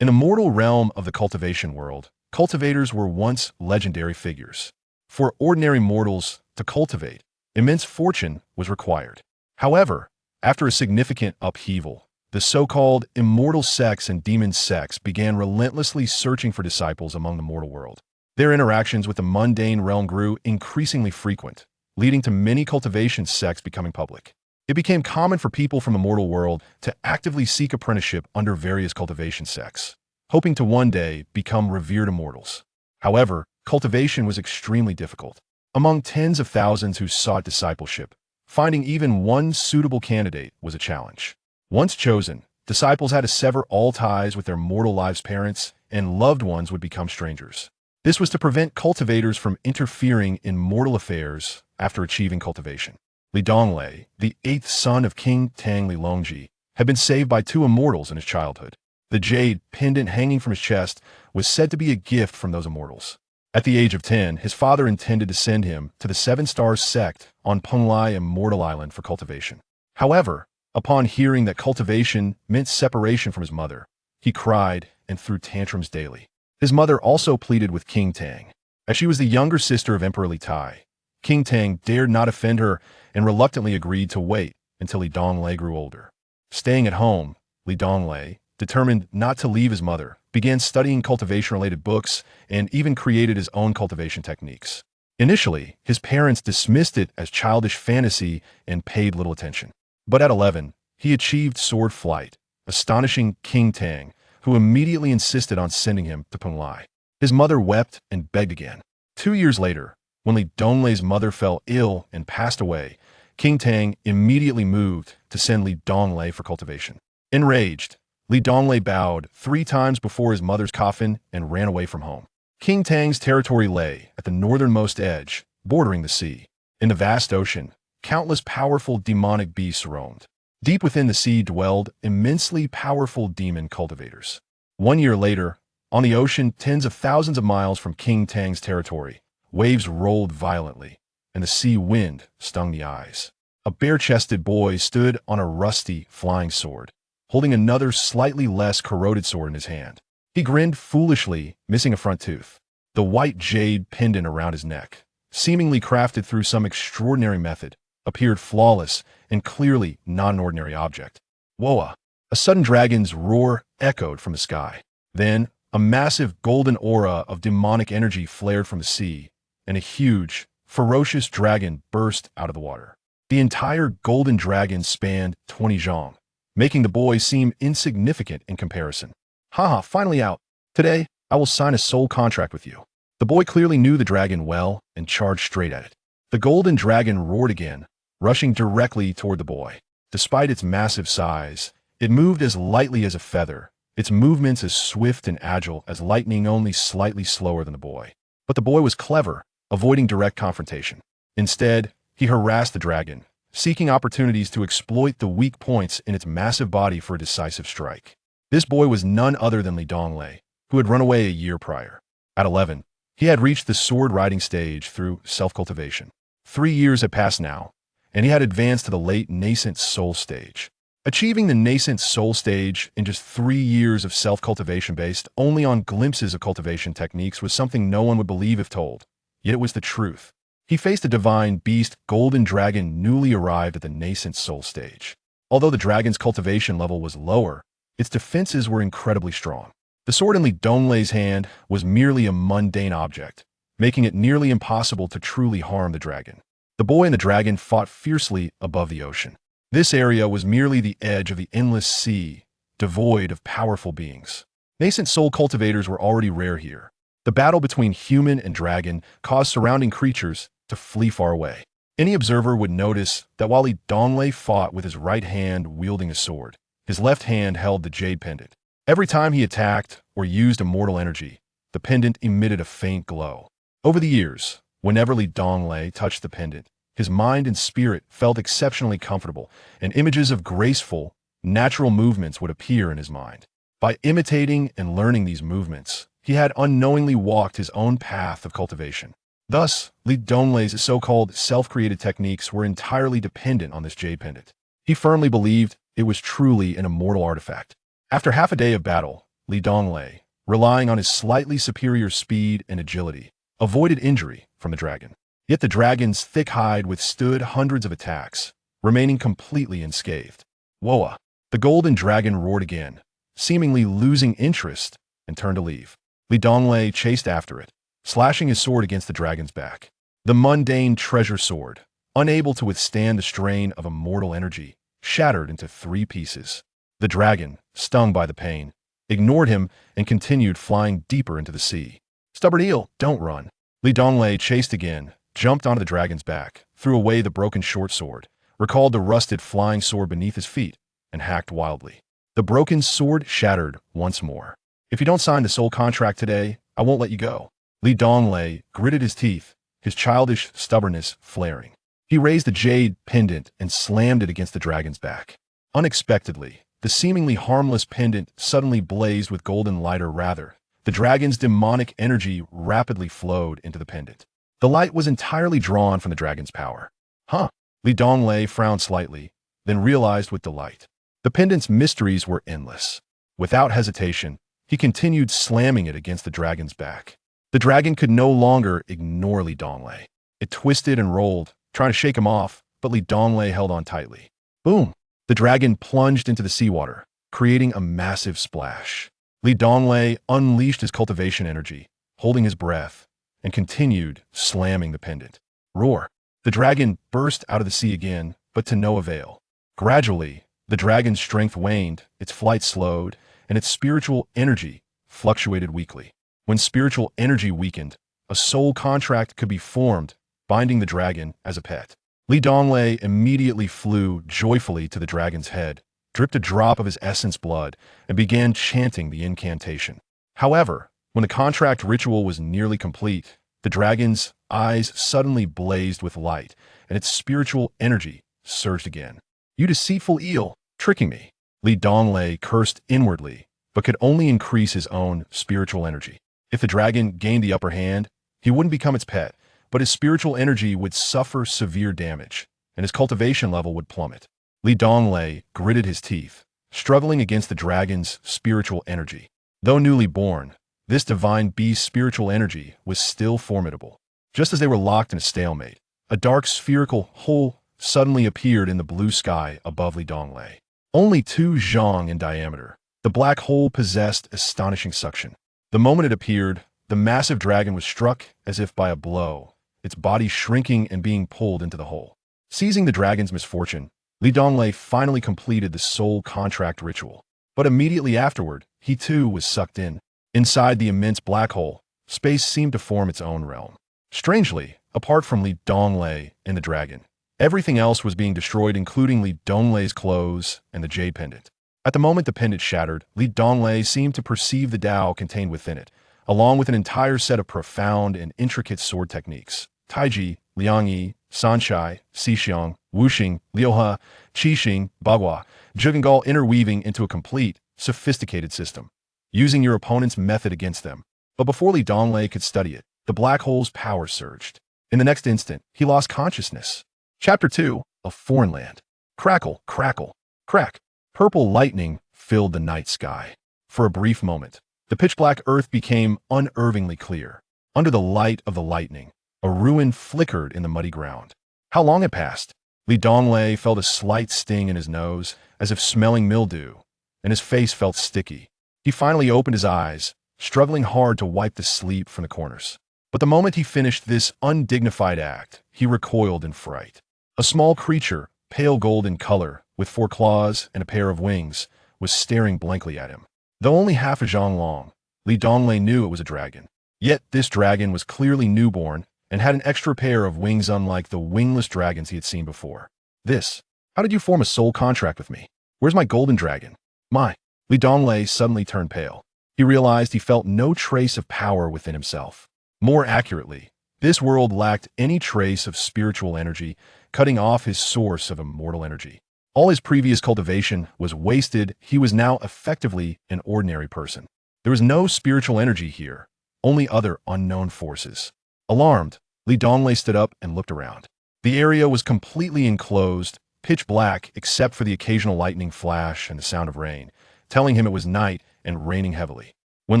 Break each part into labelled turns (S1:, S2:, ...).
S1: In a mortal realm of the cultivation world, cultivators were once legendary figures. For ordinary mortals to cultivate, immense fortune was required. However, after a significant upheaval, the so-called immortal sects and demon sects began relentlessly searching for disciples among the mortal world. Their interactions with the mundane realm grew increasingly frequent, leading to many cultivation sects becoming public. It became common for people from the mortal world to actively seek apprenticeship under various cultivation sects, hoping to one day become revered immortals. However, cultivation was extremely difficult. Among tens of thousands who sought discipleship, finding even one suitable candidate was a challenge. Once chosen, disciples had to sever all ties with their mortal lives' parents, and loved ones would become strangers. This was to prevent cultivators from interfering in mortal affairs after achieving cultivation. Donglei, the eighth son of King Tang Lilongji, had been saved by two immortals in his childhood. The jade pendant hanging from his chest was said to be a gift from those immortals. At the age of 10, his father intended to send him to the Seven Stars sect on Donglei Immortal Island for cultivation. However, upon hearing that cultivation meant separation from his mother, he cried and threw tantrums daily. His mother also pleaded with King Tang. As she was the younger sister of Emperor Li Tai, King Tang dared not offend her and reluctantly agreed to wait until Li Donglei grew older. Staying at home, Li Donglei, determined not to leave his mother, began studying cultivation-related books and even created his own cultivation techniques. Initially, his parents dismissed it as childish fantasy and paid little attention. But at 11, he achieved sword flight, astonishing King Tang, who immediately insisted on sending him to Donglei. His mother wept and begged again. 2 years later, when Li Donglei's mother fell ill and passed away, King Tang immediately moved to send Li Donglei for cultivation. Enraged, Li Donglei bowed 3 times before his mother's coffin and ran away from home. King Tang's territory lay at the northernmost edge, bordering the sea. In the vast ocean, countless powerful demonic beasts roamed. Deep within the sea dwelled immensely powerful demon cultivators. 1 year later, on the ocean tens of thousands of miles from King Tang's territory, waves rolled violently, and the sea wind stung the eyes. A bare-chested boy stood on a rusty, flying sword, holding another slightly less corroded sword in his hand. He grinned foolishly, missing a front tooth. The white jade pendant around his neck, seemingly crafted through some extraordinary method, appeared flawless and clearly not an ordinary object. Whoa! A sudden dragon's roar echoed from the sky. Then, a massive golden aura of demonic energy flared from the sea, and a huge, ferocious dragon burst out of the water. The entire golden dragon spanned 20 zhong, making the boy seem insignificant in comparison. Haha, finally out. Today, I will sign a soul contract with you. The boy clearly knew the dragon well and charged straight at it. The golden dragon roared again, rushing directly toward the boy. Despite its massive size, it moved as lightly as a feather, its movements as swift and agile as lightning, only slightly slower than the boy. But the boy was clever, avoiding direct confrontation. Instead, he harassed the dragon, seeking opportunities to exploit the weak points in its massive body for a decisive strike. This boy was none other than Li Donglei, who had run away a year prior. At 11, he had reached the sword-riding stage through self-cultivation. 3 years had passed now, and he had advanced to the late nascent soul stage. Achieving the nascent soul stage in just 3 years of self-cultivation based only on glimpses of cultivation techniques was something no one would believe if told. Yet it was the truth. He faced a divine beast golden dragon newly arrived at the nascent soul stage. Although the dragon's cultivation level was lower, its defenses were incredibly strong. The sword in Li Donglei's hand was merely a mundane object, making it nearly impossible to truly harm the dragon. The boy and the dragon fought fiercely above the ocean. This area was merely the edge of the endless sea, devoid of powerful beings. Nascent soul cultivators were already rare here. The battle between human and dragon caused surrounding creatures to flee far away. Any observer would notice that while Li Donglei fought with his right hand wielding a sword, his left hand held the jade pendant. Every time he attacked or used immortal energy, the pendant emitted a faint glow. Over the years, whenever Li Donglei touched the pendant, his mind and spirit felt exceptionally comfortable, and images of graceful, natural movements would appear in his mind. By imitating and learning these movements, he had unknowingly walked his own path of cultivation. Thus, Li Donglei's so-called self-created techniques were entirely dependent on this jade pendant. He firmly believed it was truly an immortal artifact. After half a day of battle, Li Donglei, relying on his slightly superior speed and agility, avoided injury from the dragon. Yet the dragon's thick hide withstood hundreds of attacks, remaining completely unscathed. Woa! The golden dragon roared again, seemingly losing interest, and turned to leave. Li Donglei chased after it, slashing his sword against the dragon's back. The mundane treasure sword, unable to withstand the strain of immortal energy, shattered into 3 pieces. The dragon, stung by the pain, ignored him and continued flying deeper into the sea. Stubborn eel, don't run. Li Donglei chased again, jumped onto the dragon's back, threw away the broken short sword, recalled the rusted flying sword beneath his feet, and hacked wildly. The broken sword shattered once more. If you don't sign the soul contract today, I won't let you go. Li Donglei gritted his teeth, his childish stubbornness flaring. He raised the jade pendant and slammed it against the dragon's back. Unexpectedly, the seemingly harmless pendant suddenly blazed with golden light, or rather, the dragon's demonic energy rapidly flowed into the pendant. The light was entirely drawn from the dragon's power. Huh? Li Donglei frowned slightly, then realized with delight. The pendant's mysteries were endless. Without hesitation, he continued slamming it against the dragon's back. The dragon could no longer ignore Li Donglei. It twisted and rolled, trying to shake him off, but Li Donglei held on tightly. Boom! The dragon plunged into the seawater, creating a massive splash. Li Donglei unleashed his cultivation energy, holding his breath, and continued slamming the pendant. Roar! The dragon burst out of the sea again, but to no avail. Gradually, the dragon's strength waned, its flight slowed, and its spiritual energy fluctuated weakly. When spiritual energy weakened, a soul contract could be formed, binding the dragon as a pet. Li Donglei immediately flew joyfully to the dragon's head, dripped a drop of his essence blood, and began chanting the incantation. However, when the contract ritual was nearly complete, the dragon's eyes suddenly blazed with light, and its spiritual energy surged again. You deceitful eel, tricking me! Li Donglei cursed inwardly, but could only increase his own spiritual energy. If the dragon gained the upper hand, he wouldn't become its pet, but his spiritual energy would suffer severe damage, and his cultivation level would plummet. Li Donglei gritted his teeth, struggling against the dragon's spiritual energy. Though newly born, this divine beast's spiritual energy was still formidable. Just as they were locked in a stalemate, a dark spherical hole suddenly appeared in the blue sky above Li Donglei. Only 2 zhang in diameter, the black hole possessed astonishing suction. The moment it appeared, the massive dragon was struck as if by a blow, its body shrinking and being pulled into the hole. Seizing the dragon's misfortune, Li Donglei finally completed the soul contract ritual. But immediately afterward, he too was sucked in. Inside the immense black hole, space seemed to form its own realm. Strangely, apart from Li Donglei and the dragon, everything else was being destroyed, including Li Donglei's clothes and the jade pendant. At the moment the pendant shattered, Li Donglei seemed to perceive the Tao contained within it, along with an entire set of profound and intricate sword techniques. Taiji, Liangyi, Sanshai, Xixiang, Wuxing, Liuhe, Qixing, Bagua, Zhigangal interweaving into a complete, sophisticated system, using your opponent's method against them. But before Li Donglei could study it, the black hole's power surged. In the next instant, he lost consciousness. Chapter 2, A Foreign Land. Crackle, crackle, crack. Purple lightning filled the night sky. For a brief moment, the pitch-black earth became unervingly clear. Under the light of the lightning, a ruin flickered in the muddy ground. How long had passed? Li Donglei felt a slight sting in his nose, as if smelling mildew, and his face felt sticky. He finally opened his eyes, struggling hard to wipe the sleep from the corners. But the moment he finished this undignified act, he recoiled in fright. A small creature, pale gold in color, with 4 claws and a pair of wings, was staring blankly at him. Though only half a zhang long, Li Donglei knew it was a dragon. Yet this dragon was clearly newborn and had an extra pair of wings unlike the wingless dragons he had seen before. How did you form a soul contract with me? Where's my golden dragon? Li Donglei suddenly turned pale. He realized he felt no trace of power within himself. More accurately, this world lacked any trace of spiritual energy, cutting off his source of immortal energy. All his previous cultivation was wasted. He was now effectively an ordinary person. There was no spiritual energy here, only other unknown forces. Alarmed, Li Donglei stood up and looked around. The area was completely enclosed, pitch black except for the occasional lightning flash and the sound of rain, telling him it was night and raining heavily. When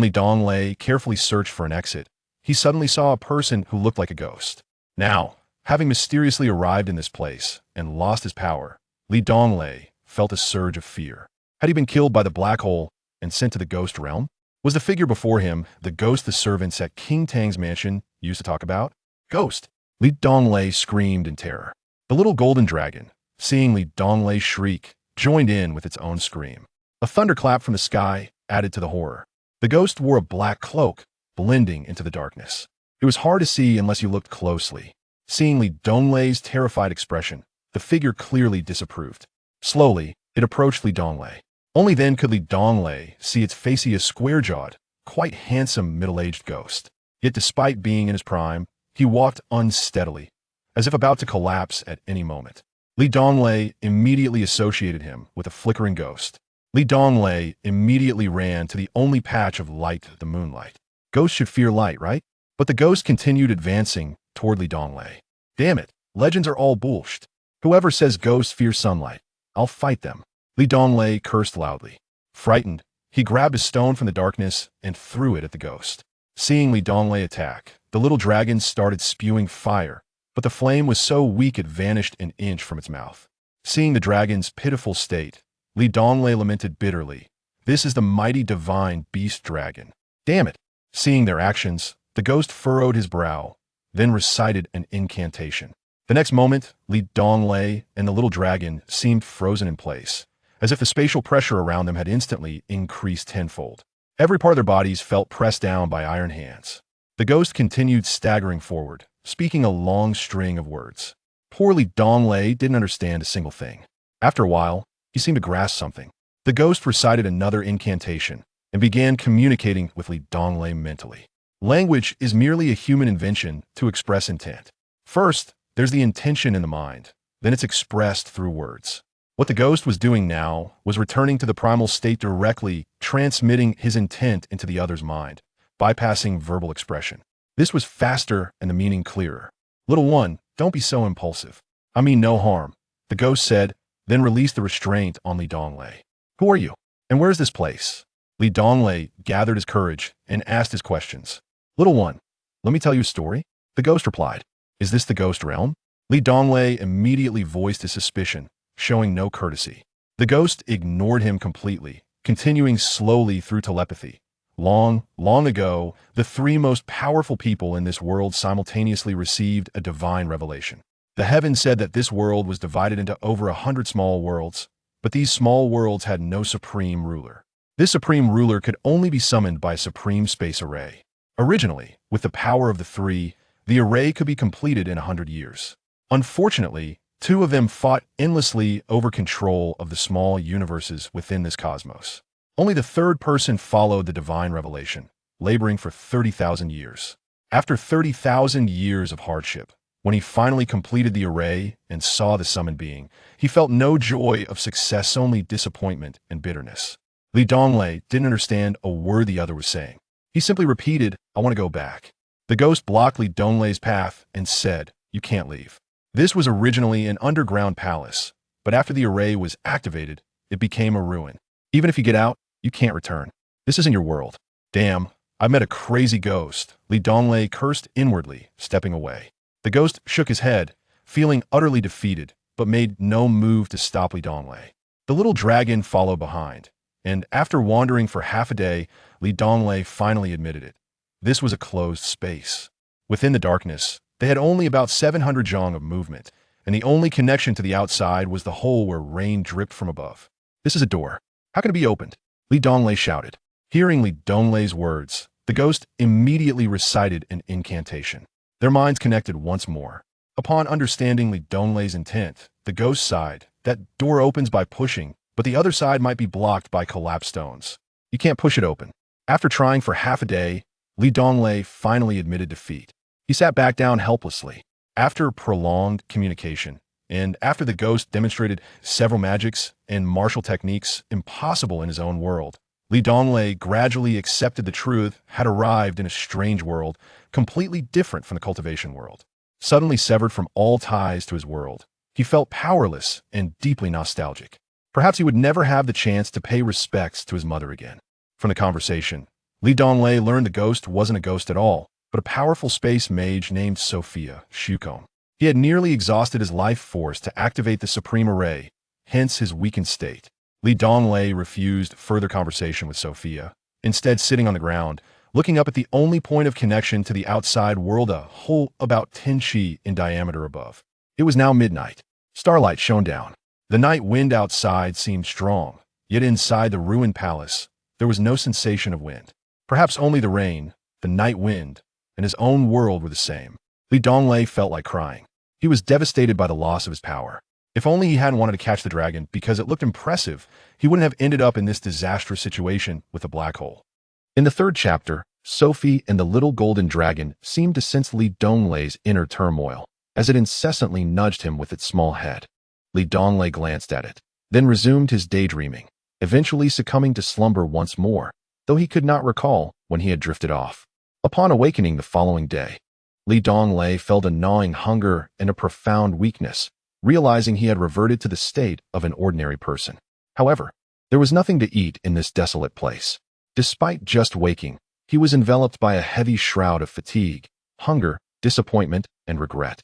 S1: Li Donglei carefully searched for an exit, he suddenly saw a person who looked like a ghost. Now, having mysteriously arrived in this place and lost his power, Li Donglei felt a surge of fear. Had he been killed by the black hole and sent to the ghost realm? Was the figure before him the ghost the servants at King Tang's mansion used to talk about? Ghost! Li Donglei screamed in terror. The little golden dragon, seeing Li Donglei shriek, joined in with its own scream. A thunderclap from the sky added to the horror. The ghost wore a black cloak, blending into the darkness. It was hard to see unless you looked closely. Seeing Li Donglei's terrified expression, the figure clearly disapproved. Slowly, it approached Li Donglei. Only then could Li Donglei see its facey a square-jawed, quite handsome middle-aged ghost. Yet despite being in his prime, he walked unsteadily, as if about to collapse at any moment. Li Donglei immediately associated him with a flickering ghost. Li Donglei immediately ran to the only patch of light, the moonlight. Ghosts should fear light, right? But the ghost continued advancing toward Li Donglei. Damn it, legends are all bullshit. Whoever says ghosts fear sunlight, I'll fight them. Li Donglei cursed loudly. Frightened, he grabbed a stone from the darkness and threw it at the ghost. Seeing Li Donglei attack, the little dragon started spewing fire, but the flame was so weak it vanished an inch from its mouth. Seeing the dragon's pitiful state, Li Donglei lamented bitterly. This is the mighty divine beast dragon. Damn it! Seeing their actions, the ghost furrowed his brow, then recited an incantation. The next moment, Li Donglei and the little dragon seemed frozen in place, as if the spatial pressure around them had instantly increased tenfold. Every part of their bodies felt pressed down by iron hands. The ghost continued staggering forward, speaking a long string of words. Poor Li Donglei didn't understand a single thing. After a while, he seemed to grasp something. The ghost recited another incantation and began communicating with Li Donglei mentally. Language is merely a human invention to express intent. First, there's the intention in the mind, then it's expressed through words. What the ghost was doing now was returning to the primal state directly, transmitting his intent into the other's mind, bypassing verbal expression. This was faster and the meaning clearer. Little one, don't be so impulsive. I mean no harm, the ghost said, then released the restraint on Li Donglei. Who are you? And where's this place? Li Donglei gathered his courage and asked his questions. Little one, let me tell you a story, the ghost replied. Is this the ghost realm? Li Donglei immediately voiced his suspicion, showing no courtesy. The ghost ignored him completely, continuing slowly through telepathy. Long, long ago, the three most powerful people in this world simultaneously received a divine revelation. The heavens said that this world was divided into over 100 small worlds, but these small worlds had no supreme ruler. This supreme ruler could only be summoned by a supreme space array. Originally, with the power of the three, the array could be completed in 100 years. Unfortunately, two of them fought endlessly over control of the small universes within this cosmos. Only the third person followed the divine revelation, laboring for 30,000 years. After 30,000 years of hardship, when he finally completed the array and saw the summoned being, he felt no joy of success, only disappointment and bitterness. Li Donglei didn't understand a word the other was saying. He simply repeated, I want to go back. The ghost blocked Li Donglei's path and said, you can't leave. This was originally an underground palace, but after the array was activated, it became a ruin. Even if you get out, you can't return. This isn't your world. Damn, I met a crazy ghost. Li Donglei cursed inwardly, stepping away. The ghost shook his head, feeling utterly defeated, but made no move to stop Li Donglei. The little dragon followed behind, and after wandering for half a day, Li Donglei finally admitted it. This was a closed space. Within the darkness, they had only about 700 zhong of movement, and the only connection to the outside was the hole where rain dripped from above. This is a door. How can it be opened? Li Donglei shouted. Hearing Li Donglei's words, the ghost immediately recited an incantation. Their minds connected once more. Upon understanding Li Donglei's intent, the ghost sighed. That door opens by pushing, but the other side might be blocked by collapsed stones. You can't push it open. After trying for half a day, Li Donglei finally admitted defeat. He sat back down helplessly. After prolonged communication, and after the ghost demonstrated several magics and martial techniques impossible in his own world, Li Donglei gradually accepted the truth had arrived in a strange world, completely different from the cultivation world. Suddenly severed from all ties to his world, he felt powerless and deeply nostalgic. Perhaps he would never have the chance to pay respects to his mother again. From the conversation, Li Donglei learned the ghost wasn't a ghost at all, but a powerful space mage named Sophia Shukon. He had nearly exhausted his life force to activate the Supreme Array, hence his weakened state. Li Donglei refused further conversation with Sophia, instead sitting on the ground, looking up at the only point of connection to the outside world, a hole about 10 chi in diameter above. It was now midnight. Starlight shone down. The night wind outside seemed strong, yet inside the ruined palace, there was no sensation of wind. Perhaps only the rain, the night wind, and his own world were the same. Li Donglei felt like crying. He was devastated by the loss of his power. If only he hadn't wanted to catch the dragon because it looked impressive, he wouldn't have ended up in this disastrous situation with a black hole. In the third chapter, Sophie and the little golden dragon seemed to sense Li Donglei's inner turmoil, as it incessantly nudged him with its small head. Li Donglei glanced at it, then resumed his daydreaming, eventually succumbing to slumber once more, though he could not recall when he had drifted off. Upon awakening the following day, Li Donglei felt a gnawing hunger and a profound weakness, realizing he had reverted to the state of an ordinary person. However, there was nothing to eat in this desolate place. Despite just waking, he was enveloped by a heavy shroud of fatigue, hunger, disappointment, and regret,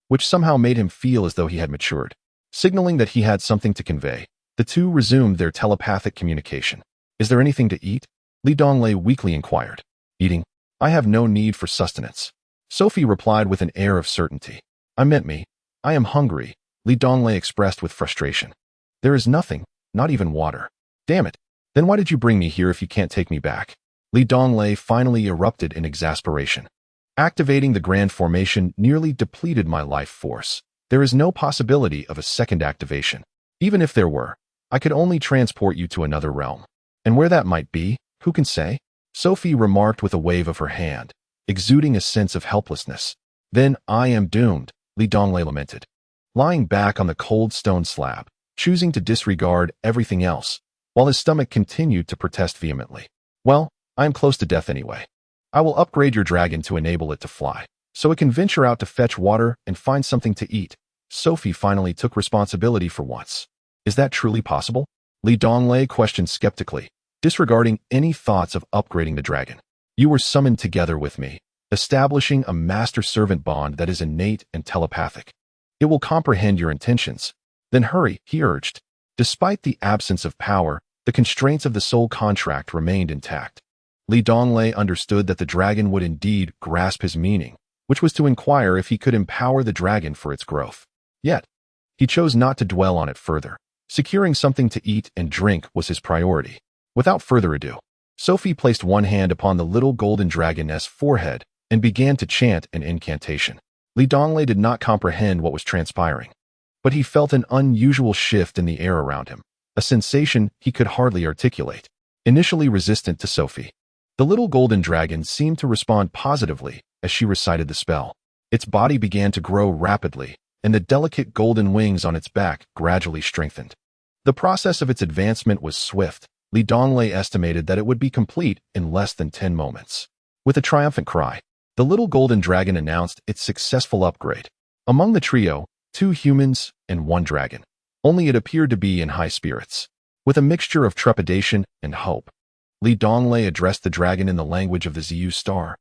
S1: which somehow made him feel as though he had matured. Signaling that he had something to convey, the two resumed their telepathic communication. "Is there anything to eat?" Li Donglei weakly inquired. "Eating? I have no need for sustenance." Sophie replied with an air of certainty. "I am hungry," Li Donglei expressed with frustration. "There is nothing, not even water." "Damn it. Then why did you bring me here if you can't take me back?" Li Donglei finally erupted in exasperation. "Activating the grand formation nearly depleted my life force. There is no possibility of a second activation. Even if there were, I could only transport you to another realm. And where that might be, who can say?" Sophie remarked with a wave of her hand, exuding a sense of helplessness. "Then I am doomed," Li Donglei lamented. Lying back on the cold stone slab, choosing to disregard everything else, while his stomach continued to protest vehemently. "Well, I am close to death anyway. I will upgrade your dragon to enable it to fly, so it can venture out to fetch water and find something to eat." Sophie finally took responsibility for once. "Is that truly possible?" Li Donglei questioned skeptically, disregarding any thoughts of upgrading the dragon. "You were summoned together with me, establishing a master-servant bond that is innate and telepathic. It will comprehend your intentions." "Then hurry," he urged. Despite the absence of power, the constraints of the soul contract remained intact. Li Donglei understood that the dragon would indeed grasp his meaning, which was to inquire if he could empower the dragon for its growth. Yet, he chose not to dwell on it further. Securing something to eat and drink was his priority. Without further ado, Sophie placed one hand upon the little golden dragon's forehead and began to chant an incantation. Li Donglei did not comprehend what was transpiring, but he felt an unusual shift in the air around him, a sensation he could hardly articulate. Initially resistant to Sophie, the little golden dragon seemed to respond positively as she recited the spell. Its body began to grow rapidly, and the delicate golden wings on its back gradually strengthened. The process of its advancement was swift. Li Donglei estimated that it would be complete in less than 10 moments. With a triumphant cry, the little golden dragon announced its successful upgrade. Among the trio, 2 humans and 1 dragon. Only it appeared to be in high spirits. With a mixture of trepidation and hope, Li Donglei addressed the dragon in the language of the Ziyu star.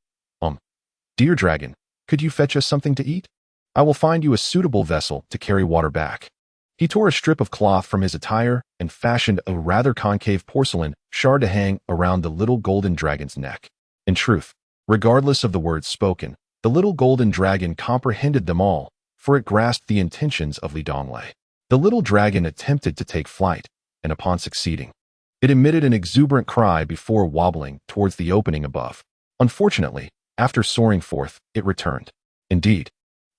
S1: "Dear dragon, could you fetch us something to eat? I will find you a suitable vessel to carry water back." He tore a strip of cloth from his attire and fashioned a rather concave porcelain shard to hang around the little golden dragon's neck. In truth, regardless of the words spoken, the little golden dragon comprehended them all, for it grasped the intentions of Li Donglei. The little dragon attempted to take flight, and upon succeeding, it emitted an exuberant cry before wobbling towards the opening above. Unfortunately, after soaring forth, it returned. Indeed,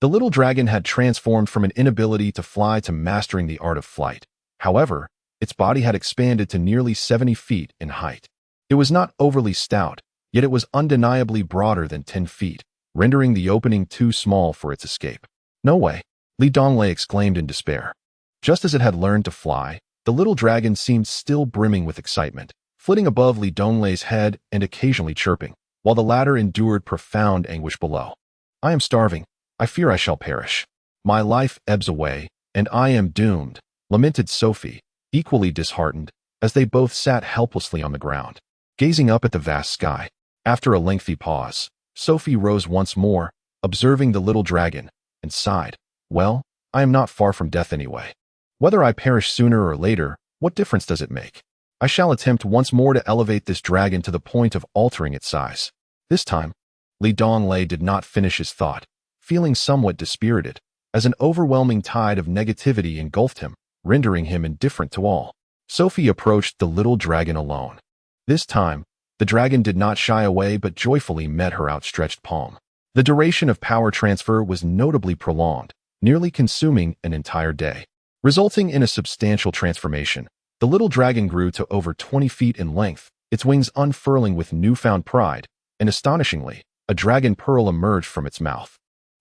S1: the little dragon had transformed from an inability to fly to mastering the art of flight. However, its body had expanded to nearly 70 feet in height. It was not overly stout, yet it was undeniably broader than 10 feet, rendering the opening too small for its escape. "No way," Li Donglei exclaimed in despair. Just as it had learned to fly, the little dragon seemed still brimming with excitement, flitting above Li Donglei's head and occasionally chirping, while the latter endured profound anguish below. "I am starving. I fear I shall perish. My life ebbs away, and I am doomed," lamented Sophie, equally disheartened, as they both sat helplessly on the ground. gazing up at the vast sky. After a lengthy pause, Sophie rose once more, observing the little dragon, and sighed. Well, I am not far from death anyway. Whether I perish sooner or later, what difference does it make? I shall attempt once more to elevate this dragon to the point of altering its size. This time, Donglei did not finish his thought, feeling somewhat dispirited, as an overwhelming tide of negativity engulfed him, rendering him indifferent to all. Sophie approached the little dragon alone. This time, the dragon did not shy away but joyfully met her outstretched palm. The duration of power transfer was notably prolonged, nearly consuming an entire day. Resulting in a substantial transformation, the little dragon grew to over 20 feet in length, its wings unfurling with newfound pride, and astonishingly, a dragon pearl emerged from its mouth.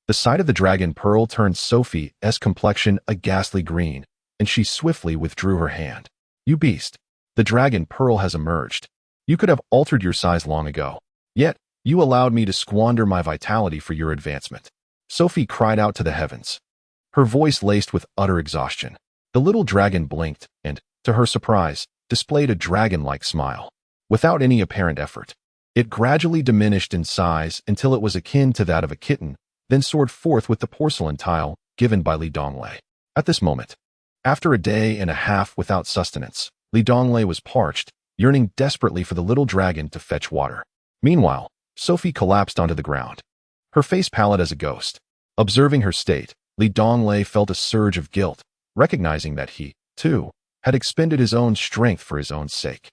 S1: The sight of the dragon pearl turned Sophie's complexion a ghastly green, and she swiftly withdrew her hand. You beast! The dragon pearl has emerged. You could have altered your size long ago. Yet, you allowed me to squander my vitality for your advancement. Sophie cried out to the heavens, her voice laced with utter exhaustion. The little dragon blinked and, to her surprise, displayed a dragon-like smile. Without any apparent effort, it gradually diminished in size until it was akin to that of a kitten, then soared forth with the porcelain tile given by Donglei. At this moment, after a day and a half without sustenance, Donglei was parched, yearning desperately for the little dragon to fetch water. Meanwhile, Sophie collapsed onto the ground, her face pallid as a ghost. Observing her state, Donglei felt a surge of guilt, recognizing that he, too, had expended his own strength for his own sake.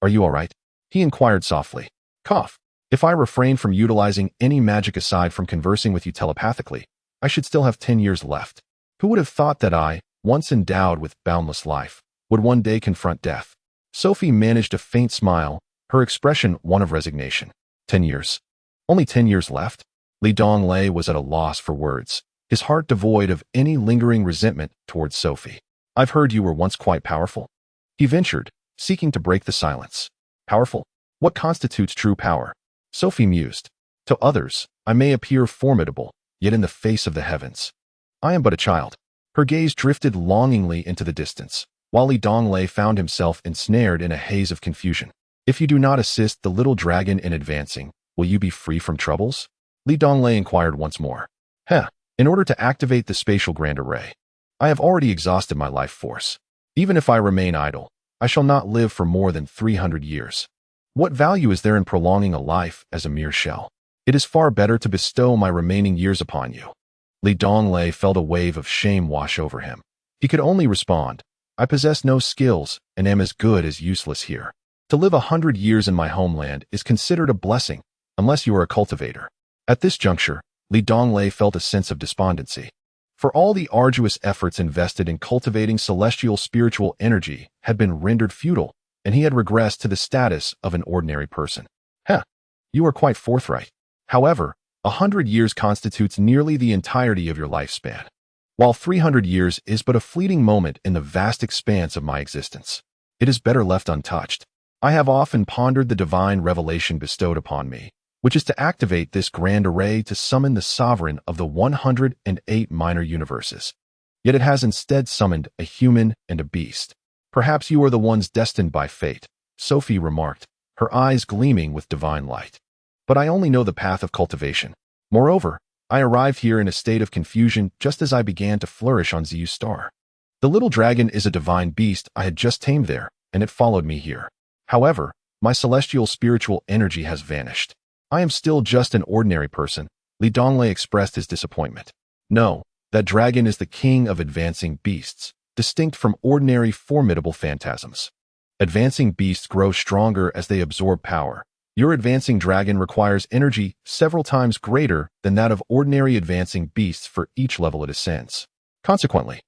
S1: Are you all right? He inquired softly. Cough. If I refrain from utilizing any magic aside from conversing with you telepathically, I should still have 10 years left. Who would have thought that I, once endowed with boundless life, would one day confront death? Sophie managed a faint smile, her expression one of resignation. 10 years. Only 10 years left? Donglei was at a loss for words, his heart devoid of any lingering resentment towards Sophie. I've heard you were once quite powerful. He ventured, seeking to break the silence. Powerful? What constitutes true power? Sophie mused. To others, I may appear formidable, yet in the face of the heavens, I am but a child. Her gaze drifted longingly into the distance, while Donglei found himself ensnared in a haze of confusion. If you do not assist the little dragon in advancing, will you be free from troubles? Donglei inquired once more. In order to activate the spatial grand array, I have already exhausted my life force. Even if I remain idle, I shall not live for more than 300 years. What value is there in prolonging a life as a mere shell? It is far better to bestow my remaining years upon you. Donglei felt a wave of shame wash over him. He could only respond, I possess no skills and am as good as useless here. To live 100 years in my homeland is considered a blessing, unless you are a cultivator. At this juncture, Donglei felt a sense of despondency. For all the arduous efforts invested in cultivating celestial spiritual energy had been rendered futile, and he had regressed to the status of an ordinary person. You are quite forthright. However, 100 years constitutes nearly the entirety of your lifespan, while 300 years is but a fleeting moment in the vast expanse of my existence. It is better left untouched. I have often pondered the divine revelation bestowed upon me, which is to activate this grand array to summon the sovereign of the 108 minor universes. Yet it has instead summoned a human and a beast. Perhaps you are the ones destined by fate, Sophie remarked, her eyes gleaming with divine light. But I only know the path of cultivation. Moreover, I arrived here in a state of confusion just as I began to flourish on Zeus Star. The little dragon is a divine beast I had just tamed there, and it followed me here. However, my celestial spiritual energy has vanished. I am still just an ordinary person. Donglei expressed his disappointment. No, that dragon is the king of advancing beasts, distinct from ordinary formidable phantasms. Advancing beasts grow stronger as they absorb power. Your advancing dragon requires energy several times greater than that of ordinary advancing beasts for each level it ascends. Consequently,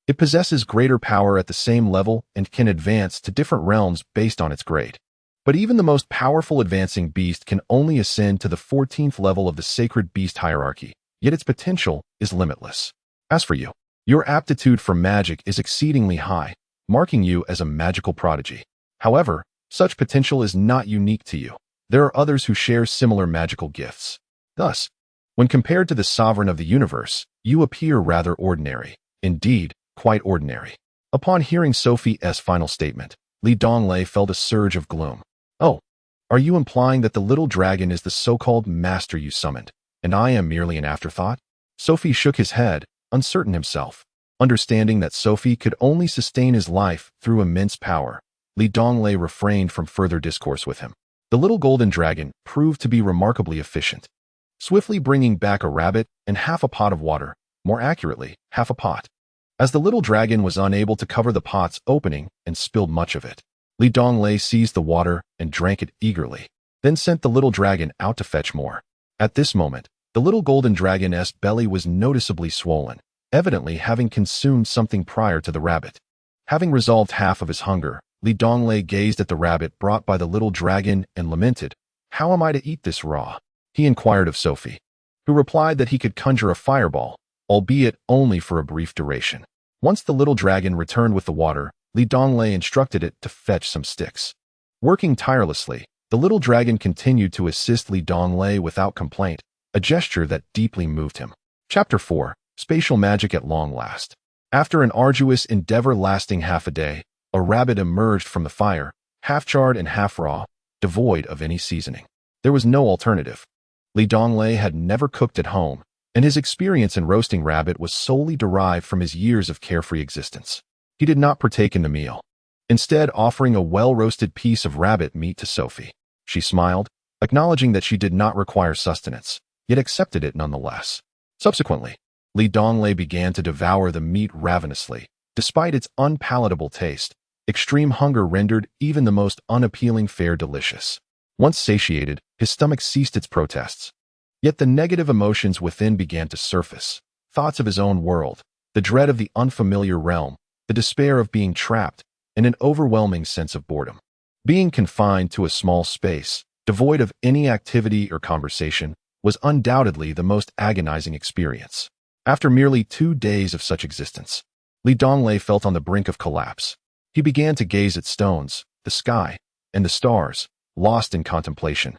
S1: it possesses greater power at the same level and can advance to different realms based on its grade. But even the most powerful advancing beast can only ascend to the 14th level of the sacred beast hierarchy, yet its potential is limitless. As for you, your aptitude for magic is exceedingly high, marking you as a magical prodigy. However, such potential is not unique to you. There are others who share similar magical gifts. Thus, when compared to the sovereign of the universe, you appear rather ordinary. Indeed, quite ordinary. Upon hearing Sophie's final statement, Donglei felt a surge of gloom. Oh, Are you implying that the little dragon is the so-called master you summoned, and I am merely an afterthought? Sophie shook his head, uncertain himself. Understanding that Sophie could only sustain his life through immense power, Donglei refrained from further discourse with him. The little golden dragon proved to be remarkably efficient, swiftly bringing back a rabbit and half a pot of water, more accurately, half a pot. As the little dragon was unable to cover the pot's opening and spilled much of it, Donglei seized the water and drank it eagerly, then sent the little dragon out to fetch more. At this moment, the little golden dragon's belly was noticeably swollen, evidently having consumed something prior to the rabbit. Having resolved half of his hunger, Donglei gazed at the rabbit brought by the little dragon and lamented, "How am I to eat this raw?" He inquired of Sophie, who replied that he could conjure a fireball, albeit only for a brief duration. Once the little dragon returned with the water, Donglei instructed it to fetch some sticks. Working tirelessly, the little dragon continued to assist Donglei without complaint, a gesture that deeply moved him. Chapter 4. Spatial Magic at Long Last. After an arduous endeavor lasting half a day, a rabbit emerged from the fire, half charred and half raw, devoid of any seasoning. There was no alternative. Donglei had never cooked at home, and his experience in roasting rabbit was solely derived from his years of carefree existence. He did not partake in the meal, instead offering a well-roasted piece of rabbit meat to Sophie. She smiled, acknowledging that she did not require sustenance, yet accepted it nonetheless. Subsequently, Donglei began to devour the meat ravenously. Despite its unpalatable taste, extreme hunger rendered even the most unappealing fare delicious. Once satiated, his stomach ceased its protests. Yet the negative emotions within began to surface. Thoughts of his own world, the dread of the unfamiliar realm, the despair of being trapped, and an overwhelming sense of boredom. Being confined to a small space, devoid of any activity or conversation, was undoubtedly the most agonizing experience. After merely 2 days of such existence, Donglei felt on the brink of collapse. He began to gaze at stones, the sky, and the stars, lost in contemplation,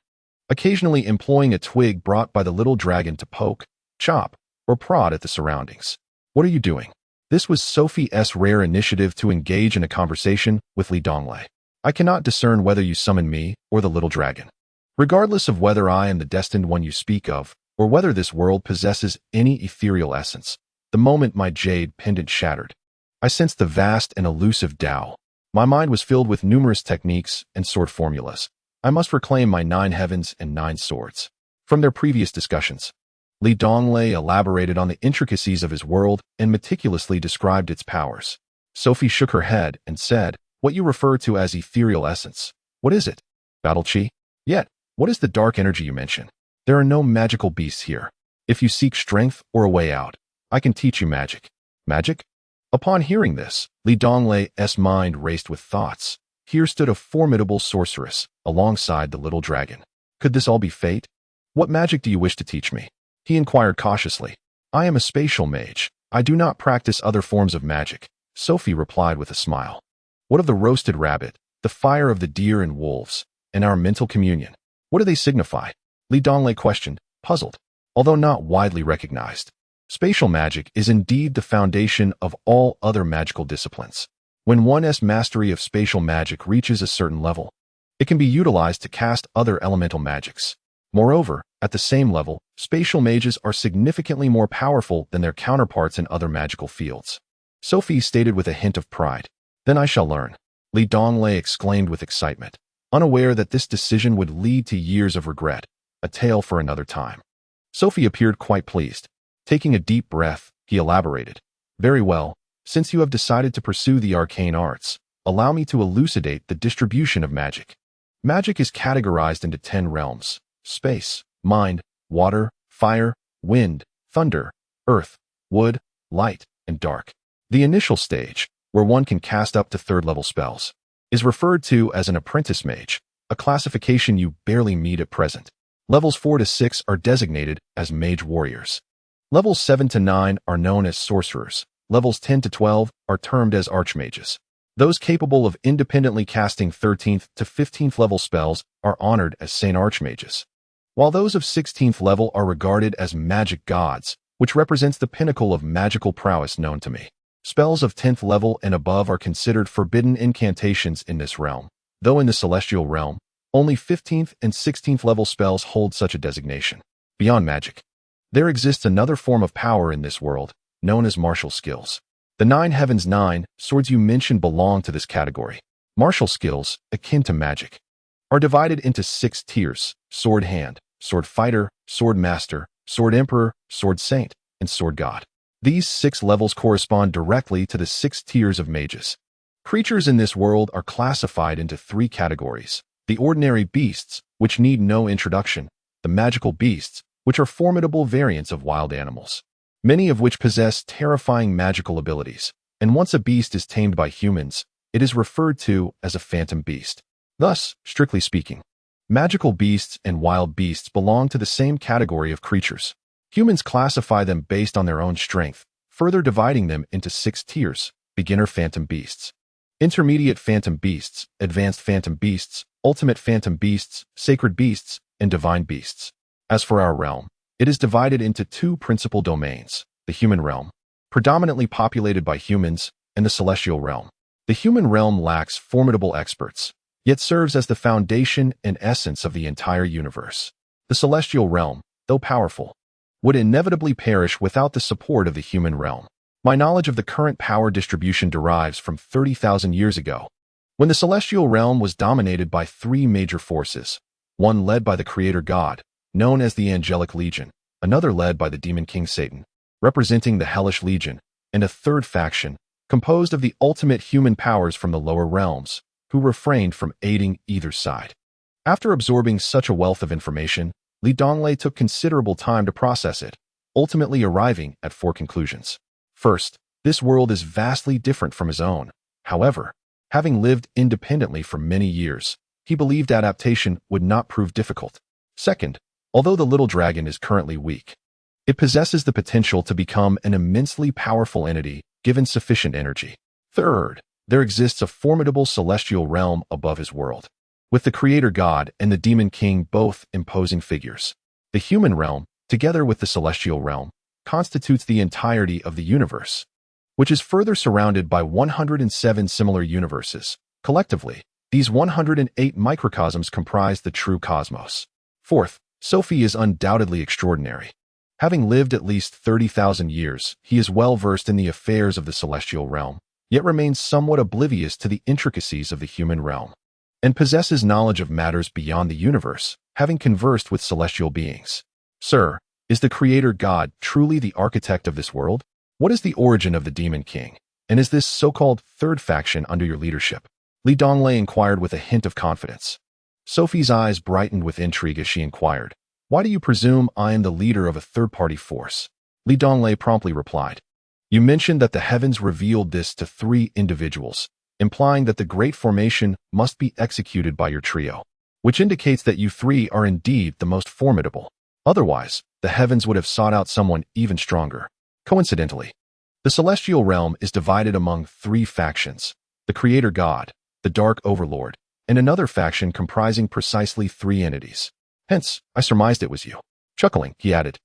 S1: occasionally employing a twig brought by the little dragon to poke, chop, or prod at the surroundings. "What are you doing?" This was Sophie's rare initiative to engage in a conversation with Donglei. "I cannot discern whether you summon me or the little dragon. Regardless of whether I am the destined one you speak of, or whether this world possesses any ethereal essence, the moment my jade pendant shattered, I sensed the vast and elusive Tao. My mind was filled with numerous techniques and sword formulas. I must reclaim my 9 heavens and 9 swords." From their previous discussions, Donglei elaborated on the intricacies of his world and meticulously described its powers. Sophie shook her head and said, "What you refer to as ethereal essence, what is it? Battle chi? Yet, what is the dark energy you mention? There are no magical beasts here. If you seek strength or a way out, I can teach you magic." "Magic?" Upon hearing this, Donglei's mind raced with thoughts. Here stood a formidable sorceress, alongside the little dragon. Could this all be fate? "What magic do you wish to teach me?" he inquired cautiously. "I am a spatial mage. I do not practice other forms of magic," Sophie replied with a smile. "What of the roasted rabbit, the fire of the deer and wolves, and our mental communion? What do they signify?" Donglei questioned, puzzled. Although not widely recognized, spatial magic is indeed the foundation of all other magical disciplines. When one's mastery of spatial magic reaches a certain level, it can be utilized to cast other elemental magics. Moreover, at the same level, spatial mages are significantly more powerful than their counterparts in other magical fields. Sophie stated with a hint of pride. "Then I shall learn," Donglei exclaimed with excitement, unaware that this decision would lead to years of regret, a tale for another time. Sophie appeared quite pleased. Taking a deep breath, he elaborated. "Very well, since you have decided to pursue the arcane arts, allow me to elucidate the distribution of magic. Magic is categorized into 10 realms: space, mind, water, fire, wind, thunder, earth, wood, light, and dark. The initial stage, where one can cast up to 3rd-level spells, is referred to as an apprentice mage, a classification you barely meet at present. Levels 4 to 6 are designated as mage warriors. Levels 7 to 9 are known as sorcerers. Levels 10 to 12 are termed as archmages. Those capable of independently casting 13th to 15th level spells are honored as Saint Archmages, while those of 16th level are regarded as magic gods, which represents the pinnacle of magical prowess known to me. Spells of 10th level and above are considered forbidden incantations in this realm, though in the celestial realm, Only 15th and 16th level spells hold such a designation. Beyond magic, there exists another form of power in this world, known as martial skills. The 9 Heavens 9 swords you mentioned belong to this category. Martial skills, akin to magic, are divided into 6 tiers: sword hand, sword fighter, sword master, sword emperor, sword saint, and sword god. These 6 levels correspond directly to the 6 tiers of mages. Creatures in this world are classified into 3 categories: the ordinary beasts, which need no introduction; the magical beasts, which are formidable variants of wild animals, many of which possess terrifying magical abilities, and once a beast is tamed by humans, it is referred to as a phantom beast. Thus, strictly speaking, magical beasts and wild beasts belong to the same category of creatures. Humans classify them based on their own strength, further dividing them into 6 tiers: beginner phantom beasts, intermediate phantom beasts, advanced phantom beasts, ultimate phantom beasts, sacred beasts, and divine beasts. As for our realm, it is divided into 2 principal domains: the human realm, predominantly populated by humans, and the celestial realm. The human realm lacks formidable experts, yet serves as the foundation and essence of the entire universe. The celestial realm, though powerful, would inevitably perish without the support of the human realm. My knowledge of the current power distribution derives from 30,000 years ago, when the celestial realm was dominated by 3 major forces, one led by the creator god, known as the Angelic Legion, another led by the demon king Satan, representing the Hellish Legion, and a third faction, composed of the ultimate human powers from the lower realms, who refrained from aiding either side. After absorbing such a wealth of information, Donglei took considerable time to process it, ultimately arriving at 4 conclusions. First, this world is vastly different from his own. However, having lived independently for many years, he believed adaptation would not prove difficult. Second, although the little dragon is currently weak, it possesses the potential to become an immensely powerful entity given sufficient energy. Third, there exists a formidable celestial realm above his world, with the creator god and the demon king both imposing figures. The human realm, together with the celestial realm, constitutes the entirety of the universe, which is further surrounded by 107 similar universes. Collectively, these 108 microcosms comprise the true cosmos. Fourth, Sophie is undoubtedly extraordinary. Having lived at least 30,000 years, he is well versed in the affairs of the celestial realm, yet remains somewhat oblivious to the intricacies of the human realm, and possesses knowledge of matters beyond the universe, having conversed with celestial beings. Sir, is the creator god truly the architect of this world? What is the origin of the demon king, and is this so-called third faction under your leadership? Donglei inquired with a hint of confidence. Sophie's eyes brightened with intrigue as she inquired, "Why do you presume I am the leader of a third-party force?" Donglei promptly replied, "You mentioned that the heavens revealed this to 3 individuals, implying that the great formation must be executed by your trio, which indicates that you 3 are indeed the most formidable. Otherwise, the heavens would have sought out someone even stronger." Coincidentally, the celestial realm is divided among 3 factions: the creator god, the dark overlord, and another faction comprising precisely 3 entities. Hence, I surmised it was you. Chuckling, he added,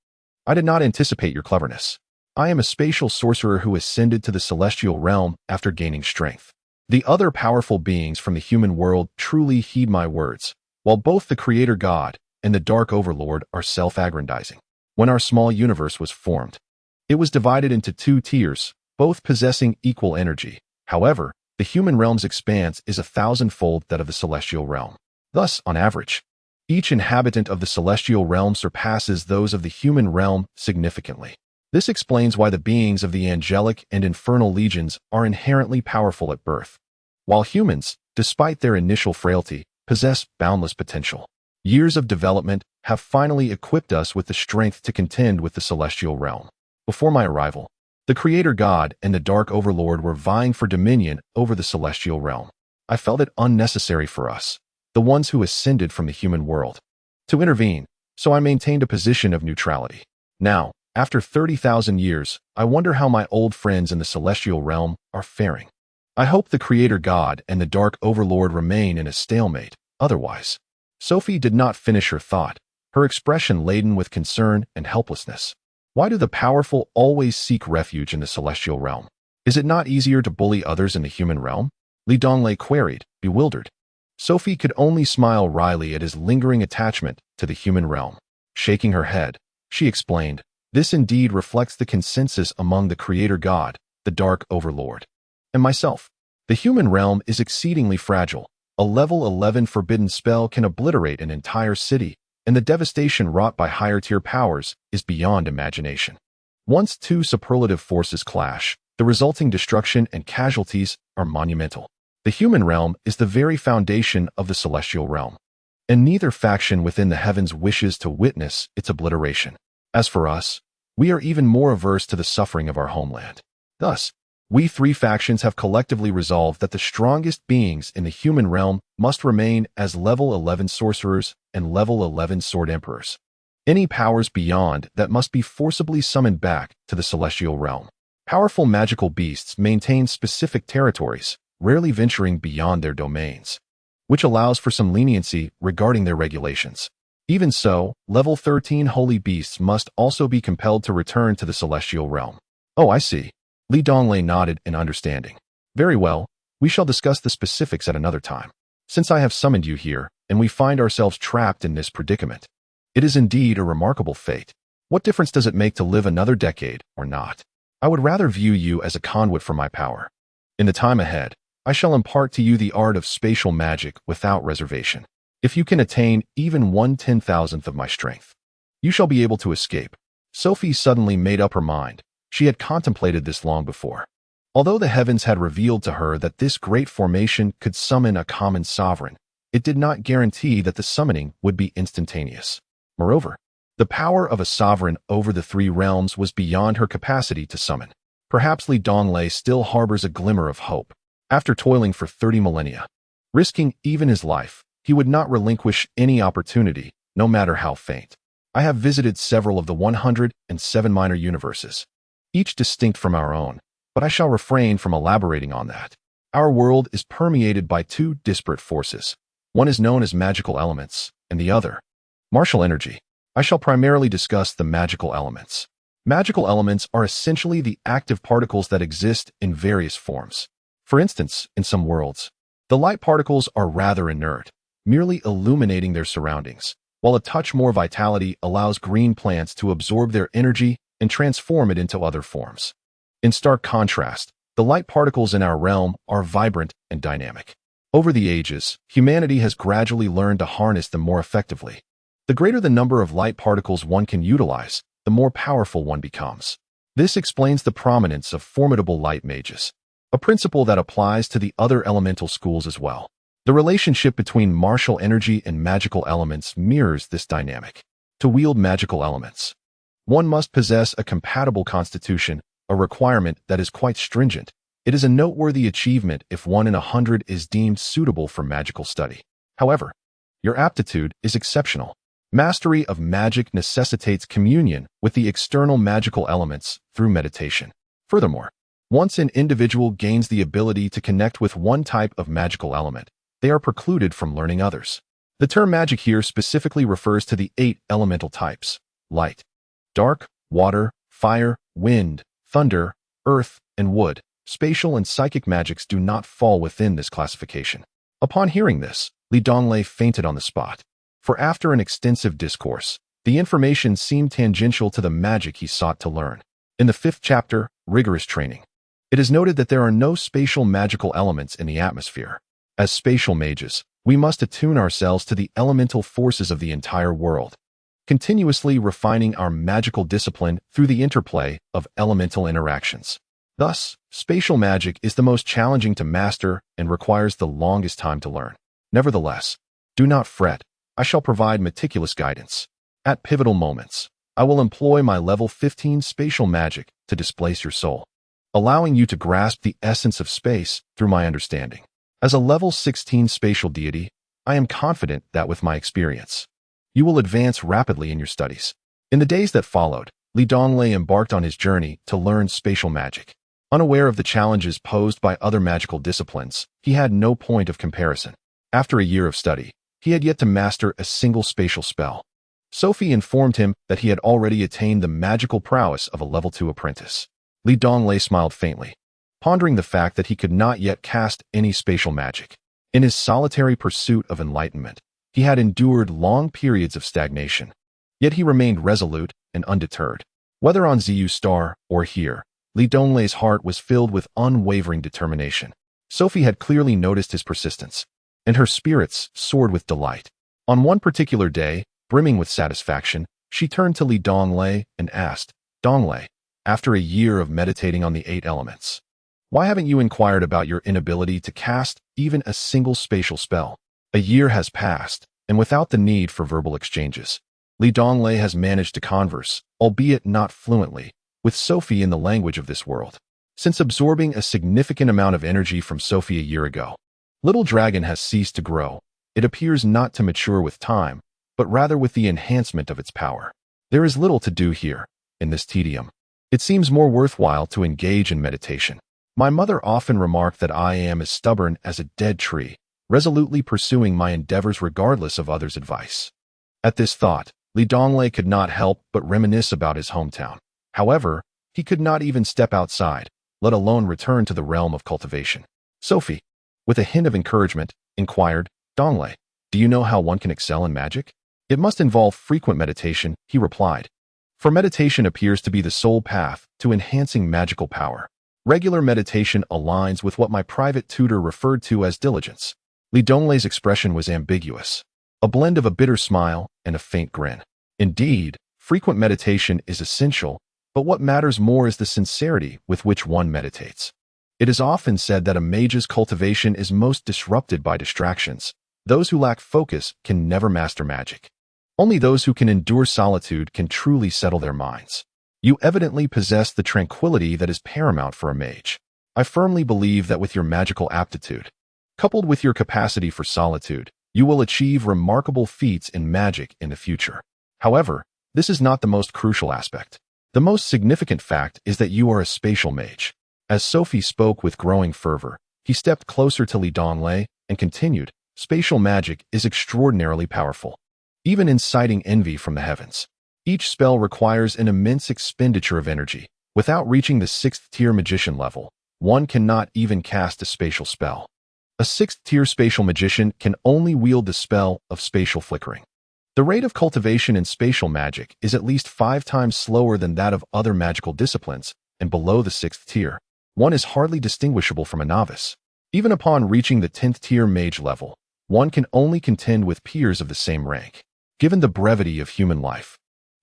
S1: "I did not anticipate your cleverness. I am a spatial sorcerer who ascended to the celestial realm after gaining strength. The other powerful beings from the human world truly heed my words, while both the creator god and the dark overlord are self-aggrandizing. When our small universe was formed, it was divided into 2 tiers, both possessing equal energy. However, the human realm's expanse is 1,000-fold that of the celestial realm. Thus, on average, each inhabitant of the celestial realm surpasses those of the human realm significantly. This explains why the beings of the angelic and infernal legions are inherently powerful at birth, while humans, despite their initial frailty, possess boundless potential. Years of development have finally equipped us with the strength to contend with the celestial realm. Before my arrival, the creator god and the dark overlord were vying for dominion over the celestial realm. I felt it unnecessary for us, the ones who ascended from the human world, to intervene, so I maintained a position of neutrality. Now, after 30,000 years, I wonder how my old friends in the celestial realm are faring. I hope the creator god and the dark overlord remain in a stalemate, otherwise. Sophie did not finish her thought, her expression laden with concern and helplessness. Why do the powerful always seek refuge in the celestial realm? Is it not easier to bully others in the human realm? Donglei queried, bewildered. Sophie could only smile wryly at his lingering attachment to the human realm. Shaking her head, she explained, "This indeed reflects the consensus among the Creator God, the Dark Overlord, and myself. The human realm is exceedingly fragile. A level 11 forbidden spell can obliterate an entire city, and the devastation wrought by higher-tier powers is beyond imagination. Once two superlative forces clash, the resulting destruction and casualties are monumental. The human realm is the very foundation of the celestial realm, and neither faction within the heavens wishes to witness its obliteration. As for us, we are even more averse to the suffering of our homeland. Thus, we three factions have collectively resolved that the strongest beings in the human realm must remain as level 11 sorcerers and level 11 sword emperors. Any powers beyond that must be forcibly summoned back to the celestial realm. Powerful magical beasts maintain specific territories, rarely venturing beyond their domains, which allows for some leniency regarding their regulations. Even so, level 13 holy beasts must also be compelled to return to the celestial realm." "Oh, I see." Donglei nodded in understanding. "Very well, we shall discuss the specifics at another time. Since I have summoned you here, and we find ourselves trapped in this predicament, it is indeed a remarkable fate. What difference does it make to live another decade or not? I would rather view you as a conduit for my power. In the time ahead, I shall impart to you the art of spatial magic without reservation. If you can attain even 1/10,000th of my strength, you shall be able to escape." Sophie suddenly made up her mind. She had contemplated this long before. Although the heavens had revealed to her that this great formation could summon a common sovereign, it did not guarantee that the summoning would be instantaneous. Moreover, the power of a sovereign over the three realms was beyond her capacity to summon. Perhaps Donglei still harbors a glimmer of hope. After toiling for 30 millennia, risking even his life, he would not relinquish any opportunity, no matter how faint. I have visited several of the 107 minor universes, each distinct from our own, but I shall refrain from elaborating on that. Our world is permeated by two disparate forces. One is known as magical elements, and the other, martial energy. I shall primarily discuss the magical elements. Magical elements are essentially the active particles that exist in various forms. For instance, in some worlds, the light particles are rather inert, merely illuminating their surroundings, while a touch more vitality allows green plants to absorb their energy and transform it into other forms. In stark contrast, the light particles in our realm are vibrant and dynamic. Over the ages, humanity has gradually learned to harness them more effectively. The greater the number of light particles one can utilize, the more powerful one becomes. This explains the prominence of formidable light mages, a principle that applies to the other elemental schools as well. The relationship between martial energy and magical elements mirrors this dynamic. To wield magical elements, one must possess a compatible constitution, a requirement that is quite stringent. It is a noteworthy achievement if 1 in 100 is deemed suitable for magical study. However, your aptitude is exceptional. Mastery of magic necessitates communion with the external magical elements through meditation. Furthermore, once an individual gains the ability to connect with one type of magical element, they are precluded from learning others. The term magic here specifically refers to the 8 elemental types: light, dark, water, fire, wind, thunder, earth, and wood. Spatial and psychic magics do not fall within this classification. Upon hearing this, Donglei fainted on the spot. For after an extensive discourse, the information seemed tangential to the magic he sought to learn. In the 5th chapter, Rigorous Training, it is noted that there are no spatial magical elements in the atmosphere. As spatial mages, we must attune ourselves to the elemental forces of the entire world, continuously refining our magical discipline through the interplay of elemental interactions. Thus, spatial magic is the most challenging to master and requires the longest time to learn. Nevertheless, do not fret. I shall provide meticulous guidance. At pivotal moments, I will employ my level 15 spatial magic to displace your soul, allowing you to grasp the essence of space through my understanding. As a level 16 spatial deity, I am confident that with my experience, you will advance rapidly in your studies. In the days that followed, Donglei embarked on his journey to learn spatial magic. Unaware of the challenges posed by other magical disciplines, he had no point of comparison. After a year of study, he had yet to master a single spatial spell. Sophie informed him that he had already attained the magical prowess of a level 2 apprentice. Donglei smiled faintly, pondering the fact that he could not yet cast any spatial magic. In his solitary pursuit of enlightenment, he had endured long periods of stagnation. Yet he remained resolute and undeterred. Whether on Ziyu Star or here, Li Donglei's heart was filled with unwavering determination. Sophie had clearly noticed his persistence, and her spirits soared with delight. On one particular day, brimming with satisfaction, she turned to Li Donglei and asked, "Donglei, after a year of meditating on the 8 elements, why haven't you inquired about your inability to cast even a single spatial spell?" A year has passed, and without the need for verbal exchanges, Li Donglei has managed to converse, albeit not fluently, with Sophie in the language of this world. Since absorbing a significant amount of energy from Sophie a year ago, Little Dragon has ceased to grow. It appears not to mature with time, but rather with the enhancement of its power. There is little to do here, in this tedium. It seems more worthwhile to engage in meditation. My mother often remarked that I am as stubborn as a dead tree, resolutely pursuing my endeavors regardless of others' advice. At this thought, Li Donglei could not help but reminisce about his hometown. However, he could not even step outside, let alone return to the realm of cultivation. Sophie, with a hint of encouragement, inquired, "Donglei, do you know how one can excel in magic?" "It must involve frequent meditation," he replied. "For meditation appears to be the sole path to enhancing magical power. Regular meditation aligns with what my private tutor referred to as diligence." Li Donglei's expression was ambiguous, a blend of a bitter smile and a faint grin. Indeed, frequent meditation is essential, but what matters more is the sincerity with which one meditates. It is often said that a mage's cultivation is most disrupted by distractions. Those who lack focus can never master magic. Only those who can endure solitude can truly settle their minds. You evidently possess the tranquility that is paramount for a mage. I firmly believe that with your magical aptitude, coupled with your capacity for solitude, you will achieve remarkable feats in magic in the future. However, this is not the most crucial aspect. The most significant fact is that you are a spatial mage. As Sophie spoke with growing fervor, he stepped closer to Li Donglei and continued, "Spatial magic is extraordinarily powerful, even inciting envy from the heavens. Each spell requires an immense expenditure of energy. Without reaching the 6th-tier magician level, one cannot even cast a spatial spell. A 6th-tier spatial magician can only wield the spell of spatial flickering. The rate of cultivation in spatial magic is at least 5 times slower than that of other magical disciplines, and below the 6th tier, one is hardly distinguishable from a novice. Even upon reaching the 10th-tier mage level, one can only contend with peers of the same rank. Given the brevity of human life,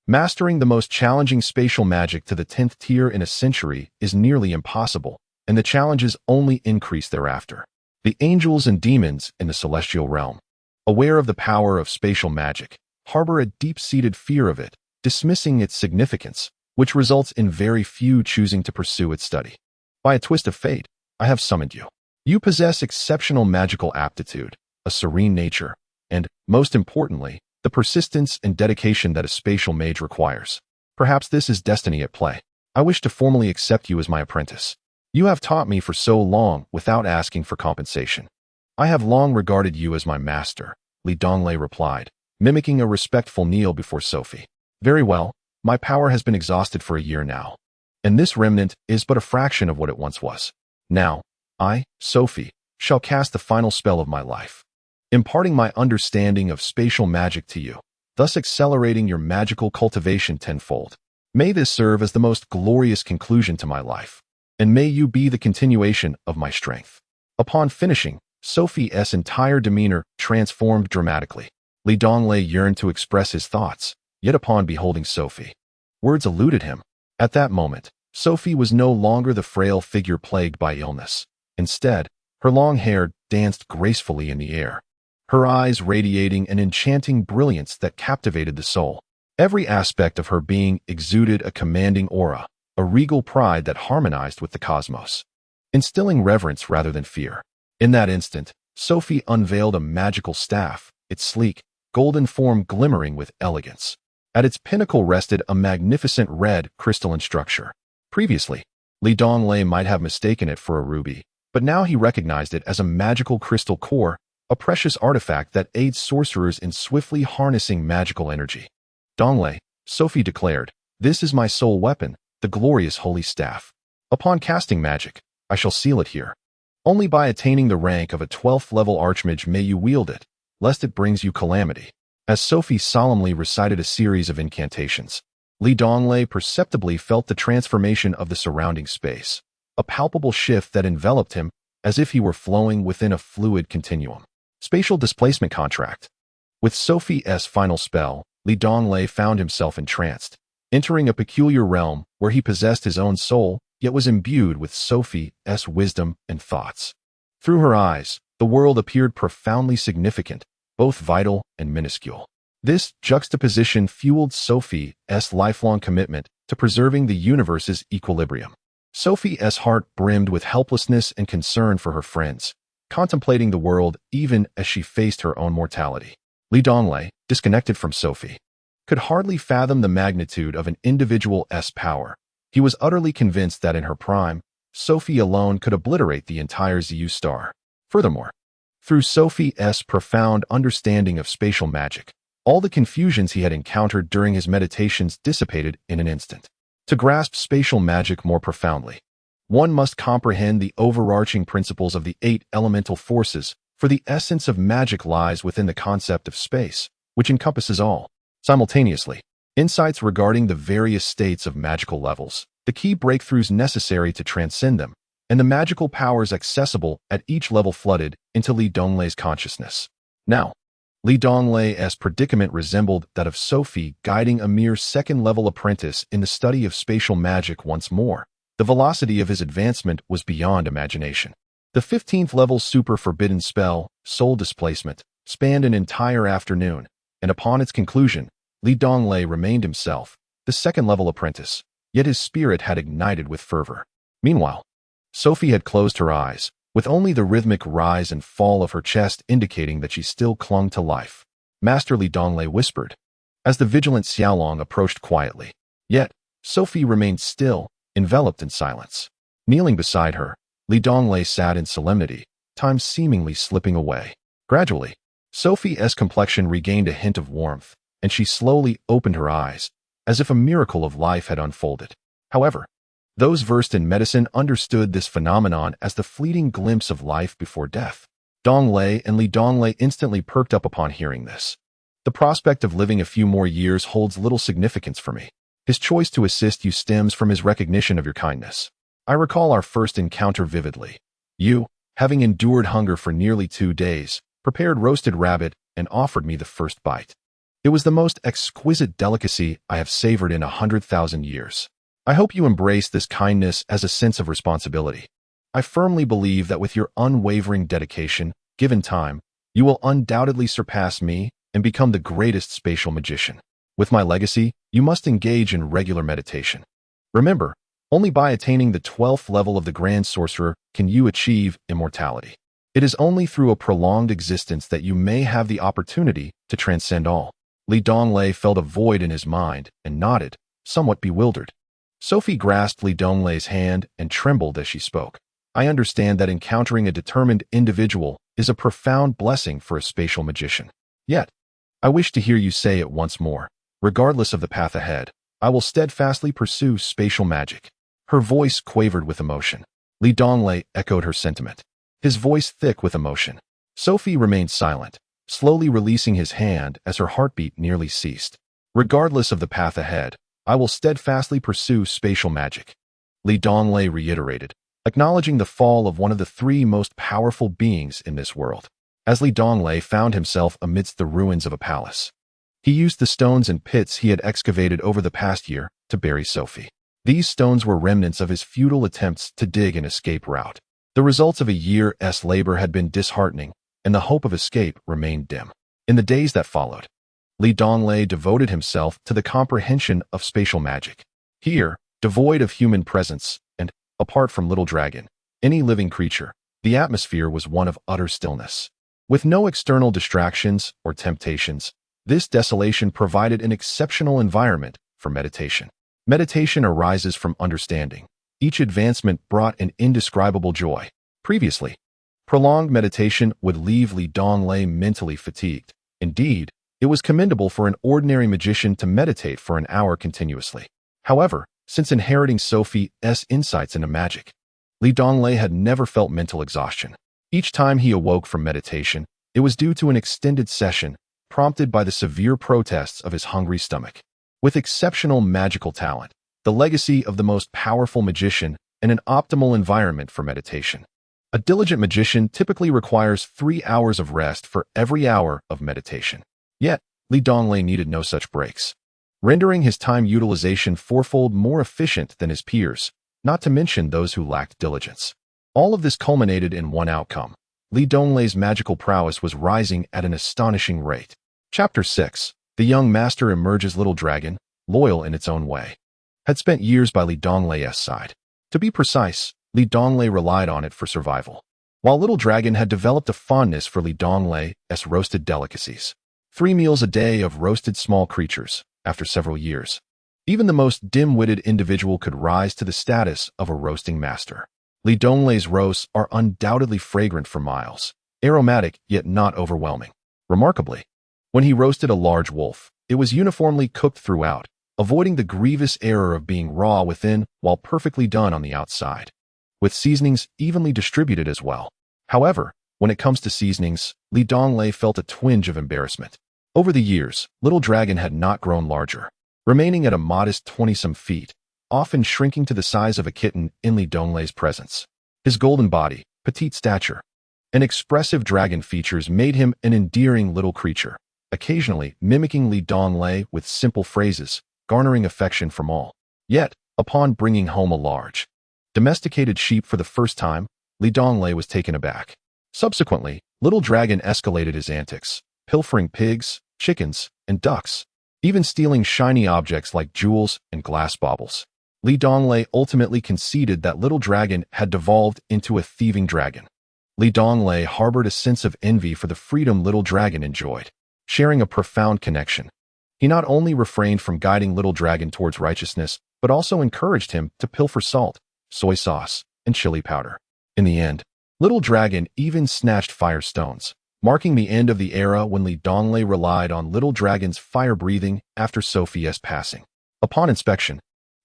S1: mastering the most challenging spatial magic to the 10th tier in a century is nearly impossible, and the challenges only increase thereafter. The angels and demons in the celestial realm, aware of the power of spatial magic, harbor a deep-seated fear of it, dismissing its significance, which results in very few choosing to pursue its study. By a twist of fate, I have summoned you. You possess exceptional magical aptitude, a serene nature, and, most importantly, the persistence and dedication that a spatial mage requires. Perhaps this is destiny at play. I wish to formally accept you as my apprentice. You have taught me for so long without asking for compensation. I have long regarded you as my master, Li Donglei replied, mimicking a respectful kneel before Sophie. Very well, my power has been exhausted for a year now, and this remnant is but a fraction of what it once was. Now, I, Sophie, shall cast the final spell of my life, imparting my understanding of spatial magic to you, thus accelerating your magical cultivation tenfold. May this serve as the most glorious conclusion to my life, and may you be the continuation of my strength. Upon finishing, Sophie's entire demeanor transformed dramatically. Li Donglei yearned to express his thoughts, yet upon beholding Sophie, words eluded him. At that moment, Sophie was no longer the frail figure plagued by illness. Instead, her long hair danced gracefully in the air, her eyes radiating an enchanting brilliance that captivated the soul. Every aspect of her being exuded a commanding aura, a regal pride that harmonized with the cosmos, instilling reverence rather than fear. In that instant, Sophie unveiled a magical staff, its sleek, golden form glimmering with elegance. At its pinnacle rested a magnificent red crystalline structure. Previously, Li Donglei might have mistaken it for a ruby, but now he recognized it as a magical crystal core, a precious artifact that aids sorcerers in swiftly harnessing magical energy. Donglei, Sophie declared, this is my sole weapon, the glorious holy staff. Upon casting magic, I shall seal it here. Only by attaining the rank of a 12th level archmage may you wield it, lest it brings you calamity. As Sophie solemnly recited a series of incantations, Donglei perceptibly felt the transformation of the surrounding space, a palpable shift that enveloped him as if he were flowing within a fluid continuum. Spatial displacement contract. With Sophie's final spell, Donglei found himself entranced, entering a peculiar realm where he possessed his own soul, yet was imbued with Sophie's wisdom and thoughts. Through her eyes, the world appeared profoundly significant, both vital and minuscule. This juxtaposition fueled Sophie's lifelong commitment to preserving the universe's equilibrium. Sophie's heart brimmed with helplessness and concern for her friends, contemplating the world even as she faced her own mortality. Donglei, disconnected from Sophie, could hardly fathom the magnitude of an individual's power. He was utterly convinced that in her prime, Sophie alone could obliterate the entire ZU star. Furthermore, through Sophie's profound understanding of spatial magic, all the confusions he had encountered during his meditations dissipated in an instant. To grasp spatial magic more profoundly, one must comprehend the overarching principles of the 8 elemental forces, for the essence of magic lies within the concept of space, which encompasses all. Simultaneously, insights regarding the various states of magical levels, the key breakthroughs necessary to transcend them, and the magical powers accessible at each level flooded into Donglei's consciousness. Now, Donglei's predicament resembled that of Sophie guiding a mere second-level apprentice in the study of spatial magic once more. The velocity of his advancement was beyond imagination. The 15th level super forbidden spell, Soul Displacement, spanned an entire afternoon, and upon its conclusion, Donglei remained himself, the second-level apprentice, yet his spirit had ignited with fervor. Meanwhile, Sophie had closed her eyes, with only the rhythmic rise and fall of her chest indicating that she still clung to life. Master Donglei whispered, as the vigilant Xiaolong approached quietly. Yet, Sophie remained still, enveloped in silence. Kneeling beside her, Donglei sat in solemnity, time seemingly slipping away. Gradually, Sophie's complexion regained a hint of warmth, and she slowly opened her eyes, as if a miracle of life had unfolded. However, those versed in medicine understood this phenomenon as the fleeting glimpse of life before death. Donglei and Donglei instantly perked up upon hearing this. The prospect of living a few more years holds little significance for me. His choice to assist you stems from his recognition of your kindness. I recall our first encounter vividly. You, having endured hunger for nearly 2 days, prepared roasted rabbit and offered me the first bite. It was the most exquisite delicacy I have savored in 100,000 years. I hope you embrace this kindness as a sense of responsibility. I firmly believe that with your unwavering dedication, given time, you will undoubtedly surpass me and become the greatest spatial magician. With my legacy, you must engage in regular meditation. Remember, only by attaining the 12th level of the Grand Sorcerer can you achieve immortality. It is only through a prolonged existence that you may have the opportunity to transcend all. Donglei felt a void in his mind and nodded, somewhat bewildered. Sophie grasped Donglei's hand and trembled as she spoke. I understand that encountering a determined individual is a profound blessing for a spatial magician. Yet, I wish to hear you say it once more. Regardless of the path ahead, I will steadfastly pursue spatial magic. Her voice quavered with emotion. Donglei echoed her sentiment, his voice thick with emotion. Sophie remained silent, slowly releasing his hand as her heartbeat nearly ceased. Regardless of the path ahead, I will steadfastly pursue spatial magic. Donglei reiterated, acknowledging the fall of one of the 3 most powerful beings in this world. As Donglei found himself amidst the ruins of a palace, he used the stones and pits he had excavated over the past year to bury Sophie. These stones were remnants of his futile attempts to dig an escape route. The results of a year's labor had been disheartening, and the hope of escape remained dim. In the days that followed, Donglei devoted himself to the comprehension of spatial magic. Here, devoid of human presence, and, apart from Little Dragon, any living creature, the atmosphere was one of utter stillness. With no external distractions or temptations, this desolation provided an exceptional environment for meditation. Meditation arises from understanding. Each advancement brought an indescribable joy. Previously, prolonged meditation would leave Donglei mentally fatigued. Indeed, it was commendable for an ordinary magician to meditate for an hour continuously. However, since inheriting Sophie's insights into magic, Li Donglei had never felt mental exhaustion. Each time he awoke from meditation, it was due to an extended session, prompted by the severe protests of his hungry stomach. With exceptional magical talent, the legacy of the most powerful magician, and an optimal environment for meditation. A diligent magician typically requires 3 hours of rest for every hour of meditation. Yet, Li Donglei needed no such breaks, rendering his time utilization fourfold more efficient than his peers, not to mention those who lacked diligence. All of this culminated in one outcome. Li Donglei's magical prowess was rising at an astonishing rate. Chapter 6. The young master emerges. Little dragon, loyal in its own way, had spent years by Li Donglei's side. To be precise, Li Donglei relied on it for survival, while Little Dragon had developed a fondness for Li Donglei's roasted delicacies. 3 meals a day of roasted small creatures, after several years. Even the most dim-witted individual could rise to the status of a roasting master. Li Donglei's roasts are undoubtedly fragrant for miles, aromatic yet not overwhelming. Remarkably, when he roasted a large wolf, it was uniformly cooked throughout, avoiding the grievous error of being raw within while perfectly done on the outside, with seasonings evenly distributed as well. However, when it comes to seasonings, Li Donglei felt a twinge of embarrassment. Over the years, Little Dragon had not grown larger, remaining at a modest 20-some feet, often shrinking to the size of a kitten in Li Donglei's presence. His golden body, petite stature, and expressive dragon features made him an endearing little creature, occasionally mimicking Li Donglei with simple phrases, garnering affection from all. Yet, upon bringing home a large, domesticated sheep for the first time, Li Donglei was taken aback. Subsequently, Little Dragon escalated his antics, pilfering pigs, chickens, and ducks, even stealing shiny objects like jewels and glass baubles. Li Donglei ultimately conceded that Little Dragon had devolved into a thieving dragon. Li Donglei harbored a sense of envy for the freedom Little Dragon enjoyed, sharing a profound connection. He not only refrained from guiding Little Dragon towards righteousness, but also encouraged him to pilfer salt, soy sauce, and chili powder. In the end, Little Dragon even snatched fire stones, marking the end of the era when Li Donglei relied on Little Dragon's fire-breathing after Sophie's passing. Upon inspection,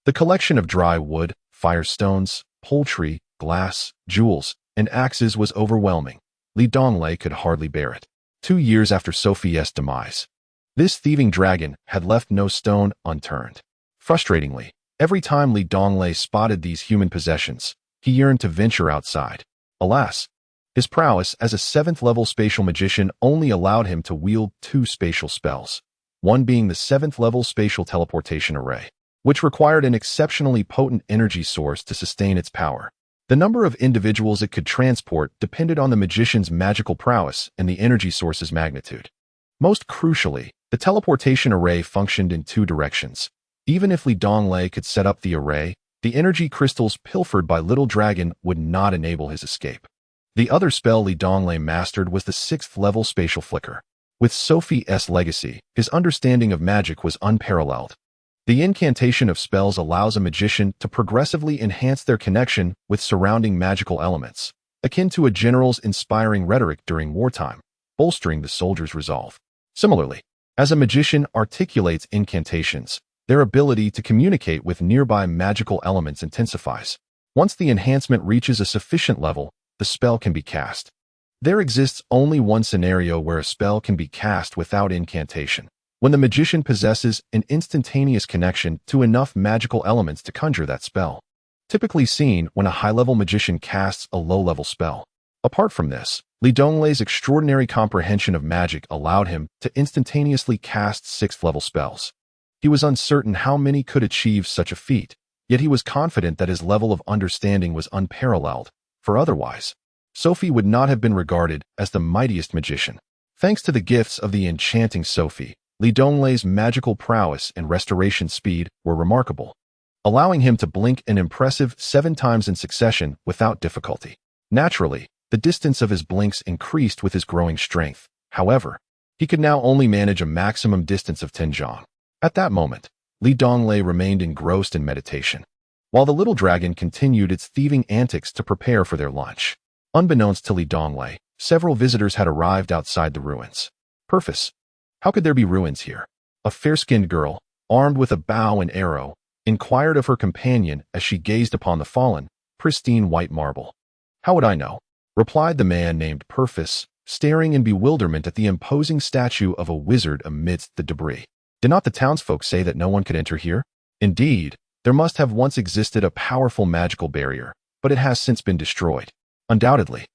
S1: the collection of dry wood, fire stones, poultry, glass, jewels, and axes was overwhelming. Li Donglei could hardly bear it. 2 years after Sophie's demise, this thieving dragon had left no stone unturned. Frustratingly, every time Li Donglei spotted these human possessions, he yearned to venture outside. Alas, his prowess as a 7th-level spatial magician only allowed him to wield 2 spatial spells, one being the 7th-level spatial teleportation array, which required an exceptionally potent energy source to sustain its power. The number of individuals it could transport depended on the magician's magical prowess and the energy source's magnitude. Most crucially, the teleportation array functioned in 2 directions. Even if Li Donglei could set up the array, the energy crystals pilfered by Little Dragon would not enable his escape. The other spell Li Donglei mastered was the 6th-level spatial flicker. With Sophie's legacy, his understanding of magic was unparalleled. The incantation of spells allows a magician to progressively enhance their connection with surrounding magical elements, akin to a general's inspiring rhetoric during wartime, bolstering the soldier's resolve. Similarly, as a magician articulates incantations, their ability to communicate with nearby magical elements intensifies. Once the enhancement reaches a sufficient level, the spell can be cast. There exists only one scenario where a spell can be cast without incantation: when the magician possesses an instantaneous connection to enough magical elements to conjure that spell. Typically seen when a high-level magician casts a low-level spell. Apart from this, Li Donglei's extraordinary comprehension of magic allowed him to instantaneously cast 6th-level spells. He was uncertain how many could achieve such a feat, yet he was confident that his level of understanding was unparalleled, for otherwise, Sophie would not have been regarded as the mightiest magician. Thanks to the gifts of the enchanting Sophie, Li Donglei's magical prowess and restoration speed were remarkable, allowing him to blink an impressive 7 times in succession without difficulty. Naturally, the distance of his blinks increased with his growing strength. However, he could now only manage a maximum distance of 10 zhang. At that moment, Li Donglei remained engrossed in meditation, while the little dragon continued its thieving antics to prepare for their lunch. Unbeknownst to Li Donglei, several visitors had arrived outside the ruins. Purpose: how could there be ruins here? A fair-skinned girl, armed with a bow and arrow, inquired of her companion as she gazed upon the fallen, pristine white marble. "How would I know?" replied the man named Purvis, staring in bewilderment at the imposing statue of a wizard amidst the debris. "Did not the townsfolk say that no one could enter here? Indeed, there must have once existed a powerful magical barrier, but it has since been destroyed. Undoubtedly,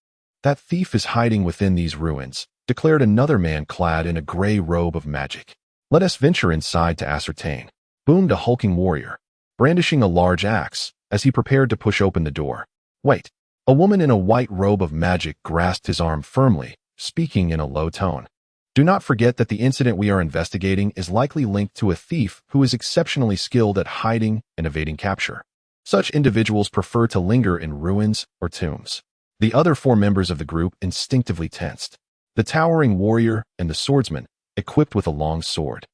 S1: that thief is hiding within these ruins," declared another man clad in a gray robe of magic. "Let us venture inside to ascertain," boomed a hulking warrior, brandishing a large axe as he prepared to push open the door. "Wait." A woman in a white robe of magic grasped his arm firmly, speaking in a low tone. "Do not forget that the incident we are investigating is likely linked to a thief who is exceptionally skilled at hiding and evading capture. Such individuals prefer to linger in ruins or tombs." The other 4 members of the group instinctively tensed. The towering warrior and the swordsman, equipped with a long sword,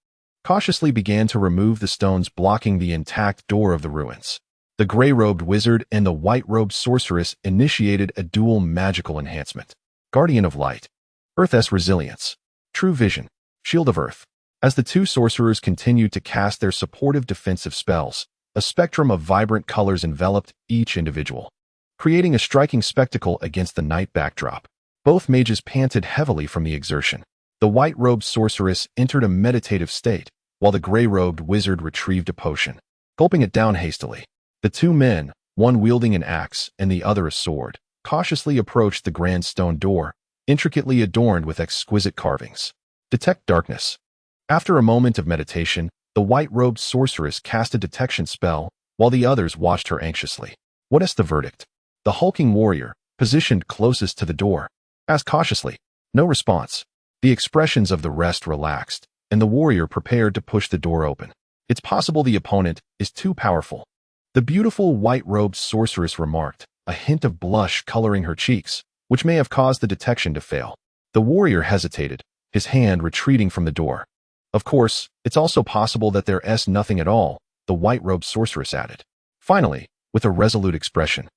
S1: cautiously began to remove the stones blocking the intact door of the ruins. The gray-robed wizard and the white-robed sorceress initiated a dual magical enhancement. Guardian of Light, Earth's Resilience, True Vision, Shield of Earth. As the 2 sorcerers continued to cast their supportive defensive spells, a spectrum of vibrant colors enveloped each individual, creating a striking spectacle against the night backdrop. Both mages panted heavily from the exertion. The white-robed sorceress entered a meditative state, while the gray-robed wizard retrieved a potion, gulping it down hastily. The 2 men, one wielding an axe and the other a sword, cautiously approached the grand stone door, intricately adorned with exquisite carvings. Detect darkness. After a moment of meditation, the white-robed sorceress cast a detection spell, while the others watched her anxiously. "What is the verdict?" The hulking warrior, positioned closest to the door, asked cautiously. No response. The expressions of the rest relaxed, and the warrior prepared to push the door open. "It's possible the opponent is too powerful," the beautiful white-robed sorceress remarked, a hint of blush coloring her cheeks, which may have caused the detection to fail. The warrior hesitated, his hand retreating from the door. "Of course, it's also possible that there's nothing at all," the white-robed sorceress added. Finally, with a resolute expression,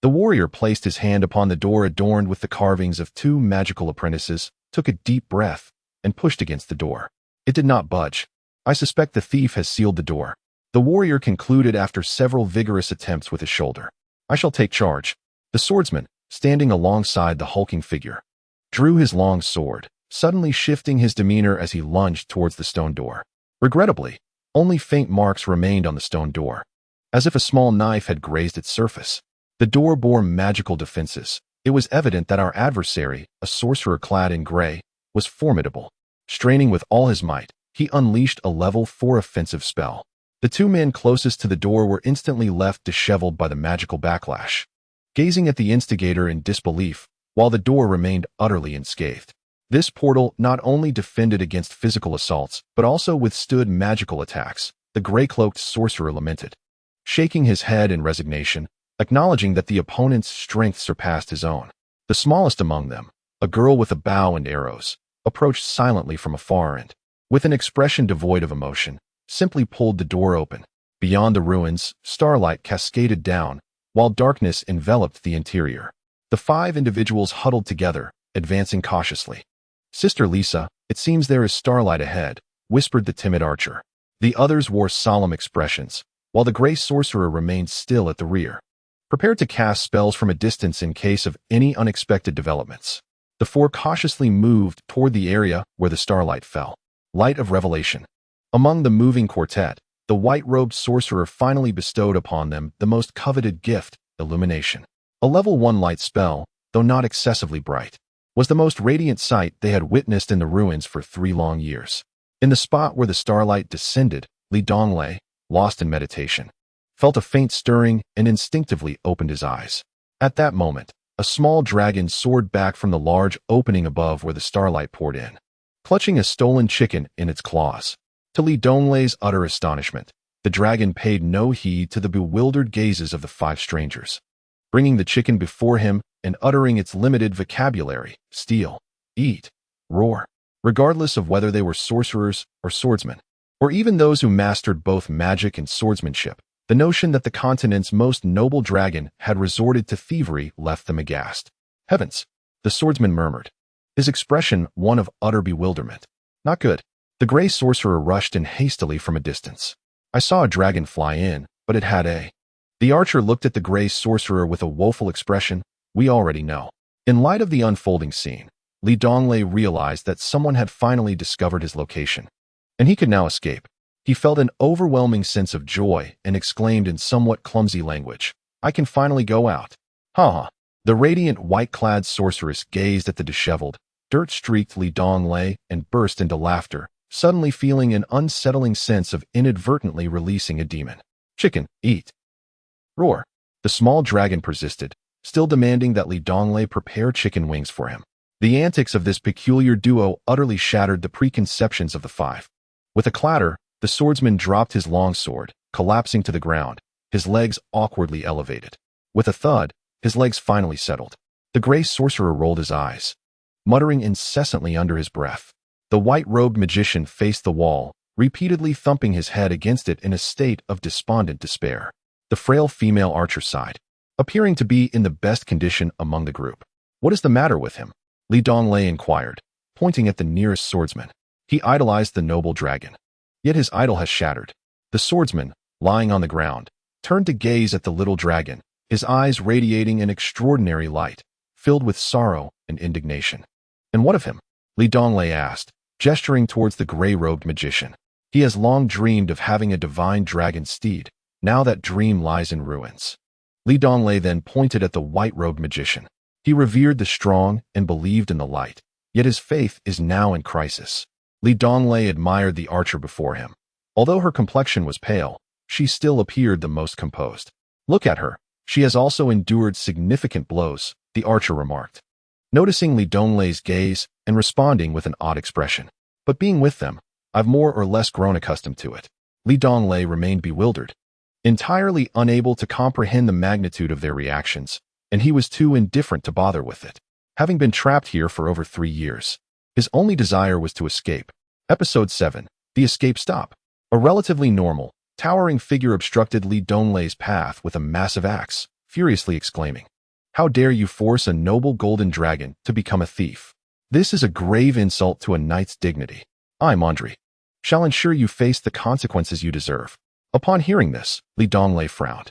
S1: the warrior placed his hand upon the door adorned with the carvings of 2 magical apprentices, took a deep breath, and pushed against the door. It did not budge. "I suspect the thief has sealed the door," the warrior concluded after several vigorous attempts with his shoulder. "I shall take charge." The swordsman, standing alongside the hulking figure, drew his long sword, suddenly shifting his demeanor as he lunged towards the stone door. Regrettably, only faint marks remained on the stone door, as if a small knife had grazed its surface. The door bore magical defenses. It was evident that our adversary, a sorcerer clad in gray, was formidable. Straining with all his might, he unleashed a level 4 offensive spell. The 2 men closest to the door were instantly left disheveled by the magical backlash, gazing at the instigator in disbelief, while the door remained utterly unscathed. This portal not only defended against physical assaults, but also withstood magical attacks, the gray-cloaked sorcerer lamented, shaking his head in resignation, acknowledging that the opponent's strength surpassed his own. The smallest among them, a girl with a bow and arrows, approached silently from afar and, with an expression devoid of emotion, simply pulled the door open. Beyond the ruins, starlight cascaded down, while darkness enveloped the interior. The 5 individuals huddled together, advancing cautiously. "Sister Lisa, it seems there is starlight ahead," whispered the timid archer. The others wore solemn expressions, while the gray sorcerer remained still at the rear, prepared to cast spells from a distance in case of any unexpected developments. The 4 cautiously moved toward the area where the starlight fell. Light of revelation. Among the moving quartet, the white-robed sorcerer finally bestowed upon them the most coveted gift, illumination. A level 1 light spell, though not excessively bright, was the most radiant sight they had witnessed in the ruins for 3 long years. In the spot where the starlight descended, Donglei, lost in meditation, felt a faint stirring and instinctively opened his eyes. At that moment, a small dragon soared back from the large opening above where the starlight poured in, clutching a stolen chicken in its claws. To Donglei's utter astonishment, the dragon paid no heed to the bewildered gazes of the 5 strangers, bringing the chicken before him and uttering its limited vocabulary: steal, eat, roar. Regardless of whether they were sorcerers or swordsmen, or even those who mastered both magic and swordsmanship, the notion that the continent's most noble dragon had resorted to thievery left them aghast. "Heavens," the swordsman murmured, his expression one of utter bewilderment. "Not good." The gray sorcerer rushed in hastily from a distance. "I saw a dragon fly in, but it had a..." The archer looked at the gray sorcerer with a woeful expression. We already know. In light of the unfolding scene, Donglei realized that someone had finally discovered his location, and he could now escape. He felt an overwhelming sense of joy and exclaimed in somewhat clumsy language, I can finally go out. Ha. The radiant white-clad sorceress gazed at the disheveled, dirt-streaked Donglei and burst into laughter, suddenly feeling an unsettling sense of inadvertently releasing a demon. Chicken, eat. Roar. The small dragon persisted, still demanding that Donglei prepare chicken wings for him. The antics of this peculiar duo utterly shattered the preconceptions of the five. With a clatter, the swordsman dropped his long sword, collapsing to the ground, his legs awkwardly elevated. With a thud, his legs finally settled. The gray sorcerer rolled his eyes, muttering incessantly under his breath. The white-robed magician faced the wall, repeatedly thumping his head against it in a state of despondent despair. The frail female archer sighed, appearing to be in the best condition among the group. What is the matter with him? Donglei inquired, pointing at the nearest swordsman. He idolized the noble dragon. Yet his idol has shattered. The swordsman, lying on the ground, turned to gaze at the little dragon, his eyes radiating an extraordinary light, filled with sorrow and indignation. And what of him? Donglei asked, gesturing towards the gray-robed magician. He has long dreamed of having a divine dragon steed. Now that dream lies in ruins. Donglei then pointed at the white-robed magician. He revered the strong and believed in the light, yet his faith is now in crisis. Donglei admired the archer before him. Although her complexion was pale, she still appeared the most composed. Look at her. She has also endured significant blows, the archer remarked, noticing Donglei's gaze and responding with an odd expression. But being with them, I've more or less grown accustomed to it. Donglei remained bewildered, entirely unable to comprehend the magnitude of their reactions, and he was too indifferent to bother with it. Having been trapped here for over 3 years, his only desire was to escape. Episode 7. The Escape Stop. A relatively normal, towering figure obstructed Donglei's path with a massive axe, furiously exclaiming, How dare you force a noble golden dragon to become a thief? This is a grave insult to a knight's dignity. I, Mondri, shall ensure you face the consequences you deserve. Upon hearing this, Donglei frowned.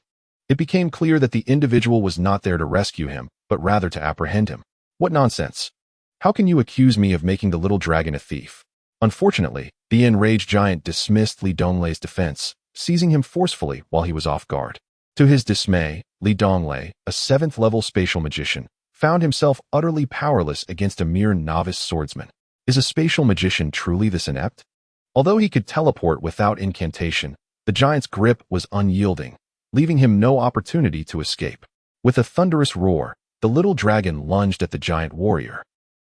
S1: It became clear that the individual was not there to rescue him, but rather to apprehend him. What nonsense! How can you accuse me of making the little dragon a thief? Unfortunately, the enraged giant dismissed Donglei's defense, seizing him forcefully while he was off guard. To his dismay, Donglei, a 7th-level spatial magician, found himself utterly powerless against a mere novice swordsman. Is a spatial magician truly this inept? Although he could teleport without incantation, the giant's grip was unyielding, leaving him no opportunity to escape. With a thunderous roar, the little dragon lunged at the giant warrior,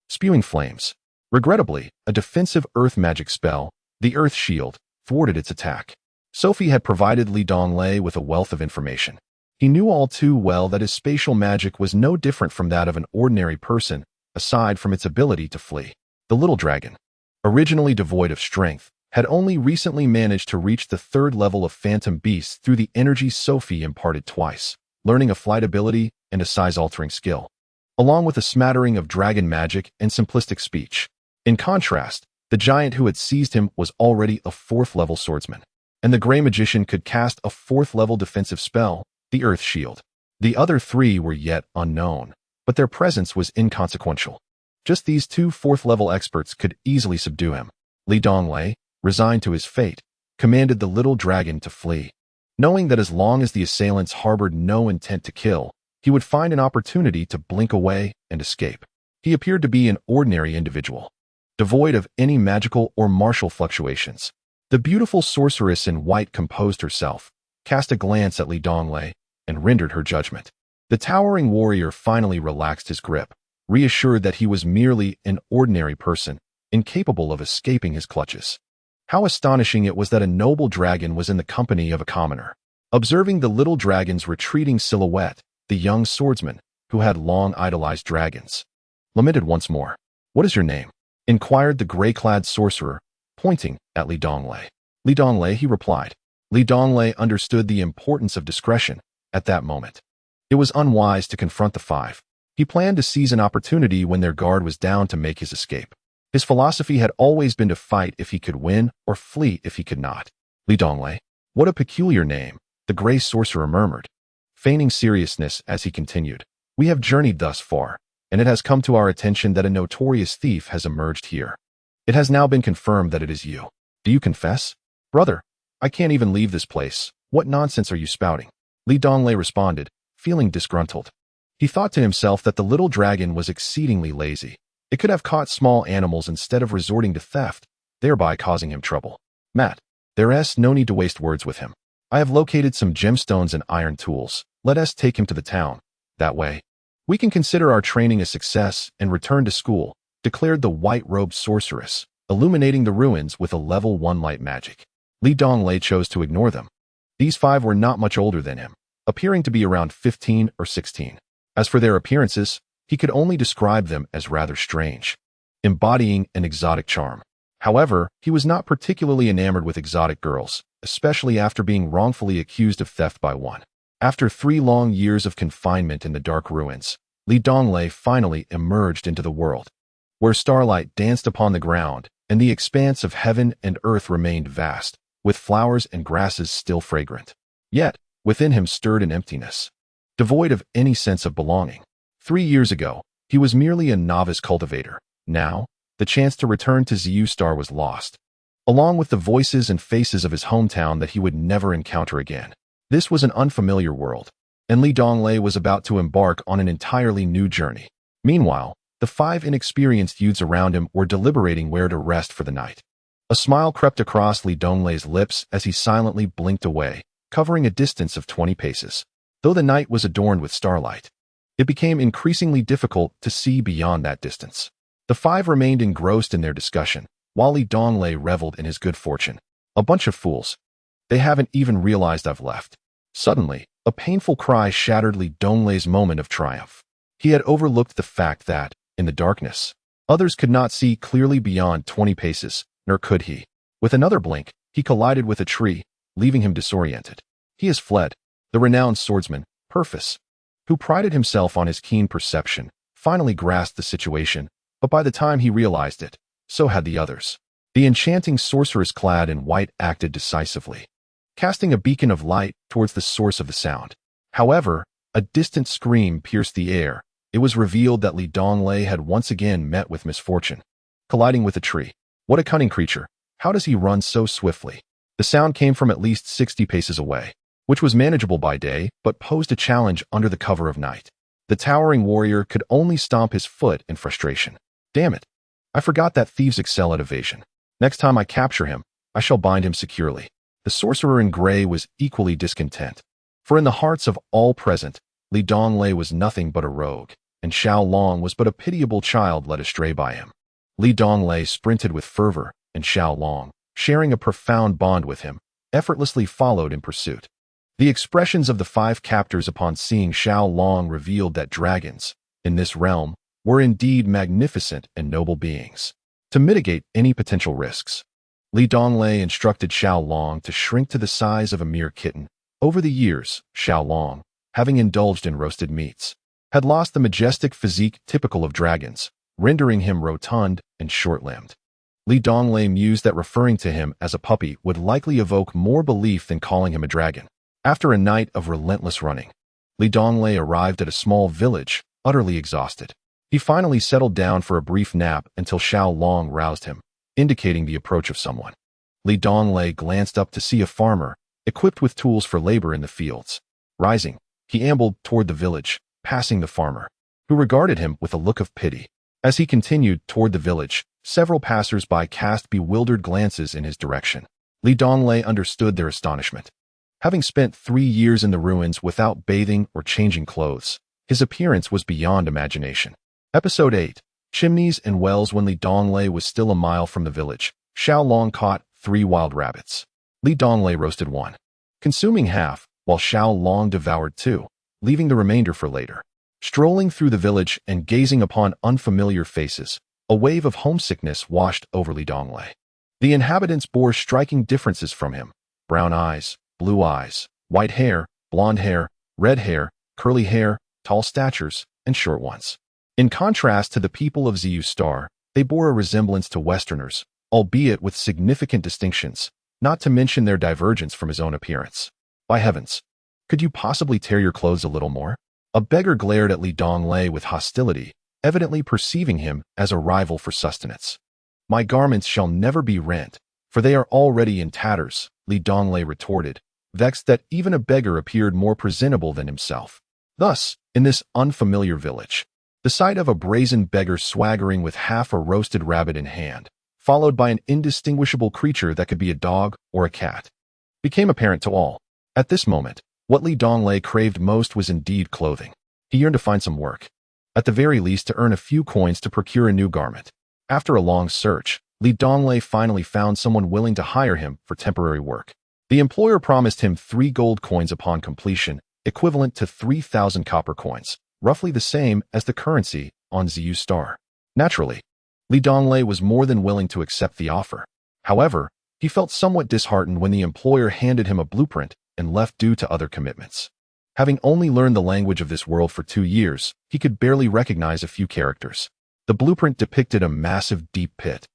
S1: spewing flames. Regrettably, a defensive earth magic spell, the Earth Shield, thwarted its attack. Sophie had provided Donglei with a wealth of information. He knew all too well that his spatial magic was no different from that of an ordinary person, aside from its ability to flee. The little dragon, originally devoid of strength, had only recently managed to reach the 3rd level of phantom beasts through the energy Sophie imparted twice, learning a flight ability and a size-altering skill, along with a smattering of dragon magic and simplistic speech. In contrast, the giant who had seized him was already a 4th-level swordsman, and the gray magician could cast a 4th-level defensive spell, the Earth Shield. The other 3 were yet unknown, but their presence was inconsequential. Just these 2 4th-level experts could easily subdue him. Donglei, resigned to his fate, commanded the little dragon to flee, knowing that as long as the assailants harbored no intent to kill, he would find an opportunity to blink away and escape. He appeared to be an ordinary individual, devoid of any magical or martial fluctuations. The beautiful sorceress in white composed herself, cast a glance at Donglei, and rendered her judgment. The towering warrior finally relaxed his grip, reassured that he was merely an ordinary person, incapable of escaping his clutches. How astonishing it was that a noble dragon was in the company of a commoner. Observing the little dragon's retreating silhouette, the young swordsman, who had long idolized dragons, lamented once more. What is your name? Inquired the gray-clad sorcerer, pointing at Donglei. Donglei, he replied. Donglei understood the importance of discretion at that moment. It was unwise to confront the 5. He planned to seize an opportunity when their guard was down to make his escape. His philosophy had always been to fight if he could win or flee if he could not. Donglei. What a peculiar name, the gray sorcerer murmured. feigning seriousness as he continued. "We have journeyed thus far, and it has come to our attention that a notorious thief has emerged here. It has now been confirmed that it is you. Do you confess?" "Brother, I can't even leave this place. What nonsense are you spouting?" Li Donglei responded, feeling disgruntled. He thought to himself that the little dragon was exceedingly lazy. It could have caught small animals instead of resorting to theft, thereby causing him trouble. "Matt, there's no need to waste words with him. I have located some gemstones and iron tools. Let us take him to the town. That way, we can consider our training a success and return to school," declared the white-robed sorceress, illuminating the ruins with a level 1 light magic. Li Donglei chose to ignore them. These 5 were not much older than him, appearing to be around 15 or 16. As for their appearances, he could only describe them as rather strange, embodying an exotic charm. However, he was not particularly enamored with exotic girls, especially after being wrongfully accused of theft by one. After 3 long years of confinement in the dark ruins, Li Donglei finally emerged into the world, where starlight danced upon the ground and the expanse of heaven and earth remained vast, with flowers and grasses still fragrant. Yet, within him stirred an emptiness, devoid of any sense of belonging. 3 years ago, he was merely a novice cultivator. Now, the chance to return to Xiu Star was lost, along with the voices and faces of his hometown that he would never encounter again. This was an unfamiliar world, and Li Donglei was about to embark on an entirely new journey. Meanwhile, the 5 inexperienced youths around him were deliberating where to rest for the night. A smile crept across Li Donglei's lips as he silently blinked away, covering a distance of 20 paces. Though the night was adorned with starlight, it became increasingly difficult to see beyond that distance. The 5 remained engrossed in their discussion, while Li Donglei reveled in his good fortune. "A bunch of fools. They haven't even realized I've left." Suddenly, a painful cry shattered Li Donglei's moment of triumph. He had overlooked the fact that, in the darkness, others could not see clearly beyond 20 paces, nor could he. With another blink, he collided with a tree, leaving him disoriented. He has fled. The renowned swordsman, Purvis, who prided himself on his keen perception, finally grasped the situation, but by the time he realized it, so had the others. The enchanting sorceress clad in white acted decisively, casting a beacon of light towards the source of the sound. However, a distant scream pierced the air. It was revealed that Li Donglei had once again met with misfortune, colliding with a tree. What a cunning creature! How does he run so swiftly? The sound came from at least 60 paces away, which was manageable by day, but posed a challenge under the cover of night. The towering warrior could only stomp his foot in frustration. "Damn it! I forgot that thieves excel at evasion. Next time I capture him, I shall bind him securely." The sorcerer in gray was equally discontent, for in the hearts of all present, Li Donglei was nothing but a rogue, and Xiao Long was but a pitiable child led astray by him. Li Donglei sprinted with fervor, and Xiao Long, sharing a profound bond with him, effortlessly followed in pursuit. The expressions of the 5 captors upon seeing Xiao Long revealed that dragons, in this realm, were indeed magnificent and noble beings. To mitigate any potential risks, Li Donglei instructed Xiao Long to shrink to the size of a mere kitten. Over the years, Xiao Long, having indulged in roasted meats, had lost the majestic physique typical of dragons, rendering him rotund and short-limbed. Li Donglei mused that referring to him as a puppy would likely evoke more belief than calling him a dragon. After a night of relentless running, Li Donglei arrived at a small village, utterly exhausted. He finally settled down for a brief nap until Xiao Long roused him, indicating the approach of someone. Li Donglei glanced up to see a farmer, equipped with tools for labor in the fields. Rising, he ambled toward the village, passing the farmer, who regarded him with a look of pity. As he continued toward the village, several passers-by cast bewildered glances in his direction. Li Donglei understood their astonishment. Having spent 3 years in the ruins without bathing or changing clothes, his appearance was beyond imagination. Episode 8. Chimneys and Wells. When Li Donglei was still a mile from the village, Xiao Long caught 3 wild rabbits. Li Donglei roasted one, consuming half, while Xiao Long devoured 2, leaving the remainder for later. Strolling through the village and gazing upon unfamiliar faces, a wave of homesickness washed over Li Donglei. The inhabitants bore striking differences from him: brown eyes, blue eyes, white hair, blonde hair, red hair, curly hair, tall statures, and short ones. In contrast to the people of Xiu Star, they bore a resemblance to Westerners, albeit with significant distinctions, not to mention their divergence from his own appearance. By heavens, Could you possibly tear your clothes a little more? A beggar glared at Li Donglei with hostility, evidently perceiving him as a rival for sustenance. My garments shall never be rent, for they are already in tatters, Li Donglei retorted, vexed that even a beggar appeared more presentable than himself. Thus, in this unfamiliar village, the sight of a brazen beggar swaggering with half a roasted rabbit in hand, followed by an indistinguishable creature that could be a dog or a cat, became apparent to all. At this moment, what Li Donglei craved most was indeed clothing. He yearned to find some work, at the very least to earn a few coins to procure a new garment. After a long search, Li Donglei finally found someone willing to hire him for temporary work. The employer promised him 3 gold coins upon completion, equivalent to 3,000 copper coins, roughly the same as the currency on Ziyu Star. Naturally, Li Donglei was more than willing to accept the offer. However, he felt somewhat disheartened when the employer handed him a blueprint and left due to other commitments. Having only learned the language of this world for 2 years, he could barely recognize a few characters. The blueprint depicted a massive deep pit,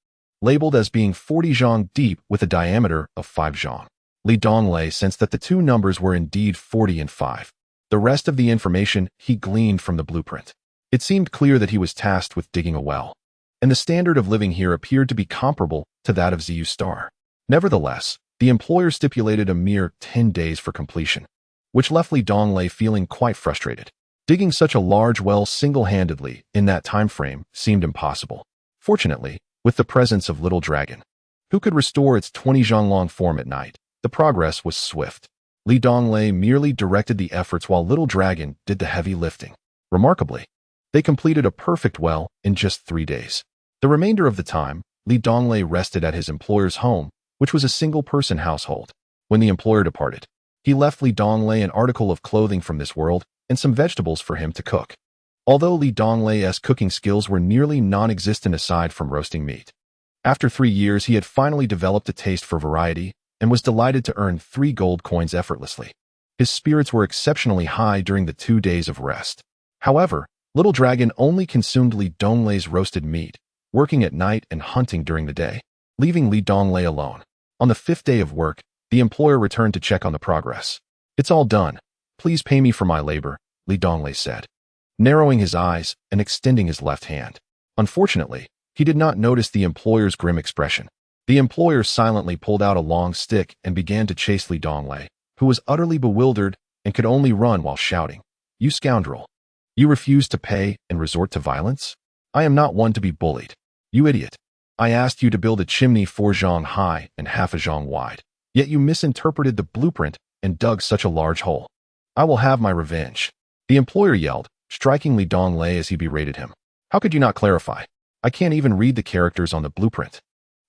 S1: labeled as being 40 zhang deep with a diameter of 5 zhang. Li Donglei sensed that the 2 numbers were indeed 40 and 5. The rest of the information he gleaned from the blueprint. It seemed clear that he was tasked with digging a well, and the standard of living here appeared to be comparable to that of Ziyu Star. Nevertheless, the employer stipulated a mere 10 days for completion, which left Li Donglei feeling quite frustrated. Digging such a large well single-handedly in that time frame seemed impossible. Fortunately, with the presence of Little Dragon, who could restore its 20 zhang-long form at night, the progress was swift. Li Donglei merely directed the efforts while Little Dragon did the heavy lifting. Remarkably, they completed a perfect well in just 3 days. The remainder of the time, Li Donglei rested at his employer's home, which was a single-person household. When the employer departed, he left Li Donglei an article of clothing from this world and some vegetables for him to cook. Although Li Donglei's cooking skills were nearly non-existent aside from roasting meat. After 3 years, he had finally developed a taste for variety and was delighted to earn 3 gold coins effortlessly. His spirits were exceptionally high during the 2 days of rest. However, Little Dragon only consumed Li Donglei's roasted meat, working at night and hunting during the day, leaving Li Donglei alone. On the 5th day of work, the employer returned to check on the progress. It's all done. Please pay me for my labor, Li Donglei said, narrowing his eyes and extending his left hand. Unfortunately, he did not notice the employer's grim expression. The employer silently pulled out a long stick and began to chase Li Donglei, who was utterly bewildered and could only run while shouting, "You scoundrel! You refuse to pay and resort to violence? I am not one to be bullied. You idiot! I asked you to build a chimney 4 zhang high and half a zhang wide, yet you misinterpreted the blueprint and dug such a large hole. I will have my revenge," the employer yelled, striking Li Donglei as he berated him. "How could you not clarify? I can't even read the characters on the blueprint,"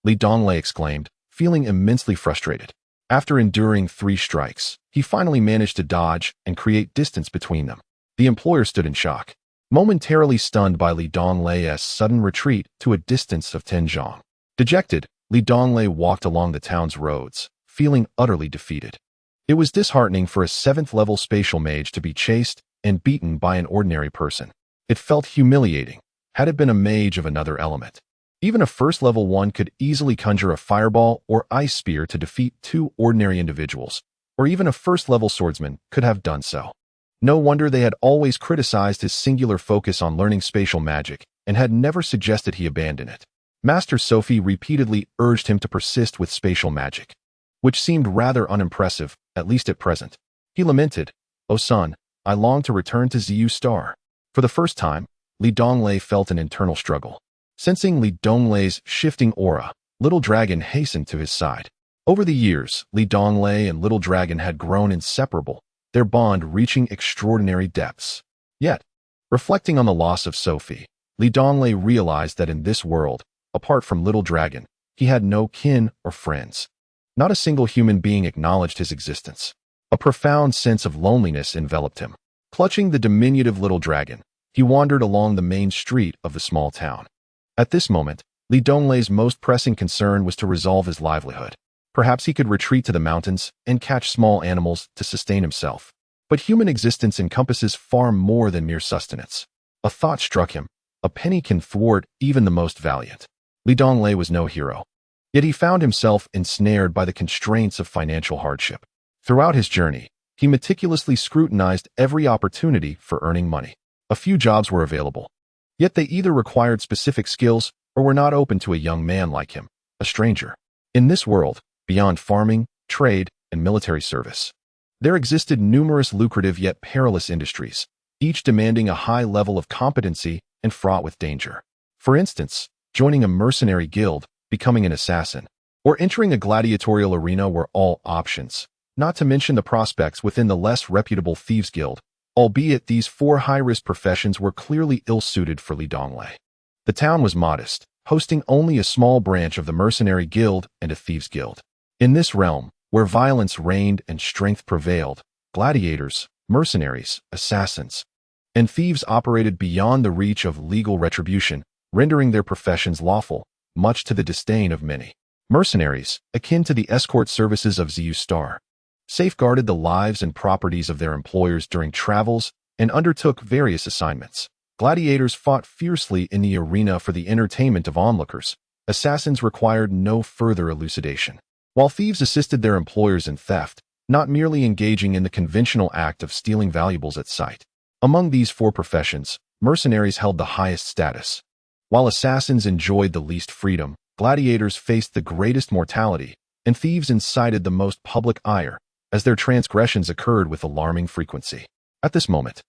S1: Li Donglei exclaimed, feeling immensely frustrated. After enduring 3 strikes, he finally managed to dodge and create distance between them. The employer stood in shock, momentarily stunned by Li Donglei's sudden retreat to a distance of 10 zhang. Dejected, Li Donglei walked along the town's roads, feeling utterly defeated. It was disheartening for a 7th-level spatial mage to be chased and beaten by an ordinary person. It felt humiliating, had it been a mage of another element. Even a 1st-level one could easily conjure a fireball or ice spear to defeat 2 ordinary individuals, or even a 1st-level swordsman could have done so. No wonder they had always criticized his singular focus on learning spatial magic and had never suggested he abandon it. Master Sophie repeatedly urged him to persist with spatial magic, which seemed rather unimpressive, at least at present. He lamented, "Oh son, I long to return to Ziyu Star." For the first time, Li Donglei felt an internal struggle. Sensing Li Donglei's shifting aura, Little Dragon hastened to his side. Over the years, Li Donglei and Little Dragon had grown inseparable, their bond reaching extraordinary depths. Yet, reflecting on the loss of Sophie, Li Donglei realized that in this world, apart from Little Dragon, he had no kin or friends. Not a single human being acknowledged his existence. A profound sense of loneliness enveloped him. Clutching the diminutive Little Dragon, he wandered along the main street of the small town. At this moment, Li Donglei's most pressing concern was to resolve his livelihood. Perhaps he could retreat to the mountains and catch small animals to sustain himself. But human existence encompasses far more than mere sustenance. A thought struck him. A penny can thwart even the most valiant. Li Donglei was no hero. Yet he found himself ensnared by the constraints of financial hardship. Throughout his journey, He meticulously scrutinized every opportunity for earning money. A few jobs were available, yet they either required specific skills or were not open to a young man like him, a stranger. In this world, beyond farming, trade, and military service, there existed numerous lucrative yet perilous industries, each demanding a high level of competency and fraught with danger. For instance, joining a mercenary guild, becoming an assassin, or entering a gladiatorial arena were all options, not to mention the prospects within the less reputable thieves' guild, albeit these four high-risk professions were clearly ill-suited for Donglei. The town was modest, hosting only a small branch of the mercenary guild and a thieves' guild. In this realm, where violence reigned and strength prevailed, gladiators, mercenaries, assassins, and thieves operated beyond the reach of legal retribution, rendering their professions lawful, much to the disdain of many. Mercenaries, akin to the escort services of Zeus Star, safeguarded the lives and properties of their employers during travels and undertook various assignments. Gladiators fought fiercely in the arena for the entertainment of onlookers. Assassins required no further elucidation, while thieves assisted their employers in theft, not merely engaging in the conventional act of stealing valuables at sight. Among these four professions, mercenaries held the highest status. While assassins enjoyed the least freedom, gladiators faced the greatest mortality, and thieves incited the most public ire, as their transgressions occurred with alarming frequency. At this moment,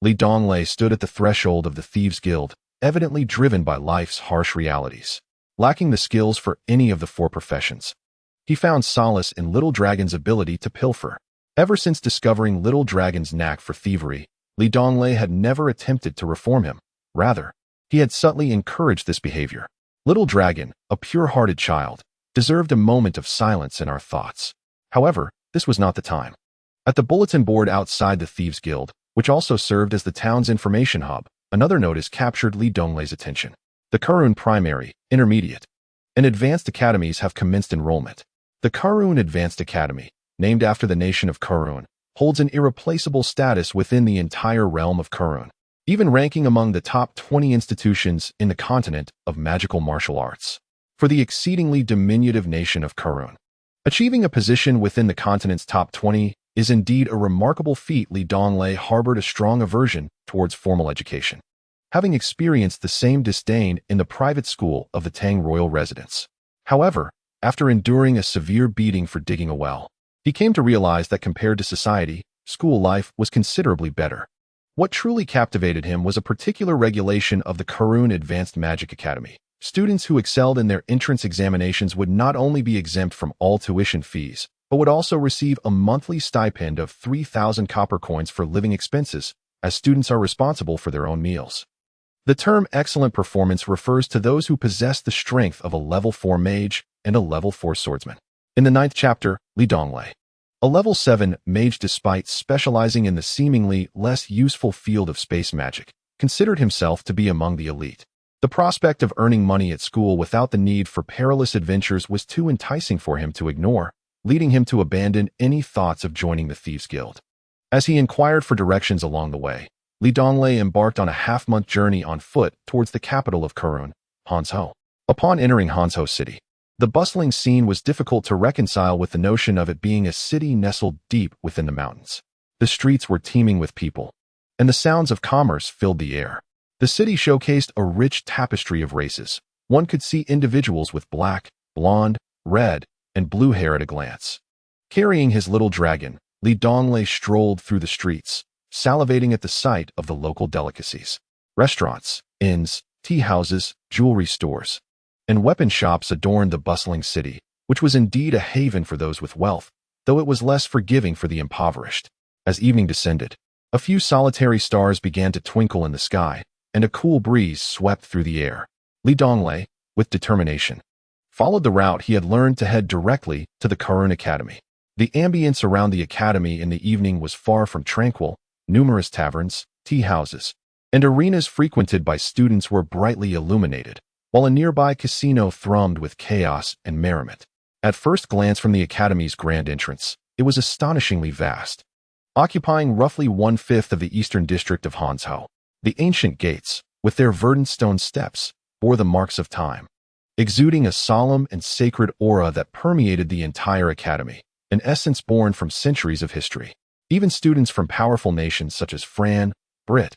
S1: Donglei stood at the threshold of the Thieves' Guild, evidently driven by life's harsh realities. Lacking the skills for any of the four professions, he found solace in Little Dragon's ability to pilfer. Ever since discovering Little Dragon's knack for thievery, Donglei had never attempted to reform him. Rather, he had subtly encouraged this behavior. Little Dragon, a pure-hearted child, deserved a moment of silence in our thoughts. However, this was not the time. At the bulletin board outside the Thieves' Guild, which also served as the town's information hub, another notice captured Donglei's attention. The Karun Primary, Intermediate, and Advanced Academies have commenced enrollment. The Karun Advanced Academy, named after the nation of Karun, holds an irreplaceable status within the entire realm of Karun, even ranking among the top 20 institutions in the continent of magical martial arts. For the exceedingly diminutive nation of Karun, achieving a position within the continent's top 20 is indeed a remarkable feat. Donglei harbored a strong aversion towards formal education, having experienced the same disdain in the private school of the Tang royal residence. However, after enduring a severe beating for digging a well, he came to realize that compared to society, school life was considerably better. What truly captivated him was a particular regulation of the Karun Advanced Magic Academy. Students who excelled in their entrance examinations would not only be exempt from all tuition fees, but would also receive a monthly stipend of 3,000 copper coins for living expenses, as students are responsible for their own meals. The term excellent performance refers to those who possess the strength of a level 4 mage and a level 4 swordsman. In the 9th chapter, Donglei, a level 7 mage despite specializing in the seemingly less useful field of space magic, considered himself to be among the elite. The prospect of earning money at school without the need for perilous adventures was too enticing for him to ignore, leading him to abandon any thoughts of joining the Thieves' Guild. As he inquired for directions along the way, Donglei embarked on a half-month journey on foot towards the capital of Karun, Hanzhou. Upon entering Hanzhou City, the bustling scene was difficult to reconcile with the notion of it being a city nestled deep within the mountains. The streets were teeming with people, and the sounds of commerce filled the air. The city showcased a rich tapestry of races. One could see individuals with black, blonde, red, and blue hair at a glance. Carrying his little dragon, Donglei strolled through the streets, salivating at the sight of the local delicacies. Restaurants, inns, tea houses, jewelry stores, and weapon shops adorned the bustling city, which was indeed a haven for those with wealth, though it was less forgiving for the impoverished. As evening descended, a few solitary stars began to twinkle in the sky, and a cool breeze swept through the air. Donglei, with determination, followed the route he had learned to head directly to the Karun Academy. The ambience around the academy in the evening was far from tranquil. Numerous taverns, tea houses, and arenas frequented by students were brightly illuminated, while a nearby casino thrummed with chaos and merriment. At first glance from the academy's grand entrance, it was astonishingly vast, occupying roughly 1/5 of the eastern district of Hanzhou. The ancient gates, with their verdant stone steps, bore the marks of time, exuding a solemn and sacred aura that permeated the entire academy, an essence born from centuries of history. Even students from powerful nations such as Fran, Brit,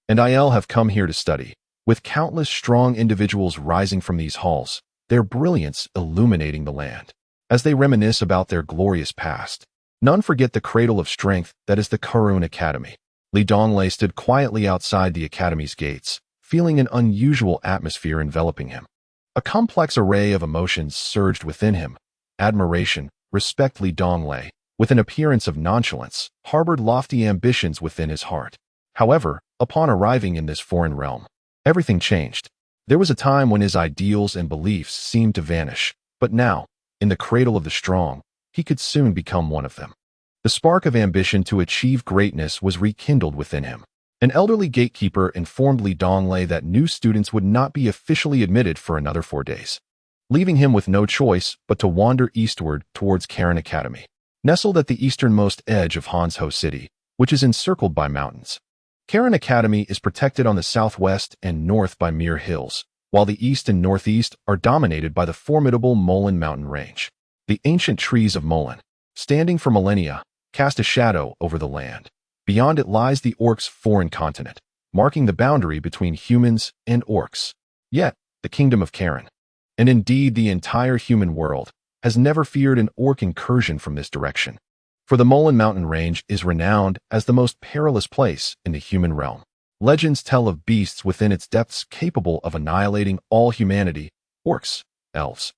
S1: and IL have come here to study, with countless strong individuals rising from these halls, their brilliance illuminating the land. As they reminisce about their glorious past, none forget the cradle of strength that is the Karun Academy. Donglei stood quietly outside the academy's gates, feeling an unusual atmosphere enveloping him. A complex array of emotions surged within him. Admiration, respect. Donglei, with an appearance of nonchalance, harbored lofty ambitions within his heart. However, upon arriving in this foreign realm, everything changed. There was a time when his ideals and beliefs seemed to vanish, but now, in the cradle of the strong, he could soon become one of them. The spark of ambition to achieve greatness was rekindled within him. An elderly gatekeeper informed Donglei that new students would not be officially admitted for another 4 days, leaving him with no choice but to wander eastward towards Karun Academy, nestled at the easternmost edge of Hanzhou City, which is encircled by mountains. Karun Academy is protected on the southwest and north by mere hills, while the east and northeast are dominated by the formidable Molan mountain range. The ancient trees of Molan, standing for millennia, cast a shadow over the land. Beyond it lies the orcs' foreign continent, marking the boundary between humans and orcs. Yet, the kingdom of Karun, and indeed the entire human world, has never feared an orc incursion from this direction. For the Molan mountain range is renowned as the most perilous place in the human realm. Legends tell of beasts within its depths capable of annihilating all humanity, orcs, elves,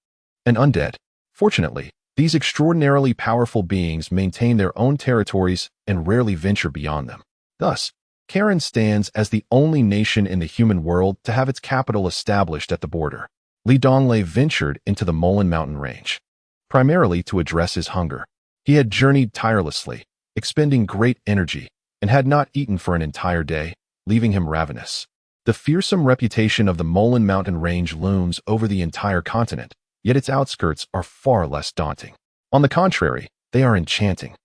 S1: and undead. Fortunately, these extraordinarily powerful beings maintain their own territories and rarely venture beyond them. Thus, Karun stands as the only nation in the human world to have its capital established at the border. Donglei ventured into the Molan mountain range, primarily to address his hunger. He had journeyed tirelessly, expending great energy, and had not eaten for an entire day, leaving him ravenous. The fearsome reputation of the Molan mountain range looms over the entire continent, yet its outskirts are far less daunting. On the contrary, they are enchanting,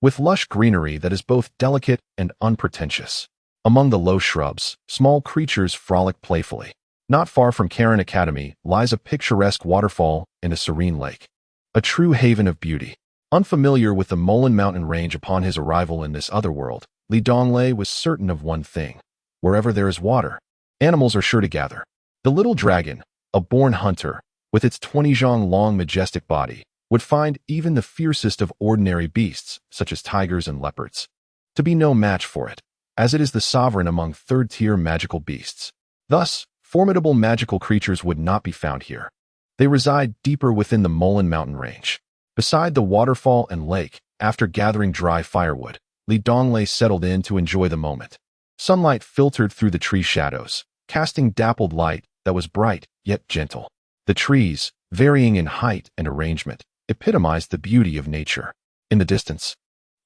S1: with lush greenery that is both delicate and unpretentious. Among the low shrubs, small creatures frolic playfully. Not far from Karun Academy lies a picturesque waterfall and a serene lake, a true haven of beauty. Unfamiliar with the Molan mountain range upon his arrival in this other world, Donglei was certain of one thing. Wherever there is water, animals are sure to gather. The little dragon, a born hunter, with its 20-zhang-long majestic body, would find even the fiercest of ordinary beasts, such as tigers and leopards, to be no match for it, as it is the sovereign among third-tier magical beasts. Thus, formidable magical creatures would not be found here. They reside deeper within the Molan mountain range. Beside the waterfall and lake, after gathering dry firewood, Donglei settled in to enjoy the moment. Sunlight filtered through the tree shadows, casting dappled light that was bright yet gentle. The trees, varying in height and arrangement, epitomized the beauty of nature. In the distance,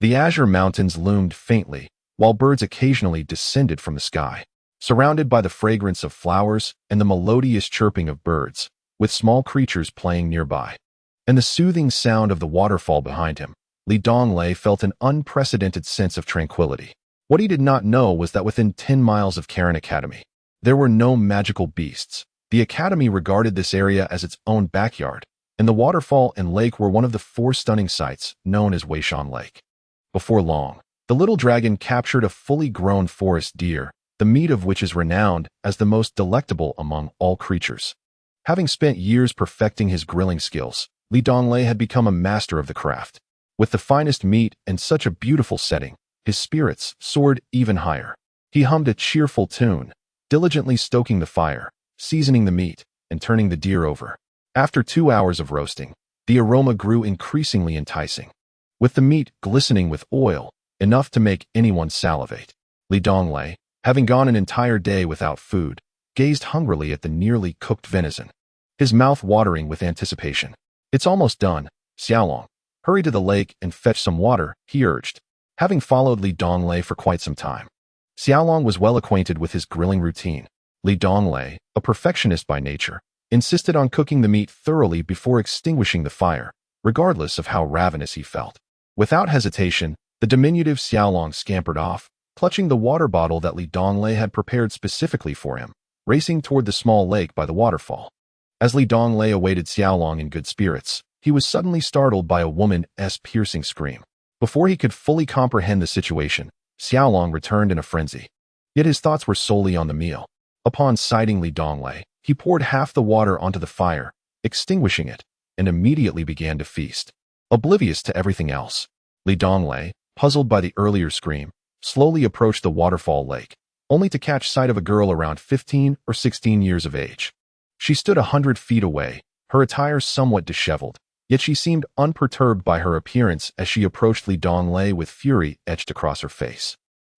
S1: the azure mountains loomed faintly, while birds occasionally descended from the sky. Surrounded by the fragrance of flowers and the melodious chirping of birds, with small creatures playing nearby, and the soothing sound of the waterfall behind him, Donglei felt an unprecedented sense of tranquility. What he did not know was that within 10 miles of Karun Academy, there were no magical beasts. The Academy regarded this area as its own backyard, and the waterfall and lake were one of the 4 stunning sites known as Weishan Lake. Before long, the little dragon captured a fully grown forest deer, the meat of which is renowned as the most delectable among all creatures. Having spent years perfecting his grilling skills, Donglei had become a master of the craft. With the finest meat and such a beautiful setting, his spirits soared even higher. He hummed a cheerful tune, diligently stoking the fire, seasoning the meat, and turning the deer over. After 2 hours of roasting, the aroma grew increasingly enticing, with the meat glistening with oil, enough to make anyone salivate. Donglei, having gone an entire day without food, gazed hungrily at the nearly cooked venison, his mouth watering with anticipation. "It's almost done, Xiaolong. Hurry to the lake and fetch some water," he urged, having followed Donglei for quite some time. Xiaolong was well acquainted with his grilling routine. Donglei, a perfectionist by nature, insisted on cooking the meat thoroughly before extinguishing the fire, regardless of how ravenous he felt. Without hesitation, the diminutive Xiaolong scampered off, clutching the water bottle that Donglei had prepared specifically for him, racing toward the small lake by the waterfall. As Donglei awaited Xiaolong in good spirits, he was suddenly startled by a woman's piercing scream. Before he could fully comprehend the situation, Xiaolong returned in a frenzy. Yet his thoughts were solely on the meal. Upon sighting Donglei, he poured half the water onto the fire, extinguishing it, and immediately began to feast. Oblivious to everything else, Donglei, puzzled by the earlier scream, slowly approached the waterfall lake, only to catch sight of a girl around 15 or 16 years of age. She stood 100 feet away, her attire somewhat disheveled, yet she seemed unperturbed by her appearance as she approached Donglei with fury etched across her face.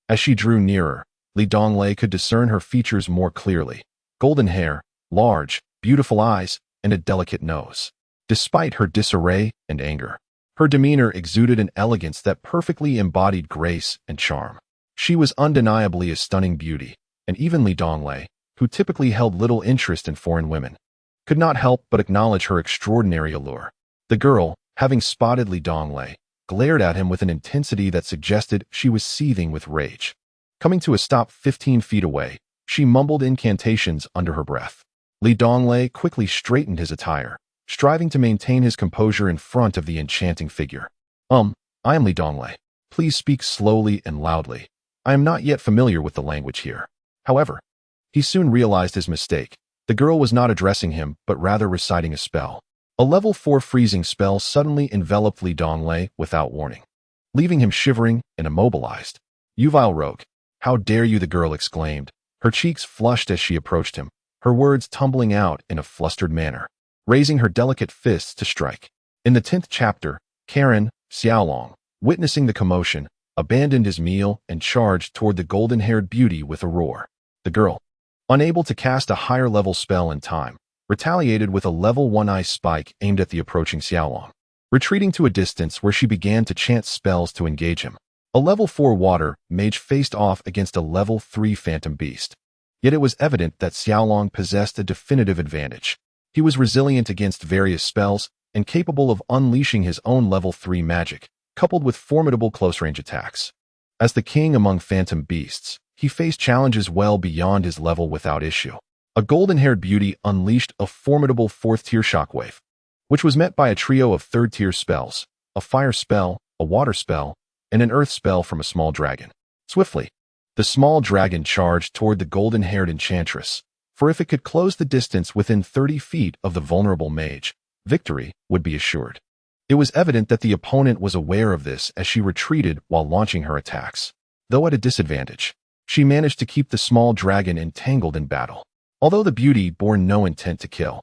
S1: As she drew nearer, Donglei could discern her features more clearly: golden hair, large, beautiful eyes, and a delicate nose. Despite her disarray and anger, her demeanor exuded an elegance that perfectly embodied grace and charm. She was undeniably a stunning beauty, and even Donglei, who typically held little interest in foreign women, could not help but acknowledge her extraordinary allure. The girl, having spotted Donglei, glared at him with an intensity that suggested she was seething with rage. Coming to a stop 15 feet away, she mumbled incantations under her breath. Donglei quickly straightened his attire, striving to maintain his composure in front of the enchanting figure. I am Donglei. Please speak slowly and loudly. I am not yet familiar with the language here." However, he soon realized his mistake. The girl was not addressing him, but rather reciting a spell. A level 4 freezing spell suddenly enveloped Donglei without warning, leaving him shivering and immobilized. "You vile rogue! How dare you?" the girl exclaimed, her cheeks flushed as she approached him, her words tumbling out in a flustered manner, raising her delicate fists to strike. In the 10th chapter, Xiaolong, witnessing the commotion, abandoned his meal and charged toward the golden-haired beauty with a roar. The girl, unable to cast a higher-level spell in time, retaliated with a level 1 ice spike aimed at the approaching Xiaolong, retreating to a distance where she began to chant spells to engage him. A level 4 water mage faced off against a level 3 phantom beast. Yet it was evident that Xiaolong possessed a definitive advantage. He was resilient against various spells and capable of unleashing his own level 3 magic, coupled with formidable close-range attacks. As the king among phantom beasts, he faced challenges well beyond his level without issue. A golden-haired beauty unleashed a formidable 4th-tier shockwave, which was met by a trio of 3rd-tier spells: a fire spell, a water spell, and an earth spell from a small dragon. Swiftly, the small dragon charged toward the golden-haired enchantress, for if it could close the distance within 30 feet of the vulnerable mage, victory would be assured. It was evident that the opponent was aware of this as she retreated while launching her attacks. Though at a disadvantage, she managed to keep the small dragon entangled in battle. Although the beauty bore no intent to kill,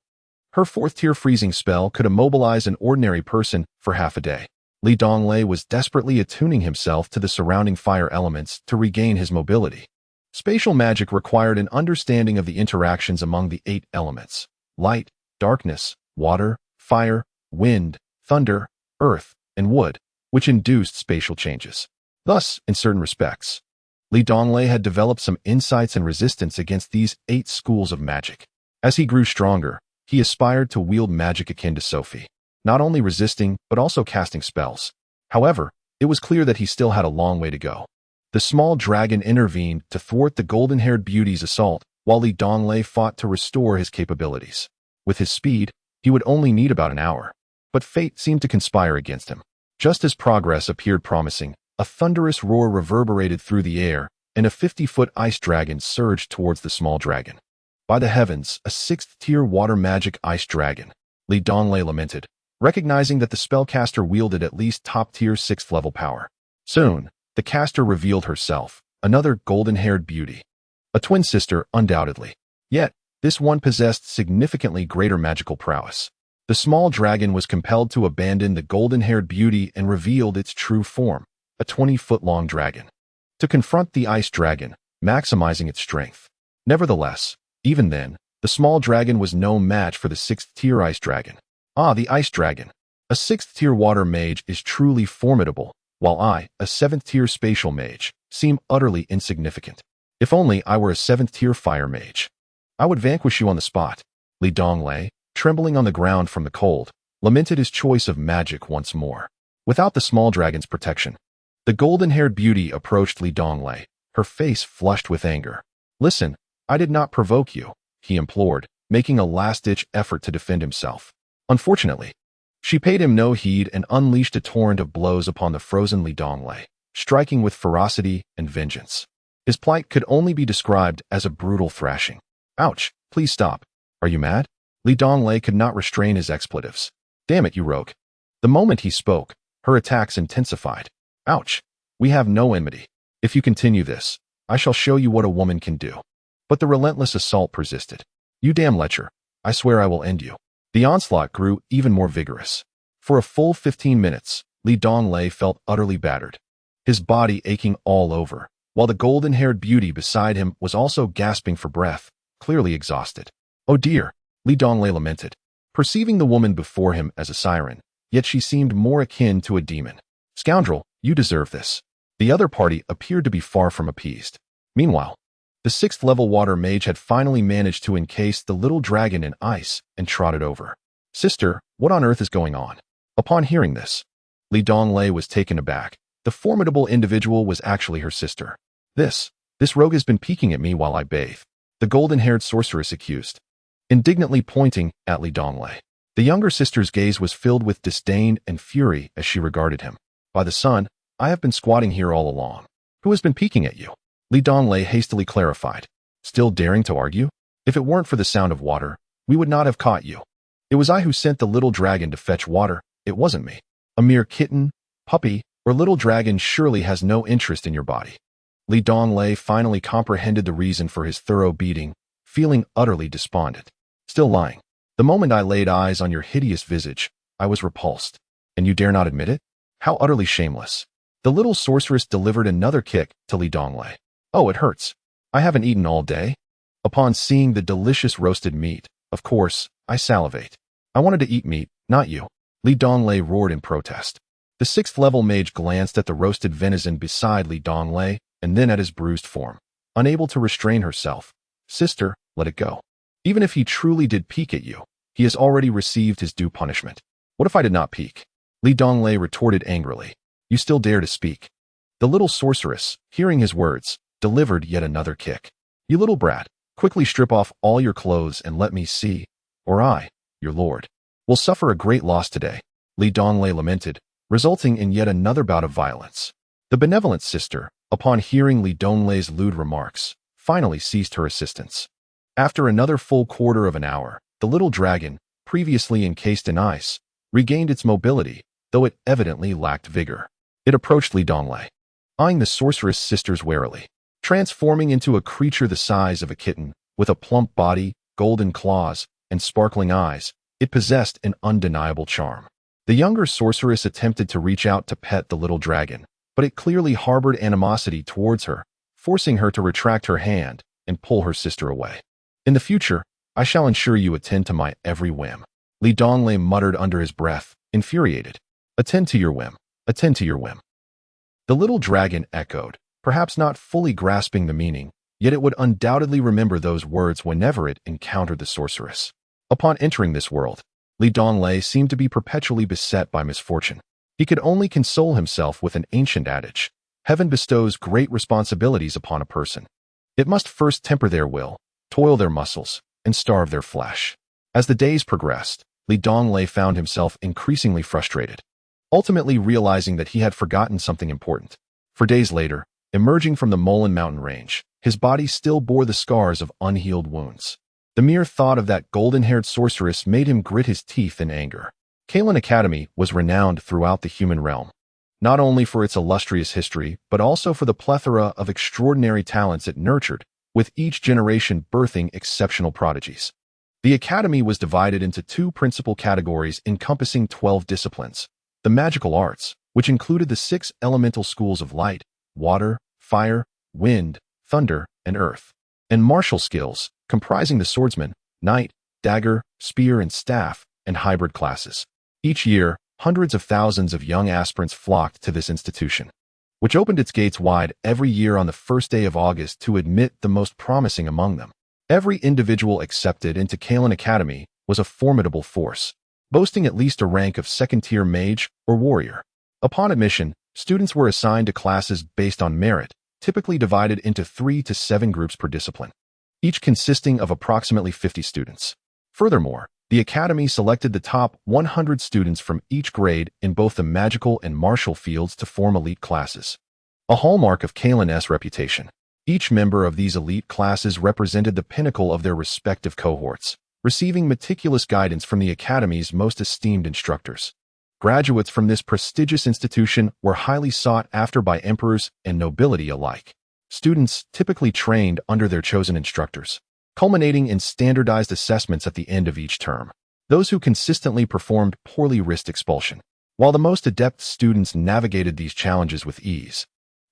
S1: her 4th-tier freezing spell could immobilize an ordinary person for half a day. Donglei was desperately attuning himself to the surrounding fire elements to regain his mobility. Spatial magic required an understanding of the interactions among the 8 elements: light, darkness, water, fire, wind, thunder, earth, and wood, which induced spatial changes. Thus, in certain respects, Donglei had developed some insights and resistance against these 8 schools of magic. As he grew stronger, he aspired to wield magic akin to Sophie, not only resisting but also casting spells. However, it was clear that he still had a long way to go. The small dragon intervened to thwart the golden-haired beauty's assault, while Donglei fought to restore his capabilities. With his speed, he would only need about an hour. But fate seemed to conspire against him. Just as progress appeared promising, a thunderous roar reverberated through the air, and a 50-foot ice dragon surged towards the small dragon. "By the heavens, a 6th-tier water magic ice dragon," Donglei lamented, recognizing that the spellcaster wielded at least top-tier 6th-level power. Soon, the caster revealed herself, another golden-haired beauty. A twin sister, undoubtedly. Yet, this one possessed significantly greater magical prowess. The small dragon was compelled to abandon the golden-haired beauty and revealed its true form, a 20-foot-long dragon, to confront the ice dragon, maximizing its strength. Nevertheless, even then, the small dragon was no match for the 6th-tier ice dragon. The ice dragon. A 6th-tier water mage is truly formidable, while I, a 7th-tier spatial mage, seem utterly insignificant. If only I were a 7th-tier fire mage, I would vanquish you on the spot." Donglei, trembling on the ground from the cold, lamented his choice of magic once more. Without the small dragon's protection, the golden-haired beauty approached Donglei, her face flushed with anger. "Listen, I did not provoke you," he implored, making a last-ditch effort to defend himself. "Unfortunately, She paid him no heed and unleashed a torrent of blows upon the frozen Donglei, striking with ferocity and vengeance. His plight could only be described as a brutal thrashing. Ouch, please stop. Are you mad? Donglei could not restrain his expletives. Damn it, you rogue. The moment he spoke, her attacks intensified. Ouch. We have no enmity. If you continue this, I shall show you what a woman can do. But the relentless assault persisted. You damn lecher. I swear I will end you. The onslaught grew even more vigorous. For a full 15 minutes, Donglei felt utterly battered, his body aching all over, while the golden-haired beauty beside him was also gasping for breath, clearly exhausted. Oh dear, Donglei lamented, perceiving the woman before him as a siren, yet she seemed more akin to a demon. Scoundrel, you deserve this. The other party appeared to be far from appeased. Meanwhile, the 6th-level water mage had finally managed to encase the little dragon in ice and trot it over. Sister, what on earth is going on? Upon hearing this, Donglei was taken aback. The formidable individual was actually her sister. This rogue has been peeking at me while I bathe, the golden-haired sorceress accused, indignantly pointing at Donglei. The younger sister's gaze was filled with disdain and fury as she regarded him. By the sun, I have been squatting here all along. Who has been peeking at you? Donglei hastily clarified, still daring to argue. If it weren't for the sound of water, we would not have caught you. It was I who sent the little dragon to fetch water, it wasn't me. A mere kitten, puppy, or little dragon surely has no interest in your body. Donglei finally comprehended the reason for his thorough beating, feeling utterly despondent. Still lying. The moment I laid eyes on your hideous visage, I was repulsed. And you dare not admit it? How utterly shameless. The little sorceress delivered another kick to Donglei. Oh, it hurts. I haven't eaten all day. Upon seeing the delicious roasted meat, of course, I salivate. I wanted to eat meat, not you. Donglei roared in protest. The 6th-level mage glanced at the roasted venison beside Donglei and then at his bruised form. Unable to restrain herself. Sister, let it go. Even if he truly did peek at you, he has already received his due punishment. What if I did not peek? Donglei retorted angrily. You still dare to speak. The little sorceress, hearing his words, delivered yet another kick. You little brat, quickly strip off all your clothes and let me see, or I, your lord, will suffer a great loss today, Donglei lamented, resulting in yet another bout of violence. The benevolent sister, upon hearing Donglei's lewd remarks, finally ceased her assistance. After another full quarter of an hour, the little dragon, previously encased in ice, regained its mobility, though it evidently lacked vigor. It approached Donglei, eyeing the sorceress sisters warily. Transforming into a creature the size of a kitten, with a plump body, golden claws, and sparkling eyes, it possessed an undeniable charm. The younger sorceress attempted to reach out to pet the little dragon, but it clearly harbored animosity towards her, forcing her to retract her hand and pull her sister away. In the future, I shall ensure you attend to my every whim. Donglei muttered under his breath, infuriated. Attend to your whim. Attend to your whim. The little dragon echoed, perhaps not fully grasping the meaning, yet it would undoubtedly remember those words whenever it encountered the sorceress. Upon entering this world, Donglei seemed to be perpetually beset by misfortune. He could only console himself with an ancient adage. Heaven bestows great responsibilities upon a person. It must first temper their will, toil their muscles, and starve their flesh. As the days progressed, Donglei found himself increasingly frustrated, ultimately realizing that he had forgotten something important. For days later, emerging from the Molen mountain range, his body still bore the scars of unhealed wounds. The mere thought of that golden-haired sorceress made him grit his teeth in anger. Kalen Academy was renowned throughout the human realm, not only for its illustrious history, but also for the plethora of extraordinary talents it nurtured, with each generation birthing exceptional prodigies. The academy was divided into two principal categories encompassing 12 disciplines: the magical arts, which included the 6 elemental schools of light, water, fire, wind, thunder, and earth, and martial skills, comprising the swordsman, knight, dagger, spear, and staff, and hybrid classes. Each year, hundreds of thousands of young aspirants flocked to this institution, which opened its gates wide every year on the first day of August to admit the most promising among them. Every individual accepted into Kalen Academy was a formidable force, boasting at least a rank of second-tier mage or warrior. Upon admission, students were assigned to classes based on merit, typically divided into 3 to 7 groups per discipline, each consisting of approximately 50 students. Furthermore, The Academy selected the top 100 students from each grade in both the magical and martial fields to form elite classes. A hallmark of Kalen's reputation. Each member of these elite classes represented the pinnacle of their respective cohorts, receiving meticulous guidance from the Academy's most esteemed instructors. Graduates from this prestigious institution were highly sought after by emperors and nobility alike. Students typically trained under their chosen instructors, culminating in standardized assessments at the end of each term. Those who consistently performed poorly risked expulsion, while the most adept students navigated these challenges with ease.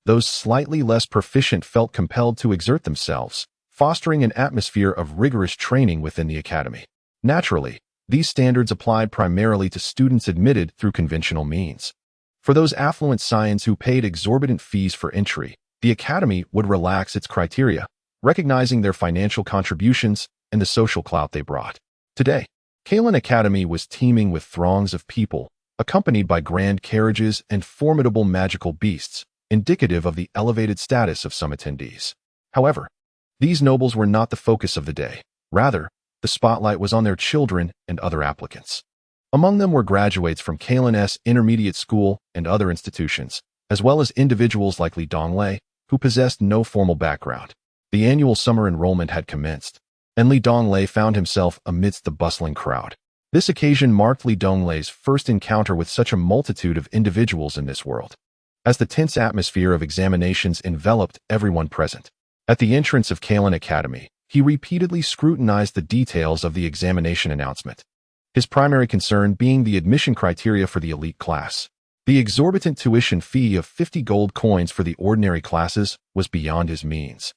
S1: Those slightly less proficient felt compelled to exert themselves, fostering an atmosphere of rigorous training within the Academy. Naturally, these standards applied primarily to students admitted through conventional means. For those affluent scions who paid exorbitant fees for entry, the Academy would relax its criteria, recognizing their financial contributions and the social clout they brought. Today, Kalen Academy was teeming with throngs of people, accompanied by grand carriages and formidable magical beasts, indicative of the elevated status of some attendees. However, these nobles were not the focus of the day. Rather, the spotlight was on their children and other applicants. Among them were graduates from Kalen's intermediate school and other institutions, as well as individuals like Donglei, who possessed no formal background. The annual summer enrollment had commenced, and Donglei found himself amidst the bustling crowd. This occasion marked Donglei's first encounter with such a multitude of individuals in this world. As the tense atmosphere of examinations enveloped everyone present, at the entrance of Kalen Academy, he repeatedly scrutinized the details of the examination announcement, his primary concern being the admission criteria for the elite class. The exorbitant tuition fee of 50 gold coins for the ordinary classes was beyond his means.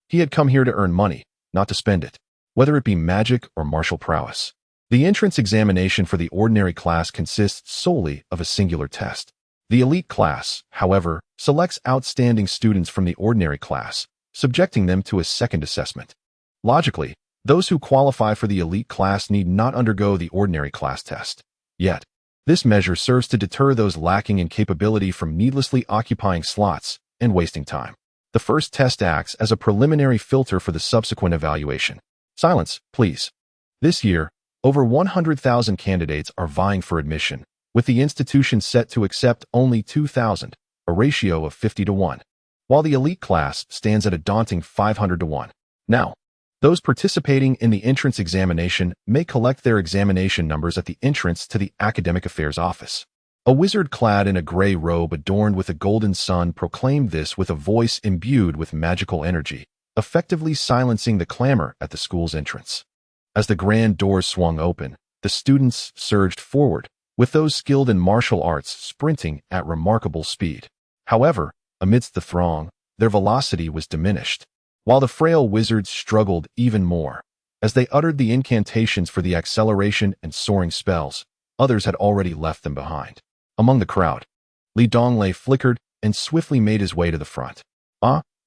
S1: He had come here to earn money, not to spend it, whether it be magic or martial prowess. The entrance examination for the ordinary class consists solely of a singular test. The elite class, however, selects outstanding students from the ordinary class, subjecting them to a second assessment. Logically, those who qualify for the elite class need not undergo the ordinary class test. Yet, this measure serves to deter those lacking in capability from needlessly occupying slots and wasting time. The first test acts as a preliminary filter for the subsequent evaluation. Silence, please. This year, over 100,000 candidates are vying for admission, with the institution set to accept only 2,000, a ratio of 50 to 1, while the elite class stands at a daunting 500 to 1. Now, those participating in the entrance examination may collect their examination numbers at the entrance to the Academic Affairs Office. A wizard clad in a gray robe adorned with a golden sun proclaimed this with a voice imbued with magical energy, effectively silencing the clamor at the school's entrance. As the grand doors swung open, the students surged forward, with those skilled in martial arts sprinting at remarkable speed. However, amidst the throng, their velocity was diminished, while the frail wizards struggled even more. As they uttered the incantations for the acceleration and soaring spells, others had already left them behind. Among the crowd, Donglei flickered and swiftly made his way to the front.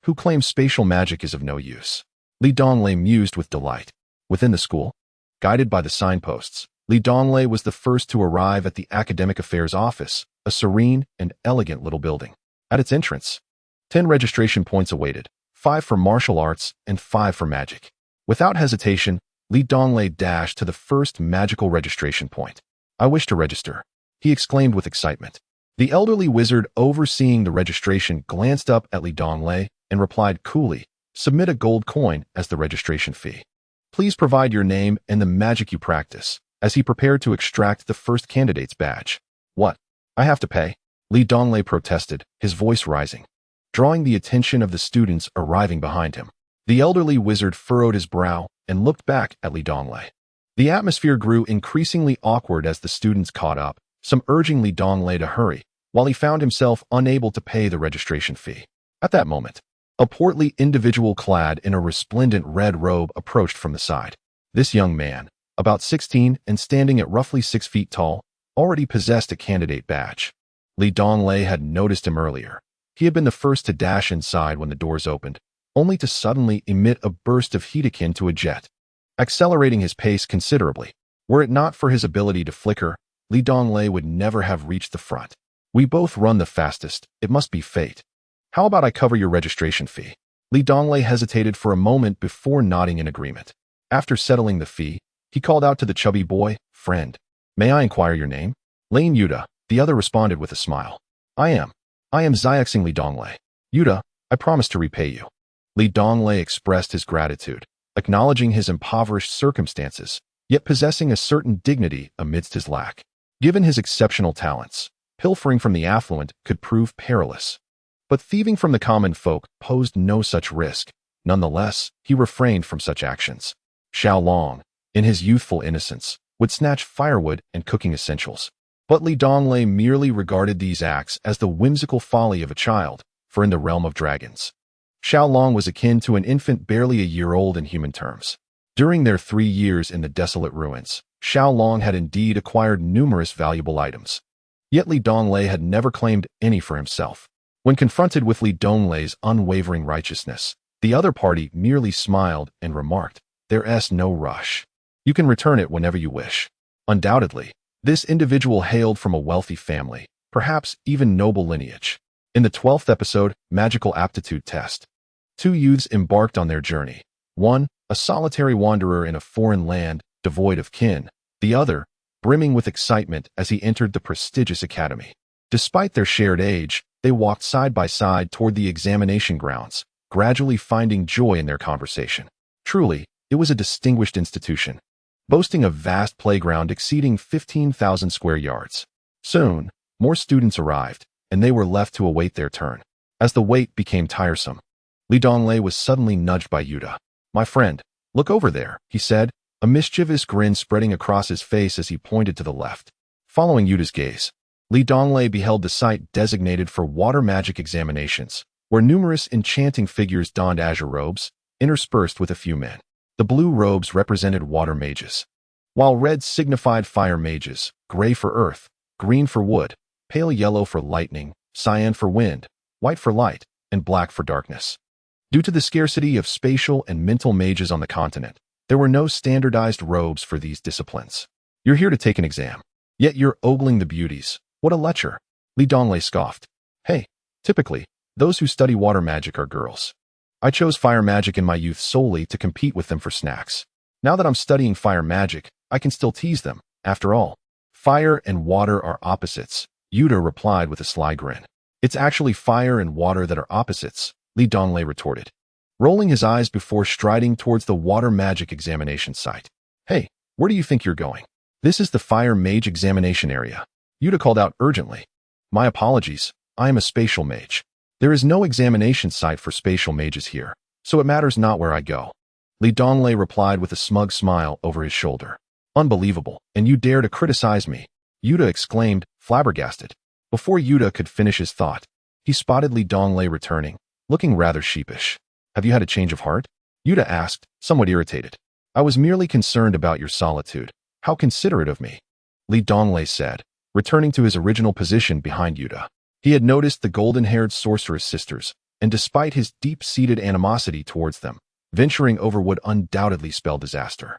S1: Who claims spatial magic is of no use? Donglei mused with delight. Within the school, guided by the signposts, Donglei was the first to arrive at the Academic Affairs Office, a serene and elegant little building. At its entrance, 10 registration points awaited, 5 for martial arts and 5 for magic. Without hesitation, Donglei dashed to the first magical registration point. "I wish to register," he exclaimed with excitement. The elderly wizard overseeing the registration glanced up at Donglei and replied coolly, "Submit a gold coin as the registration fee. Please provide your name and the magic you practice," as he prepared to extract the first candidate's badge. "What? I have to pay?" Donglei protested, his voice rising, drawing the attention of the students arriving behind him. The elderly wizard furrowed his brow and looked back at Donglei. The atmosphere grew increasingly awkward as the students caught up, some urging Donglei to hurry, while he found himself unable to pay the registration fee. At that moment, a portly individual clad in a resplendent red robe approached from the side. This young man, about 16 and standing at roughly 6 feet tall, already possessed a candidate badge. Donglei had noticed him earlier. He had been the first to dash inside when the doors opened, only to suddenly emit a burst of heat akin to a jet, accelerating his pace considerably. Were it not for his ability to flicker, Donglei would never have reached the front. "We both run the fastest, it must be fate. How about I cover your registration fee?" Donglei hesitated for a moment before nodding in agreement. After settling the fee, He called out to the chubby boy, "Friend, may I inquire your name?" "Lane Yuta," the other responded with a smile. I am Xiaxing Li Donglei. Yuta, I promise to repay you." Li Donglei expressed his gratitude, acknowledging his impoverished circumstances, yet possessing a certain dignity amidst his lack. Given his exceptional talents, pilfering from the affluent could prove perilous. But thieving from the common folk posed no such risk. Nonetheless, he refrained from such actions. Xiao Long, in his youthful innocence, would snatch firewood and cooking essentials. But Li Donglei merely regarded these acts as the whimsical folly of a child, for in the realm of dragons, Xiao Long was akin to an infant barely a year old in human terms. During their 3 years in the desolate ruins, Xiao Long had indeed acquired numerous valuable items. Yet Li Donglei had never claimed any for himself. When confronted with Li Donglei's unwavering righteousness, the other party merely smiled and remarked, "There's no rush. You can return it whenever you wish." Undoubtedly, this individual hailed from a wealthy family, perhaps even noble lineage. In the 12th episode, Magical Aptitude Test, 2 youths embarked on their journey. One, a solitary wanderer in a foreign land, devoid of kin. The other, brimming with excitement as he entered the prestigious academy. Despite their shared age, they walked side by side toward the examination grounds, gradually finding joy in their conversation. Truly, it was a distinguished institution, boasting a vast playground exceeding 15,000 square yards. Soon, more students arrived, and they were left to await their turn. As the wait became tiresome, Li Donglei was suddenly nudged by Yuta. "My friend, look over there," he said, a mischievous grin spreading across his face as he pointed to the left. Following Yuta's gaze, Li Donglei beheld the site designated for water magic examinations, where numerous enchanting figures donned azure robes, interspersed with a few men. The blue robes represented water mages, while red signified fire mages, gray for earth, green for wood, pale yellow for lightning, cyan for wind, white for light, and black for darkness. Due to the scarcity of spatial and mental mages on the continent, there were no standardized robes for these disciplines. "You're here to take an exam, yet you're ogling the beauties. What a lecher," Li Donglei scoffed. "Hey, typically, those who study water magic are girls. I chose fire magic in my youth solely to compete with them for snacks. Now that I'm studying fire magic, I can still tease them. After all, fire and water are opposites," Yuta replied with a sly grin. "It's actually fire and water that are opposites," Li Donglei retorted, rolling his eyes before striding towards the water magic examination site. "Hey, where do you think you're going?" "This is the fire mage examination area," Yuta called out urgently. "My apologies, I am a spatial mage. There is no examination site for spatial mages here, so it matters not where I go," Li Donglei replied with a smug smile over his shoulder. "Unbelievable, and you dare to criticize me," Yuta exclaimed, flabbergasted. Before Yuta could finish his thought, he spotted Li Donglei returning, looking rather sheepish. "Have you had a change of heart?" Yuta asked, somewhat irritated. "I was merely concerned about your solitude. How considerate of me," Li Donglei said, returning to his original position behind Yuta. He had noticed the golden-haired sorceress sisters, and despite his deep-seated animosity towards them, venturing over would undoubtedly spell disaster.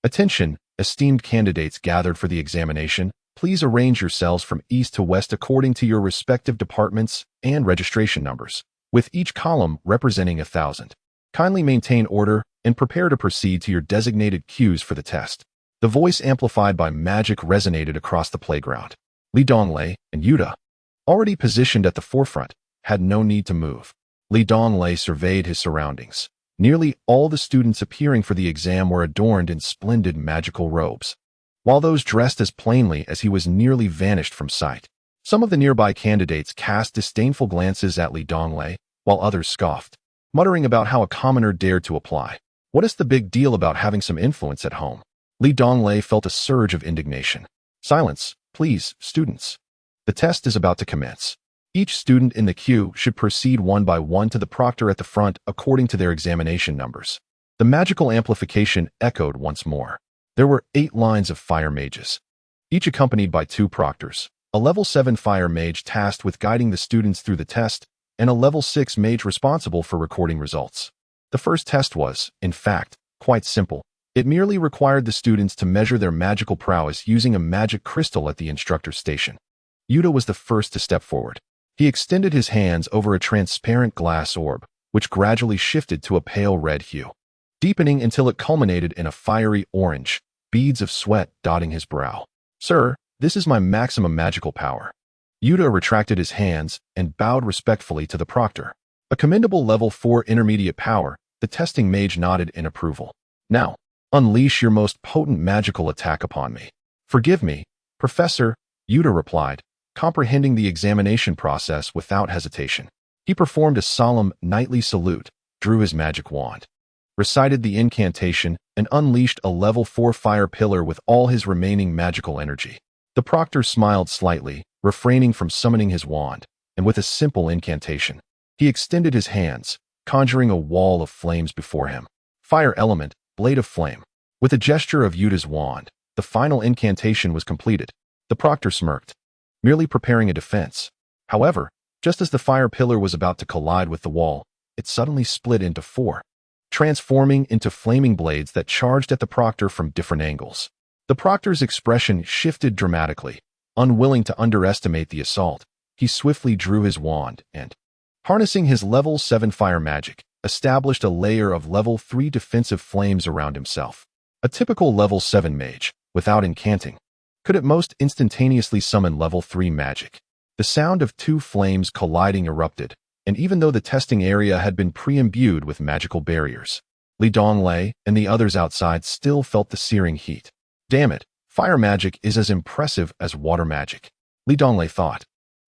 S1: "Attention, esteemed candidates gathered for the examination. Please arrange yourselves from east to west according to your respective departments and registration numbers, with each column representing 1,000. Kindly maintain order and prepare to proceed to your designated queues for the test." The voice amplified by magic resonated across the playground. Li Donglei and Yuta, already positioned at the forefront, had no need to move. Li Donglei surveyed his surroundings. Nearly all the students appearing for the exam were adorned in splendid magical robes, while those dressed as plainly as he was nearly vanished from sight. Some of the nearby candidates cast disdainful glances at Li Donglei, while others scoffed, muttering about how a commoner dared to apply. What is the big deal about having some influence at home? Li Donglei felt a surge of indignation. "Silence, please, students. The test is about to commence. Each student in the queue should proceed one by one to the proctor at the front according to their examination numbers." The magical amplification echoed once more. There were 8 lines of fire mages, each accompanied by 2 proctors, a level 7 fire mage tasked with guiding the students through the test, and a level 6 mage responsible for recording results. The first test was, in fact, quite simple. It merely required the students to measure their magical prowess using a magic crystal at the instructor's station. Yuta was the first to step forward. He extended his hands over a transparent glass orb, which gradually shifted to a pale red hue, deepening until it culminated in a fiery orange. beads of sweat dotting his brow. "Sir, this is my maximum magical power." Yuta retracted his hands and bowed respectfully to the proctor. "A commendable level 4 intermediate power," the testing mage nodded in approval. "Now, unleash your most potent magical attack upon me." "Forgive me, Professor," Yuta replied, comprehending the examination process without hesitation. He performed a solemn knightly salute, drew his magic wand, recited the incantation, and unleashed a level 4 fire pillar with all his remaining magical energy. The proctor smiled slightly, refraining from summoning his wand, and with a simple incantation, he extended his hands, conjuring a wall of flames before him. "Fire element, blade of flame." With a gesture of Yuta's wand, the final incantation was completed. The proctor smirked, merely preparing a defense. However, just as the fire pillar was about to collide with the wall, it suddenly split into 4, transforming into flaming blades that charged at the proctor from different angles. The proctor's expression shifted dramatically. Unwilling to underestimate the assault, he swiftly drew his wand and, harnessing his level 7 fire magic, established a layer of level 3 defensive flames around himself. A typical level 7 mage, without incanting, could at most instantaneously summon level 3 magic. The sound of 2 flames colliding erupted, and even though the testing area had been pre-imbued with magical barriers, Donglei and the others outside still felt the searing heat. "Damn it, fire magic is as impressive as water magic," Donglei thought.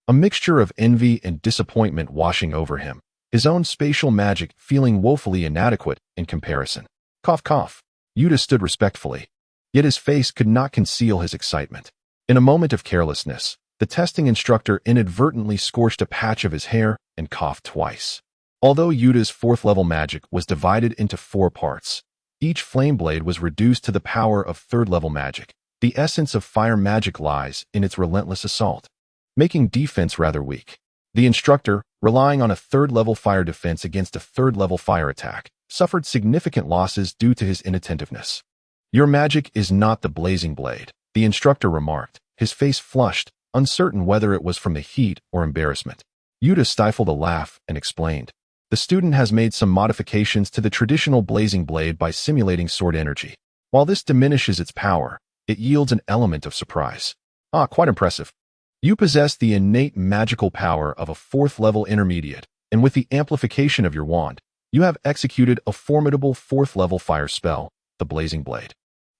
S1: A mixture of envy and disappointment washing over him, his own spatial magic feeling woefully inadequate in comparison. Cough cough. Yuta stood respectfully, yet his face could not conceal his excitement. In a moment of carelessness, the testing instructor inadvertently scorched a patch of his hair and coughed twice. Although Yuta's 4th level magic was divided into 4 parts, each flame blade was reduced to the power of 3rd level magic. The essence of fire magic lies in its relentless assault, making defense rather weak. The instructor, relying on a 3rd level fire defense against a 3rd level fire attack, suffered significant losses due to his inattentiveness. "Your magic is not the blazing blade," the instructor remarked, his face flushed, uncertain whether it was from the heat or embarrassment. Yuta stifled a laugh and explained, "The student has made some modifications to the traditional blazing blade by simulating sword energy. While this diminishes its power, it yields an element of surprise." "Ah, quite impressive. You possess the innate magical power of a 4th level intermediate, and with the amplification of your wand, you have executed a formidable 4th level fire spell, the Blazing Blade.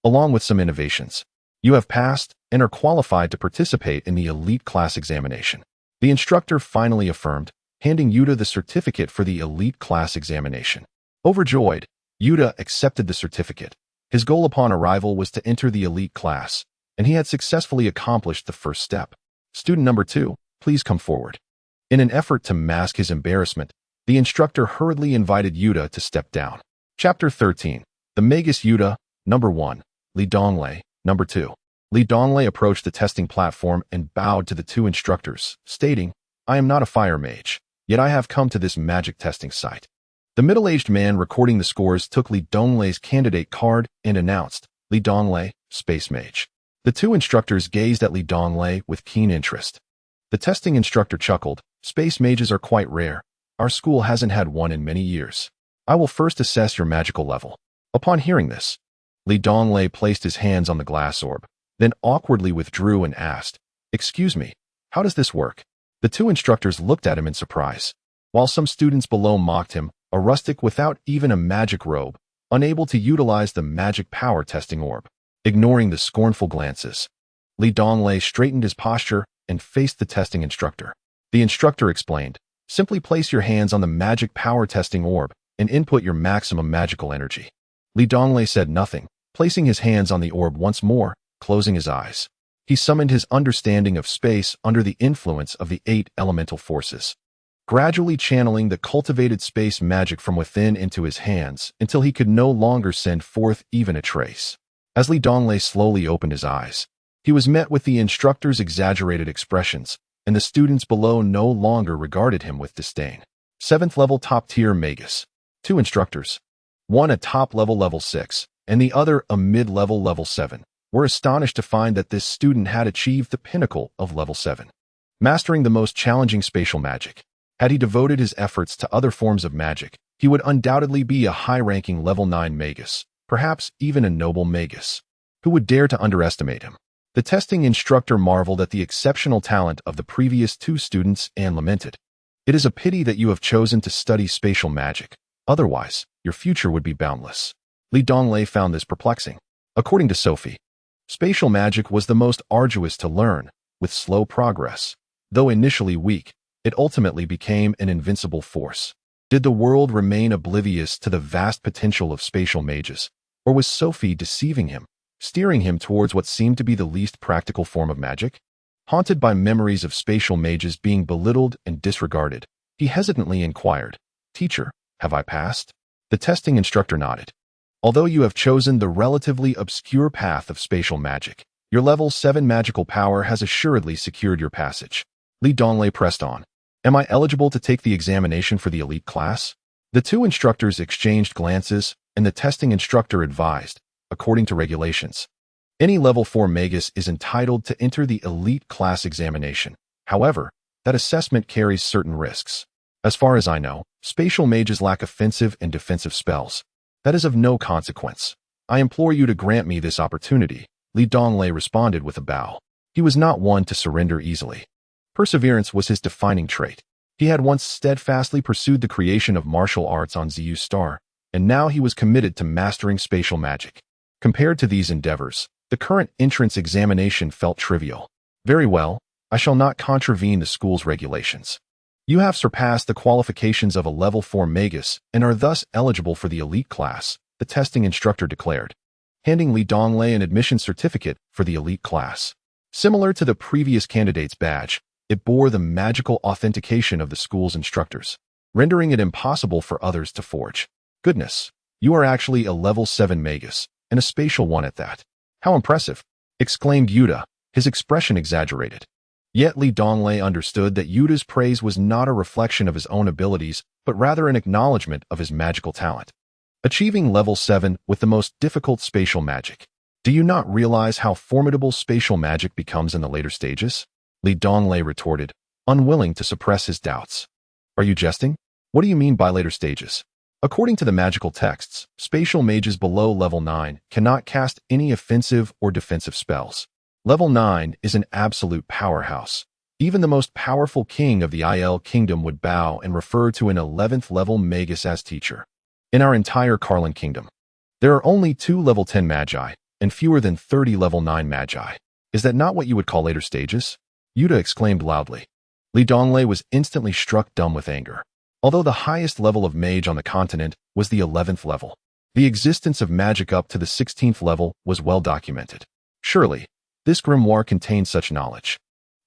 S1: Along with some innovations, you have passed and are qualified to participate in the elite class examination." The instructor finally affirmed, handing Yuta the certificate for the elite class examination. Overjoyed, Yuta accepted the certificate. His goal upon arrival was to enter the elite class, and he had successfully accomplished the first step. "Student number 2, please come forward." In an effort to mask his embarrassment, the instructor hurriedly invited Yuta to step down. Chapter 13. The Magus Yuta, number 1, Donglei, number 2. Donglei approached the testing platform and bowed to the 2 instructors, stating, "I am not a fire mage, yet I have come to this magic testing site." The middle-aged man recording the scores took Donglei's candidate card and announced, "Donglei, Space Mage." The 2 instructors gazed at Donglei with keen interest. The testing instructor chuckled, "Space mages are quite rare. Our school hasn't had one in many years. I will first assess your magical level." Upon hearing this, Donglei placed his hands on the glass orb, then awkwardly withdrew and asked, "Excuse me, how does this work?" The 2 instructors looked at him in surprise. While some students below mocked him, a rustic without even a magic robe, unable to utilize the magic power testing orb. Ignoring the scornful glances, Donglei straightened his posture and faced the testing instructor. The instructor explained, "Simply place your hands on the magic power testing orb and input your maximum magical energy." Donglei said nothing, placing his hands on the orb once more, closing his eyes. He summoned his understanding of space under the influence of the 8 elemental forces, gradually channeling the cultivated space magic from within into his hands until he could no longer send forth even a trace. As Donglei slowly opened his eyes, he was met with the instructor's exaggerated expressions, and the students below no longer regarded him with disdain. 7th level top-tier Magus. 2 instructors, one a top-level level 6, and the other a mid-level level 7, were astonished to find that this student had achieved the pinnacle of level 7, mastering the most challenging spatial magic. Had he devoted his efforts to other forms of magic, he would undoubtedly be a high-ranking level 9 Magus, perhaps even a noble Magus. Who would dare to underestimate him? The testing instructor marveled at the exceptional talent of the previous two students and lamented. It is a pity that you have chosen to study spatial magic. Otherwise, your future would be boundless. Donglei found this perplexing. According to Sophie, spatial magic was the most arduous to learn, with slow progress. Though initially weak, it ultimately became an invincible force. Did the world remain oblivious to the vast potential of spatial mages? Or was Sophie deceiving him, steering him towards what seemed to be the least practical form of magic? Haunted by memories of spatial mages being belittled and disregarded, he hesitantly inquired, "Teacher, have I passed?" The testing instructor nodded. "Although you have chosen the relatively obscure path of spatial magic, your level 7 magical power has assuredly secured your passage." Donglei pressed on. "Am I eligible to take the examination for the elite class?" The two instructors exchanged glances, and the testing instructor advised, according to regulations, any level 4 magus is entitled to enter the elite class examination. However, that assessment carries certain risks. As far as I know, spatial mages lack offensive and defensive spells. That is of no consequence. I implore you to grant me this opportunity, Donglei responded with a bow. He was not one to surrender easily. Perseverance was his defining trait. He had once steadfastly pursued the creation of martial arts on Ziyu's star, and now he was committed to mastering spatial magic. Compared to these endeavors, the current entrance examination felt trivial. "Very well, I shall not contravene the school's regulations. You have surpassed the qualifications of a level 4 magus and are thus eligible for the elite class," the testing instructor declared, handing Donglei an admission certificate for the elite class. Similar to the previous candidate's badge, it bore the magical authentication of the school's instructors, rendering it impossible for others to forge. "Goodness, you are actually a level 7 magus, and a spatial one at that. How impressive!" exclaimed Yuta, his expression exaggerated. Yet Donglei understood that Yuta's praise was not a reflection of his own abilities, but rather an acknowledgement of his magical talent. Achieving level 7 with the most difficult spatial magic. Do you not realize how formidable spatial magic becomes in the later stages? Donglei retorted, unwilling to suppress his doubts. "Are you jesting? What do you mean by later stages?" According to the magical texts, spatial mages below level 9 cannot cast any offensive or defensive spells. Level 9 is an absolute powerhouse. Even the most powerful king of the IL kingdom would bow and refer to an 11th level magus as teacher. In our entire Carlin kingdom, there are only 2 level 10 magi and fewer than 30 level 9 magi. Is that not what you would call later stages? Yuta exclaimed loudly. Donglei was instantly struck dumb with anger. Although the highest level of mage on the continent was the 11th level, the existence of magic up to the 16th level was well documented. Surely, this grimoire contained such knowledge.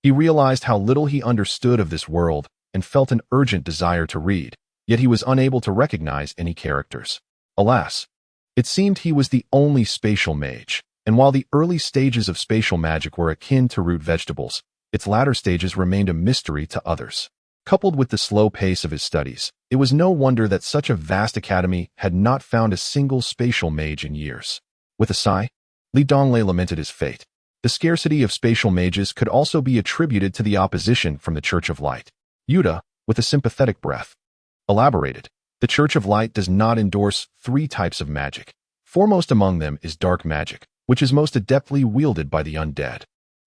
S1: He realized how little he understood of this world and felt an urgent desire to read, yet he was unable to recognize any characters. Alas, it seemed he was the only spatial mage, and while the early stages of spatial magic were akin to root vegetables, its latter stages remained a mystery to others. Coupled with the slow pace of his studies, it was no wonder that such a vast academy had not found a single spatial mage in years. With a sigh, Donglei lamented his fate. The scarcity of spatial mages could also be attributed to the opposition from the Church of Light. Yuta, with a sympathetic breath, elaborated. The Church of Light does not endorse 3 types of magic. Foremost among them is dark magic, which is most adeptly wielded by the undead.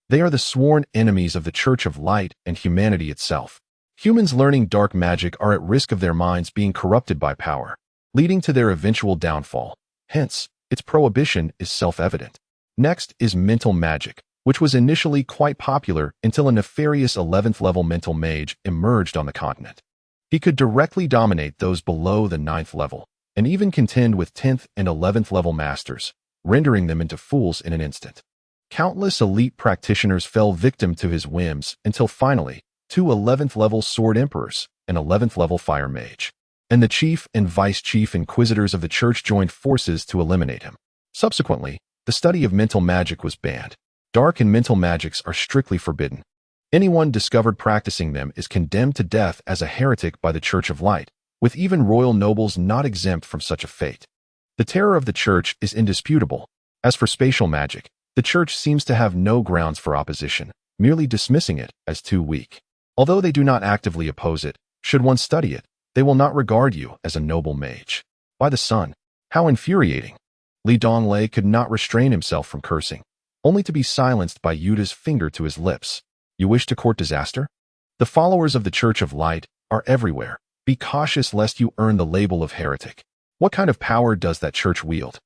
S1: They are the sworn enemies of the Church of Light and humanity itself. Humans learning dark magic are at risk of their minds being corrupted by power, leading to their eventual downfall. Hence, its prohibition is self-evident. Next is mental magic, which was initially quite popular until a nefarious 11th level mental mage emerged on the continent. He could directly dominate those below the 9th level, and even contend with 10th and 11th level masters, rendering them into fools in an instant. Countless elite practitioners fell victim to his whims until finally, 2 11th level sword emperors, an 11th level fire mage, and the chief and vice chief inquisitors of the church joined forces to eliminate him. Subsequently, the study of mental magic was banned. Dark and mental magics are strictly forbidden. Anyone discovered practicing them is condemned to death as a heretic by the Church of Light, with even royal nobles not exempt from such a fate. The terror of the church is indisputable. As for spatial magic, the church seems to have no grounds for opposition, merely dismissing it as too weak. Although they do not actively oppose it, should one study it, they will not regard you as a noble mage. By the sun, how infuriating! Li Donglei could not restrain himself from cursing, only to be silenced by Yuda's finger to his lips. You wish to court disaster? The followers of the Church of Light are everywhere. Be cautious lest you earn the label of heretic. What kind of power does that church wield?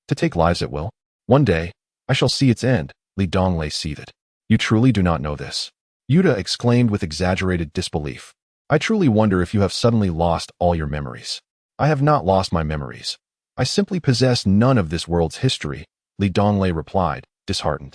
S1: To take lives at will? One day, I shall see its end, Li Donglei seethed. You truly do not know this? Yuda exclaimed with exaggerated disbelief. I truly wonder if you have suddenly lost all your memories. I have not lost my memories. I simply possess none of this world's history, Li Donglei replied, disheartened.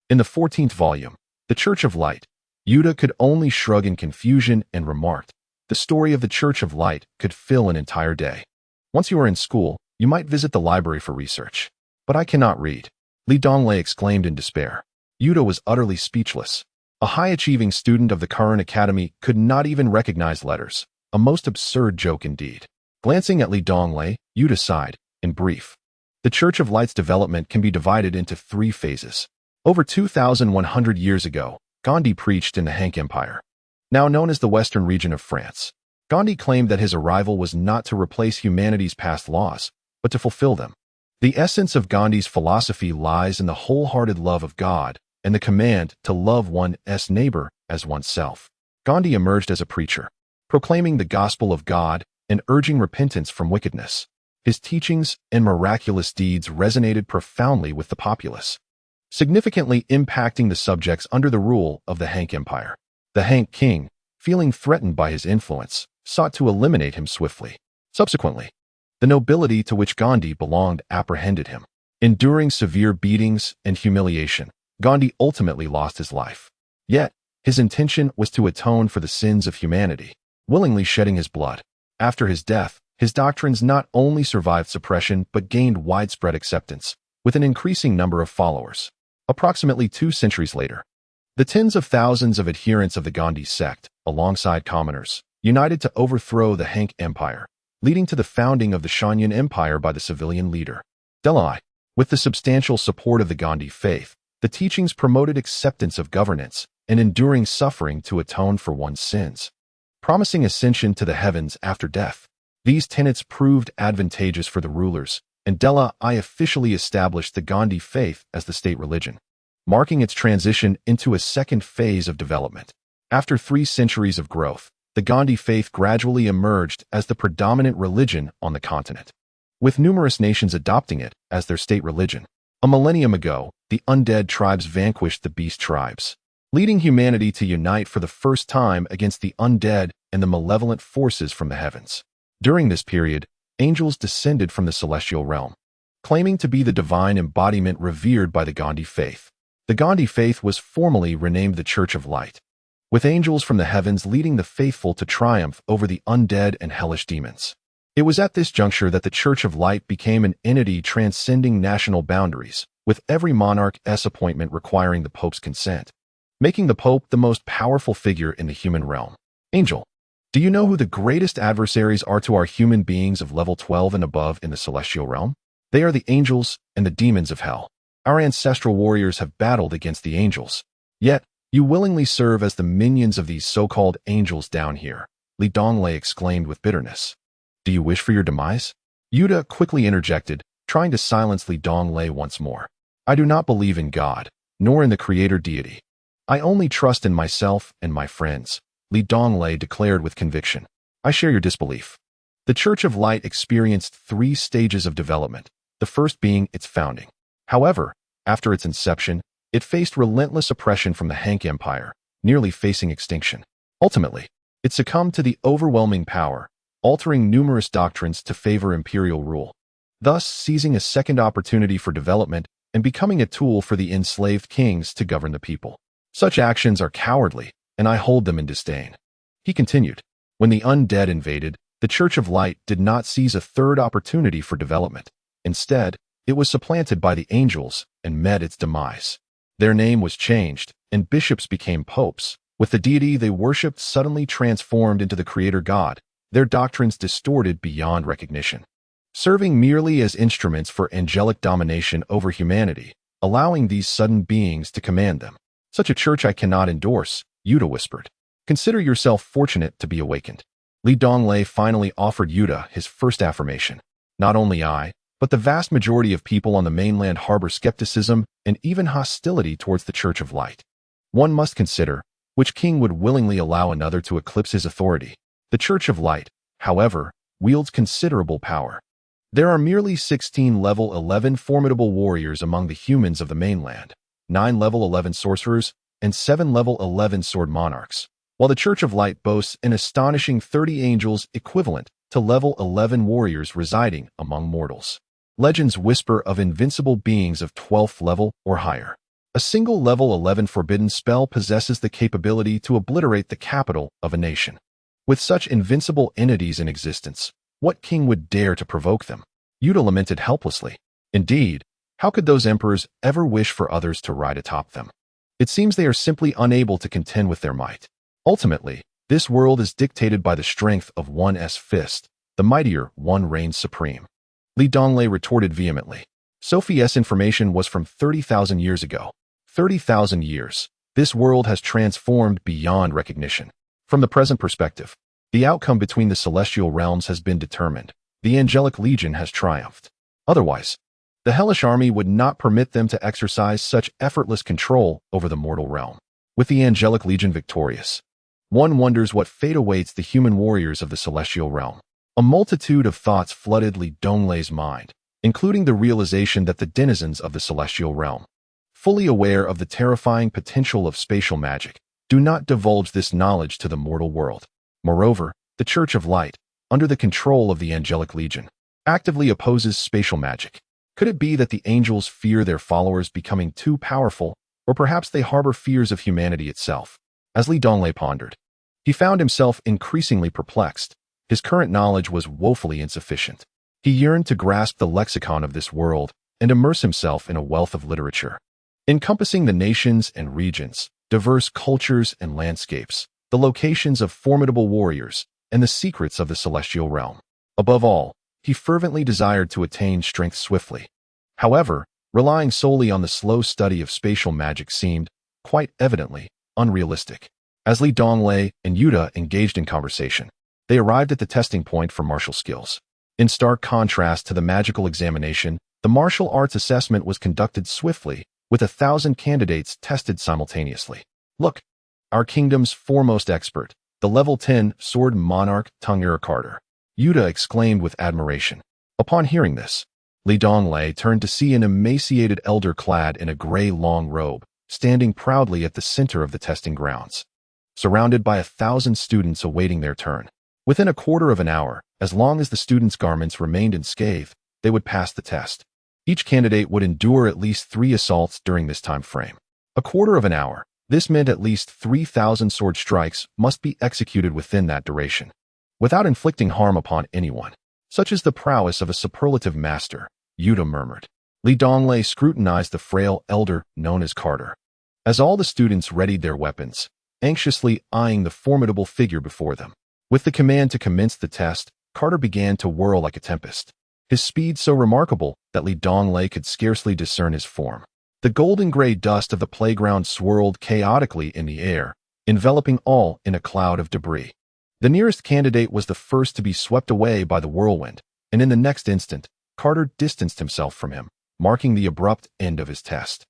S1: In the 14th volume, The Church of Light, Yuda could only shrug in confusion and remarked, the story of the Church of Light could fill an entire day. Once you are in school, you might visit the library for research. But I cannot read, Li Donglei exclaimed in despair. Yuda was utterly speechless. A high-achieving student of the current academy could not even recognize letters, a most absurd joke indeed. Glancing at Li Donglei, Yuda sighed, in brief. The Church of Light's development can be divided into 3 phases. Over 2,100 years ago, Gandhi preached in the Hank Empire, now known as the Western region of France. Gandhi claimed that his arrival was not to replace humanity's past laws, but to fulfill them. The essence of Gandhi's philosophy lies in the wholehearted love of God and the command to love one's neighbor as oneself. Gandhi emerged as a preacher, proclaiming the gospel of God and urging repentance from wickedness. His teachings and miraculous deeds resonated profoundly with the populace, significantly impacting the subjects under the rule of the Hank Empire. The Hank king, feeling threatened by his influence, sought to eliminate him swiftly. Subsequently, the nobility to which Gandhi belonged apprehended him. Enduring severe beatings and humiliation, Gandhi ultimately lost his life. Yet, his intention was to atone for the sins of humanity, willingly shedding his blood. After his death, his doctrines not only survived suppression but gained widespread acceptance, with an increasing number of followers. Approximately 2 centuries later, the tens of thousands of adherents of the Gandhi sect, alongside commoners, united to overthrow the Hank Empire, leading to the founding of the Shanyan Empire by the civilian leader, Donglei. With the substantial support of the Gandhi faith, the teachings promoted acceptance of governance and enduring suffering to atone for one's sins, promising ascension to the heavens after death. These tenets proved advantageous for the rulers, and Donglei officially established the Gandhi faith as the state religion, marking its transition into a second phase of development. After 3 centuries of growth, the Gandhi faith gradually emerged as the predominant religion on the continent, with numerous nations adopting it as their state religion. A millennium ago, the undead tribes vanquished the beast tribes, leading humanity to unite for the first time against the undead and the malevolent forces from the heavens. During this period, angels descended from the celestial realm, claiming to be the divine embodiment revered by the Gandhi faith. The Gandhi faith was formally renamed the Church of Light, with angels from the heavens leading the faithful to triumph over the undead and hellish demons. It was at this juncture that the Church of Light became an entity transcending national boundaries, with every monarch's appointment requiring the Pope's consent, making the Pope the most powerful figure in the human realm. Angel, do you know who the greatest adversaries are to our human beings of level 12 and above in the celestial realm? They are the angels and the demons of hell. Our ancestral warriors have battled against the angels. Yet, you willingly serve as the minions of these so-called angels down here, Li Donglei exclaimed with bitterness. Do you wish for your demise? Yuda quickly interjected, trying to silence Li Donglei once more. I do not believe in God, nor in the creator deity. I only trust in myself and my friends, Li Donglei declared with conviction. I share your disbelief. The Church of Light experienced 3 stages of development, the first being its founding. However, after its inception, it faced relentless oppression from the Hank Empire, nearly facing extinction. Ultimately, it succumbed to the overwhelming power, altering numerous doctrines to favor imperial rule, thus seizing a second opportunity for development and becoming a tool for the enslaved kings to govern the people. Such actions are cowardly, and I hold them in disdain. He continued. When the undead invaded, the Church of Light did not seize a third opportunity for development. Instead, it was supplanted by the angels and met its demise. Their name was changed, and bishops became popes. With the deity they worshipped suddenly transformed into the creator god, their doctrines distorted beyond recognition, serving merely as instruments for angelic domination over humanity, allowing these sudden beings to command them. Such a church I cannot endorse, Yuda whispered. Consider yourself fortunate to be awakened. Li Donglei finally offered Yuda his first affirmation. Not only I, But the vast majority of people on the mainland harbor skepticism and even hostility towards the Church of Light. One must consider, which king would willingly allow another to eclipse his authority? The Church of Light, however, wields considerable power. There are merely 16 level 11 formidable warriors among the humans of the mainland, 9 level 11 sorcerers, and 7 level 11 sword monarchs, while the Church of Light boasts an astonishing 30 angels equivalent to level 11 warriors residing among mortals. Legends whisper of invincible beings of 12th level or higher. A single level 11 forbidden spell possesses the capability to obliterate the capital of a nation. With such invincible entities in existence, what king would dare to provoke them? Yuta lamented helplessly. Indeed, how could those emperors ever wish for others to ride atop them? It seems they are simply unable to contend with their might. Ultimately, this world is dictated by the strength of one's fist. The mightier one reigns supreme. Li Donglei retorted vehemently. Sophie's information was from 30,000 years ago. 30,000 years. This world has transformed beyond recognition. From the present perspective, the outcome between the celestial realms has been determined. The angelic legion has triumphed. Otherwise, the hellish army would not permit them to exercise such effortless control over the mortal realm. With the angelic legion victorious, one wonders what fate awaits the human warriors of the celestial realm. A multitude of thoughts flooded Li Donglei's mind, including the realization that the denizens of the celestial realm, fully aware of the terrifying potential of spatial magic, do not divulge this knowledge to the mortal world. Moreover, the Church of Light, under the control of the angelic legion, actively opposes spatial magic. Could it be that the angels fear their followers becoming too powerful, or perhaps they harbor fears of humanity itself? As Li Donglei pondered, he found himself increasingly perplexed. His current knowledge was woefully insufficient. He yearned to grasp the lexicon of this world and immerse himself in a wealth of literature, encompassing the nations and regions, diverse cultures and landscapes, the locations of formidable warriors, and the secrets of the celestial realm. Above all, he fervently desired to attain strength swiftly. However, relying solely on the slow study of spatial magic seemed, quite evidently, unrealistic. As Li Donglei and Yuta engaged in conversation, they arrived at the testing point for martial skills. In stark contrast to the magical examination, the martial arts assessment was conducted swiftly, with 1,000 candidates tested simultaneously. Look, our kingdom's foremost expert, the level 10 sword monarch Donglei Carter, Yuta exclaimed with admiration. Upon hearing this, Li Donglei turned to see an emaciated elder clad in a gray long robe, standing proudly at the center of the testing grounds, surrounded by 1,000 students awaiting their turn. Within a quarter of an hour, as long as the students' garments remained unscathed, they would pass the test. Each candidate would endure at least 3 assaults during this time frame. A quarter of an hour. This meant at least 3,000 sword strikes must be executed within that duration, without inflicting harm upon anyone. Such is the prowess of a superlative master, Yuta murmured. Li Donglei scrutinized the frail elder known as Carter, as all the students readied their weapons, anxiously eyeing the formidable figure before them. With the command to commence the test, Carter began to whirl like a tempest, his speed so remarkable that Li Donglei could scarcely discern his form. The golden-gray dust of the playground swirled chaotically in the air, enveloping all in a cloud of debris. The nearest candidate was the first to be swept away by the whirlwind, and in the next instant, Carter distanced himself from him, marking the abrupt end of his test.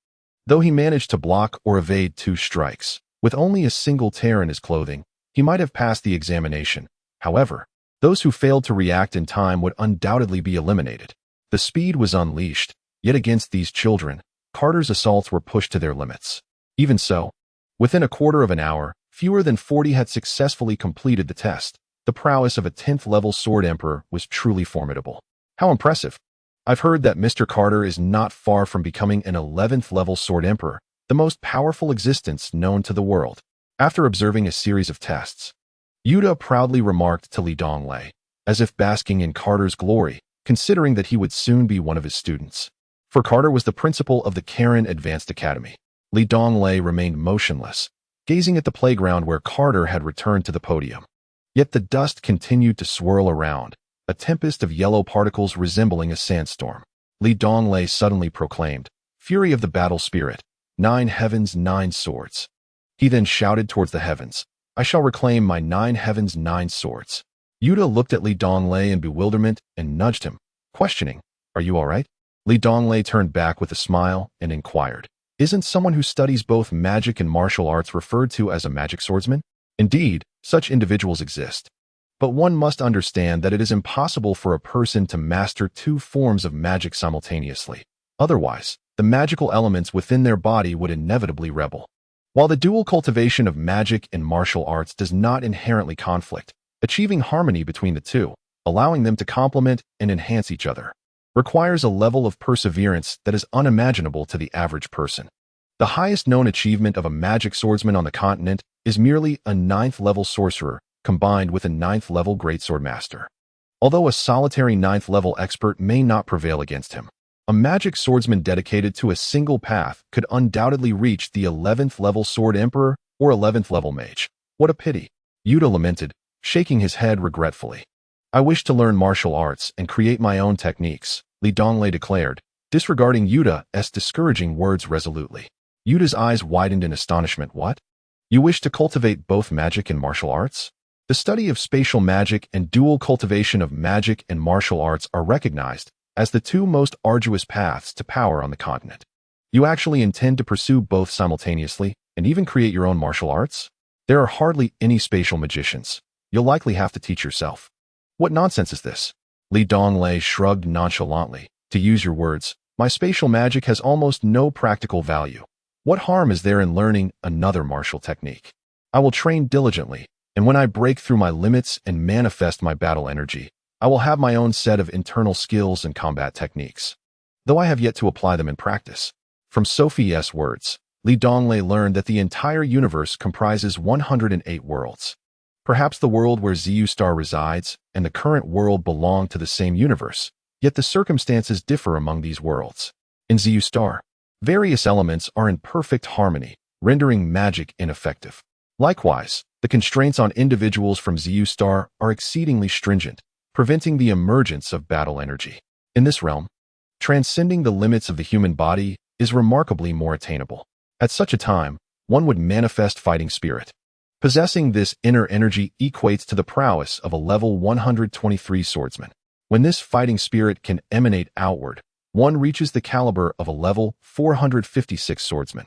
S1: Though he managed to block or evade 2 strikes, with only a single tear in his clothing, he might have passed the examination. However, those who failed to react in time would undoubtedly be eliminated. The speed was unleashed, yet against these children, Carter's assaults were pushed to their limits. Even so, within a quarter of an hour, fewer than 40 had successfully completed the test. The prowess of a 10th level sword emperor was truly formidable. How impressive! I've heard that Mr. Carter is not far from becoming an 11th level sword emperor, the most powerful existence known to the world. After observing a series of tests, Yuta proudly remarked to Li Donglei, as if basking in Carter's glory, considering that he would soon be one of his students. For Carter was the principal of the Karen Advanced Academy. Li Donglei remained motionless, gazing at the playground where Carter had returned to the podium. Yet the dust continued to swirl around, a tempest of yellow particles resembling a sandstorm. Li Donglei suddenly proclaimed, "Fury of the battle spirit, 9 heavens, 9 swords." He then shouted towards the heavens, "I shall reclaim my 9 heavens, 9 swords." Yuta looked at Li Donglei in bewilderment and nudged him, questioning, are you all right? Li Donglei turned back with a smile and inquired, isn't someone who studies both magic and martial arts referred to as a magic swordsman? Indeed, such individuals exist. But one must understand that it is impossible for a person to master two forms of magic simultaneously. Otherwise, the magical elements within their body would inevitably rebel. While the dual cultivation of magic and martial arts does not inherently conflict, achieving harmony between the two, allowing them to complement and enhance each other, requires a level of perseverance that is unimaginable to the average person. The highest known achievement of a magic swordsman on the continent is merely a 9th-level sorcerer combined with a 9th-level greatsword master. Although a solitary 9th-level expert may not prevail against him, a magic swordsman dedicated to a single path could undoubtedly reach the 11th-level sword emperor or 11th-level mage. What a pity, Yuta lamented, shaking his head regretfully. I wish to learn martial arts and create my own techniques, Li Donglei declared, disregarding Yuta's discouraging words resolutely. Yuta's eyes widened in astonishment. What? You wish to cultivate both magic and martial arts? The study of spatial magic and dual cultivation of magic and martial arts are recognized as the two most arduous paths to power on the continent. You actually intend to pursue both simultaneously and even create your own martial arts? There are hardly any spatial magicians. You'll likely have to teach yourself. What nonsense is this? Li Donglei shrugged nonchalantly. To use your words, my spatial magic has almost no practical value. What harm is there in learning another martial technique? I will train diligently, and when I break through my limits and manifest my battle energy, I will have my own set of internal skills and combat techniques, though I have yet to apply them in practice. From Sophie's words, Li Donglei learned that the entire universe comprises 108 worlds. Perhaps the world where Ziyu Star resides and the current world belong to the same universe, yet the circumstances differ among these worlds. In Ziyu Star, various elements are in perfect harmony, rendering magic ineffective. Likewise, the constraints on individuals from Ziyu Star are exceedingly stringent, preventing the emergence of battle energy. In this realm, transcending the limits of the human body is remarkably more attainable. At such a time, one would manifest fighting spirit. Possessing this inner energy equates to the prowess of a level 123 swordsman. When this fighting spirit can emanate outward, one reaches the caliber of a level 456 swordsman.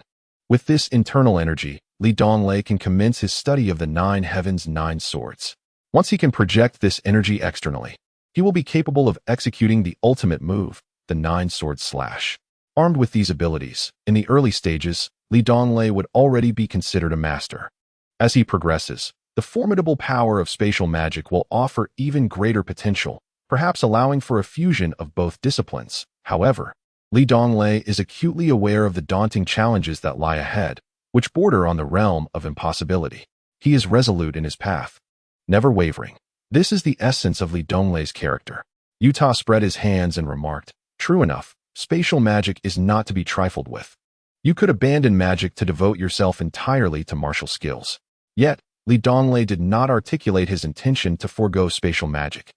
S1: With this internal energy, Li Donglei can commence his study of the 9 heavens' 9 swords. Once he can project this energy externally, he will be capable of executing the ultimate move, the 9-sword slash. Armed with these abilities, in the early stages, Li Donglei would already be considered a master. As he progresses, the formidable power of spatial magic will offer even greater potential, perhaps allowing for a fusion of both disciplines. However, Li Donglei is acutely aware of the daunting challenges that lie ahead, which border on the realm of impossibility. He is resolute in his path, never wavering. This is the essence of Li Donglei's character. Yuta spread his hands and remarked, true enough, spatial magic is not to be trifled with. You could abandon magic to devote yourself entirely to martial skills. Yet, Li Donglei did not articulate his intention to forego spatial magic,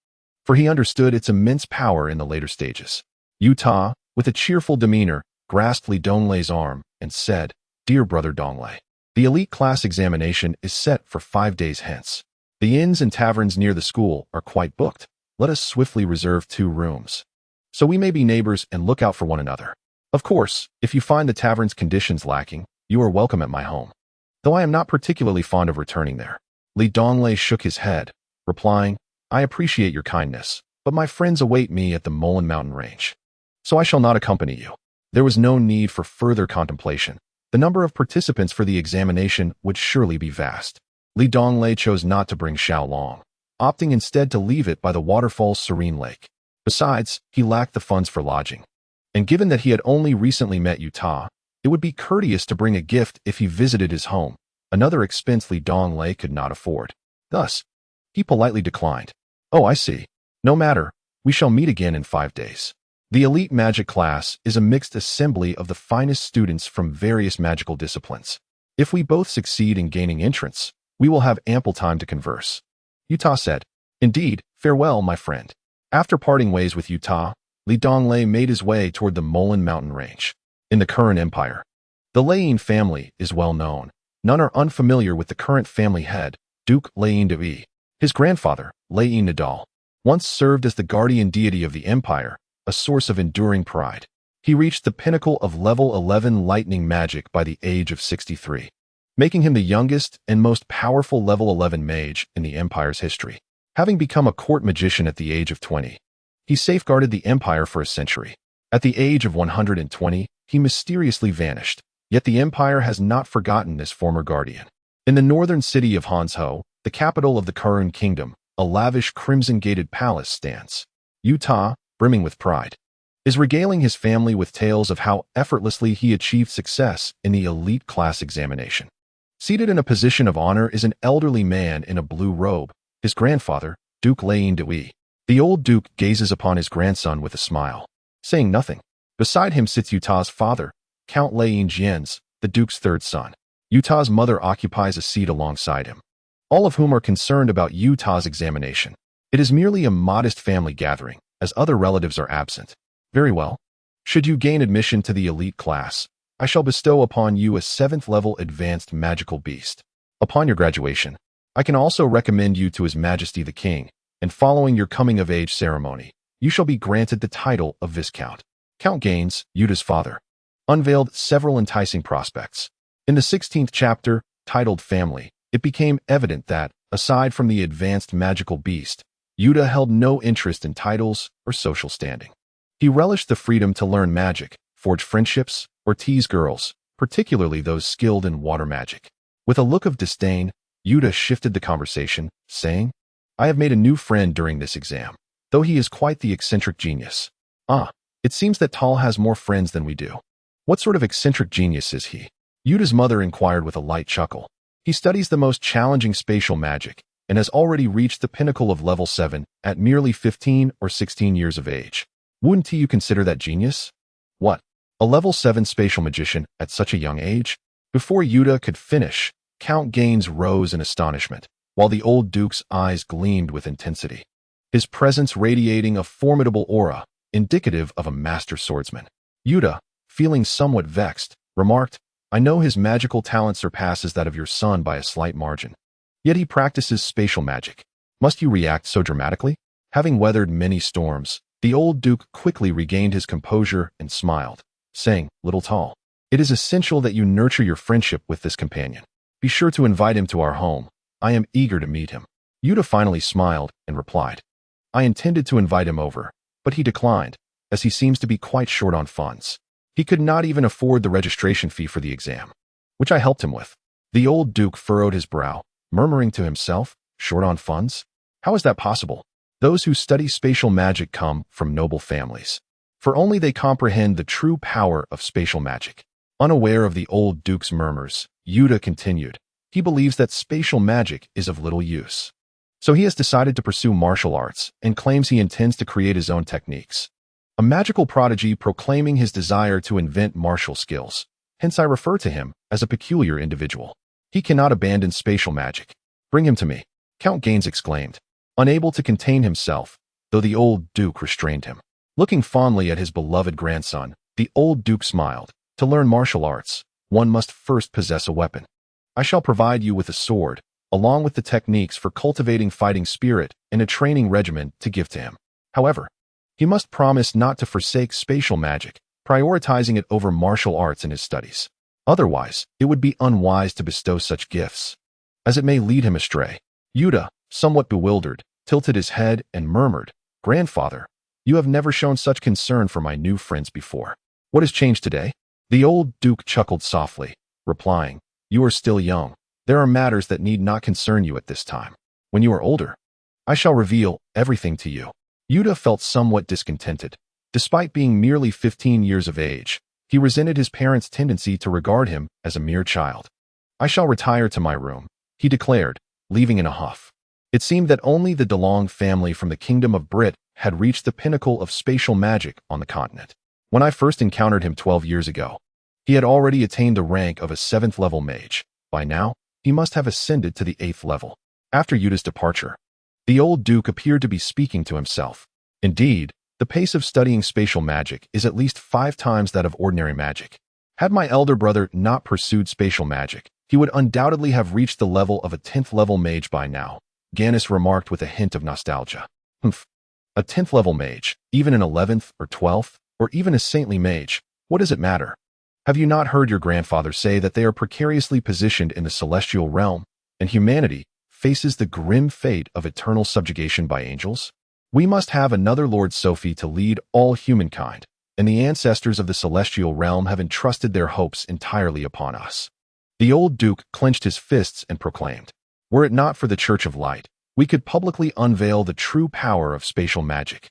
S1: for he understood its immense power in the later stages. Yuta, with a cheerful demeanor, grasped Li Donglei's arm and said, Dear brother Donglei, the elite class examination is set for 5 days hence. The inns and taverns near the school are quite booked. Let us swiftly reserve 2 rooms, so we may be neighbors and look out for one another. Of course, if you find the tavern's conditions lacking, you are welcome at my home, though I am not particularly fond of returning there. Li Donglei shook his head, replying, I appreciate your kindness, but my friends await me at the Molen Mountain Range, so I shall not accompany you. There was no need for further contemplation. The number of participants for the examination would surely be vast. Li Donglei chose not to bring Xiaolong, opting instead to leave it by the waterfall's serene lake. Besides, he lacked the funds for lodging, and given that he had only recently met Yuta, it would be courteous to bring a gift if he visited his home, another expense Li Donglei could not afford. Thus, he politely declined. Oh, I see. No matter, we shall meet again in 5 days. The elite magic class is a mixed assembly of the finest students from various magical disciplines. If we both succeed in gaining entrance, we will have ample time to converse. Yuta said, Indeed, farewell, my friend. After parting ways with Yuta, Li Donglei made his way toward the Molen Mountain Range. In the current empire, the Leyin family is well known. None are unfamiliar with the current family head, Duke Leyin de. His grandfather, Leyin Nadal, once served as the guardian deity of the empire, a source of enduring pride. He reached the pinnacle of level 11 lightning magic by the age of 63, making him the youngest and most powerful level 11 mage in the Empire's history. Having become a court magician at the age of 20, he safeguarded the Empire for a century. At the age of 120, he mysteriously vanished, yet the Empire has not forgotten this former guardian. In the northern city of Hanzhou, the capital of the Kurun Kingdom, a lavish crimson-gated palace stands. Yuta, brimming with pride, is regaling his family with tales of how effortlessly he achieved success in the elite class examination. Seated in a position of honor is an elderly man in a blue robe, his grandfather, Duke Lein Dui. The old duke gazes upon his grandson with a smile, saying nothing. Beside him sits Yuta's father, Count Lein Jians, the duke's third son. Yuta's mother occupies a seat alongside him, all of whom are concerned about Yuta's examination. It is merely a modest family gathering, as other relatives are absent. Very well. Should you gain admission to the elite class, I shall bestow upon you a 7th level advanced magical beast. Upon your graduation, I can also recommend you to His Majesty the King, and following your coming-of-age ceremony, you shall be granted the title of Viscount. Count Gaines, Yuta's father, unveiled several enticing prospects. In the 16th chapter, titled Family, it became evident that, aside from the advanced magical beast, Yuta held no interest in titles or social standing. He relished the freedom to learn magic, forge friendships, or tease girls, particularly those skilled in water magic. With a look of disdain, Yuta shifted the conversation, saying, I have made a new friend during this exam, though he is quite the eccentric genius. Ah, it seems that Tal has more friends than we do. What sort of eccentric genius is he? Yuta's mother inquired with a light chuckle. He studies the most challenging spatial magic, and has already reached the pinnacle of level 7 at merely 15 or 16 years of age. Wouldn't you consider that genius? What? A level 7 spatial magician at such a young age? Before Yuta could finish, Count Gaines rose in astonishment, while the old duke's eyes gleamed with intensity, his presence radiating a formidable aura, indicative of a master swordsman. Yuta, feeling somewhat vexed, remarked, I know his magical talent surpasses that of your son by a slight margin. Yet he practices spatial magic. Must you react so dramatically? Having weathered many storms, the old duke quickly regained his composure and smiled, saying, Little Tal, it is essential that you nurture your friendship with this companion. Be sure to invite him to our home. I am eager to meet him. Yuta finally smiled and replied, I intended to invite him over, but he declined, as he seems to be quite short on funds. He could not even afford the registration fee for the exam, which I helped him with. The old duke furrowed his brow, murmuring to himself, short on funds? How is that possible? Those who study spatial magic come from noble families, for only they comprehend the true power of spatial magic. Unaware of the old duke's murmurs, Yuta continued, he believes that spatial magic is of little use. So he has decided to pursue martial arts and claims he intends to create his own techniques. A magical prodigy proclaiming his desire to invent martial skills. Hence I refer to him as a peculiar individual. He cannot abandon spatial magic. Bring him to me, Count Gaines exclaimed, unable to contain himself, though the old duke restrained him. Looking fondly at his beloved grandson, the old duke smiled. To learn martial arts, one must first possess a weapon. I shall provide you with a sword, along with the techniques for cultivating fighting spirit and a training regimen to give to him. However, he must promise not to forsake spatial magic, prioritizing it over martial arts in his studies. Otherwise, it would be unwise to bestow such gifts, as it may lead him astray. Yuta, somewhat bewildered, tilted his head and murmured, Grandfather, you have never shown such concern for my new friends before. What has changed today? The old duke chuckled softly, replying, You are still young. There are matters that need not concern you at this time. When you are older, I shall reveal everything to you. Yuta felt somewhat discontented. Despite being merely 15 years of age, he resented his parents' tendency to regard him as a mere child. I shall retire to my room, he declared, leaving in a huff. It seemed that only the DeLong family from the Kingdom of Brit had reached the pinnacle of spatial magic on the continent. When I first encountered him 12 years ago, he had already attained the rank of a 7th level mage. By now, he must have ascended to the 8th level. After Yuta's departure, the old duke appeared to be speaking to himself. Indeed, the pace of studying spatial magic is at least 5 times that of ordinary magic. Had my elder brother not pursued spatial magic, he would undoubtedly have reached the level of a 10th level mage by now, Gannis remarked with a hint of nostalgia. Humph. A 10th level mage, even an 11th or 12th, or even a saintly mage, what does it matter? Have you not heard your grandfather say that they are precariously positioned in the celestial realm, and humanity faces the grim fate of eternal subjugation by angels? We must have another Lord Sophie to lead all humankind, and the ancestors of the celestial realm have entrusted their hopes entirely upon us. The old Duke clenched his fists and proclaimed, "Were it not for the Church of Light, we could publicly unveil the true power of spatial magic,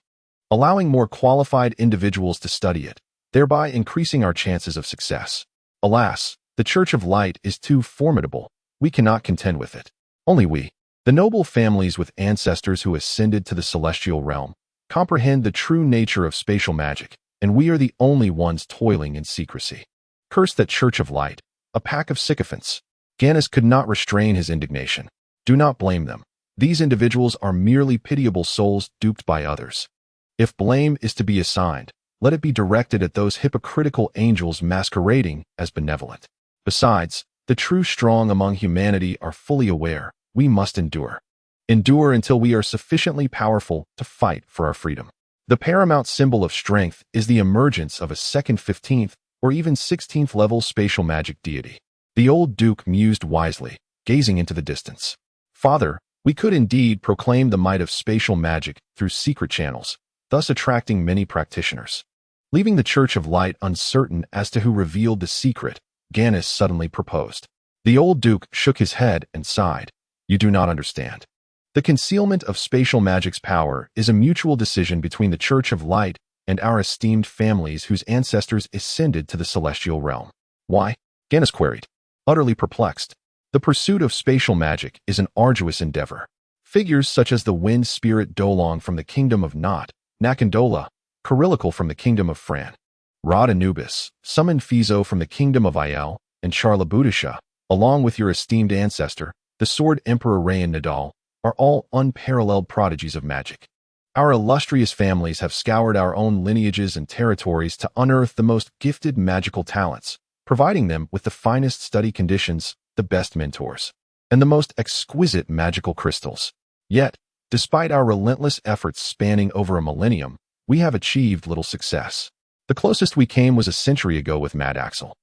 S1: allowing more qualified individuals to study it, thereby increasing our chances of success. Alas, the Church of Light is too formidable. We cannot contend with it. Only we, the noble families with ancestors who ascended to the celestial realm, comprehend the true nature of spatial magic, and we are the only ones toiling in secrecy. Curse that Church of Light, a pack of sycophants." Gannis could not restrain his indignation. Do not blame them. These individuals are merely pitiable souls duped by others. If blame is to be assigned, let it be directed at those hypocritical angels masquerading as benevolent. Besides, the true strong among humanity are fully aware we must endure. Endure until we are sufficiently powerful to fight for our freedom. The paramount symbol of strength is the emergence of a second 15th or even 16th level spatial magic deity. The old Duke mused wisely, gazing into the distance. "Father, we could indeed proclaim the might of spatial magic through secret channels, thus attracting many practitioners." Leaving the Church of Light uncertain as to who revealed the secret, Gannis suddenly proposed. The old Duke shook his head and sighed. "You do not understand. The concealment of spatial magic's power is a mutual decision between the Church of Light and our esteemed families whose ancestors ascended to the celestial realm." "Why?" Gannis queried, utterly perplexed. "The pursuit of spatial magic is an arduous endeavor. Figures such as the wind spirit Dolong from the kingdom of Nott, Nakandola, Cyrillical from the kingdom of Fran, Rod Anubis, summoned Fizo from the kingdom of Aiel, and Charlabudisha, along with your esteemed ancestor, the Sword Emperor Rayan Nadal, are all unparalleled prodigies of magic. Our illustrious families have scoured our own lineages and territories to unearth the most gifted magical talents, providing them with the finest study conditions, the best mentors, and the most exquisite magical crystals. Yet, despite our relentless efforts spanning over a millennium, we have achieved little success. The closest we came was a century ago with Mad Axel,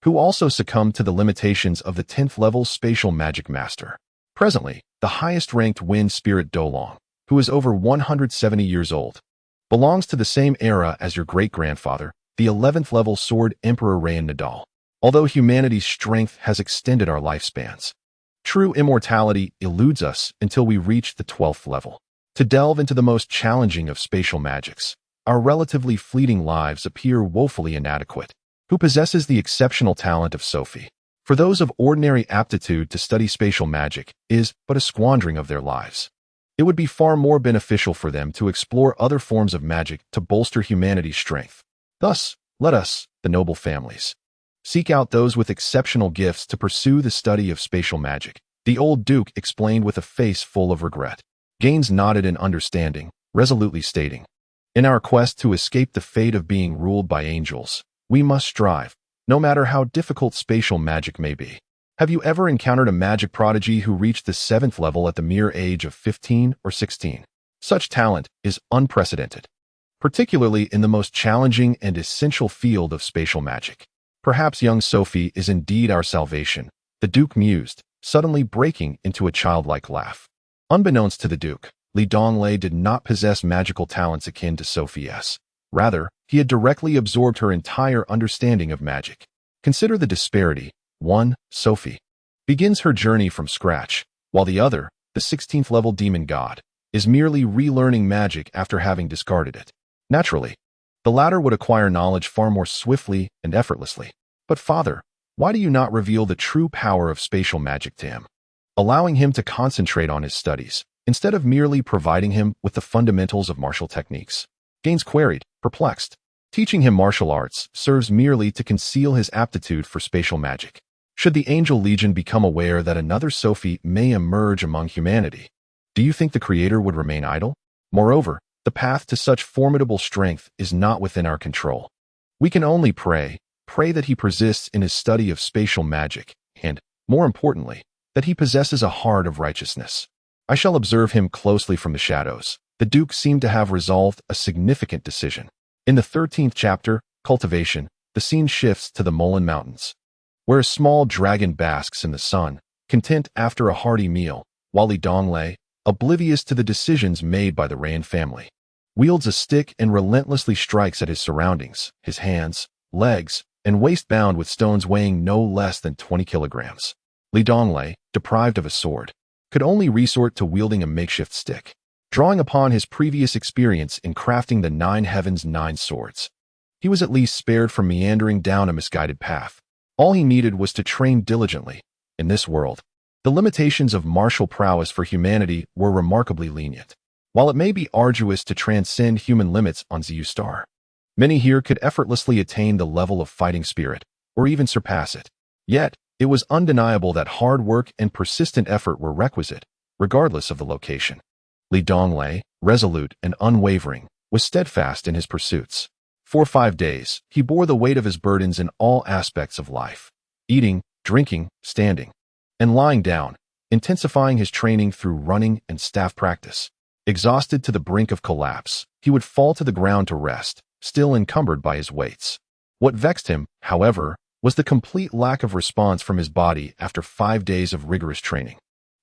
S1: who also succumbed to the limitations of the 10th level spatial magic master. Presently, the highest-ranked wind spirit Dolong, who is over 170 years old, belongs to the same era as your great-grandfather, the 11th level sword Emperor Rayan Nadal. Although humanity's strength has extended our lifespans, true immortality eludes us until we reach the 12th level. To delve into the most challenging of spatial magics, our relatively fleeting lives appear woefully inadequate. Who possesses the exceptional talent of Sophie? For those of ordinary aptitude to study spatial magic is but a squandering of their lives. It would be far more beneficial for them to explore other forms of magic to bolster humanity's strength. Thus, let us, the noble families, seek out those with exceptional gifts to pursue the study of spatial magic, the old Duke explained with a face full of regret. Gaines nodded in understanding, resolutely stating, "In our quest to escape the fate of being ruled by angels, we must strive, no matter how difficult spatial magic may be. Have you ever encountered a magic prodigy who reached the 7th level at the mere age of 15 or 16? Such talent is unprecedented, particularly in the most challenging and essential field of spatial magic. Perhaps young Sophie is indeed our salvation," the Duke mused, suddenly breaking into a childlike laugh. Unbeknownst to the Duke, Li Donglei did not possess magical talents akin to Sophie's. Rather, he had directly absorbed her entire understanding of magic. Consider the disparity. 1. Sophie begins her journey from scratch, while the other, the 16th level demon god, is merely relearning magic after having discarded it. Naturally, the latter would acquire knowledge far more swiftly and effortlessly. But father, why do you not reveal the true power of spatial magic to him, allowing him to concentrate on his studies, instead of merely providing him with the fundamentals of martial techniques? Gaines queried, perplexed. Teaching him martial arts serves merely to conceal his aptitude for spatial magic. Should the Angel Legion become aware that another Sophie may emerge among humanity, do you think the Creator would remain idle? Moreover, the path to such formidable strength is not within our control. We can only pray that he persists in his study of spatial magic, and, more importantly, that he possesses a heart of righteousness. I shall observe him closely from the shadows, the Duke seemed to have resolved a significant decision. In the 13th chapter, Cultivation, the scene shifts to the Mullen Mountains, where a small dragon basks in the sun, content after a hearty meal, while Donglei, oblivious to the decisions made by the Rain family, wields a stick and relentlessly strikes at his surroundings, his hands, legs, and waist bound with stones weighing no less than 20 kilograms. Donglei, deprived of a sword, could only resort to wielding a makeshift stick, drawing upon his previous experience in crafting the Nine Heavens' 9 swords. He was at least spared from meandering down a misguided path. All he needed was to train diligently. In this world, the limitations of martial prowess for humanity were remarkably lenient. While it may be arduous to transcend human limits on Zeustar, many here could effortlessly attain the level of fighting spirit, or even surpass it. Yet, it was undeniable that hard work and persistent effort were requisite, regardless of the location. Donglei, resolute and unwavering, was steadfast in his pursuits. For 5 days, he bore the weight of his burdens in all aspects of life, eating, drinking, standing, and lying down, intensifying his training through running and staff practice. Exhausted to the brink of collapse, he would fall to the ground to rest, still encumbered by his weights. What vexed him, however, was the complete lack of response from his body after 5 days of rigorous training.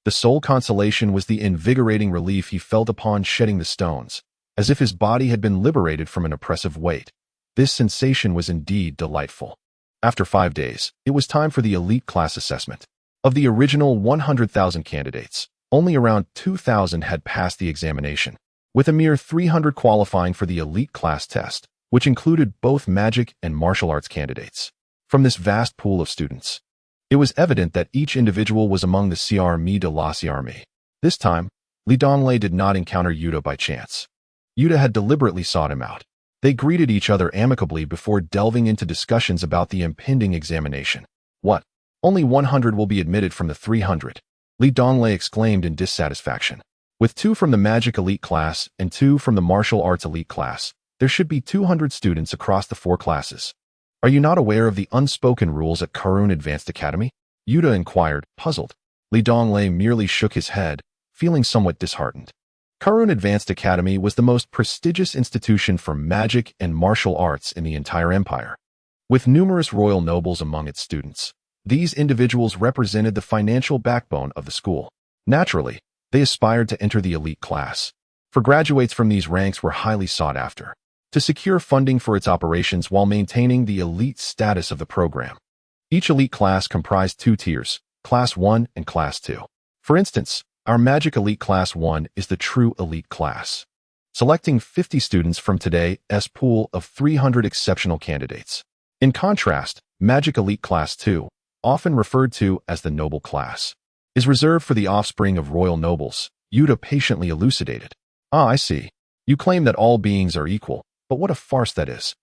S1: The sole consolation was the invigorating relief he felt upon shedding the stones, as if his body had been liberated from an oppressive weight. This sensation was indeed delightful. After 5 days, it was time for the elite class assessment. Of the original 100,000 candidates, only around 2,000 had passed the examination, with a mere 300 qualifying for the elite class test, which included both magic and martial arts candidates. From this vast pool of students, it was evident that each individual was among the Armée de la Armée. This time, Donglei did not encounter Yuta by chance. Yuta had deliberately sought him out. They greeted each other amicably before delving into discussions about the impending examination. What? Only 100 will be admitted from the 300, Donglei exclaimed in dissatisfaction. With 2 from the magic elite class and 2 from the martial arts elite class, there should be 200 students across the 4 classes. Are you not aware of the unspoken rules at Karun Advanced Academy? Yuta inquired, puzzled. Donglei merely shook his head, feeling somewhat disheartened. Karun Advanced Academy was the most prestigious institution for magic and martial arts in the entire empire. With numerous royal nobles among its students, these individuals represented the financial backbone of the school. Naturally, they aspired to enter the elite class, for graduates from these ranks were highly sought after, to secure funding for its operations while maintaining the elite status of the program. Each elite class comprised 2 tiers, Class 1 and Class 2. For instance, our Magic Elite Class 1 is the true elite class, selecting 50 students from today's pool of 300 exceptional candidates. In contrast, Magic Elite Class 2, often referred to as the noble class, is reserved for the offspring of royal nobles, Yuta patiently elucidated. Ah, I see. You claim that all beings are equal, but what a farce that is.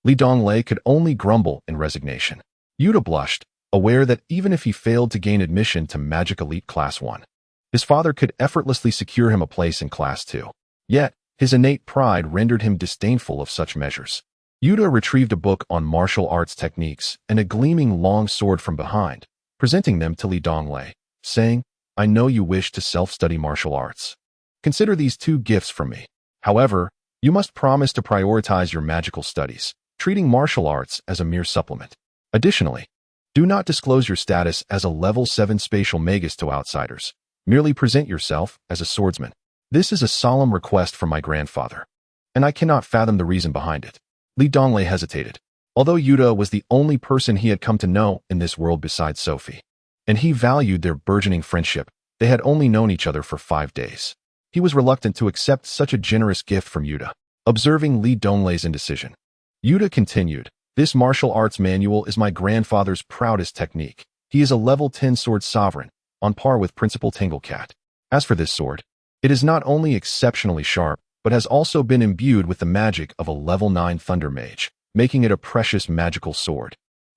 S1: Donglei could only grumble in resignation. Yuta blushed, aware that even if he failed to gain admission to Magic Elite Class 1, his father could effortlessly secure him a place in Class 2. Yet, his innate pride rendered him disdainful of such measures. Yuta retrieved a book on martial arts techniques and a gleaming long sword from behind, presenting them to Donglei, saying, I know you wish to self-study martial arts. Consider these 2 gifts from me. However, you must promise to prioritize your magical studies, treating martial arts as a mere supplement. Additionally, do not disclose your status as a level 7 spatial magus to outsiders. Merely present yourself as a swordsman. This is a solemn request from my grandfather, and I cannot fathom the reason behind it. Donglei hesitated. Although Yuta was the only person he had come to know in this world besides Sophie, and he valued their burgeoning friendship, they had only known each other for 5 days. He was reluctant to accept such a generous gift from Yuta, observing Donglei's indecision. Yuta continued, this martial arts manual is my grandfather's proudest technique. He is a level 10 sword sovereign, on par with Principal Tanglecat. As for this sword, it is not only exceptionally sharp, but has also been imbued with the magic of a level 9 thunder mage, making it a precious magical sword,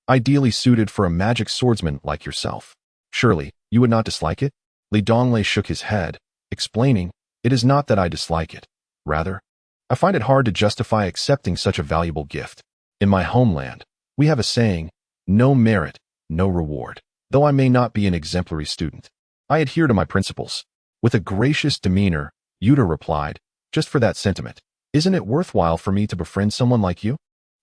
S1: ideally suited for a magic swordsman like yourself. Surely, you would not dislike it? Donglei shook his head, explaining, it is not that I dislike it. Rather, I find it hard to justify accepting such a valuable gift. In my homeland, we have a saying, no merit, no reward. Though I may not be an exemplary student, I adhere to my principles. With a gracious demeanor, Yuta replied, Just for that sentiment. Isn't it worthwhile for me to befriend someone like you?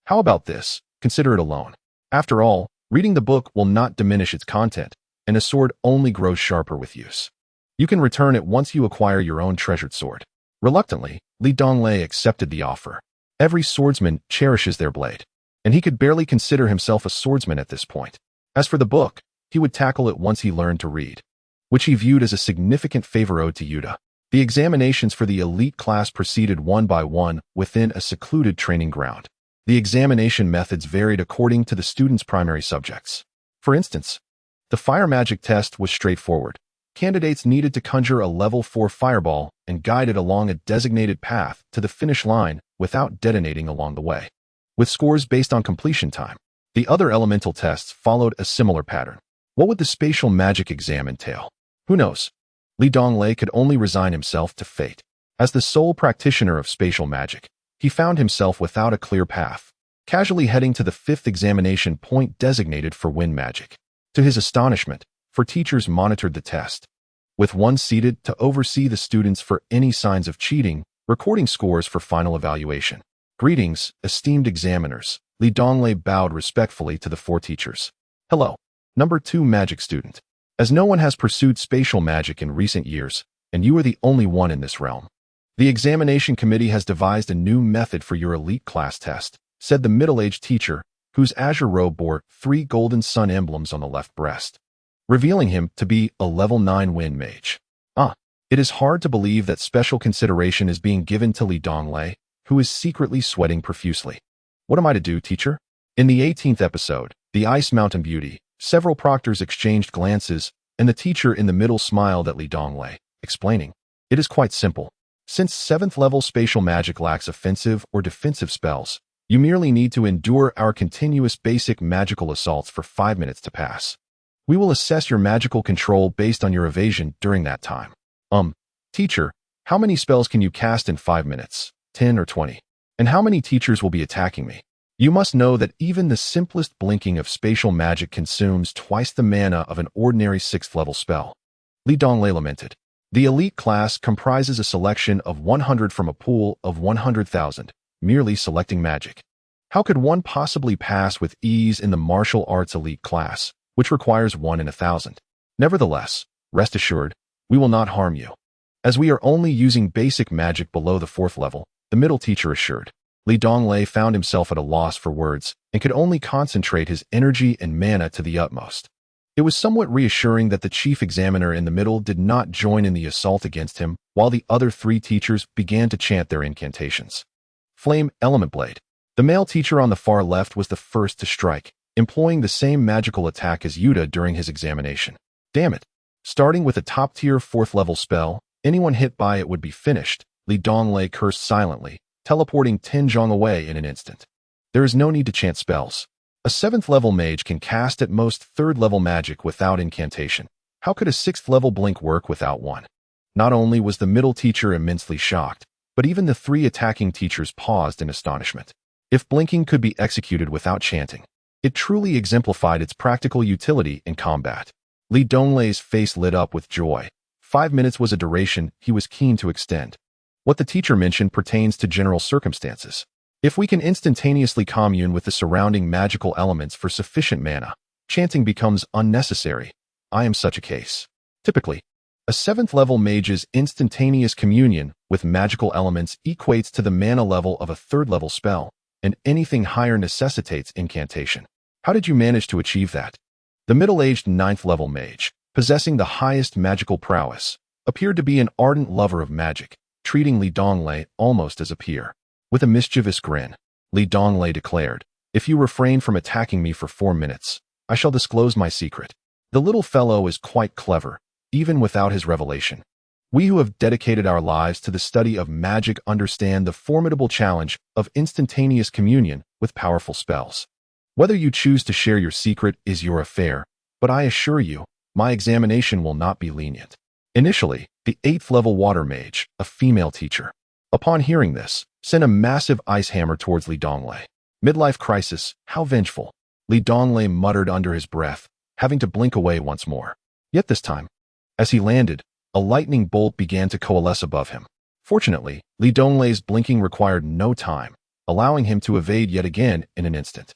S1: How about this? Consider it a loan. After all, reading the book will not diminish its content, and a sword only grows sharper with use. You can return it once you acquire your own treasured sword. Reluctantly, Donglei accepted the offer. Every swordsman cherishes their blade, and he could barely consider himself a swordsman at this point. As for the book, he would tackle it once he learned to read, which he viewed as a significant favor owed to Yuta. The examinations for the elite class proceeded one by one within a secluded training ground. The examination methods varied according to the students' primary subjects. For instance, the fire magic test was straightforward. Candidates needed to conjure a level 4 fireball and guide it along a designated path to the finish line without detonating along the way, with scores based on completion time. The other elemental tests followed a similar pattern. What would the spatial magic exam entail? Who knows? Donglei could only resign himself to fate. As the sole practitioner of spatial magic, he found himself without a clear path, casually heading to the 5th examination point designated for wind magic. To his astonishment, 4 teachers monitored the test, with one seated to oversee the students for any signs of cheating, recording scores for final evaluation. Greetings, esteemed examiners. Donglei bowed respectfully to the 4 teachers. Hello, number 2 magic student. As no one has pursued spatial magic in recent years, and you are the only one in this realm, the examination committee has devised a new method for your elite class test, said the middle-aged teacher, whose azure robe bore 3 golden sun emblems on the left breast, revealing him to be a level 9 wind mage. It is hard to believe that special consideration is being given to Donglei, who is secretly sweating profusely. What am I to do, teacher? In the 18th episode, The Ice Mountain Beauty, several proctors exchanged glances, and the teacher in the middle smiled at Donglei, explaining, "It is quite simple. Since 7th level spatial magic lacks offensive or defensive spells, you merely need to endure our continuous basic magical assaults for 5 minutes to pass. We will assess your magical control based on your evasion during that time." Teacher, how many spells can you cast in 5 minutes? 10 or 20? And how many teachers will be attacking me? You must know that even the simplest blinking of spatial magic consumes twice the mana of an ordinary 6th level spell. Donglei lamented. The elite class comprises a selection of 100 from a pool of 100,000, merely selecting magic. How could one possibly pass with ease in the martial arts elite class, which requires 1 in 1,000? Nevertheless, rest assured, we will not harm you, as we are only using basic magic below the 4th level, the middle teacher assured. Donglei found himself at a loss for words and could only concentrate his energy and mana to the utmost. It was somewhat reassuring that the chief examiner in the middle did not join in the assault against him, while the other 3 teachers began to chant their incantations. Flame Element Blade. The male teacher on the far left was the first to strike, employing the same magical attack as Yuta during his examination. Damn it. Starting with a top-tier 4th level spell, anyone hit by it would be finished. Donglei cursed silently, teleporting Zhang away in an instant. There is no need to chant spells. A 7th level mage can cast at most 3rd level magic without incantation. How could a 6th level blink work without one? Not only was the middle teacher immensely shocked, but even the 3 attacking teachers paused in astonishment. If blinking could be executed without chanting, it truly exemplified its practical utility in combat. Donglei's face lit up with joy. 5 minutes was a duration he was keen to extend. What the teacher mentioned pertains to general circumstances. If we can instantaneously commune with the surrounding magical elements for sufficient mana, chanting becomes unnecessary. I am such a case. Typically, a 7th level mage's instantaneous communion with magical elements equates to the mana level of a 3rd level spell, and anything higher necessitates incantation. How did you manage to achieve that? The middle-aged 9th level mage, possessing the highest magical prowess, appeared to be an ardent lover of magic, treating Donglei almost as a peer. With a mischievous grin, Donglei declared, "If you refrain from attacking me for 4 minutes, I shall disclose my secret." The little fellow is quite clever, even without his revelation. We who have dedicated our lives to the study of magic understand the formidable challenge of instantaneous communion with powerful spells. Whether you choose to share your secret is your affair, but I assure you, my examination will not be lenient. Initially, the 8th level water mage, a female teacher, upon hearing this, sent a massive ice hammer towards Donglei. Midlife crisis, how vengeful. Donglei muttered under his breath, having to blink away once more. Yet this time, as he landed, a lightning bolt began to coalesce above him, Fortunately, Donglei's blinking required no time, allowing him to evade yet again in an instant.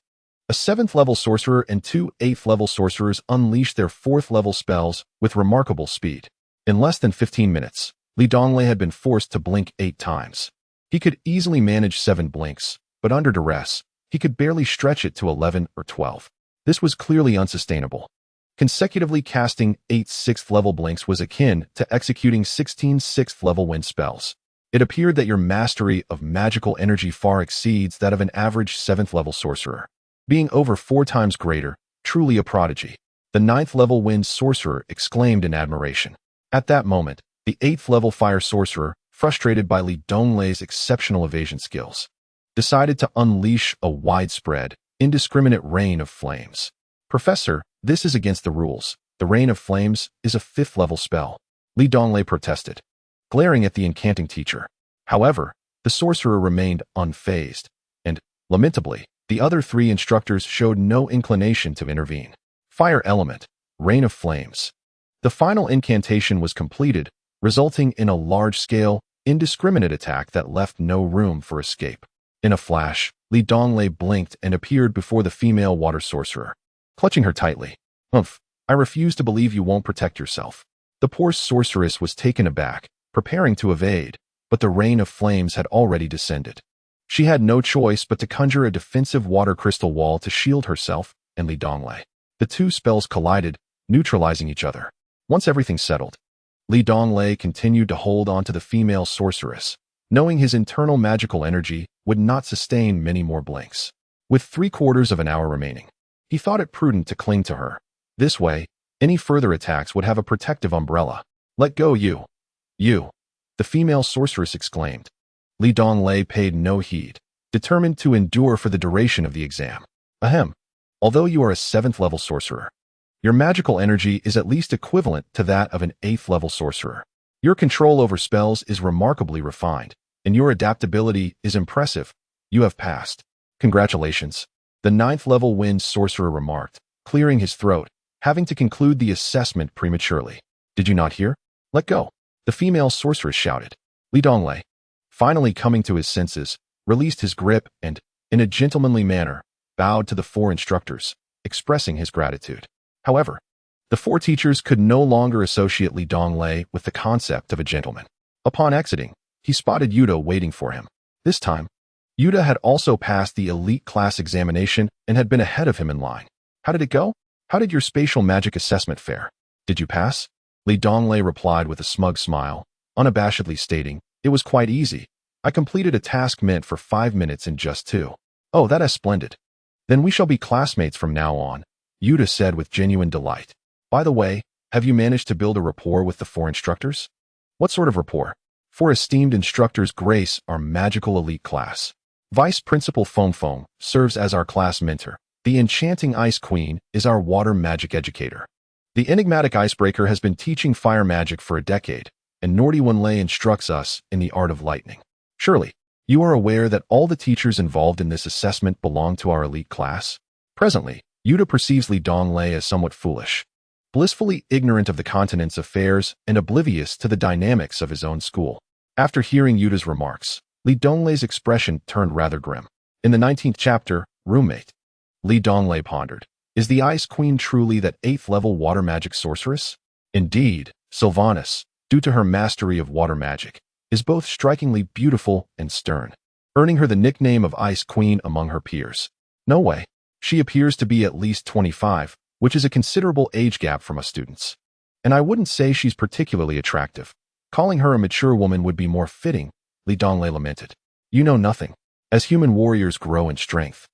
S1: A 7th-level sorcerer and 2 8th-level sorcerers unleashed their 4th-level spells with remarkable speed. In less than 15 minutes, Donglei had been forced to blink 8 times. He could easily manage 7 blinks, but under duress, he could barely stretch it to 11 or 12. This was clearly unsustainable. Consecutively casting 8 6th-level blinks was akin to executing 16 6th-level wind spells. It appeared that your mastery of magical energy far exceeds that of an average 7th-level sorcerer, being over 4 times greater, truly a prodigy. The 9th-level wind sorcerer exclaimed in admiration. At that moment, the 8th-level fire sorcerer, frustrated by Donglei's exceptional evasion skills, decided to unleash a widespread, indiscriminate rain of flames. Professor, this is against the rules. The rain of flames is a 5th-level spell. Donglei protested, glaring at the incanting teacher. However, the sorcerer remained unfazed, and, lamentably, the other 3 instructors showed no inclination to intervene. Fire element, rain of flames. The final incantation was completed, resulting in a large-scale, indiscriminate attack that left no room for escape. In a flash, Donglei blinked and appeared before the female water sorcerer, clutching her tightly. I refuse to believe you won't protect yourself. The poor sorceress was taken aback, preparing to evade, but the rain of flames had already descended. She had no choice but to conjure a defensive water crystal wall to shield herself and Donglei. The 2 spells collided, neutralizing each other. Once everything settled, Donglei continued to hold on to the female sorceress, knowing his internal magical energy would not sustain many more blinks. With 3/4 of an hour remaining, he thought it prudent to cling to her. This way, any further attacks would have a protective umbrella. Let go, you! You! The female sorceress exclaimed. Donglei paid no heed, determined to endure for the duration of the exam. Ahem. Although you are a 7th-level sorcerer, your magical energy is at least equivalent to that of an 8th-level sorcerer. Your control over spells is remarkably refined, and your adaptability is impressive. You have passed. Congratulations. The 9th-level wind sorcerer remarked, clearing his throat, having to conclude the assessment prematurely. Did you not hear? Let go. The female sorceress shouted. Donglei, finally coming to his senses, released his grip and, in a gentlemanly manner, bowed to the 4 instructors, expressing his gratitude. However, the 4 teachers could no longer associate Donglei with the concept of a gentleman. Upon exiting, he spotted Yuta waiting for him. This time, Yuta had also passed the elite class examination and had been ahead of him in line. How did it go? How did your spatial magic assessment fare? Did you pass? Donglei replied with a smug smile, unabashedly stating, it was quite easy. I completed a task meant for 5 minutes in just 2. Oh, that is splendid. Then we shall be classmates from now on, Yuta said with genuine delight. By the way, have you managed to build a rapport with the 4 instructors? What sort of rapport? 4 esteemed instructors grace our magical elite class. Vice Principal Foam serves as our class mentor. The enchanting Ice Queen is our water magic educator. The enigmatic Icebreaker has been teaching fire magic for a decade, and Wenlei instructs us in the art of lightning. Surely, you are aware that all the teachers involved in this assessment belong to our elite class? Presently, Yuta perceives Donglei as somewhat foolish, blissfully ignorant of the continent's affairs and oblivious to the dynamics of his own school. After hearing Yuta's remarks, Donglei's expression turned rather grim. In the 19th chapter, Roommate, Donglei pondered, is the Ice Queen truly that 8th-level water magic sorceress? Indeed, Sylvanas, due to her mastery of water magic, is both strikingly beautiful and stern, earning her the nickname of Ice Queen among her peers. No way. She appears to be at least 25, which is a considerable age gap from us students. And I wouldn't say she's particularly attractive. Calling her a mature woman would be more fitting, Donglei lamented. You know nothing. As human warriors grow in strength,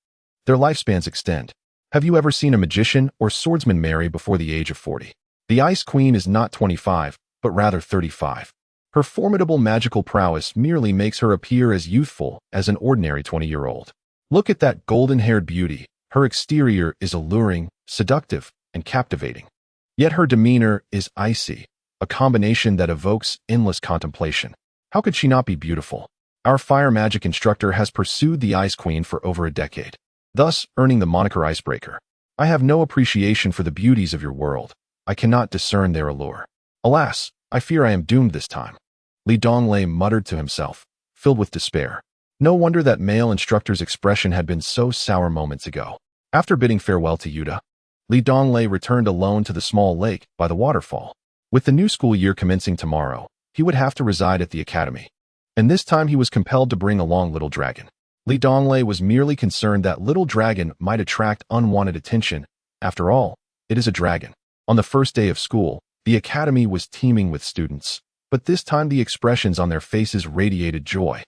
S1: their lifespans extend. Have you ever seen a magician or swordsman marry before the age of 40? The Ice Queen is not 25, but rather 35. Her formidable magical prowess merely makes her appear as youthful as an ordinary 20-year-old. Look at that golden-haired beauty. Her exterior is alluring, seductive, and captivating. Yet her demeanor is icy, a combination that evokes endless contemplation. How could she not be beautiful? Our fire magic instructor has pursued the Ice Queen for over a decade, thus earning the moniker Icebreaker. I have no appreciation for the beauties of your world. I cannot discern their allure. Alas, I fear I am doomed this time. Li Donglei muttered to himself, filled with despair. No wonder that male instructor's expression had been so sour moments ago. After bidding farewell to Yuta, Li Donglei returned alone to the small lake by the waterfall. With the new school year commencing tomorrow, he would have to reside at the academy. And this time he was compelled to bring along Little Dragon. Li Donglei was merely concerned that Little Dragon might attract unwanted attention. After all, it is a dragon. On the first day of school, the academy was teeming with students, but this time the expressions on their faces radiated joy,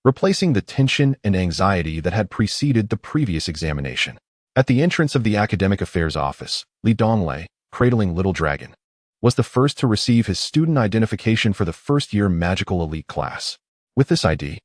S1: replacing the tension and anxiety that had preceded the previous examination. At the entrance of the Academic Affairs office, Li Donglei, cradling Little Dragon, was the first to receive his student identification for the first-year magical elite class. With this ID,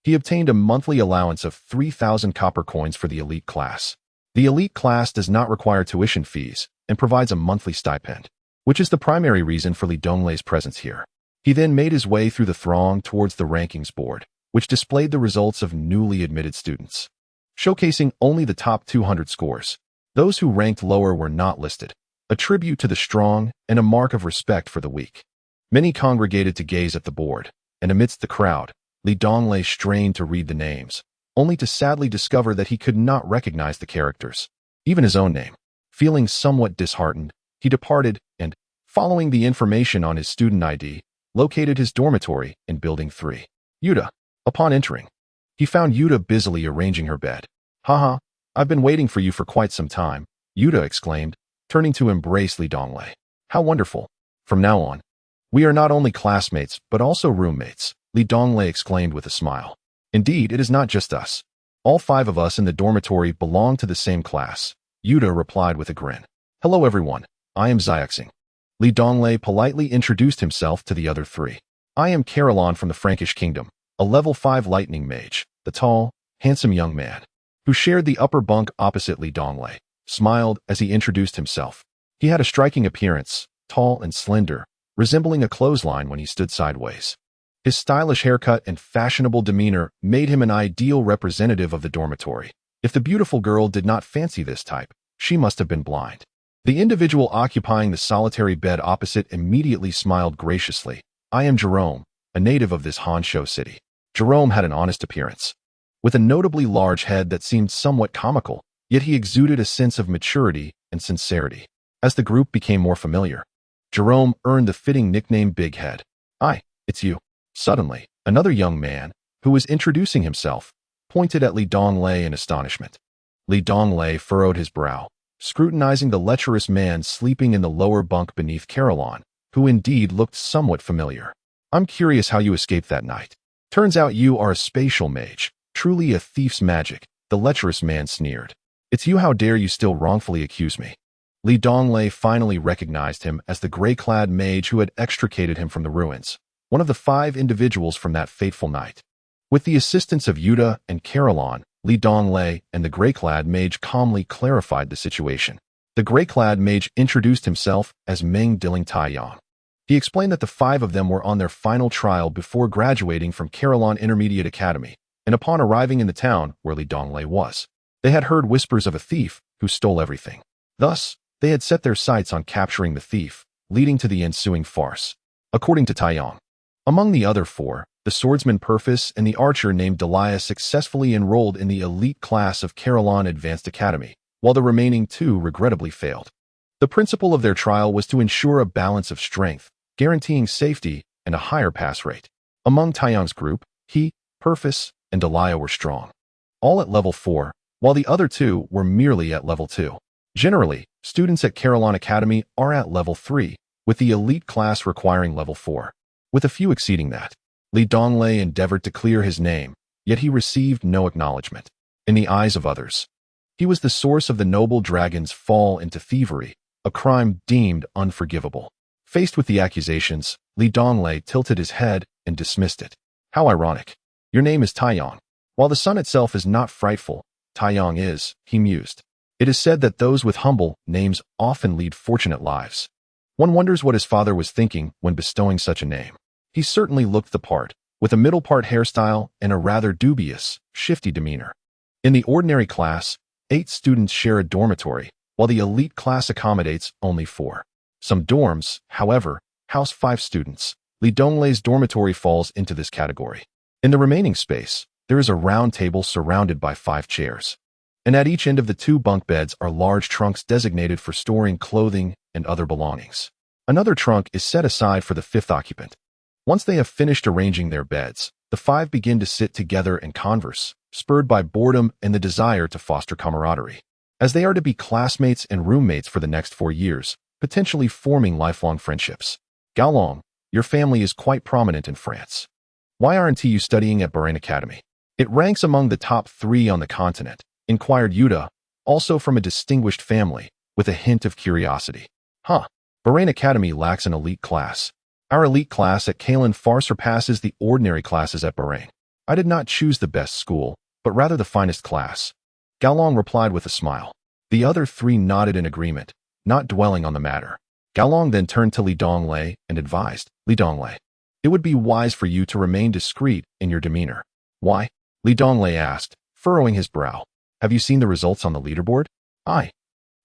S1: he obtained a monthly allowance of 3,000 copper coins for the elite class. The elite class does not require tuition fees and provides a monthly stipend, which is the primary reason for Li Donglei's presence here. He then made his way through the throng towards the rankings board, which displayed the results of newly admitted students, showcasing only the top 200 scores. Those who ranked lower were not listed, a tribute to the strong and a mark of respect for the weak. Many congregated to gaze at the board, and amidst the crowd, Li Donglei strained to read the names, only to sadly discover that he could not recognize the characters, even his own name. Feeling somewhat disheartened, he departed and, following the information on his student ID, located his dormitory in Building 3. Yuta. Upon entering, he found Yuta busily arranging her bed. "Haha, I've been waiting for you for quite some time," Yuta exclaimed, turning to embrace Li Donglei. "How wonderful. From now on, we are not only classmates but also roommates," Li Donglei exclaimed with a smile. "Indeed, it is not just us. All 5 of us in the dormitory belong to the same class," Yuta replied with a grin. "Hello everyone, I am Xiaoxing." Li Donglei politely introduced himself to the other 3. "I am Caroline from the Frankish Kingdom, a level 5 lightning mage." The tall, handsome young man, who shared the upper bunk opposite Li Donglei, smiled as he introduced himself. He had a striking appearance, tall and slender, resembling a clothesline when he stood sideways. His stylish haircut and fashionable demeanor made him an ideal representative of the dormitory. If the beautiful girl did not fancy this type, she must have been blind. The individual occupying the solitary bed opposite immediately smiled graciously. "I am Jerome, a native of this Honshu city." Jerome had an honest appearance, with a notably large head that seemed somewhat comical, yet he exuded a sense of maturity and sincerity. As the group became more familiar, Jerome earned the fitting nickname Big Head. "Hi, it's you." Suddenly, another young man, who was introducing himself, pointed at Li Donglei in astonishment. Li Donglei furrowed his brow, scrutinizing the lecherous man sleeping in the lower bunk beneath Caroline, who indeed looked somewhat familiar. "I'm curious how you escaped that night. Turns out you are a spatial mage, truly a thief's magic," the lecherous man sneered. "It's you, how dare you still wrongfully accuse me?" Li Donglei finally recognized him as the gray-clad mage who had extricated him from the ruins, one of the 5 individuals from that fateful night. With the assistance of Yuta and Caroline, Li Donglei and the gray-clad mage calmly clarified the situation. The gray-clad mage introduced himself as Meng Diling Taiyang. He explained that the 5 of them were on their final trial before graduating from Caroline Intermediate Academy, and upon arriving in the town where Li Donglei was, they had heard whispers of a thief who stole everything. Thus, they had set their sights on capturing the thief, leading to the ensuing farce. According to Taiyang, among the other 4, the swordsman Purvis and the archer named Delia successfully enrolled in the elite class of Caroline Advanced Academy, while the remaining 2 regrettably failed. The principle of their trial was to ensure a balance of strength, guaranteeing safety and a higher pass rate. Among Taiyang's group, he, Purvis, and Delia were strong, all at level 4, while the other 2 were merely at level 2. Generally, students at Caroline Academy are at level 3, with the elite class requiring level 4, with a few exceeding that. Li Donglei endeavored to clear his name, yet he received no acknowledgement. In the eyes of others, he was the source of the noble dragon's fall into thievery, a crime deemed unforgivable. Faced with the accusations, Li Donglei tilted his head and dismissed it. "How ironic. Your name is Taiyang. While the sun itself is not frightful, Taiyang is," he mused. "It is said that those with humble names often lead fortunate lives." One wonders what his father was thinking when bestowing such a name. He certainly looked the part, with a middle-part hairstyle and a rather dubious, shifty demeanor. In the ordinary class, 8 students share a dormitory, while the elite class accommodates only 4. Some dorms, however, house 5 students, Li Donglei's dormitory falls into this category. In the remaining space, there is a round table surrounded by 5 chairs. And at each end of the 2 bunk beds are large trunks designated for storing clothing and other belongings. Another trunk is set aside for the 5th occupant. Once they have finished arranging their beds, the 5 begin to sit together and converse, spurred by boredom and the desire to foster camaraderie. As they are to be classmates and roommates for the next 4 years, potentially forming lifelong friendships. Gaolong, your family is quite prominent in France. Why aren't you studying at Bahrain Academy? It ranks among the top 3 on the continent, inquired Yuta, also from a distinguished family, with a hint of curiosity. Bahrain Academy lacks an elite class. Our elite class at Kalen far surpasses the ordinary classes at Bahrain. I did not choose the best school, but rather the finest class. Gaolong replied with a smile. The other 3 nodded in agreement, not dwelling on the matter. Gaolong then turned to Li Donglei and advised, Li Donglei, it would be wise for you to remain discreet in your demeanor. Why? Li Donglei asked, furrowing his brow. Have you seen the results on the leaderboard? I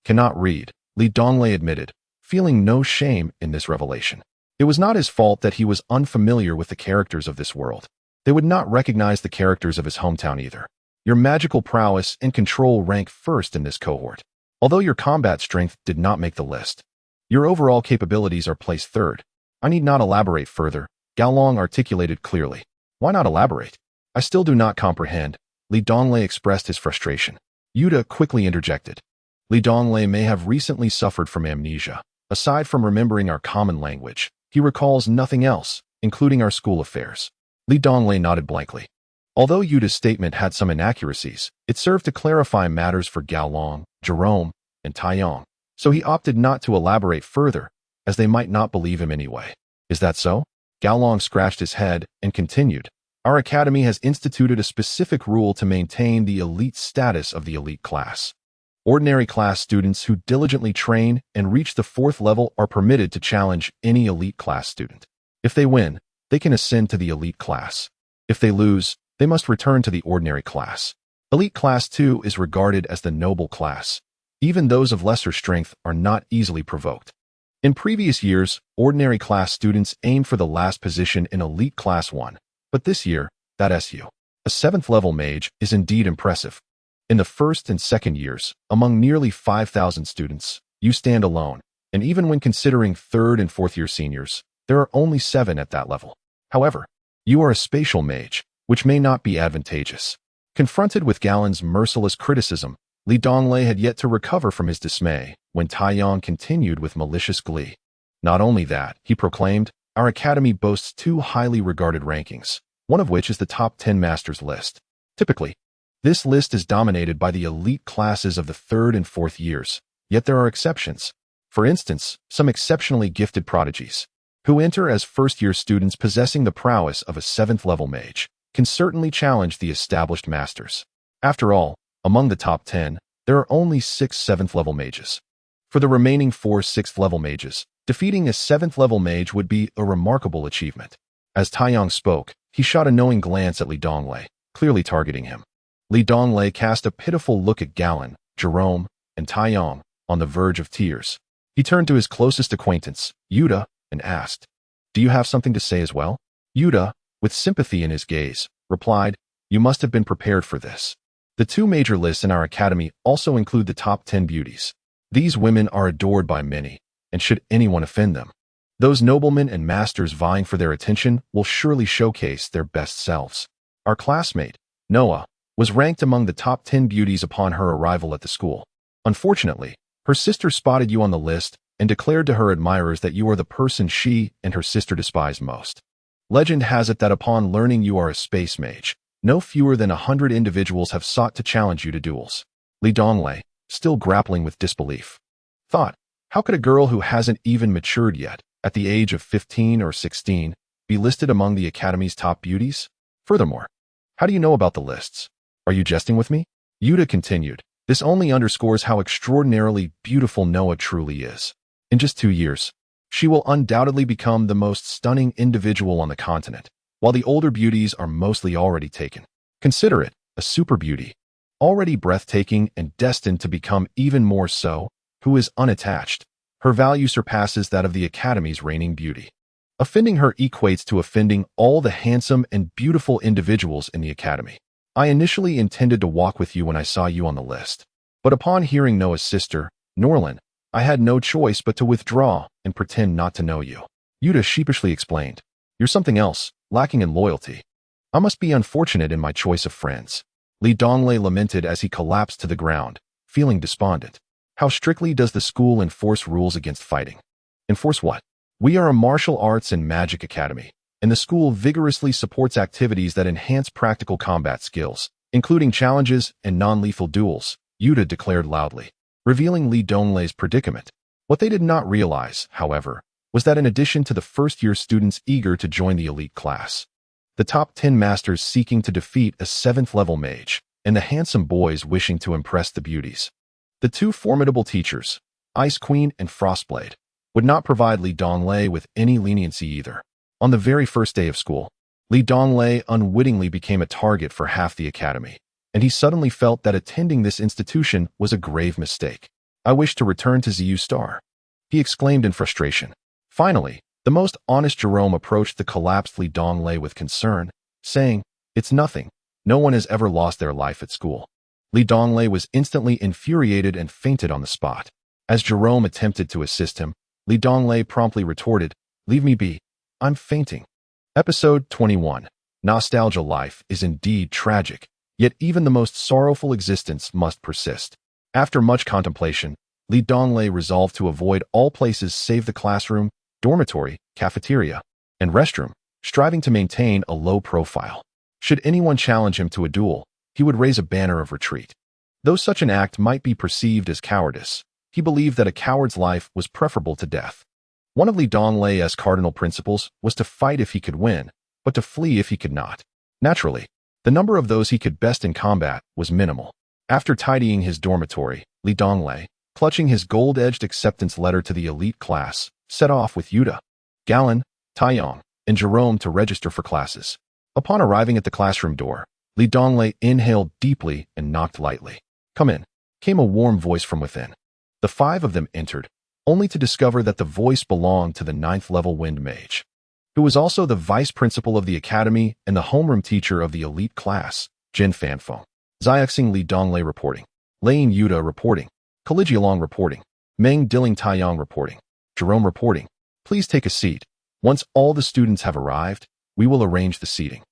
S1: cannot read, Li Donglei admitted, feeling no shame in this revelation. It was not his fault that he was unfamiliar with the characters of this world. They would not recognize the characters of his hometown either. Your magical prowess and control rank first in this cohort. Although your combat strength did not make the list, your overall capabilities are placed 3rd. I need not elaborate further, Gaolong articulated clearly. Why not elaborate? I still do not comprehend. Li Donglei expressed his frustration. Yuta quickly interjected. Li Donglei may have recently suffered from amnesia. Aside from remembering our common language, he recalls nothing else, including our school affairs. Li Donglei nodded blankly. Although Yuta's statement had some inaccuracies, it served to clarify matters for Gaolong, Jerome, and Taiyong, so he opted not to elaborate further, as they might not believe him anyway. Is that so? Gaolong scratched his head and continued. Our academy has instituted a specific rule to maintain the elite status of the elite class. Ordinary class students who diligently train and reach the 4th level are permitted to challenge any elite class student. If they win, they can ascend to the elite class. If they lose, they must return to the ordinary class. Elite class 2 is regarded as the noble class. Even those of lesser strength are not easily provoked. In previous years, ordinary class students aimed for the last position in elite class 1, but this year, that's you. A 7th level mage is indeed impressive. In the 1st and 2nd years, among nearly 5,000 students, you stand alone, and even when considering 3rd and 4th year seniors, there are only 7 at that level. However, you are a spatial mage, which may not be advantageous. Confronted with Galen's merciless criticism, Li Donglei had yet to recover from his dismay when Taiyong continued with malicious glee. Not only that, he proclaimed, our academy boasts 2 highly regarded rankings, one of which is the top 10 masters list. Typically, this list is dominated by the elite classes of the 3rd and 4th years, yet there are exceptions. For instance, some exceptionally gifted prodigies, who enter as 1st-year students possessing the prowess of a 7th level mage, can certainly challenge the established masters. After all, among the top 10, there are only 6 7th level mages. For the remaining 4 6th level mages, defeating a 7th level mage would be a remarkable achievement. As Taiyong spoke, he shot a knowing glance at Li Donglei, clearly targeting him. Li Donglei cast a pitiful look at Galen, Jerome, and Taiyong, on the verge of tears. He turned to his closest acquaintance, Yuta, and asked, do you have something to say as well? Yuta, with sympathy in his gaze, replied, you must have been prepared for this. The 2 major lists in our academy also include the top 10 beauties. These women are adored by many, and should anyone offend them, those noblemen and masters vying for their attention will surely showcase their best selves. Our classmate, Noah, was ranked among the top 10 beauties upon her arrival at the school. Unfortunately, her sister spotted you on the list and declared to her admirers that you are the person she and her sister despise most. Legend has it that upon learning you are a space mage, no fewer than 100 individuals have sought to challenge you to duels. Li Donglei, still grappling with disbelief, thought, how could a girl who hasn't even matured yet, at the age of 15 or 16, be listed among the Academy's top beauties? Furthermore, how do you know about the lists? Are you jesting with me? Yuta continued, this only underscores how extraordinarily beautiful Noah truly is. In just 2 years, she will undoubtedly become the most stunning individual on the continent, while the older beauties are mostly already taken. Consider it, a super beauty, already breathtaking and destined to become even more so, who is unattached. Her value surpasses that of the Academy's reigning beauty. Offending her equates to offending all the handsome and beautiful individuals in the academy. I initially intended to walk with you when I saw you on the list. But upon hearing Noah's sister, Norlin, I had no choice but to withdraw and pretend not to know you. Yuta sheepishly explained. You're something else, lacking in loyalty. I must be unfortunate in my choice of friends. Li Donglei lamented as he collapsed to the ground, feeling despondent. How strictly does the school enforce rules against fighting? Enforce what? We are a martial arts and magic academy, and the school vigorously supports activities that enhance practical combat skills, including challenges and non-lethal duels, Yuta declared loudly, revealing Li Donglei's predicament. What they did not realize, however, was that in addition to the first-year students eager to join the elite class, the top 10 masters seeking to defeat a 7th-level mage, and the handsome boys wishing to impress the beauties, the two formidable teachers, Ice Queen and Frostblade, would not provide Li Donglei with any leniency either. On the very first day of school, Li Donglei unwittingly became a target for half the academy, and he suddenly felt that attending this institution was a grave mistake. I wish to return to ZU Star, he exclaimed in frustration. Finally, the most honest Jerome approached the collapsed Li Donglei with concern, saying, It's nothing. No one has ever lost their life at school. Li Donglei was instantly infuriated and fainted on the spot. As Jerome attempted to assist him, Li Donglei promptly retorted, Leave me be. I'm fainting. Episode 21. Nostalgia. Life is indeed tragic, yet even the most sorrowful existence must persist. After much contemplation, Li Donglei resolved to avoid all places save the classroom, dormitory, cafeteria, and restroom, striving to maintain a low profile. Should anyone challenge him to a duel, he would raise a banner of retreat. Though such an act might be perceived as cowardice, he believed that a coward's life was preferable to death. One of Li Donglei's cardinal principles was to fight if he could win, but to flee if he could not. Naturally, the number of those he could best in combat was minimal. After tidying his dormitory, Li Donglei, clutching his gold-edged acceptance letter to the elite class, set off with Yuta, Galen, Taiyong, and Jerome to register for classes. Upon arriving at the classroom door, Li Donglei inhaled deeply and knocked lightly. Come in, came a warm voice from within. The 5 of them entered, only to discover that the voice belonged to the 9th-level wind mage, who was also the vice principal of the academy and the homeroom teacher of the elite class, Jin Fanfeng. Xiaxing Li Donglei reporting. Lane Yuta reporting. Caligialong reporting. Meng Dilling Taiyong reporting. Jerome reporting. Please take a seat. Once all the students have arrived, we will arrange the seating.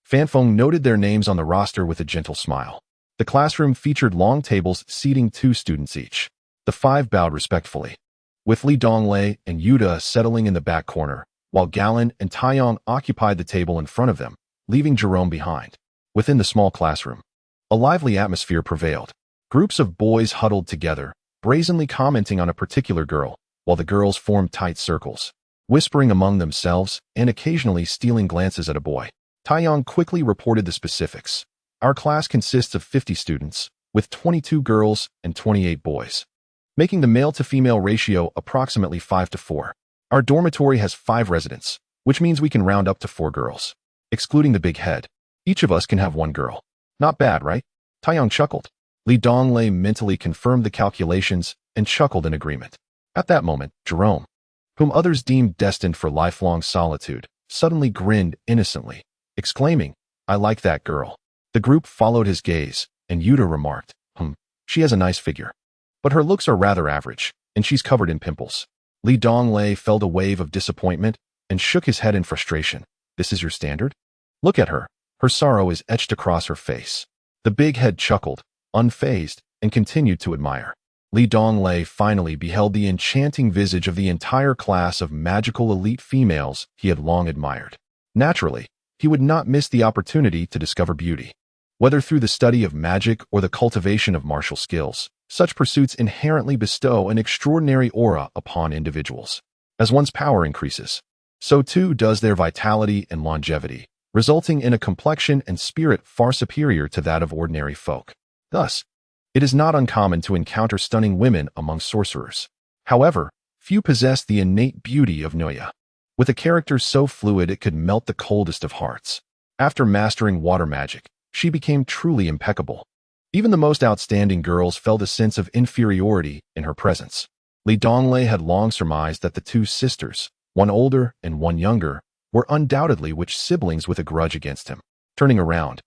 S1: Fanfeng noted their names on the roster with a gentle smile. The classroom featured long tables seating 2 students each. The 5 bowed respectfully, with Li Donglei and Yuta settling in the back corner, while Galen and Taiyong occupied the table in front of them, leaving Jerome behind. Within the small classroom, a lively atmosphere prevailed. Groups of boys huddled together, brazenly commenting on a particular girl, while the girls formed tight circles, whispering among themselves and occasionally stealing glances at a boy. Taiyong quickly reported the specifics. Our class consists of 50 students, with 22 girls and 28 boys, making the male-to-female ratio approximately 5-4. Our dormitory has 5 residents, which means we can round up to 4 girls. Excluding the big head, each of us can have 1 girl. Not bad, right? Taiyong chuckled. Li Donglei mentally confirmed the calculations and chuckled in agreement. At that moment, Jerome, whom others deemed destined for lifelong solitude, suddenly grinned innocently, exclaiming, I like that girl. The group followed his gaze, and Yuta remarked, she has a nice figure. But her looks are rather average, and she's covered in pimples. Li Donglei felt a wave of disappointment and shook his head in frustration. This is your standard? Look at her. Her sorrow is etched across her face. The big head chuckled, unfazed, and continued to admire. Li Donglei finally beheld the enchanting visage of the entire class of magical elite females he had long admired. Naturally, he would not miss the opportunity to discover beauty. Whether through the study of magic or the cultivation of martial skills, such pursuits inherently bestow an extraordinary aura upon individuals. As one's power increases, so too does their vitality and longevity, resulting in a complexion and spirit far superior to that of ordinary folk. Thus, it is not uncommon to encounter stunning women among sorcerers. However, few possess the innate beauty of Noya, with a character so fluid it could melt the coldest of hearts. After mastering water magic, she became truly impeccable. Even the most outstanding girls felt a sense of inferiority in her presence. Li Donglei had long surmised that the 2 sisters, one older and one younger, were undoubtedly which siblings with a grudge against him. Turning around,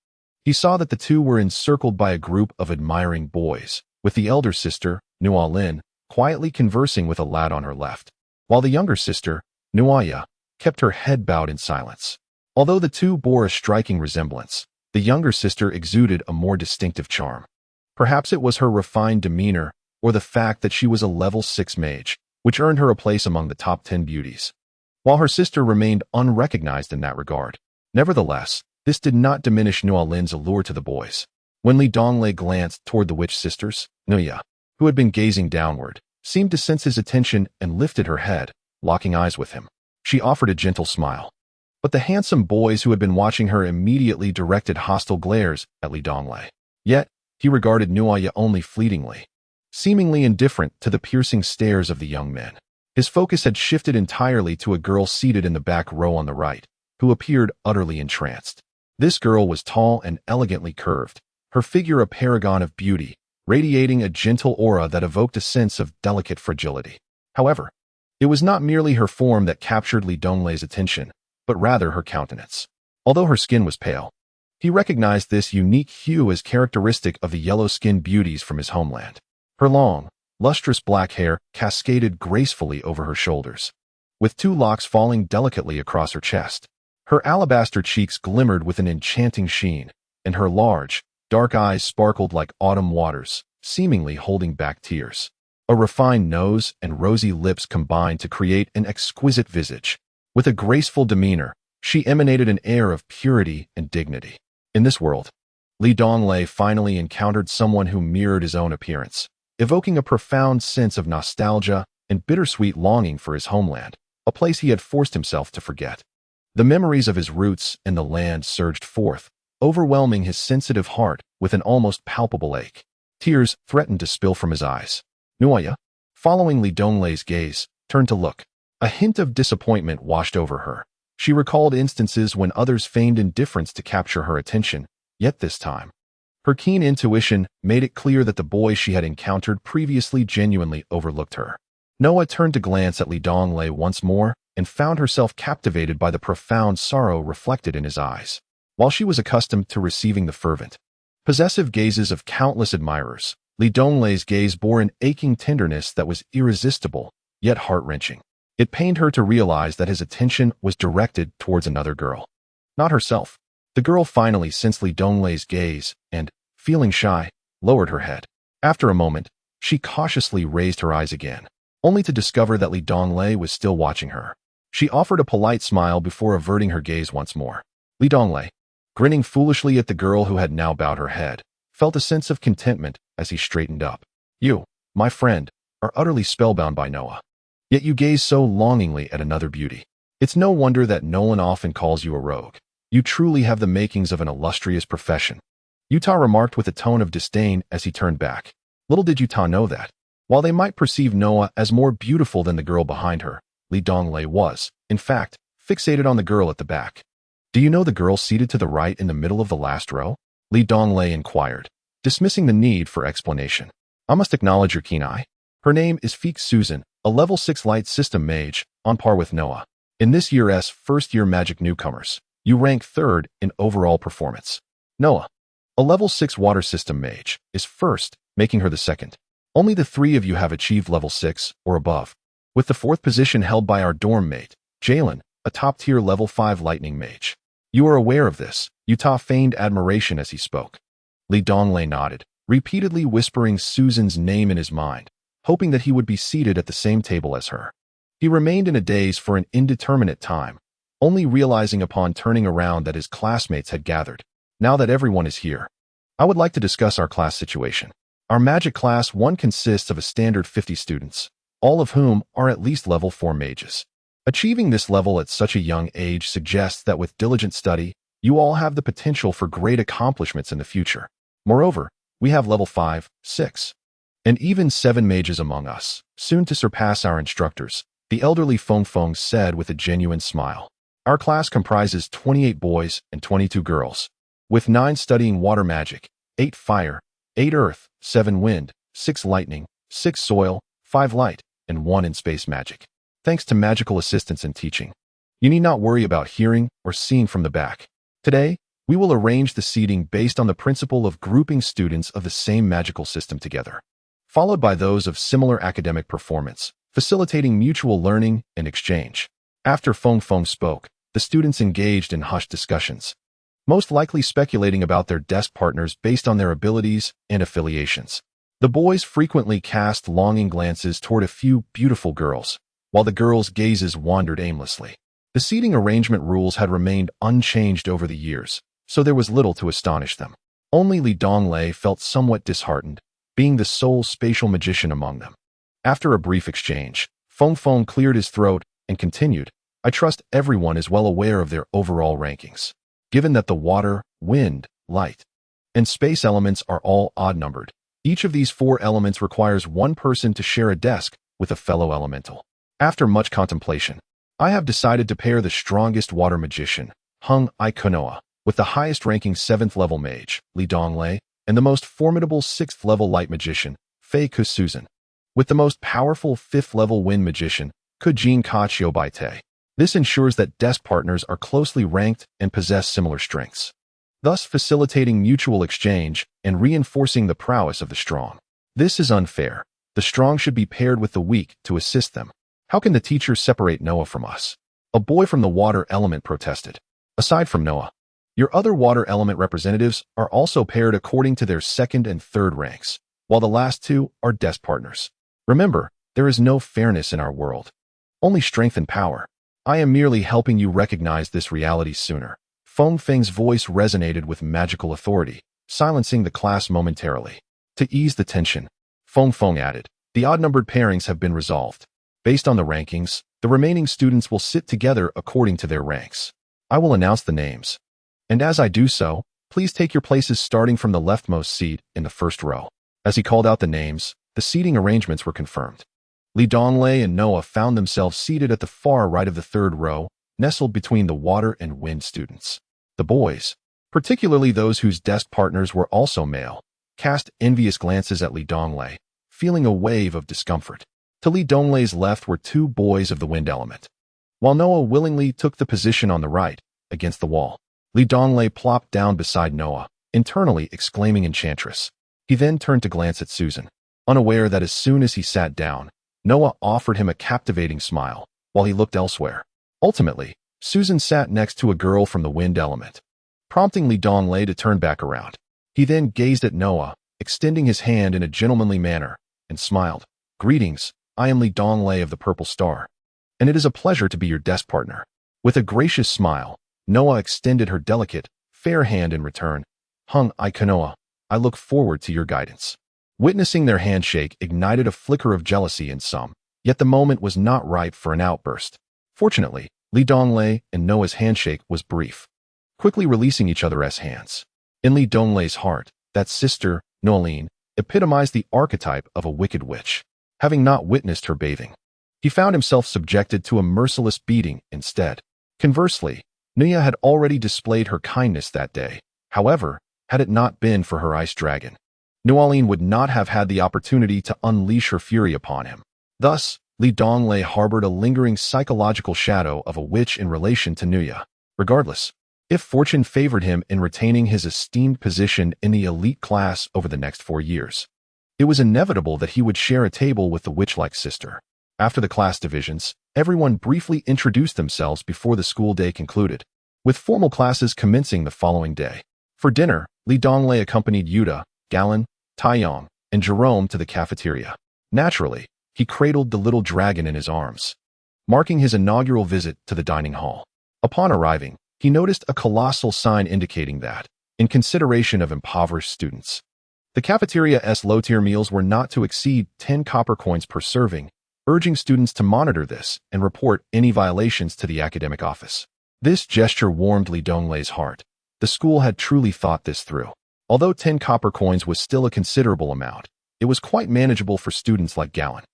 S1: he saw that the two were encircled by a group of admiring boys, with the elder sister, Nualin, quietly conversing with a lad on her left, while the younger sister, Nuaya, kept her head bowed in silence. Although the two bore a striking resemblance, the younger sister exuded a more distinctive charm. Perhaps it was her refined demeanor or the fact that she was a level 6 mage, which earned her a place among the top 10 beauties, while her sister remained unrecognized in that regard. Nevertheless, this did not diminish Nualin's allure to the boys. When Li Donglei glanced toward the witch sisters, Nuya, who had been gazing downward, seemed to sense his attention and lifted her head, locking eyes with him. She offered a gentle smile. But the handsome boys who had been watching her immediately directed hostile glares at Li Donglei. Yet, he regarded Nuaya only fleetingly, seemingly indifferent to the piercing stares of the young men. His focus had shifted entirely to a girl seated in the back row on the right, who appeared utterly entranced. This girl was tall and elegantly curved, her figure a paragon of beauty, radiating a gentle aura that evoked a sense of delicate fragility. However, it was not merely her form that captured Li Donglei's attention, but rather her countenance. Although her skin was pale, he recognized this unique hue as characteristic of the yellow-skinned beauties from his homeland. Her long, lustrous black hair cascaded gracefully over her shoulders, with two locks falling delicately across her chest. Her alabaster cheeks glimmered with an enchanting sheen, and her large, dark eyes sparkled like autumn waters, seemingly holding back tears. A refined nose and rosy lips combined to create an exquisite visage. With a graceful demeanor, she emanated an air of purity and dignity. In this world, Li Donglei finally encountered someone who mirrored his own appearance, evoking a profound sense of nostalgia and bittersweet longing for his homeland, a place he had forced himself to forget. The memories of his roots and the land surged forth, overwhelming his sensitive heart with an almost palpable ache. Tears threatened to spill from his eyes. Nuaya, following Li Donglei's gaze, turned to look. A hint of disappointment washed over her. She recalled instances when others feigned indifference to capture her attention, yet this time, her keen intuition made it clear that the boys she had encountered previously genuinely overlooked her. Noah turned to glance at Li Donglei once more and found herself captivated by the profound sorrow reflected in his eyes. While she was accustomed to receiving the fervent, possessive gazes of countless admirers, Li Donglei's gaze bore an aching tenderness that was irresistible, yet heart-wrenching. It pained her to realize that his attention was directed towards another girl, not herself. The girl finally sensed Li Donglei's gaze and, feeling shy, lowered her head. After a moment, she cautiously raised her eyes again, only to discover that Li Donglei was still watching her. She offered a polite smile before averting her gaze once more. Li Donglei, grinning foolishly at the girl who had now bowed her head, felt a sense of contentment as he straightened up. You, my friend, are utterly spellbound by Noah. Yet you gaze so longingly at another beauty. It's no wonder that Nolan often calls you a rogue. You truly have the makings of an illustrious profession. Utah remarked with a tone of disdain as he turned back. Little did Utah know that, while they might perceive Noah as more beautiful than the girl behind her, Li Donglei was, in fact, fixated on the girl at the back. Do you know the girl seated to the right in the middle of the last row? Li Donglei inquired, dismissing the need for explanation. I must acknowledge your keen eye. Her name is Feek Susan, a level 6 light system mage, on par with Noah. In this year's first-year magic newcomers, you rank 3rd in overall performance. Noah, a level 6 water system mage, is first, making her the second. Only the 3 of you have achieved level 6 or above, with the 4th position held by our dorm mate, Jalen, a top-tier level 5 lightning mage. You are aware of this. Utah feigned admiration as he spoke. Li Donglei nodded, repeatedly whispering Susan's name in his mind, hoping that he would be seated at the same table as her. He remained in a daze for an indeterminate time, only realizing upon turning around that his classmates had gathered. Now that everyone is here, I would like to discuss our class situation. Our magic class 1 consists of a standard 50 students, all of whom are at least level 4 mages. Achieving this level at such a young age suggests that with diligent study, you all have the potential for great accomplishments in the future. Moreover, we have level 5, 6, and even 7 mages among us, soon to surpass our instructors, the elderly Feng Feng said with a genuine smile. Our class comprises 28 boys and 22 girls, with 9 studying water magic, 8 fire, 8 earth, 7 wind, 6 lightning, 6 soil, 5 light, and 1 in space magic. thanks to magical assistance in teaching. You need not worry about hearing or seeing from the back. Today, we will arrange the seating based on the principle of grouping students of the same magical system together, followed by those of similar academic performance, facilitating mutual learning and exchange. After Feng Feng spoke, the students engaged in hushed discussions, most likely speculating about their desk partners based on their abilities and affiliations. The boys frequently cast longing glances toward a few beautiful girls, while the girls' gazes wandered aimlessly. The seating arrangement rules had remained unchanged over the years, so there was little to astonish them. Only Donglei felt somewhat disheartened, being the sole spatial magician among them. After a brief exchange, Feng Feng cleared his throat and continued, I trust everyone is well aware of their overall rankings. Given that the water, wind, light, and space elements are all odd-numbered, each of these 4 elements requires one person to share a desk with a fellow elemental. After much contemplation, I have decided to pair the strongest water magician, Hung Ikonoa, with the highest-ranking 7th-level mage, Donglei, and the most formidable 6th-level light magician, Fei Kusuzan, with the most powerful 5th-level wind magician, Kujin Kachiobaite. This ensures that desk partners are closely ranked and possess similar strengths, thus facilitating mutual exchange and reinforcing the prowess of the strong. This is unfair. The strong should be paired with the weak to assist them. How can the teacher separate Noah from us? A boy from the water element protested. Aside from Noah, your other water element representatives are also paired according to their 2nd and 3rd ranks, while the last 2 are desk partners. Remember, there is no fairness in our world, only strength and power. I am merely helping you recognize this reality sooner. Feng Feng's voice resonated with magical authority, silencing the class momentarily. To ease the tension, Feng Feng added, the odd-numbered pairings have been resolved. Based on the rankings, the remaining students will sit together according to their ranks. I will announce the names. And as I do so, please take your places starting from the leftmost seat in the 1st row. As he called out the names, the seating arrangements were confirmed. Donglei and Noah found themselves seated at the far right of the 3rd row, nestled between the water and wind students. The boys, particularly those whose desk partners were also male, cast envious glances at Donglei, feeling a wave of discomfort. To Donglei's left were 2 boys of the wind element, while Noah willingly took the position on the right, against the wall. Donglei plopped down beside Noah, internally exclaiming Enchantress. He then turned to glance at Susan, unaware that as soon as he sat down, Noah offered him a captivating smile, while he looked elsewhere. Ultimately, Susan sat next to a girl from the wind element, prompting Donglei to turn back around. He then gazed at Noah, extending his hand in a gentlemanly manner, and smiled. Greetings, I am Donglei of the Purple Star, and it is a pleasure to be your desk partner. With a gracious smile, Noah extended her delicate, fair hand in return. Hung Ikonoa, I look forward to your guidance. Witnessing their handshake ignited a flicker of jealousy in some, yet the moment was not ripe for an outburst. Fortunately, Donglei and Noah's handshake was brief, quickly releasing each other's hands. In Donglei's heart, that sister, Noeline, epitomized the archetype of a wicked witch. Having not witnessed her bathing, he found himself subjected to a merciless beating instead. Conversely, Nuya had already displayed her kindness that day. However, had it not been for her ice dragon, Noeline would not have had the opportunity to unleash her fury upon him. Thus, Donglei harbored a lingering psychological shadow of a witch in relation to Nuya. Regardless, if fortune favored him in retaining his esteemed position in the elite class over the next 4 years, it was inevitable that he would share a table with the witch-like sister. After the class divisions, everyone briefly introduced themselves before the school day concluded, with formal classes commencing the following day. For dinner, Donglei accompanied Yuta, Galen, Taeyong, and Jerome to the cafeteria. Naturally, he cradled the little dragon in his arms, marking his inaugural visit to the dining hall. Upon arriving, he noticed a colossal sign indicating that, in consideration of impoverished students, the cafeteria's low-tier meals were not to exceed 10 copper coins per serving, urging students to monitor this and report any violations to the academic office. This gesture warmed Donglei's heart. The school had truly thought this through. Although 10 copper coins was still a considerable amount, it was quite manageable for students like Galen.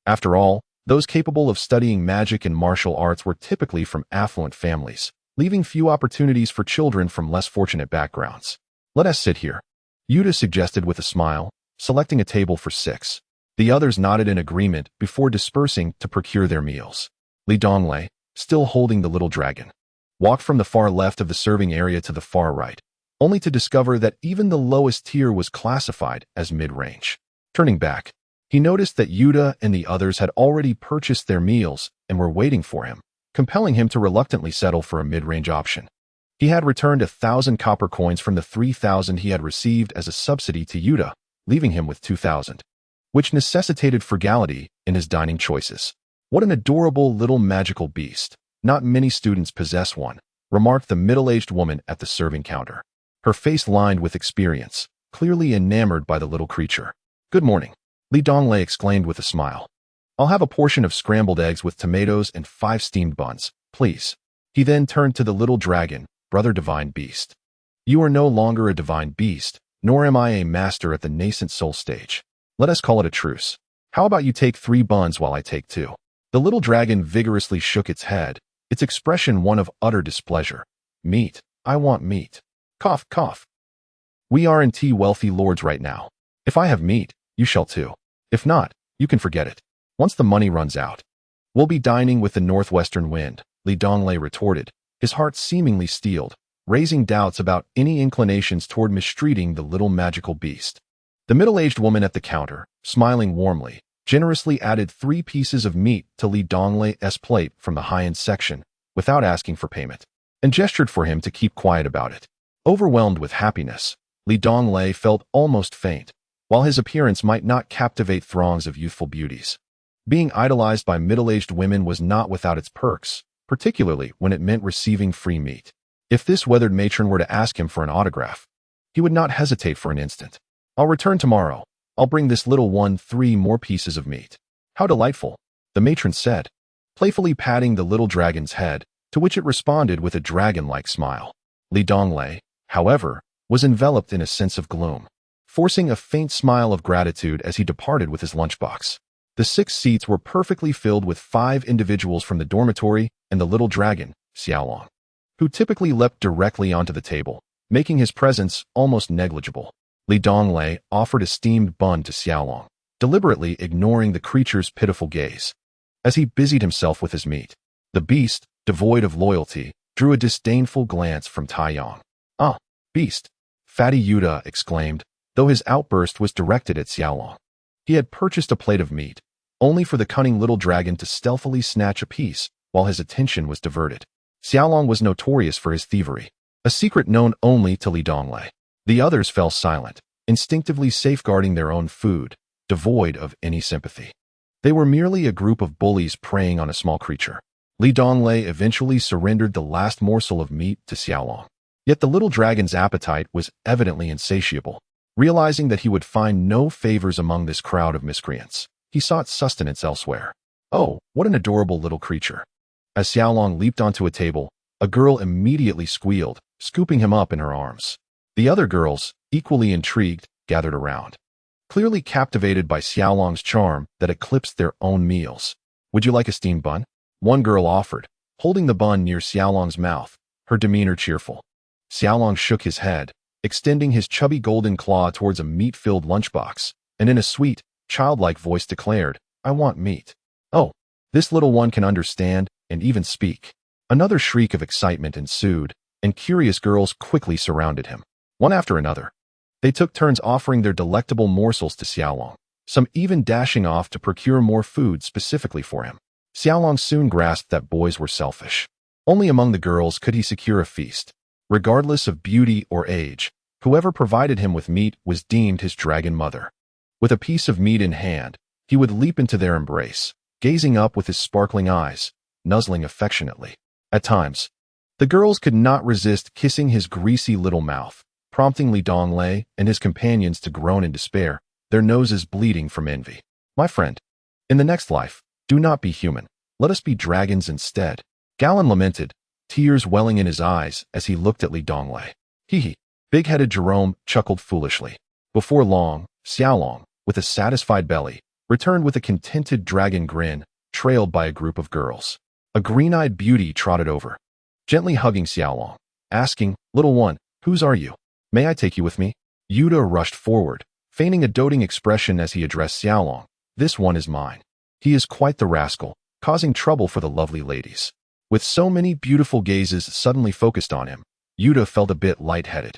S1: After all, those capable of studying magic and martial arts were typically from affluent families, leaving few opportunities for children from less fortunate backgrounds. Let us sit here, Yuta suggested with a smile, selecting a table for 6. The others nodded in agreement before dispersing to procure their meals. Li Donglei, still holding the little dragon, walked from the far left of the serving area to the far right, only to discover that even the lowest tier was classified as mid-range. Turning back, he noticed that Yuta and the others had already purchased their meals and were waiting for him, compelling him to reluctantly settle for a mid-range option. He had returned 1,000 copper coins from the 3,000 he had received as a subsidy to Yuta, leaving him with 2,000, which necessitated frugality in his dining choices. "What an adorable little magical beast. Not many students possess one," remarked the middle-aged woman at the serving counter, her face lined with experience, clearly enamored by the little creature. "Good morning," Li Donglei exclaimed with a smile. "I'll have a portion of scrambled eggs with tomatoes and 5 steamed buns, please." He then turned to the little dragon, "Brother Divine Beast. You are no longer a divine beast, nor am I a master at the nascent soul stage. Let us call it a truce. How about you take 3 buns while I take 2? The little dragon vigorously shook its head, its expression one of utter displeasure. "Meat. I want meat." Cough, cough. "We are indeed wealthy lords right now. If I have meat, you shall too. If not, you can forget it. Once the money runs out, we'll be dining with the northwestern wind," Li Donglei retorted, his heart seemingly steeled, raising doubts about any inclinations toward mistreating the little magical beast. The middle-aged woman at the counter, smiling warmly, generously added 3 pieces of meat to Li Donglei's plate from the high-end section, without asking for payment, and gestured for him to keep quiet about it. Overwhelmed with happiness, Li Donglei felt almost faint. While his appearance might not captivate throngs of youthful beauties, being idolized by middle-aged women was not without its perks, particularly when it meant receiving free meat. If this weathered matron were to ask him for an autograph, he would not hesitate for an instant. "I'll return tomorrow. I'll bring this little one 3 more pieces of meat." "How delightful," the matron said, playfully patting the little dragon's head, to which it responded with a dragon-like smile. Li Donglei, however, was enveloped in a sense of gloom, forcing a faint smile of gratitude as he departed with his lunchbox. The 6 seats were perfectly filled with 5 individuals from the dormitory and the little dragon, Xiaolong, who typically leapt directly onto the table, making his presence almost negligible. Li Donglei offered a steamed bun to Xiaolong, deliberately ignoring the creature's pitiful gaze. As he busied himself with his meat, the beast, devoid of loyalty, drew a disdainful glance from Taiyong. "Ah, beast!" Fatty Yuta exclaimed, though his outburst was directed at Xiaolong. He had purchased a plate of meat, only for the cunning little dragon to stealthily snatch a piece while his attention was diverted. Xiaolong was notorious for his thievery, a secret known only to Li Donglei. The others fell silent, instinctively safeguarding their own food, devoid of any sympathy. They were merely a group of bullies preying on a small creature. Li Donglei eventually surrendered the last morsel of meat to Xiaolong. Yet the little dragon's appetite was evidently insatiable. Realizing that he would find no favors among this crowd of miscreants, he sought sustenance elsewhere. "Oh, what an adorable little creature." As Xiaolong leaped onto a table, a girl immediately squealed, scooping him up in her arms. The other girls, equally intrigued, gathered around, clearly captivated by Xiaolong's charm that eclipsed their own meals. "Would you like a steamed bun?" one girl offered, holding the bun near Xiaolong's mouth, her demeanor cheerful. Xiaolong shook his head, extending his chubby golden claw towards a meat-filled lunchbox, and in a sweet, childlike voice declared, "I want meat." "Oh, this little one can understand and even speak." Another shriek of excitement ensued, and curious girls quickly surrounded him. One after another, they took turns offering their delectable morsels to Xiaolong, some even dashing off to procure more food specifically for him. Xiaolong soon grasped that boys were selfish. Only among the girls could he secure a feast. Regardless of beauty or age, whoever provided him with meat was deemed his dragon mother. With a piece of meat in hand, he would leap into their embrace, gazing up with his sparkling eyes, nuzzling affectionately. At times, the girls could not resist kissing his greasy little mouth, prompting Li Donglei and his companions to groan in despair, their noses bleeding from envy. "My friend, in the next life, do not be human. Let us be dragons instead," Galen lamented, tears welling in his eyes as he looked at Li Donglei. Hee. Big-headed Jerome chuckled foolishly. Before long, Xiaolong, with a satisfied belly, returned with a contented dragon grin, trailed by a group of girls. A green-eyed beauty trotted over, gently hugging Xiaolong, asking, "Little one, whose are you? May I take you with me?" Yuta rushed forward, feigning a doting expression as he addressed Xiaolong. "This one is mine. He is quite the rascal. causing trouble for the lovely ladies. With so many beautiful gazes suddenly focused on him, Yuta felt a bit lightheaded,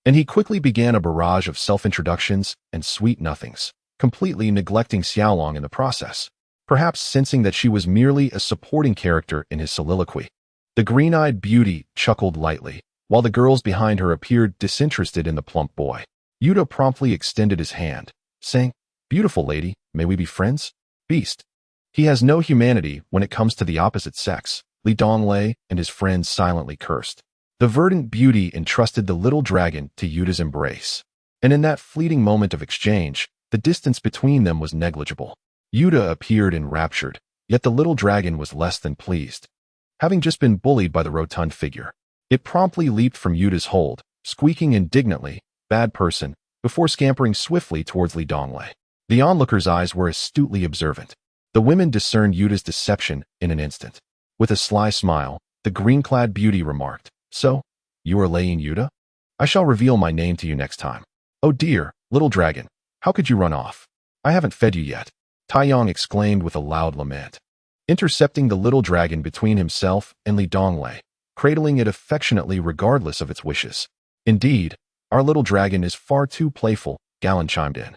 S1: and he quickly began a barrage of self-introductions and sweet nothings, completely neglecting Xiaolong in the process, perhaps sensing that she was merely a supporting character in his soliloquy. The green-eyed beauty chuckled lightly, while the girls behind her appeared disinterested in the plump boy. Yuta promptly extended his hand, saying, "Beautiful lady, may we be friends?" Beast. He has no humanity when it comes to the opposite sex, Li Donglei and his friends silently cursed. The verdant beauty entrusted the little dragon to Yuta's embrace, and in that fleeting moment of exchange, the distance between them was negligible. Yuta appeared enraptured, yet the little dragon was less than pleased. Having just been bullied by the rotund figure, it promptly leaped from Yuta's hold, squeaking indignantly, "Bad person," before scampering swiftly towards Li Donglei. The onlookers' eyes were astutely observant. The women discerned Yuta's deception in an instant. With a sly smile, the green-clad beauty remarked, "So, you are laying Yuta? I shall reveal my name to you next time." "Oh dear, little dragon, how could you run off? I haven't fed you yet," Taiyong exclaimed with a loud lament, intercepting the little dragon between himself and Li Donglei, cradling it affectionately regardless of its wishes. "Indeed, our little dragon is far too playful," Galen chimed in,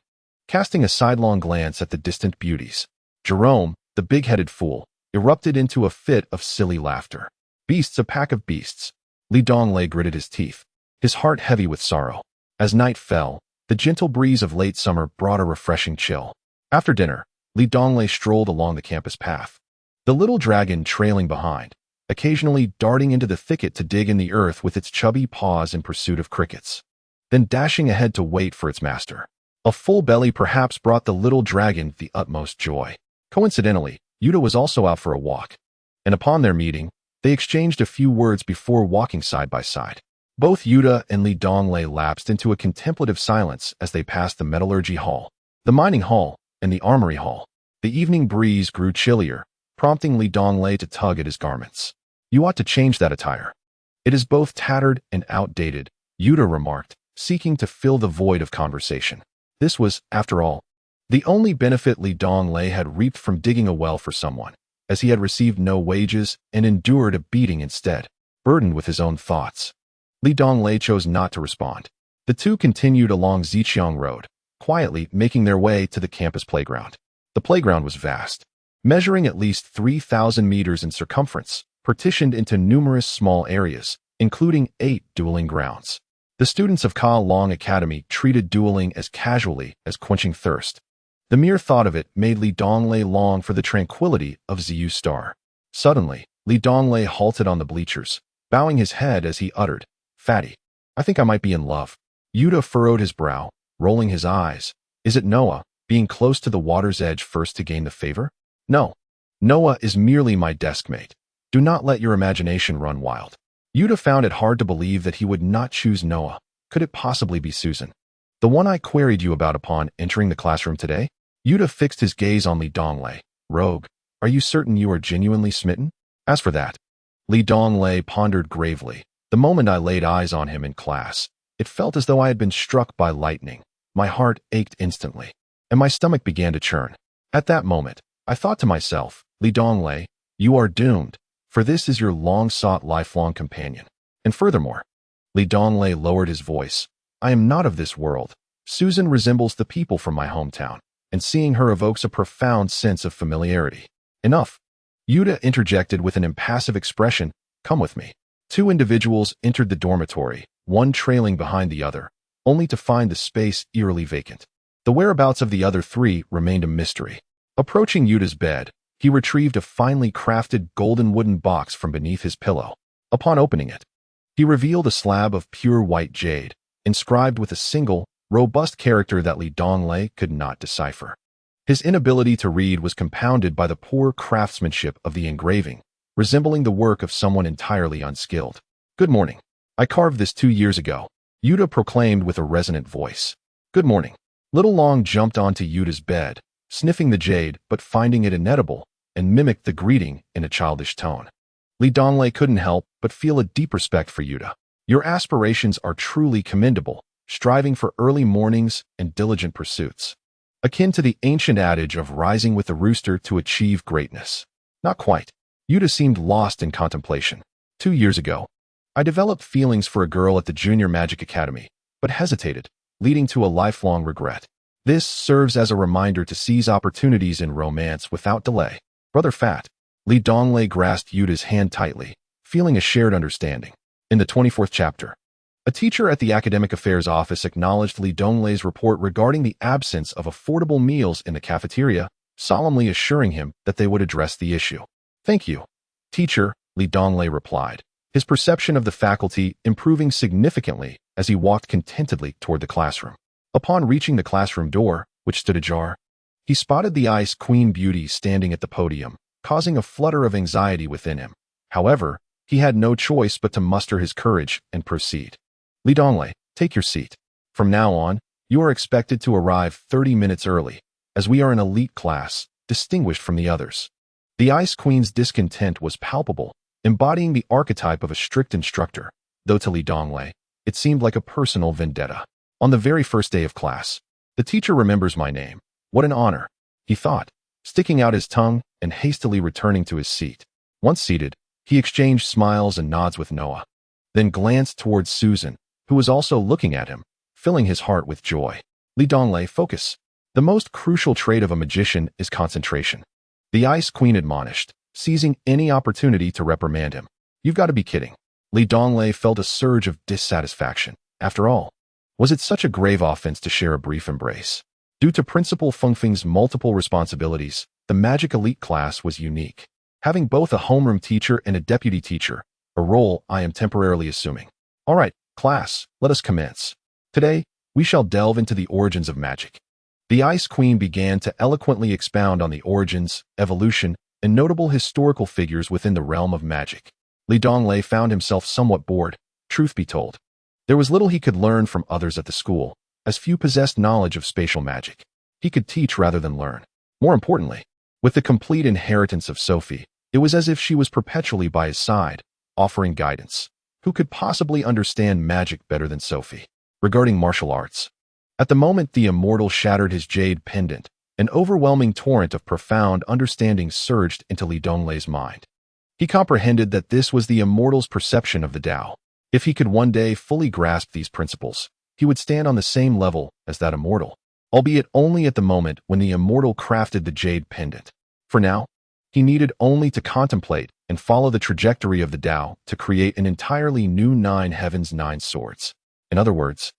S1: casting a sidelong glance at the distant beauties. Jerome, the big-headed fool, erupted into a fit of silly laughter. "Beasts, a pack of beasts." Li Donglei gritted his teeth, his heart heavy with sorrow. As night fell, the gentle breeze of late summer brought a refreshing chill. After dinner, Li Donglei strolled along the campus path, the little dragon trailing behind, occasionally darting into the thicket to dig in the earth with its chubby paws in pursuit of crickets, then dashing ahead to wait for its master. A full belly perhaps brought the little dragon the utmost joy. Coincidentally, Yuta was also out for a walk, and upon their meeting, they exchanged a few words before walking side by side. Both Yuta and Li Donglei lapsed into a contemplative silence as they passed the metallurgy hall, the mining hall, and the armory hall. The evening breeze grew chillier, prompting Li Donglei to tug at his garments. "You ought to change that attire. It is both tattered and outdated," Yuta remarked, seeking to fill the void of conversation. This was, after all, the only benefit Li Donglei had reaped from digging a well for someone, as he had received no wages and endured a beating instead, burdened with his own thoughts. Li Donglei chose not to respond. The two continued along Ziqiang Road, quietly making their way to the campus playground. The playground was vast, measuring at least 3,000 meters in circumference, partitioned into numerous small areas, including 8 dueling grounds. The students of Ka Long Academy treated dueling as casually as quenching thirst. The mere thought of it made Li Donglei long for the tranquility of Ziyu Star. Suddenly, Li Donglei halted on the bleachers, bowing his head as he uttered, "Fatty, I think I might be in love." Yuta furrowed his brow, rolling his eyes. "Is it Noah, being close to the water's edge first to gain the favor?" "No. Noah is merely my desk mate. Do not let your imagination run wild." Yuta found it hard to believe that he would not choose Noah. Could it possibly be Susan, the one I queried you about upon entering the classroom today? Yuta fixed his gaze on Li Donglei. "Rogue, are you certain you are genuinely smitten?" "As for that," Li Donglei pondered gravely, "the moment I laid eyes on him in class, it felt as though I had been struck by lightning. My heart ached instantly, and my stomach began to churn. At that moment, I thought to myself, Li Donglei, you are doomed, for this is your long-sought lifelong companion. And furthermore," Li Donglei lowered his voice, "I am not of this world. Susan resembles the people from my hometown, and seeing her evokes a profound sense of familiarity." "Enough." Yuta interjected with an impassive expression, "Come with me." 2 individuals entered the dormitory, one trailing behind the other, only to find the space eerily vacant. The whereabouts of the other 3 remained a mystery. Approaching Yuta's bed, he retrieved a finely crafted golden wooden box from beneath his pillow. Upon opening it, he revealed a slab of pure white jade, inscribed with a single, robust character that Li Donglei could not decipher. His inability to read was compounded by the poor craftsmanship of the engraving, resembling the work of someone entirely unskilled. "Good morning. I carved this 2 years ago," Yuta proclaimed with a resonant voice. "Good morning." Little Long jumped onto Yuta's bed, sniffing the jade but finding it inedible, and mimicked the greeting in a childish tone. Li Donglei couldn't help but feel a deep respect for Yuta. "Your aspirations are truly commendable, striving for early mornings and diligent pursuits, akin to the ancient adage of rising with the rooster to achieve greatness." Not quite. Yuta seemed lost in contemplation. 2 years ago, I developed feelings for a girl at the Junior Magic Academy, but hesitated, leading to a lifelong regret. This serves as a reminder to seize opportunities in romance without delay. Brother Fat. Li Donglei grasped Yuta's hand tightly, feeling a shared understanding. In the 24th chapter, a teacher at the Academic Affairs Office acknowledged Li Donglei's report regarding the absence of affordable meals in the cafeteria, solemnly assuring him that they would address the issue. Thank you, teacher, Li Donglei replied, his perception of the faculty improving significantly as he walked contentedly toward the classroom. Upon reaching the classroom door, which stood ajar, he spotted the Ice Queen Beauty standing at the podium, causing a flutter of anxiety within him. However, he had no choice but to muster his courage and proceed. Li Donglei, take your seat. From now on, you are expected to arrive 30 minutes early, as we are an elite class, distinguished from the others. The Ice Queen's discontent was palpable, embodying the archetype of a strict instructor, though to Li Donglei, it seemed like a personal vendetta. On the very first day of class, the teacher remembers my name. What an honor, he thought, sticking out his tongue and hastily returning to his seat. Once seated, he exchanged smiles and nods with Noah, then glanced towards Susan, who was also looking at him, filling his heart with joy. Li Donglei, focus. The most crucial trait of a magician is concentration. The Ice Queen admonished, seizing any opportunity to reprimand him. You've got to be kidding. Li Donglei felt a surge of dissatisfaction. After all, was it such a grave offense to share a brief embrace? Due to Principal Fengfeng's multiple responsibilities, the Magic Elite class was unique, having both a homeroom teacher and a deputy teacher, a role I am temporarily assuming. All right, class, let us commence. Today, we shall delve into the origins of magic. The Ice Queen began to eloquently expound on the origins, evolution, and notable historical figures within the realm of magic. Li Donglei found himself somewhat bored, truth be told. There was little he could learn from others at the school, as few possessed knowledge of spatial magic. He could teach rather than learn. More importantly, with the complete inheritance of Sophie, it was as if she was perpetually by his side, offering guidance. Who could possibly understand magic better than Sophie? Regarding martial arts, at the moment the immortal shattered his jade pendant, an overwhelming torrent of profound understanding surged into Li Donglei's mind. He comprehended that this was the immortal's perception of the Tao. If he could one day fully grasp these principles, he would stand on the same level as that immortal, albeit only at the moment when the immortal crafted the jade pendant. For now, he needed only to contemplate and follow the trajectory of the Tao to create an entirely new 9 heavens 9 swords. In other words,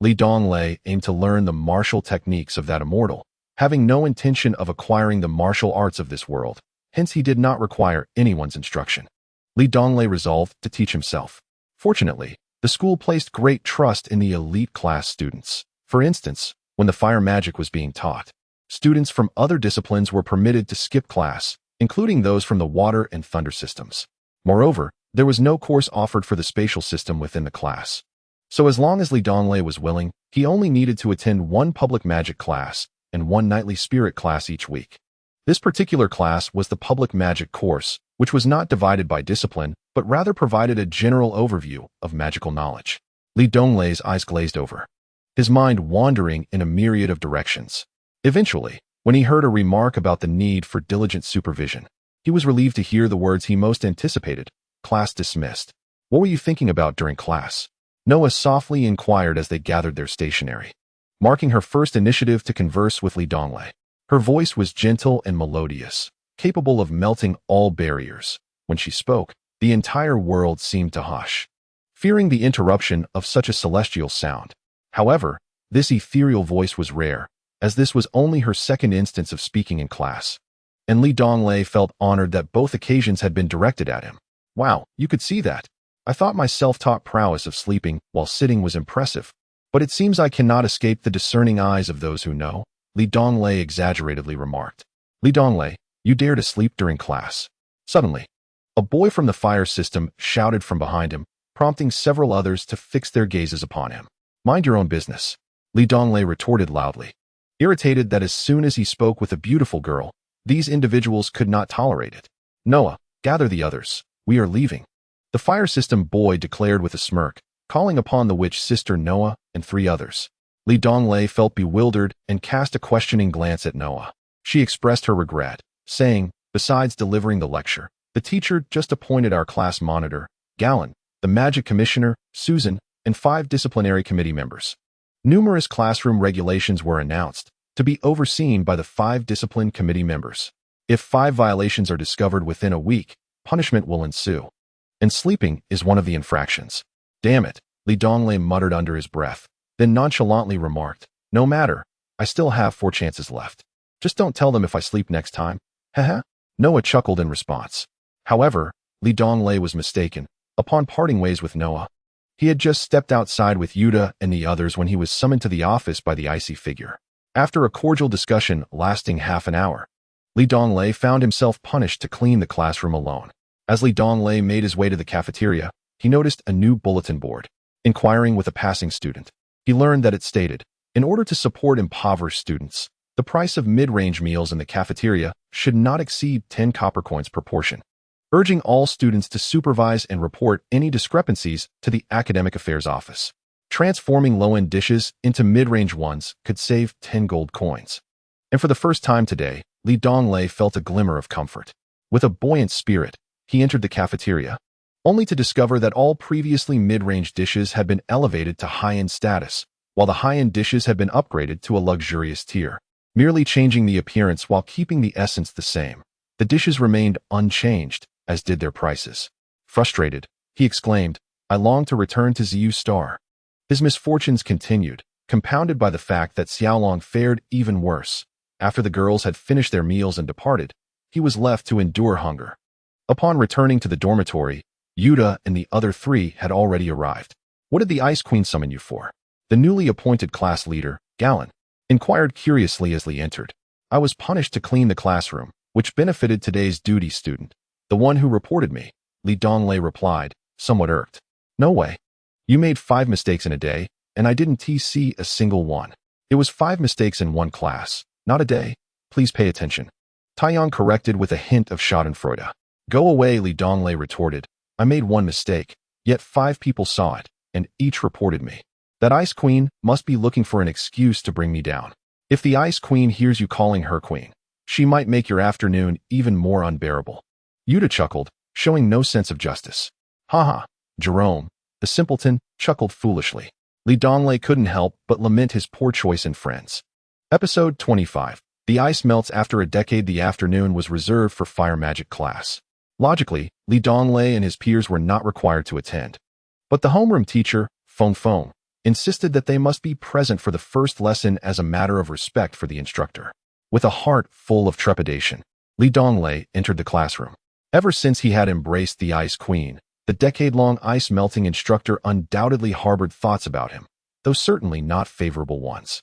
S1: Li Donglei aimed to learn the martial techniques of that immortal, having no intention of acquiring the martial arts of this world. Hence he did not require anyone's instruction. Li Donglei resolved to teach himself. Fortunately, the school placed great trust in the elite class students. For instance, when the fire magic was being taught, students from other disciplines were permitted to skip class, including those from the water and thunder systems. Moreover, there was no course offered for the spatial system within the class. So as long as Li Donglei was willing, he only needed to attend one public magic class and one nightly spirit class each week. This particular class was the public magic course, which was not divided by discipline, but rather provided a general overview of magical knowledge. Li Donglei's eyes glazed over, his mind wandering in a myriad of directions. Eventually, when he heard a remark about the need for diligent supervision, he was relieved to hear the words he most anticipated: class dismissed. What were you thinking about during class? Noah softly inquired as they gathered their stationery, marking her first initiative to converse with Li Donglei. Her voice was gentle and melodious, capable of melting all barriers. When she spoke, the entire world seemed to hush, fearing the interruption of such a celestial sound. However, this ethereal voice was rare, as this was only her second instance of speaking in class, and Li Donglei felt honored that both occasions had been directed at him. Wow, you could see that. I thought my self-taught prowess of sleeping while sitting was impressive, but it seems I cannot escape the discerning eyes of those who know, Li Donglei exaggeratedly remarked. Li Donglei, you dare to sleep during class. Suddenly, a boy from the fire system shouted from behind him, prompting several others to fix their gazes upon him. Mind your own business, Li Donglei retorted loudly, irritated that as soon as he spoke with a beautiful girl, these individuals could not tolerate it. Noah, gather the others. We are leaving. The fire system boy declared with a smirk, calling upon the witch sister Noah and 3 others. Li Donglei felt bewildered and cast a questioning glance at Noah. She expressed her regret, saying, Besides delivering the lecture, the teacher just appointed our class monitor, Galen, the magic commissioner, Susan, and 5 disciplinary committee members. Numerous classroom regulations were announced, to be overseen by the 5 discipline committee members. If 5 violations are discovered within a week, punishment will ensue. And sleeping is one of the infractions. Damn it, Donglei muttered under his breath, then nonchalantly remarked, no matter, I still have 4 chances left. Just don't tell them if I sleep next time. Haha. Noah chuckled in response. However, Donglei was mistaken. Upon parting ways with Noah, he had just stepped outside with Yuta and the others when he was summoned to the office by the icy figure. After a cordial discussion lasting half an hour, Donglei found himself punished to clean the classroom alone. As Donglei made his way to the cafeteria, he noticed a new bulletin board. Inquiring with a passing student, he learned that it stated, in order to support impoverished students, the price of mid-range meals in the cafeteria should not exceed 10 copper coins per portion, urging all students to supervise and report any discrepancies to the Academic Affairs Office. Transforming low-end dishes into mid-range ones could save 10 gold coins. And for the first time today, Donglei felt a glimmer of comfort. With a buoyant spirit, he entered the cafeteria, only to discover that all previously mid-range dishes had been elevated to high-end status, while the high-end dishes had been upgraded to a luxurious tier, merely changing the appearance while keeping the essence the same. The dishes remained unchanged, as did their prices. Frustrated, he exclaimed, I long to return to Ziyu Star. His misfortunes continued, compounded by the fact that Xiaolong fared even worse. After the girls had finished their meals and departed, he was left to endure hunger. Upon returning to the dormitory, Yuta and the other 3 had already arrived. What did the Ice Queen summon you for? The newly appointed class leader, Galen, inquired curiously as Li entered. I was punished to clean the classroom, which benefited today's duty student, the one who reported me, Donglei replied, somewhat irked. No way. You made 5 mistakes in a day, and I didn't TC a single one. It was 5 mistakes in one class, not a day. Please pay attention. Taiyang corrected with a hint of schadenfreude. Go away, Donglei retorted. I made 1 mistake, yet 5 people saw it, and each reported me. That Ice Queen must be looking for an excuse to bring me down. If the Ice Queen hears you calling her queen, she might make your afternoon even more unbearable. Yuta chuckled, showing no sense of justice. Haha, Jerome, the simpleton, chuckled foolishly. Donglei couldn't help but lament his poor choice in friends. Episode 25. The ice melts after a decade. The afternoon was reserved for fire magic class. Logically, Donglei and his peers were not required to attend. But the homeroom teacher, Feng, insisted that they must be present for the first lesson as a matter of respect for the instructor. With a heart full of trepidation, Donglei entered the classroom. Ever since he had embraced the Ice Queen, the decade-long ice-melting instructor undoubtedly harbored thoughts about him, though certainly not favorable ones.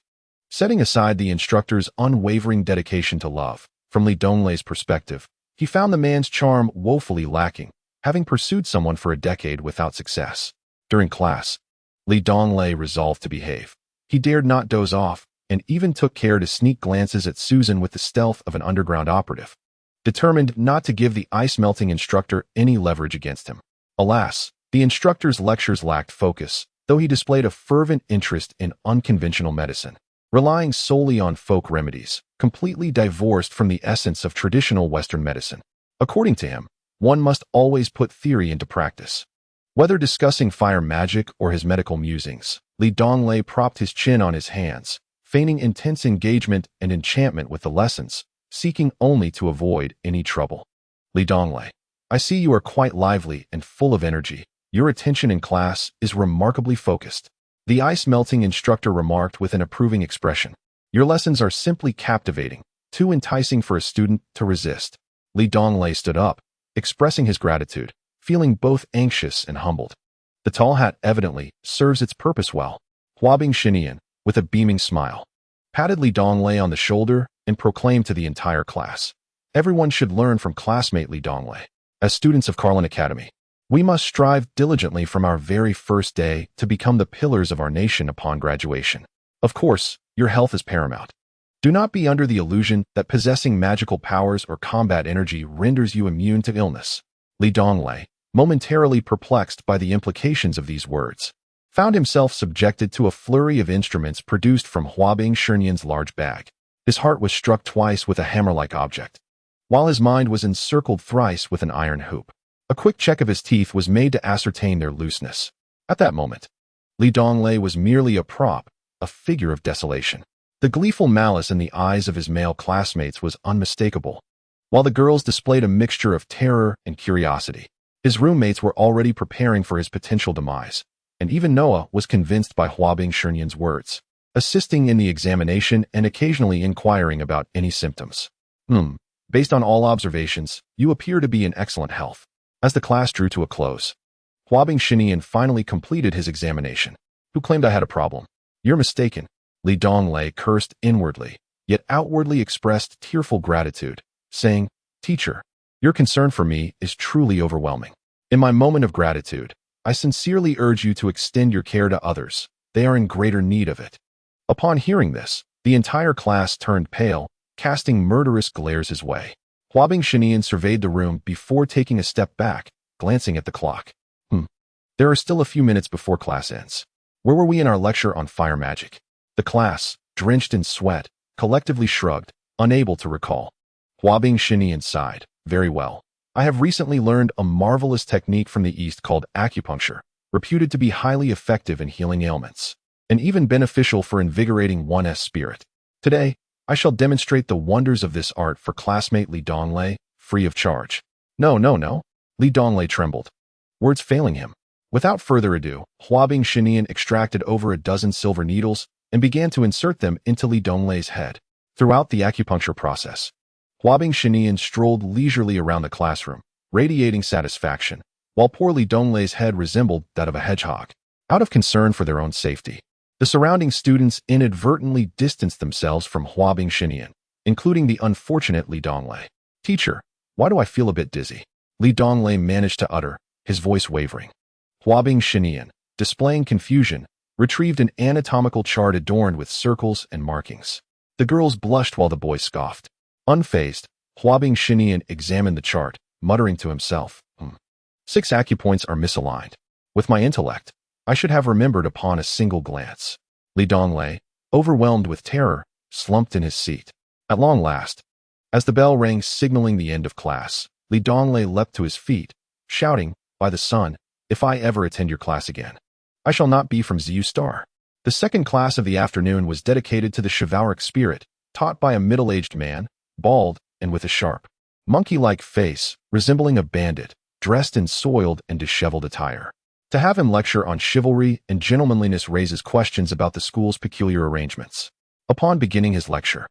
S1: Setting aside the instructor's unwavering dedication to love, from Donglei's perspective, he found the man's charm woefully lacking, having pursued someone for a decade without success. During class, Donglei resolved to behave. He dared not doze off, and even took care to sneak glances at Susan with the stealth of an underground operative, determined not to give the ice-melting instructor any leverage against him. Alas, the instructor's lectures lacked focus, though he displayed a fervent interest in unconventional medicine, relying solely on folk remedies, completely divorced from the essence of traditional Western medicine. According to him, one must always put theory into practice. Whether discussing fire magic or his medical musings, Donglei propped his chin on his hands, feigning intense engagement and enchantment with the lessons, seeking only to avoid any trouble. Donglei, I see you are quite lively and full of energy. Your attention in class is remarkably focused. The ice-melting instructor remarked with an approving expression. Your lessons are simply captivating, too enticing for a student to resist. Donglei stood up, expressing his gratitude, feeling both anxious and humbled. The tall hat evidently serves its purpose well. Huabing Shinian, with a beaming smile, patted Donglei on the shoulder and proclaimed to the entire class. Everyone should learn from classmate Donglei. As students of Carlin Academy, we must strive diligently from our very first day to become the pillars of our nation upon graduation. Of course, your health is paramount. Do not be under the illusion that possessing magical powers or combat energy renders you immune to illness. Donglei, momentarily perplexed by the implications of these words, found himself subjected to a flurry of instruments produced from Huabing Shinian's large bag. His heart was struck twice with a hammer-like object. while his mind was encircled thrice with an iron hoop. A quick check of his teeth was made to ascertain their looseness. At that moment, Donglei was merely a prop, a figure of desolation. The gleeful malice in the eyes of his male classmates was unmistakable, while the girls displayed a mixture of terror and curiosity. His roommates were already preparing for his potential demise, and even Noah was convinced by Huabing Shunyan's words, assisting in the examination and occasionally inquiring about any symptoms. Based on all observations, you appear to be in excellent health. As the class drew to a close, Huabing Shunyan finally completed his examination. Who claimed I had a problem? You're mistaken. Donglei cursed inwardly, yet outwardly expressed tearful gratitude, saying, Teacher, your concern for me is truly overwhelming. In my moment of gratitude, I sincerely urge you to extend your care to others. They are in greater need of it. Upon hearing this, the entire class turned pale, casting murderous glares his way. Huabing Shunyan surveyed the room before taking a step back, glancing at the clock. There are still a few minutes before class ends. Where were we in our lecture on fire magic? The class, drenched in sweat, collectively shrugged, unable to recall. Huabing Shunyan sighed. Very well. I have recently learned a marvelous technique from the East called acupuncture, reputed to be highly effective in healing ailments, and even beneficial for invigorating one's spirit. Today, I shall demonstrate the wonders of this art for classmate Donglei, free of charge. No. Donglei trembled, words failing him. Without further ado, Huabing Shunyan extracted over a dozen silver needles and began to insert them into Donglei's head. Throughout the acupuncture process, Huabing Shunyan strolled leisurely around the classroom, radiating satisfaction, while poor Donglei's head resembled that of a hedgehog. Out of concern for their own safety, the surrounding students inadvertently distanced themselves from Huabing Shunyan, including the unfortunate Donglei. Teacher, why do I feel a bit dizzy? Donglei managed to utter, his voice wavering. Huabing Shunyan, displaying confusion, retrieved an anatomical chart adorned with circles and markings. The girls blushed while the boys scoffed. Unfazed, Huabing Shunyan examined the chart, muttering to himself, 6 acupoints are misaligned. With my intellect, I should have remembered upon a single glance. Donglei, overwhelmed with terror, slumped in his seat. At long last, as the bell rang signaling the end of class, Donglei leapt to his feet, shouting, By the sun, if I ever attend your class again, I shall not be from Ziyu Star. The second class of the afternoon was dedicated to the chivalric spirit, taught by a middle-aged man, bald and with a sharp, monkey-like face, resembling a bandit, dressed in soiled and disheveled attire. To have him lecture on chivalry and gentlemanliness raises questions about the school's peculiar arrangements. Upon beginning his lecture,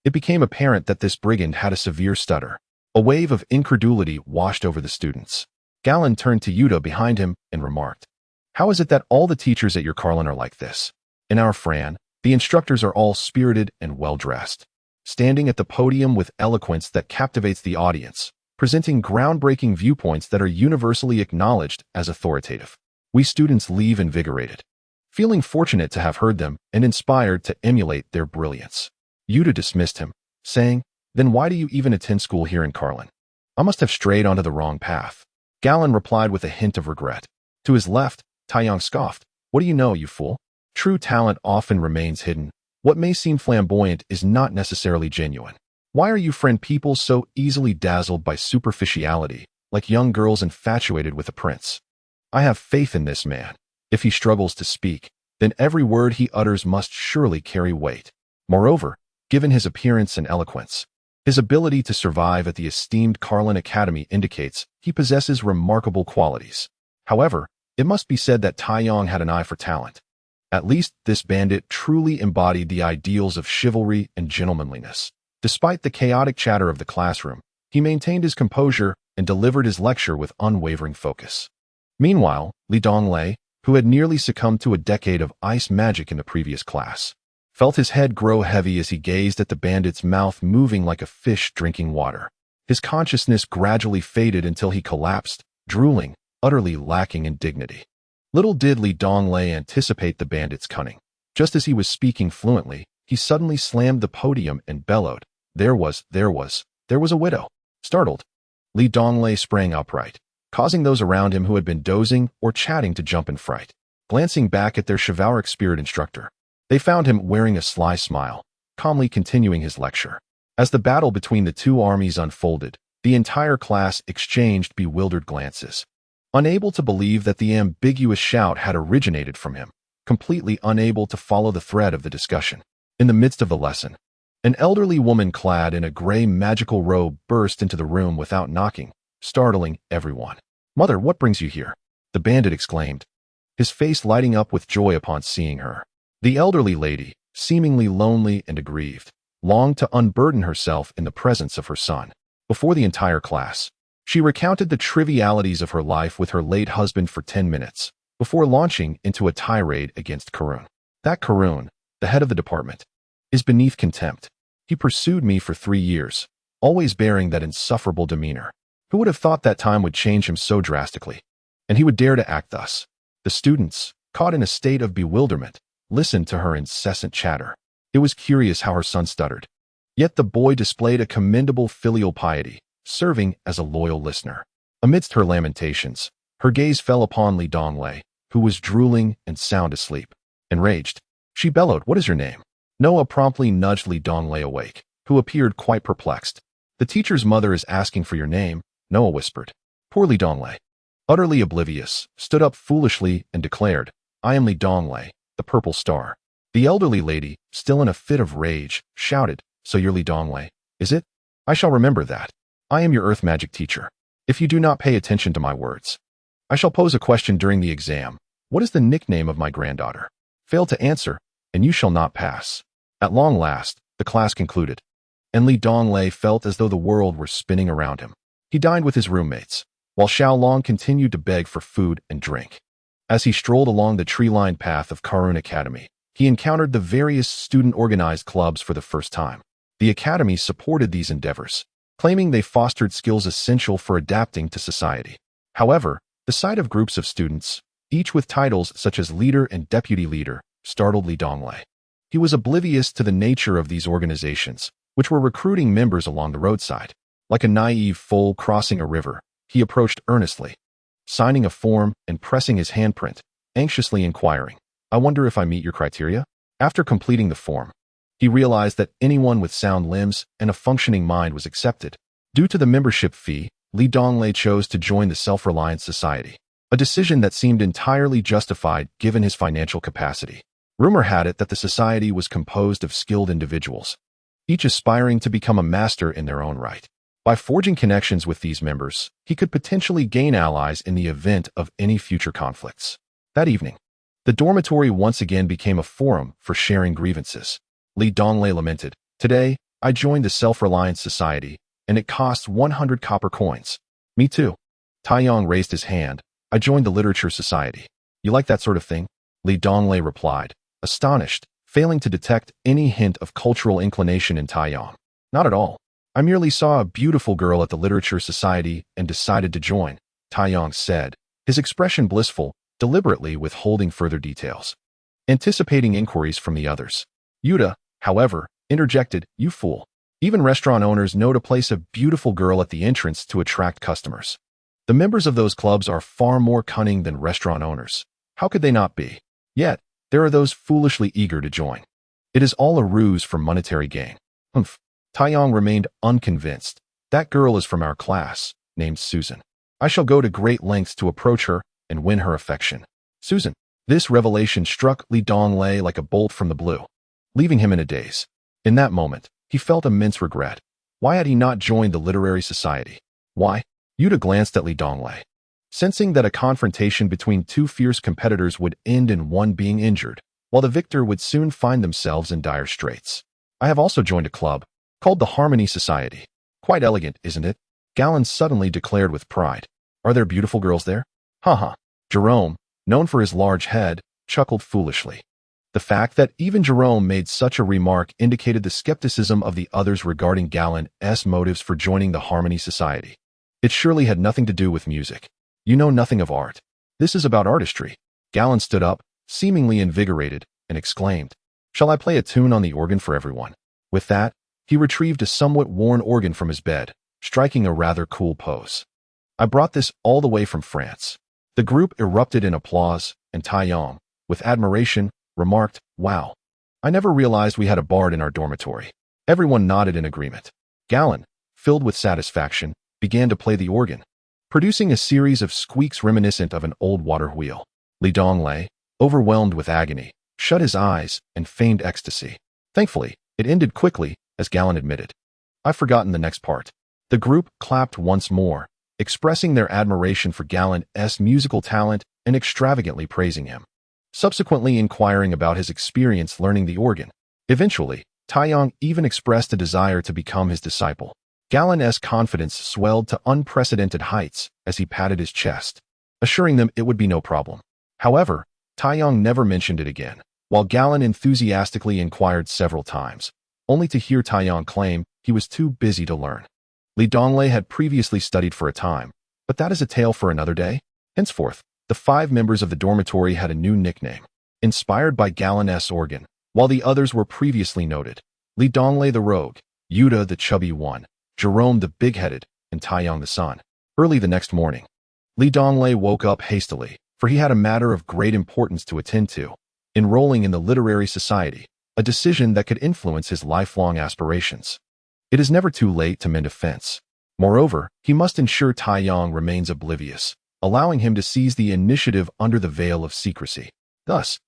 S1: it became apparent that this brigand had a severe stutter. A wave of incredulity washed over the students. Galen turned to Yuta behind him and remarked, How is it that all the teachers at your Carlin are like this? In our Fran, the instructors are all spirited and well-dressed, standing at the podium with eloquence that captivates the audience, presenting groundbreaking viewpoints that are universally acknowledged as authoritative. We students leave invigorated, feeling fortunate to have heard them and inspired to emulate their brilliance. Yuta dismissed him, saying, Then why do you even attend school here in Carlin? I must have strayed onto the wrong path. Galen replied with a hint of regret. To his left, Taiyang scoffed, What do you know, you fool? True talent often remains hidden. What may seem flamboyant is not necessarily genuine. Why are you friend people so easily dazzled by superficiality, like young girls infatuated with a prince? I have faith in this man. If he struggles to speak, then every word he utters must surely carry weight. Moreover, given his appearance and eloquence, his ability to survive at the esteemed Carlin Academy indicates he possesses remarkable qualities. However, it must be said that Taiyang had an eye for talent. At least this bandit truly embodied the ideals of chivalry and gentlemanliness. Despite the chaotic chatter of the classroom, he maintained his composure and delivered his lecture with unwavering focus. Meanwhile, Donglei, who had nearly succumbed to a decade of ice magic in the previous class, felt his head grow heavy as he gazed at the bandit's mouth moving like a fish drinking water. His consciousness gradually faded until he collapsed, drooling, utterly lacking in dignity. Little did Donglei anticipate the bandit's cunning. Just as he was speaking fluently, he suddenly slammed the podium and bellowed, There was a widow. Startled, Donglei sprang upright, causing those around him who had been dozing or chatting to jump in fright. Glancing back at their chivalric spirit instructor, they found him wearing a sly smile, calmly continuing his lecture. As the battle between the two armies unfolded, the entire class exchanged bewildered glances. Unable to believe that the ambiguous shout had originated from him, completely unable to follow the thread of the discussion. In the midst of the lesson, an elderly woman clad in a gray magical robe burst into the room without knocking, startling everyone. "Mother, what brings you here?" the bandit exclaimed, his face lighting up with joy upon seeing her. The elderly lady, seemingly lonely and aggrieved, longed to unburden herself in the presence of her son. Before the entire class, she recounted the trivialities of her life with her late husband for 10 minutes, before launching into a tirade against Karun. "That Karun, the head of the department, is beneath contempt. He pursued me for 3 years, always bearing that insufferable demeanor. Who would have thought that time would change him so drastically? And he would dare to act thus." The students, caught in a state of bewilderment, listened to her incessant chatter. It was curious how her son stuttered. Yet the boy displayed a commendable filial piety, serving as a loyal listener. Amidst her lamentations, her gaze fell upon Donglei, who was drooling and sound asleep. Enraged, she bellowed, "What is your name?" Noah promptly nudged Donglei awake, who appeared quite perplexed. "The teacher's mother is asking for your name," Noah whispered. Poor Donglei, utterly oblivious, stood up foolishly and declared, "I am Donglei, the purple star." The elderly lady, still in a fit of rage, shouted, "So you're Donglei, is it? I shall remember that. I am your earth magic teacher. If you do not pay attention to my words, I shall pose a question during the exam. What is the nickname of my granddaughter? Fail to answer, and you shall not pass." At long last, the class concluded, and Donglei felt as though the world were spinning around him. He dined with his roommates, while Xiaolong continued to beg for food and drink. As he strolled along the tree-lined path of Karun Academy, he encountered the various student-organized clubs for the first time. The academy supported these endeavors, claiming they fostered skills essential for adapting to society. However, the sight of groups of students, each with titles such as leader and deputy leader, startled Donglei. He was oblivious to the nature of these organizations, which were recruiting members along the roadside. Like a naive foal crossing a river, he approached earnestly, signing a form and pressing his handprint, anxiously inquiring, "I wonder if I meet your criteria?" After completing the form, he realized that anyone with sound limbs and a functioning mind was accepted. Due to the membership fee, Donglei chose to join the Self-Reliance Society, a decision that seemed entirely justified given his financial capacity. Rumor had it that the society was composed of skilled individuals, each aspiring to become a master in their own right. By forging connections with these members, he could potentially gain allies in the event of any future conflicts. That evening, the dormitory once again became a forum for sharing grievances. Donglei lamented, "Today, I joined the Self-Reliance Society, and it costs 100 copper coins." "Me too." Taiyong raised his hand. "I joined the Literature Society." "You like that sort of thing?" Donglei replied, astonished, failing to detect any hint of cultural inclination in Taiyong. "Not at all. I merely saw a beautiful girl at the Literature Society and decided to join," Taiyong said, his expression blissful, deliberately withholding further details. Anticipating inquiries from the others, Yuta, however, interjected, "You fool. Even restaurant owners know to place a beautiful girl at the entrance to attract customers. The members of those clubs are far more cunning than restaurant owners. How could they not be? Yet, there are those foolishly eager to join. It is all a ruse for monetary gain." "Humph." Taiyong remained unconvinced. "That girl is from our class, named Susan. I shall go to great lengths to approach her and win her affection." "Susan." This revelation struck Donglei like a bolt from the blue, leaving him in a daze. In that moment, he felt immense regret. Why had he not joined the literary society? Why? Yuta glanced at Donglei, sensing that a confrontation between two fierce competitors would end in one being injured, while the victor would soon find themselves in dire straits. "I have also joined a club, called the Harmony Society. Quite elegant, isn't it?" Galen suddenly declared with pride. "Are there beautiful girls there?" Haha. Jerome, known for his large head, chuckled foolishly. The fact that even Jerome made such a remark indicated the skepticism of the others regarding Galen's motives for joining the Harmony Society. It surely had nothing to do with music. "You know nothing of art. This is about artistry." Galen stood up, seemingly invigorated, and exclaimed, "Shall I play a tune on the organ for everyone?" With that, he retrieved a somewhat worn organ from his bed, striking a rather cool pose. "I brought this all the way from France." The group erupted in applause, and Taiyong, with admiration, remarked, "Wow. I never realized we had a bard in our dormitory." Everyone nodded in agreement. Galen, filled with satisfaction, began to play the organ, producing a series of squeaks reminiscent of an old water wheel. Donglei, overwhelmed with agony, shut his eyes and feigned ecstasy. Thankfully, it ended quickly, as Galen admitted. I've forgotten the next part. The group clapped once more, expressing their admiration for Galen's musical talent and extravagantly praising him, subsequently inquiring about his experience learning the organ. Eventually, Taiyang even expressed a desire to become his disciple. Galen's confidence swelled to unprecedented heights as he patted his chest, assuring them it would be no problem. However, Taiyang never mentioned it again, while Galen enthusiastically inquired several times, only to hear Taiyang claim he was too busy to learn. Donglei had previously studied for a time, but that is a tale for another day. Henceforth, the 5 members of the dormitory had a new nickname, inspired by Galen's organ, while the others were previously noted. Donglei the rogue, Yuta the chubby one, Jerome the big-headed, and Taiyang the son. Early the next morning, Donglei woke up hastily, for he had a matter of great importance to attend to, enrolling in the literary society, a decision that could influence his lifelong aspirations. It is never too late to mend a fence. Moreover, he must ensure Taiyang remains oblivious, allowing him to seize the initiative under the veil of secrecy. Thus,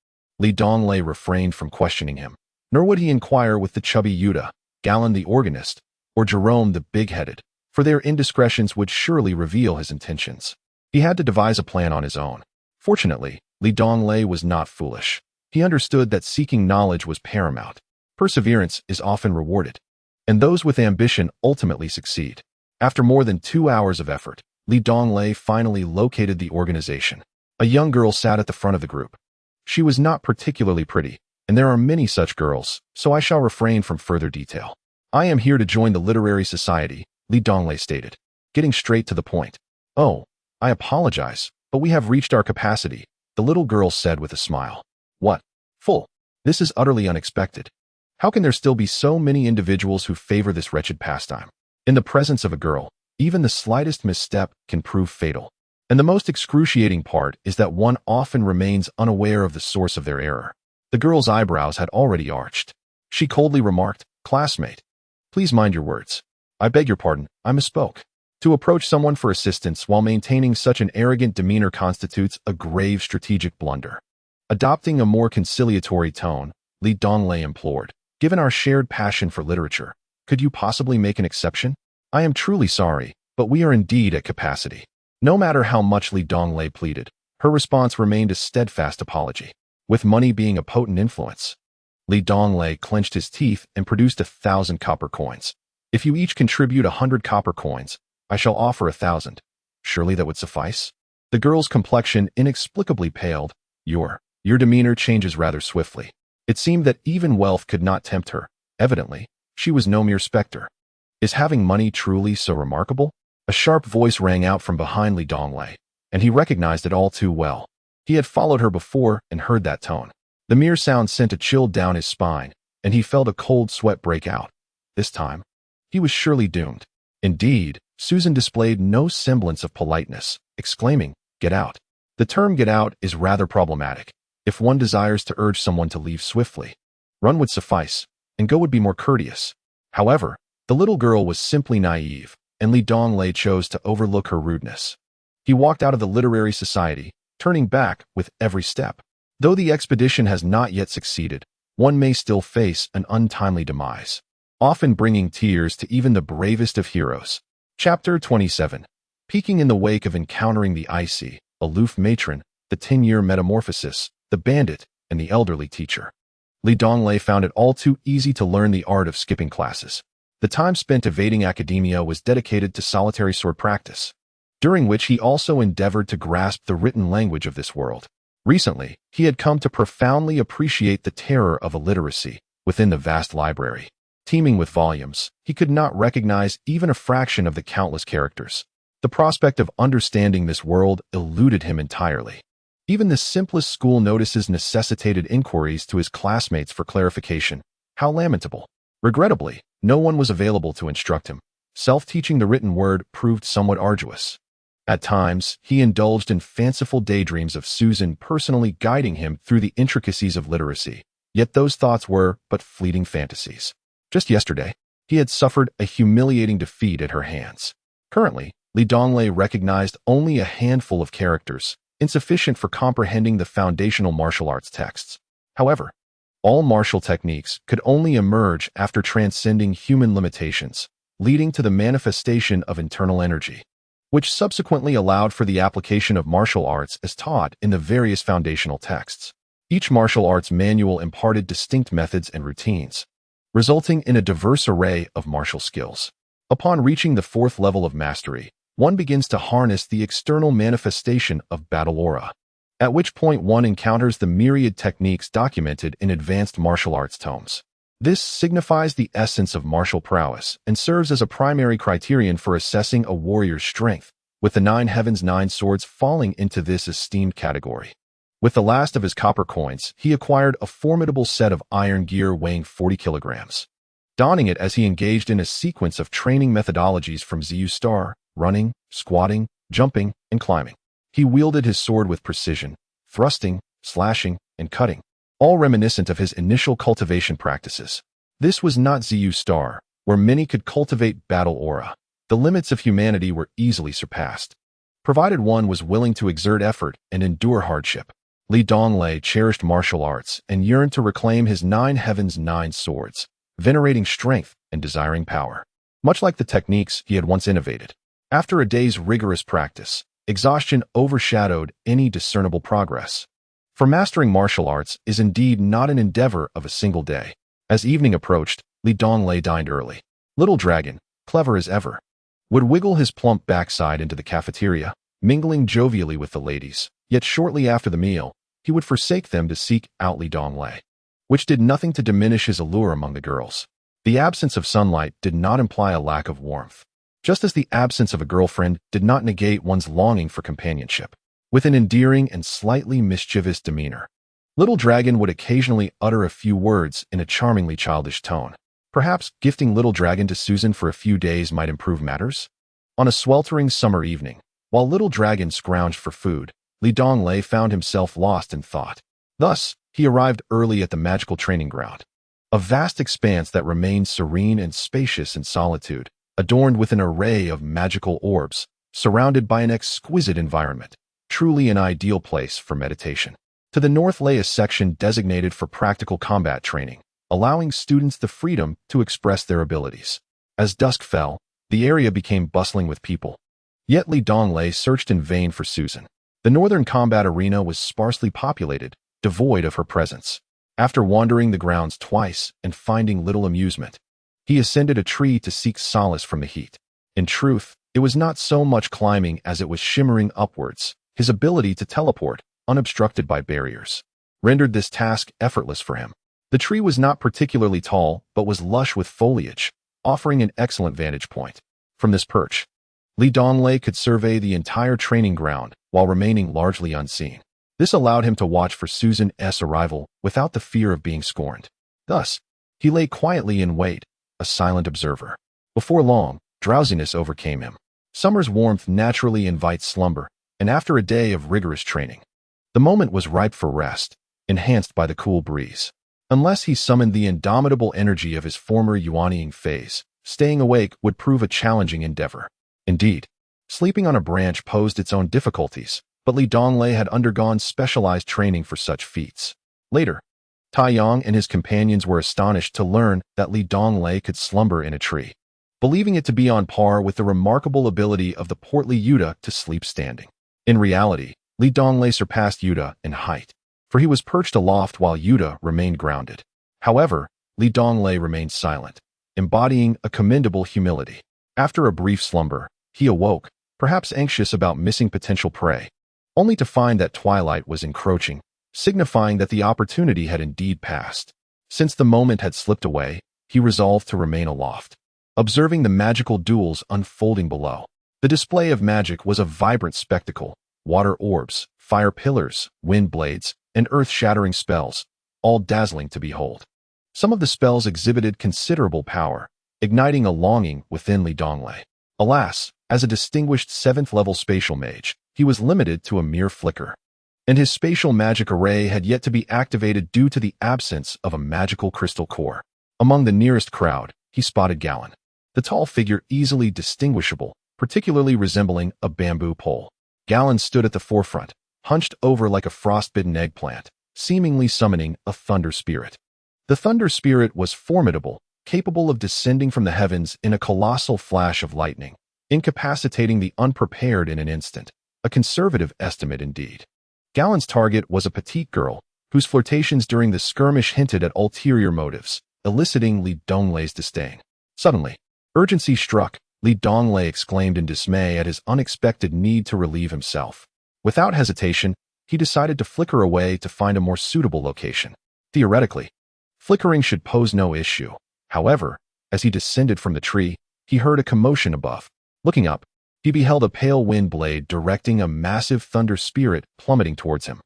S1: Donglei refrained from questioning him, nor would he inquire with the chubby Yuta, Galen the organist, or Jerome the big-headed, for their indiscretions would surely reveal his intentions. He had to devise a plan on his own. Fortunately, Donglei was not foolish. He understood that seeking knowledge was paramount. Perseverance is often rewarded, and those with ambition ultimately succeed. After more than 2 hours of effort, Donglei finally located the organization. A young girl sat at the front of the group. She was not particularly pretty, and there are many such girls, so I shall refrain from further detail. I am here to join the literary society, Donglei stated, getting straight to the point. Oh, I apologize, but we have reached our capacity, the little girl said with a smile. What? Full? This is utterly unexpected. How can there still be so many individuals who favor this wretched pastime? In the presence of a girl, even the slightest misstep can prove fatal. And the most excruciating part is that one often remains unaware of the source of their error. The girl's eyebrows had already arched. She coldly remarked, "Classmate, please mind your words. I beg your pardon, I misspoke." To approach someone for assistance while maintaining such an arrogant demeanor constitutes a grave strategic blunder. Adopting a more conciliatory tone, Donglei implored, "Given our shared passion for literature, could you possibly make an exception? I am truly sorry, but we are indeed at capacity." No matter how much Donglei pleaded, her response remained a steadfast apology. With money being a potent influence, Donglei clenched his teeth and produced 1,000 copper coins. "If you each contribute 100 copper coins, I shall offer 1,000. Surely that would suffice?" The girl's complexion inexplicably paled. Your demeanor changes rather swiftly. It seemed that even wealth could not tempt her. Evidently, she was no mere specter. Is having money truly so remarkable? A sharp voice rang out from behind Donglei, and he recognized it all too well. He had followed her before and heard that tone. The mere sound sent a chill down his spine, and he felt a cold sweat break out. This time, he was surely doomed. Indeed, Susan displayed no semblance of politeness, exclaiming, "Get out." The term "get out" is rather problematic. If one desires to urge someone to leave swiftly, run would suffice, and go would be more courteous. However, the little girl was simply naive, and Donglei chose to overlook her rudeness. He walked out of the literary society, turning back with every step. Though the expedition has not yet succeeded, one may still face an untimely demise, often bringing tears to even the bravest of heroes. Chapter 27. Peeking in the wake of encountering the icy, aloof matron, the 10-year metamorphosis, the bandit, and the elderly teacher, Donglei found it all too easy to learn the art of skipping classes. The time spent evading academia was dedicated to solitary sword practice, during which he also endeavored to grasp the written language of this world. Recently, he had come to profoundly appreciate the terror of illiteracy within the vast library. Teeming with volumes, he could not recognize even a fraction of the countless characters. The prospect of understanding this world eluded him entirely. Even the simplest school notices necessitated inquiries to his classmates for clarification. How lamentable. Regrettably, no one was available to instruct him. Self-teaching the written word proved somewhat arduous. At times, he indulged in fanciful daydreams of Susan personally guiding him through the intricacies of literacy. Yet those thoughts were but fleeting fantasies. Just yesterday, he had suffered a humiliating defeat at her hands. Currently, Donglei recognized only a handful of characters, insufficient for comprehending the foundational martial arts texts. However, all martial techniques could only emerge after transcending human limitations, leading to the manifestation of internal energy, which subsequently allowed for the application of martial arts as taught in the various foundational texts. Each martial arts manual imparted distinct methods and routines, resulting in a diverse array of martial skills. Upon reaching the 4th level of mastery, one begins to harness the external manifestation of battle aura, at which point one encounters the myriad techniques documented in advanced martial arts tomes. This signifies the essence of martial prowess and serves as a primary criterion for assessing a warrior's strength, with the 9 heavens 9 swords falling into this esteemed category. With the last of his copper coins, he acquired a formidable set of iron gear weighing 40 kilograms, donning it as he engaged in a sequence of training methodologies from Ziyu Star, running, squatting, jumping, and climbing. He wielded his sword with precision, thrusting, slashing, and cutting, all reminiscent of his initial cultivation practices. This was not Ziyu Star, where many could cultivate battle aura. The limits of humanity were easily surpassed, provided one was willing to exert effort and endure hardship. Donglei cherished martial arts and yearned to reclaim his 9 heavens 9 swords, venerating strength and desiring power, much like the techniques he had once innovated. After a day's rigorous practice, exhaustion overshadowed any discernible progress. For mastering martial arts is indeed not an endeavor of a single day. As evening approached, Donglei dined early. Little Dragon, clever as ever, would wiggle his plump backside into the cafeteria, mingling jovially with the ladies, yet shortly after the meal, he would forsake them to seek out Donglei, which did nothing to diminish his allure among the girls. The absence of sunlight did not imply a lack of warmth, just as the absence of a girlfriend did not negate one's longing for companionship. With an endearing and slightly mischievous demeanor, Little Dragon would occasionally utter a few words in a charmingly childish tone. Perhaps gifting Little Dragon to Susan for a few days might improve matters? On a sweltering summer evening, while Little Dragon scrounged for food, Donglei found himself lost in thought. Thus, he arrived early at the magical training ground, a vast expanse that remained serene and spacious in solitude, adorned with an array of magical orbs, surrounded by an exquisite environment, truly an ideal place for meditation. To the north lay a section designated for practical combat training, allowing students the freedom to express their abilities. As dusk fell, the area became bustling with people. Yet Donglei searched in vain for Susan. The northern combat arena was sparsely populated, devoid of her presence. After wandering the grounds twice and finding little amusement, he ascended a tree to seek solace from the heat. In truth, it was not so much climbing as it was shimmering upwards. His ability to teleport, unobstructed by barriers, rendered this task effortless for him. The tree was not particularly tall, but was lush with foliage, offering an excellent vantage point. From this perch, Donglei could survey the entire training ground while remaining largely unseen. This allowed him to watch for Susan's arrival without the fear of being scorned. Thus, he lay quietly in wait, a silent observer. Before long, drowsiness overcame him. Summer's warmth naturally invites slumber, and after a day of rigorous training, the moment was ripe for rest, enhanced by the cool breeze. Unless he summoned the indomitable energy of his former Yuanying phase, staying awake would prove a challenging endeavor. Indeed, sleeping on a branch posed its own difficulties, but Donglei had undergone specialized training for such feats. Later, Taiyang and his companions were astonished to learn that Donglei could slumber in a tree, believing it to be on par with the remarkable ability of the portly Yuta to sleep standing. In reality, Donglei surpassed Yuta in height, for he was perched aloft while Yuta remained grounded. However, Donglei remained silent, embodying a commendable humility. After a brief slumber, he awoke, perhaps anxious about missing potential prey, only to find that twilight was encroaching, signifying that the opportunity had indeed passed. Since the moment had slipped away, he resolved to remain aloft, observing the magical duels unfolding below. The display of magic was a vibrant spectacle: water orbs, fire pillars, wind blades, and earth-shattering spells, all dazzling to behold. Some of the spells exhibited considerable power, igniting a longing within Donglei. Alas, as a distinguished 7th-level spatial mage, he was limited to a mere flicker, and his spatial magic array had yet to be activated due to the absence of a magical crystal core. Among the nearest crowd, he spotted Galen, the tall figure easily distinguishable, particularly resembling a bamboo pole. Galen stood at the forefront, hunched over like a frostbitten eggplant, seemingly summoning a thunder spirit. The thunder spirit was formidable, capable of descending from the heavens in a colossal flash of lightning, incapacitating the unprepared in an instant. A conservative estimate indeed. Galen's target was a petite girl, whose flirtations during the skirmish hinted at ulterior motives, eliciting Li Donglei's disdain. Suddenly, urgency struck. Li Donglei exclaimed in dismay at his unexpected need to relieve himself. Without hesitation, he decided to flicker away to find a more suitable location. Theoretically, flickering should pose no issue. However, as he descended from the tree, he heard a commotion above. Looking up, he beheld a pale wind blade directing a massive thunder spirit plummeting towards him.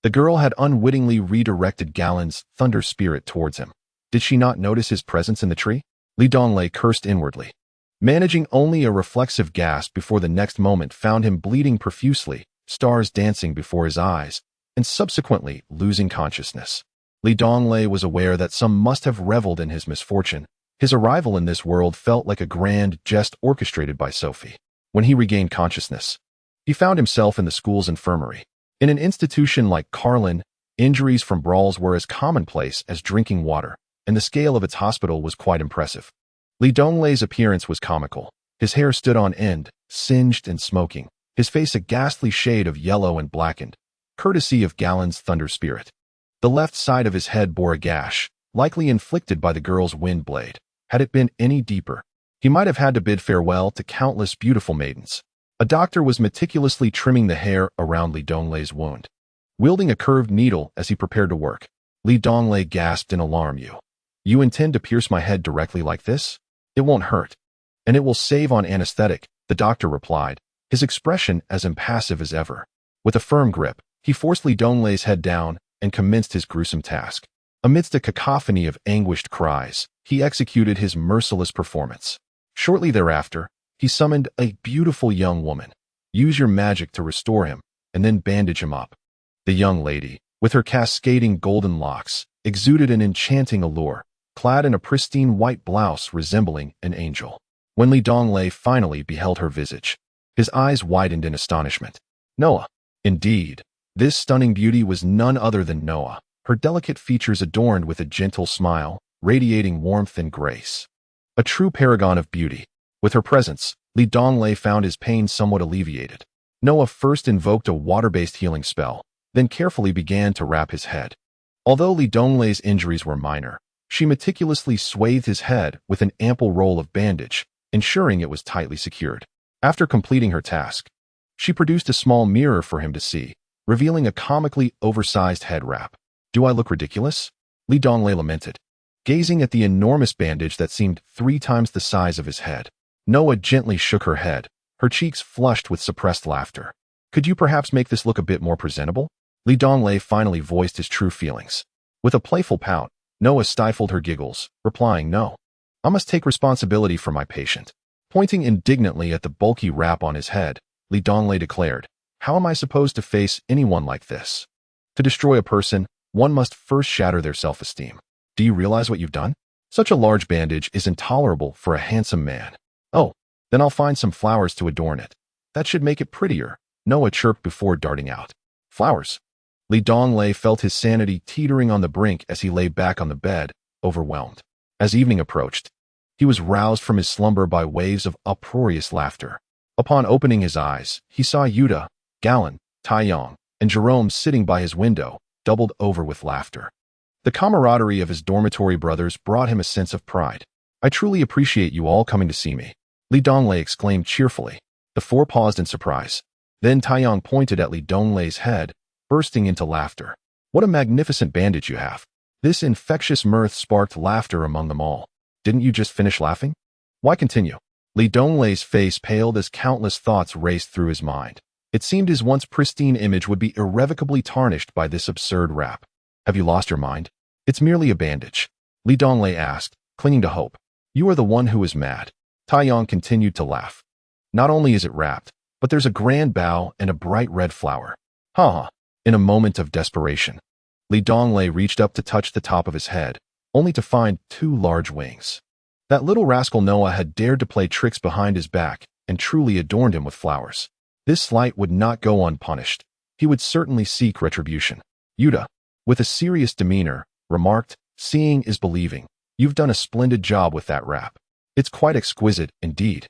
S1: The girl had unwittingly redirected Galen's thunder spirit towards him. Did she not notice his presence in the tree? Li Donglei cursed inwardly, managing only a reflexive gasp before the next moment found him bleeding profusely, stars dancing before his eyes, and subsequently losing consciousness. Li Donglei was aware that some must have reveled in his misfortune. His arrival in this world felt like a grand jest orchestrated by Sophie. When he regained consciousness, he found himself in the school's infirmary. In an institution like Carlin, injuries from brawls were as commonplace as drinking water, and the scale of its hospital was quite impressive. Li Donglei's appearance was comical. His hair stood on end, singed and smoking, his face a ghastly shade of yellow and blackened, courtesy of Galen's thunder spirit. The left side of his head bore a gash, likely inflicted by the girl's wind blade. Had it been any deeper, he might have had to bid farewell to countless beautiful maidens. A doctor was meticulously trimming the hair around Li Donglei's wound, wielding a curved needle as he prepared to work. Li Donglei gasped in alarm. You intend to pierce my head directly like this? It won't hurt, and it will save on anesthetic, the doctor replied, his expression as impassive as ever. With a firm grip, he forced Li Donglei's head down and commenced his gruesome task. Amidst a cacophony of anguished cries, he executed his merciless performance. Shortly thereafter, he summoned a beautiful young woman. Use your magic to restore him, and then bandage him up. The young lady, with her cascading golden locks, exuded an enchanting allure, clad in a pristine white blouse resembling an angel. When Li Donglei finally beheld her visage, his eyes widened in astonishment. Noah. Indeed, this stunning beauty was none other than Noah, her delicate features adorned with a gentle smile, radiating warmth and grace. A true paragon of beauty. With her presence, Li Donglei found his pain somewhat alleviated. Noah first invoked a water-based healing spell, then carefully began to wrap his head. Although Li Donglei's injuries were minor, she meticulously swathed his head with an ample roll of bandage, ensuring it was tightly secured. After completing her task, she produced a small mirror for him to see, revealing a comically oversized head wrap. Do I look ridiculous? Li Donglei lamented, gazing at the enormous bandage that seemed 3 times the size of his head. Noah gently shook her head, her cheeks flushed with suppressed laughter. Could you perhaps make this look a bit more presentable? Li Donglei finally voiced his true feelings. With a playful pout, Noah stifled her giggles, replying, No. I must take responsibility for my patient. Pointing indignantly at the bulky wrap on his head, Li Donglei declared, How am I supposed to face anyone like this? To destroy a person, one must first shatter their self-esteem. Do you realize what you've done? Such a large bandage is intolerable for a handsome man. Oh, then I'll find some flowers to adorn it. That should make it prettier, Noah chirped before darting out. Flowers? Li Donglei felt his sanity teetering on the brink as he lay back on the bed, overwhelmed. As evening approached, he was roused from his slumber by waves of uproarious laughter. Upon opening his eyes, he saw Yuta, Galen, Taiyong, and Jerome sitting by his window, doubled over with laughter. The camaraderie of his dormitory brothers brought him a sense of pride. I truly appreciate you all coming to see me, Li Donglei exclaimed cheerfully. The 4 paused in surprise. Then Taiyong pointed at Li Donglei's head, bursting into laughter. What a magnificent bandage you have. This infectious mirth sparked laughter among them all. Didn't you just finish laughing? Why continue? Li Donglei's face paled as countless thoughts raced through his mind. It seemed his once pristine image would be irrevocably tarnished by this absurd wrap. Have you lost your mind? It's merely a bandage, Li Donglei asked, clinging to hope. You are the one who is mad. Taiyong continued to laugh. Not only is it wrapped, but there's a grand bough and a bright red flower. Ha ha. In a moment of desperation, Li Donglei reached up to touch the top of his head, only to find 2 large wings. That little rascal Noah had dared to play tricks behind his back and truly adorned him with flowers. This slight would not go unpunished. He would certainly seek retribution. Yuta, with a serious demeanor, remarked, "Seeing is believing. You've done a splendid job with that rap. It's quite exquisite, indeed.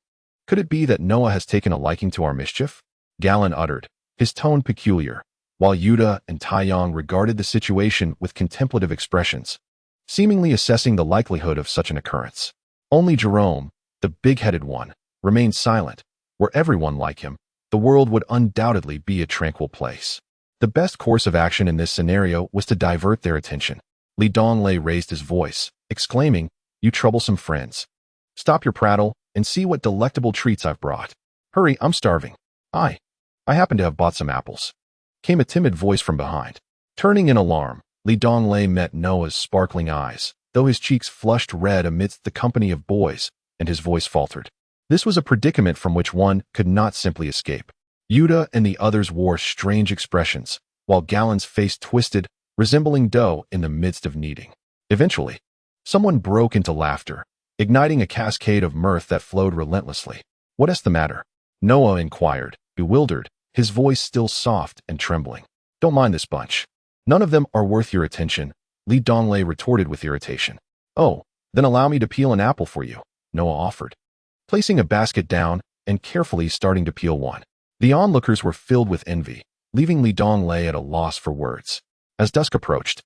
S1: Could it be that Noah has taken a liking to our mischief?" Galen uttered, his tone peculiar, while Yuta and Taeyong regarded the situation with contemplative expressions, seemingly assessing the likelihood of such an occurrence. Only Jerome, the big-headed one, remained silent. Were everyone like him, the world would undoubtedly be a tranquil place. The best course of action in this scenario was to divert their attention. Li Donglei raised his voice, exclaiming, "You troublesome friends. Stop your prattle and see what delectable treats I've brought. Hurry, I'm starving." I happen to have bought some apples," came a timid voice from behind. Turning in alarm, Li Donglei met Noah's sparkling eyes, though his cheeks flushed red amidst the company of boys, and his voice faltered. This was a predicament from which one could not simply escape. Yuta and the others wore strange expressions, while Galen's face twisted, resembling dough in the midst of kneading. Eventually, someone broke into laughter, igniting a cascade of mirth that flowed relentlessly. "What is the matter?" Noah inquired, bewildered, his voice still soft and trembling. "Don't mind this bunch. None of them are worth your attention," Li Donglei retorted with irritation. "Oh, then allow me to peel an apple for you," Noah offered, placing a basket down and carefully starting to peel one. The onlookers were filled with envy, leaving Li Donglei at a loss for words. As dusk approached,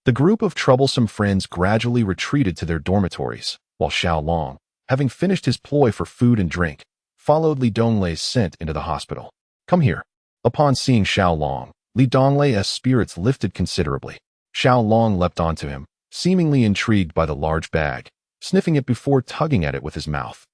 S1: the group of troublesome friends gradually retreated to their dormitories, while Xiaolong, having finished his ploy for food and drink, followed Li Donglei's scent into the hospital. "Come here." Upon seeing Xiaolong, Li Donglei's spirits lifted considerably. Xiaolong leapt onto him, seemingly intrigued by the large bag, sniffing it before tugging at it with his mouth,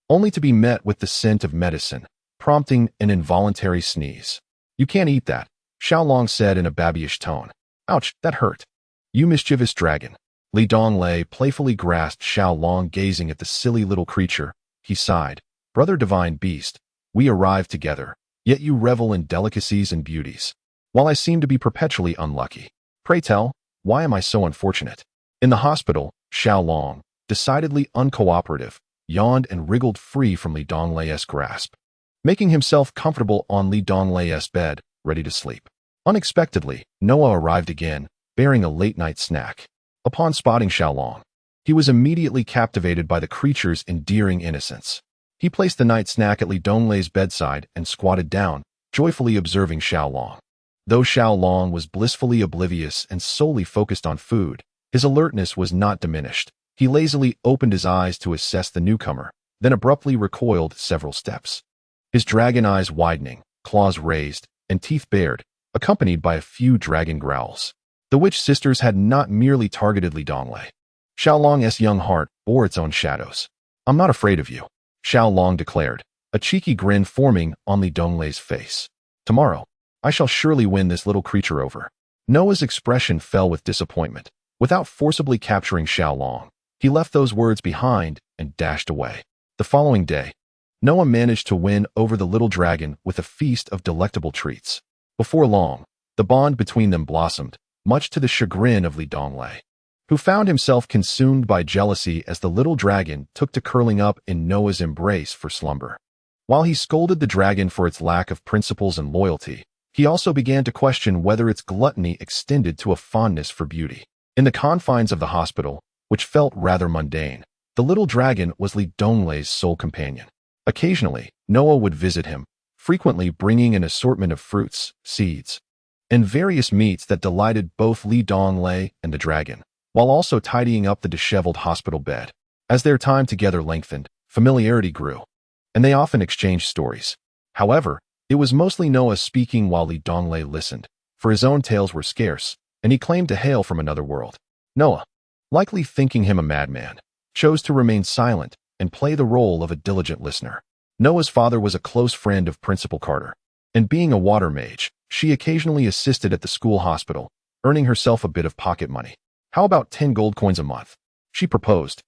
S1: only to be met with the scent of medicine, prompting an involuntary sneeze. "You can't eat that," Xiaolong said in a babyish tone. "Ouch, that hurt." "You mischievous dragon." Li Donglei playfully grasped Xiaolong, gazing at the silly little creature. He sighed, "Brother divine beast, we arrived together, yet you revel in delicacies and beauties, while I seem to be perpetually unlucky. Pray tell, why am I so unfortunate?" In the hospital, Xiaolong, decidedly uncooperative, yawned and wriggled free from Li Donglei's grasp, making himself comfortable on Li Donglei's bed, ready to sleep. Unexpectedly, Noah arrived again, bearing a late-night snack. Upon spotting Xiaolong, he was immediately captivated by the creature's endearing innocence. He placed the night snack at Li Donglei's bedside and squatted down, joyfully observing Xiaolong. Though Xiaolong was blissfully oblivious and solely focused on food, his alertness was not diminished. He lazily opened his eyes to assess the newcomer, then abruptly recoiled several steps, his dragon eyes widening, claws raised, and teeth bared, accompanied by a few dragon growls. The witch sisters had not merely targeted Li Donglei. Xiaolong's young heart bore its own shadows. "I'm not afraid of you," Xiaolong declared, a cheeky grin forming on Li Donglei's face. "Tomorrow, I shall surely win this little creature over." Noah's expression fell with disappointment. Without forcibly capturing Xiaolong, he left those words behind and dashed away. The following day, Noah managed to win over the little dragon with a feast of delectable treats. Before long, the bond between them blossomed, much to the chagrin of Li Donglei, who found himself consumed by jealousy as the little dragon took to curling up in Noah's embrace for slumber. While he scolded the dragon for its lack of principles and loyalty, he also began to question whether its gluttony extended to a fondness for beauty. In the confines of the hospital, which felt rather mundane, the little dragon was Li Donglei's sole companion. Occasionally, Noah would visit him, frequently bringing an assortment of fruits, seeds, and various meats that delighted both Li Donglei and the dragon, while also tidying up the disheveled hospital bed. As their time together lengthened, familiarity grew, and they often exchanged stories. However, it was mostly Noah speaking while Li Donglei listened, for his own tales were scarce, and he claimed to hail from another world. Noah, likely thinking him a madman, chose to remain silent and play the role of a diligent listener. Noah's father was a close friend of Principal Carter, and being a water mage, she occasionally assisted at the school hospital, earning herself a bit of pocket money. "How about 10 gold coins a month?" she proposed,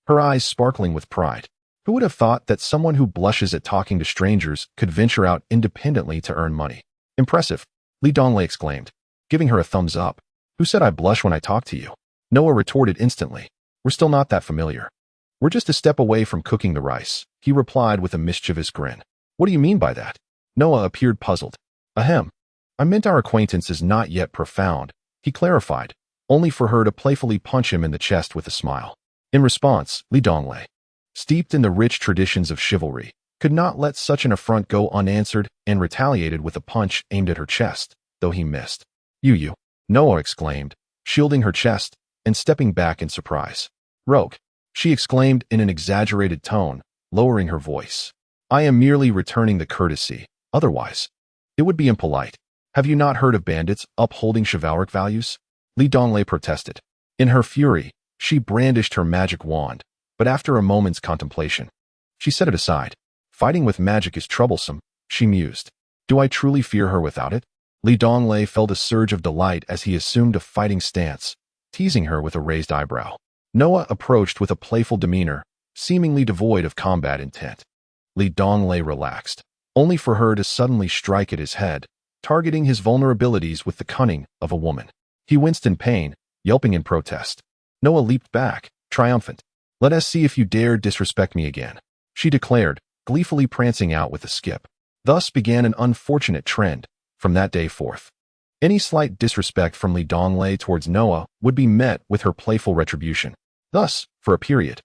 S1: her eyes sparkling with pride. Who would have thought that someone who blushes at talking to strangers could venture out independently to earn money? "Impressive," Li Donglei exclaimed, giving her a thumbs up. "Who said I blush when I talk to you?" Noah retorted instantly. We're still not that familiar. We're just a step away from cooking the rice, he replied with a mischievous grin. What do you mean by that? Noah appeared puzzled. Ahem. I meant our acquaintance is not yet profound, he clarified, only for her to playfully punch him in the chest with a smile. In response, Donglei, steeped in the rich traditions of chivalry, could not let such an affront go unanswered and retaliated with a punch aimed at her chest, though he missed. You, Noah exclaimed, shielding her chest and stepping back in surprise. Rogue, she exclaimed in an exaggerated tone, lowering her voice. I am merely returning the courtesy, otherwise it would be impolite. Have you not heard of bandits upholding chivalric values? Donglei protested. In her fury, she brandished her magic wand, but after a moment's contemplation, she set it aside. Fighting with magic is troublesome, she mused. Do I truly fear her without it? Donglei felt a surge of delight as he assumed a fighting stance, teasing her with a raised eyebrow. Noah approached with a playful demeanor, seemingly devoid of combat intent. Donglei relaxed, only for her to suddenly strike at his head, targeting his vulnerabilities with the cunning of a woman. He winced in pain, yelping in protest. Noah leaped back, triumphant. Let us see if you dare disrespect me again, she declared, gleefully prancing out with a skip. Thus began an unfortunate trend. From that day forth, any slight disrespect from Donglei towards Noah would be met with her playful retribution. Thus, for a period,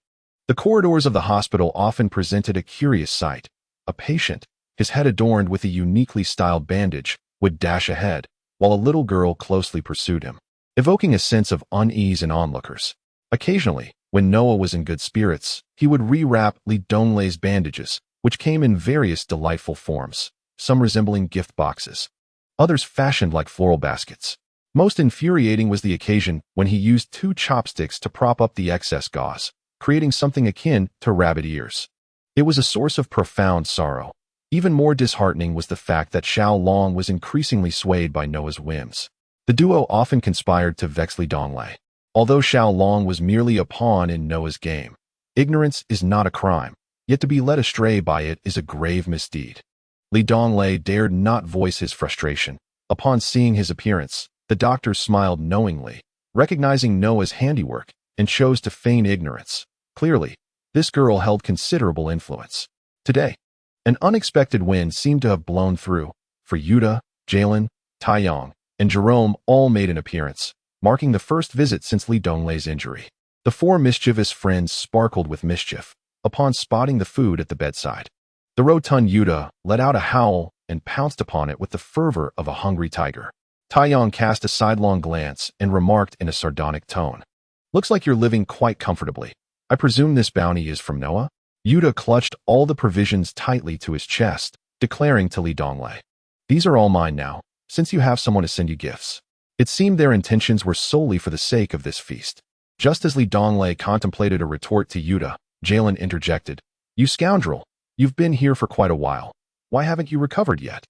S1: the corridors of the hospital often presented a curious sight. A patient, his head adorned with a uniquely styled bandage, would dash ahead, while a little girl closely pursued him, evoking a sense of unease in onlookers. Occasionally, when Noah was in good spirits, he would rewrap Donglei's bandages, which came in various delightful forms, some resembling gift boxes, others fashioned like floral baskets. Most infuriating was the occasion when he used 2 chopsticks to prop up the excess gauze, creating something akin to rabbit ears. It was a source of profound sorrow. Even more disheartening was the fact that Xiao Long was increasingly swayed by Noah's whims. The duo often conspired to vex Donglei. Although Xiao Long was merely a pawn in Noah's game, ignorance is not a crime, yet to be led astray by it is a grave misdeed. Donglei dared not voice his frustration. Upon seeing his appearance, the doctor smiled knowingly, recognizing Noah's handiwork, and chose to feign ignorance. Clearly, this girl held considerable influence. Today, an unexpected wind seemed to have blown through, for Yuta, Jalen, Taiyong, and Jerome all made an appearance, marking the first visit since Donglei's injury. The 4 mischievous friends sparkled with mischief upon spotting the food at the bedside. The rotund Yuta let out a howl and pounced upon it with the fervor of a hungry tiger. Taiyong cast a sidelong glance and remarked in a sardonic tone, Looks like you're living quite comfortably. I presume this bounty is from Noah? Yuta clutched all the provisions tightly to his chest, declaring to Donglei, These are all mine now, since you have someone to send you gifts. It seemed their intentions were solely for the sake of this feast. Just as Donglei contemplated a retort to Yuta, Jalen interjected, You scoundrel! You've been here for quite a while. Why haven't you recovered yet?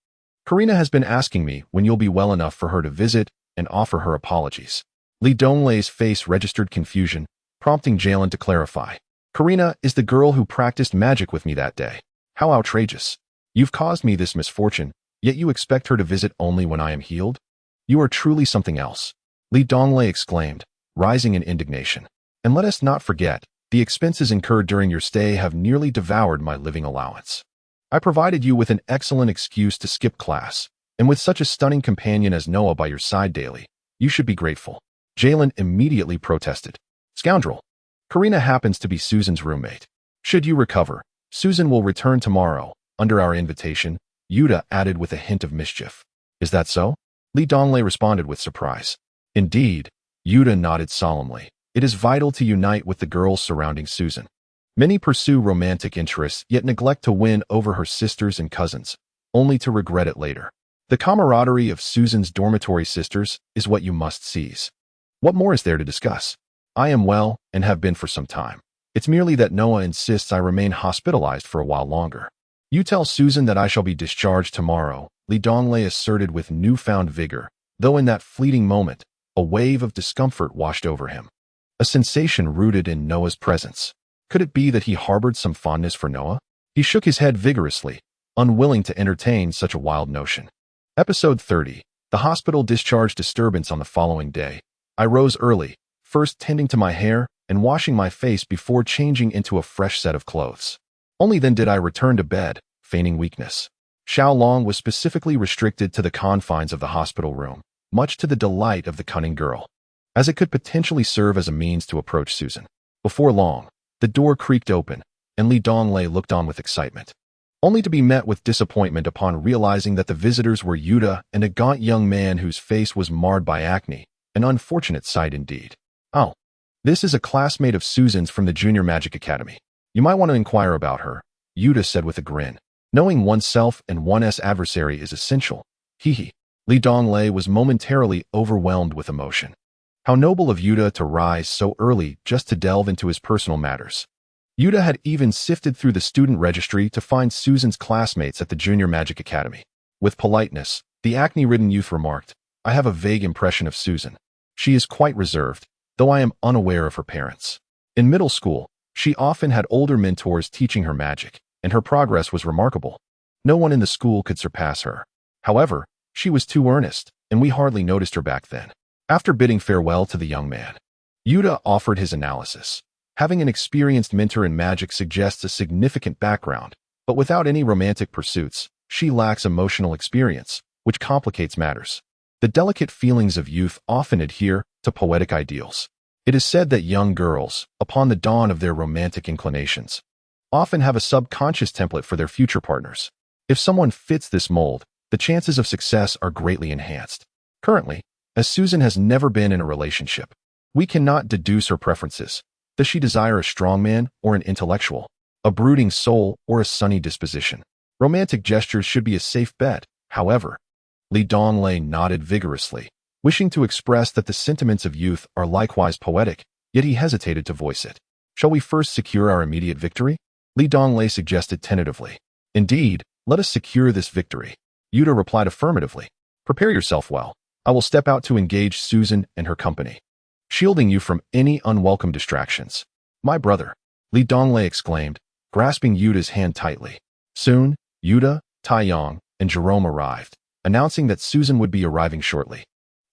S1: Karina has been asking me when you'll be well enough for her to visit and offer her apologies. Donglei's face registered confusion, prompting Jalen to clarify. Karina is the girl who practiced magic with me that day. How outrageous. You've caused me this misfortune, yet you expect her to visit only when I am healed? You are truly something else. Donglei exclaimed, rising in indignation. And let us not forget, the expenses incurred during your stay have nearly devoured my living allowance. I provided you with an excellent excuse to skip class, and with such a stunning companion as Noah by your side daily, you should be grateful. Jalen immediately protested. Scoundrel! Karina happens to be Susan's roommate. Should you recover, Susan will return tomorrow, under our invitation, Yuta added with a hint of mischief. Is that so? Donglei responded with surprise. Indeed, Yuta nodded solemnly. It is vital to unite with the girls surrounding Susan. Many pursue romantic interests yet neglect to win over her sisters and cousins, only to regret it later. The camaraderie of Susan's dormitory sisters is what you must seize. What more is there to discuss? I am well and have been for some time. It's merely that Noah insists I remain hospitalized for a while longer. You tell Susan that I shall be discharged tomorrow, Donglei asserted with newfound vigor, though in that fleeting moment, a wave of discomfort washed over him. A sensation rooted in Noah's presence. Could it be that he harbored some fondness for Noah? He shook his head vigorously, unwilling to entertain such a wild notion. Episode 30. The hospital discharge disturbance on the following day. I rose early, first tending to my hair and washing my face before changing into a fresh set of clothes. Only then did I return to bed, feigning weakness. Xiaolong was specifically restricted to the confines of the hospital room, much to the delight of the cunning girl, as it could potentially serve as a means to approach Susan. Before long, the door creaked open, and Donglei looked on with excitement, only to be met with disappointment upon realizing that the visitors were Yuta and a gaunt young man whose face was marred by acne, an unfortunate sight indeed. "Oh, this is a classmate of Susan's from the Junior Magic Academy. You might want to inquire about her," Yuta said with a grin. "Knowing oneself and one's adversary is essential." Hee. Donglei was momentarily overwhelmed with emotion. How noble of Yuta to rise so early just to delve into his personal matters. Yuta had even sifted through the student registry to find Susan's classmates at the Junior Magic Academy. With politeness, the acne-ridden youth remarked, "I have a vague impression of Susan. She is quite reserved, though I am unaware of her parents. In middle school, she often had older mentors teaching her magic, and her progress was remarkable. No one in the school could surpass her. However, she was too earnest, and we hardly noticed her back then." After bidding farewell to the young man, Yuta offered his analysis. Having an experienced mentor in magic suggests a significant background, but without any romantic pursuits, she lacks emotional experience, which complicates matters. The delicate feelings of youth often adhere to poetic ideals. It is said that young girls, upon the dawn of their romantic inclinations, often have a subconscious template for their future partners. If someone fits this mold, the chances of success are greatly enhanced. Currently, as Susan has never been in a relationship, we cannot deduce her preferences. Does she desire a strong man or an intellectual, a brooding soul or a sunny disposition? Romantic gestures should be a safe bet, however. Donglei nodded vigorously, wishing to express that the sentiments of youth are likewise poetic, yet he hesitated to voice it. "Shall we first secure our immediate victory?" Donglei suggested tentatively. "Indeed, let us secure this victory." Yuta replied affirmatively. "Prepare yourself well. I will step out to engage Susan and her company, shielding you from any unwelcome distractions." "My brother," Donglei exclaimed, grasping Yuta's hand tightly. Soon, Yuta, Taiyong, and Jerome arrived, announcing that Susan would be arriving shortly.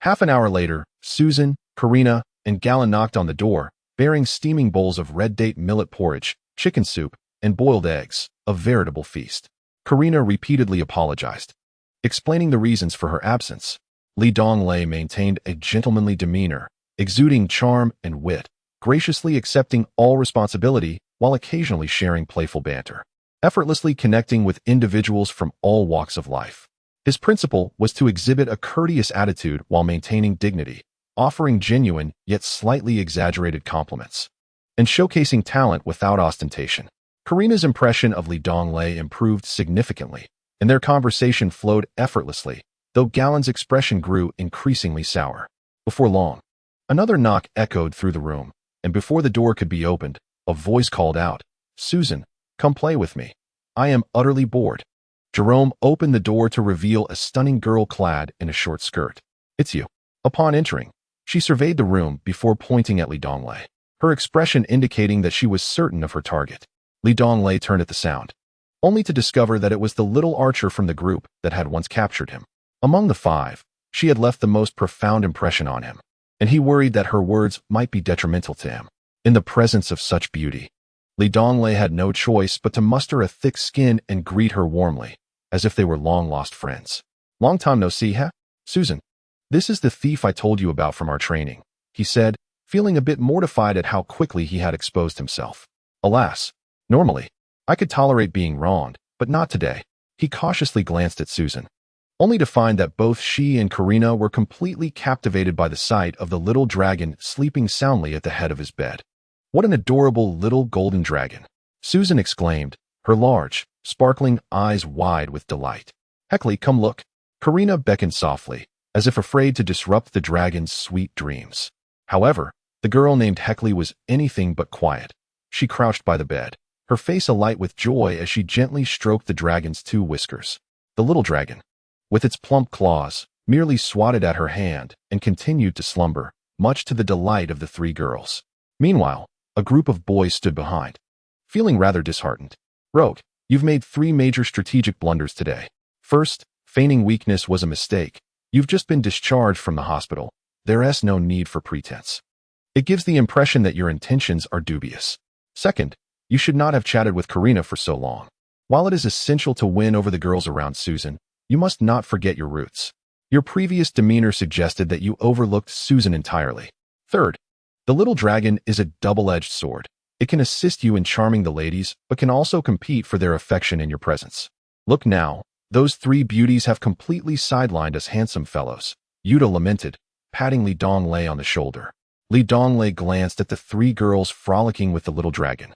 S1: Half an hour later, Susan, Karina, and Galen knocked on the door, bearing steaming bowls of red date millet porridge, chicken soup, and boiled eggs, a veritable feast. Karina repeatedly apologized, explaining the reasons for her absence. Donglei maintained a gentlemanly demeanor, exuding charm and wit, graciously accepting all responsibility while occasionally sharing playful banter, effortlessly connecting with individuals from all walks of life. His principle was to exhibit a courteous attitude while maintaining dignity, offering genuine yet slightly exaggerated compliments, and showcasing talent without ostentation. Karina's impression of Donglei improved significantly, and their conversation flowed effortlessly, though Galen's expression grew increasingly sour. Before long, another knock echoed through the room, and before the door could be opened, a voice called out, "Susan, come play with me. I am utterly bored." Jerome opened the door to reveal a stunning girl clad in a short skirt. "It's you." Upon entering, she surveyed the room before pointing at Donglei, her expression indicating that she was certain of her target. Donglei turned at the sound, only to discover that it was the little archer from the group that had once captured him. Among the five, she had left the most profound impression on him, and he worried that her words might be detrimental to him. In the presence of such beauty, Donglei had no choice but to muster a thick skin and greet her warmly, as if they were long-lost friends. "Long time no see, huh? Susan, this is the thief I told you about from our training," he said, feeling a bit mortified at how quickly he had exposed himself. Alas, normally, I could tolerate being wronged, but not today. He cautiously glanced at Susan, only to find that both she and Karina were completely captivated by the sight of the little dragon sleeping soundly at the head of his bed. "What an adorable little golden dragon," Susan exclaimed, her large, sparkling eyes wide with delight. "Heckley, come look." Karina beckoned softly, as if afraid to disrupt the dragon's sweet dreams. However, the girl named Heckley was anything but quiet. She crouched by the bed, her face alight with joy as she gently stroked the dragon's two whiskers. The little dragon, with its plump claws, merely swatted at her hand and continued to slumber, much to the delight of the three girls. Meanwhile, a group of boys stood behind, feeling rather disheartened. "Rogue, you've made 3 major strategic blunders today. First, feigning weakness was a mistake. You've just been discharged from the hospital. There's no need for pretense." It gives the impression that your intentions are dubious. Second, you should not have chatted with Karina for so long. While it is essential to win over the girls around Susan, you must not forget your roots. Your previous demeanor suggested that you overlooked Susan entirely. Third, the little dragon is a double-edged sword. It can assist you in charming the ladies, but can also compete for their affection in your presence. Look now, those three beauties have completely sidelined us handsome fellows, Yuta lamented, patting Li Donglei on the shoulder. Li Donglei glanced at the three girls frolicking with the little dragon,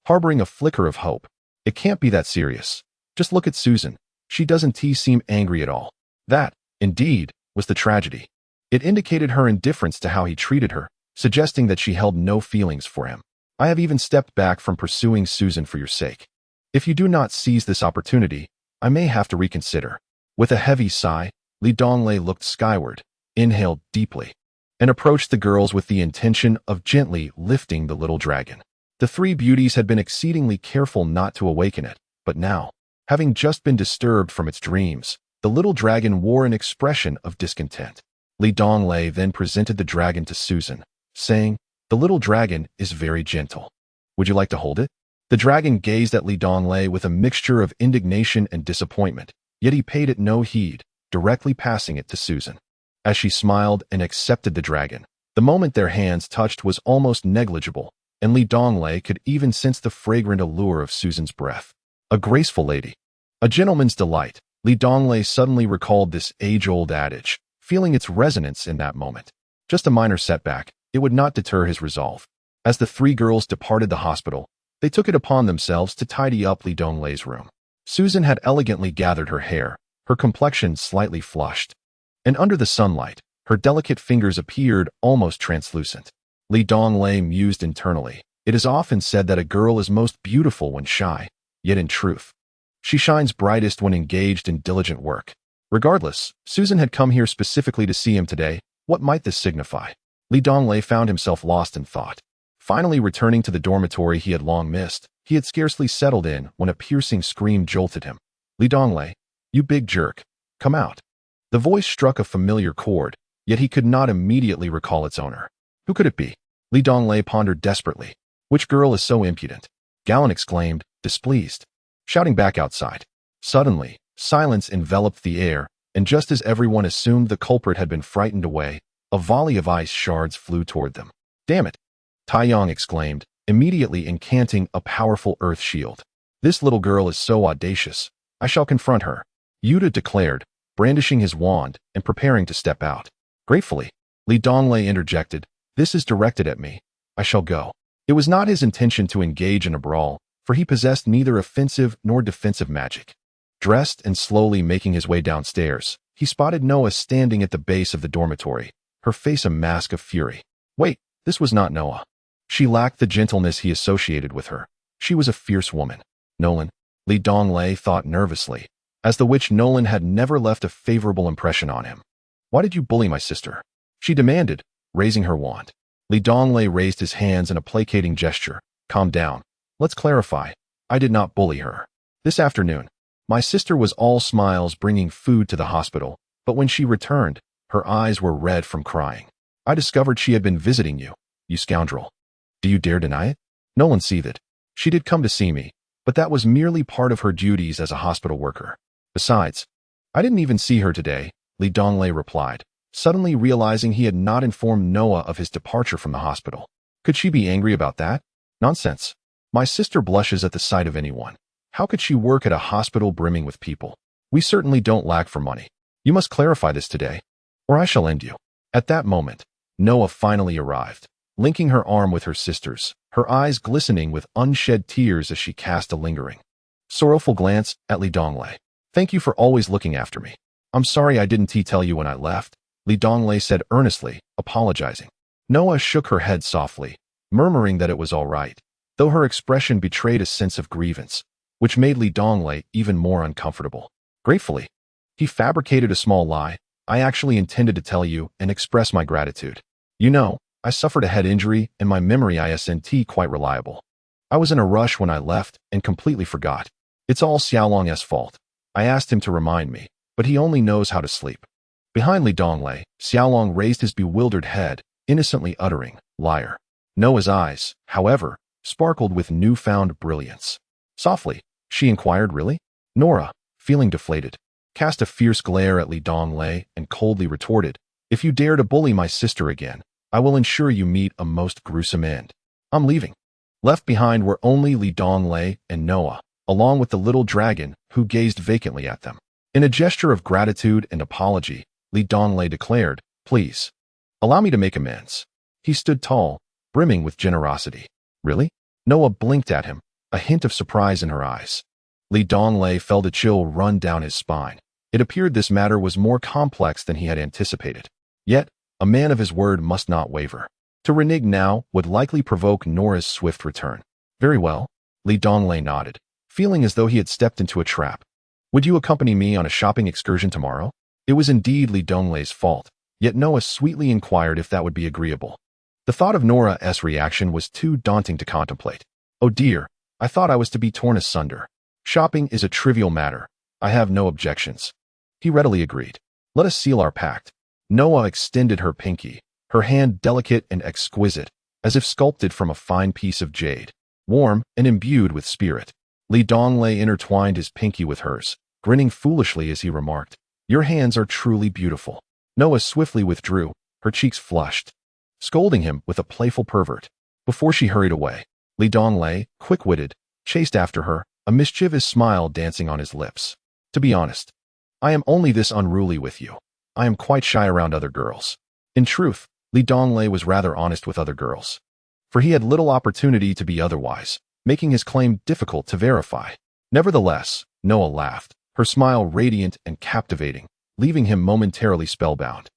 S1: harboring a flicker of hope. It can't be that serious. Just look at Susan. She doesn't seem angry at all. That, indeed, was the tragedy. It indicated her indifference to how he treated her, suggesting that she held no feelings for him. I have even stepped back from pursuing Susan for your sake. If you do not seize this opportunity, I may have to reconsider. With a heavy sigh, Li Donglei looked skyward, inhaled deeply, and approached the girls with the intention of gently lifting the little dragon. The three beauties had been exceedingly careful not to awaken it, but now, having just been disturbed from its dreams, the little dragon wore an expression of discontent. Li Donglei then presented the dragon to Susan, saying, "The little dragon is very gentle. Would you like to hold it?" The dragon gazed at Li Donglei with a mixture of indignation and disappointment, yet he paid it no heed, directly passing it to Susan. As she smiled and accepted the dragon, the moment their hands touched was almost negligible, and Li Donglei could even sense the fragrant allure of Susan's breath. A graceful lady. A gentleman's delight. Li Donglei suddenly recalled this age-old adage, feeling its resonance in that moment. Just a minor setback, it would not deter his resolve. As the three girls departed the hospital, they took it upon themselves to tidy up Li Donglei's room. Susan had elegantly gathered her hair, her complexion slightly flushed, and under the sunlight, her delicate fingers appeared almost translucent. Li Donglei mused internally. It is often said that a girl is most beautiful when shy, yet in truth, she shines brightest when engaged in diligent work. Regardless, Susan had come here specifically to see him today. What might this signify? Li Donglei found himself lost in thought. Finally returning to the dormitory he had long missed, he had scarcely settled in when a piercing scream jolted him. "Li Donglei, you big jerk, come out." The voice struck a familiar chord, yet he could not immediately recall its owner. Who could it be? Li Donglei pondered desperately. Which girl is so impudent? Galen exclaimed, displeased, shouting back outside. Suddenly, silence enveloped the air, and just as everyone assumed the culprit had been frightened away, a volley of ice shards flew toward them. "Damn it!" Taiyang exclaimed, immediately incanting a powerful earth shield. "This little girl is so audacious. I shall confront her," Yuta declared, brandishing his wand and preparing to step out. Gratefully, Li Donglei interjected, "This is directed at me. I shall go." It was not his intention to engage in a brawl, for he possessed neither offensive nor defensive magic. Dressed and slowly making his way downstairs, he spotted Noah standing at the base of the dormitory, her face a mask of fury. Wait, this was not Noah. She lacked the gentleness he associated with her. She was a fierce woman. Nolan, Li Donglei thought nervously, as the witch Nolan had never left a favorable impression on him. "Why did you bully my sister?" she demanded, raising her wand. Li Donglei raised his hands in a placating gesture. "Calm down. Let's clarify. I did not bully her. This afternoon, my sister was all smiles bringing food to the hospital, but when she returned, her eyes were red from crying. I discovered she had been visiting you, you scoundrel. Do you dare deny it?" Nolan seethed. "She did come to see me, but that was merely part of her duties as a hospital worker. Besides, I didn't even see her today," Li Donglei replied, suddenly realizing he had not informed Noah of his departure from the hospital. Could she be angry about that? Nonsense. My sister blushes at the sight of anyone. How could she work at a hospital brimming with people? We certainly don't lack for money. You must clarify this today, or I shall end you." At that moment, Noah finally arrived, linking her arm with her sister's, her eyes glistening with unshed tears as she cast a lingering, sorrowful glance at Li Donglei. "Thank you for always looking after me. I'm sorry I didn't tell you when I left," Li Donglei said earnestly, apologizing. Noah shook her head softly, murmuring that it was all right, though her expression betrayed a sense of grievance, which made Li Donglei even more uncomfortable. Gratefully, he fabricated a small lie. "I actually intended to tell you and express my gratitude. You know, I suffered a head injury and my memory isn't quite reliable. I was in a rush when I left and completely forgot. It's all Xiaolong's fault. I asked him to remind me, but he only knows how to sleep." Behind Li Donglei, Xiaolong raised his bewildered head, innocently uttering, Liar. Noah's eyes, however, sparkled with newfound brilliance. Softly, she inquired, really? Nora, feeling deflated, cast a fierce glare at Donglei and coldly retorted, if you dare to bully my sister again, I will ensure you meet a most gruesome end. I'm leaving. Left behind were only Donglei and Noah, along with the little dragon who gazed vacantly at them. In a gesture of gratitude and apology, Donglei declared, please, allow me to make amends. He stood tall, brimming with generosity. Really? Noah blinked at him, a hint of surprise in her eyes. Donglei felt a chill run down his spine. It appeared this matter was more complex than he had anticipated. Yet, a man of his word must not waver. To renege now would likely provoke Nora's swift return. Very well, Donglei nodded, feeling as though he had stepped into a trap. Would you accompany me on a shopping excursion tomorrow? It was indeed Donglei's fault, yet Noah sweetly inquired if that would be agreeable. The thought of Nora's reaction was too daunting to contemplate. Oh dear, I thought I was to be torn asunder. Shopping is a trivial matter. I have no objections. He readily agreed. Let us seal our pact. Noah extended her pinky, her hand delicate and exquisite, as if sculpted from a fine piece of jade, warm and imbued with spirit. Donglei intertwined his pinky with hers, grinning foolishly as he remarked, your hands are truly beautiful. Noah swiftly withdrew, her cheeks flushed, scolding him with a playful pervert. Before she hurried away, Donglei, quick-witted, chased after her, a mischievous smile dancing on his lips. To be honest, I am only this unruly with you. I am quite shy around other girls. In truth, Donglei was rather honest with other girls, for he had little opportunity to be otherwise, making his claim difficult to verify. Nevertheless, Noah laughed, her smile radiant and captivating, leaving him momentarily spellbound.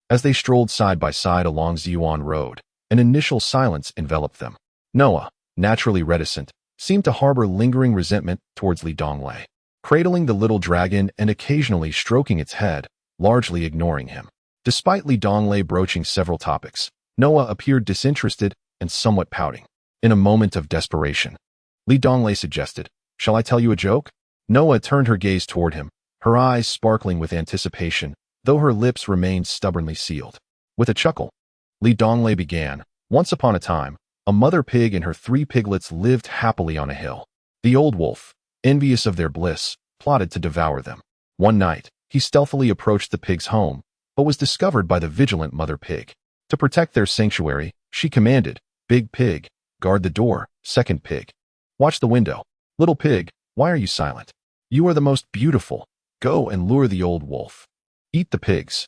S1: As they strolled side by side along Ziyuan Road, an initial silence enveloped them. Noah, naturally reticent, seemed to harbor lingering resentment towards Donglei, cradling the little dragon and occasionally stroking its head, largely ignoring him. Despite Donglei broaching several topics, Noah appeared disinterested and somewhat pouting. In a moment of desperation, Donglei suggested, shall I tell you a joke? Noah turned her gaze toward him, her eyes sparkling with anticipation, though her lips remained stubbornly sealed. With a chuckle, Donglei began, once upon a time, a mother pig and her 3 piglets lived happily on a hill. The old wolf, envious of their bliss, plotted to devour them. One night, he stealthily approached the pig's home, but was discovered by the vigilant mother pig. To protect their sanctuary, she commanded, Big Pig, guard the door, Second Pig, watch the window. Little Pig, why are you silent? You are the most beautiful. Go and lure the old wolf. Eat the pigs.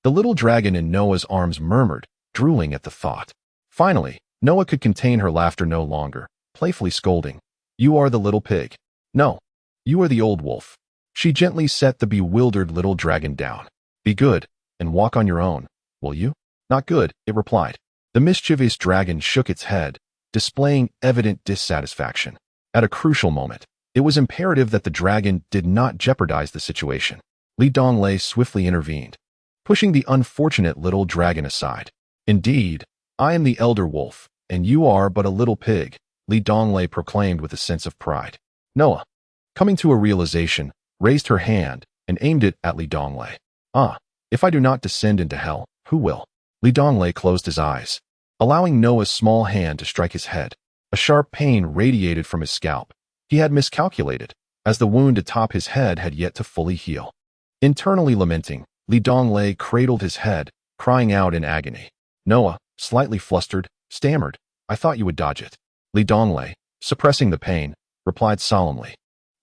S1: The little dragon in Noah's arms murmured, drooling at the thought. Finally, Noah could contain her laughter no longer, playfully scolding, you are the little pig. No, you are the old wolf. She gently set the bewildered little dragon down. Be good, and walk on your own, will you? Not good, it replied. The mischievous dragon shook its head, displaying evident dissatisfaction. At a crucial moment, it was imperative that the dragon did not jeopardize the situation. Donglei swiftly intervened, pushing the unfortunate little dragon aside. Indeed, I am the elder wolf, and you are but a little pig, Donglei proclaimed with a sense of pride. Noah, coming to a realization, raised her hand and aimed it at Donglei. Ah, if I do not descend into hell, who will? Donglei closed his eyes, allowing Noah's small hand to strike his head. A sharp pain radiated from his scalp. He had miscalculated, as the wound atop his head had yet to fully heal. Internally lamenting, Donglei cradled his head, crying out in agony. Noah, slightly flustered, stammered, I thought you would dodge it. Donglei, suppressing the pain, replied solemnly,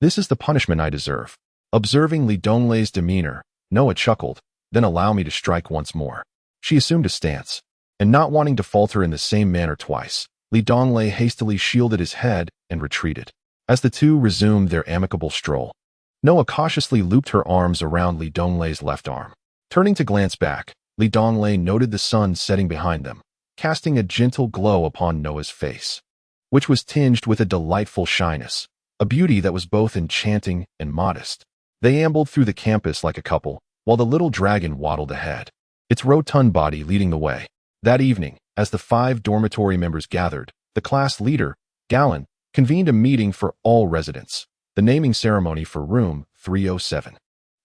S1: this is the punishment I deserve. Observing Donglei's demeanor, Noah chuckled, then allow me to strike once more. She assumed a stance, and not wanting to falter in the same manner twice, Donglei hastily shielded his head and retreated. As the two resumed their amicable stroll, Noah cautiously looped her arms around Donglei's left arm. Turning to glance back, Donglei noted the sun setting behind them, casting a gentle glow upon Noah's face, which was tinged with a delightful shyness, a beauty that was both enchanting and modest. They ambled through the campus like a couple, while the little dragon waddled ahead, its rotund body leading the way. That evening, as the 5 dormitory members gathered, the class leader, Galen, convened a meeting for all residents, the naming ceremony for room 307.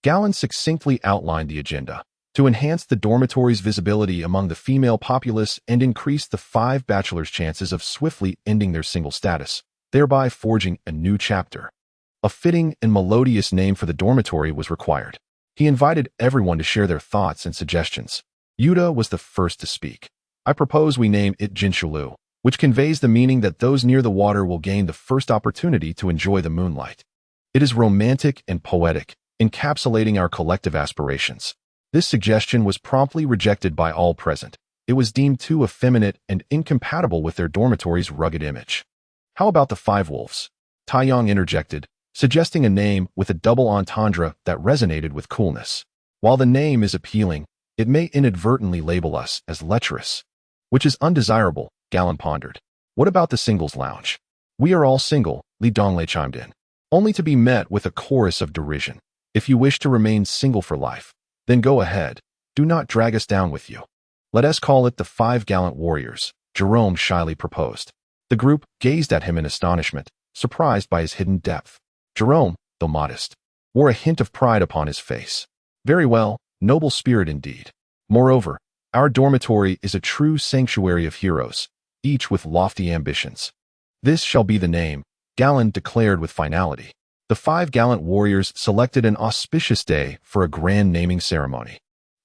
S1: Galen succinctly outlined the agenda, to enhance the dormitory's visibility among the female populace and increase the 5 bachelors' chances of swiftly ending their single status, thereby forging a new chapter. A fitting and melodious name for the dormitory was required. He invited everyone to share their thoughts and suggestions. Yuta was the first to speak. I propose we name it Jinshulu, which conveys the meaning that those near the water will gain the first opportunity to enjoy the moonlight. It is romantic and poetic, encapsulating our collective aspirations. This suggestion was promptly rejected by all present. It was deemed too effeminate and incompatible with their dormitory's rugged image. How about the 5 wolves? Taeyong interjected, suggesting a name with a double entendre that resonated with coolness. While the name is appealing, it may inadvertently label us as lecherous, which is undesirable, Galen pondered. What about the singles lounge? We are all single, Li Donglei chimed in, only to be met with a chorus of derision. If you wish to remain single for life, then go ahead. Do not drag us down with you. Let us call it the 5 gallant warriors, Jerome shyly proposed. The group gazed at him in astonishment, surprised by his hidden depth. Jerome, though modest, wore a hint of pride upon his face. Very well, noble spirit indeed. Moreover, our dormitory is a true sanctuary of heroes, each with lofty ambitions. This shall be the name, Galen declared with finality. The 5 gallant warriors selected an auspicious day for a grand naming ceremony.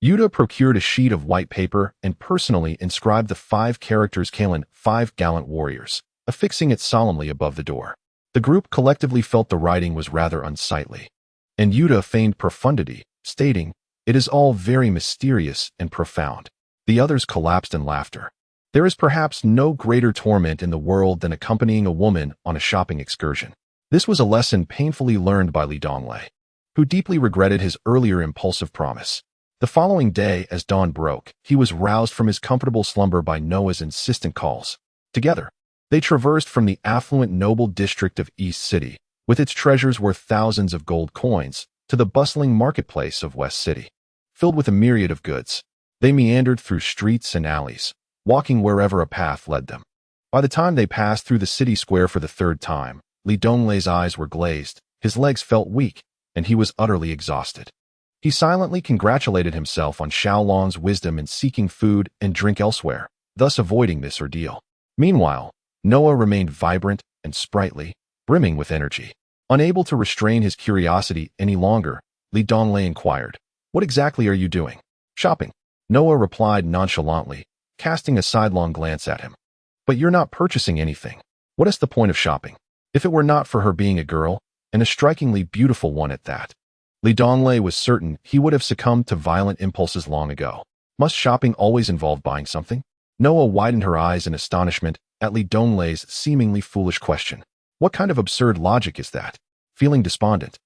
S1: Yuta procured a sheet of white paper and personally inscribed the 5 characters Kalen, 5 gallant warriors, affixing it solemnly above the door. The group collectively felt the writing was rather unsightly, and Yuta feigned profundity, stating, "It is all very mysterious and profound." The others collapsed in laughter. There is perhaps no greater torment in the world than accompanying a woman on a shopping excursion. This was a lesson painfully learned by Li Donglei, who deeply regretted his earlier impulsive promise. The following day, as dawn broke, he was roused from his comfortable slumber by Noah's insistent calls. Together, they traversed from the affluent noble district of East City, with its treasures worth thousands of gold coins, to the bustling marketplace of West City. Filled with a myriad of goods, they meandered through streets and alleys, walking wherever a path led them. By the time they passed through the city square for the 3rd time, Li Donglei's eyes were glazed, his legs felt weak, and he was utterly exhausted. He silently congratulated himself on Xiaolon's wisdom in seeking food and drink elsewhere, thus avoiding this ordeal. Meanwhile, Noah remained vibrant and sprightly, brimming with energy. Unable to restrain his curiosity any longer, Li Donglei inquired, "What exactly are you doing?" "Shopping," Noah replied nonchalantly, casting a sidelong glance at him. "But you're not purchasing anything. What is the point of shopping? If it were not for her being a girl, and a strikingly beautiful one at that." Li Donglei was certain he would have succumbed to violent impulses long ago. Must shopping always involve buying something? Noah widened her eyes in astonishment at Li Donglei's seemingly foolish question. What kind of absurd logic is that? Feeling despondent,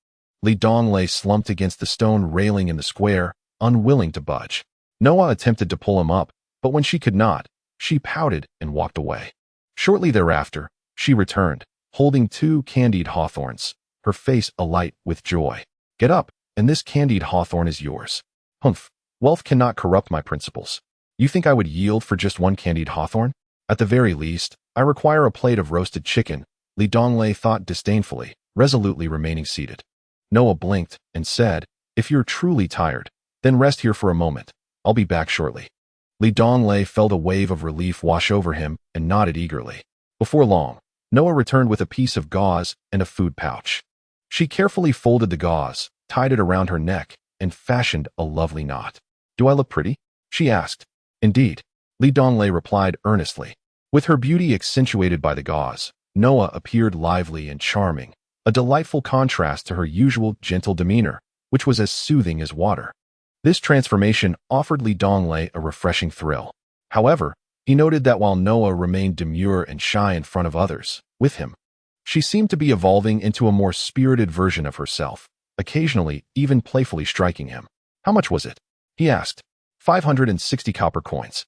S1: Li Donglei slumped against the stone railing in the square, unwilling to budge. Noah attempted to pull him up, but when she could not, she pouted and walked away. Shortly thereafter, she returned, holding 2 candied hawthorns, her face alight with joy. "Get up, and this candied hawthorn is yours." "Humph, wealth cannot corrupt my principles. You think I would yield for just 1 candied hawthorn? At the very least, I require a plate of roasted chicken," Li Donglei thought disdainfully, resolutely remaining seated. Noah blinked and said, "If you're truly tired, then rest here for a moment. I'll be back shortly." Li Donglei felt a wave of relief wash over him and nodded eagerly. Before long, Noah returned with a piece of gauze and a food pouch. She carefully folded the gauze, tied it around her neck, and fashioned a lovely knot. "Do I look pretty?" she asked. "Indeed," Li Donglei replied earnestly. With her beauty accentuated by the gauze, Noah appeared lively and charming, a delightful contrast to her usual gentle demeanor, which was as soothing as water. This transformation offered Li Donglei a refreshing thrill. However, he noted that while Noah remained demure and shy in front of others, with him, she seemed to be evolving into a more spirited version of herself, occasionally even playfully striking him. "How much was it?" he asked. 560 copper coins.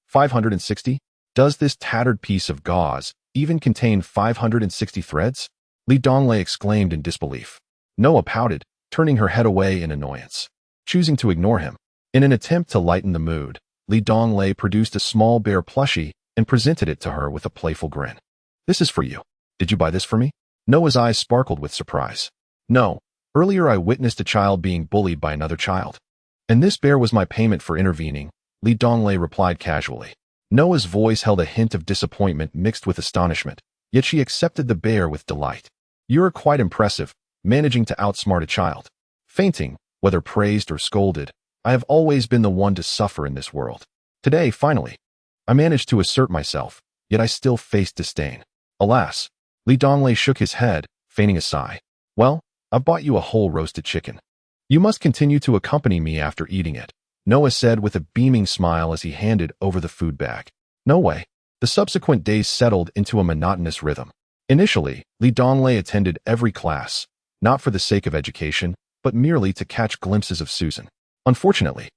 S1: 560? Does this tattered piece of gauze even contain 560 threads? Li Donglei exclaimed in disbelief. Noah pouted, turning her head away in annoyance. Choosing to ignore him, in an attempt to lighten the mood, Li Donglei produced a small bear plushie and presented it to her with a playful grin. "This is for you. Did you buy this for me?" Noah's eyes sparkled with surprise. "No. Earlier I witnessed a child being bullied by another child." And this bear was my payment for intervening, Li Donglei replied casually. Noah's voice held a hint of disappointment mixed with astonishment, yet she accepted the bear with delight. You're quite impressive, managing to outsmart a child. Fainting, whether praised or scolded, I have always been the one to suffer in this world. Today, finally, I managed to assert myself, yet I still faced disdain. Alas, Li Donglei shook his head, feigning a sigh. Well, I've bought you a whole roasted chicken. You must continue to accompany me after eating it, Noah said with a beaming smile as he handed over the food bag. No way. The subsequent days settled into a monotonous rhythm. Initially, Li Donglei attended every class, not for the sake of education, but merely to catch glimpses of Susan. Unfortunately,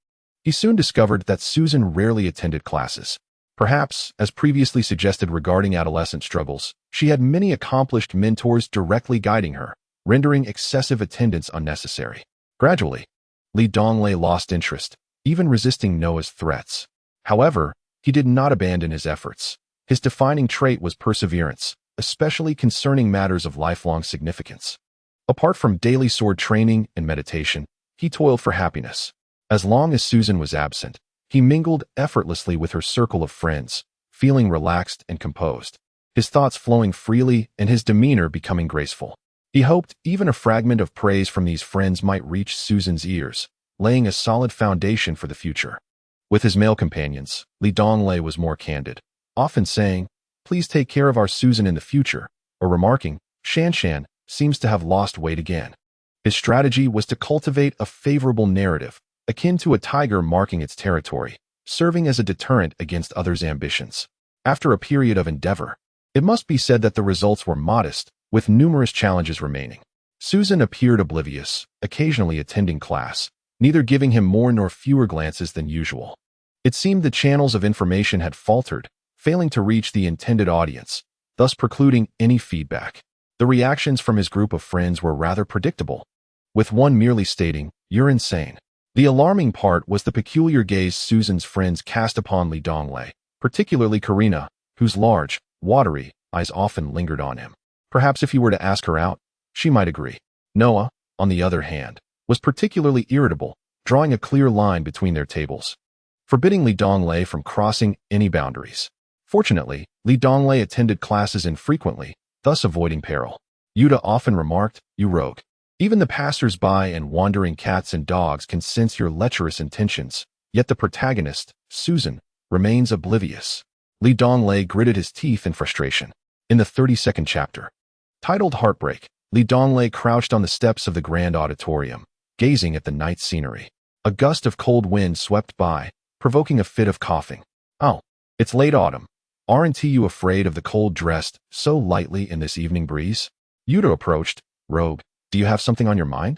S1: he soon discovered that Susan rarely attended classes. Perhaps, as previously suggested regarding adolescent struggles, she had many accomplished mentors directly guiding her, rendering excessive attendance unnecessary. Gradually, Li Donglei lost interest, even resisting Noah's threats. However, he did not abandon his efforts. His defining trait was perseverance, especially concerning matters of lifelong significance. Apart from daily sword training and meditation, he toiled for happiness. As long as Susan was absent, he mingled effortlessly with her circle of friends, feeling relaxed and composed, his thoughts flowing freely and his demeanor becoming graceful. He hoped even a fragment of praise from these friends might reach Susan's ears, laying a solid foundation for the future. With his male companions, Li Donglei was more candid, often saying, "Please take care of our Susan in the future," or remarking, "Shan Shan seems to have lost weight again." His strategy was to cultivate a favorable narrative, akin to a tiger marking its territory, serving as a deterrent against others' ambitions. After a period of endeavor, it must be said that the results were modest, with numerous challenges remaining. Susan appeared oblivious, occasionally attending class, neither giving him more nor fewer glances than usual. It seemed the channels of information had faltered, failing to reach the intended audience, thus precluding any feedback. The reactions from his group of friends were rather predictable, with one merely stating, "You're insane." The alarming part was the peculiar gaze Susan's friends cast upon Li Donglei, particularly Karina, whose large, watery eyes often lingered on him. Perhaps if he were to ask her out, she might agree. Noah, on the other hand, was particularly irritable, drawing a clear line between their tables, forbidding Li Donglei from crossing any boundaries. Fortunately, Li Donglei attended classes infrequently, thus avoiding peril. Yuta often remarked, "You rogue. Even the passers-by and wandering cats and dogs can sense your lecherous intentions, yet the protagonist, Susan, remains oblivious." Li Donglei gritted his teeth in frustration. In the 32nd chapter, titled Heartbreak, Li Donglei crouched on the steps of the grand auditorium, gazing at the night scenery. A gust of cold wind swept by, provoking a fit of coughing. "Oh, it's late autumn. Aren't you afraid of the cold dressed so lightly in this evening breeze?" Yuta approached. "Rogue, do you have something on your mind?"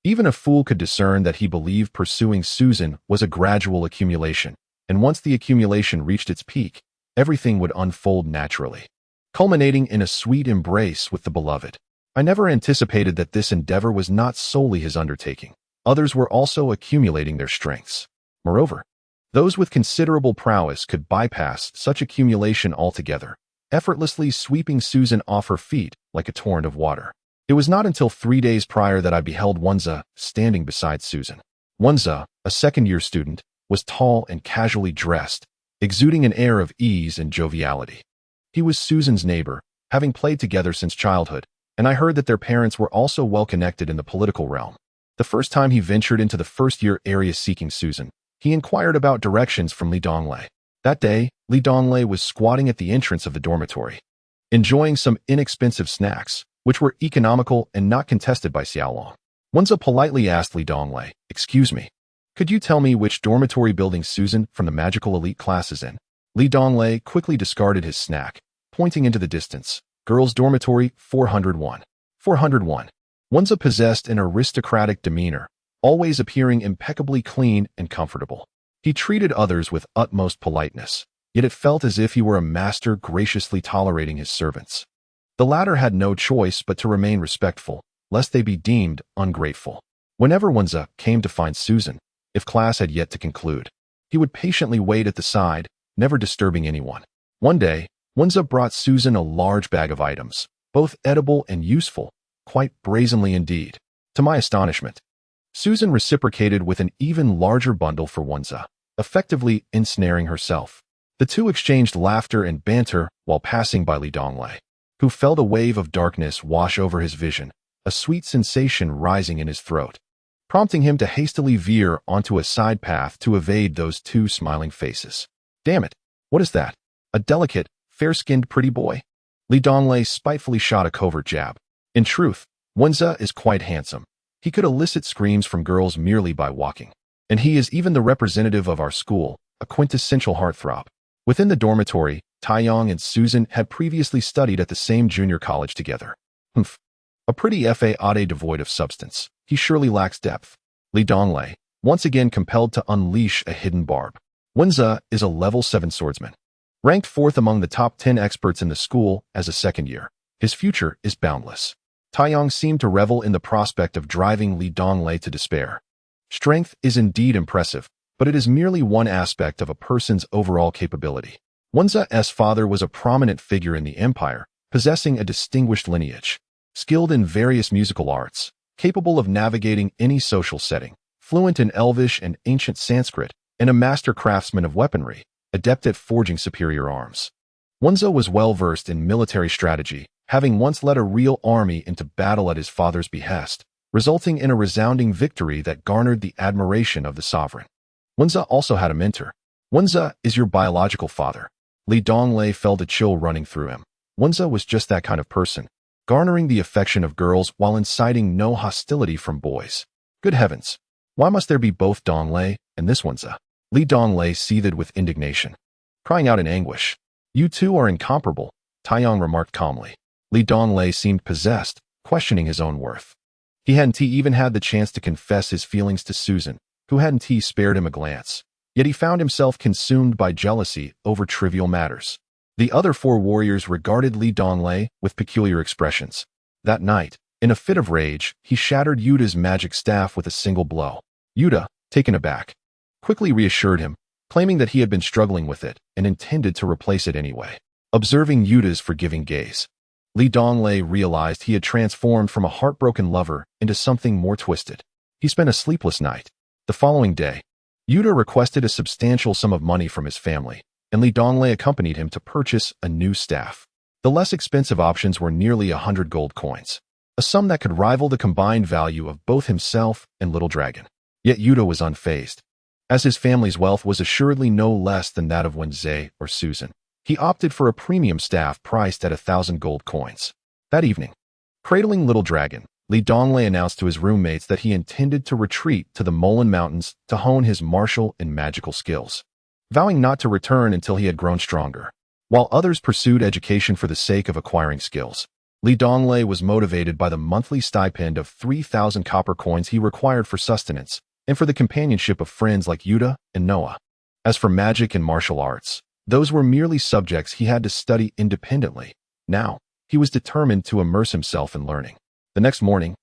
S1: Even a fool could discern that he believed pursuing Susan was a gradual accumulation, and once the accumulation reached its peak, everything would unfold naturally, culminating in a sweet embrace with the beloved. I never anticipated that this endeavor was not solely his undertaking. Others were also accumulating their strengths. Moreover, those with considerable prowess could bypass such accumulation altogether, effortlessly sweeping Susan off her feet like a torrent of water. It was not until 3 days prior that I beheld Wenza standing beside Susan. Wenza, a second-year student, was tall and casually dressed, exuding an air of ease and joviality. He was Susan's neighbor, having played together since childhood, and I heard that their parents were also well connected in the political realm. The first time he ventured into the first-year area seeking Susan, he inquired about directions from Li Donglei. That day, Li Donglei was squatting at the entrance of the dormitory, enjoying some inexpensive snacks, which were economical and not contested by Xiaolong. Wenza politely asked Li Donglei, "Excuse me, could you tell me which dormitory building Susan from the magical elite class is in?" Li Donglei quickly discarded his snack, pointing into the distance. "Girls' dormitory 401. 401. Wenza possessed an aristocratic demeanor, always appearing impeccably clean and comfortable. He treated others with utmost politeness, yet it felt as if he were a master graciously tolerating his servants. The latter had no choice but to remain respectful, lest they be deemed ungrateful. Whenever Wenza came to find Susan, if class had yet to conclude, he would patiently wait at the side, never disturbing anyone. One day, Wenza brought Susan a large bag of items, both edible and useful, quite brazenly indeed. To my astonishment, Susan reciprocated with an even larger bundle for Wenza, effectively ensnaring herself. The two exchanged laughter and banter while passing by Donglei, who felt a wave of darkness wash over his vision, a sweet sensation rising in his throat, prompting him to hastily veer onto a side path to evade those two smiling faces. Damn it, what is that? A delicate, fair-skinned pretty boy? Donglei spitefully shot a covert jab. In truth, Wenza is quite handsome. He could elicit screams from girls merely by walking. And he is even the representative of our school, a quintessential heartthrob. Within the dormitory, Taeyong and Susan had previously studied at the same junior college together. Humph. A pretty fade devoid of substance. He surely lacks depth. Donglei, once again compelled to unleash a hidden barb. Wenza is a level 7 swordsman. Ranked 4th among the top 10 experts in the school as a second year. His future is boundless. Taeyong seemed to revel in the prospect of driving Donglei to despair. Strength is indeed impressive, but it is merely one aspect of a person's overall capability. Wenza's father was a prominent figure in the empire, possessing a distinguished lineage. Skilled in various musical arts, capable of navigating any social setting, fluent in Elvish and ancient Sanskrit, and a master craftsman of weaponry, adept at forging superior arms. Wenza was well-versed in military strategy, having once led a real army into battle at his father's behest, resulting in a resounding victory that garnered the admiration of the sovereign. Wenza also had a mentor. Wenza is your biological father. Donglei felt a chill running through him. Wenza was just that kind of person, garnering the affection of girls while inciting no hostility from boys. Good heavens! Why must there be both Donglei and this Wenza? Donglei seethed with indignation, crying out in anguish. You two are incomparable, Taeyong remarked calmly. Donglei seemed possessed, questioning his own worth. He hadn't even had the chance to confess his feelings to Susan, who hadn't spared him a glance. Yet he found himself consumed by jealousy over trivial matters. The other 4 warriors regarded Donglei with peculiar expressions. That night, in a fit of rage, he shattered Yuta's magic staff with a single blow. Yuta, taken aback, quickly reassured him, claiming that he had been struggling with it and intended to replace it anyway. Observing Yuta's forgiving gaze, Donglei realized he had transformed from a heartbroken lover into something more twisted. He spent a sleepless night. The following day, Yuta requested a substantial sum of money from his family, and Donglei accompanied him to purchase a new staff. The less expensive options were nearly 100 gold coins, a sum that could rival the combined value of both himself and Little Dragon. Yet Yuta was unfazed. As his family's wealth was assuredly no less than that of Wenza or Susan, he opted for a premium staff priced at 1,000 gold coins. That evening, cradling Little Dragon, Donglei announced to his roommates that he intended to retreat to the Molan Mountains to hone his martial and magical skills, vowing not to return until he had grown stronger. While others pursued education for the sake of acquiring skills, Donglei was motivated by the monthly stipend of 3,000 copper coins he required for sustenance and for the companionship of friends like Yuta and Noah. As for magic and martial arts, those were merely subjects he had to study independently. Now, he was determined to immerse himself in learning. The next morning,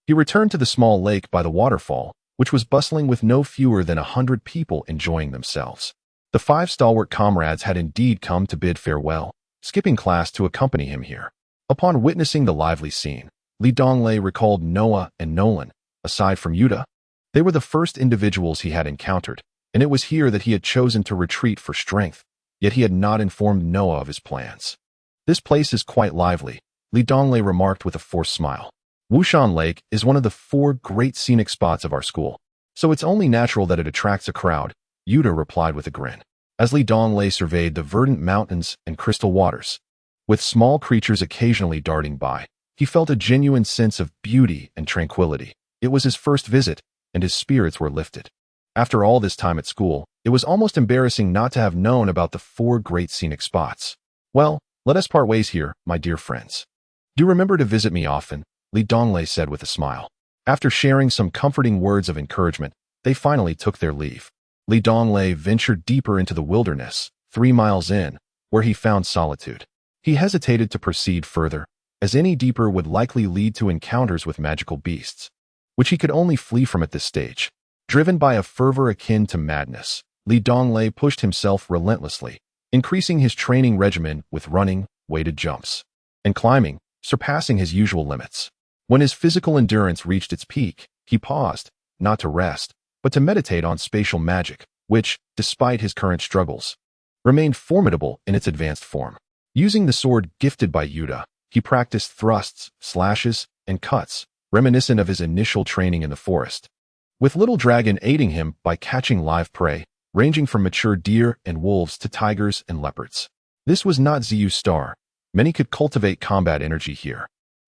S1: he returned to the small lake by the waterfall, which was bustling with no fewer than 100 people enjoying themselves. The 5 stalwart comrades had indeed come to bid farewell, skipping class to accompany him here. Upon witnessing the lively scene, Donglei recalled Noah and Nolan. Aside from Yuta, they were the first individuals he had encountered, and it was here that he had chosen to retreat for strength, yet he had not informed Noah of his plans. This place is quite lively, Donglei remarked with a forced smile. Wushan Lake is one of the 4 great scenic spots of our school, so it's only natural that it attracts a crowd, Yuta replied with a grin, as Donglei surveyed the verdant mountains and crystal waters. With small creatures occasionally darting by, he felt a genuine sense of beauty and tranquility. It was his first visit, and his spirits were lifted. After all this time at school, it was almost embarrassing not to have known about the 4 great scenic spots. Well, let us part ways here, my dear friends. Do remember to visit me often, Donglei said with a smile. After sharing some comforting words of encouragement, they finally took their leave. Donglei ventured deeper into the wilderness, 3 miles in, where he found solitude. He hesitated to proceed further, as any deeper would likely lead to encounters with magical beasts, which he could only flee from at this stage. Driven by a fervor akin to madness, Donglei pushed himself relentlessly, increasing his training regimen with running, weighted jumps, and climbing, surpassing his usual limits. When his physical endurance reached its peak, he paused, not to rest, but to meditate on spatial magic, which, despite his current struggles, remained formidable in its advanced form. Using the sword gifted by Yuta, he practiced thrusts, slashes, and cuts, reminiscent of his initial training in the forest, with Little Dragon aiding him by catching live prey, ranging from mature deer and wolves to tigers and leopards. This was not Ziyu's star. Many could cultivate combat energy here,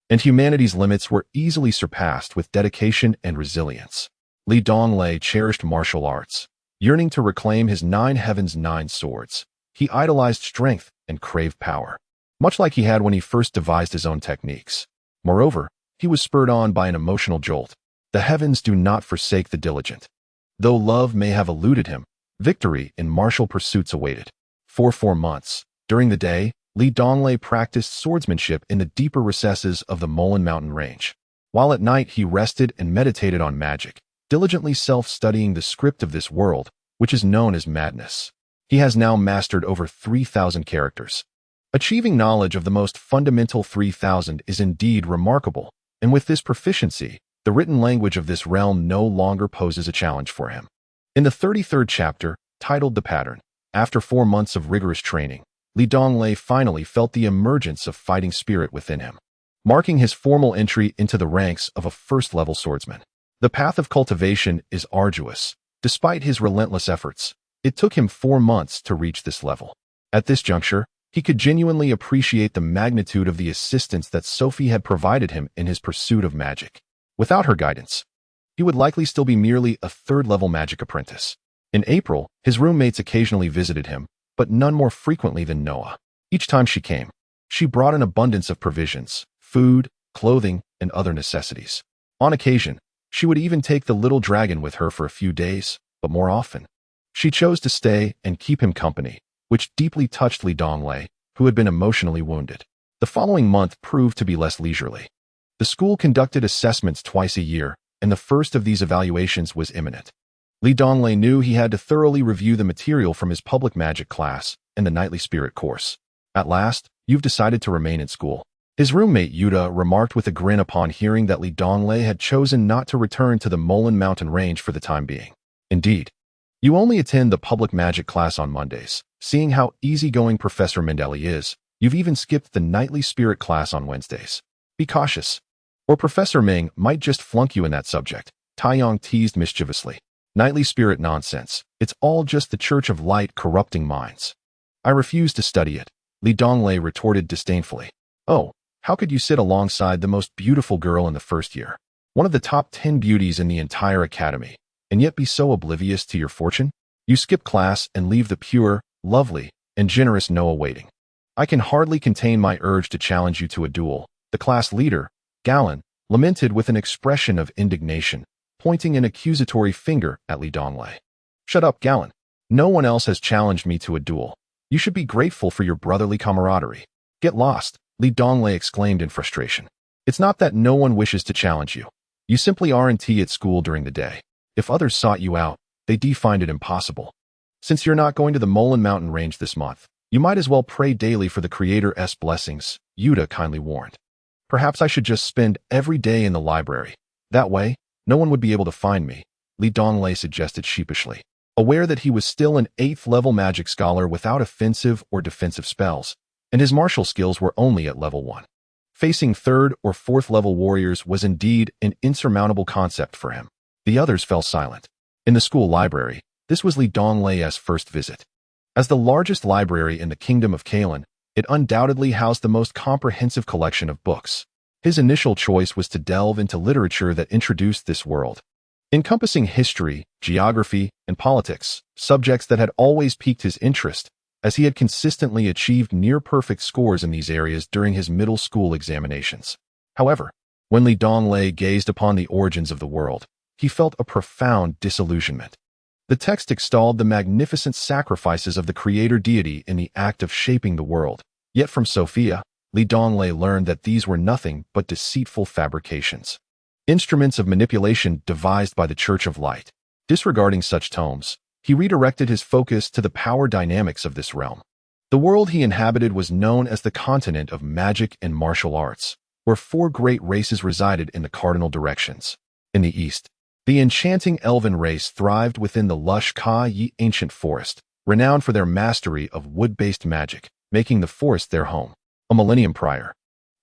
S1: and humanity's limits were easily surpassed with dedication and resilience. Li Donglei cherished martial arts. Yearning to reclaim his 9 heavens 9 swords, he idolized strength and craved power, much like he had when he first devised his own techniques. Moreover, he was spurred on by an emotional jolt. The heavens do not forsake the diligent. Though love may have eluded him, victory in martial pursuits awaited. For 4 months, during the day, Li Donglei practiced swordsmanship in the deeper recesses of the Molan Mountain Range. While at night he rested and meditated on magic, diligently self-studying the script of this world, which is known as madness. He has now mastered over 3,000 characters. Achieving knowledge of the most fundamental 3,000 is indeed remarkable, and with this proficiency, the written language of this realm no longer poses a challenge for him. In the 33rd chapter, titled The Pattern, after 4 months of rigorous training, Li Donglei finally felt the emergence of fighting spirit within him, marking his formal entry into the ranks of a first-level swordsman. The path of cultivation is arduous. Despite his relentless efforts, it took him 4 months to reach this level. At this juncture, he could genuinely appreciate the magnitude of the assistance that Sophie had provided him in his pursuit of magic. Without her guidance, he would likely still be merely a third-level magic apprentice. In April, his roommates occasionally visited him, but none more frequently than Noah. Each time she came, she brought an abundance of provisions, food, clothing, and other necessities. On occasion, she would even take the little dragon with her for a few days, but more often, she chose to stay and keep him company, which deeply touched Li Donglei, who had been emotionally wounded. The following month proved to be less leisurely. The school conducted assessments twice a year, and the first of these evaluations was imminent. Li Donglei knew he had to thoroughly review the material from his public magic class and the nightly spirit course. At last, you've decided to remain in school. His roommate Yuta remarked with a grin upon hearing that Li Donglei had chosen not to return to the Molan Mountain Range for the time being. Indeed, you only attend the public magic class on Mondays. Seeing how easygoing Professor Mendeli is, you've even skipped the nightly spirit class on Wednesdays. Be cautious, or Professor Ming might just flunk you in that subject, Taiyong teased mischievously. Nightly spirit nonsense. It's all just the Church of Light corrupting minds. I refuse to study it, Li Donglei retorted disdainfully. Oh, how could you sit alongside the most beautiful girl in the first year, one of the top 10 beauties in the entire academy, and yet be so oblivious to your fortune? You skip class and leave the pure, lovely, and generous Noah waiting. I can hardly contain my urge to challenge you to a duel, the class leader, Galen, lamented with an expression of indignation, pointing an accusatory finger at Li Donglei. Shut up, Galen. No one else has challenged me to a duel. You should be grateful for your brotherly camaraderie. Get lost, Li Donglei exclaimed in frustration. It's not that no one wishes to challenge you. You simply aren't at school during the day. If others sought you out, they find it impossible. Since you're not going to the Molan Mountain Range this month, you might as well pray daily for the Creator's blessings, Yuta kindly warned. Perhaps I should just spend every day in the library. That way, no one would be able to find me, Li Donglei suggested sheepishly. Aware that he was still an 8th-level magic scholar without offensive or defensive spells, and his martial skills were only at level 1. Facing 3rd or 4th-level warriors was indeed an insurmountable concept for him. The others fell silent. In the school library, this was Li Donglei's first visit. As the largest library in the Kingdom of Kalen, it undoubtedly housed the most comprehensive collection of books. His initial choice was to delve into literature that introduced this world, encompassing history, geography, and politics, subjects that had always piqued his interest, as he had consistently achieved near-perfect scores in these areas during his middle school examinations. However, when Li Donglei gazed upon the origins of the world, he felt a profound disillusionment. The text extolled the magnificent sacrifices of the creator deity in the act of shaping the world, yet from Sophia, Li Donglei learned that these were nothing but deceitful fabrications, instruments of manipulation devised by the Church of Light. Disregarding such tomes, he redirected his focus to the power dynamics of this realm. The world he inhabited was known as the continent of magic and martial arts, where 4 great races resided in the cardinal directions. In the east, The enchanting elven race thrived within the lush Ka-Yi ancient forest, renowned for their mastery of wood-based magic, making the forest their home. A millennium prior,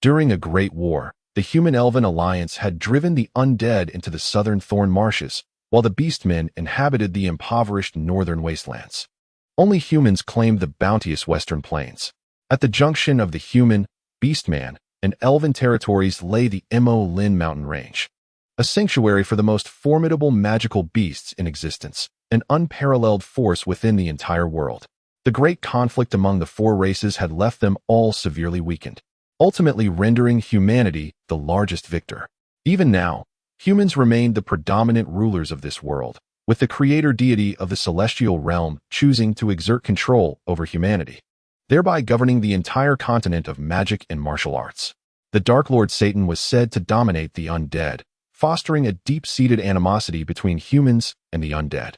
S1: during a great war, the human-elven alliance had driven the undead into the southern thorn marshes, while the beastmen inhabited the impoverished northern wastelands. Only humans claimed the bounteous western plains. At the junction of the human, beastman, and elven territories lay the Lin mountain range, a sanctuary for the most formidable magical beasts in existence, an unparalleled force within the entire world. The great conflict among the four races had left them all severely weakened, ultimately rendering humanity the largest victor. Even now, humans remained the predominant rulers of this world, with the creator deity of the celestial realm choosing to exert control over humanity, thereby governing the entire continent of magic and martial arts. The Dark Lord Satan was said to dominate the undead, fostering a deep-seated animosity between humans and the undead.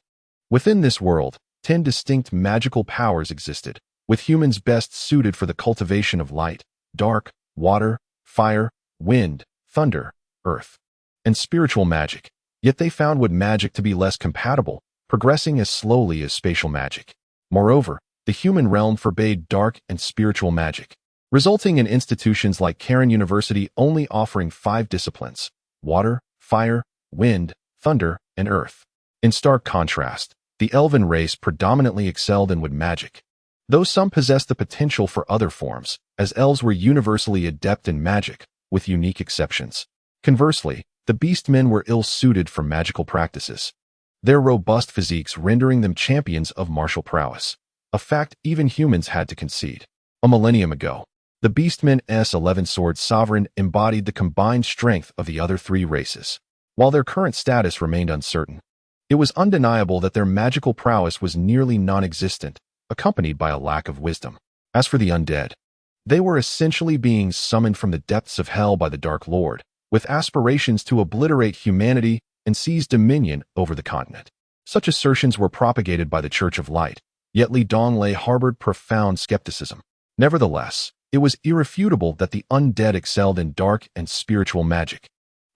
S1: Within this world, 10 distinct magical powers existed, with humans best suited for the cultivation of light, dark, water, fire, wind, thunder, earth, and spiritual magic. Yet they found wood magic to be less compatible, progressing as slowly as spatial magic. Moreover, the human realm forbade dark and spiritual magic, resulting in institutions like Cairn University only offering 5 disciplines: water, fire, wind, thunder, and earth. In stark contrast, the elven race predominantly excelled in wood magic, though some possessed the potential for other forms, as elves were universally adept in magic, with unique exceptions. Conversely, the beastmen were ill-suited for magical practices, their robust physiques rendering them champions of martial prowess, a fact even humans had to concede. A millennium ago, the beastmen's 11-sword sovereign embodied the combined strength of the other 3 races. While their current status remained uncertain, it was undeniable that their magical prowess was nearly non-existent, accompanied by a lack of wisdom. As for the undead, they were essentially beings summoned from the depths of hell by the Dark Lord, with aspirations to obliterate humanity and seize dominion over the continent. Such assertions were propagated by the Church of Light, yet Donglei harbored profound skepticism. Nevertheless, it was irrefutable that the undead excelled in dark and spiritual magic,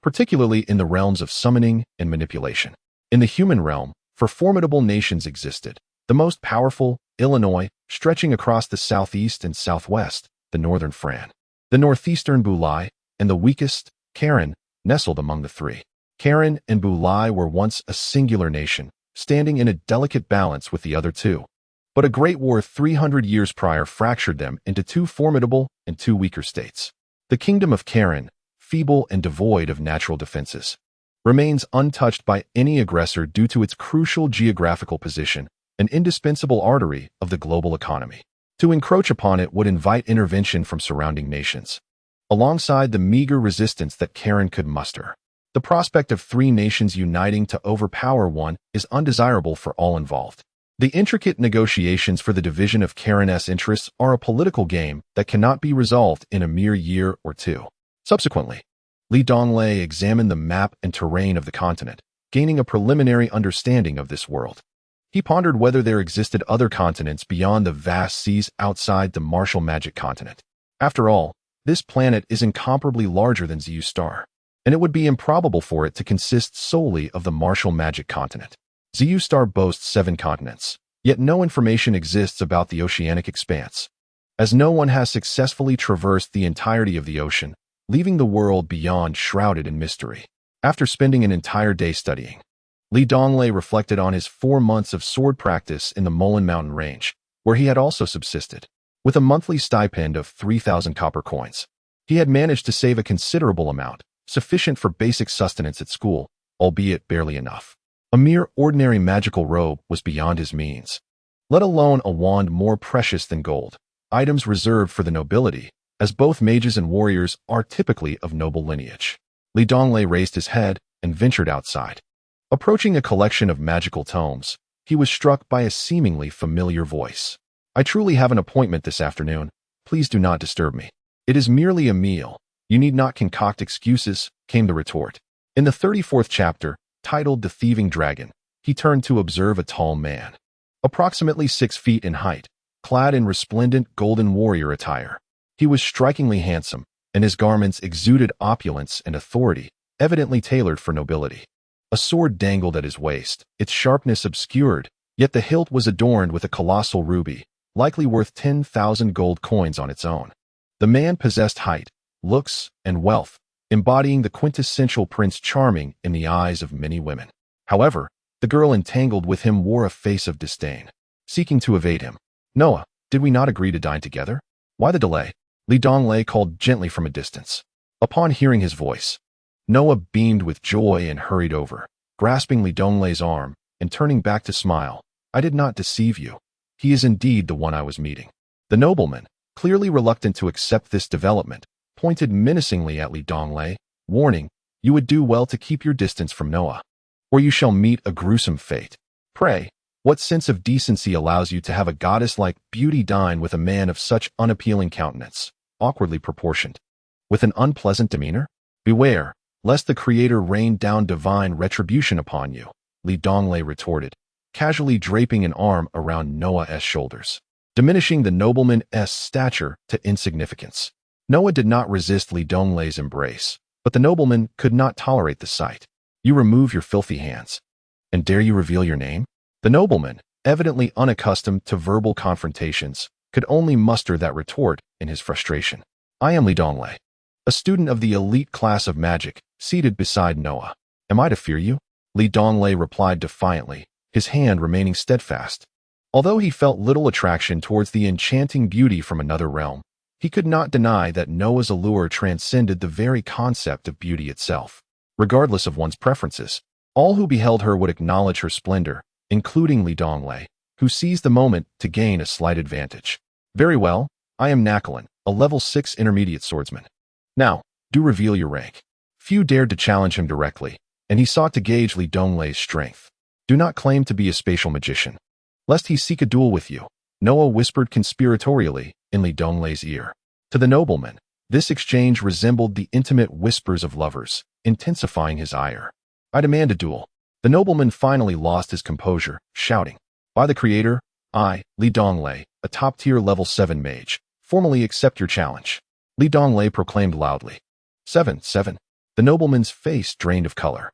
S1: particularly in the realms of summoning and manipulation. In the human realm, 4 formidable nations existed, the most powerful, Illinois, stretching across the southeast and southwest, the northern Fran, the northeastern Bulai, and the weakest, Cairn, nestled among the 3. Cairn and Bulai were once a singular nation, standing in a delicate balance with the other 2. But a great war 300 years prior fractured them into 2 formidable and 2 weaker states. The kingdom of Cairn, feeble and devoid of natural defenses, remains untouched by any aggressor due to its crucial geographical position, an indispensable artery of the global economy. To encroach upon it would invite intervention from surrounding nations, alongside the meager resistance that Cairn could muster. The prospect of 3 nations uniting to overpower one is undesirable for all involved. The intricate negotiations for the division of Cairn's interests are a political game that cannot be resolved in a mere year or 2. Subsequently, Donglei examined the map and terrain of the continent, gaining a preliminary understanding of this world. He pondered whether there existed other continents beyond the vast seas outside the martial magic continent. After all, this planet is incomparably larger than Zu Star, and it would be improbable for it to consist solely of the martial magic continent. Zu Star boasts 7 continents, yet no information exists about the oceanic expanse, as no one has successfully traversed the entirety of the ocean, leaving the world beyond shrouded in mystery. After spending an entire day studying, Donglei reflected on his 4 months of sword practice in the Mullen Mountain Range, where he had also subsisted. With a monthly stipend of 3,000 copper coins, he had managed to save a considerable amount, sufficient for basic sustenance at school, albeit barely enough. A mere ordinary magical robe was beyond his means, let alone a wand more precious than gold, items reserved for the nobility, as both mages and warriors are typically of noble lineage. Donglei raised his head and ventured outside. Approaching a collection of magical tomes, he was struck by a seemingly familiar voice. "I truly have an appointment this afternoon. Please do not disturb me. It is merely a meal. You need not concoct excuses," came the retort. In the 34th chapter, titled The Thieving Dragon, he turned to observe a tall man, approximately 6 feet in height, clad in resplendent golden warrior attire. He was strikingly handsome, and his garments exuded opulence and authority, evidently tailored for nobility. A sword dangled at his waist, its sharpness obscured, yet the hilt was adorned with a colossal ruby, likely worth 10,000 gold coins on its own. The man possessed height, looks, and wealth, embodying the quintessential Prince Charming in the eyes of many women. However, the girl entangled with him wore a face of disdain, seeking to evade him. "Noah, did we not agree to dine together? Why the delay?" Li Donglei called gently from a distance. Upon hearing his voice, Noah beamed with joy and hurried over, grasping Li Donglei's arm and turning back to smile. "I did not deceive you. He is indeed the one I was meeting." The nobleman, clearly reluctant to accept this development, pointed menacingly at Li Donglei, warning, "You would do well to keep your distance from Noah, or you shall meet a gruesome fate. Pray, what sense of decency allows you to have a goddess-like beauty dine with a man of such unappealing countenance, awkwardly proportioned, with an unpleasant demeanor? Beware, lest the Creator rain down divine retribution upon you," Li Donglei retorted, casually draping an arm around Noah's shoulders, diminishing the nobleman's stature to insignificance. Noah did not resist Li Donglei's embrace, but the nobleman could not tolerate the sight. "You remove your filthy hands, and dare you reveal your name?" The nobleman, evidently unaccustomed to verbal confrontations, could only muster that retort in his frustration. "I am Li Donglei, a student of the elite class of magic, seated beside Noah. Am I to fear you?" Li Donglei replied defiantly, his hand remaining steadfast. Although he felt little attraction towards the enchanting beauty from another realm, he could not deny that Noah's allure transcended the very concept of beauty itself. Regardless of one's preferences, all who beheld her would acknowledge her splendor, including Li Donglei, who seized the moment to gain a slight advantage. "Very well, I am Nakalin, a level 6 intermediate swordsman. Now, do reveal your rank." Few dared to challenge him directly, and he sought to gauge Li Donglei's strength. "Do not claim to be a spatial magician, lest he seek a duel with you," Noah whispered conspiratorially in Li Donglei's ear. To the nobleman, this exchange resembled the intimate whispers of lovers, intensifying his ire. "I demand a duel." The nobleman finally lost his composure, shouting, "By the Creator, I, Li Donglei, a top-tier level 7 mage, formally accept your challenge." Li Donglei proclaimed loudly. 7. The nobleman's face drained of color.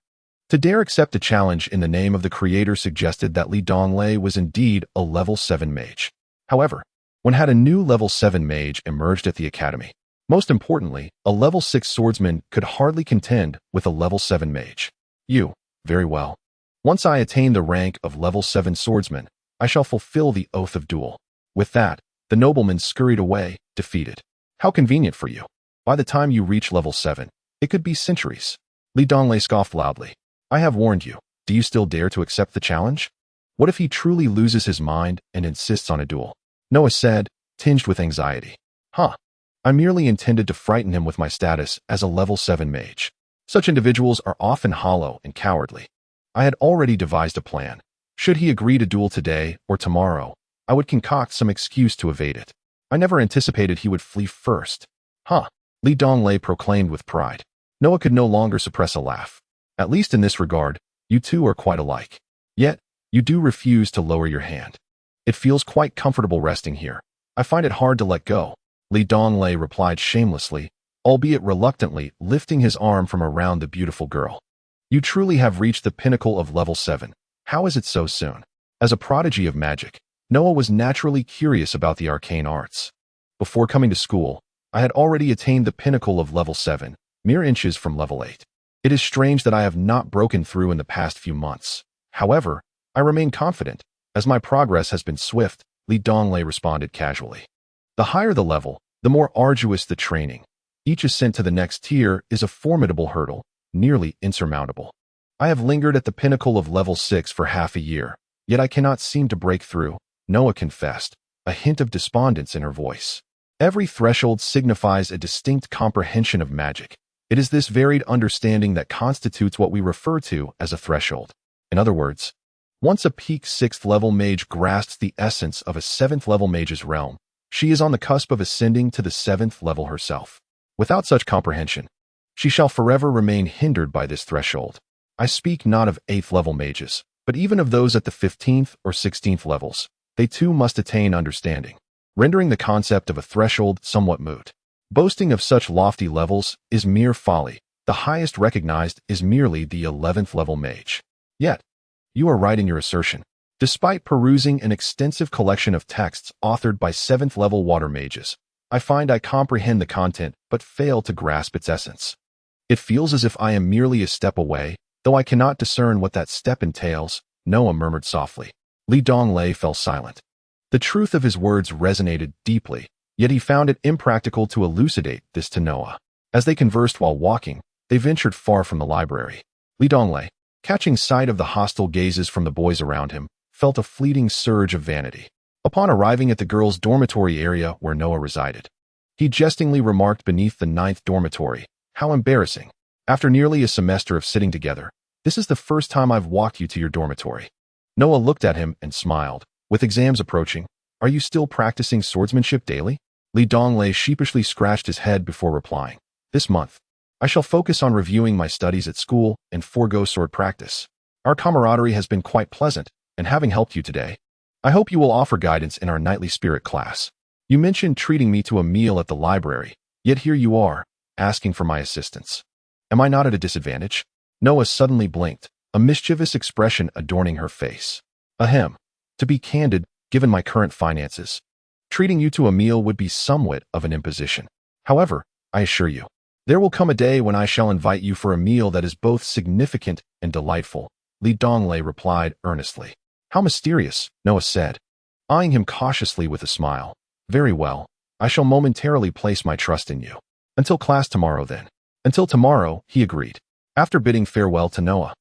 S1: To dare accept a challenge in the name of the Creator suggested that Li Donglei was indeed a level 7 mage. However, when had a new level 7 mage emerged at the academy? Most importantly, a level 6 swordsman could hardly contend with a level 7 mage. "You, very well. Once I attain the rank of level 7 swordsman, I shall fulfill the oath of duel." With that, the nobleman scurried away, defeated. "How convenient for you. By the time you reach level 7, it could be centuries." Li Donglei scoffed loudly. "I have warned you. Do you still dare to accept the challenge? What if he truly loses his mind and insists on a duel?" Noah said, tinged with anxiety. "Huh. I merely intended to frighten him with my status as a level 7 mage. Such individuals are often hollow and cowardly. I had already devised a plan. Should he agree to duel today or tomorrow, I would concoct some excuse to evade it. I never anticipated he would flee first." "Huh," Li Donglei proclaimed with pride. Noah could no longer suppress a laugh. "At least in this regard, you two are quite alike. Yet, you do refuse to lower your hand. It feels quite comfortable resting here. I find it hard to let go," Li Donglei replied shamelessly, albeit reluctantly, lifting his arm from around the beautiful girl. "You truly have reached the pinnacle of level 7. How is it so soon?" As a prodigy of magic, Noah was naturally curious about the arcane arts. "Before coming to school, I had already attained the pinnacle of level 7, mere inches from level 8. It is strange that I have not broken through in the past few months. However, I remain confident, as my progress has been swift," Li Donglei responded casually. "The higher the level, the more arduous the training. Each ascent to the next tier is a formidable hurdle, nearly insurmountable. I have lingered at the pinnacle of level 6 for half a year, yet I cannot seem to break through," Noah confessed, a hint of despondence in her voice. "Every threshold signifies a distinct comprehension of magic. It is this varied understanding that constitutes what we refer to as a threshold. In other words, once a peak 6th level mage grasps the essence of a 7th level mage's realm, she is on the cusp of ascending to the 7th level herself. Without such comprehension, she shall forever remain hindered by this threshold. I speak not of 8th level mages, but even of those at the 15th or 16th levels. They too must attain understanding, rendering the concept of a threshold somewhat moot. Boasting of such lofty levels is mere folly," The highest recognized is merely the 11th level mage. Yet, you are right in your assertion. Despite perusing an extensive collection of texts authored by 7th level water mages, I find I comprehend the content but fail to grasp its essence. It feels as if I am merely a step away, though I cannot discern what that step entails, Noah murmured softly. Donglei fell silent. The truth of his words resonated deeply, yet he found it impractical to elucidate this to Noah. As they conversed while walking, they ventured far from the library. Donglei, catching sight of the hostile gazes from the boys around him, felt a fleeting surge of vanity. Upon arriving at the girls' dormitory area where Noah resided, he jestingly remarked beneath the 9th dormitory, "How embarrassing. After nearly a semester of sitting together, this is the first time I've walked you to your dormitory." Noah looked at him and smiled. "With exams approaching, are you still practicing swordsmanship daily?" Donglei sheepishly scratched his head before replying. "This month, I shall focus on reviewing my studies at school and forego sword practice. Our camaraderie has been quite pleasant, and having helped you today, I hope you will offer guidance in our nightly spirit class. You mentioned treating me to a meal at the library, yet here you are, asking for my assistance. Am I not at a disadvantage?" Noah suddenly blinked, a mischievous expression adorning her face. "Ahem. To be candid, given my current finances, treating you to a meal would be somewhat of an imposition. However, I assure you, there will come a day when I shall invite you for a meal that is both significant and delightful," Donglei replied earnestly. "How mysterious," Noah said, eyeing him cautiously with a smile. "Very well, I shall momentarily place my trust in you. Until class tomorrow then." "Until tomorrow," he agreed. After bidding farewell to Noah,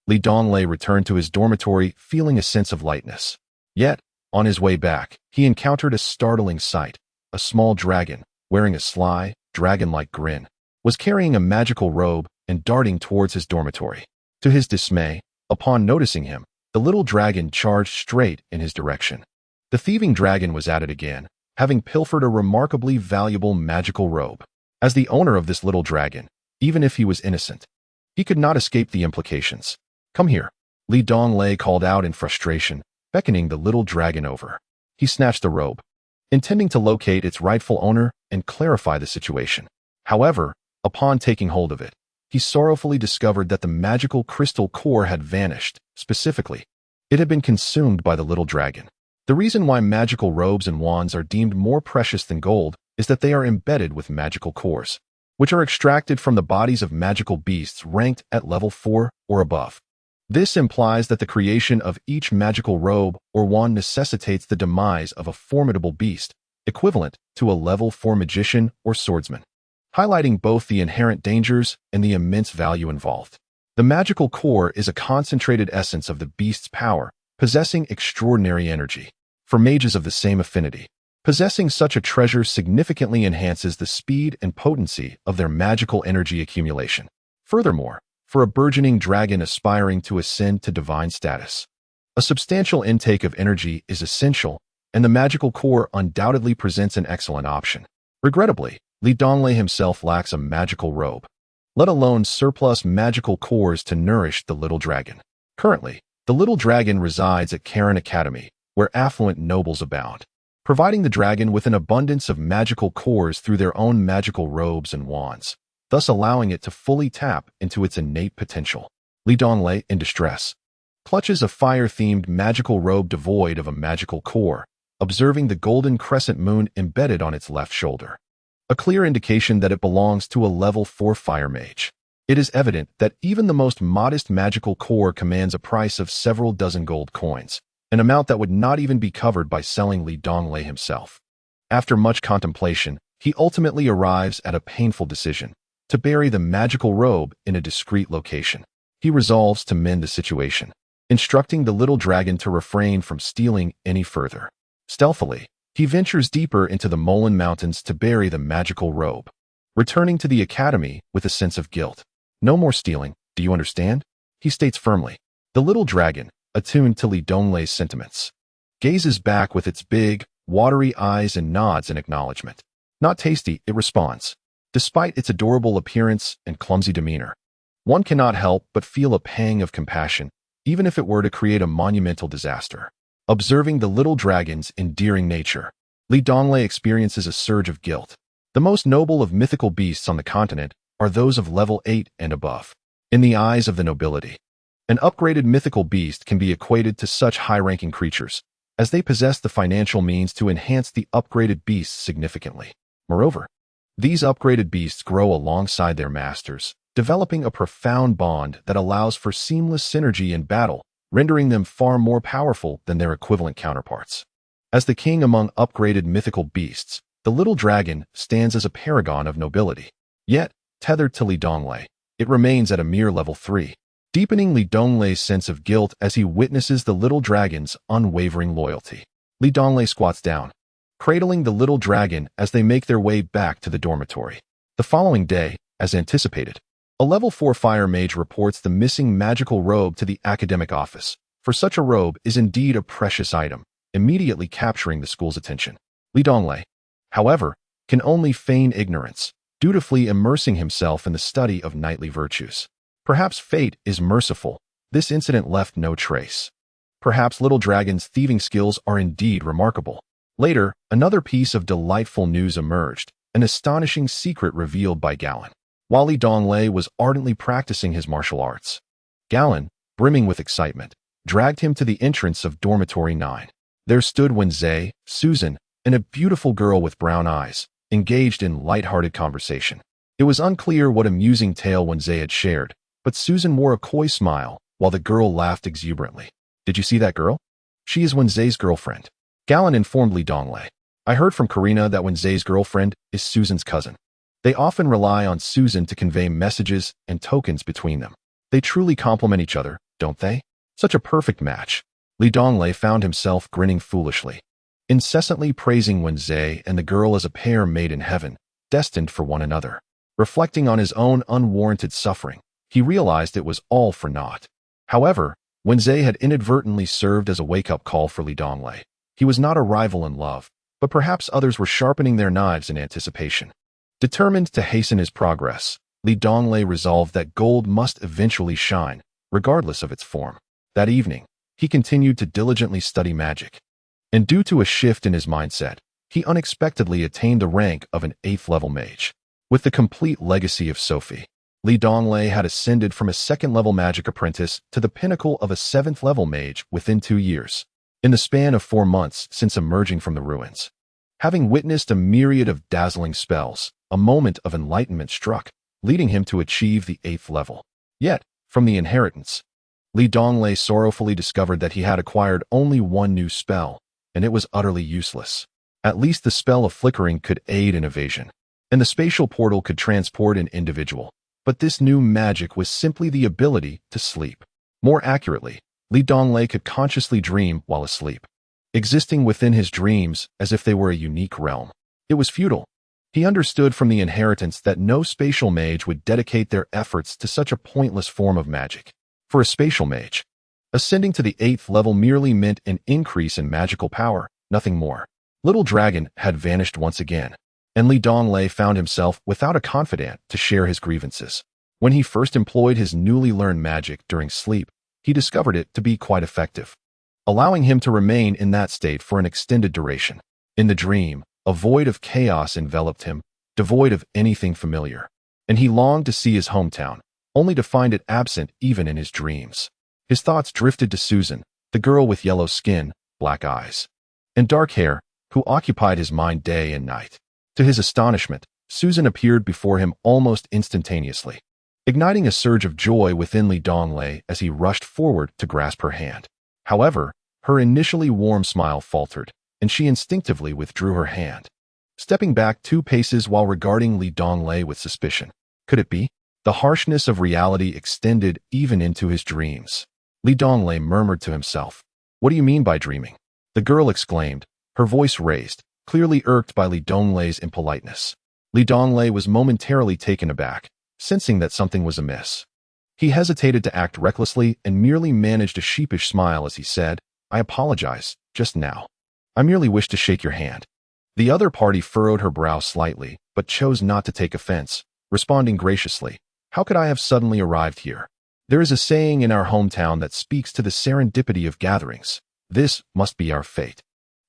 S1: Donglei returned to his dormitory feeling a sense of lightness. Yet, on his way back, he encountered a startling sight. A small dragon, wearing a sly, dragon-like grin, was carrying a magical robe and darting towards his dormitory. To his dismay, upon noticing him, the little dragon charged straight in his direction. The thieving dragon was at it again, having pilfered a remarkably valuable magical robe. As the owner of this little dragon, even if he was innocent, he could not escape the implications. "Come here," Donglei called out in frustration, beckoning the little dragon over. He snatched the robe, intending to locate its rightful owner and clarify the situation. However, upon taking hold of it, he sorrowfully discovered that the magical crystal core had vanished. Specifically, it had been consumed by the little dragon. The reason why magical robes and wands are deemed more precious than gold is that they are embedded with magical cores, which are extracted from the bodies of magical beasts ranked at level 4 or above. This implies that the creation of each magical robe or wand necessitates the demise of a formidable beast, equivalent to a level 4 magician or swordsman, highlighting both the inherent dangers and the immense value involved. The magical core is a concentrated essence of the beast's power, possessing extraordinary energy. For mages of the same affinity, possessing such a treasure significantly enhances the speed and potency of their magical energy accumulation. Furthermore, for a burgeoning dragon aspiring to ascend to divine status, a substantial intake of energy is essential, and the magical core undoubtedly presents an excellent option. Regrettably, Donglei himself lacks a magical robe, let alone surplus magical cores to nourish the little dragon. Currently, the little dragon resides at Karen Academy, where affluent nobles abound, providing the dragon with an abundance of magical cores through their own magical robes and wands, thus allowing it to fully tap into its innate potential. Donglei, in distress, clutches a fire-themed magical robe devoid of a magical core, observing the golden crescent moon embedded on its left shoulder, a clear indication that it belongs to a level 4 fire mage. It is evident that even the most modest magical core commands a price of several dozen gold coins, an amount that would not even be covered by selling Donglei himself. After much contemplation, he ultimately arrives at a painful decision: to bury the magical robe in a discreet location. He resolves to mend the situation, instructing the little dragon to refrain from stealing any further. Stealthily, he ventures deeper into the Molen Mountains to bury the magical robe, returning to the academy with a sense of guilt. "No more stealing, do you understand?" he states firmly. The little dragon, attuned to Donglei's sentiments, gazes back with its big, watery eyes and nods in acknowledgement. "Not tasty," it responds. Despite its adorable appearance and clumsy demeanor, one cannot help but feel a pang of compassion, even if it were to create a monumental disaster. Observing the little dragon's endearing nature, Donglei experiences a surge of guilt. The most noble of mythical beasts on the continent, are those of level 8 and above. In the eyes of the nobility, an upgraded mythical beast can be equated to such high-ranking creatures, as they possess the financial means to enhance the upgraded beasts significantly. Moreover, these upgraded beasts grow alongside their masters, developing a profound bond that allows for seamless synergy in battle, rendering them far more powerful than their equivalent counterparts. As the king among upgraded mythical beasts, the little dragon stands as a paragon of nobility. Yet, tethered to Donglei, it remains at a mere level 3, deepening Donglei's sense of guilt as he witnesses the little dragon's unwavering loyalty. Donglei squats down, cradling the little dragon as they make their way back to the dormitory. The following day, as anticipated, a level 4 fire mage reports the missing magical robe to the academic office, for such a robe is indeed a precious item, immediately capturing the school's attention. Donglei, however, can only feign ignorance, dutifully immersing himself in the study of knightly virtues. Perhaps fate is merciful. This incident left no trace. Perhaps Little Dragon's thieving skills are indeed remarkable. Later, another piece of delightful news emerged, an astonishing secret revealed by Galen. While Donglei was ardently practicing his martial arts, Galen, brimming with excitement, dragged him to the entrance of Dormitory 9. There stood Wenze, Susan, and a beautiful girl with brown eyes, engaged in light-hearted conversation. It was unclear what amusing tale Wenze had shared, but Susan wore a coy smile, while the girl laughed exuberantly. "Did you see that girl? She is Wenze's girlfriend," Galen informed Donglei. "I heard from Karina that Wenze's girlfriend is Susan's cousin. They often rely on Susan to convey messages and tokens between them. They truly complement each other, don't they? Such a perfect match." Donglei found himself grinning foolishly, incessantly praising Wenze and the girl as a pair made in heaven, destined for one another. Reflecting on his own unwarranted suffering, he realized it was all for naught. However, Wenze had inadvertently served as a wake-up call for Donglei. He was not a rival in love, but perhaps others were sharpening their knives in anticipation. Determined to hasten his progress, Donglei resolved that gold must eventually shine, regardless of its form. That evening, he continued to diligently study magic. And due to a shift in his mindset, he unexpectedly attained the rank of an 8th-level mage. With the complete legacy of Sophie, Donglei had ascended from a 2nd-level magic apprentice to the pinnacle of a 7th-level mage within 2 years, in the span of 4 months since emerging from the ruins. Having witnessed a myriad of dazzling spells, a moment of enlightenment struck, leading him to achieve the 8th level. Yet, from the inheritance, Donglei sorrowfully discovered that he had acquired only one new spell, and it was utterly useless. At least the spell of flickering could aid in evasion, and the spatial portal could transport an individual. But this new magic was simply the ability to sleep. More accurately, Donglei could consciously dream while asleep, existing within his dreams as if they were a unique realm. It was futile. He understood from the inheritance that no spatial mage would dedicate their efforts to such a pointless form of magic. For a spatial mage, ascending to the 8th level merely meant an increase in magical power, nothing more. Little Dragon had vanished once again, and Donglei found himself without a confidant to share his grievances. When he first employed his newly learned magic during sleep, he discovered it to be quite effective, allowing him to remain in that state for an extended duration. In the dream, a void of chaos enveloped him, devoid of anything familiar, and he longed to see his hometown, only to find it absent even in his dreams. His thoughts drifted to Susan, the girl with yellow skin, black eyes, and dark hair, who occupied his mind day and night. To his astonishment, Susan appeared before him almost instantaneously, igniting a surge of joy within Donglei as he rushed forward to grasp her hand. However, her initially warm smile faltered, and she instinctively withdrew her hand, stepping back 2 paces while regarding Donglei with suspicion. Could it be? The harshness of reality extended even into his dreams. Donglei murmured to himself, "What do you mean by dreaming?" The girl exclaimed, her voice raised, clearly irked by Donglei's impoliteness. Donglei was momentarily taken aback, sensing that something was amiss. He hesitated to act recklessly and merely managed a sheepish smile as he said, "I apologize, just now. I merely wished to shake your hand." The other party furrowed her brow slightly, but chose not to take offense, responding graciously, "How could I have suddenly arrived here? There is a saying in our hometown that speaks to the serendipity of gatherings. This must be our fate.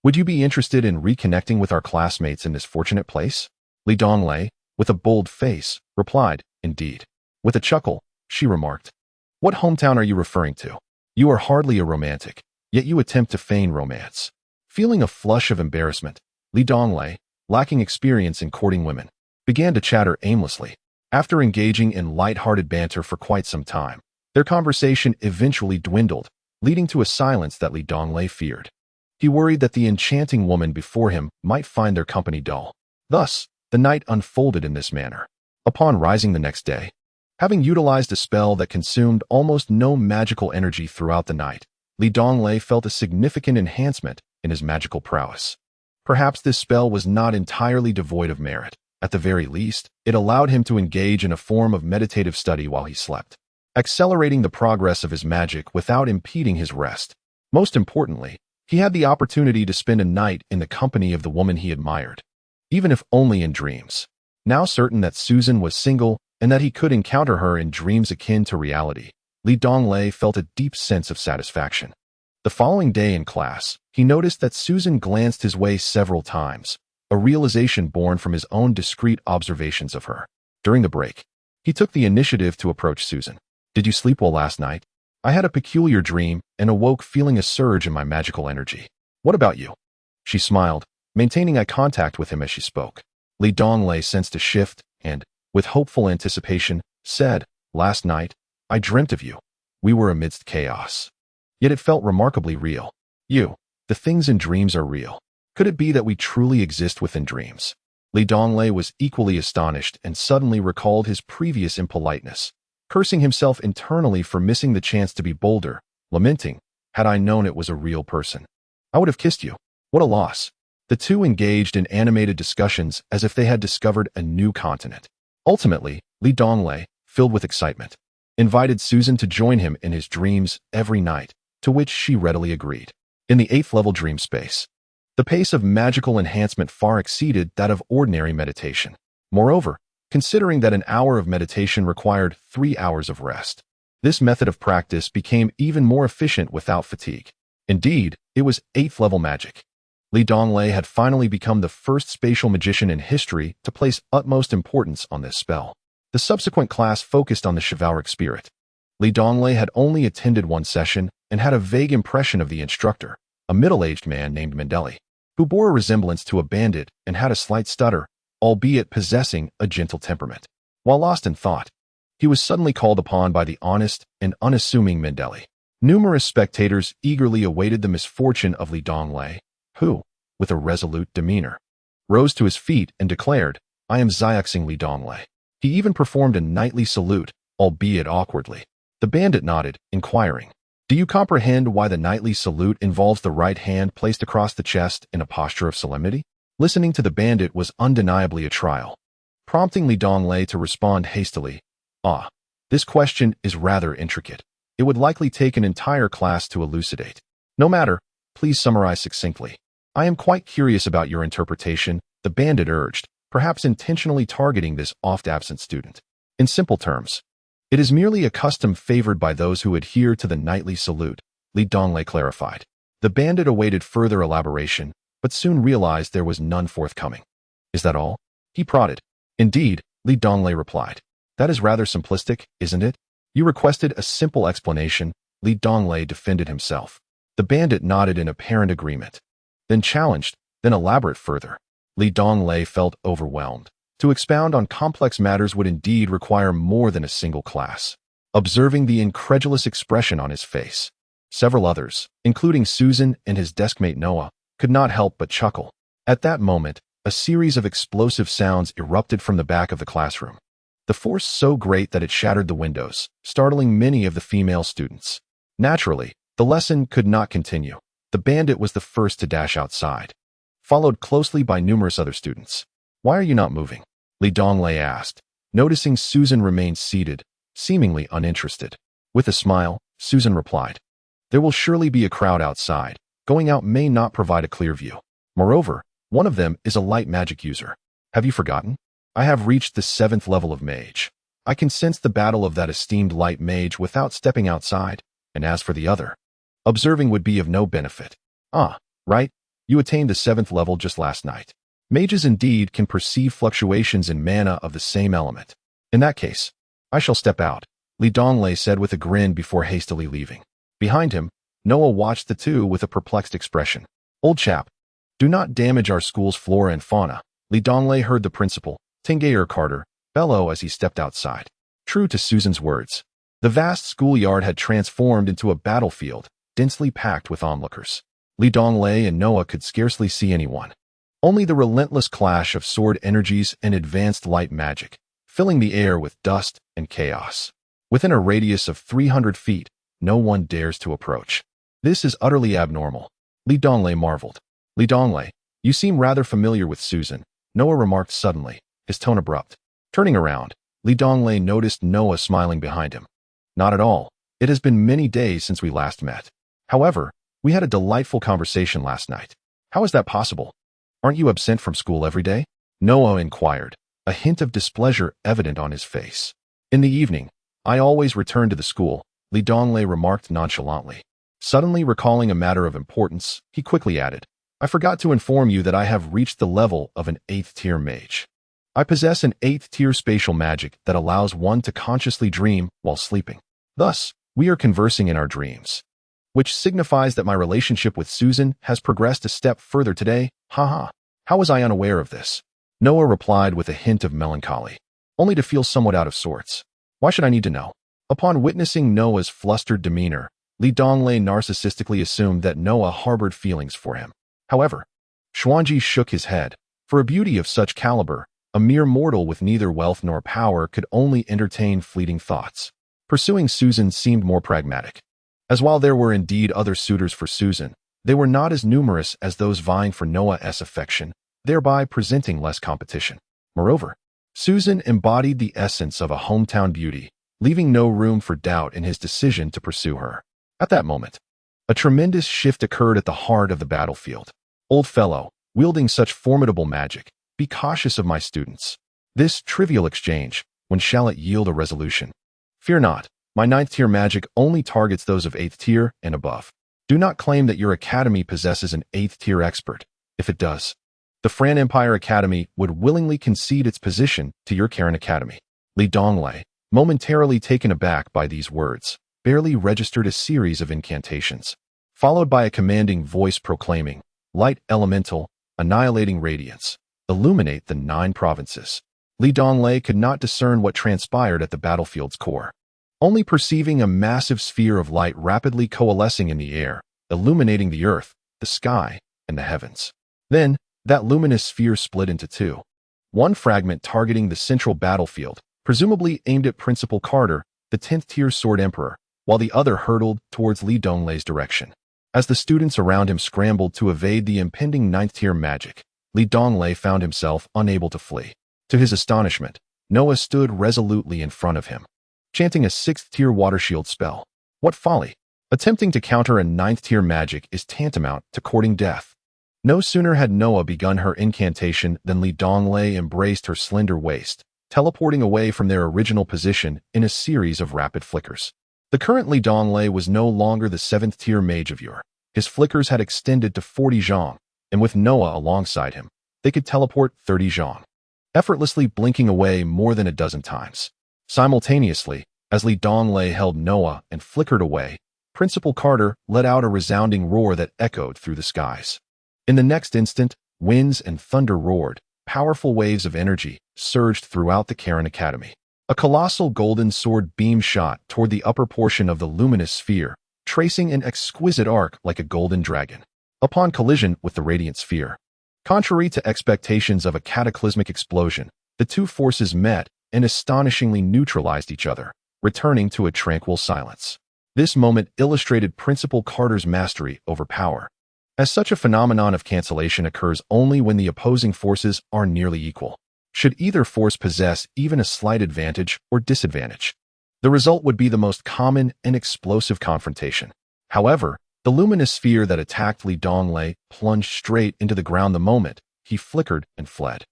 S1: Would you be interested in reconnecting with our classmates in this fortunate place?" Donglei, with a bold face, replied, indeed. With a chuckle, she remarked, "What hometown are you referring to? You are hardly a romantic, yet you attempt to feign romance." Feeling a flush of embarrassment, Donglei, lacking experience in courting women, began to chatter aimlessly. After engaging in light-hearted banter for quite some time, their conversation eventually dwindled, leading to a silence that Donglei feared. He worried that the enchanting woman before him might find their company dull. Thus, the night unfolded in this manner. Upon rising the next day, having utilized a spell that consumed almost no magical energy throughout the night, Donglei felt a significant enhancement in his magical prowess. Perhaps this spell was not entirely devoid of merit. At the very least, it allowed him to engage in a form of meditative study while he slept, accelerating the progress of his magic without impeding his rest. Most importantly, he had the opportunity to spend a night in the company of the woman he admired, even if only in dreams. Now certain that Susan was single and that he could encounter her in dreams akin to reality, Donglei felt a deep sense of satisfaction. The following day in class, he noticed that Susan glanced his way several times, a realization born from his own discreet observations of her. During the break, he took the initiative to approach Susan. "Did you sleep well last night? I had a peculiar dream and awoke feeling a surge in my magical energy. What about you?" She smiled, maintaining eye contact with him as she spoke. Donglei sensed a shift and, with hopeful anticipation, said, "Last night, I dreamt of you. We were amidst chaos. Yet it felt remarkably real. The things in dreams are real. Could it be that we truly exist within dreams?" Donglei was equally astonished and suddenly recalled his previous impoliteness, cursing himself internally for missing the chance to be bolder, lamenting, "Had I known it was a real person, I would have kissed you. What a loss." The two engaged in animated discussions as if they had discovered a new continent. Ultimately, Donglei, filled with excitement, invited Susan to join him in his dreams every night, to which she readily agreed. In the 8th level dream space, the pace of magical enhancement far exceeded that of ordinary meditation. Moreover, considering that an hour of meditation required 3 hours of rest, this method of practice became even more efficient without fatigue. Indeed, it was 8th level magic. Donglei had finally become the first spatial magician in history to place utmost importance on this spell. The subsequent class focused on the chivalric spirit. Donglei had only attended one session and had a vague impression of the instructor, a middle-aged man named Mendeli, who bore a resemblance to a bandit and had a slight stutter, albeit possessing a gentle temperament. While lost in thought, he was suddenly called upon by the honest and unassuming Mendeli. Numerous spectators eagerly awaited the misfortune of Donglei, who, with a resolute demeanor, rose to his feet and declared, "I am Xiaxing Donglei." He even performed a knightly salute, albeit awkwardly. The bandit nodded, inquiring, "Do you comprehend why the knightly salute involves the right hand placed across the chest in a posture of solemnity?" Listening to the bandit was undeniably a trial, prompting Donglei to respond hastily, "Ah, this question is rather intricate. It would likely take an entire class to elucidate. No matter, please summarize succinctly." "I am quite curious about your interpretation," the bandit urged, perhaps intentionally targeting this oft-absent student. "In simple terms, it is merely a custom favored by those who adhere to the knightly salute," Donglei clarified. The bandit awaited further elaboration, but soon realized there was none forthcoming. "Is that all?" he prodded. "Indeed," Donglei replied. "That is rather simplistic, isn't it? You requested a simple explanation," Donglei defended himself. The bandit nodded in apparent agreement, then challenged, "Then elaborate further." Donglei felt overwhelmed. To expound on complex matters would indeed require more than a single class. Observing the incredulous expression on his face, several others, including Susan and his deskmate Noah, could not help but chuckle. At that moment, a series of explosive sounds erupted from the back of the classroom, the force so great that it shattered the windows, startling many of the female students. Naturally, the lesson could not continue. The bandit was the first to dash outside, followed closely by numerous other students. "Why are you not moving?" Donglei asked, noticing Susan remained seated, seemingly uninterested. With a smile, Susan replied, "There will surely be a crowd outside. Going out may not provide a clear view. Moreover, one of them is a light magic user. Have you forgotten? I have reached the 7th level of mage. I can sense the battle of that esteemed light mage without stepping outside, and as for the other, observing would be of no benefit." "Ah, right, you attained the 7th level just last night. Mages indeed can perceive fluctuations in mana of the same element. In that case, I shall step out, Li Donglei said with a grin before hastily leaving. Behind him, Noah watched the two with a perplexed expression. Old chap, do not damage our school's flora and fauna, Li Donglei heard the principal, Tingayer Carter, bellow as he stepped outside. True to Susan's words, the vast schoolyard had transformed into a battlefield, densely packed with onlookers. Li Donglei and Noah could scarcely see anyone. Only the relentless clash of sword energies and advanced light magic, filling the air with dust and chaos. Within a radius of 300 feet, no one dares to approach. This is utterly abnormal, Li Donglei marveled. Li Donglei, you seem rather familiar with Susan, Noah remarked suddenly, his tone abrupt. Turning around, Li Donglei noticed Noah smiling behind him. Not at all. It has been many days since we last met. However, we had a delightful conversation last night. How is that possible? Aren't you absent from school every day? Noah inquired, a hint of displeasure evident on his face. In the evening, I always return to the school, Li Donglei remarked nonchalantly. Suddenly recalling a matter of importance, he quickly added, I forgot to inform you that I have reached the level of an 8th tier mage. I possess an 8th tier spatial magic that allows one to consciously dream while sleeping. Thus, we are conversing in our dreams. Which signifies that my relationship with Susan has progressed a step further today, haha. How was I unaware of this? Noah replied with a hint of melancholy, only to feel somewhat out of sorts. Why should I need to know? Upon witnessing Noah's flustered demeanor, Li Donglei narcissistically assumed that Noah harbored feelings for him. However, Xuanji shook his head. For a beauty of such caliber, a mere mortal with neither wealth nor power could only entertain fleeting thoughts. Pursuing Susan seemed more pragmatic. As while there were indeed other suitors for Susan, they were not as numerous as those vying for Noah's affection, thereby presenting less competition. Moreover, Susan embodied the essence of a hometown beauty, leaving no room for doubt in his decision to pursue her. At that moment, a tremendous shift occurred at the heart of the battlefield. Old fellow, wielding such formidable magic, be cautious of my students. This trivial exchange, when shall it yield a resolution? Fear not, my 9th tier magic only targets those of 8th tier and above. Do not claim that your academy possesses an 8th tier expert. If it does, the Fran Empire Academy would willingly concede its position to your Karen Academy. Li Donglei, momentarily taken aback by these words, barely registered a series of incantations, followed by a commanding voice proclaiming, Light Elemental, Annihilating Radiance, illuminate the 9 provinces. Li Donglei could not discern what transpired at the battlefield's core, only perceiving a massive sphere of light rapidly coalescing in the air, illuminating the earth, the sky, and the heavens. Then, that luminous sphere split into 2. One fragment targeting the central battlefield, presumably aimed at Principal Carter, the 10th tier Sword Emperor, while the other hurtled towards Li Donglei's direction. As the students around him scrambled to evade the impending 9th tier magic, Li Donglei found himself unable to flee. To his astonishment, Noah stood resolutely in front of him, chanting a 6th tier water shield spell. What folly! Attempting to counter a 9th tier magic is tantamount to courting death. No sooner had Noah begun her incantation than Li Donglei embraced her slender waist, teleporting away from their original position in a series of rapid flickers. The current Li Donglei was no longer the 7th tier mage of yore. His flickers had extended to 40 zhong, and with Noah alongside him, they could teleport 30 zhong, effortlessly blinking away more than a dozen times. Simultaneously, as Li Donglei held Noah and flickered away, Principal Carter let out a resounding roar that echoed through the skies. In the next instant, winds and thunder roared, powerful waves of energy surged throughout the Karen Academy. A colossal golden sword beam shot toward the upper portion of the luminous sphere, tracing an exquisite arc like a golden dragon. Upon collision with the radiant sphere, contrary to expectations of a cataclysmic explosion, the two forces met and astonishingly neutralized each other, returning to a tranquil silence. This moment illustrated Principal Carter's mastery over power, as such a phenomenon of cancellation occurs only when the opposing forces are nearly equal. Should either force possess even a slight advantage or disadvantage, the result would be the most common and explosive confrontation. However, the luminous sphere that attacked Li Donglei plunged straight into the ground the moment he flickered and fled.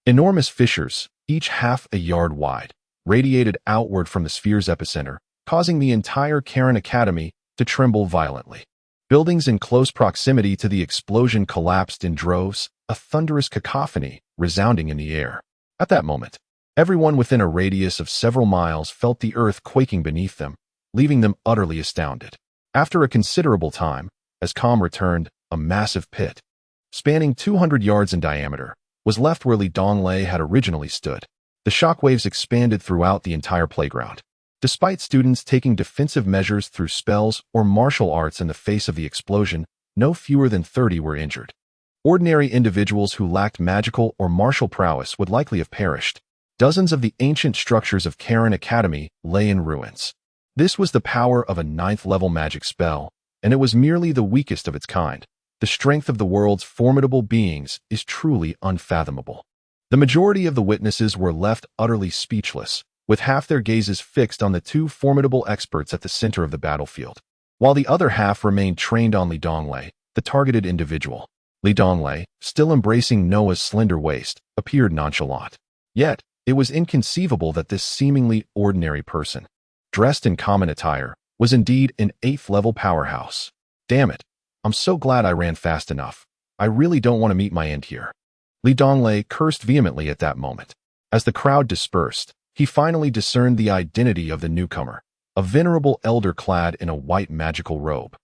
S1: Enormous fissures, each half a yard wide, radiated outward from the sphere's epicenter, causing the entire Karen Academy to tremble violently. Buildings in close proximity to the explosion collapsed in droves, a thunderous cacophony resounding in the air. At that moment, Everyone within a radius of several miles felt the earth quaking beneath them, leaving them utterly astounded. After a considerable time, as calm returned, a massive pit, spanning 200 yards in diameter, was left where Donglei had originally stood. The shockwaves expanded throughout the entire playground. Despite students taking defensive measures through spells or martial arts in the face of the explosion, no fewer than 30 were injured. Ordinary individuals who lacked magical or martial prowess would likely have perished. Dozens of the ancient structures of Karen Academy lay in ruins. This was the power of a 9th-level magic spell, and it was merely the weakest of its kind. The strength of the world's formidable beings is truly unfathomable. The majority of the witnesses were left utterly speechless, with half their gazes fixed on the two formidable experts at the center of the battlefield, while the other half remained trained on Donglei, the targeted individual. Donglei, still embracing Noah's slender waist, appeared nonchalant. Yet, it was inconceivable that this seemingly ordinary person, dressed in common attire, was indeed an 8th-level powerhouse. Damn it. I'm so glad I ran fast enough. I really don't want to meet my end here. Donglei cursed vehemently at that moment. As the crowd dispersed, he finally discerned the identity of the newcomer, a venerable elder clad in a white magical robe,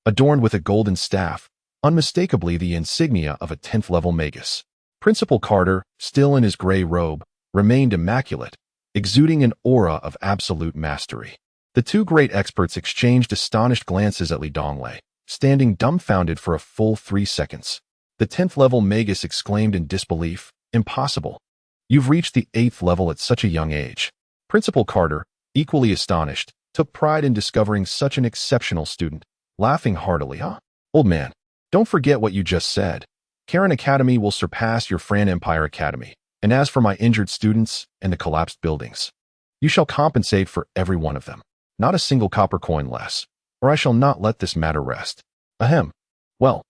S1: adorned with a golden staff, unmistakably the insignia of a 10th-level magus. Principal Carter, still in his gray robe, remained immaculate, exuding an aura of absolute mastery. The two great experts exchanged astonished glances at Donglei, standing dumbfounded for a full 3 seconds. The 10th-level magus exclaimed in disbelief, "Impossible. You've reached the 8th level at such a young age." Principal Carter, equally astonished, took pride in discovering such an exceptional student, laughing heartily. Old man, don't forget what you just said. Karen Academy will surpass your Fran Empire Academy, and as for my injured students and the collapsed buildings, you shall compensate for every one of them. Not a single copper coin less, or I shall not let this matter rest. Ahem. Well,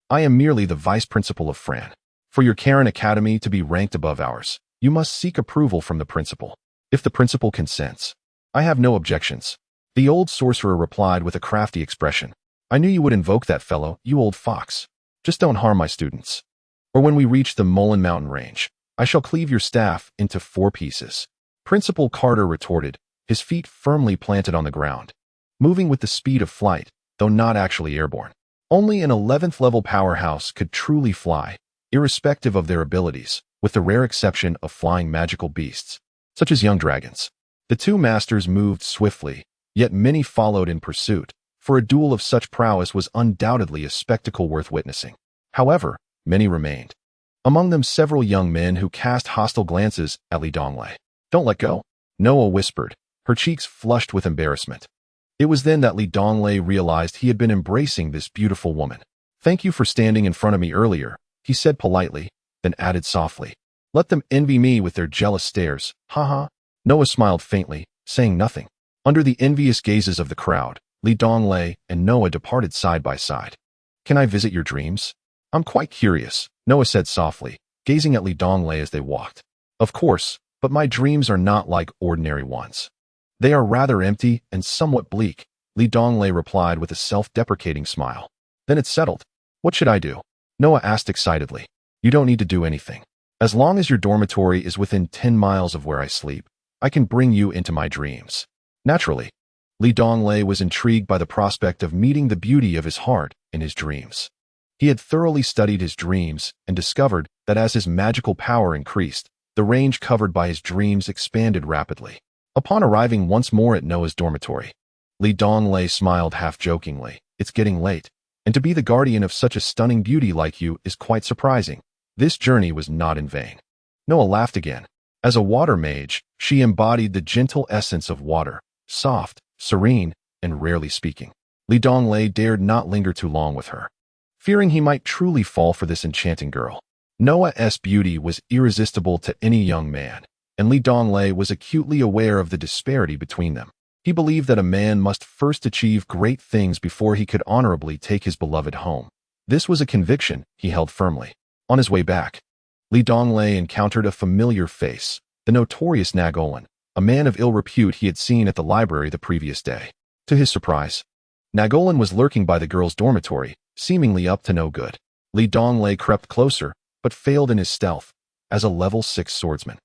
S1: I am merely the vice principal of Fran. For your Karen Academy to be ranked above ours, you must seek approval from the principal. If the principal consents, I have no objections. The old sorcerer replied with a crafty expression. I knew you would invoke that fellow, you old fox. Just don't harm my students. Or when we reach the Mullen Mountain Range, I shall cleave your staff into 4 pieces. Principal Carter retorted, his feet firmly planted on the ground, moving with the speed of flight, though not actually airborne. Only an 11th-level powerhouse could truly fly, irrespective of their abilities, with the rare exception of flying magical beasts, such as young dragons. The two masters moved swiftly, yet many followed in pursuit, for a duel of such prowess was undoubtedly a spectacle worth witnessing. However, many remained. Among them several young men who cast hostile glances at Donglei. Don't let go, Noah whispered, her cheeks flushed with embarrassment. It was then that Donglei realized he had been embracing this beautiful woman. Thank you for standing in front of me earlier, he said politely, then added softly. Let them envy me with their jealous stares, ha. Noah smiled faintly, saying nothing. Under the envious gazes of the crowd, Donglei and Noah departed side by side. Can I visit your dreams? I'm quite curious, Noah said softly, gazing at Donglei as they walked. Of course, but my dreams are not like ordinary ones. They are rather empty and somewhat bleak, Donglei replied with a self-deprecating smile. Then it's settled. What should I do? Noah asked excitedly. You don't need to do anything. As long as your dormitory is within 10 miles of where I sleep, I can bring you into my dreams. Naturally, Donglei was intrigued by the prospect of meeting the beauty of his heart in his dreams. He had thoroughly studied his dreams and discovered that as his magical power increased, the range covered by his dreams expanded rapidly. Upon arriving once more at Noah's dormitory, Donglei smiled half-jokingly. It's getting late, and to be the guardian of such a stunning beauty like you is quite surprising. This journey was not in vain. Noah laughed again. As a water mage, she embodied the gentle essence of water, soft, serene, and rarely speaking. Donglei dared not linger too long with her, fearing he might truly fall for this enchanting girl. Noah's beauty was irresistible to any young man, and Donglei was acutely aware of the disparity between them. He believed that a man must first achieve great things before he could honorably take his beloved home. This was a conviction he held firmly. On his way back, Donglei encountered a familiar face, the notorious Nagolan, a man of ill repute he had seen at the library the previous day. To his surprise, Nagolan was lurking by the girls' dormitory, seemingly up to no good. Donglei crept closer, but failed in his stealth, as a level 6 swordsman.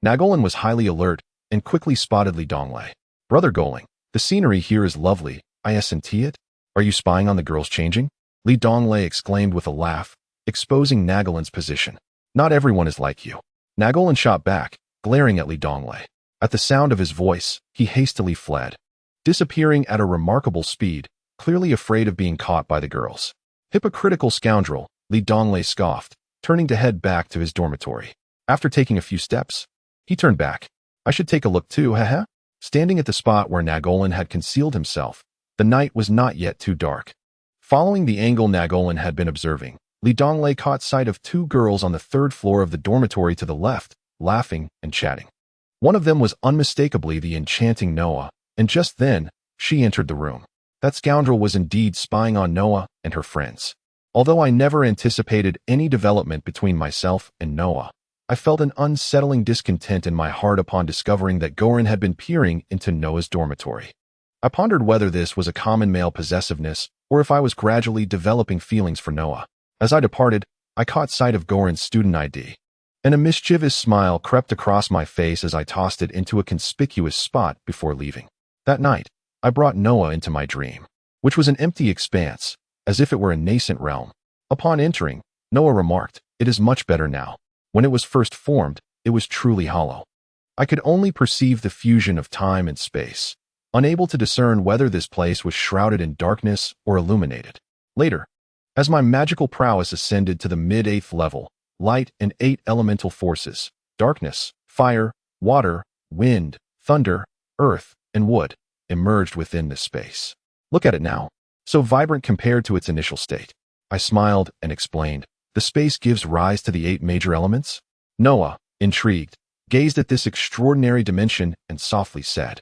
S1: Nagolan was highly alert and quickly spotted Li Donglei. Brother Goling, the scenery here is lovely, isn't it? Are you spying on the girls changing? Li Donglei exclaimed with a laugh, exposing Nagolan's position. Not everyone is like you. Nagolan shot back, glaring at Li Donglei. At the sound of his voice, he hastily fled, disappearing at a remarkable speed, clearly afraid of being caught by the girls. Hypocritical scoundrel, Li Donglei scoffed, turning to head back to his dormitory. After taking a few steps, he turned back. I should take a look too, haha. Standing at the spot where Nagolan had concealed himself, the night was not yet too dark. Following the angle Nagolan had been observing, Li Donglei caught sight of two girls on the third floor of the dormitory to the left, laughing and chatting. One of them was unmistakably the enchanting Noah, and just then, she entered the room. That scoundrel was indeed spying on Noah and her friends. Although I never anticipated any development between myself and Noah, I felt an unsettling discontent in my heart upon discovering that Goran had been peering into Noah's dormitory. I pondered whether this was a common male possessiveness or if I was gradually developing feelings for Noah. As I departed, I caught sight of Goran's student ID, and a mischievous smile crept across my face as I tossed it into a conspicuous spot before leaving. That night, I brought Noah into my dream, which was an empty expanse, as if it were a nascent realm. Upon entering, Noah remarked, "It is much better now. When it was first formed, it was truly hollow." I could only perceive the fusion of time and space, unable to discern whether this place was shrouded in darkness or illuminated. Later, as my magical prowess ascended to the mid-8th level, light and 8 elemental forces, darkness, fire, water, wind, thunder, earth, and wood, emerged within this space. Look at it now, so vibrant compared to its initial state. I smiled and explained, the space gives rise to the 8 major elements? Noah, intrigued, gazed at this extraordinary dimension and softly said,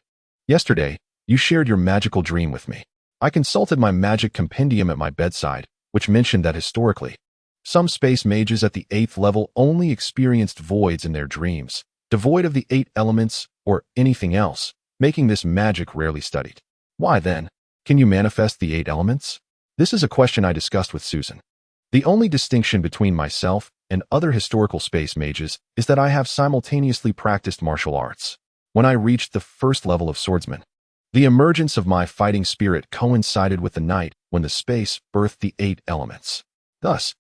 S1: "Yesterday, you shared your magical dream with me. I consulted my magic compendium at my bedside, which mentioned that historically, some space mages at the 8th level only experienced voids in their dreams, devoid of the 8 elements or anything else, making this magic rarely studied. Why then, can you manifest the 8 elements?" This is a question I discussed with Susan. The only distinction between myself and other historical space mages is that I have simultaneously practiced martial arts. When I reached the 1st level of swordsman, the emergence of my fighting spirit coincided with the night when the space birthed the 8 elements. Thus,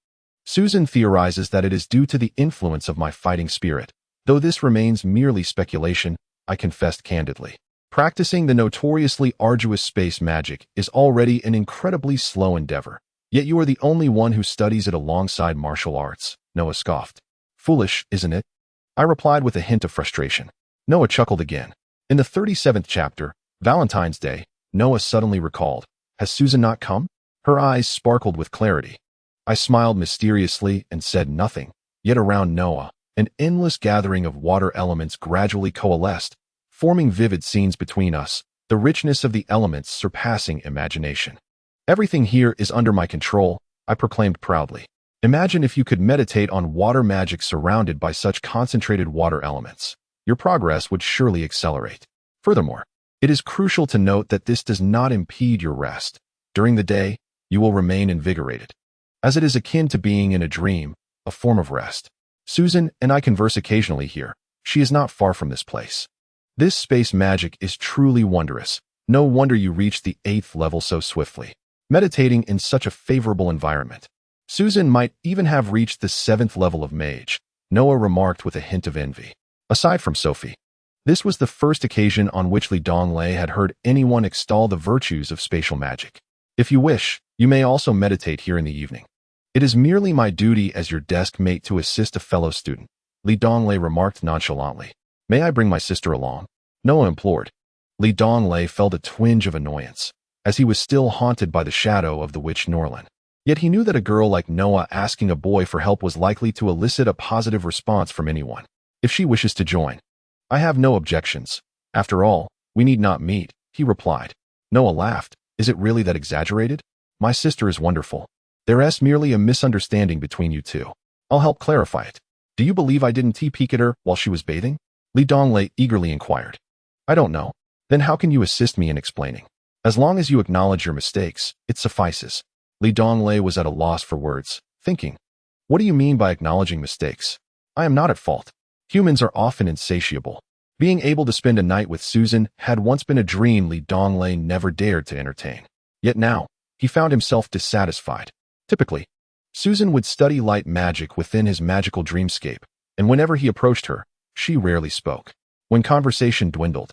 S1: Susan theorizes that it is due to the influence of my fighting spirit. Though this remains merely speculation, I confessed candidly. Practicing the notoriously arduous space magic is already an incredibly slow endeavor. Yet you are the only one who studies it alongside martial arts, Noah scoffed. Foolish, isn't it? I replied with a hint of frustration. Noah chuckled again. In the 37th chapter, Valentine's Day, Noah suddenly recalled, "Has Susan not come?" Her eyes sparkled with clarity. I smiled mysteriously and said nothing, yet around Noah, an endless gathering of water elements gradually coalesced, forming vivid scenes between us, the richness of the elements surpassing imagination. "Everything here is under my control," I proclaimed proudly. Imagine if you could meditate on water magic surrounded by such concentrated water elements. Your progress would surely accelerate. Furthermore, it is crucial to note that this does not impede your rest. During the day, you will remain invigorated, as it is akin to being in a dream, a form of rest. Susan and I converse occasionally here. She is not far from this place. This space magic is truly wondrous. No wonder you reached the 8th level so swiftly, meditating in such a favorable environment. Susan might even have reached the 7th level of mage, Noah remarked with a hint of envy. Aside from Sophie, this was the first occasion on which Li Donglei had heard anyone extol the virtues of spatial magic. "If you wish, you may also meditate here in the evening. It is merely my duty as your desk mate to assist a fellow student," Li Donglei remarked nonchalantly. "May I bring my sister along?" Noah implored. Li Donglei felt a twinge of annoyance, as he was still haunted by the shadow of the witch Norlin. Yet he knew that a girl like Noah asking a boy for help was likely to elicit a positive response from anyone. "If she wishes to join, I have no objections. After all, we need not meet," he replied. Noah laughed. "Is it really that exaggerated? My sister is wonderful. There's merely a misunderstanding between you two. I'll help clarify it. Do you believe I didn't peek at her while she was bathing?" Li Donglei eagerly inquired. "I don't know. Then how can you assist me in explaining? As long as you acknowledge your mistakes, it suffices." Li Donglei was at a loss for words, thinking, "What do you mean by acknowledging mistakes? I am not at fault. Humans are often insatiable. Being able to spend a night with Susan had once been a dream Li Donglei never dared to entertain. Yet now, he found himself dissatisfied. Typically, Susan would study light magic within his magical dreamscape, and whenever he approached her, she rarely spoke. When conversation dwindled,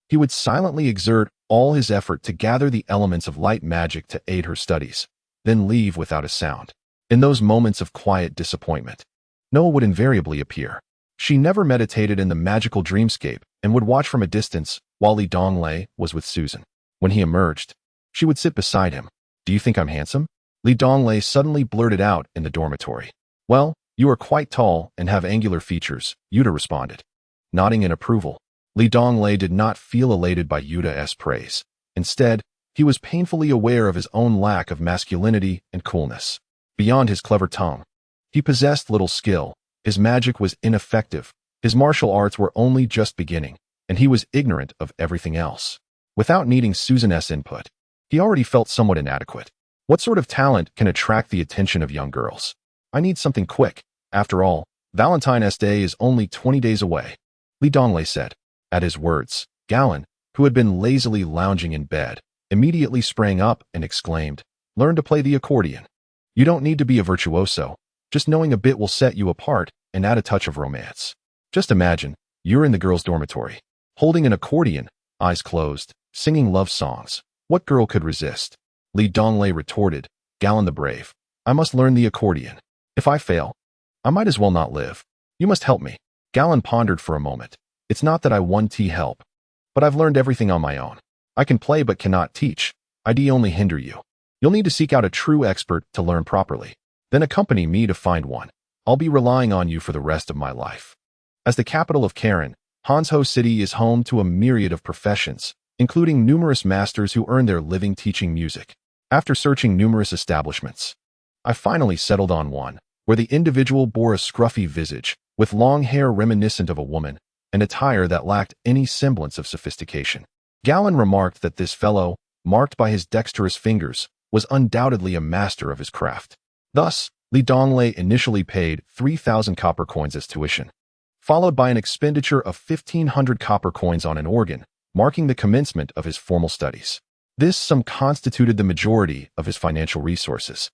S1: he would silently exert all his effort to gather the elements of light magic to aid her studies, then leave without a sound. In those moments of quiet disappointment, Noah would invariably appear. She never meditated in the magical dreamscape and would watch from a distance while Li Donglei was with Susan. When he emerged, she would sit beside him. "Do you think I'm handsome?" Li Donglei suddenly blurted out in the dormitory. "Well, you are quite tall and have angular features," Yuta responded. Nodding in approval, Li Donglei did not feel elated by Yuta's praise. Instead, he was painfully aware of his own lack of masculinity and coolness. Beyond his clever tongue, he possessed little skill. His magic was ineffective, his martial arts were only just beginning, and he was ignorant of everything else. Without needing Susan's input, he already felt somewhat inadequate. What sort of talent can attract the attention of young girls? I need something quick. After all, Valentine's Day is only 20 days away, Li Donglei said. At his words, Galen, who had been lazily lounging in bed, immediately sprang up and exclaimed, "Learn to play the accordion. You don't need to be a virtuoso. Just knowing a bit will set you apart and add a touch of romance. Just imagine, you're in the girls' dormitory, holding an accordion, eyes closed, singing love songs. What girl could resist?" Li Donglei retorted, "Galen the brave. I must learn the accordion. If I fail, I might as well not live. You must help me." Galen pondered for a moment. "It's not that I want to help, but I've learned everything on my own. I can play but cannot teach. I'd only hinder you. You'll need to seek out a true expert to learn properly. Then accompany me to find one. I'll be relying on you for the rest of my life." As the capital of Karen, Hanzhou City is home to a myriad of professions, including numerous masters who earn their living teaching music. After searching numerous establishments, I finally settled on one, where the individual bore a scruffy visage, with long hair reminiscent of a woman, and attire that lacked any semblance of sophistication. Galen remarked that this fellow, marked by his dexterous fingers, was undoubtedly a master of his craft. Thus, Li Donglei initially paid 3,000 copper coins as tuition, followed by an expenditure of 1,500 copper coins on an organ, marking the commencement of his formal studies. This sum constituted the majority of his financial resources,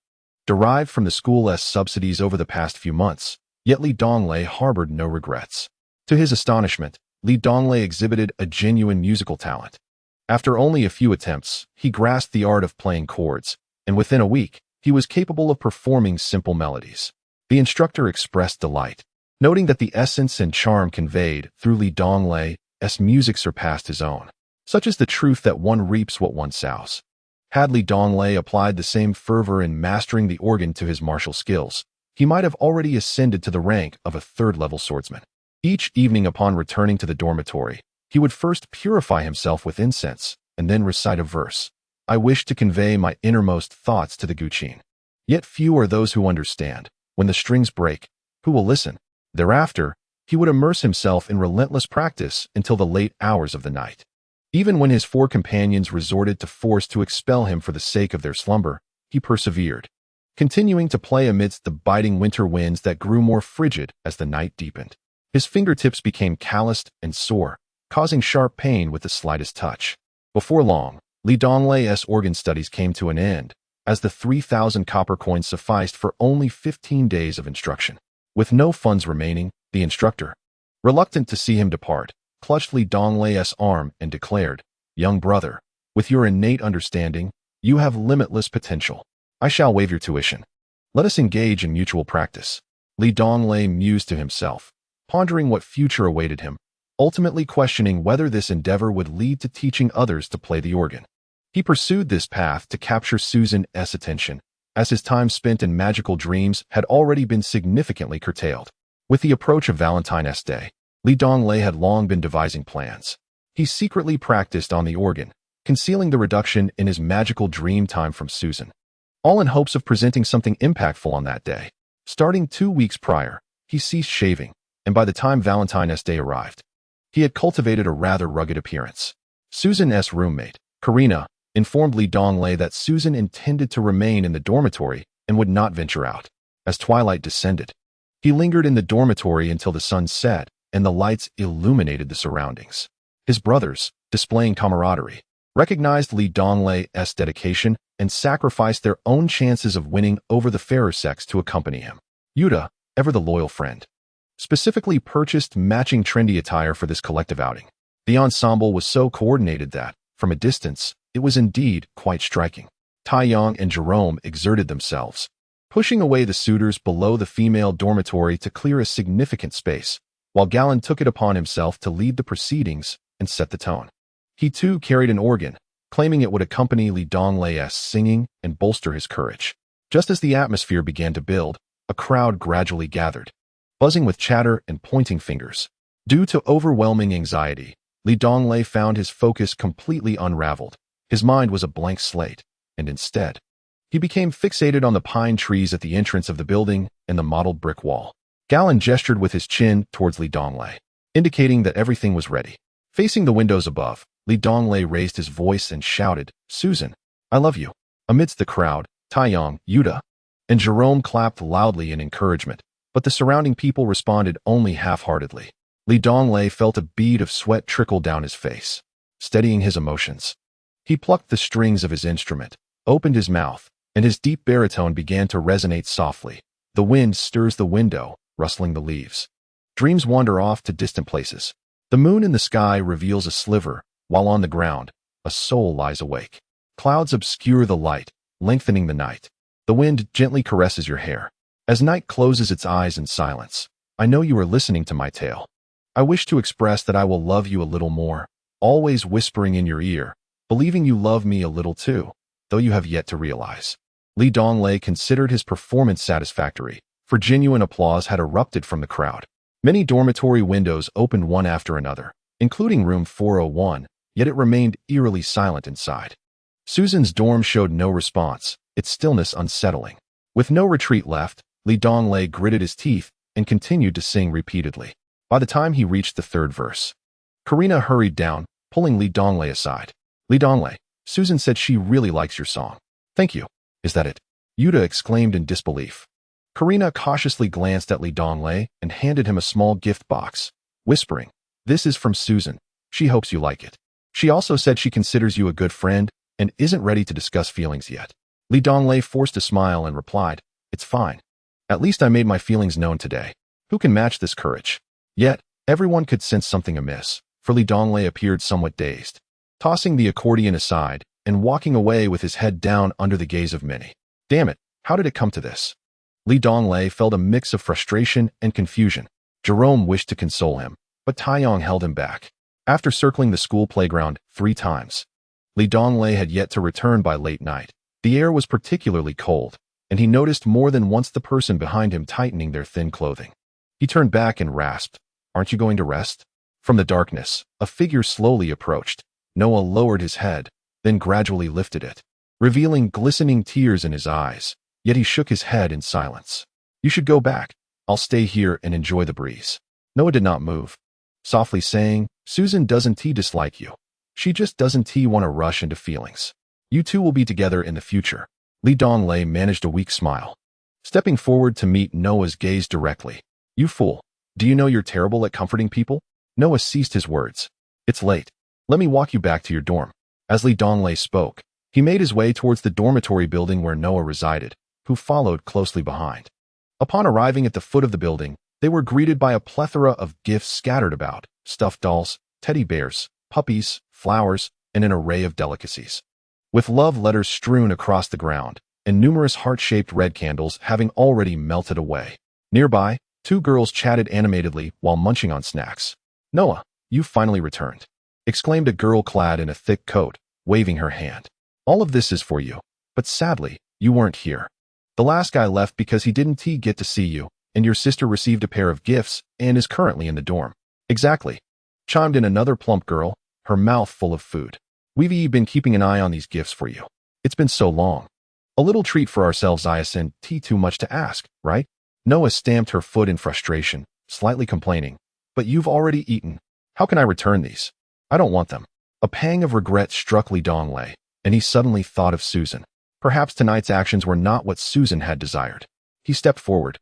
S1: derived from the school's subsidies over the past few months, yet Li Donglei harbored no regrets. To his astonishment, Li Donglei exhibited a genuine musical talent. After only a few attempts, he grasped the art of playing chords, and within a week, he was capable of performing simple melodies. The instructor expressed delight, noting that the essence and charm conveyed through Li Donglei's music surpassed his own. Such is the truth that one reaps what one sows. Had Li Donglei applied the same fervor in mastering the organ to his martial skills, he might have already ascended to the rank of a third-level swordsman. Each evening upon returning to the dormitory, he would first purify himself with incense and then recite a verse. "I wish to convey my innermost thoughts to the Guqin. Yet few are those who understand. When the strings break, who will listen?" Thereafter, he would immerse himself in relentless practice until the late hours of the night. Even when his four companions resorted to force to expel him for the sake of their slumber, he persevered, continuing to play amidst the biting winter winds that grew more frigid as the night deepened. His fingertips became calloused and sore, causing sharp pain with the slightest touch. Before long, Li Donglei's organ studies came to an end, as the 3,000 copper coins sufficed for only 15 days of instruction. With no funds remaining, the instructor, reluctant to see him depart, clutched Li Donglei's arm and declared, "Young brother, with your innate understanding, you have limitless potential. I shall waive your tuition. Let us engage in mutual practice." Li Donglei mused to himself, pondering what future awaited him, ultimately questioning whether this endeavor would lead to teaching others to play the organ. He pursued this path to capture Susan's attention, as his time spent in magical dreams had already been significantly curtailed. With the approach of Valentine's Day, Li Donglei had long been devising plans. He secretly practiced on the organ, concealing the reduction in his magical dream time from Susan, all in hopes of presenting something impactful on that day. Starting 2 weeks prior, he ceased shaving, and by the time Valentine's Day arrived, he had cultivated a rather rugged appearance. Susan's roommate, Karina, informed Li Donglei that Susan intended to remain in the dormitory and would not venture out. As twilight descended, he lingered in the dormitory until the sun set, and the lights illuminated the surroundings. His brothers, displaying camaraderie, recognized Li Donglei's dedication and sacrificed their own chances of winning over the fairer sex to accompany him. Yuta, ever the loyal friend, specifically purchased matching trendy attire for this collective outing. The ensemble was so coordinated that, from a distance, it was indeed quite striking. Taeyong and Jerome exerted themselves, pushing away the suitors below the female dormitory to clear a significant space, while Galen took it upon himself to lead the proceedings and set the tone. He too carried an organ, claiming it would accompany Li Donglei's singing and bolster his courage. Just as the atmosphere began to build, a crowd gradually gathered, buzzing with chatter and pointing fingers. Due to overwhelming anxiety, Li Donglei found his focus completely unraveled. His mind was a blank slate, and instead, he became fixated on the pine trees at the entrance of the building and the mottled brick wall. Galen gestured with his chin towards Li Donglei, indicating that everything was ready. Facing the windows above, Li Donglei raised his voice and shouted, "Susan, I love you." Amidst the crowd, Taeyong, Yuta, and Jerome clapped loudly in encouragement, but the surrounding people responded only half-heartedly. Li Donglei felt a bead of sweat trickle down his face. Steadying his emotions, he plucked the strings of his instrument, opened his mouth, and his deep baritone began to resonate softly. The wind stirs the window, rustling the leaves. Dreams wander off to distant places. The moon in the sky reveals a sliver, while on the ground, a soul lies awake. Clouds obscure the light, lengthening the night. The wind gently caresses your hair. As night closes its eyes in silence, I know you are listening to my tale. I wish to express that I will love you a little more, always whispering in your ear, believing you love me a little too, though you have yet to realize. Li Donglei considered his performance satisfactory, for genuine applause had erupted from the crowd. Many dormitory windows opened one after another, including room 401, yet it remained eerily silent inside. Susan's dorm showed no response, its stillness unsettling. With no retreat left, Li Donglei gritted his teeth and continued to sing repeatedly. By the time he reached the third verse, Karina hurried down, pulling Li Donglei aside. "Li Donglei, Susan said she really likes your song." "Thank you. Is that it?" Yuta exclaimed in disbelief. Karina cautiously glanced at Li Donglei and handed him a small gift box, whispering, "This is from Susan. She hopes you like it. She also said she considers you a good friend and isn't ready to discuss feelings yet." Li Donglei forced a smile and replied, "It's fine. At least I made my feelings known today. Who can match this courage?" Yet, everyone could sense something amiss, for Li Donglei appeared somewhat dazed, tossing the accordion aside and walking away with his head down under the gaze of many. Damn it, how did it come to this? Li Donglei felt a mix of frustration and confusion. Jerome wished to console him, but Taeyong held him back. After circling the school playground 3 times, Li Donglei had yet to return by late night. The air was particularly cold, and he noticed more than once the person behind him tightening their thin clothing. He turned back and rasped, "Aren't you going to rest?" From the darkness, a figure slowly approached. Noah lowered his head, then gradually lifted it, revealing glistening tears in his eyes, yet he shook his head in silence. "You should go back. I'll stay here and enjoy the breeze." Noah did not move, softly saying, "Susan doesn't dislike you. She just doesn't want to rush into feelings. You two will be together in the future." Li Donglei managed a weak smile, stepping forward to meet Noah's gaze directly. "You fool. Do you know you're terrible at comforting people?" Noah ceased his words. "It's late. Let me walk you back to your dorm." As Li Donglei spoke, he made his way towards the dormitory building where Noah resided, who followed closely behind. Upon arriving at the foot of the building, they were greeted by a plethora of gifts scattered about: stuffed dolls, teddy bears, puppies, flowers, and an array of delicacies. With love letters strewn across the ground, and numerous heart-shaped red candles having already melted away. Nearby, 2 girls chatted animatedly while munching on snacks. "Noah, you finally returned," exclaimed a girl clad in a thick coat, waving her hand. "All of this is for you, but sadly, you weren't here. The last guy left because he didn't get to see you, and your sister received a pair of gifts and is currently in the dorm." "Exactly," chimed in another plump girl, her mouth full of food. "We've been keeping an eye on these gifts for you. It's been so long. A little treat for ourselves isn't too much to ask, right?" Noah stamped her foot in frustration, slightly complaining, "But you've already eaten. How can I return these? I don't want them." A pang of regret struck Li Donglei, and he suddenly thought of Susan. Perhaps tonight's actions were not what Susan had desired. He stepped forward.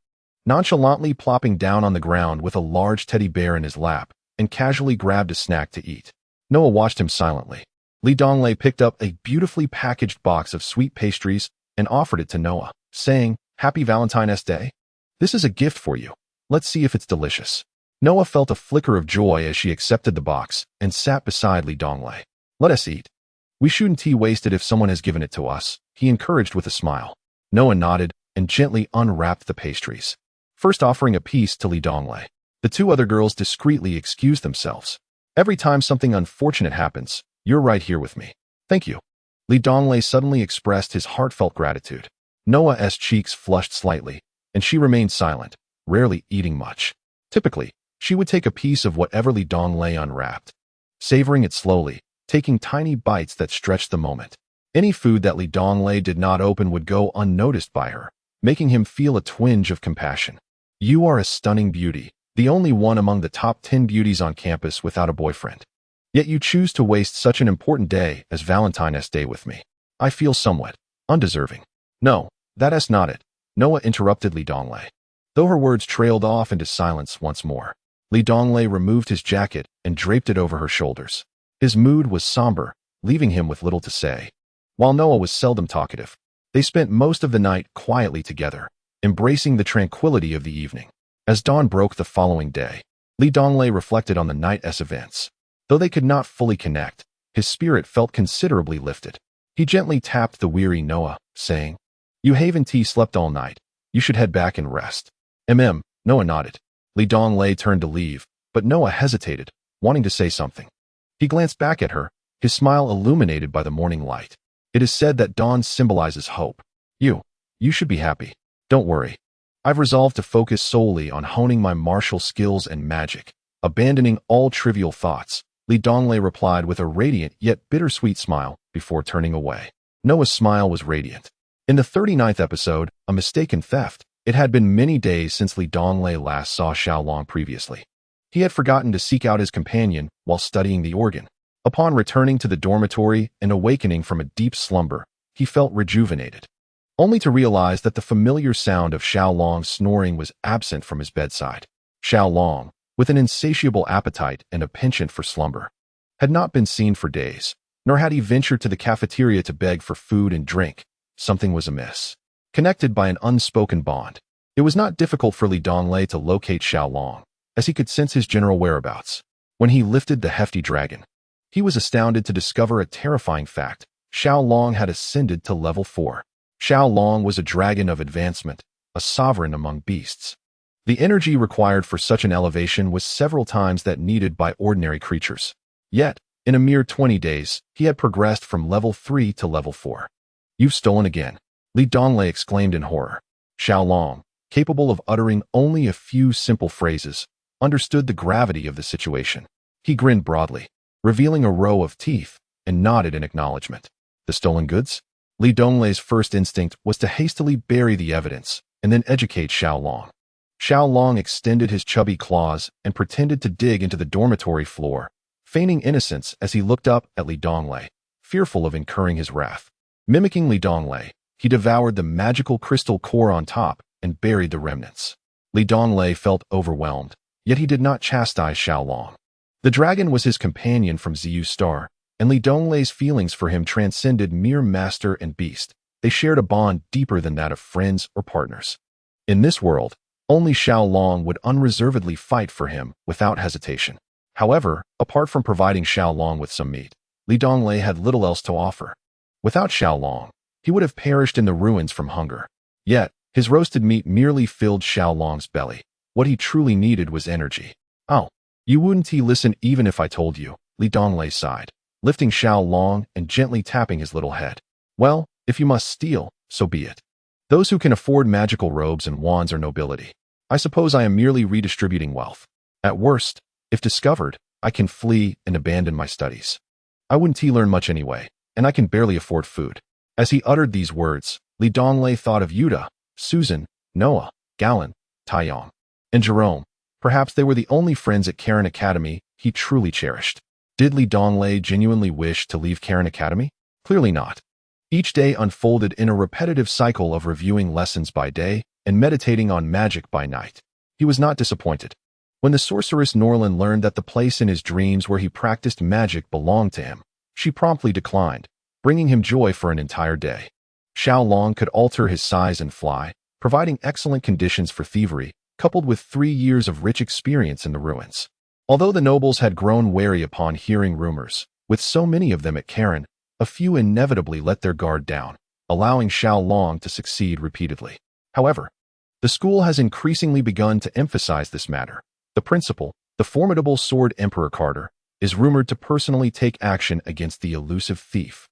S1: nonchalantly plopping down on the ground with a large teddy bear in his lap, and casually grabbed a snack to eat. Noah watched him silently. Donglei picked up a beautifully packaged box of sweet pastries and offered it to Noah, saying, "Happy Valentine's Day. This is a gift for you. Let's see if it's delicious." Noah felt a flicker of joy as she accepted the box and sat beside Donglei. "Let us eat. We shouldn't waste it if someone has given it to us," he encouraged with a smile. Noah nodded and gently unwrapped the pastries, first offering a piece to Donglei. The two other girls discreetly excused themselves. "Every time something unfortunate happens, you're right here with me. Thank you." Donglei suddenly expressed his heartfelt gratitude. Noah's cheeks flushed slightly, and she remained silent, rarely eating much. Typically, she would take a piece of whatever Donglei unwrapped, savoring it slowly, taking tiny bites that stretched the moment. Any food that Donglei did not open would go unnoticed by her, making him feel a twinge of compassion. "You are a stunning beauty, the only one among the top 10 beauties on campus without a boyfriend. Yet you choose to waste such an important day as Valentine's Day with me. I feel somewhat undeserving." "No, that's not it," Noah interrupted Donglei. Though her words trailed off into silence once more, Donglei removed his jacket and draped it over her shoulders. His mood was somber, leaving him with little to say. While Noah was seldom talkative, they spent most of the night quietly together, embracing the tranquility of the evening. As dawn broke the following day, Donglei reflected on the night's events. Though they could not fully connect, his spirit felt considerably lifted. He gently tapped the weary Noah, saying, "You haven't slept all night. You should head back and rest." Noah nodded. Donglei turned to leave, but Noah hesitated, wanting to say something. He glanced back at her, his smile illuminated by the morning light. "It is said that dawn symbolizes hope. You should be happy. Don't worry. I've resolved to focus solely on honing my martial skills and magic, abandoning all trivial thoughts." Donglei replied with a radiant yet bittersweet smile before turning away. Noah's smile was radiant. In the 39th episode, A Mistaken Theft, it had been many days since Donglei last saw Xiaolong previously. He had forgotten to seek out his companion while studying the organ. Upon returning to the dormitory and awakening from a deep slumber, he felt rejuvenated, only to realize that the familiar sound of Xiaolong's snoring was absent from his bedside. Xiaolong, with an insatiable appetite and a penchant for slumber, had not been seen for days, nor had he ventured to the cafeteria to beg for food and drink. Something was amiss. Connected by an unspoken bond, it was not difficult for Donglei to locate Xiaolong, as he could sense his general whereabouts. When he lifted the hefty dragon, he was astounded to discover a terrifying fact. Xiaolong had ascended to level 4. Xiaolong was a dragon of advancement, a sovereign among beasts. The energy required for such an elevation was several times that needed by ordinary creatures. Yet, in a mere 20 days, he had progressed from level 3 to level 4. "You've stolen again," Donglei exclaimed in horror. Xiaolong, capable of uttering only a few simple phrases, understood the gravity of the situation. He grinned broadly, revealing a row of teeth, and nodded in acknowledgement. "The stolen goods?" Donglei's first instinct was to hastily bury the evidence and then educate Xiaolong. Xiaolong extended his chubby claws and pretended to dig into the dormitory floor, feigning innocence as he looked up at Donglei, fearful of incurring his wrath. Mimicking Donglei, he devoured the magical crystal core on top and buried the remnants. Donglei felt overwhelmed, yet he did not chastise Xiaolong. The dragon was his companion from Ziyu Star, and Donglei's feelings for him transcended mere master and beast. They shared a bond deeper than that of friends or partners. In this world, only Xiaolong would unreservedly fight for him without hesitation. However, apart from providing Xiaolong with some meat, Donglei had little else to offer. Without Xiaolong, he would have perished in the ruins from hunger. Yet, his roasted meat merely filled Xiaolong's belly. What he truly needed was energy. "Oh, you wouldn't listen even if I told you," Donglei sighed, lifting Xiaolong and gently tapping his little head. "Well, if you must steal, so be it. Those who can afford magical robes and wands are nobility. I suppose I am merely redistributing wealth. At worst, if discovered, I can flee and abandon my studies. I wouldn't learn much anyway, and I can barely afford food." As he uttered these words, Donglei thought of Yuta, Susan, Noah, Galen, Taeyong, and Jerome. Perhaps they were the only friends at Karen Academy he truly cherished. Did Donglei genuinely wish to leave Karen Academy? Clearly not. Each day unfolded in a repetitive cycle of reviewing lessons by day and meditating on magic by night. He was not disappointed. When the sorceress Norlin learned that the place in his dreams where he practiced magic belonged to him, she promptly declined, bringing him joy for an entire day. Xiao Long could alter his size and fly, providing excellent conditions for thievery, coupled with 3 years of rich experience in the ruins. Although the nobles had grown wary upon hearing rumors, with so many of them at Karen, a few inevitably let their guard down, allowing Xiao Long to succeed repeatedly. However, the school has increasingly begun to emphasize this matter. The principal, the formidable Sword Emperor Carter, is rumored to personally take action against the elusive thief,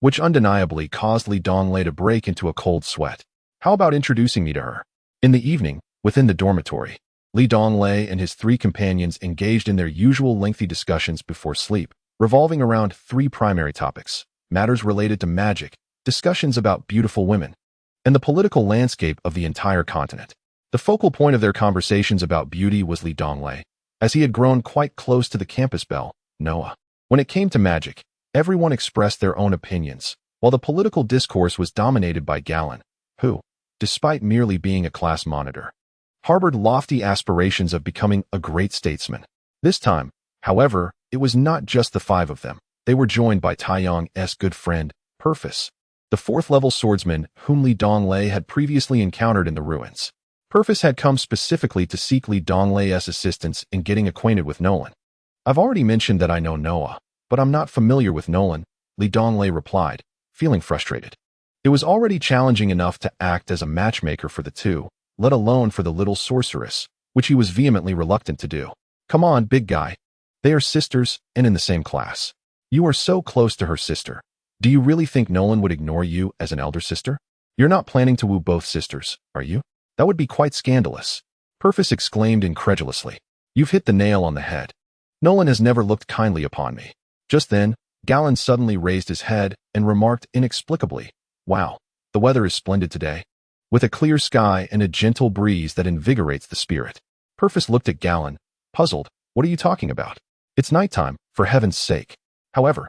S1: which undeniably caused Li Donglei to break into a cold sweat. How about introducing me to her? In the evening, within the dormitory, Li Donglei and his 3 companions engaged in their usual lengthy discussions before sleep, revolving around 3 primary topics: matters related to magic, discussions about beautiful women, and the political landscape of the entire continent. The focal point of their conversations about beauty was Li Donglei, as he had grown quite close to the campus belle, Noah. When it came to magic, everyone expressed their own opinions, while the political discourse was dominated by Galen, who, despite merely being a class monitor, harbored lofty aspirations of becoming a great statesman. This time, however, it was not just the 5 of them. They were joined by Taiyang's good friend, Purvis, the 4th-level swordsman whom Li Donglei had previously encountered in the ruins. Purvis had come specifically to seek Li Donglei's assistance in getting acquainted with Nolan. "I've already mentioned that I know Noah, but I'm not familiar with Nolan," Li Donglei replied, feeling frustrated. It was already challenging enough to act as a matchmaker for the 2, let alone for the little sorceress, which he was vehemently reluctant to do. "Come on, big guy. They are sisters and in the same class. You are so close to her sister. Do you really think Nolan would ignore you as an elder sister? You're not planning to woo both sisters, are you? That would be quite scandalous," Purvis exclaimed incredulously. "You've hit the nail on the head. Nolan has never looked kindly upon me." Just then, Galen suddenly raised his head and remarked inexplicably, "Wow, the weather is splendid today, with a clear sky and a gentle breeze that invigorates the spirit." Purvis looked at Galen, puzzled. "What are you talking about? It's nighttime, for heaven's sake." However,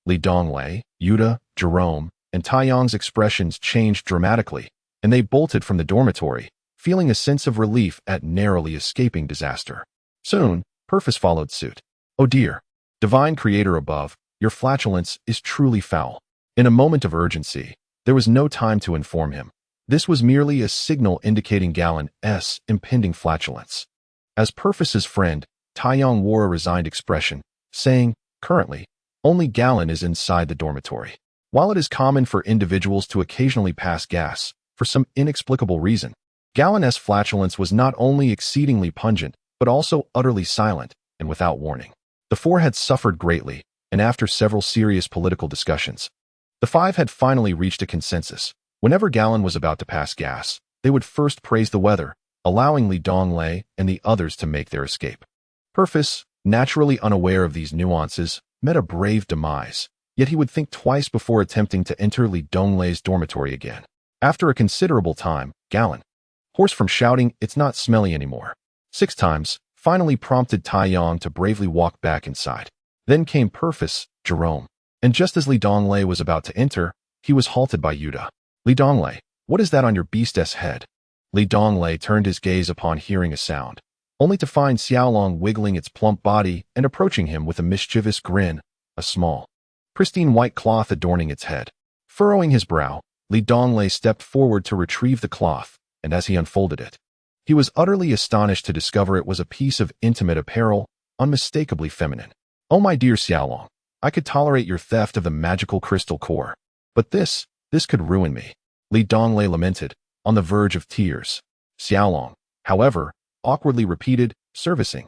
S1: Li Donglei, Yuta, Jerome, and Taiyang's expressions changed dramatically, and they bolted from the dormitory, feeling a sense of relief at narrowly escaping disaster. Soon, Purvis followed suit. "Oh dear, divine creator above, your flatulence is truly foul." In a moment of urgency, there was no time to inform him. This was merely a signal indicating Galen's impending flatulence. As Purvis's friend, Taiyang wore a resigned expression, saying, "Currently, only Galen is inside the dormitory." While it is common for individuals to occasionally pass gas, for some inexplicable reason, Galen's flatulence was not only exceedingly pungent, but also utterly silent and without warning. The 4 had suffered greatly, and after several serious political discussions, the 5 had finally reached a consensus. Whenever Galen was about to pass gas, they would first praise the weather, allowing Li Donglei and the others to make their escape. Purvis, naturally unaware of these nuances, met a brave demise, yet he would think twice before attempting to enter Li Donglei's dormitory again. After a considerable time, Galen, hoarse from shouting, "It's not smelly anymore," 6 times, finally prompted Taiyang to bravely walk back inside. Then came Purvis, Jerome, and just as Li Donglei was about to enter, he was halted by Yuta. "Li Donglei, what is that on your beast's head?" Li Donglei turned his gaze upon hearing a sound, only to find Xiaolong wiggling its plump body and approaching him with a mischievous grin, a small, pristine white cloth adorning its head. Furrowing his brow, Li Donglei stepped forward to retrieve the cloth, and as he unfolded it, he was utterly astonished to discover it was a piece of intimate apparel, unmistakably feminine. "Oh my dear Xiaolong, I could tolerate your theft of the magical crystal core, but this could ruin me," Li Donglei lamented, on the verge of tears. Xiaolong, however, awkwardly repeated, servicing.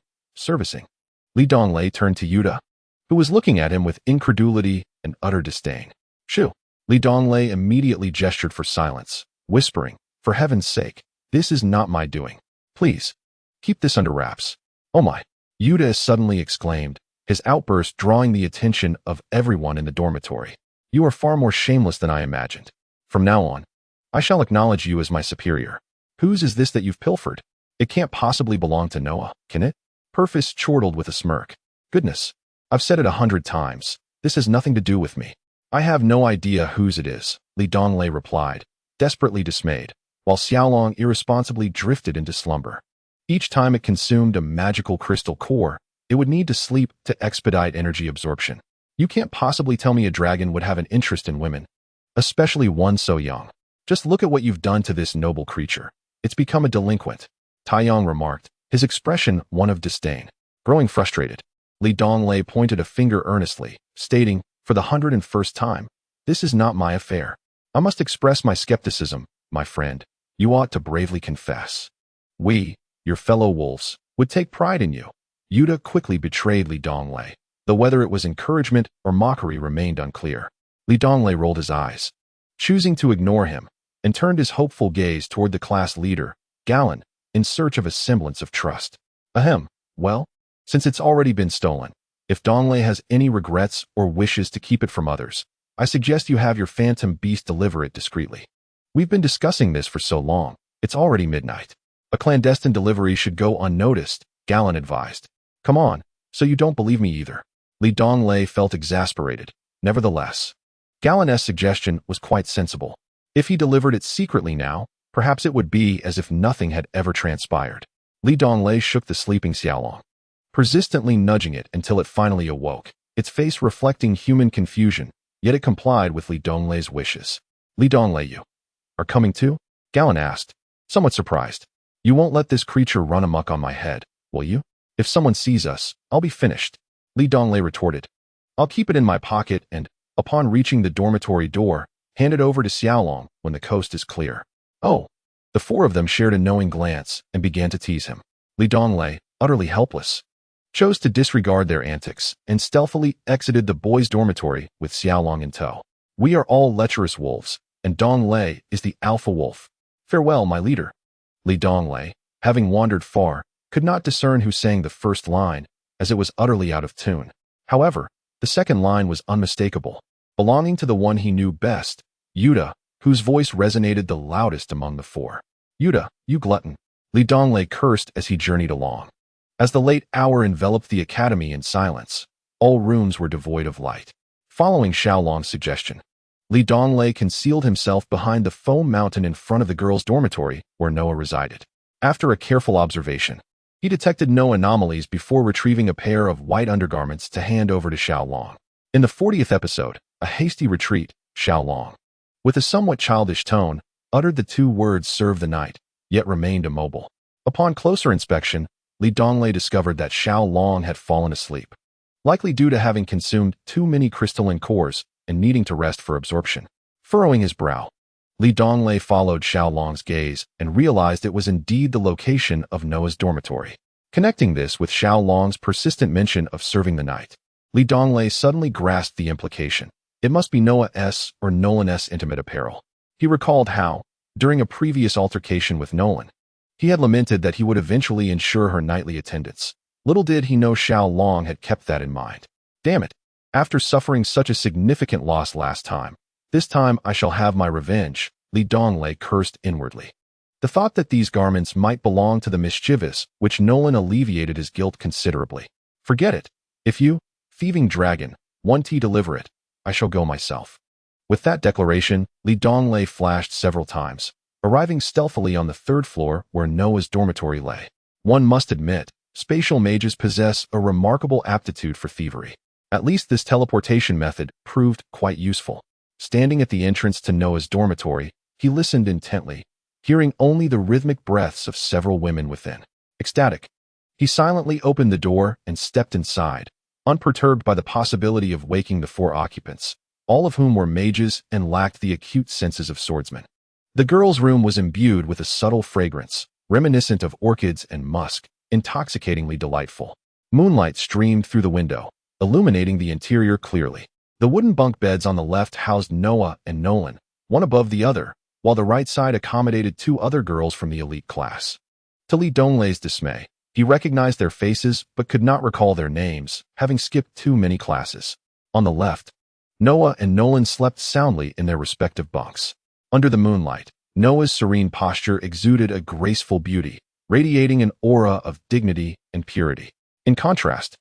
S1: Li Donglei turned to Yuta, who was looking at him with incredulity and utter disdain. "Shoo!" Li Donglei immediately gestured for silence, whispering, "For heaven's sake, this is not my doing. Please, keep this under wraps." "Oh my!" Yuta suddenly exclaimed, his outburst drawing the attention of everyone in the dormitory. "You are far more shameless than I imagined. From now on, I shall acknowledge you as my superior. Whose is this that you've pilfered? It can't possibly belong to Noah, can it?" Purvis chortled with a smirk. "Goodness, I've said it 100 times. This has nothing to do with me." "I have no idea whose it is," Li Donglei replied, desperately dismayed. while Xiaolong irresponsibly drifted into slumber. Each time it consumed a magical crystal core, it would need to sleep to expedite energy absorption. You can't possibly tell me a dragon would have an interest in women, especially one so young. Just look at what you've done to this noble creature. It's become a delinquent, Taiyang remarked, his expression one of disdain. Growing frustrated, Li Donglei pointed a finger earnestly, stating, for the 101st time, this is not my affair. I must express my skepticism, my friend. You ought to bravely confess. We, your fellow wolves, would take pride in you. Yuta quickly betrayed Li Donglei, though whether it was encouragement or mockery remained unclear. Li Donglei rolled his eyes, choosing to ignore him, and turned his hopeful gaze toward the class leader, Galen, in search of a semblance of trust. Ahem, well, since it's already been stolen, if Donglei has any regrets or wishes to keep it from others, I suggest you have your phantom beast deliver it discreetly. We've been discussing this for so long, it's already midnight. A clandestine delivery should go unnoticed, Galen advised. Come on, so you don't believe me either. Li Donglei felt exasperated. Nevertheless, Galen's suggestion was quite sensible. If he delivered it secretly now, perhaps it would be as if nothing had ever transpired. Li Donglei shook the sleeping Xiaolong, persistently nudging it until it finally awoke, its face reflecting human confusion, yet it complied with Li Donglei's wishes. Li Donglei, you are coming too? Galen asked, somewhat surprised. You won't let this creature run amok on my head, will you? If someone sees us, I'll be finished. Li Donglei retorted. I'll keep it in my pocket and, upon reaching the dormitory door, hand it over to Xiaolong when the coast is clear. Oh. The four of them shared a knowing glance and began to tease him. Li Donglei, utterly helpless, chose to disregard their antics and stealthily exited the boys' dormitory with Xiaolong in tow. We are all lecherous wolves, and Donglei is the alpha wolf. Farewell, my leader. Li Donglei, having wandered far, could not discern who sang the first line, as it was utterly out of tune. However, the second line was unmistakable, belonging to the one he knew best, Yuta, whose voice resonated the loudest among the four. Yuta, you glutton. Li Donglei cursed as he journeyed along. As the late hour enveloped the academy in silence, all rooms were devoid of light. Following Xiaolong's suggestion, Li Donglei concealed himself behind the foam mountain in front of the girls' dormitory where Noah resided. After a careful observation, he detected no anomalies before retrieving a pair of white undergarments to hand over to Xiaolong. In the 40th episode, A Hasty Retreat, Xiaolong, with a somewhat childish tone, uttered the two words serve the night, yet remained immobile. Upon closer inspection, Li Donglei discovered that Xiaolong had fallen asleep, likely due to having consumed too many crystalline cores and needing to rest for absorption. Furrowing his brow, Li Donglei followed Xiaolong's gaze and realized it was indeed the location of Noah's dormitory. Connecting this with Xiaolong's persistent mention of serving the night, Li Donglei suddenly grasped the implication. It must be Noah's or Nolan's intimate apparel. He recalled how, during a previous altercation with Nolan, he had lamented that he would eventually ensure her nightly attendance. Little did he know Xiaolong had kept that in mind. Damn it! After suffering such a significant loss last time, this time I shall have my revenge, Li Donglei cursed inwardly. The thought that these garments might belong to the mischievous, which Nolan alleviated his guilt considerably. Forget it. If you, thieving dragon, want to deliver it, I shall go myself. With that declaration, Li Donglei flashed several times, arriving stealthily on the third floor where Noah's dormitory lay. One must admit, spatial mages possess a remarkable aptitude for thievery. At least this teleportation method proved quite useful. Standing at the entrance to Noah's dormitory, he listened intently, hearing only the rhythmic breaths of several women within. Ecstatic, he silently opened the door and stepped inside, unperturbed by the possibility of waking the four occupants, all of whom were mages and lacked the acute senses of swordsmen. The girls' room was imbued with a subtle fragrance, reminiscent of orchids and musk, intoxicatingly delightful. Moonlight streamed through the window, illuminating the interior clearly. The wooden bunk beds on the left housed Noah and Nolan, one above the other, while the right side accommodated two other girls from the elite class. To Li Donglei's dismay, he recognized their faces but could not recall their names, having skipped too many classes. On the left, Noah and Nolan slept soundly in their respective bunks. Under the moonlight, Noah's serene posture exuded a graceful beauty, radiating an aura of dignity and purity. In contrast,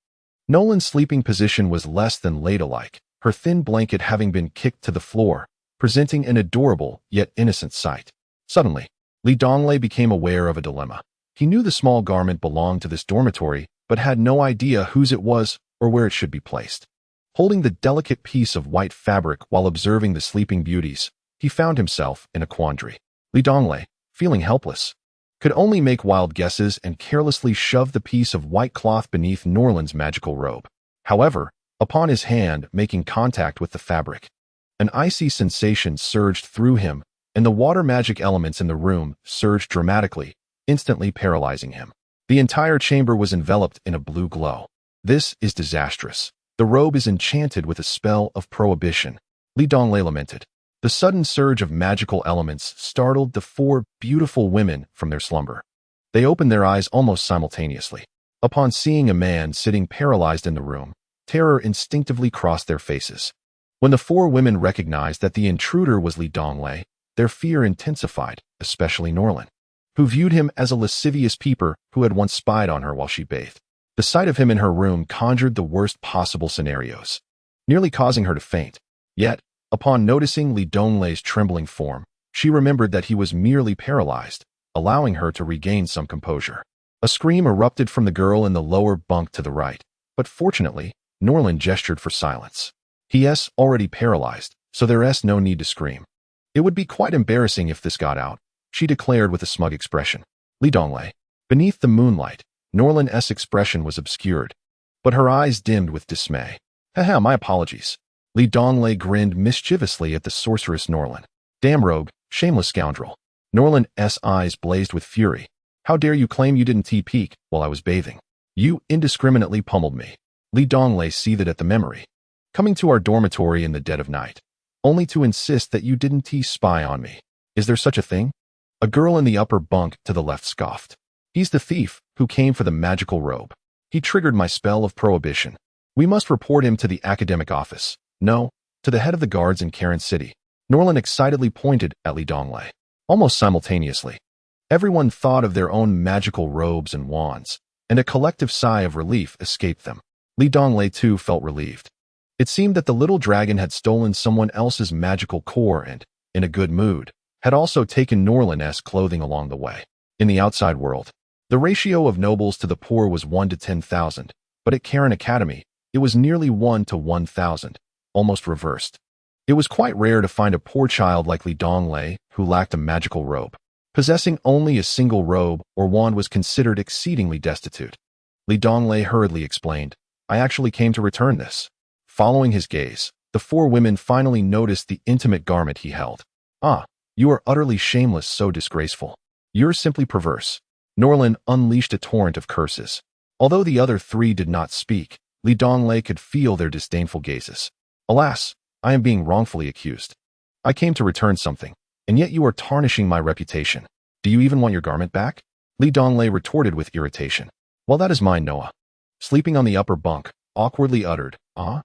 S1: Nolan's sleeping position was less than ladylike, her thin blanket having been kicked to the floor, presenting an adorable yet innocent sight. Suddenly, Donglei became aware of a dilemma. He knew the small garment belonged to this dormitory, but had no idea whose it was or where it should be placed. Holding the delicate piece of white fabric while observing the sleeping beauties, he found himself in a quandary. Donglei, feeling helpless, could only make wild guesses and carelessly shove the piece of white cloth beneath Norland's magical robe. However, upon his hand making contact with the fabric, an icy sensation surged through him, and the water magic elements in the room surged dramatically, instantly paralyzing him. The entire chamber was enveloped in a blue glow. This is disastrous. The robe is enchanted with a spell of prohibition, Donglei lamented. The sudden surge of magical elements startled the four beautiful women from their slumber. They opened their eyes almost simultaneously. Upon seeing a man sitting paralyzed in the room, terror instinctively crossed their faces. When the four women recognized that the intruder was Donglei, their fear intensified, especially Norland, who viewed him as a lascivious peeper who had once spied on her while she bathed. The sight of him in her room conjured the worst possible scenarios, nearly causing her to faint. Yet, upon noticing Donglei's trembling form, she remembered that he was merely paralyzed, allowing her to regain some composure. A scream erupted from the girl in the lower bunk to the right, but fortunately, Norland gestured for silence. He's already paralyzed, so there's no need to scream. It would be quite embarrassing if this got out, she declared with a smug expression. Donglei. Beneath the moonlight, Norland's expression was obscured, but her eyes dimmed with dismay. Haha, my apologies. Donglei grinned mischievously at the sorceress Norland. Damn rogue, shameless scoundrel. Norland's eyes blazed with fury. How dare you claim you didn't peek while I was bathing? You indiscriminately pummeled me. Donglei seethed at the memory. Coming to our dormitory in the dead of night, only to insist that you didn't spy on me. Is there such a thing? A girl in the upper bunk to the left scoffed. He's the thief who came for the magical robe. He triggered my spell of prohibition. We must report him to the academic office. No, to the head of the guards in Karen City. Norland excitedly pointed at Donglei. Almost simultaneously, everyone thought of their own magical robes and wands, and a collective sigh of relief escaped them. Donglei too felt relieved. It seemed that the little dragon had stolen someone else's magical core and, in a good mood, had also taken Norland's clothing along the way. In the outside world, the ratio of nobles to the poor was 1 to 10,000, but at Karen Academy, it was nearly 1 to 1,000. Almost reversed. It was quite rare to find a poor child like Donglei who lacked a magical robe. Possessing only a single robe or wand was considered exceedingly destitute. Donglei hurriedly explained, I actually came to return this. Following his gaze, the four women finally noticed the intimate garment he held. Ah, you are utterly shameless, so disgraceful. You're simply perverse. Norland unleashed a torrent of curses. Although the other three did not speak, Donglei could feel their disdainful gazes. Alas, I am being wrongfully accused. I came to return something, and yet you are tarnishing my reputation. Do you even want your garment back? Donglei retorted with irritation. Well, that is mine, Noah. Sleeping on the upper bunk, awkwardly uttered, ah?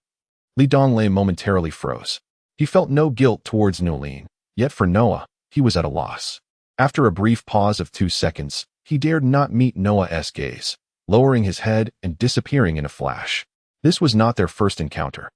S1: Donglei momentarily froze. He felt no guilt towards Nolene, yet for Noah, he was at a loss. After a brief pause of 2 seconds, he dared not meet Noah's gaze, lowering his head and disappearing in a flash. This was not their first encounter.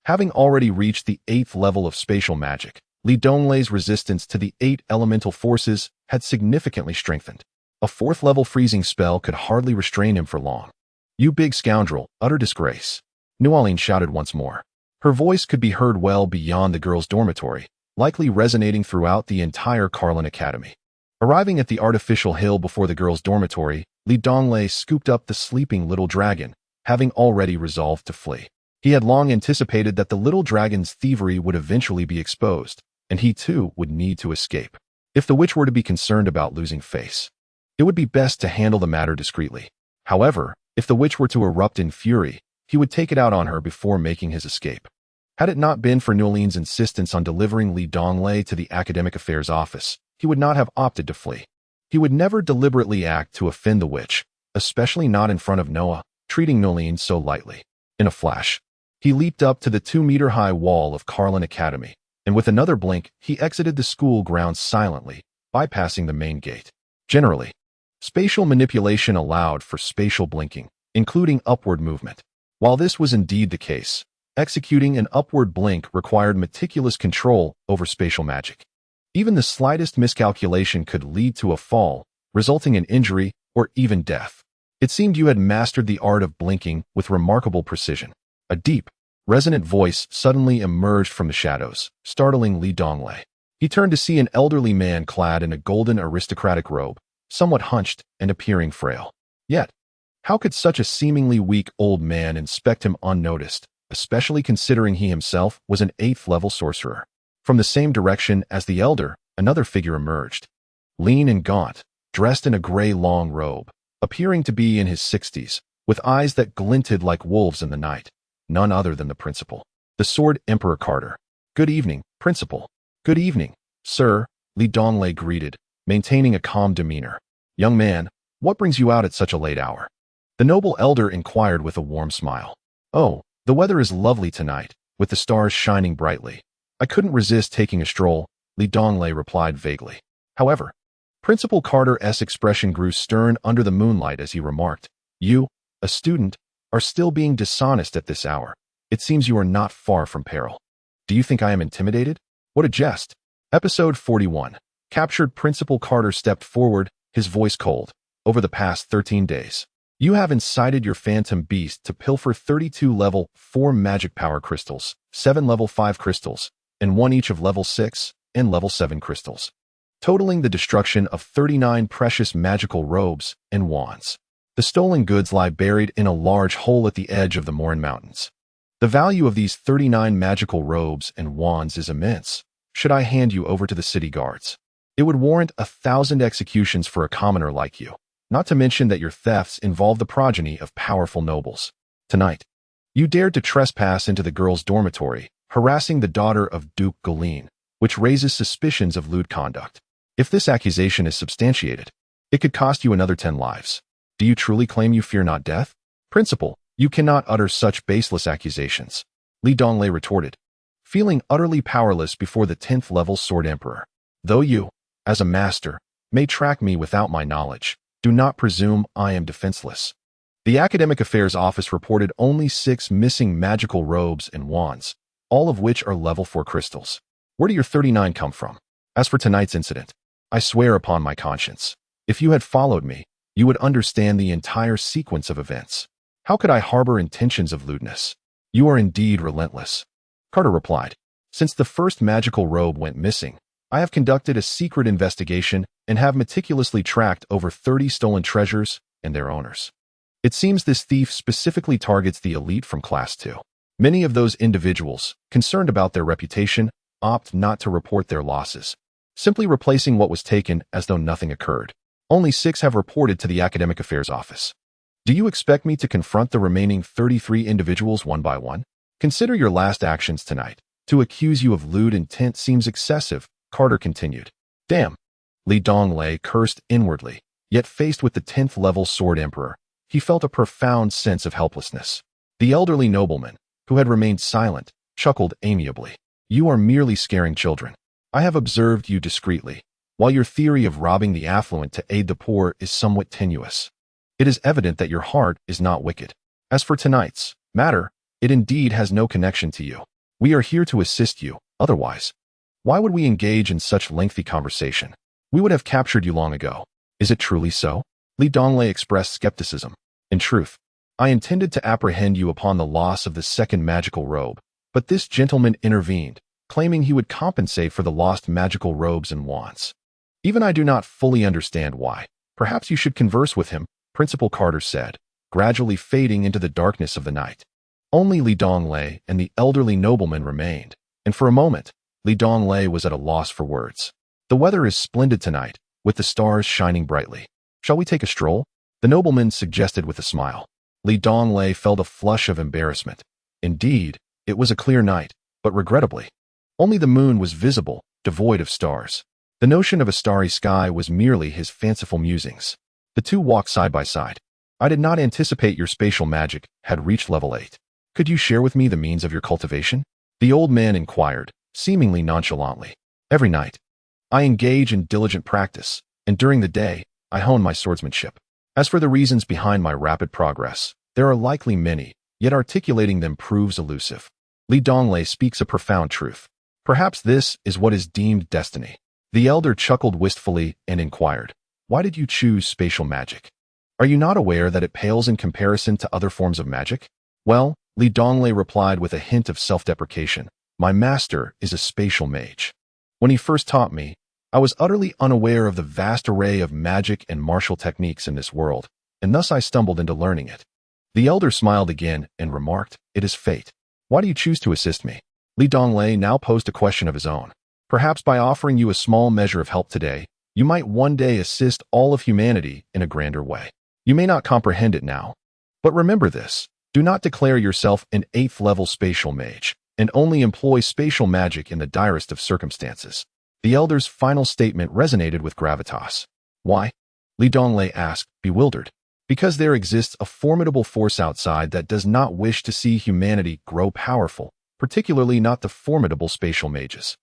S1: Having already reached the 8th level of spatial magic, Donglei's resistance to the 8 elemental forces had significantly strengthened. A 4th level freezing spell could hardly restrain him for long. You big scoundrel, utter disgrace. Nolene shouted once more. Her voice could be heard well beyond the girls' dormitory, likely resonating throughout the entire Carlin Academy. Arriving at the artificial hill before the girls' dormitory, Donglei scooped up the sleeping little dragon, having already resolved to flee. He had long anticipated that the little dragon's thievery would eventually be exposed, and he too would need to escape. If the witch were to be concerned about losing face, it would be best to handle the matter discreetly. However, if the witch were to erupt in fury, he would take it out on her before making his escape. Had it not been for Nolene's insistence on delivering Donglei to the academic affairs office, he would not have opted to flee. He would never deliberately act to offend the witch, especially not in front of Noah, treating Nolene so lightly. In a flash, he leaped up to the 2-meter-high wall of Carlin Academy, and with another blink, he exited the school grounds silently, bypassing the main gate. Generally, spatial manipulation allowed for spatial blinking, including upward movement. While this was indeed the case, executing an upward blink required meticulous control over spatial magic. Even the slightest miscalculation could lead to a fall, resulting in injury or even death. It seemed you had mastered the art of blinking with remarkable precision. A deep, resonant voice suddenly emerged from the shadows, startling Donglei. He turned to see an elderly man clad in a golden aristocratic robe, somewhat hunched and appearing frail. Yet, how could such a seemingly weak old man inspect him unnoticed, especially considering he himself was an 8th-level sorcerer? From the same direction as the elder, another figure emerged. Lean and gaunt, dressed in a gray long robe, appearing to be in his 60s, with eyes that glinted like wolves in the night. None other than the principal, the Sword Emperor Carter. "Good evening, Principal." "Good evening, sir," Donglei greeted, maintaining a calm demeanor. "Young man, what brings you out at such a late hour?" The noble elder inquired with a warm smile. "Oh, the weather is lovely tonight, with the stars shining brightly. I couldn't resist taking a stroll," Donglei replied vaguely. However, Principal Carter's expression grew stern under the moonlight as he remarked, "You, a student, are still being dishonest at this hour. It seems you are not far from peril. Do you think I am intimidated? What a jest." Episode 41. Captured. Principal Carter stepped forward, his voice cold. "Over the past 13 days, you have incited your phantom beast to pilfer 32 level 4 magic power crystals, 7 level 5 crystals, and 1 each of level 6 and level 7 crystals, totaling the destruction of 39 precious magical robes and wands. The stolen goods lie buried in a large hole at the edge of the Morin Mountains. The value of these 39 magical robes and wands is immense. Should I hand you over to the city guards, it would warrant 1,000 executions for a commoner like you, not to mention that your thefts involve the progeny of powerful nobles. Tonight, you dared to trespass into the girls' dormitory, harassing the daughter of Duke Galeen, which raises suspicions of lewd conduct. If this accusation is substantiated, it could cost you another 10 lives. Do you truly claim you fear not death?" "Principal, you cannot utter such baseless accusations," Donglei retorted, feeling utterly powerless before the 10th-level Sword Emperor. "Though you, as a master, may track me without my knowledge, do not presume I am defenseless." The Academic Affairs Office reported only 6 missing magical robes and wands, all of which are level 4 crystals. "Where do your 39 come from? As for tonight's incident, I swear upon my conscience, if you had followed me, you would understand the entire sequence of events. How could I harbor intentions of lewdness? You are indeed relentless." Carter replied, "Since the first magical robe went missing, I have conducted a secret investigation and have meticulously tracked over 30 stolen treasures and their owners. It seems this thief specifically targets the elite from Class 2. Many of those individuals, concerned about their reputation, opt not to report their losses, simply replacing what was taken as though nothing occurred. Only 6 have reported to the Academic Affairs Office. Do you expect me to confront the remaining 33 individuals one by one? Consider your last actions tonight. To accuse you of lewd intent seems excessive," Carter continued. "Damn." Donglei cursed inwardly, yet faced with the 10th-level Sword Emperor, he felt a profound sense of helplessness. The elderly nobleman, who had remained silent, chuckled amiably. "You are merely scaring children. I have observed you discreetly, while your theory of robbing the affluent to aid the poor is somewhat tenuous. It is evident that your heart is not wicked. As for tonight's matter, it indeed has no connection to you. We are here to assist you, otherwise, why would we engage in such lengthy conversation? We would have captured you long ago. Is it truly so?" Donglei expressed skepticism. "In truth, I intended to apprehend you upon the loss of the second magical robe, but this gentleman intervened, claiming he would compensate for the lost magical robes and wands. Even I do not fully understand why. Perhaps you should converse with him," Principal Carter said, gradually fading into the darkness of the night. Only Donglei and the elderly nobleman remained, and for a moment, Donglei was at a loss for words. "The weather is splendid tonight, with the stars shining brightly. Shall we take a stroll?" the nobleman suggested with a smile. Donglei felt a flush of embarrassment. Indeed, it was a clear night, but regrettably, only the moon was visible, devoid of stars. The notion of a starry sky was merely his fanciful musings. The two walked side by side. "I did not anticipate your spatial magic had reached level 8. Could you share with me the means of your cultivation?" the old man inquired, seemingly nonchalantly. "Every night, I engage in diligent practice, and during the day, I hone my swordsmanship. As for the reasons behind my rapid progress, there are likely many, yet articulating them proves elusive. Donglei speaks a profound truth. Perhaps this is what is deemed destiny. The elder chuckled wistfully and inquired, "Why did you choose spatial magic? Are you not aware that it pales in comparison to other forms of magic?" "Well," Donglei replied with a hint of self-deprecation, "my master is a spatial mage. When he first taught me, I was utterly unaware of the vast array of magic and martial techniques in this world, and thus I stumbled into learning it." The elder smiled again and remarked, "It is fate. Why do you choose to assist me?" Donglei now posed a question of his own. "Perhaps by offering you a small measure of help today, you might one day assist all of humanity in a grander way. You may not comprehend it now, but remember this. Do not declare yourself an 8th-level spatial mage, and only employ spatial magic in the direst of circumstances." The elder's final statement resonated with gravitas. "Why?" Donglei asked, bewildered. "Because there exists a formidable force outside that does not wish to see humanity grow powerful, particularly not the formidable spatial mages.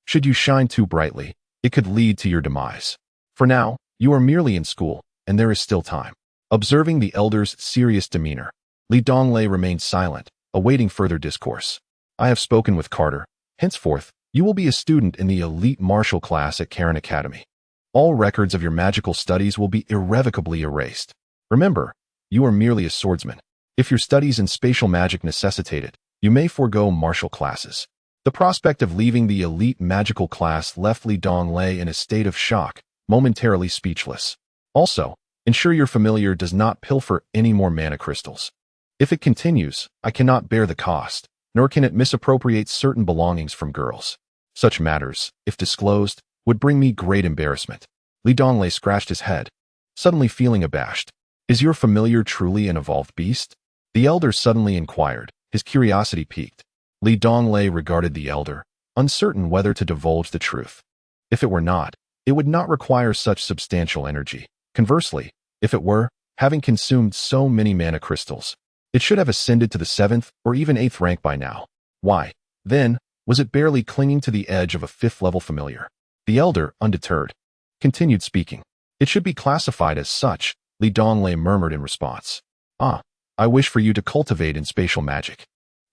S1: Should you shine too brightly, it could lead to your demise. For now, you are merely in school, and there is still time." Observing the elder's serious demeanor, Donglei remained silent, awaiting further discourse. "I have spoken with Carter. Henceforth, you will be a student in the elite martial class at Karen Academy. All records of your magical studies will be irrevocably erased. Remember, you are merely a swordsman. If your studies in spatial magic necessitate it, you may forego martial classes." The prospect of leaving the elite magical class left Donglei in a state of shock, momentarily speechless. "Also, ensure your familiar does not pilfer any more mana crystals. If it continues, I cannot bear the cost, nor can it misappropriate certain belongings from girls. Such matters, if disclosed, would bring me great embarrassment." Donglei scratched his head, suddenly feeling abashed. "Is your familiar truly an evolved beast?" the elder suddenly inquired, his curiosity piqued. Donglei regarded the elder, uncertain whether to divulge the truth. If it were not, it would not require such substantial energy. Conversely, if it were, having consumed so many mana crystals, it should have ascended to the 7th or even 8th rank by now. Why, then, was it barely clinging to the edge of a 5th-level familiar? The elder, undeterred, continued speaking. "It should be classified as such," Donglei murmured in response. "Ah, I wish for you to cultivate in spatial magic,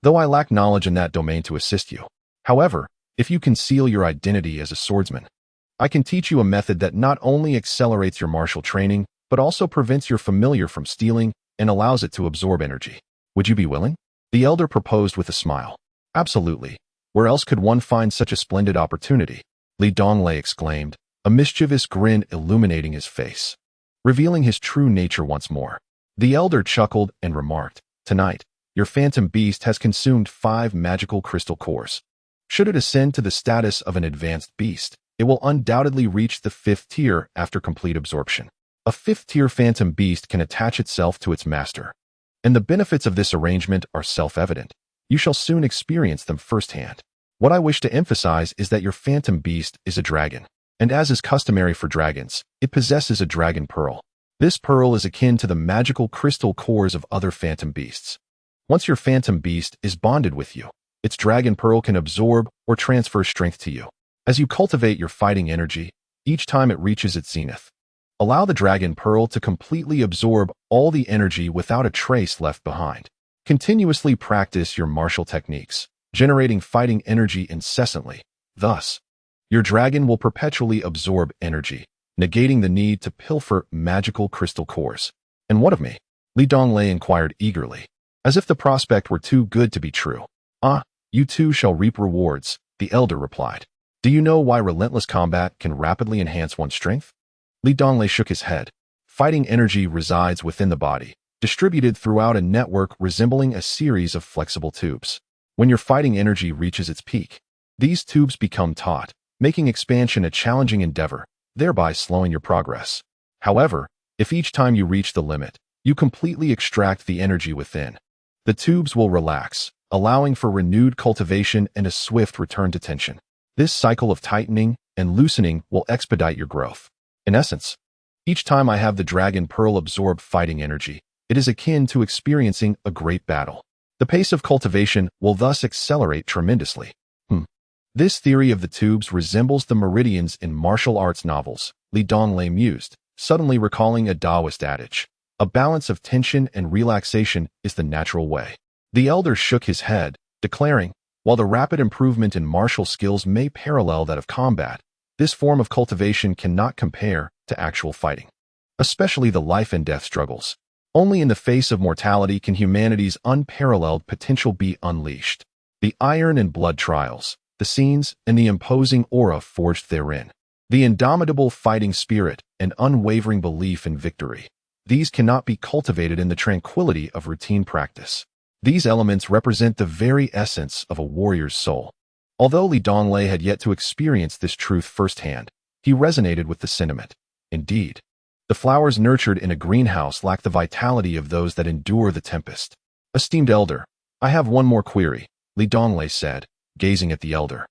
S1: though I lack knowledge in that domain to assist you. However, if you conceal your identity as a swordsman, I can teach you a method that not only accelerates your martial training, but also prevents your familiar from stealing and allows it to absorb energy. Would you be willing?" The elder proposed with a smile. "Absolutely. Where else could one find such a splendid opportunity?" Donglei exclaimed, a mischievous grin illuminating his face, revealing his true nature once more. The elder chuckled and remarked, "Tonight, your phantom beast has consumed 5 magical crystal cores. Should it ascend to the status of an advanced beast, it will undoubtedly reach the 5th tier after complete absorption. A 5th-tier phantom beast can attach itself to its master, and the benefits of this arrangement are self-evident. You shall soon experience them firsthand. What I wish to emphasize is that your phantom beast is a dragon, and as is customary for dragons, it possesses a dragon pearl. This pearl is akin to the magical crystal cores of other phantom beasts. Once your phantom beast is bonded with you, its dragon pearl can absorb or transfer strength to you. As you cultivate your fighting energy, each time it reaches its zenith, allow the dragon pearl to completely absorb all the energy without a trace left behind. Continuously practice your martial techniques, generating fighting energy incessantly. Thus, your dragon will perpetually absorb energy, negating the need to pilfer magical crystal cores." "And what of me?" Donglei inquired eagerly, as if the prospect were too good to be true. "Ah, you too shall reap rewards," the elder replied. "Do you know why relentless combat can rapidly enhance one's strength?" Donglei shook his head. "Fighting energy resides within the body, distributed throughout a network resembling a series of flexible tubes. When your fighting energy reaches its peak, these tubes become taut, making expansion a challenging endeavor, thereby slowing your progress. However, if each time you reach the limit, you completely extract the energy within, the tubes will relax, allowing for renewed cultivation and a swift return to tension. This cycle of tightening and loosening will expedite your growth. In essence, each time I have the dragon pearl absorb fighting energy, it is akin to experiencing a great battle. The pace of cultivation will thus accelerate tremendously." This theory of the tubes resembles the meridians in martial arts novels, Donglei mused, suddenly recalling a Taoist adage. A balance of tension and relaxation is the natural way. The elder shook his head, declaring, "While the rapid improvement in martial skills may parallel that of combat, This form of cultivation cannot compare to actual fighting, especially the life and death struggles. Only in the face of mortality can humanity's unparalleled potential be unleashed. The iron and blood trials, the scenes, and the imposing aura forged therein. The indomitable fighting spirit and unwavering belief in victory. These cannot be cultivated in the tranquility of routine practice. These elements represent the very essence of a warrior's soul. Although Donglei had yet to experience this truth firsthand, he resonated with the sentiment. Indeed, the flowers nurtured in a greenhouse lack the vitality of those that endure the tempest. Esteemed elder, I have one more query, Donglei said, gazing at the elder.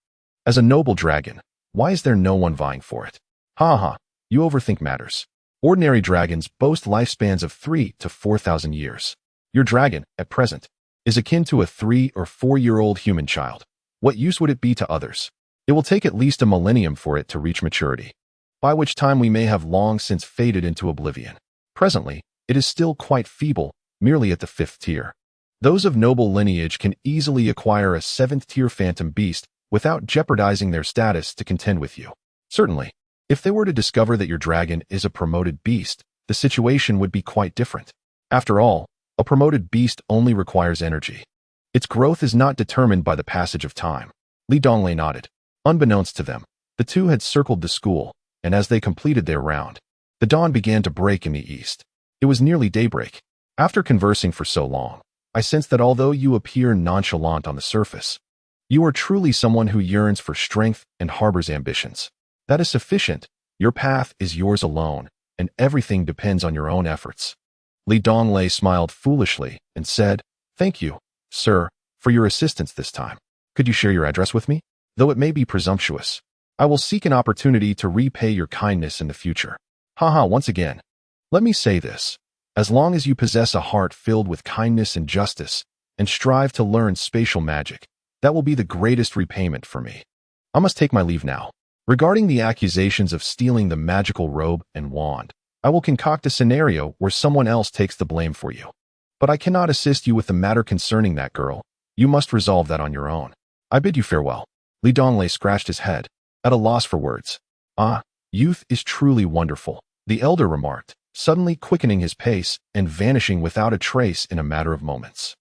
S1: As a noble dragon, why is there no one vying for it? Ha ha, you overthink matters. Ordinary dragons boast lifespans of 3,000 to 4,000 years. Your dragon, at present, is akin to a 3 or 4-year-old human child. What use would it be to others? It will take at least a millennium for it to reach maturity, by which time we may have long since faded into oblivion. Presently, it is still quite feeble, merely at the 5th tier. Those of noble lineage can easily acquire a 7th-tier phantom beast without jeopardizing their status to contend with you. Certainly, if they were to discover that your dragon is a promoted beast, the situation would be quite different. After all, a promoted beast only requires energy. Its growth is not determined by the passage of time. Donglei nodded. Unbeknownst to them, the two had circled the school, and as they completed their round, the dawn began to break in the east. It was nearly daybreak. After conversing for so long, I sense that although you appear nonchalant on the surface, you are truly someone who yearns for strength and harbors ambitions. That is sufficient. Your path is yours alone, and everything depends on your own efforts. Donglei smiled foolishly and said, Thank you, sir, for your assistance this time. Could you share your address with me? Though it may be presumptuous, I will seek an opportunity to repay your kindness in the future. Haha, once again, let me say this. As long as you possess a heart filled with kindness and justice, and strive to learn spatial magic, that will be the greatest repayment for me. I must take my leave now. Regarding the accusations of stealing the magical robe and wand, I will concoct a scenario where someone else takes the blame for you. But I cannot assist you with the matter concerning that girl. You must resolve that on your own. I bid you farewell. Donglei scratched his head, at a loss for words. Ah, youth is truly wonderful, the elder remarked, suddenly quickening his pace and vanishing without a trace in a matter of moments.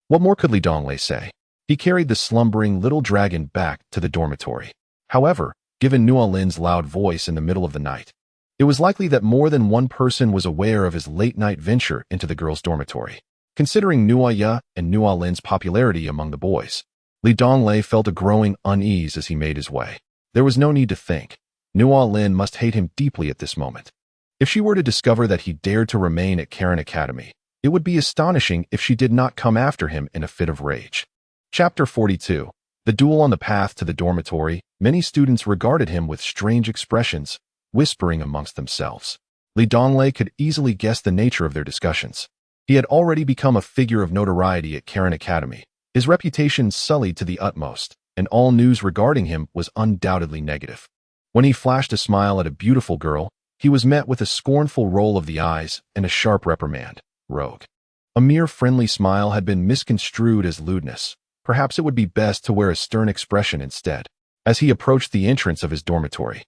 S1: What more could Donglei say? He carried the slumbering little dragon back to the dormitory. However, given Nualin's loud voice in the middle of the night, it was likely that more than one person was aware of his late-night venture into the girls' dormitory. Considering Nuaya and Nualin's popularity among the boys, Donglei felt a growing unease as he made his way. There was no need to think. Nualin must hate him deeply at this moment. If she were to discover that he dared to remain at Karen Academy, it would be astonishing if she did not come after him in a fit of rage. Chapter 42. The duel on the path to the dormitory. Many students regarded him with strange expressions, whispering amongst themselves. Donglei could easily guess the nature of their discussions. He had already become a figure of notoriety at Karen Academy, his reputation sullied to the utmost, and all news regarding him was undoubtedly negative. When he flashed a smile at a beautiful girl, he was met with a scornful roll of the eyes and a sharp reprimand. Rogue. A mere friendly smile had been misconstrued as lewdness. Perhaps it would be best to wear a stern expression instead. As he approached the entrance of his dormitory,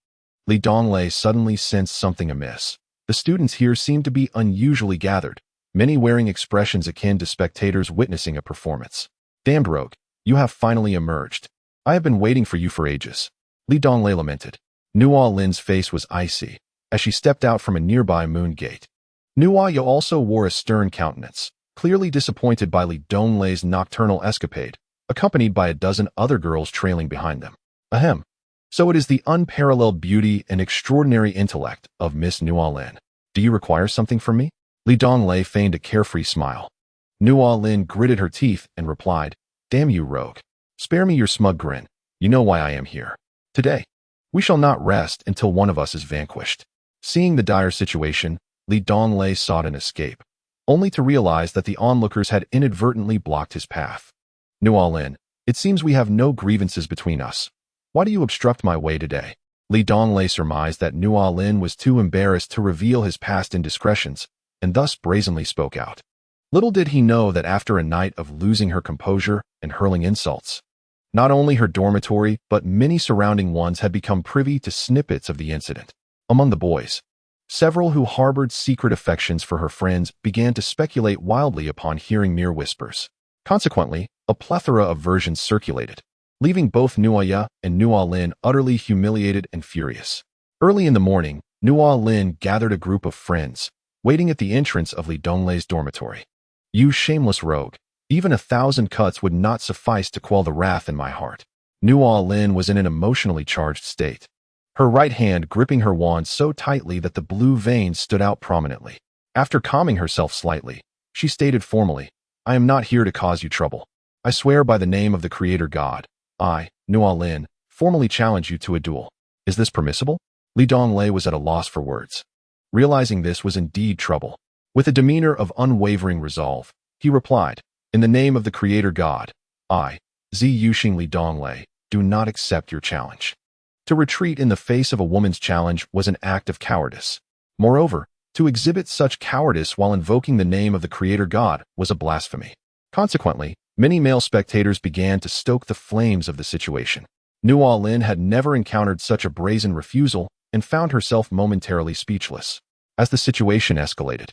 S1: Donglei suddenly sensed something amiss. The students here seemed to be unusually gathered, many wearing expressions akin to spectators witnessing a performance. Damned rogue, you have finally emerged. I have been waiting for you for ages. Donglei lamented. Nualin's face was icy as she stepped out from a nearby moon gate. Nuaya also wore a stern countenance, clearly disappointed by Donglei's nocturnal escapade, accompanied by a dozen other girls trailing behind them. Ahem. So it is the unparalleled beauty and extraordinary intellect of Miss Nualin. Do you require something from me? Donglei feigned a carefree smile. Nualin gritted her teeth and replied, Damn you, rogue. Spare me your smug grin. You know why I am here. Today, we shall not rest until one of us is vanquished. Seeing the dire situation, Donglei sought an escape, only to realize that the onlookers had inadvertently blocked his path. Nualin, it seems we have no grievances between us. Why do you obstruct my way today? Donglei surmised that Nualin was too embarrassed to reveal his past indiscretions, and thus brazenly spoke out. Little did he know that after a night of losing her composure and hurling insults, Not only her dormitory, but many surrounding ones had become privy to snippets of the incident. Among the boys, several who harbored secret affections for her friends began to speculate wildly upon hearing mere whispers. Consequently, a plethora of versions circulated, leaving both Nuaya and Nua Lin utterly humiliated and furious. Early in the morning, Nua Lin gathered a group of friends, waiting at the entrance of Li Donglei's dormitory. "You shameless rogue, even 1,000 cuts would not suffice to quell the wrath in my heart." Nua Lin was in an emotionally charged state, her right hand gripping her wand so tightly that the blue veins stood out prominently. After calming herself slightly, she stated formally, "I am not here to cause you trouble. I swear by the name of the Creator God, I, Nua Lin, formally challenge you to a duel. Is this permissible?" Li Donglei was at a loss for words. Realizing this was indeed trouble, with a demeanor of unwavering resolve, he replied, "In the name of the Creator God, I, Yuxing Li Donglei, do not accept your challenge." To retreat in the face of a woman's challenge was an act of cowardice. Moreover, to exhibit such cowardice while invoking the name of the Creator God was a blasphemy. Consequently, many male spectators began to stoke the flames of the situation. Nua Lin had never encountered such a brazen refusal and found herself momentarily speechless. As the situation escalated,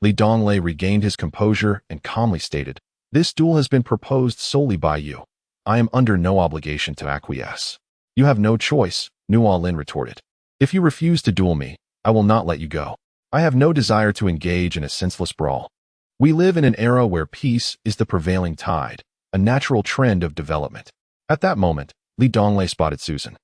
S1: Li Donglei regained his composure and calmly stated, "This duel has been proposed solely by you. I am under no obligation to acquiesce." "You have no choice," Nua Lin retorted. "If you refuse to duel me, I will not let you go. I have no desire to engage in a senseless brawl. We live in an era where peace is the prevailing tide, a natural trend of development." At that moment, Li Donglei spotted Susan,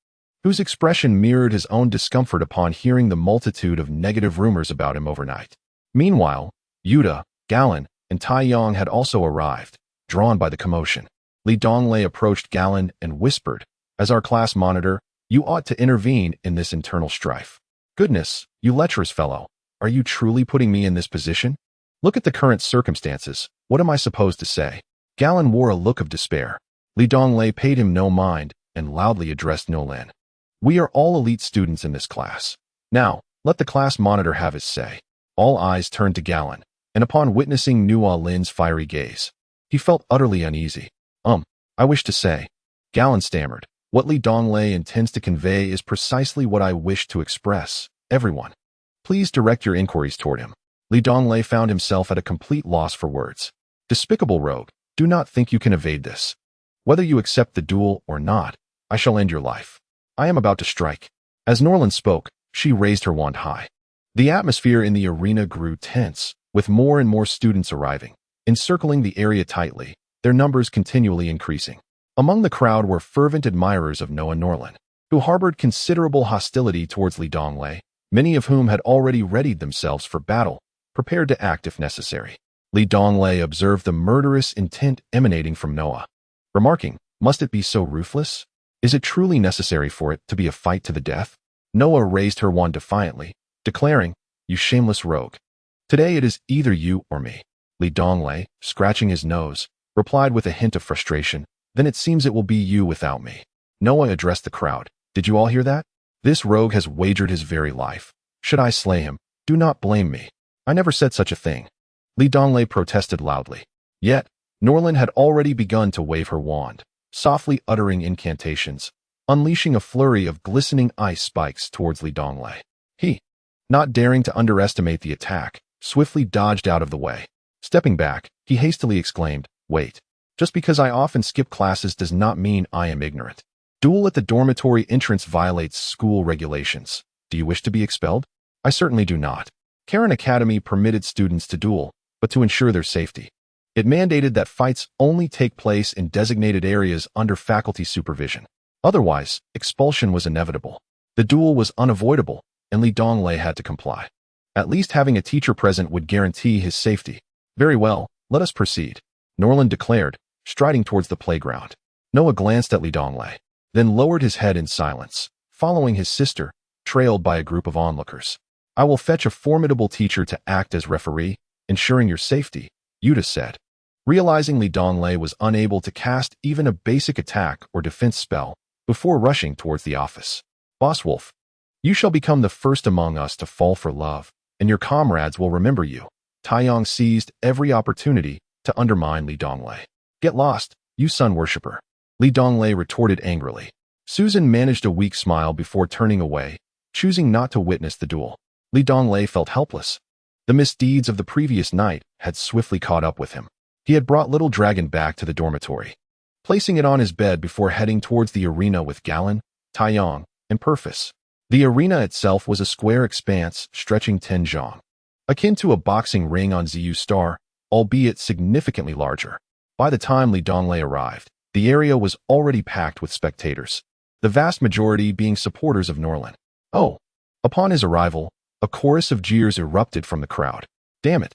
S1: whose expression mirrored his own discomfort upon hearing the multitude of negative rumors about him overnight. Meanwhile, Yuta, Galen, and Taiyong had also arrived, drawn by the commotion. Li Donglei approached Galen and whispered, "As our class monitor, you ought to intervene in this internal strife." "Goodness, you lecherous fellow, are you truly putting me in this position? Look at the current circumstances, what am I supposed to say?" Galen wore a look of despair. Li Donglei paid him no mind and loudly addressed Nolan. "We are all elite students in this class. Now, let the class monitor have his say." All eyes turned to Galen, and upon witnessing Nua Lin's fiery gaze, he felt utterly uneasy. I wish to say," Galen stammered, "what Li Donglei intends to convey is precisely what I wish to express. Everyone, please direct your inquiries toward him." Li Donglei found himself at a complete loss for words. "Despicable rogue, do not think you can evade this. Whether you accept the duel or not, I shall end your life. I am about to strike." As Norlin spoke, she raised her wand high. The atmosphere in the arena grew tense, with more and more students arriving, encircling the area tightly, their numbers continually increasing. Among the crowd were fervent admirers of Noah Norlin, who harbored considerable hostility towards Li Donglei, many of whom had already readied themselves for battle, prepared to act if necessary. Li Donglei observed the murderous intent emanating from Noah, remarking, "Must it be so ruthless? Is it truly necessary for it to be a fight to the death?" Noah raised her wand defiantly, declaring, "You shameless rogue. Today it is either you or me." Li Donglei, scratching his nose, replied with a hint of frustration, "Then it seems it will be you without me." Noah addressed the crowd. "Did you all hear that? This rogue has wagered his very life. Should I slay him, do not blame me. I never said such a thing." Li Donglei protested loudly. Yet, Norlin had already begun to wave her wand, softly uttering incantations, unleashing a flurry of glistening ice spikes towards Li Donglei. He, not daring to underestimate the attack, swiftly dodged out of the way. Stepping back, he hastily exclaimed, "Wait. Just because I often skip classes does not mean I am ignorant. Duel at the dormitory entrance violates school regulations. Do you wish to be expelled? I certainly do not. Karen Academy permitted students to duel, but to ensure their safety. It mandated that fights only take place in designated areas under faculty supervision. Otherwise, expulsion was inevitable. The duel was unavoidable, and Li Donglei had to comply. At least having a teacher present would guarantee his safety. Very well, let us proceed," Norlin declared, striding towards the playground. Noah glanced at Li Donglei, then lowered his head in silence, following his sister, trailed by a group of onlookers. "I will fetch a formidable teacher to act as referee, ensuring your safety," Yuta said. Realizing Li Donglei was unable to cast even a basic attack or defense spell before rushing towards the office. "Boss Wolf, you shall become the first among us to fall for love, and your comrades will remember you." Taiyong seized every opportunity to undermine Li Donglei. "Get lost, you sun worshipper." Li Donglei retorted angrily. Susan managed a weak smile before turning away, choosing not to witness the duel. Li Donglei felt helpless. The misdeeds of the previous night had swiftly caught up with him. He had brought Little Dragon back to the dormitory, placing it on his bed before heading towards the arena with Galen, Taiyang, and Purfis. The arena itself was a square expanse stretching 10 zhang, akin to a boxing ring on Ziyu Star, albeit significantly larger. By the time Li Donglei arrived, the area was already packed with spectators, the vast majority being supporters of Norlin. Oh! Upon his arrival, a chorus of jeers erupted from the crowd. Damn it!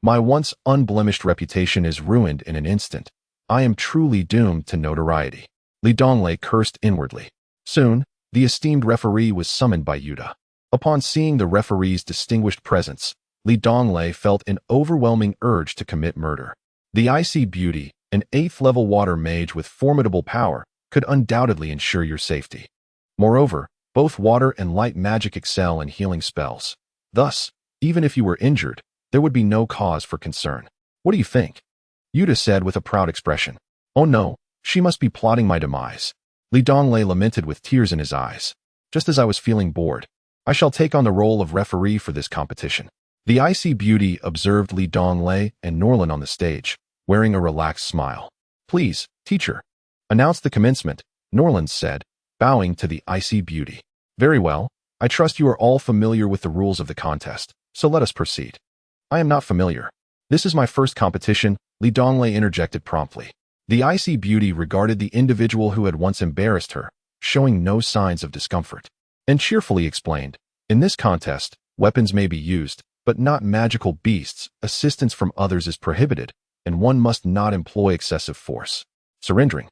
S1: My once unblemished reputation is ruined in an instant. I am truly doomed to notoriety. Li Donglei cursed inwardly. Soon, the esteemed referee was summoned by Yuta. Upon seeing the referee's distinguished presence, Li Donglei felt an overwhelming urge to commit murder. The Icy Beauty, an 8th-level water mage with formidable power, could undoubtedly ensure your safety. Moreover, both water and light magic excel in healing spells. Thus, even if you were injured, there would be no cause for concern. What do you think? Yuta said with a proud expression. Oh no, she must be plotting my demise. Li Donglei lamented with tears in his eyes. Just as I was feeling bored, I shall take on the role of referee for this competition. The Icy Beauty observed Li Donglei and Norlin on the stage, wearing a relaxed smile. Please, teacher. Announce the commencement, Norlin said, bowing to the Icy Beauty. Very well, I trust you are all familiar with the rules of the contest, so let us proceed. I am not familiar. This is my first competition, Li Donglei interjected promptly. The Icy Beauty regarded the individual who had once embarrassed her, showing no signs of discomfort, and cheerfully explained, in this contest, weapons may be used, but not magical beasts. Assistance from others is prohibited, and one must not employ excessive force. Surrendering,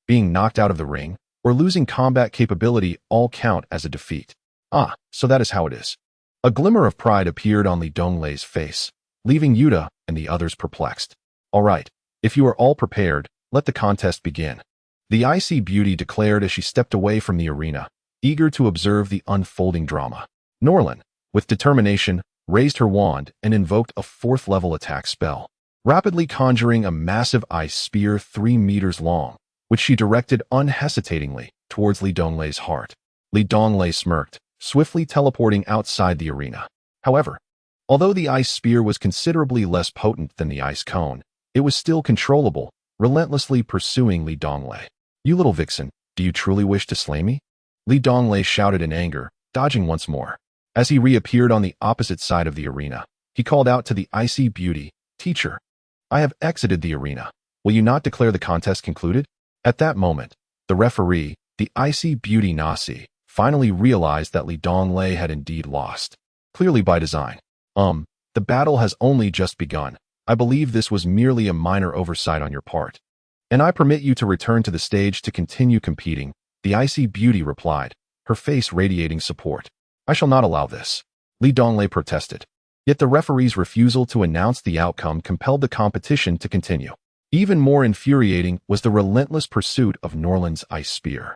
S1: being knocked out of the ring, or losing combat capability all count as a defeat. Ah, so that is how it is. A glimmer of pride appeared on Li Donglei's face, leaving Yuta and the others perplexed. All right, if you are all prepared, let the contest begin. The Icy Beauty declared as she stepped away from the arena, eager to observe the unfolding drama. Norlin, with determination, raised her wand and invoked a 4th-level attack spell, rapidly conjuring a massive ice spear 3 meters long, which she directed unhesitatingly towards Li Donglei's heart. Li Donglei smirked, swiftly teleporting outside the arena. However, although the ice spear was considerably less potent than the ice cone, it was still controllable, relentlessly pursuing Li Donglei. You little vixen, do you truly wish to slay me? Li Donglei shouted in anger, dodging once more. As he reappeared on the opposite side of the arena, he called out to the Icy Beauty, Teacher, I have exited the arena. Will you not declare the contest concluded? At that moment, the referee, the Icy Beauty Nasi, finally realized that Li Donglei had indeed lost. Clearly by design. The battle has only just begun. I believe this was merely a minor oversight on your part. And I permit you to return to the stage to continue competing, the Icy Beauty replied, her face radiating support. I shall not allow this. Li Donglei protested. Yet the referee's refusal to announce the outcome compelled the competition to continue. Even more infuriating was the relentless pursuit of Norlin's ice spear,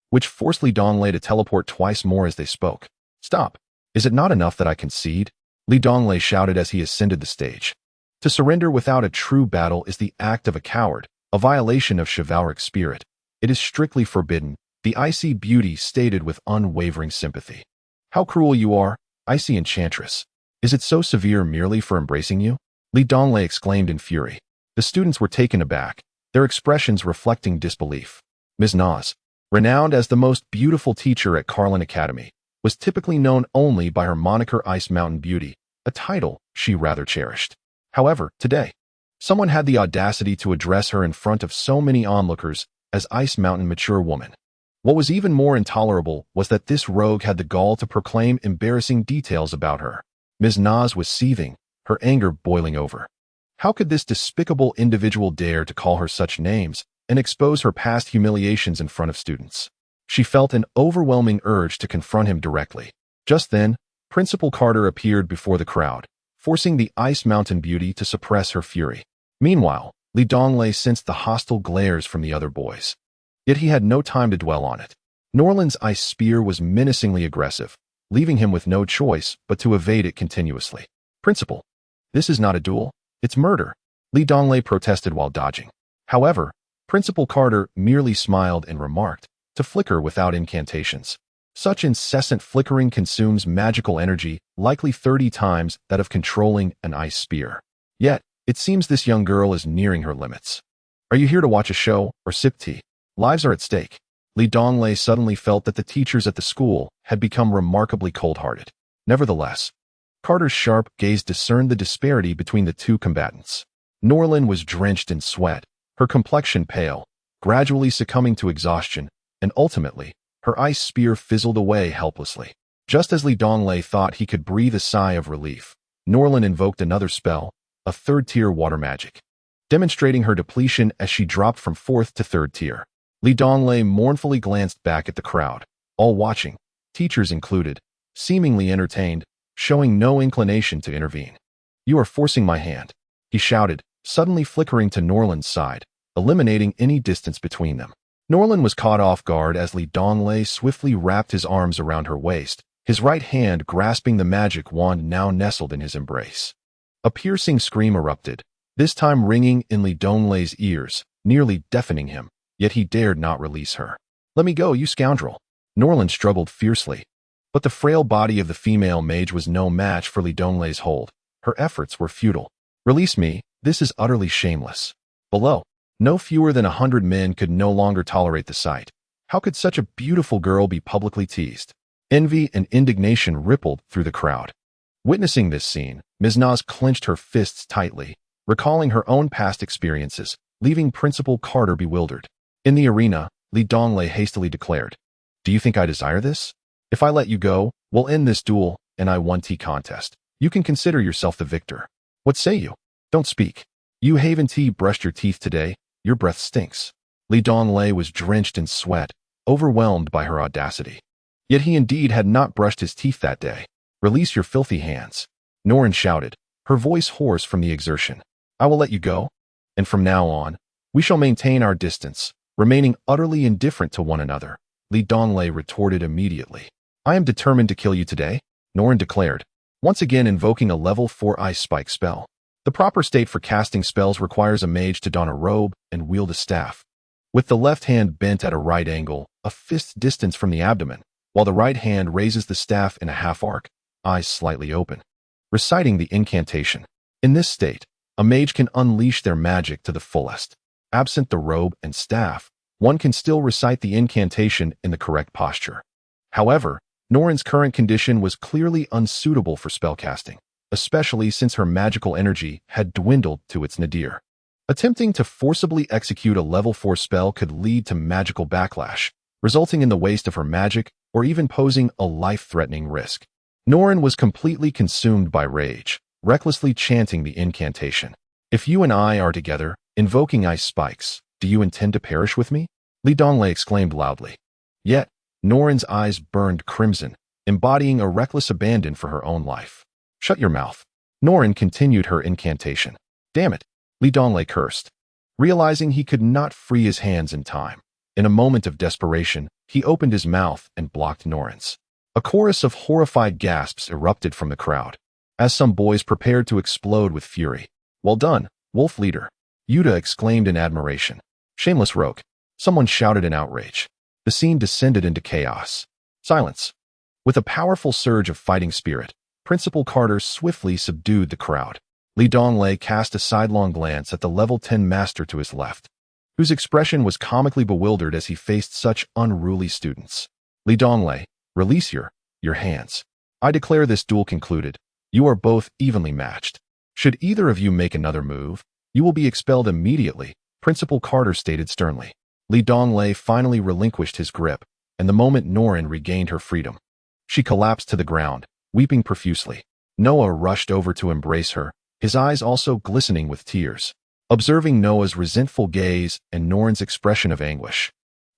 S1: which forced Li Donglei to teleport twice more as they spoke. Stop! Is it not enough that I concede? Li Donglei shouted as he ascended the stage. To surrender without a true battle is the act of a coward, a violation of chivalric spirit. It is strictly forbidden, the Icy Beauty stated with unwavering sympathy. How cruel you are, Icy Enchantress. Is it so severe merely for embracing you? Li Donglei exclaimed in fury. The students were taken aback, their expressions reflecting disbelief. Ms. Nas, renowned as the most beautiful teacher at Carlin Academy, was typically known only by her moniker Ice Mountain Beauty, a title she rather cherished. However, today, someone had the audacity to address her in front of so many onlookers as Ice Mountain Mature Woman. What was even more intolerable was that this rogue had the gall to proclaim embarrassing details about her. Ms. Nas was seething, her anger boiling over. How could this despicable individual dare to call her such names and expose her past humiliations in front of students? She felt an overwhelming urge to confront him directly. Just then, Principal Carter appeared before the crowd, forcing the Ice Mountain Beauty to suppress her fury. Meanwhile, Li Donglei sensed the hostile glares from the other boys. Yet he had no time to dwell on it. Norlin's ice spear was menacingly aggressive, leaving him with no choice but to evade it continuously. Principal, this is not a duel, it's murder, Li Donglei protested while dodging. However, Principal Carter merely smiled and remarked, to flicker without incantations. Such incessant flickering consumes magical energy, likely 30 times that of controlling an ice spear. Yet, it seems this young girl is nearing her limits. Are you here to watch a show or sip tea? Lives are at stake. Donglei suddenly felt that the teachers at the school had become remarkably cold-hearted. Nevertheless, Carter's sharp gaze discerned the disparity between the two combatants. Norlin was drenched in sweat, her complexion pale, gradually succumbing to exhaustion, and ultimately, her ice spear fizzled away helplessly. Just as Donglei thought he could breathe a sigh of relief, Norlin invoked another spell, a third-tier water magic, demonstrating her depletion as she dropped from fourth to third tier. Donglei mournfully glanced back at the crowd, all watching, teachers included, seemingly entertained, showing no inclination to intervene. "You are forcing my hand," he shouted, suddenly flickering to Norlin's side, eliminating any distance between them. Norlin was caught off guard as Donglei swiftly wrapped his arms around her waist, his right hand grasping the magic wand now nestled in his embrace. A piercing scream erupted, this time ringing in Donglei's ears, nearly deafening him, yet he dared not release her. "Let me go, you scoundrel!" Norlin struggled fiercely, but the frail body of the female mage was no match for Donglei's hold. Her efforts were futile. "Release me, this is utterly shameless." Below, no fewer than 100 men could no longer tolerate the sight. How could such a beautiful girl be publicly teased? Envy and indignation rippled through the crowd. Witnessing this scene, Ms. Nas clenched her fists tightly, recalling her own past experiences, leaving Principal Carter bewildered. In the arena, Donglei hastily declared, "Do you think I desire this? If I let you go, we'll end this duel, and I won tea contest. You can consider yourself the victor. What say you? Don't speak. You Haven tea brushed your teeth today, your breath stinks." Donglei was drenched in sweat, overwhelmed by her audacity. Yet he indeed had not brushed his teeth that day. "Release your filthy hands," Norrin shouted, her voice hoarse from the exertion. "I will let you go, and from now on, we shall maintain our distance, remaining utterly indifferent to one another," Donglei retorted immediately. "I am determined to kill you today," Norrin declared, once again invoking a level 4 ice spike spell. The proper state for casting spells requires a mage to don a robe and wield a staff, with the left hand bent at a right angle, a fist's distance from the abdomen, while the right hand raises the staff in a half arc, eyes slightly open, reciting the incantation. In this state, a mage can unleash their magic to the fullest. Absent the robe and staff, one can still recite the incantation in the correct posture. However, Norrin's current condition was clearly unsuitable for spellcasting, especially since her magical energy had dwindled to its nadir. Attempting to forcibly execute a level 4 spell could lead to magical backlash, resulting in the waste of her magic or even posing a life-threatening risk. Norrin was completely consumed by rage, recklessly chanting the incantation. "If you and I are together, invoking ice spikes, do you intend to perish with me?" Donglei exclaimed loudly. Yet, Norrin's eyes burned crimson, embodying a reckless abandon for her own life. "Shut your mouth." Norrin continued her incantation. "Damn it," Donglei cursed, realizing he could not free his hands in time. In a moment of desperation, he opened his mouth and blocked Norrin's. A chorus of horrified gasps erupted from the crowd, as some boys prepared to explode with fury. "Well done, Wolf Leader," Yuta exclaimed in admiration. "Shameless rogue," someone shouted in outrage. The scene descended into chaos. Silence. With a powerful surge of fighting spirit, Principal Carter swiftly subdued the crowd. Donglei cast a sidelong glance at the level 10 master to his left, whose expression was comically bewildered as he faced such unruly students. "Donglei, release your hands. I declare this duel concluded. You are both evenly matched. Should either of you make another move, you will be expelled immediately," Principal Carter stated sternly. Donglei finally relinquished his grip, and the moment Norrin regained her freedom, she collapsed to the ground, weeping profusely. Noah rushed over to embrace her, his eyes also glistening with tears. Observing Noah's resentful gaze and Norrin's expression of anguish,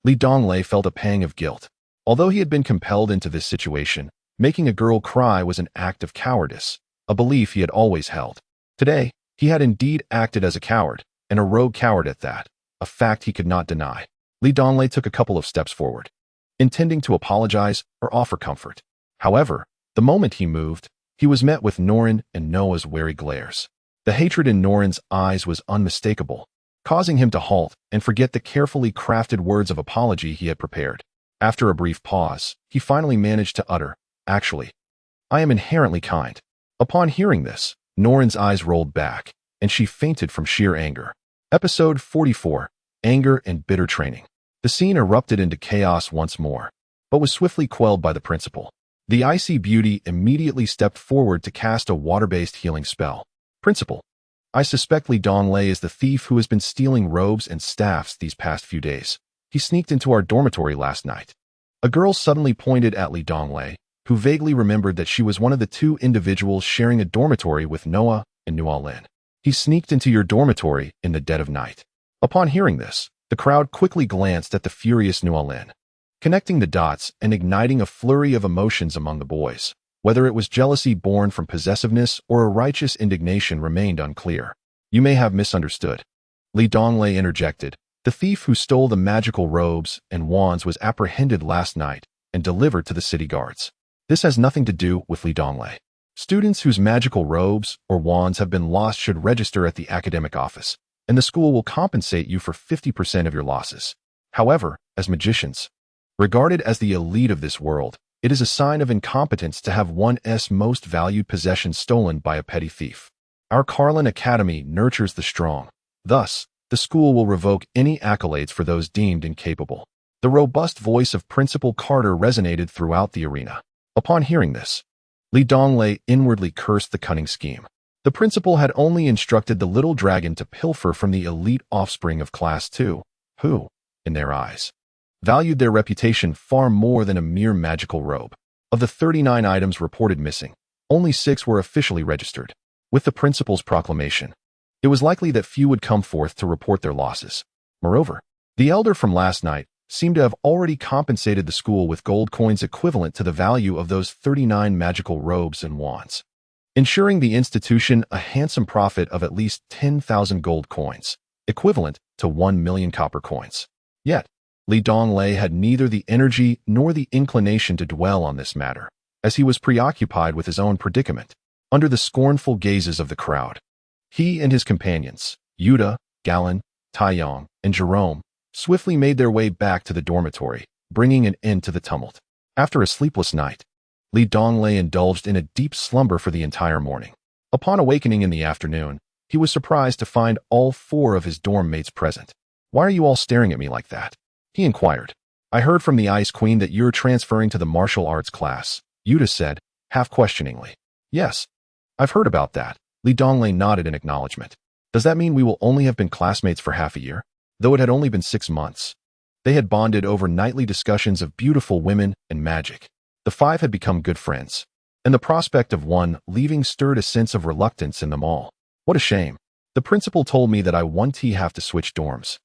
S1: Donglei felt a pang of guilt. Although he had been compelled into this situation, making a girl cry was an act of cowardice, a belief he had always held. Today, he had indeed acted as a coward, and a rogue coward at that, a fact he could not deny. Donglei took a couple of steps forward, intending to apologize or offer comfort. However, the moment he moved, he was met with Norrin and Noah's wary glares. The hatred in Norrin's eyes was unmistakable, causing him to halt and forget the carefully crafted words of apology he had prepared. After a brief pause, he finally managed to utter, "Actually, I am inherently kind." Upon hearing this, Norin's eyes rolled back, and she fainted from sheer anger. Episode 44, Anger and Bitter Training. The scene erupted into chaos once more, but was swiftly quelled by the principal. The icy beauty immediately stepped forward to cast a water-based healing spell. "Principal, I suspect Donglei is the thief who has been stealing robes and staffs these past few days. He sneaked into our dormitory last night." A girl suddenly pointed at Donglei, who vaguely remembered that she was one of the two individuals sharing a dormitory with Noah and Nualin. "He sneaked into your dormitory in the dead of night." Upon hearing this, the crowd quickly glanced at the furious Nualin, connecting the dots and igniting a flurry of emotions among the boys. Whether it was jealousy born from possessiveness or a righteous indignation remained unclear. "You may have misunderstood," Donglei interjected. "The thief who stole the magical robes and wands was apprehended last night and delivered to the city guards. This has nothing to do with Donglei. Students whose magical robes or wands have been lost should register at the academic office, and the school will compensate you for 50% of your losses. However, as magicians, regarded as the elite of this world, it is a sign of incompetence to have one's most valued possession stolen by a petty thief. Our Carlin Academy nurtures the strong. Thus, the school will revoke any accolades for those deemed incapable." The robust voice of Principal Carter resonated throughout the arena. Upon hearing this, Donglei inwardly cursed the cunning scheme. The principal had only instructed the little dragon to pilfer from the elite offspring of Class 2, who, in their eyes, valued their reputation far more than a mere magical robe. Of the 39 items reported missing, only 6 were officially registered. With the principal's proclamation, it was likely that few would come forth to report their losses. Moreover, the elder from last night seemed to have already compensated the school with gold coins equivalent to the value of those 39 magical robes and wands, ensuring the institution a handsome profit of at least 10,000 gold coins, equivalent to 1 million copper coins. Yet, Donglei had neither the energy nor the inclination to dwell on this matter, as he was preoccupied with his own predicament. Under the scornful gazes of the crowd, he and his companions, Yuta, Galen, Taiyong, and Jerome, swiftly made their way back to the dormitory, bringing an end to the tumult. After a sleepless night, Donglei indulged in a deep slumber for the entire morning. Upon awakening in the afternoon, he was surprised to find all 4 of his dorm mates present. "Why are you all staring at me like that?" he inquired. "I heard from the Ice Queen that you're transferring to the martial arts class," Yuta said, half questioningly. "Yes, I've heard about that." Donglei nodded in acknowledgement. "Does that mean we will only have been classmates for half a year?" Though it had only been 6 months, they had bonded over nightly discussions of beautiful women and magic. The 5 had become good friends, and the prospect of one leaving stirred a sense of reluctance in them all. "What a shame. The principal told me that I won't have to switch dorms,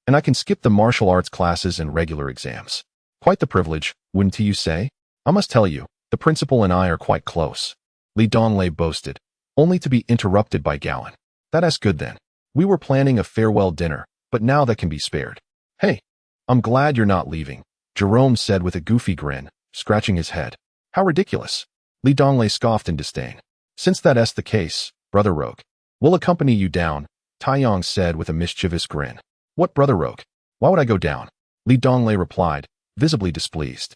S1: and I can skip the martial arts classes and regular exams. Quite the privilege, wouldn't you say? I must tell you, the principal and I are quite close," Donglei boasted, only to be interrupted by Galen. "That's good then. We were planning a farewell dinner, but now that can be spared." "Hey, I'm glad you're not leaving," Jerome said with a goofy grin, scratching his head. "How ridiculous." Donglei scoffed in disdain. "Since that's the case, Brother Rogue, we'll accompany you down," Taiyong said with a mischievous grin. "What Brother Rogue? Why would I go down?" Donglei replied, visibly displeased.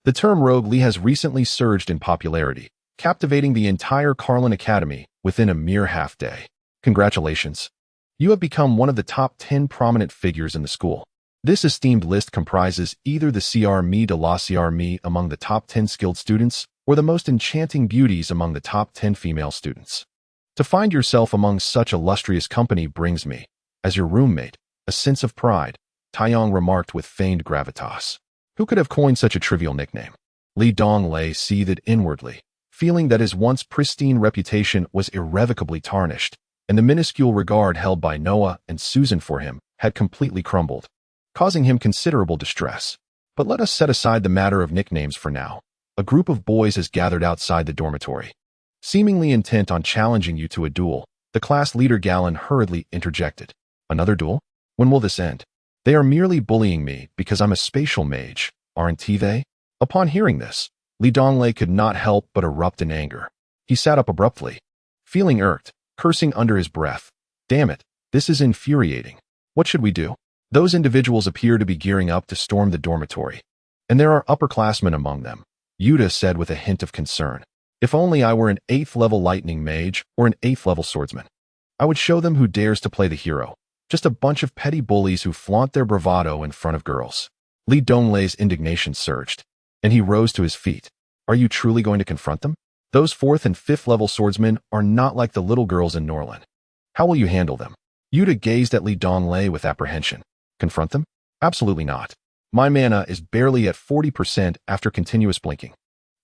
S1: The term Rogue has recently surged in popularity, captivating the entire Carlin Academy within a mere half-day. "Congratulations. You have become one of the top 10 prominent figures in the school. This esteemed list comprises either the CR de la CR among the top 10 skilled students or the most enchanting beauties among the top 10 female students. To find yourself among such illustrious company brings me, as your roommate, a sense of pride," Taiyong remarked with feigned gravitas. Who could have coined such a trivial nickname? Donglei seethed inwardly, feeling that his once pristine reputation was irrevocably tarnished, and the minuscule regard held by Noah and Susan for him had completely crumbled, causing him considerable distress. But let us set aside the matter of nicknames for now. A group of boys has gathered outside the dormitory, seemingly intent on challenging you to a duel. The class leader Galen hurriedly interjected. "Another duel? When will this end? They are merely bullying me because I'm a spatial mage, aren't they?" Upon hearing this, Donglei could not help but erupt in anger. He sat up abruptly, feeling irked, cursing under his breath. "Damn it, this is infuriating. What should we do? Those individuals appear to be gearing up to storm the dormitory. And there are upperclassmen among them, Yuta said with a hint of concern. If only I were an 8th level lightning mage or an 8th level swordsman. I would show them who dares to play the hero. Just a bunch of petty bullies who flaunt their bravado in front of girls. Li Donglei's indignation surged, and he rose to his feet. Are you truly going to confront them? Those 4th and 5th level swordsmen are not like the little girls in Norland. How will you handle them? Yuta gazed at Li Donglei with apprehension. Confront them? Absolutely not. My mana is barely at 40% after continuous blinking.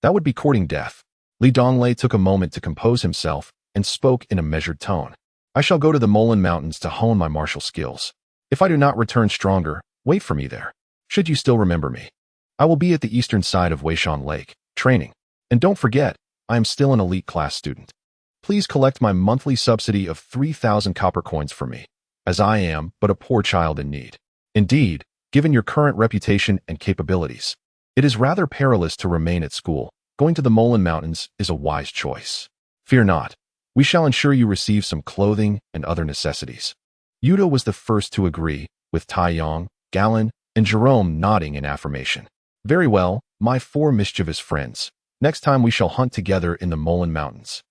S1: That would be courting death. Li Donglei took a moment to compose himself and spoke in a measured tone. I shall go to the Molan Mountains to hone my martial skills. If I do not return stronger, wait for me there. Should you still remember me? I will be at the eastern side of Weishan Lake, training. And don't forget, I am still an elite class student. Please collect my monthly subsidy of 3,000 copper coins for me, as I am but a poor child in need. Indeed, given your current reputation and capabilities, it is rather perilous to remain at school. Going to the Molan Mountains is a wise choice. Fear not. We shall ensure you receive some clothing and other necessities. Yuta was the first to agree, with Taiyong, Galen, and Jerome nodding in affirmation. Very well, my 4 mischievous friends. Next time we shall hunt together in the Molan Mountains.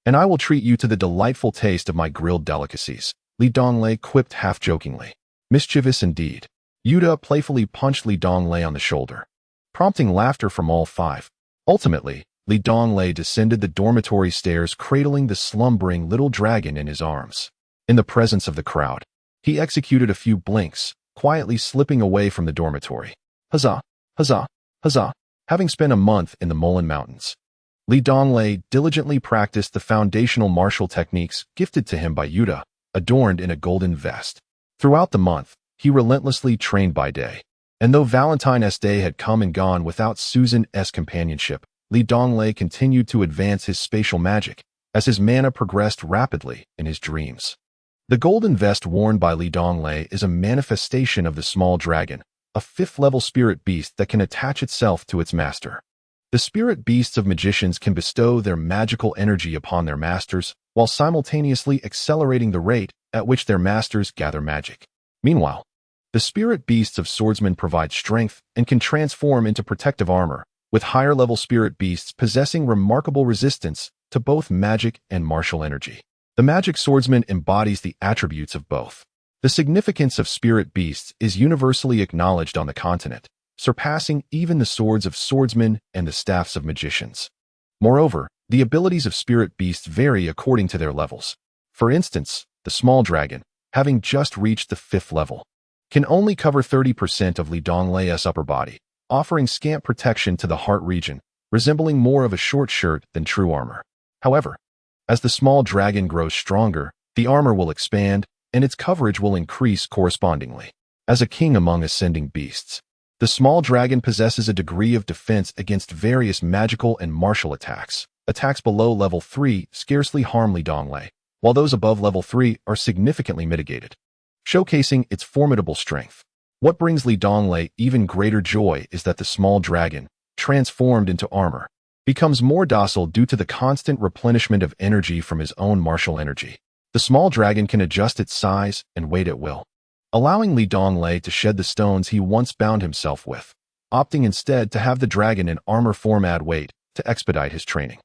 S1: And I will treat you to the delightful taste of my grilled delicacies, Li Donglei quipped half-jokingly. Mischievous indeed. Yuta playfully punched Li Donglei on the shoulder, prompting laughter from all 5. Ultimately, Li Donglei descended the dormitory stairs cradling the slumbering little dragon in his arms. In the presence of the crowd, he executed a few blinks, quietly slipping away from the dormitory. Huzzah! Huzzah! Huzzah! Having spent a month in the Molan Mountains, Li Donglei diligently practiced the foundational martial techniques gifted to him by Yuta, adorned in a golden vest. Throughout the month, he relentlessly trained by day. And though Valentine's Day had come and gone without Susan's companionship, Li Donglei continued to advance his spatial magic as his mana progressed rapidly in his dreams. The golden vest worn by Li Donglei is a manifestation of the small dragon, a 5th-level spirit beast that can attach itself to its master. The spirit beasts of magicians can bestow their magical energy upon their masters while simultaneously accelerating the rate at which their masters gather magic. Meanwhile, the spirit beasts of swordsmen provide strength and can transform into protective armor, with higher-level spirit beasts possessing remarkable resistance to both magic and martial energy. The magic swordsman embodies the attributes of both. The significance of spirit beasts is universally acknowledged on the continent, surpassing even the swords of swordsmen and the staffs of magicians. Moreover, the abilities of spirit beasts vary according to their levels. For instance, the small dragon, having just reached the 5th level, can only cover 30% of Li Donglei's upper body, offering scant protection to the heart region, resembling more of a short shirt than true armor. However, as the small dragon grows stronger, the armor will expand, and its coverage will increase correspondingly. As a king among ascending beasts, the small dragon possesses a degree of defense against various magical and martial attacks. Attacks below level 3 scarcely harm Li Donglei, while those above level 3 are significantly mitigated, showcasing its formidable strength. What brings Li Donglei even greater joy is that the small dragon, transformed into armor, becomes more docile due to the constant replenishment of energy from his own martial energy. The small dragon can adjust its size and weight at will, allowing Li Donglei to shed the stones he once bound himself with, opting instead to have the dragon in armor form add weight to expedite his training.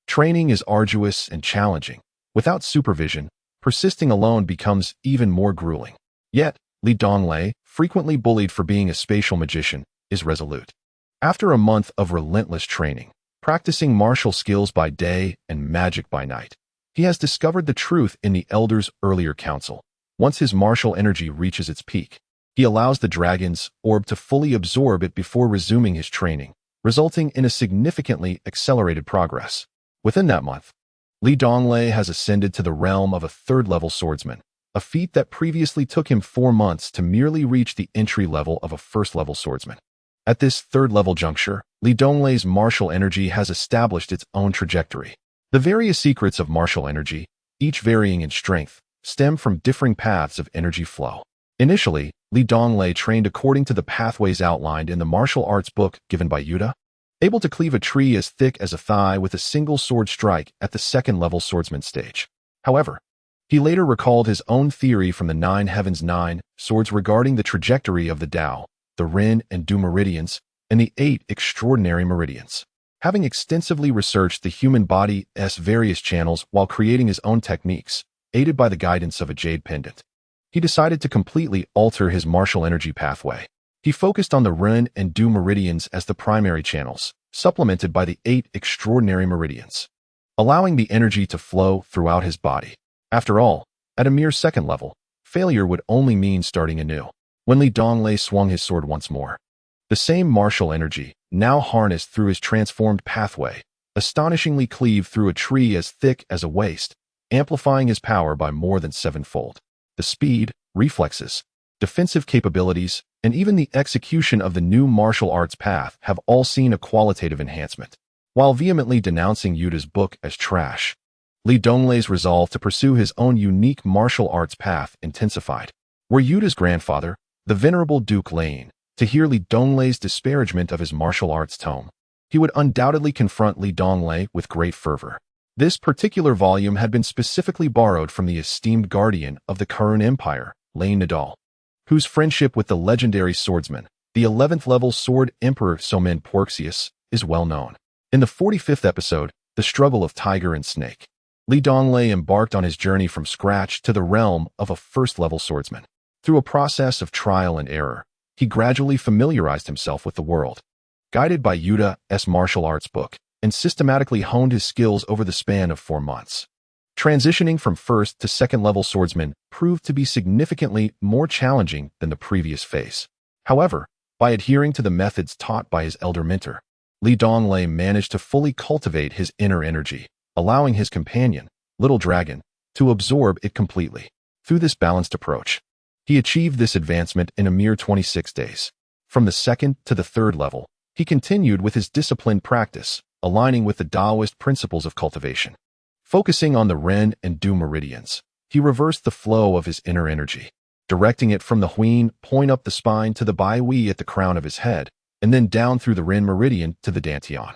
S1: Training is arduous and challenging. Without supervision, persisting alone becomes even more grueling. Yet, Li Donglei, frequently bullied for being a spatial magician, is resolute. After a month of relentless training, practicing martial skills by day and magic by night, he has discovered the truth in the Elder's earlier counsel. Once his martial energy reaches its peak, he allows the dragon's orb to fully absorb it before resuming his training, resulting in a significantly accelerated progress. Within that month, Li Donglei has ascended to the realm of a 3rd-level swordsman, a feat that previously took him 4 months to merely reach the entry level of a 1st-level swordsman. At this 3rd-level juncture, Li Donglei's martial energy has established its own trajectory. The various secrets of martial energy, each varying in strength, stem from differing paths of energy flow. Initially, Li Donglei trained according to the pathways outlined in the martial arts book given by Yuta, able to cleave a tree as thick as a thigh with a single sword strike at the 2nd-level swordsman stage. However, He later recalled his own theory from the Nine Heavens Nine Swords regarding the trajectory of the Tao, the Ren and Du meridians, and the 8 extraordinary meridians. Having extensively researched the human body's various channels while creating his own techniques, aided by the guidance of a jade pendant, he decided to completely alter his martial energy pathway. He focused on the Ren and Du meridians as the primary channels, supplemented by the 8 extraordinary meridians, allowing the energy to flow throughout his body. After all, at a mere second level, failure would only mean starting anew. When Donglei swung his sword once more, the same martial energy, now harnessed through his transformed pathway, astonishingly cleaved through a tree as thick as a waist, amplifying his power by more than 7-fold. The speed, reflexes, defensive capabilities, and even the execution of the new martial arts path have all seen a qualitative enhancement. While vehemently denouncing Yuda's book as trash, Donglei's resolve to pursue his own unique martial arts path intensified. Were Yuda's grandfather, the venerable Duke Lane, to hear Donglei's disparagement of his martial arts tome, he would undoubtedly confront Donglei with great fervor. This particular volume had been specifically borrowed from the esteemed guardian of the Karun Empire, Lane Nadal, whose friendship with the legendary swordsman, the 11th level sword emperor Somen Porxius, is well known. In the 45th episode, The Struggle of Tiger and Snake, Donglei embarked on his journey from scratch to the realm of a first-level swordsman. Through a process of trial and error, he gradually familiarized himself with the world, guided by Yuda's martial arts book, and systematically honed his skills over the span of 4 months. Transitioning from first to second-level swordsman proved to be significantly more challenging than the previous phase. However, by adhering to the methods taught by his elder mentor, Donglei managed to fully cultivate his inner energy, allowing his companion, Little Dragon, to absorb it completely. Through this balanced approach, he achieved this advancement in a mere 26 days. From the second to the third level, he continued with his disciplined practice, aligning with the Taoist principles of cultivation. Focusing on the Ren and Du meridians, he reversed the flow of his inner energy, directing it from the Huin point up the spine to the Bai Hui at the crown of his head, and then down through the Ren meridian to the Dantian.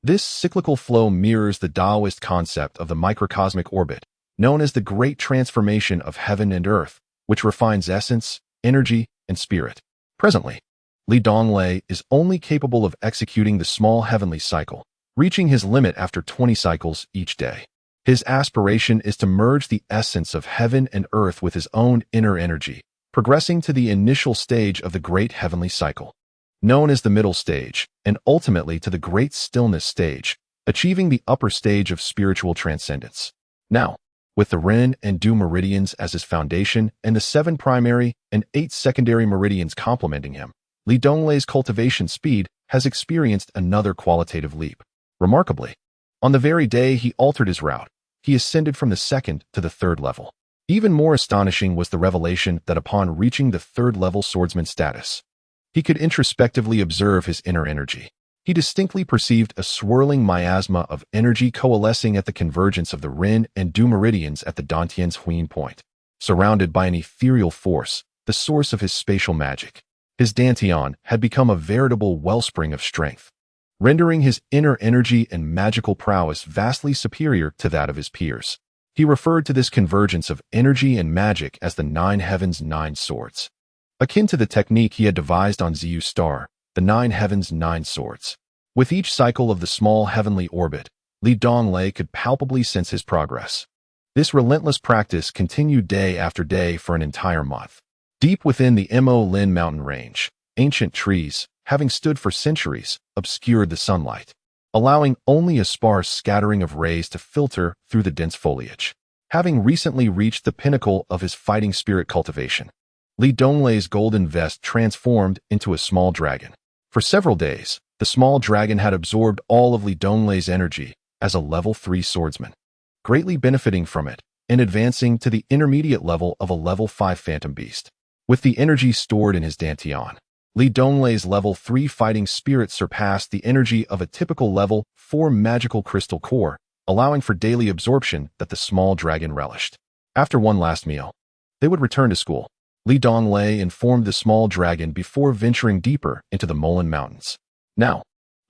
S1: This cyclical flow mirrors the Taoist concept of the microcosmic orbit, known as the Great Transformation of Heaven and Earth, which refines essence, energy, and spirit. Presently, Donglei is only capable of executing the small heavenly cycle, reaching his limit after 20 cycles each day. His aspiration is to merge the essence of heaven and earth with his own inner energy, progressing to the initial stage of the Great Heavenly Cycle, known as the middle stage, and ultimately to the Great Stillness stage, achieving the upper stage of spiritual transcendence. Now, with the Ren and Du meridians as his foundation and the 7 primary and 8 secondary meridians complementing him, Donglei's cultivation speed has experienced another qualitative leap. Remarkably, on the very day he altered his route, he ascended from the second to the third level. Even more astonishing was the revelation that upon reaching the third-level swordsman status, he could introspectively observe his inner energy. He distinctly perceived a swirling miasma of energy coalescing at the convergence of the Ren and Du meridians at the Dantian's Huin point. Surrounded by an ethereal force, the source of his spatial magic, his Dantian had become a veritable wellspring of strength, rendering his inner energy and magical prowess vastly superior to that of his peers. He referred to this convergence of energy and magic as the Nine Heavens Nine Swords, akin to the technique he had devised on Xiu's star, the Nine Heavens Nine Swords. With each cycle of the small heavenly orbit, Donglei could palpably sense his progress. This relentless practice continued day after day for an entire month. Deep within the Mo Lin mountain range, ancient trees, having stood for centuries, obscured the sunlight, allowing only a sparse scattering of rays to filter through the dense foliage. Having recently reached the pinnacle of his fighting spirit cultivation, Donglei's golden vest transformed into a small dragon. For several days, the small dragon had absorbed all of Donglei's energy as a level 3 swordsman, greatly benefiting from it and advancing to the intermediate level of a level 5 phantom beast. With the energy stored in his Dantian, Donglei's level 3 fighting spirit surpassed the energy of a typical level 4 magical crystal core, allowing for daily absorption that the small dragon relished. After one last meal, they would return to school. Donglei informed the small dragon before venturing deeper into the Molan Mountains. Now,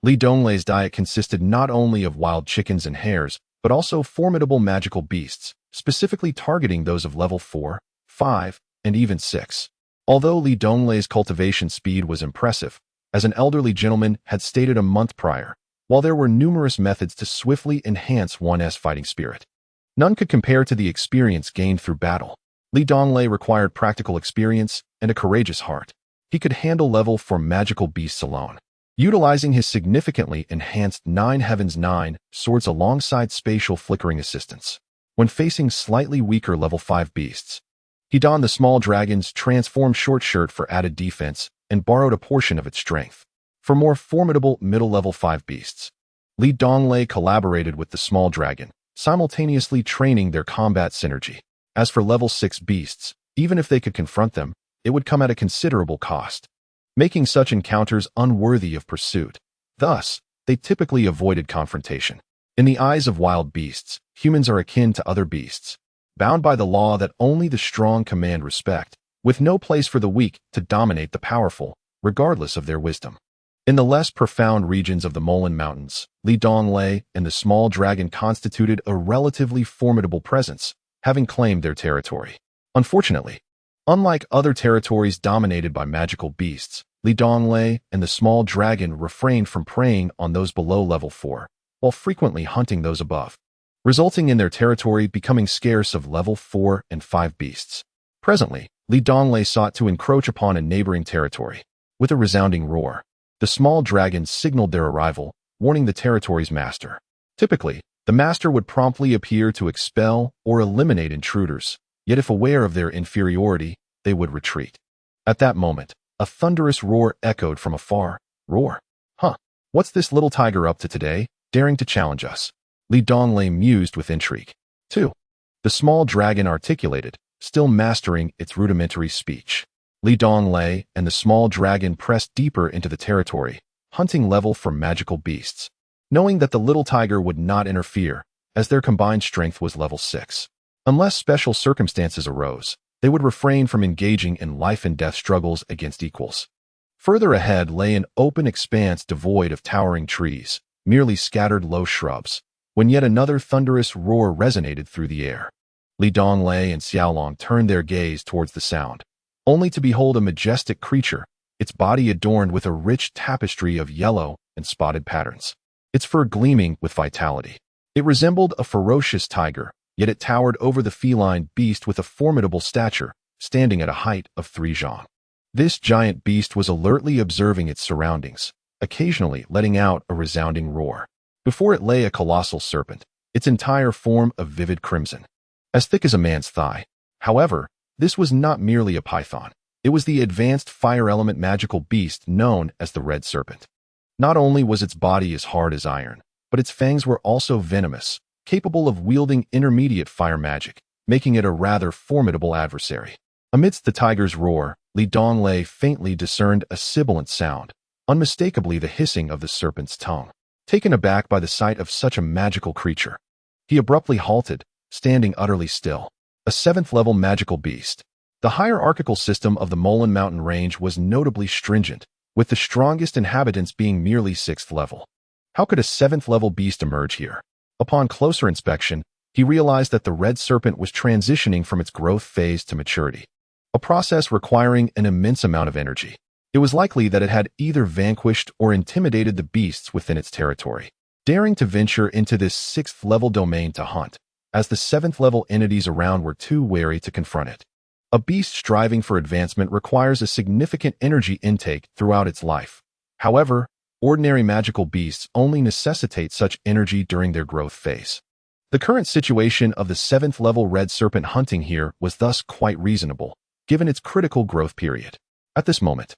S1: Donglei's diet consisted not only of wild chickens and hares, but also formidable magical beasts, specifically targeting those of level 4, 5, and even 6. Although Li Donglei's cultivation speed was impressive, as an elderly gentleman had stated a month prior, while there were numerous methods to swiftly enhance one's fighting spirit, none could compare to the experience gained through battle. Li Donglei required practical experience and a courageous heart. He could handle level 4 magical beasts alone, utilizing his significantly enhanced 9 Heavens 9 swords alongside spatial flickering assistance. When facing slightly weaker level 5 beasts, he donned the small dragon's transformed short shirt for added defense and borrowed a portion of its strength. For more formidable middle-level 5 beasts, Li Donglei collaborated with the small dragon, simultaneously training their combat synergy. As for level 6 beasts, even if they could confront them, it would come at a considerable cost, making such encounters unworthy of pursuit. Thus, they typically avoided confrontation. In the eyes of wild beasts, humans are akin to other beasts, bound by the law that only the strong command respect, with no place for the weak to dominate the powerful, regardless of their wisdom. In the less profound regions of the Molan Mountains, Li Donglei and the small dragon constituted a relatively formidable presence, having claimed their territory. Unfortunately, unlike other territories dominated by magical beasts, Li Donglei and the small dragon refrained from preying on those below level 4, while frequently hunting those above, resulting in their territory becoming scarce of level 4 and 5 beasts. Presently, Li Donglei sought to encroach upon a neighboring territory. With a resounding roar, the small dragons signaled their arrival, warning the territory's master. Typically, the master would promptly appear to expel or eliminate intruders, yet if aware of their inferiority, they would retreat. At that moment, a thunderous roar echoed from afar. Roar. Huh. What's this little tiger up to today, daring to challenge us? Li Donglei mused with intrigue. 2. The small dragon articulated, still mastering its rudimentary speech. Li Donglei and the small dragon pressed deeper into the territory, hunting level for magical beasts, knowing that the little tiger would not interfere, as their combined strength was level 6. Unless special circumstances arose, they would refrain from engaging in life-and-death struggles against equals. Further ahead lay an open expanse devoid of towering trees, merely scattered low shrubs, when yet another thunderous roar resonated through the air. Li Donglei and Xiaolong turned their gaze towards the sound, only to behold a majestic creature, its body adorned with a rich tapestry of yellow and spotted patterns, its fur gleaming with vitality. It resembled a ferocious tiger, yet it towered over the feline beast with a formidable stature, standing at a height of 3 zhang. This giant beast was alertly observing its surroundings, occasionally letting out a resounding roar. Before it lay a colossal serpent, its entire form of vivid crimson, as thick as a man's thigh. However, this was not merely a python. It was the advanced fire element magical beast known as the Red Serpent. Not only was its body as hard as iron, but its fangs were also venomous, capable of wielding intermediate fire magic, making it a rather formidable adversary. Amidst the tiger's roar, Li Donglei faintly discerned a sibilant sound, unmistakably the hissing of the serpent's tongue. Taken aback by the sight of such a magical creature, he abruptly halted, standing utterly still. A 7th-level magical beast. The hierarchical system of the Molan Mountain Range was notably stringent, with the strongest inhabitants being merely 6th level. How could a 7th-level beast emerge here? Upon closer inspection, he realized that the red serpent was transitioning from its growth phase to maturity, a process requiring an immense amount of energy. It was likely that it had either vanquished or intimidated the beasts within its territory, daring to venture into this 6th-level domain to hunt, as the 7th-level entities around were too wary to confront it. A beast striving for advancement requires a significant energy intake throughout its life. However, ordinary magical beasts only necessitate such energy during their growth phase. The current situation of the 7th-level red serpent hunting here was thus quite reasonable, given its critical growth period. At this moment,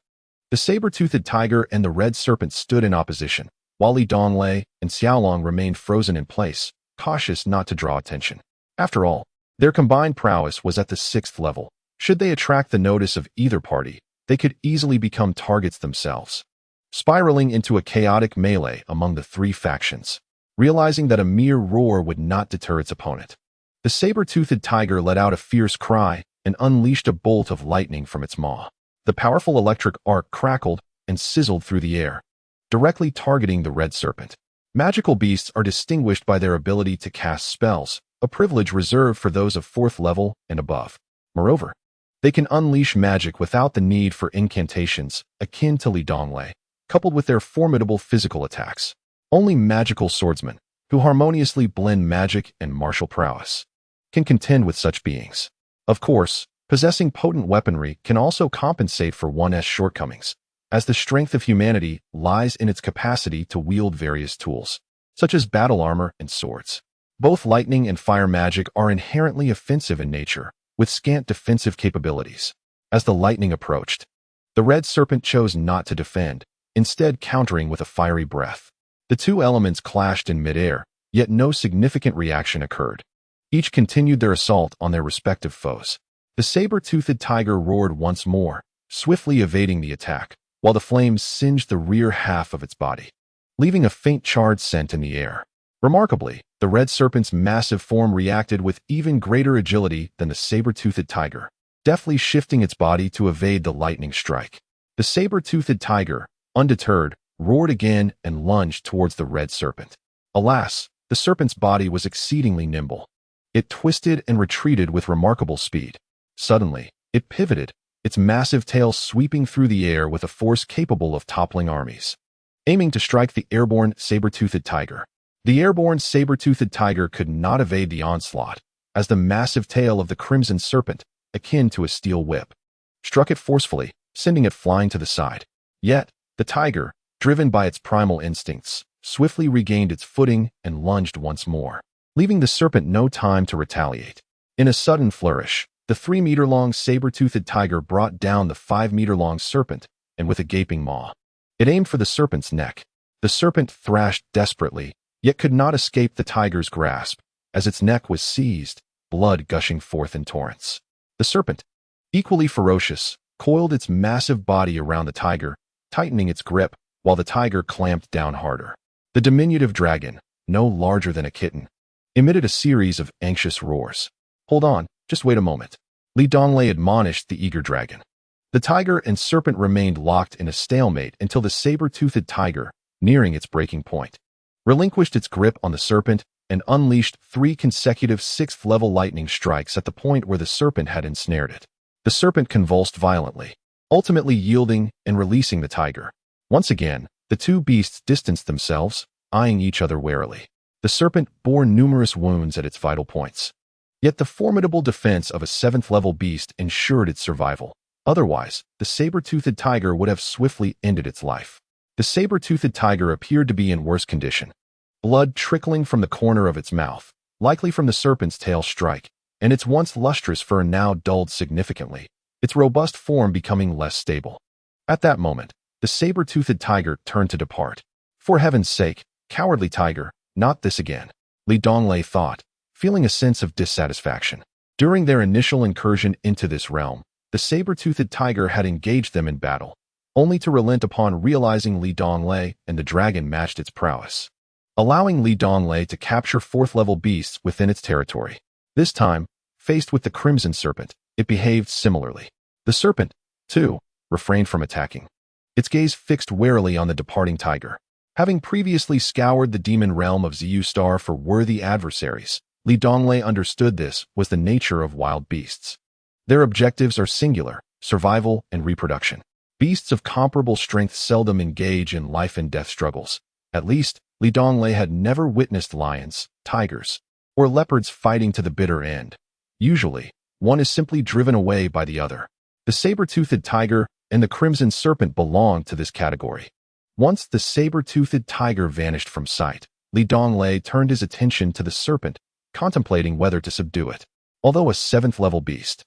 S1: the saber-toothed tiger and the red serpent stood in opposition, while Li Donglei and Xiaolong remained frozen in place, cautious not to draw attention. After all, their combined prowess was at the 6th level. Should they attract the notice of either party, they could easily become targets themselves, spiraling into a chaotic melee among the 3 factions. Realizing that a mere roar would not deter its opponent, the saber-toothed tiger let out a fierce cry and unleashed a bolt of lightning from its maw. The powerful electric arc crackled and sizzled through the air, directly targeting the red serpent. Magical beasts are distinguished by their ability to cast spells, a privilege reserved for those of 4th level and above. Moreover, they can unleash magic without the need for incantations akin to Donglei, coupled with their formidable physical attacks. Only magical swordsmen, who harmoniously blend magic and martial prowess, can contend with such beings. Of course, possessing potent weaponry can also compensate for one's shortcomings, as the strength of humanity lies in its capacity to wield various tools, such as battle armor and swords. Both lightning and fire magic are inherently offensive in nature, with scant defensive capabilities. As the lightning approached, the red serpent chose not to defend, instead countering with a fiery breath. The two elements clashed in midair, yet no significant reaction occurred. Each continued their assault on their respective foes. The saber-toothed tiger roared once more, swiftly evading the attack, while the flames singed the rear half of its body, leaving a faint charred scent in the air. Remarkably, the red serpent's massive form reacted with even greater agility than the saber-toothed tiger, deftly shifting its body to evade the lightning strike. The saber-toothed tiger, undeterred, roared again and lunged towards the red serpent. Alas, the serpent's body was exceedingly nimble. It twisted and retreated with remarkable speed. Suddenly, it pivoted, its massive tail sweeping through the air with a force capable of toppling armies, aiming to strike the airborne saber-toothed tiger. The airborne saber-toothed tiger could not evade the onslaught, as the massive tail of the crimson serpent, akin to a steel whip, struck it forcefully, sending it flying to the side. Yet, the tiger, driven by its primal instincts, swiftly regained its footing and lunged once more, leaving the serpent no time to retaliate. In a sudden flourish, the 3-meter-long saber-toothed tiger brought down the 5-meter-long serpent, and with a gaping maw, it aimed for the serpent's neck. The serpent thrashed desperately, yet could not escape the tiger's grasp, as its neck was seized, blood gushing forth in torrents. The serpent, equally ferocious, coiled its massive body around the tiger, tightening its grip, while the tiger clamped down harder. The diminutive dragon, no larger than a kitten, emitted a series of anxious roars. "Hold on, just wait a moment," Donglei admonished the eager dragon. The tiger and serpent remained locked in a stalemate until the saber-toothed tiger, nearing its breaking point, relinquished its grip on the serpent and unleashed 3 consecutive 6th-level lightning strikes at the point where the serpent had ensnared it. The serpent convulsed violently, ultimately yielding and releasing the tiger. Once again, the two beasts distanced themselves, eyeing each other warily. The serpent bore numerous wounds at its vital points. Yet the formidable defense of a 7th-level beast ensured its survival. Otherwise, the saber-toothed tiger would have swiftly ended its life. The saber-toothed tiger appeared to be in worse condition, blood trickling from the corner of its mouth, likely from the serpent's tail strike, and its once lustrous fur now dulled significantly, its robust form becoming less stable. At that moment, the saber-toothed tiger turned to depart. "For heaven's sake, cowardly tiger, not this again," Donglei thought, feeling a sense of dissatisfaction. During their initial incursion into this realm, the saber-toothed tiger had engaged them in battle, only to relent upon realizing Donglei and the dragon matched its prowess, allowing Donglei to capture 4th-level beasts within its territory. This time, faced with the crimson serpent, it behaved similarly. The serpent, too, refrained from attacking, its gaze fixed warily on the departing tiger. Having previously scoured the demon realm of Zeustar for worthy adversaries, Donglei understood this was the nature of wild beasts. Their objectives are singular: survival and reproduction. Beasts of comparable strength seldom engage in life-and-death struggles. At least, Donglei had never witnessed lions, tigers, or leopards fighting to the bitter end. Usually, one is simply driven away by the other. The saber-toothed tiger and the crimson serpent belonged to this category. Once the saber-toothed tiger vanished from sight, Donglei turned his attention to the serpent, contemplating whether to subdue it. Although a 7th-level beast,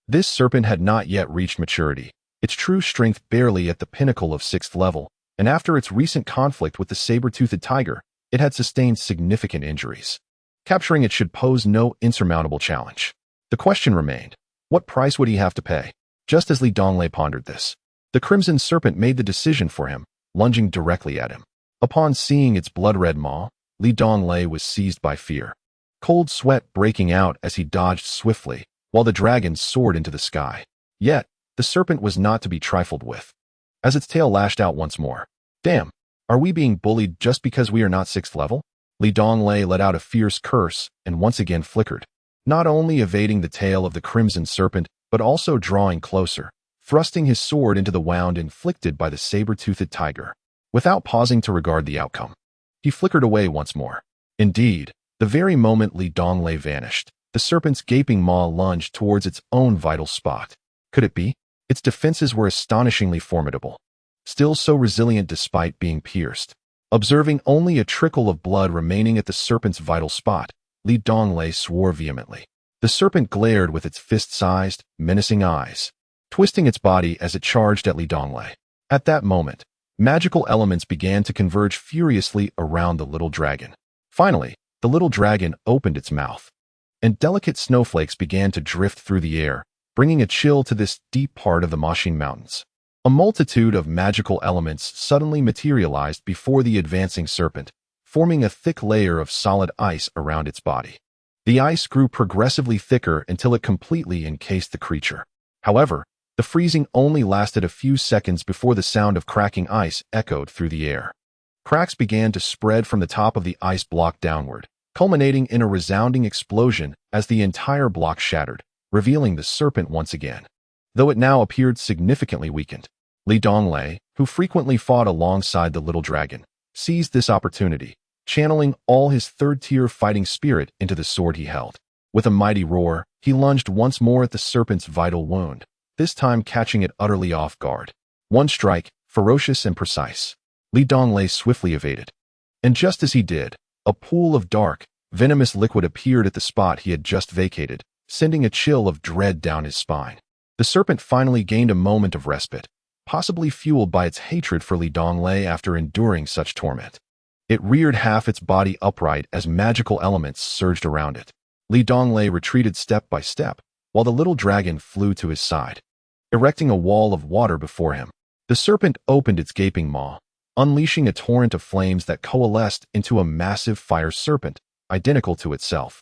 S1: this serpent had not yet reached maturity, its true strength barely at the pinnacle of 6th level, and after its recent conflict with the saber-toothed tiger, it had sustained significant injuries. Capturing it should pose no insurmountable challenge. The question remained, what price would he have to pay? Just as Donglei pondered this, the crimson serpent made the decision for him, lunging directly at him. Upon seeing its blood-red maw, Donglei was seized by fear, cold sweat breaking out as he dodged swiftly, while the dragon soared into the sky. Yet, the serpent was not to be trifled with, as its tail lashed out once more. "Damn, are we being bullied just because we are not 6th level?" Li Donglei let out a fierce curse and once again flickered, not only evading the tail of the crimson serpent, but also drawing closer, thrusting his sword into the wound inflicted by the saber-toothed tiger. Without pausing to regard the outcome, he flickered away once more. Indeed, the very moment Li Donglei vanished, the serpent's gaping maw lunged towards its own vital spot. Could it be? Its defenses were astonishingly formidable, still so resilient despite being pierced. Observing only a trickle of blood remaining at the serpent's vital spot, Li Donglei swore vehemently. The serpent glared with its fist-sized, menacing eyes, twisting its body as it charged at Li Donglei. At that moment, magical elements began to converge furiously around the little dragon. Finally, the little dragon opened its mouth, and delicate snowflakes began to drift through the air, bringing a chill to this deep part of the Machine Mountains. A multitude of magical elements suddenly materialized before the advancing serpent, forming a thick layer of solid ice around its body. The ice grew progressively thicker until it completely encased the creature. However, the freezing only lasted a few seconds before the sound of cracking ice echoed through the air. Cracks began to spread from the top of the ice block downward, culminating in a resounding explosion as the entire block shattered, revealing the serpent once again. Though it now appeared significantly weakened, Li Donglei, who frequently fought alongside the little dragon, seized this opportunity, channeling all his third-tier fighting spirit into the sword he held. With a mighty roar, he lunged once more at the serpent's vital wound, this time catching it utterly off guard. One strike, ferocious and precise. Li Donglei swiftly evaded. And just as he did, a pool of dark, venomous liquid appeared at the spot he had just vacated, sending a chill of dread down his spine. The serpent finally gained a moment of respite, possibly fueled by its hatred for Li Donglei after enduring such torment. It reared half its body upright as magical elements surged around it. Li Donglei retreated step by step, while the little dragon flew to his side, erecting a wall of water before him. The serpent opened its gaping maw, unleashing a torrent of flames that coalesced into a massive fire serpent, identical to itself,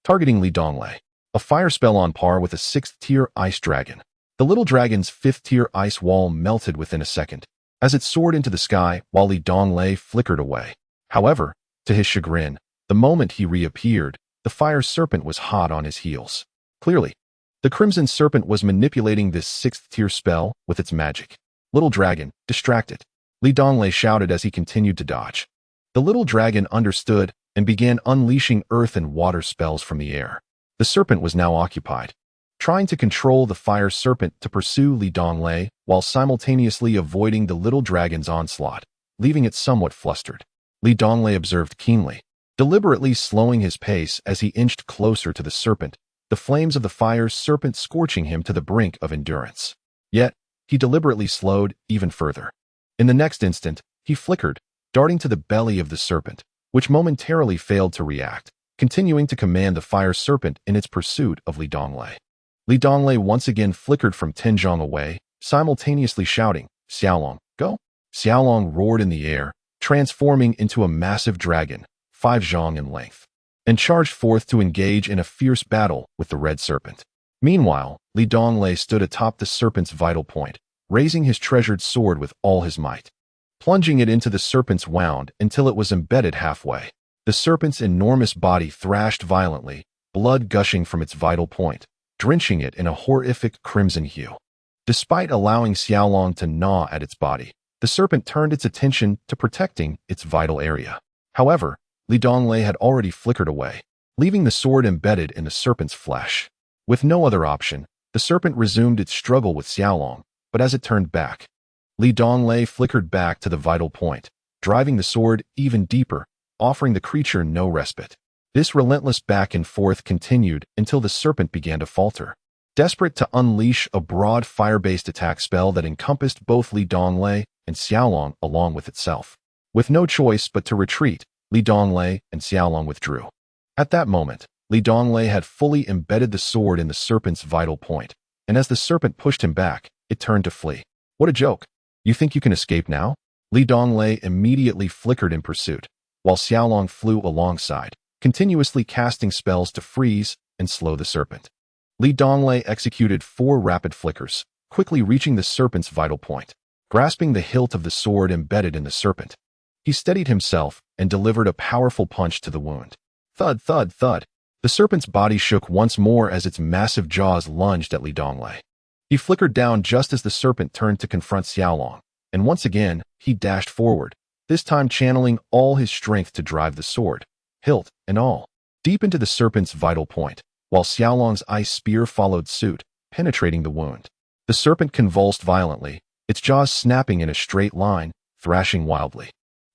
S1: targeting Li Donglei. A fire spell on par with a 6th-tier ice dragon. The little dragon's 5th-tier ice wall melted within a second, as it soared into the sky while Li Donglei flickered away. However, to his chagrin, the moment he reappeared, the fire serpent was hot on his heels. Clearly, the crimson serpent was manipulating this 6th-tier spell with its magic. Little dragon, distract it, Li Donglei shouted as he continued to dodge. The little dragon understood and began unleashing earth and water spells from the air. The serpent was now occupied, trying to control the fire serpent to pursue Li Donglei while simultaneously avoiding the little dragon's onslaught, leaving it somewhat flustered. Li Donglei observed keenly, deliberately slowing his pace as he inched closer to the serpent, the flames of the fire serpent scorching him to the brink of endurance. Yet, he deliberately slowed even further. In the next instant, he flickered, darting to the belly of the serpent, which momentarily failed to react, continuing to command the fire serpent in its pursuit of Li Donglei. Li Donglei once again flickered from Tianzhong away, simultaneously shouting, "Xiaolong, go!" Xiaolong roared in the air, transforming into a massive dragon, 5 zhong in length, and charged forth to engage in a fierce battle with the red serpent. Meanwhile, Li Donglei stood atop the serpent's vital point, raising his treasured sword with all his might, plunging it into the serpent's wound until it was embedded halfway. The serpent's enormous body thrashed violently, blood gushing from its vital point, drenching it in a horrific crimson hue. Despite allowing Xiaolong to gnaw at its body, the serpent turned its attention to protecting its vital area. However, Li Donglei had already flickered away, leaving the sword embedded in the serpent's flesh. With no other option, the serpent resumed its struggle with Xiaolong, but as it turned back, Li Donglei flickered back to the vital point, driving the sword even deeper, offering the creature no respite. This relentless back and forth continued until the serpent began to falter, desperate to unleash a broad fire-based attack spell that encompassed both Li Donglei and Xiaolong along with itself. With no choice but to retreat, Li Donglei and Xiaolong withdrew. At that moment, Li Donglei had fully embedded the sword in the serpent's vital point, and as the serpent pushed him back, it turned to flee. What a joke! You think you can escape now? Li Donglei immediately flickered in pursuit, while Xiaolong flew alongside, continuously casting spells to freeze and slow the serpent. Li Donglei executed 4 rapid flickers, quickly reaching the serpent's vital point, grasping the hilt of the sword embedded in the serpent. He steadied himself and delivered a powerful punch to the wound. Thud, thud, thud. The serpent's body shook once more as its massive jaws lunged at Li Donglei. He flickered down just as the serpent turned to confront Xiaolong, and once again, he dashed forward, this time channeling all his strength to drive the sword, hilt and all, deep into the serpent's vital point, while Xiaolong's ice spear followed suit, penetrating the wound. The serpent convulsed violently, its jaws snapping in a straight line, thrashing wildly.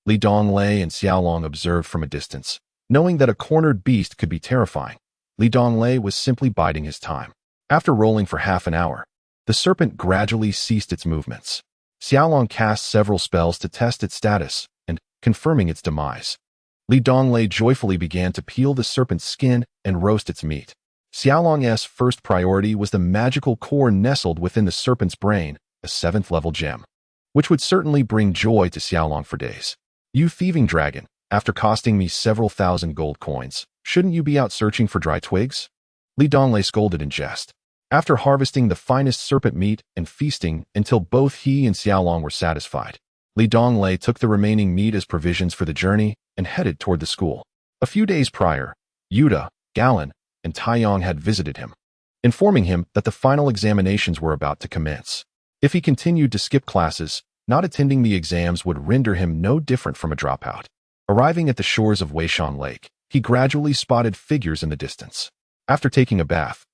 S1: Li Donglei and Xiaolong observed from a distance. Knowing that a cornered beast could be terrifying, Li Donglei was simply biding his time. After rolling for half an hour, the serpent gradually ceased its movements. Xiaolong cast several spells to test its status, and, confirming its demise, Li Donglei joyfully began to peel the serpent's skin and roast its meat. Xiaolong's first priority was the magical core nestled within the serpent's brain, a 7th-level gem, which would certainly bring joy to Xiaolong for days. You thieving dragon, after costing me several thousand gold coins, shouldn't you be out searching for dry twigs? Li Donglei scolded in jest. After harvesting the finest serpent meat and feasting until both he and Xiaolong were satisfied, Li Donglei took the remaining meat as provisions for the journey and headed toward the school. A few days prior, Yuta, Galen, and Taiyong had visited him, informing him that the final examinations were about to commence. If he continued to skip classes, not attending the exams would render him no different from a dropout. Arriving at the shores of Weishan Lake, he gradually spotted figures in the distance. After taking a bath,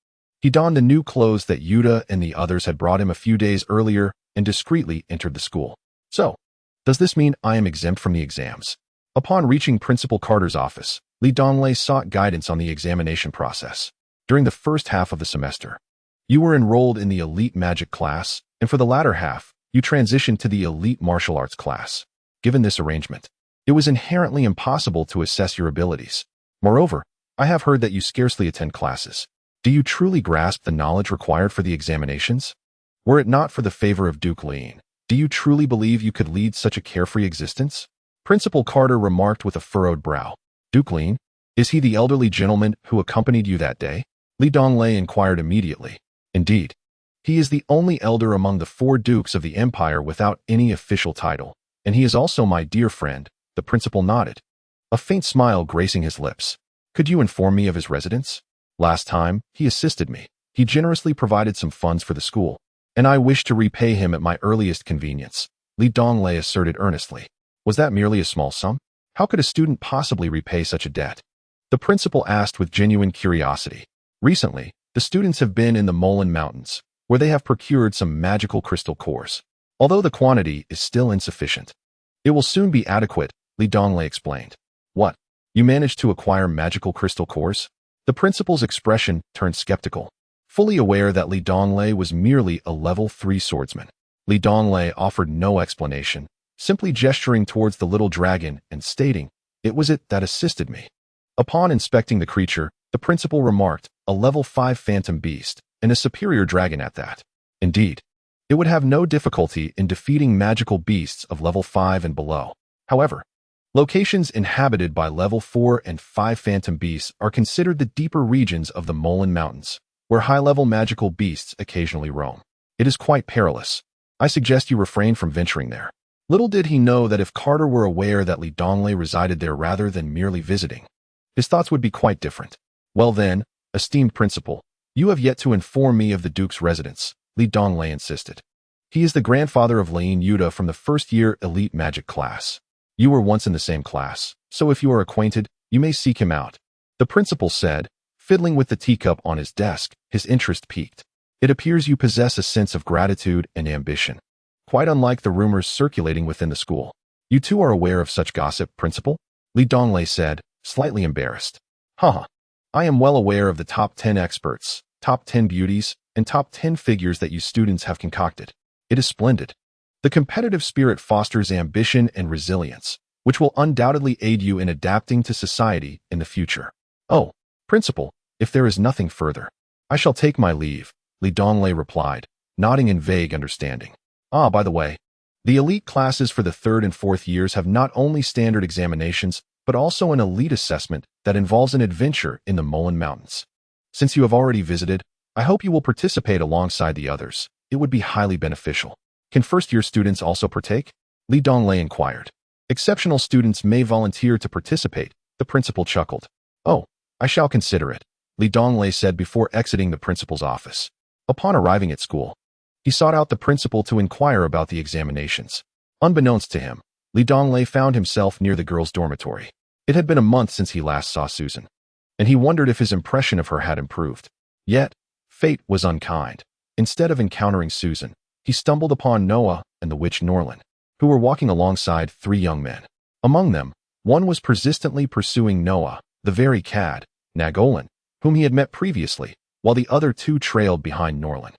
S1: he donned the new clothes that Yuta and the others had brought him a few days earlier and discreetly entered the school. So, does this mean I am exempt from the exams? Upon reaching Principal Carter's office, Li Donglei sought guidance on the examination process. During the first half of the semester, you were enrolled in the elite magic class, and for the latter half, you transitioned to the elite martial arts class. Given this arrangement, it was inherently impossible to assess your abilities. Moreover, I have heard that you scarcely attend classes. Do you truly grasp the knowledge required for the examinations? Were it not for the favor of Duke Lean, do you truly believe you could lead such a carefree existence? Principal Carter remarked with a furrowed brow. Duke Lean? Is he the elderly gentleman who accompanied you that day? Li Donglei inquired immediately. Indeed. He is the only elder among the 4 dukes of the empire without any official title, and he is also my dear friend. The principal nodded, a faint smile gracing his lips. Could you inform me of his residence? Last time, he assisted me. He generously provided some funds for the school, and I wish to repay him at my earliest convenience, Li Donglei asserted earnestly. Was that merely a small sum? How could a student possibly repay such a debt? The principal asked with genuine curiosity. Recently, the students have been in the Molan Mountains, where they have procured some magical crystal cores. Although the quantity is still insufficient, it will soon be adequate, Li Donglei explained. What? You managed to acquire magical crystal cores? The principal's expression turned skeptical, fully aware that Li Donglei was merely a level 3 swordsman. Li Donglei offered no explanation, simply gesturing towards the little dragon and stating, "It was it that assisted me." Upon inspecting the creature, the principal remarked, "A level 5 phantom beast, and a superior dragon at that." Indeed, it would have no difficulty in defeating magical beasts of level 5 and below. However, locations inhabited by level 4 and 5 phantom beasts are considered the deeper regions of the Molan Mountains, where high-level magical beasts occasionally roam. It is quite perilous. I suggest you refrain from venturing there. Little did he know that if Carter were aware that Li Donglei resided there rather than merely visiting, his thoughts would be quite different. Well then, esteemed principal, you have yet to inform me of the Duke's residence, Li Donglei insisted. He is the grandfather of Lane Yuta from the first-year elite magic class. You were once in the same class, so if you are acquainted, you may seek him out, the principal said, fiddling with the teacup on his desk, his interest piqued. It appears you possess a sense of gratitude and ambition, quite unlike the rumors circulating within the school. You too are aware of such gossip, principal? Li Donglei said, slightly embarrassed. Haha. I am well aware of the top 10 experts, top 10 beauties, and top 10 figures that you students have concocted. It is splendid. The competitive spirit fosters ambition and resilience, which will undoubtedly aid you in adapting to society in the future. Oh, principal, if there is nothing further, I shall take my leave, Li Donglei replied, nodding in vague understanding. Ah, by the way, the elite classes for the 3rd and 4th years have not only standard examinations, but also an elite assessment that involves an adventure in the Molan Mountains. Since you have already visited, I hope you will participate alongside the others. It would be highly beneficial. Can first-year students also partake? Li Donglei inquired. Exceptional students may volunteer to participate, the principal chuckled. Oh, I shall consider it, Li Donglei said before exiting the principal's office. Upon arriving at school, he sought out the principal to inquire about the examinations. Unbeknownst to him, Li Donglei found himself near the girls' dormitory. It had been a month since he last saw Susan, and he wondered if his impression of her had improved. Yet, fate was unkind. Instead of encountering Susan, he stumbled upon Noah and the witch Norlin, who were walking alongside 3 young men. Among them, one was persistently pursuing Noah, the very cad, Nagolin, whom he had met previously, while the other 2 trailed behind Norlin.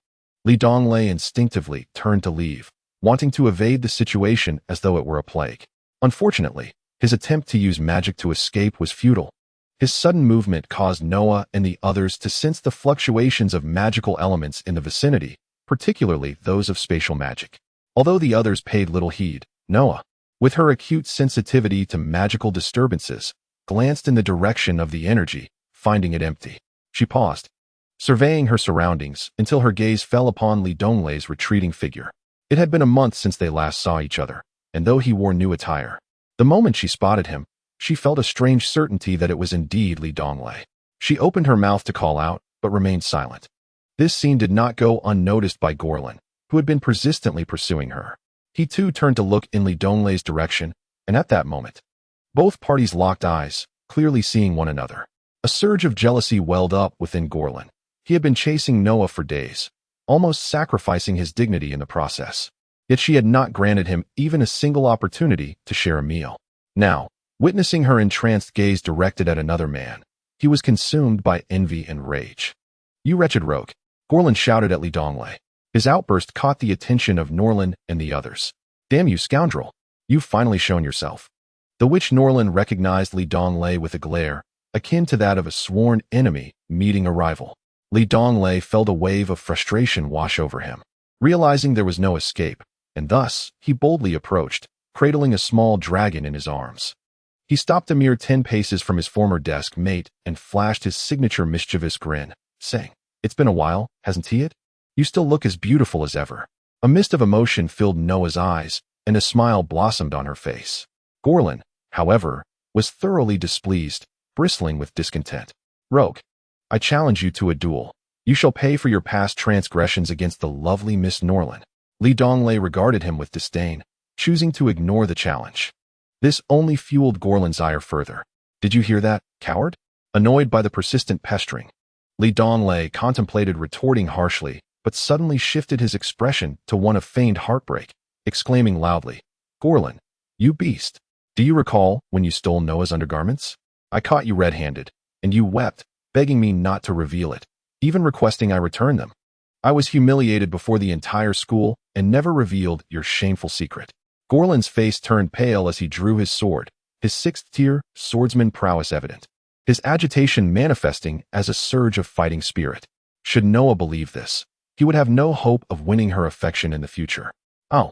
S1: Li Donglei instinctively turned to leave, wanting to evade the situation as though it were a plague. Unfortunately, his attempt to use magic to escape was futile. His sudden movement caused Noah and the others to sense the fluctuations of magical elements in the vicinity, particularly those of spatial magic. Although the others paid little heed, Noah, with her acute sensitivity to magical disturbances, glanced in the direction of the energy, finding it empty. She paused, surveying her surroundings until her gaze fell upon Li Donglei's retreating figure. It had been a month since they last saw each other, and though he wore new attire, the moment she spotted him, she felt a strange certainty that it was indeed Li Donglei. She opened her mouth to call out, but remained silent. This scene did not go unnoticed by Gorlin, who had been persistently pursuing her. He too turned to look in Li Donglei's direction, and at that moment, both parties locked eyes, clearly seeing one another. A surge of jealousy welled up within Gorlin. He had been chasing Noah for days, almost sacrificing his dignity in the process. Yet she had not granted him even a single opportunity to share a meal. Now, witnessing her entranced gaze directed at another man, he was consumed by envy and rage. "You wretched rogue," Gorlin shouted at Li Donglei. His outburst caught the attention of Norlin and the others. "Damn you, scoundrel! You've finally shown yourself." The witch Norlin recognized Li Donglei with a glare, akin to that of a sworn enemy meeting a rival. Li Donglei felt a wave of frustration wash over him, realizing there was no escape, and thus he boldly approached, cradling a small dragon in his arms. He stopped a mere 10 paces from his former desk mate and flashed his signature mischievous grin, saying, "It's been a while, hasn't it? You still look as beautiful as ever." A mist of emotion filled Noah's eyes, and a smile blossomed on her face. Gorlin, however, was thoroughly displeased, bristling with discontent. "Rogue, I challenge you to a duel. You shall pay for your past transgressions against the lovely Miss Norlin." Li Donglei regarded him with disdain, choosing to ignore the challenge. This only fueled Gorlin's ire further. "Did you hear that, coward?" Annoyed by the persistent pestering, Li Donglei contemplated retorting harshly, but suddenly shifted his expression to one of feigned heartbreak, exclaiming loudly, "Gorlin, you beast! Do you recall when you stole Noah's undergarments? I caught you red-handed, and you wept, begging me not to reveal it, even requesting I return them. I was humiliated before the entire school and never revealed your shameful secret." Gorlin's face turned pale as he drew his sword, his 6th-tier swordsman prowess evident, his agitation manifesting as a surge of fighting spirit. Should Noah believe this, he would have no hope of winning her affection in the future. "Oh,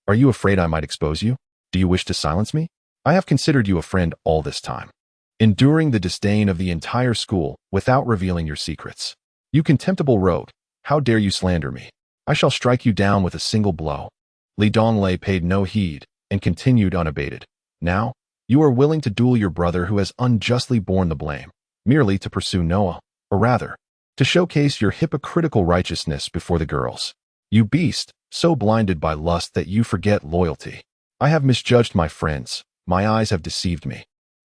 S1: are you afraid I might expose you? Do you wish to silence me? I have considered you a friend all this time, enduring the disdain of the entire school without revealing your secrets. You contemptible rogue, how dare you slander me? I shall strike you down with a single blow." Li Donglei paid no heed and continued unabated. "Now, you are willing to duel your brother who has unjustly borne the blame, merely to pursue Noah, or rather, to showcase your hypocritical righteousness before the girls. You beast, so blinded by lust that you forget loyalty. I have misjudged my friends, my eyes have deceived me."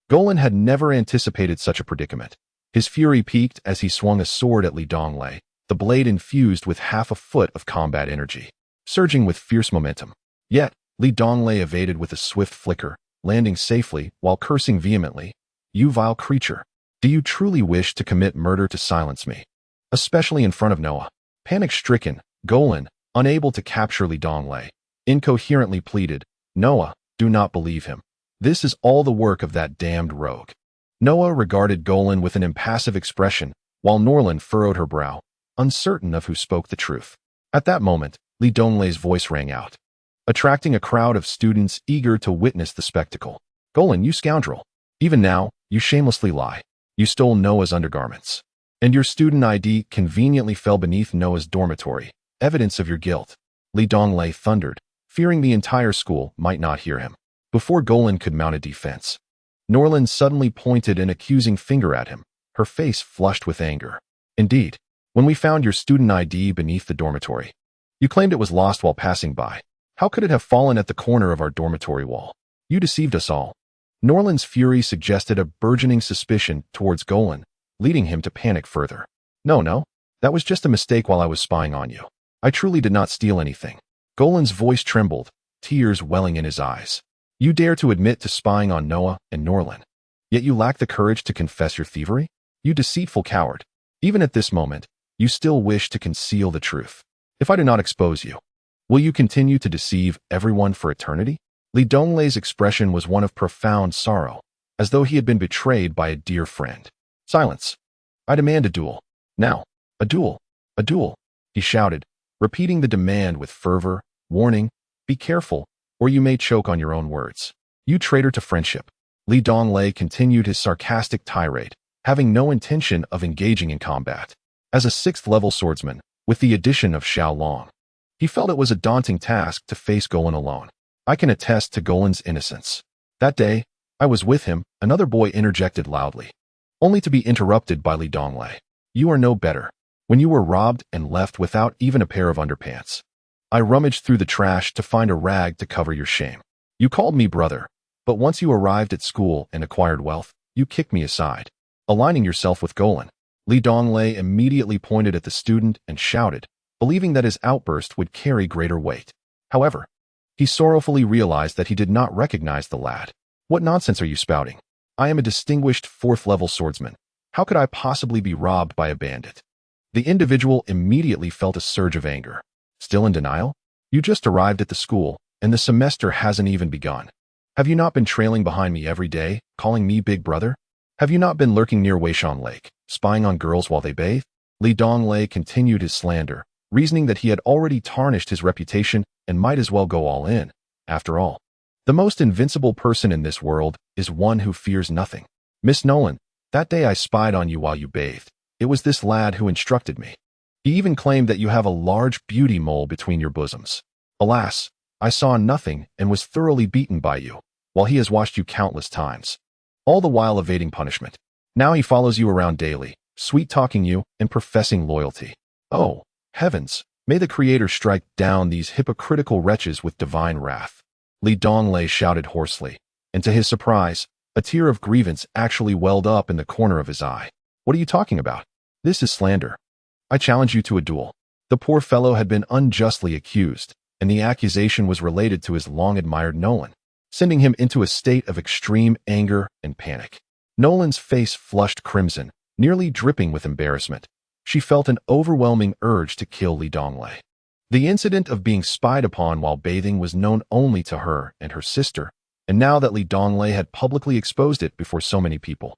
S1: Gorlin had never anticipated such a predicament. His fury peaked as he swung a sword at Li Donglei, the blade infused with half a foot of combat energy, surging with fierce momentum. Yet, Li Donglei evaded with a swift flicker, landing safely while cursing vehemently, "You vile creature! Do you truly wish to commit murder to silence me? Especially in front of Noah?" Panic-stricken, Gorlin, unable to capture Li Donglei, incoherently pleaded, "Noah, do not believe him. This is all the work of that damned rogue." Noah regarded Gorlin with an impassive expression, while Norlin furrowed her brow, uncertain of who spoke the truth. At that moment, Li Donglei's voice rang out, attracting a crowd of students eager to witness the spectacle. "Gorlin, you scoundrel! Even now, you shamelessly lie. You stole Noah's undergarments, and your student ID conveniently fell beneath Noah's dormitory, evidence of your guilt." Li Donglei thundered, fearing the entire school might not hear him. Before Golan could mount a defense, Norlin suddenly pointed an accusing finger at him, her face flushed with anger. Indeed, when we found your student ID beneath the dormitory, you claimed it was lost while passing by. How could it have fallen at the corner of our dormitory wall? You deceived us all. Norlin's fury suggested a burgeoning suspicion towards Golan, leading him to panic further. No, that was just a mistake while I was spying on you. I truly did not steal anything. Golan's voice trembled, tears welling in his eyes. You dare to admit to spying on Noah and Norlin, yet you lack the courage to confess your thievery? You deceitful coward. Even at this moment, you still wish to conceal the truth. If I do not expose you, will you continue to deceive everyone for eternity? Donglei's expression was one of profound sorrow, as though he had been betrayed by a dear friend. Silence. I demand a duel. Now. A duel. A duel. He shouted, repeating the demand with fervor, warning, be careful, or you may choke on your own words. You traitor to friendship. Donglei continued his sarcastic tirade, having no intention of engaging in combat. As a 6th-level swordsman, with the addition of Xiaolong, he felt it was a daunting task to face Golan alone. I can attest to Golan's innocence. That day, I was with him, another boy interjected loudly, only to be interrupted by Donglei. You are no better. When you were robbed and left without even a pair of underpants, I rummaged through the trash to find a rag to cover your shame. You called me brother, but once you arrived at school and acquired wealth, you kicked me aside, aligning yourself with Golan. Donglei immediately pointed at the student and shouted, believing that his outburst would carry greater weight. However, he sorrowfully realized that he did not recognize the lad. What nonsense are you spouting? I am a distinguished 4th-level swordsman. How could I possibly be robbed by a bandit? The individual immediately felt a surge of anger. Still in denial? You just arrived at the school, and the semester hasn't even begun. Have you not been trailing behind me every day, calling me big brother? Have you not been lurking near Weishan Lake, spying on girls while they bathe? Donglei continued his slander, reasoning that he had already tarnished his reputation and might as well go all in. After all, the most invincible person in this world is one who fears nothing. Miss Nolan, that day I spied on you while you bathed. It was this lad who instructed me. He even claimed that you have a large beauty mole between your bosoms. Alas, I saw nothing and was thoroughly beaten by you, while he has watched you countless times, all the while evading punishment. Now he follows you around daily, sweet-talking you and professing loyalty. Oh, heavens, may the Creator strike down these hypocritical wretches with divine wrath. Donglei shouted hoarsely, and to his surprise, a tear of grievance actually welled up in the corner of his eye. What are you talking about? This is slander. I challenge you to a duel. The poor fellow had been unjustly accused, and the accusation was related to his long-admired Nolan, sending him into a state of extreme anger and panic. Nolan's face flushed crimson, nearly dripping with embarrassment. She felt an overwhelming urge to kill Donglei. The incident of being spied upon while bathing was known only to her and her sister, and now that Donglei had publicly exposed it before so many people,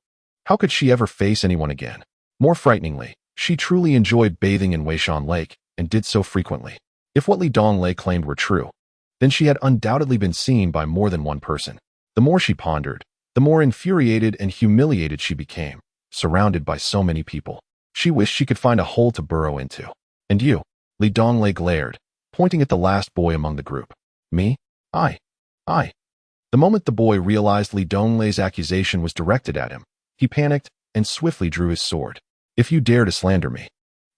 S1: how could she ever face anyone again? More frighteningly, she truly enjoyed bathing in Weishan Lake and did so frequently. If what Donglei claimed were true, then she had undoubtedly been seen by more than one person. The more she pondered, the more infuriated and humiliated she became, surrounded by so many people. She wished she could find a hole to burrow into. And you? Donglei glared, pointing at the last boy among the group. Me? I. The moment the boy realized Donglei's accusation was directed at him, he panicked and swiftly drew his sword. If you dare to slander me,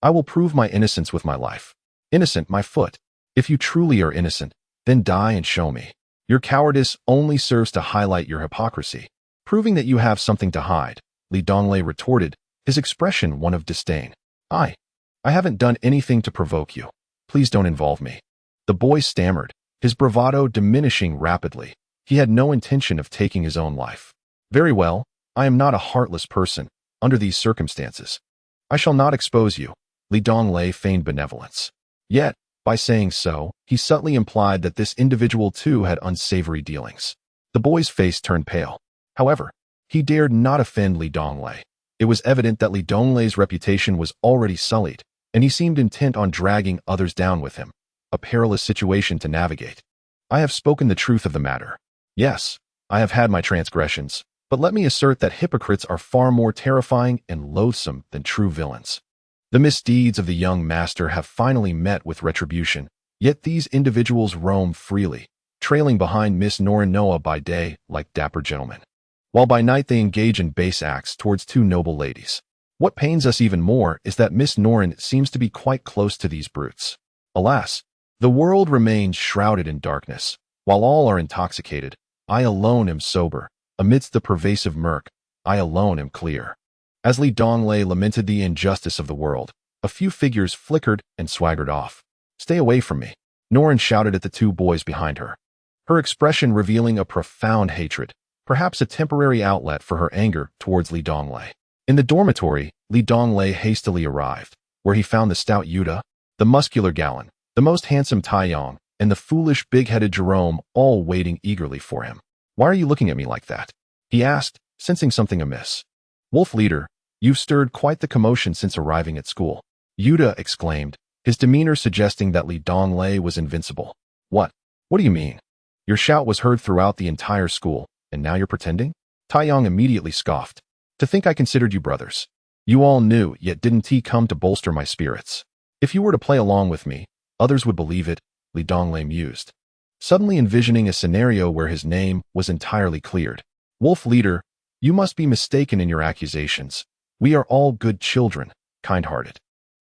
S1: I will prove my innocence with my life. Innocent, my foot. If you truly are innocent, then die and show me. Your cowardice only serves to highlight your hypocrisy, proving that you have something to hide, Donglei retorted, his expression one of disdain. I haven't done anything to provoke you. Please don't involve me. The boy stammered, his bravado diminishing rapidly. He had no intention of taking his own life. Very well, I am not a heartless person, under these circumstances. I shall not expose you. Donglei feigned benevolence. Yet, by saying so, he subtly implied that this individual too had unsavory dealings. The boy's face turned pale. However, he dared not offend Donglei. It was evident that Donglei's reputation was already sullied, and he seemed intent on dragging others down with him, a perilous situation to navigate. I have spoken the truth of the matter. Yes, I have had my transgressions, but let me assert that hypocrites are far more terrifying and loathsome than true villains. The misdeeds of the young master have finally met with retribution, yet these individuals roam freely, trailing behind Miss Nora and Noah by day like dapper gentlemen, while by night they engage in base acts towards two noble ladies. What pains us even more is that Miss Norin seems to be quite close to these brutes. Alas, the world remains shrouded in darkness. While all are intoxicated, I alone am sober. Amidst the pervasive murk, I alone am clear. As Li Donglei lamented the injustice of the world, a few figures flickered and swaggered off. "Stay away from me," Norin shouted at the two boys behind her, her expression revealing a profound hatred, perhaps a temporary outlet for her anger towards Li Donglei. In the dormitory, Li Donglei hastily arrived, where he found the stout Yuta, the muscular Galen, the most handsome Taiyong, and the foolish big-headed Jerome all waiting eagerly for him. "Why are you looking at me like that?" he asked, sensing something amiss. "Wolf leader, you've stirred quite the commotion since arriving at school," Yuta exclaimed, his demeanor suggesting that Li Donglei was invincible. What do you mean? Your shout was heard throughout the entire school, and now you're pretending?" Taiyong immediately scoffed. "To think I considered you brothers. You all knew, yet didn't he come to bolster my spirits? If you were to play along with me, others would believe it," Li Donglei mused, suddenly envisioning a scenario where his name was entirely cleared. "Wolf leader, you must be mistaken in your accusations. We are all good children, kind-hearted.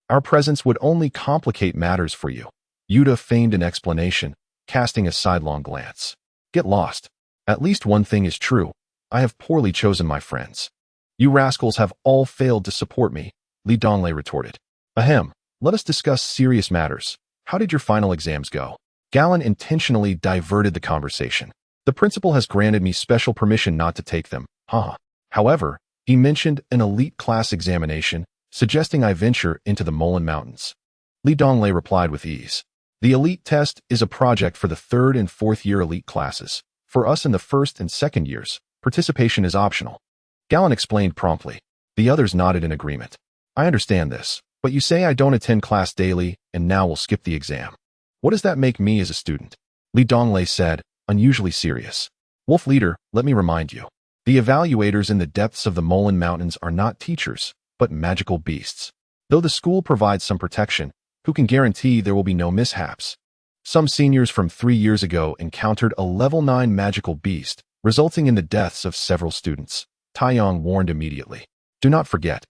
S1: Our presence would only complicate matters for you." Yuta feigned an explanation, casting a sidelong glance. "Get lost. At least one thing is true. I have poorly chosen my friends. You rascals have all failed to support me," Li Donglei retorted. "Ahem, let us discuss serious matters. How did your final exams go?" Galen intentionally diverted the conversation. "The principal has granted me special permission not to take them, haha. However, he mentioned an elite class examination, suggesting I venture into the Molen Mountains." Li Donglei replied with ease. "The elite test is a project for the 3rd and 4th year elite classes. For us in the 1st and 2nd years, participation is optional." Galen explained promptly. The others nodded in agreement. "I understand this, but you say I don't attend class daily and now will skip the exam. What does that make me as a student?" Li Donglei said, unusually serious. "Wolf leader, let me remind you. The evaluators in the depths of the Molen Mountains are not teachers, but magical beasts. Though the school provides some protection, who can guarantee there will be no mishaps? Some seniors from 3 years ago encountered a level 9 magical beast, resulting in the deaths of several students," Taiyong warned immediately. "Do not forget.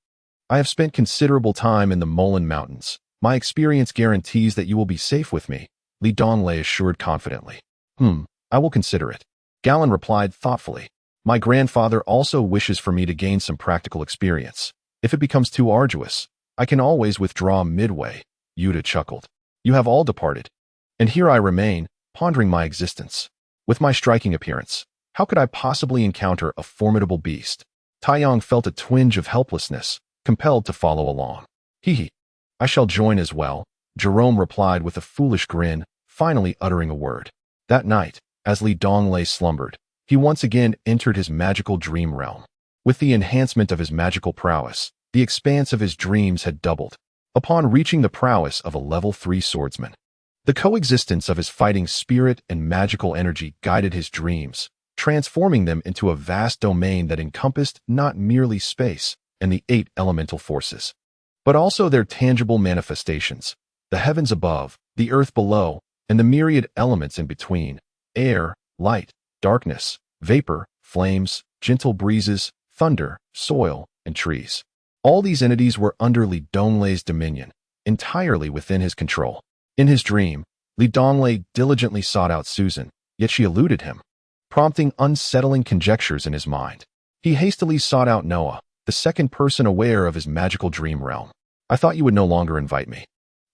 S1: I have spent considerable time in the Molen Mountains. My experience guarantees that you will be safe with me," Li Donglei assured confidently. I will consider it," Galen replied thoughtfully. "My grandfather also wishes for me to gain some practical experience. If it becomes too arduous, I can always withdraw midway," Yuta chuckled. "You have all departed. And here I remain, pondering my existence. With my striking appearance, how could I possibly encounter a formidable beast?" Taiyong felt a twinge of helplessness, compelled to follow along. "Hee. I shall join as well," Jerome replied with a foolish grin, finally uttering a word. That night, as Li Donglei slumbered, he once again entered his magical dream realm. With the enhancement of his magical prowess, the expanse of his dreams had doubled. Upon reaching the prowess of a level 3 swordsman, the coexistence of his fighting spirit and magical energy guided his dreams, transforming them into a vast domain that encompassed not merely space and the 8 elemental forces, but also their tangible manifestations, the heavens above, the earth below, and the myriad elements in between: air, light, darkness, vapor, flames, gentle breezes, thunder, soil, and trees. All these entities were under Li Donglei's dominion, entirely within his control. In his dream, Li Donglei diligently sought out Susan, yet she eluded him, prompting unsettling conjectures in his mind. He hastily sought out Noah, the second person aware of his magical dream realm. "I thought you would no longer invite me,"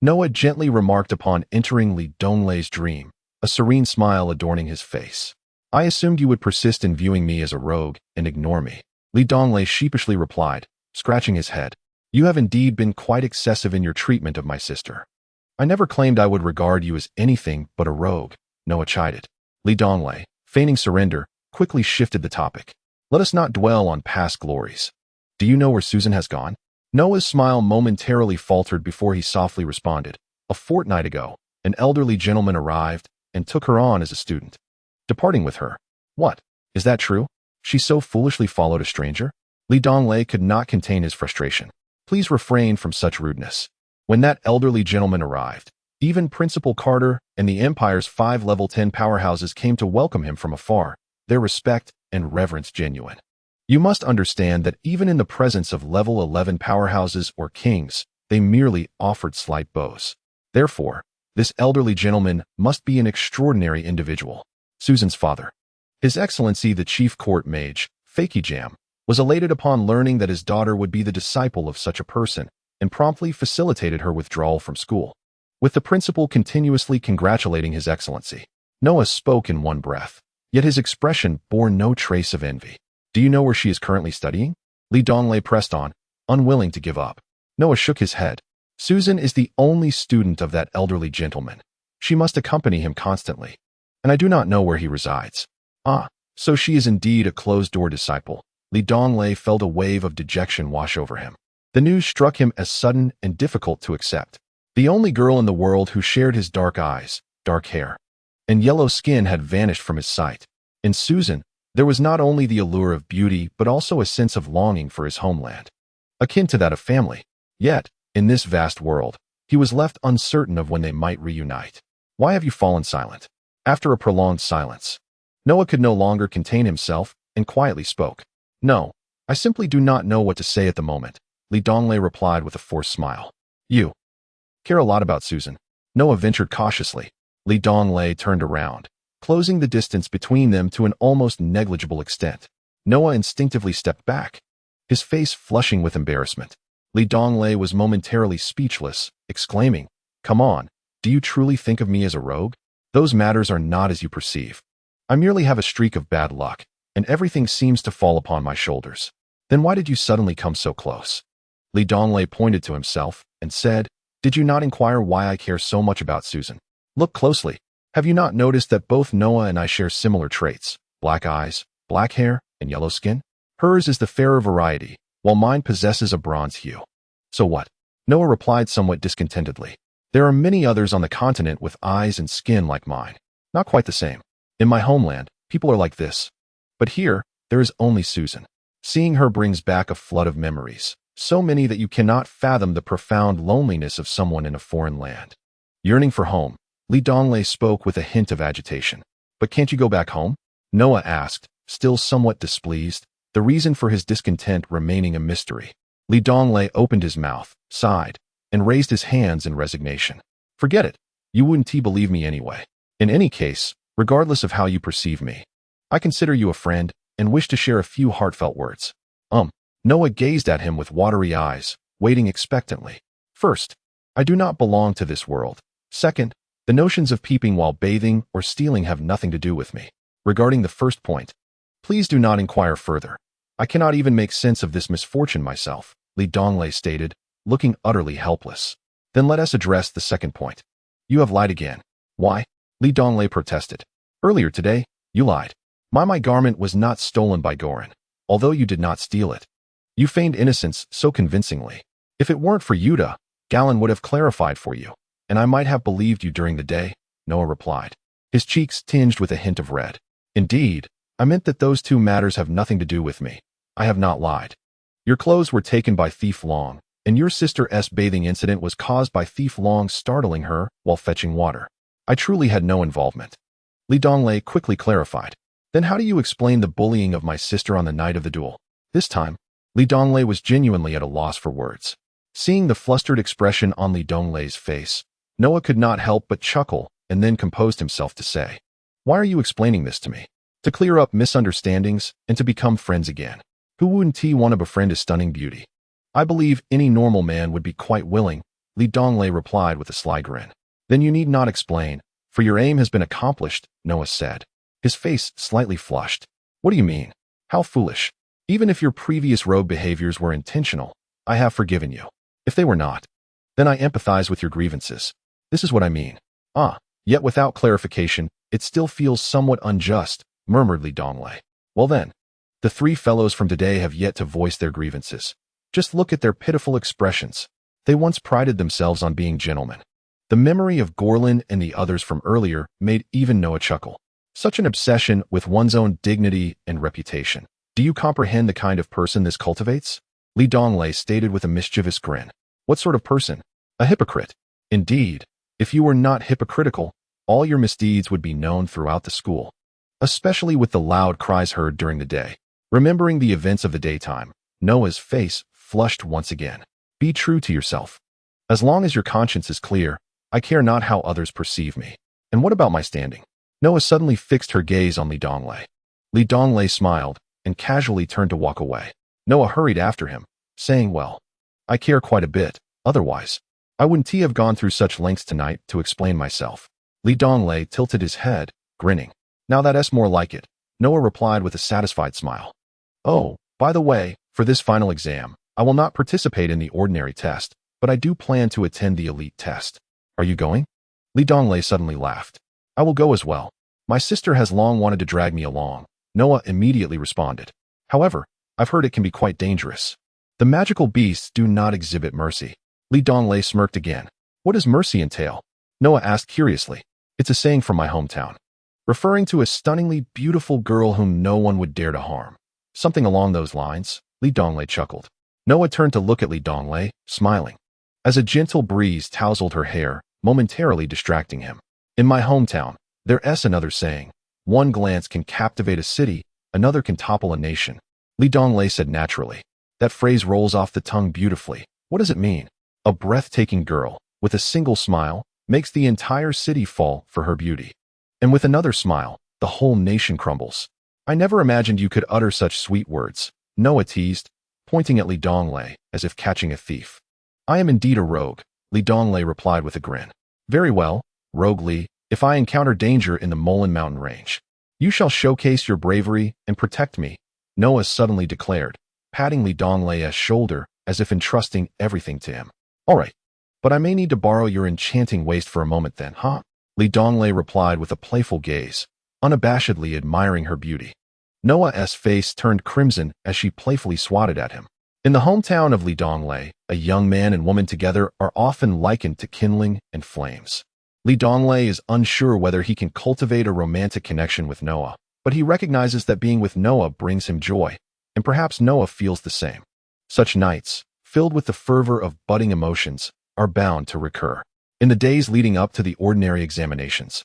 S1: Noah gently remarked upon entering Li Donglei's dream, a serene smile adorning his face. "I assumed you would persist in viewing me as a rogue and ignore me," Li Donglei sheepishly replied, scratching his head. "You have indeed been quite excessive in your treatment of my sister." "I never claimed I would regard you as anything but a rogue," Noah chided. Li Donglei, feigning surrender, quickly shifted the topic. "Let us not dwell on past glories. Do you know where Susan has gone?" Noah's smile momentarily faltered before he softly responded. "A fortnight ago, an elderly gentleman arrived and took her on as a student, departing with her." "What? Is that true? She so foolishly followed a stranger?" Li Donglei could not contain his frustration. "Please refrain from such rudeness. When that elderly gentleman arrived, Even Principal Carter and the Empire's 5 level 10 powerhouses came to welcome him from afar, their respect and reverence genuine. You must understand that even in the presence of level 11 powerhouses or kings, they merely offered slight bows. Therefore, this elderly gentleman must be an extraordinary individual. Susan's father, His Excellency the Chief Court Mage, Fakey Jam, was elated upon learning that his daughter would be the disciple of such a person, and promptly facilitated her withdrawal from school. With the principal continuously congratulating His Excellency, Noah spoke in one breath, yet his expression bore no trace of envy. Do you know where she is currently studying? Li Donglei pressed on, unwilling to give up. Noah shook his head. Susan is the only student of that elderly gentleman. She must accompany him constantly. And I do not know where he resides. Ah, so she is indeed a closed-door disciple. Li Donglei felt a wave of dejection wash over him. The news struck him as sudden and difficult to accept. The only girl in the world who shared his dark eyes, dark hair, and yellow skin had vanished from his sight. In Susan, there was not only the allure of beauty but also a sense of longing for his homeland, akin to that of family. Yet, in this vast world, he was left uncertain of when they might reunite. Why have you fallen silent? After a prolonged silence, Noah could no longer contain himself and quietly spoke. No, I simply do not know what to say at the moment, Li Donglei replied with a forced smile. You care a lot about Susan, Noah ventured cautiously. Li Donglei turned around, closing the distance between them to an almost negligible extent. Noah instinctively stepped back, his face flushing with embarrassment. Li Donglei was momentarily speechless, exclaiming, "Come on, do you truly think of me as a rogue? Those matters are not as you perceive. I merely have a streak of bad luck, and everything seems to fall upon my shoulders. Then why did you suddenly come so close?" Li Donglei pointed to himself and said, "Did you not inquire why I care so much about Susan? Look closely. Have you not noticed that both Noah and I share similar traits, black eyes, black hair, and yellow skin? Hers is the fairer variety, while mine possesses a bronze hue." "So what?" Noah replied somewhat discontentedly. "There are many others on the continent with eyes and skin like mine. Not quite the same. In my homeland, people are like this. But here, there is only Susan. Seeing her brings back a flood of memories, so many that you cannot fathom the profound loneliness of someone in a foreign land." Yearning for home, Li Donglei spoke with a hint of agitation. "But can't you go back home?" Noah asked, still somewhat displeased, the reason for his discontent remaining a mystery. Li Donglei opened his mouth, sighed, and raised his hands in resignation. "Forget it. You wouldn't believe me anyway. In any case, regardless of how you perceive me, I consider you a friend and wish to share a few heartfelt words." Noah gazed at him with watery eyes, waiting expectantly. "First, I do not belong to this world. Second, the notions of peeping while bathing or stealing have nothing to do with me. Regarding the first point, please do not inquire further. I cannot even make sense of this misfortune myself," Li Donglei stated, looking utterly helpless. "Then let us address the second point. You have lied again." "Why?" Li Donglei protested. "Earlier today, you lied. My garment was not stolen by Goran, although you did not steal it. You feigned innocence so convincingly. If it weren't for Yuta, Galen would have clarified for you, and I might have believed you during the day," Noah replied, his cheeks tinged with a hint of red. "Indeed, I meant that those two matters have nothing to do with me. I have not lied. Your clothes were taken by Thief Long, and your sister's bathing incident was caused by Thief Long startling her while fetching water. I truly had no involvement," Li Donglei quickly clarified. "Then how do you explain the bullying of my sister on the night of the duel?" This time, Li Donglei was genuinely at a loss for words. Seeing the flustered expression on Li Donglei's face, Noah could not help but chuckle and then composed himself to say, "Why are you explaining this to me?" "To clear up misunderstandings and to become friends again. Who wouldn't want to befriend a stunning beauty? I believe any normal man would be quite willing," Li Donglei replied with a sly grin. "Then you need not explain, for your aim has been accomplished," Noah said, his face slightly flushed. "What do you mean? How foolish. Even if your previous rogue behaviors were intentional, I have forgiven you. If they were not, then I empathize with your grievances. This is what I mean." Yet without clarification, it still feels somewhat unjust," murmured Li Donglei. "Well then, the three fellows from today have yet to voice their grievances. Just look at their pitiful expressions. They once prided themselves on being gentlemen." The memory of Gorlin and the others from earlier made even Noah chuckle. Such an obsession with one's own dignity and reputation. "Do you comprehend the kind of person this cultivates?" Li Donglei stated with a mischievous grin. "What sort of person? A hypocrite. Indeed, If you were not hypocritical, all your misdeeds would be known throughout the school, especially with the loud cries heard during the day. Remembering the events of the daytime, Noah's face flushed once again. Be true to yourself. As long as your conscience is clear, I care not how others perceive me. And what about my standing? Noah suddenly fixed her gaze on Donglei. Donglei smiled and casually turned to walk away. Noah hurried after him, saying, well, I care quite a bit. Otherwise, I wouldn't have gone through such lengths tonight to explain myself. Donglei tilted his head, grinning. Now that's more like it, Noah replied with a satisfied smile. Oh, by the way, for this final exam, I will not participate in the ordinary test, but I do plan to attend the elite test. Are you going? Donglei suddenly laughed. I will go as well. My sister has long wanted to drag me along, Noah immediately responded. However, I've heard it can be quite dangerous. The magical beasts do not exhibit mercy. Donglei smirked again. What does mercy entail? Noah asked curiously. It's a saying from my hometown, referring to a stunningly beautiful girl whom no one would dare to harm. Something along those lines, Donglei chuckled. Noah turned to look at Donglei, smiling, as a gentle breeze tousled her hair, momentarily distracting him. In my hometown, there's another saying. One glance can captivate a city, another can topple a nation. Donglei said naturally. That phrase rolls off the tongue beautifully. What does it mean? A breathtaking girl, with a single smile, makes the entire city fall for her beauty. And with another smile, the whole nation crumbles. I never imagined you could utter such sweet words, Noah teased, pointing at Donglei as if catching a thief. I am indeed a rogue, Donglei replied with a grin. Very well, Rogue Li, if I encounter danger in the Molan mountain range, you shall showcase your bravery and protect me, Noah suddenly declared, patting Donglei's shoulder as if entrusting everything to him. All right, but I may need to borrow your enchanting waist for a moment then, huh? Donglei replied with a playful gaze, unabashedly admiring her beauty. Noah's face turned crimson as she playfully swatted at him. In the hometown of Donglei, a young man and woman together are often likened to kindling and flames. Donglei is unsure whether he can cultivate a romantic connection with Noah, but he recognizes that being with Noah brings him joy, and perhaps Noah feels the same. Such nights, filled with the fervor of budding emotions, are bound to recur. In the days leading up to the ordinary examinations,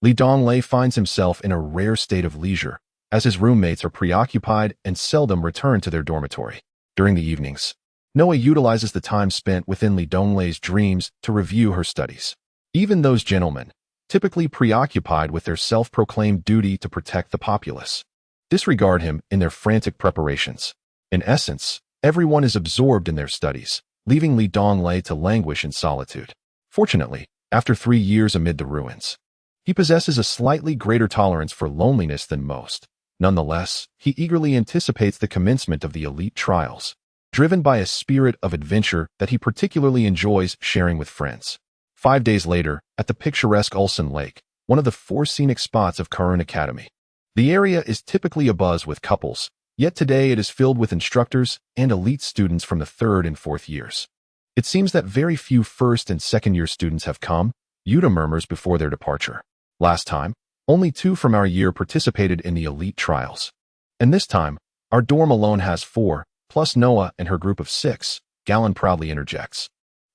S1: Donglei finds himself in a rare state of leisure, as his roommates are preoccupied and seldom return to their dormitory. During the evenings, Noah utilizes the time spent within Donglei's dreams to review her studies. Even those gentlemen, typically preoccupied with their self-proclaimed duty to protect the populace, disregard him in their frantic preparations. In essence, everyone is absorbed in their studies, leaving Donglei to languish in solitude. Fortunately, after 3 years amid the ruins, he possesses a slightly greater tolerance for loneliness than most. Nonetheless, he eagerly anticipates the commencement of the elite trials, driven by a spirit of adventure that he particularly enjoys sharing with friends. 5 days later, at the picturesque Ulsan Lake, one of the 4 scenic spots of Karun Academy. The area is typically abuzz with couples, yet today it is filled with instructors and elite students from the 3rd and 4th years. It seems that very few 1st and 2nd year students have come, Yuta murmurs before their departure. Last time, only 2 from our year participated in the elite trials. And this time, our dorm alone has 4, plus Noah and her group of 6, Galen proudly interjects.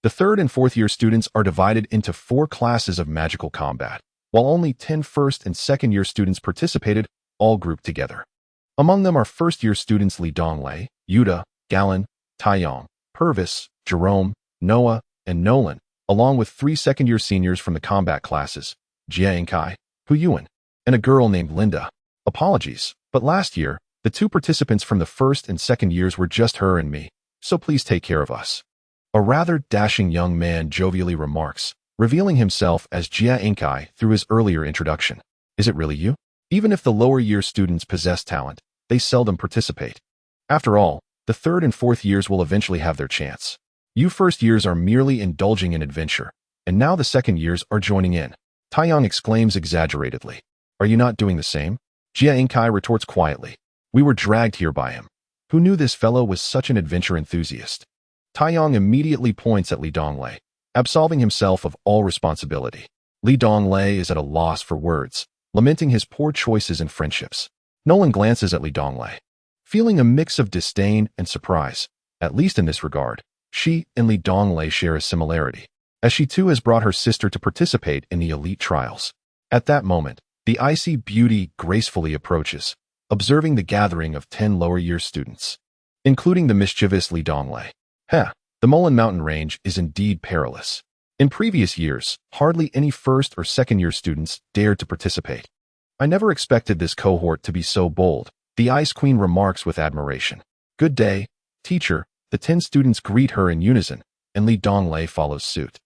S1: The 3rd and 4th year students are divided into 4 classes of magical combat, while only 10 1st and 2nd year students participated, all grouped together. Among them are 1st year students Donglei, Yuta, Galen, Taeyong, Purvis, Jerome, Noah, and Nolan, along with 3 2nd year seniors from the combat classes, Jia Inkai, Huyuan, and a girl named Linda. Apologies, but last year, the 2 participants from the 1st and 2nd years were just her and me, so please take care of us. A rather dashing young man jovially remarks, revealing himself as Jia Inkai through his earlier introduction. Is it really you? Even if the lower year students possess talent, they seldom participate. After all, the 3rd and 4th years will eventually have their chance. You 1st years are merely indulging in adventure, and now the 2nd years are joining in. Taeyong exclaims exaggeratedly. Are you not doing the same? Jia Inkai retorts quietly. We were dragged here by him. Who knew this fellow was such an adventure enthusiast? Taeyong immediately points at Donglei, absolving himself of all responsibility. Donglei is at a loss for words, lamenting his poor choices and friendships. Nolan glances at Donglei, feeling a mix of disdain and surprise. At least in this regard, she and Donglei share a similarity. as she too has brought her sister to participate in the elite trials. At that moment, the icy beauty gracefully approaches, observing the gathering of 10 lower-year students, including the mischievous Donglei. The Molen Mountain Range is indeed perilous. In previous years, hardly any first or second-year students dared to participate. I never expected this cohort to be so bold, the Ice Queen remarks with admiration. Good day, teacher, the 10 students greet her in unison, and Donglei follows suit.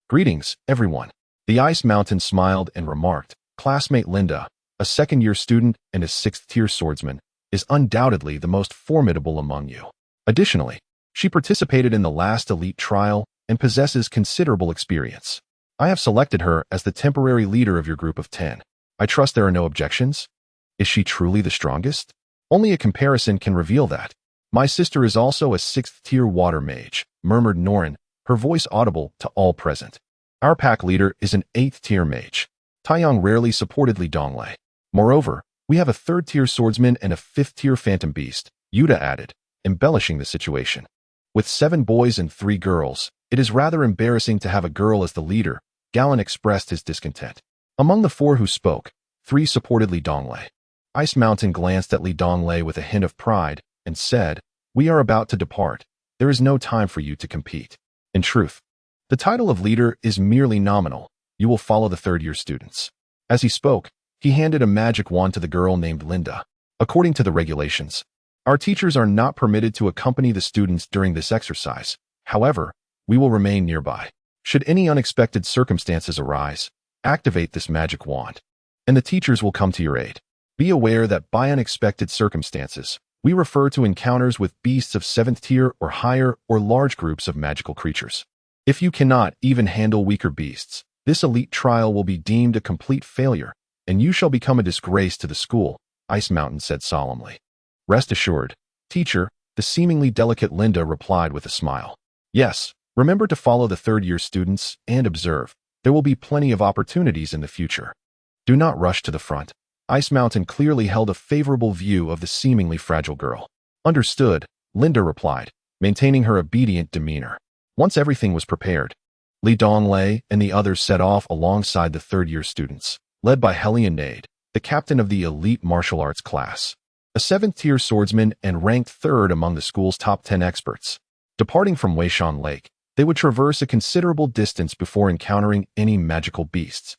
S1: Greetings, everyone. The Ice Mountain smiled and remarked, classmate Linda, a second-year student and a sixth-tier swordsman, is undoubtedly the most formidable among you. Additionally, she participated in the last elite trial and possesses considerable experience. I have selected her as the temporary leader of your group of 10. I trust there are no objections? Is she truly the strongest? Only a comparison can reveal that. My sister is also a sixth-tier water mage, murmured Norin, her voice audible to all present. Our pack leader is an eighth-tier mage. Taiyang rarely supported Donglei. Moreover, we have a third-tier swordsman and a fifth-tier phantom beast, Yuta added, embellishing the situation. With 7 boys and 3 girls, it is rather embarrassing to have a girl as the leader, Galen expressed his discontent. Among the 4 who spoke, 3 supported Donglei. Ice Mountain glanced at Donglei with a hint of pride and said, "We are about to depart. There is no time for you to compete. In truth, the title of leader is merely nominal. You will follow the third-year students." As he spoke, he handed a magic wand to the girl named Linda. According to the regulations, our teachers are not permitted to accompany the students during this exercise. However, we will remain nearby. Should any unexpected circumstances arise, activate this magic wand, and the teachers will come to your aid. Be aware that by unexpected circumstances, we refer to encounters with beasts of 7th tier or higher or large groups of magical creatures. If you cannot even handle weaker beasts, this elite trial will be deemed a complete failure, and you shall become a disgrace to the school, Ice Mountain said solemnly. Rest assured, teacher, the seemingly delicate Linda replied with a smile. Yes, remember to follow the third-year students and observe. There will be plenty of opportunities in the future. Do not rush to the front. Ice Mountain clearly held a favorable view of the seemingly fragile girl. Understood, Linda replied, maintaining her obedient demeanor. Once everything was prepared, Donglei and the others set off alongside the third-year students, led by Helionade, the captain of the elite martial arts class, a 7th-tier swordsman and ranked 3rd among the school's top 10 experts. Departing from Weishan Lake, they would traverse a considerable distance before encountering any magical beasts,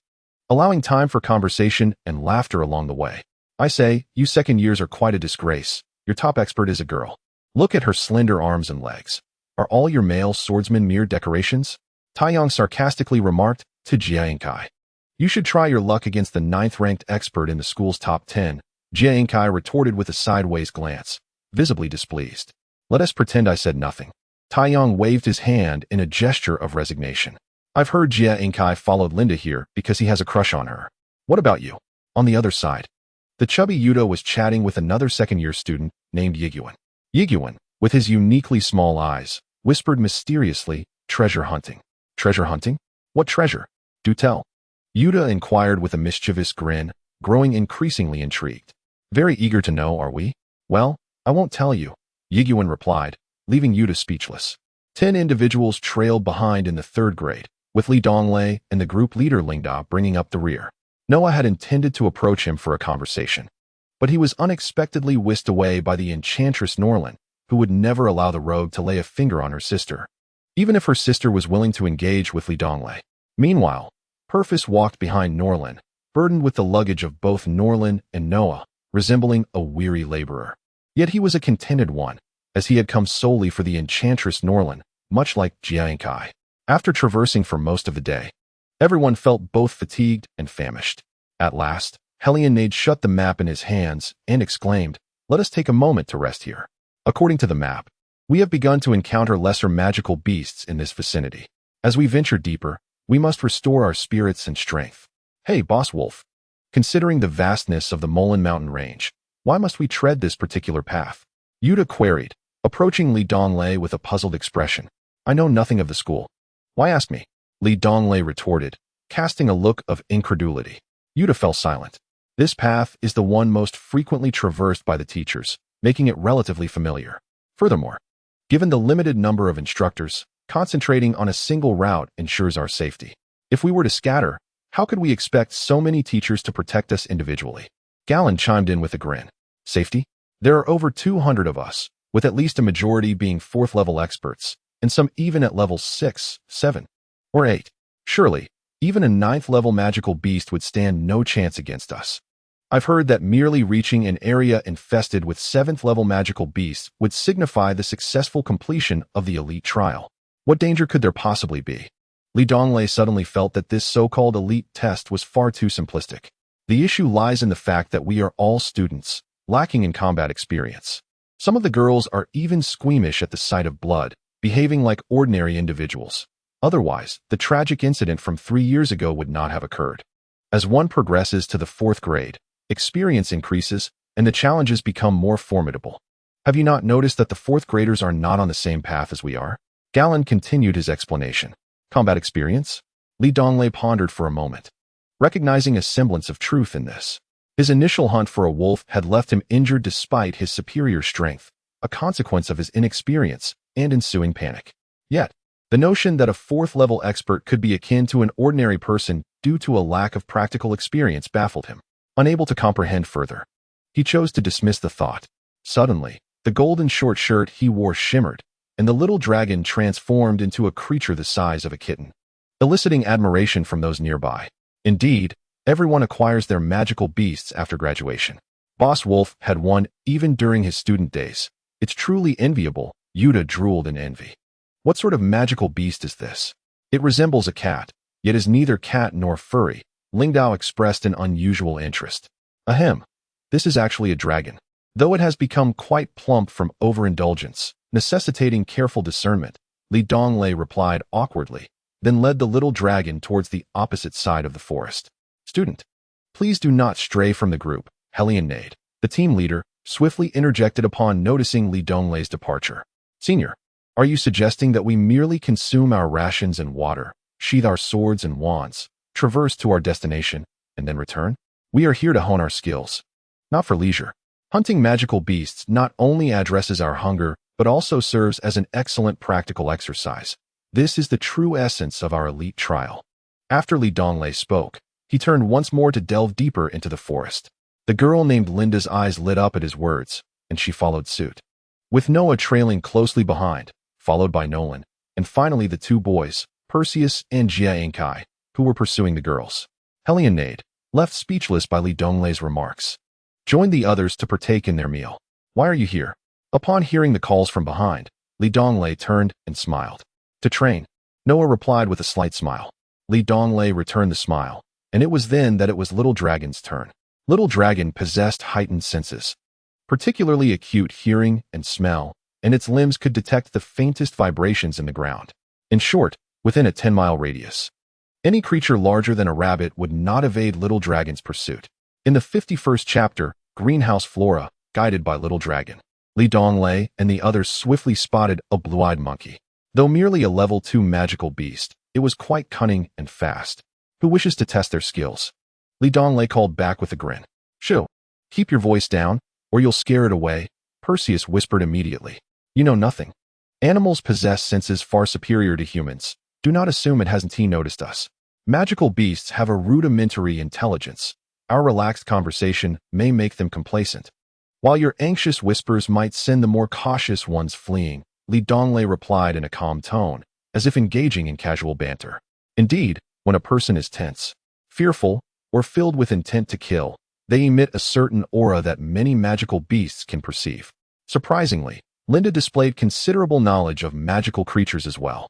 S1: allowing time for conversation and laughter along the way. I say, you second years are quite a disgrace. Your top expert is a girl. Look at her slender arms and legs. Are all your male swordsmen mere decorations? Taiyang sarcastically remarked to Jia Inkai. You should try your luck against the 9th-ranked expert in the school's top 10. Jia Inkai retorted with a sideways glance, visibly displeased. Let us pretend I said nothing. Taiyang waved his hand in a gesture of resignation. I've heard Jia Inkai followed Linda here because he has a crush on her. What about you? On the other side, the chubby Yuta was chatting with another second-year student named Yiguan. Yiguan, with his uniquely small eyes, whispered mysteriously, treasure hunting. Treasure hunting? What treasure? Do tell. Yuta inquired with a mischievous grin, growing increasingly intrigued. Very eager to know, are we? Well, I won't tell you, Yiguan replied, leaving Yuta speechless. 10 individuals trailed behind in the 3rd grade, with Donglei and the group leader Lingda bringing up the rear. Noah had intended to approach him for a conversation, but he was unexpectedly whisked away by the enchantress Norlin, who would never allow the rogue to lay a finger on her sister, even if her sister was willing to engage with Donglei. Meanwhile, Purvis walked behind Norlin, burdened with the luggage of both Norlin and Noah, resembling a weary laborer. Yet he was a contented one, as he had come solely for the enchantress Norlin, much like Jia Inkai. After traversing for most of the day, everyone felt both fatigued and famished. At last, Helionade shut the map in his hands and exclaimed, "Let us take a moment to rest here. According to the map, we have begun to encounter lesser magical beasts in this vicinity. As we venture deeper, we must restore our spirits and strength. Hey, Boss Wolf, considering the vastness of the Molen Mountain Range, why must we tread this particular path?" Yuta queried, approaching Donglei with a puzzled expression. "I know nothing of the school. Why ask me?" Donglei retorted, casting a look of incredulity. Yuta fell silent. This path is the one most frequently traversed by the teachers, making it relatively familiar. Furthermore, given the limited number of instructors, Concentrating on a single route ensures our safety. If we were to scatter, how could we expect so many teachers to protect us individually? Galen chimed in with a grin. Safety? There are over 200 of us, with at least a majority being 4th level experts, and some even at levels 6, 7, or 8. Surely, even a 9th level magical beast would stand no chance against us. I've heard that merely reaching an area infested with 7th level magical beasts would signify the successful completion of the elite trial. What danger could there possibly be? Donglei suddenly felt that this so-called elite test was far too simplistic. The issue lies in the fact that we are all students, lacking in combat experience. Some of the girls are even squeamish at the sight of blood, behaving like ordinary individuals. Otherwise, the tragic incident from 3 years ago would not have occurred. As one progresses to the 4th grade, experience increases, and the challenges become more formidable. Have you not noticed that the 4th graders are not on the same path as we are? Galen continued his explanation. Combat experience? Donglei pondered for a moment, recognizing a semblance of truth in this. His initial hunt for a wolf had left him injured despite his superior strength, a consequence of his inexperience and ensuing panic. Yet, the notion that a 4th level expert could be akin to an ordinary person due to a lack of practical experience baffled him. Unable to comprehend further, he chose to dismiss the thought. Suddenly, the golden short shirt he wore shimmered, and the little dragon transformed into a creature the size of a kitten, eliciting admiration from those nearby. Indeed, everyone acquires their magical beasts after graduation. Boss Wolf had one even during his student days. It's truly enviable, Yuta drooled in envy. What sort of magical beast is this? It resembles a cat, yet is neither cat nor furry. Lingdao expressed an unusual interest. Ahem, this is actually a dragon, though it has become quite plump from overindulgence, necessitating careful discernment. Donglei replied awkwardly, then led the little dragon towards the opposite side of the forest. Student, please do not stray from the group, Helionade, the team leader, swiftly interjected upon noticing Donglei's departure. Senior, are you suggesting that we merely consume our rations and water, sheathe our swords and wands, traverse to our destination, and then return? We are here to hone our skills, not for leisure. Hunting magical beasts not only addresses our hunger, but also serves as an excellent practical exercise. This is the true essence of our elite trial. After Donglei spoke, he turned once more to delve deeper into the forest. The girl named Linda's eyes lit up at his words, and she followed suit. With Noah trailing closely behind, followed by Nolan, and finally the 2 boys, Perseus and Jia Inkai, who were pursuing the girls. Helionade, left speechless by Donglei's remarks, joined the others to partake in their meal. Why are you here? Upon hearing the calls from behind, Donglei turned and smiled. To train, Noah replied with a slight smile. Donglei returned the smile, and it was then that it was Little Dragon's turn. Little Dragon possessed heightened senses, particularly acute hearing and smell, and its limbs could detect the faintest vibrations in the ground. In short, within a 10-mile radius. Any creature larger than a rabbit would not evade Little Dragon's pursuit. In the 51st chapter, Greenhouse Flora, guided by Little Dragon, Donglei and the others swiftly spotted a blue-eyed monkey. Though merely a level 2 magical beast, it was quite cunning and fast. Who wishes to test their skills? Donglei called back with a grin. Shoo, keep your voice down, or you'll scare it away, Perseus whispered immediately. You know nothing. Animals possess senses far superior to humans. Do not assume it hasn't noticed us. Magical beasts have a rudimentary intelligence. Our relaxed conversation may make them complacent, while your anxious whispers might send the more cautious ones fleeing. Donglei replied in a calm tone, as if engaging in casual banter. Indeed, when a person is tense, fearful, or filled with intent to kill, they emit a certain aura that many magical beasts can perceive. Surprisingly, Linda displayed considerable knowledge of magical creatures as well.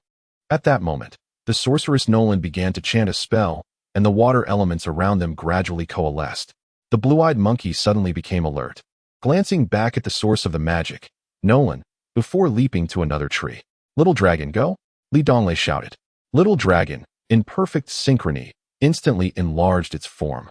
S1: At that moment, the sorceress Nolan began to chant a spell, and the water elements around them gradually coalesced. The blue-eyed monkey suddenly became alert, glancing back at the source of the magic, Nolan, before leaping to another tree. Little Dragon, go! Donglei shouted. Little Dragon, in perfect synchrony, instantly enlarged its form,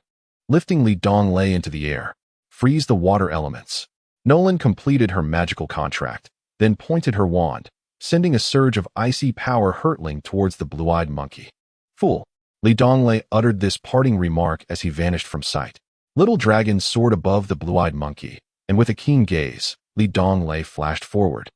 S1: lifting Donglei into the air. Freeze the water elements. Nolan completed her magical contract, then pointed her wand, sending a surge of icy power hurtling towards the blue-eyed monkey. Fool! Donglei uttered this parting remark as he vanished from sight. Little Dragon soared above the blue-eyed monkey, and with a keen gaze, Donglei flashed forward,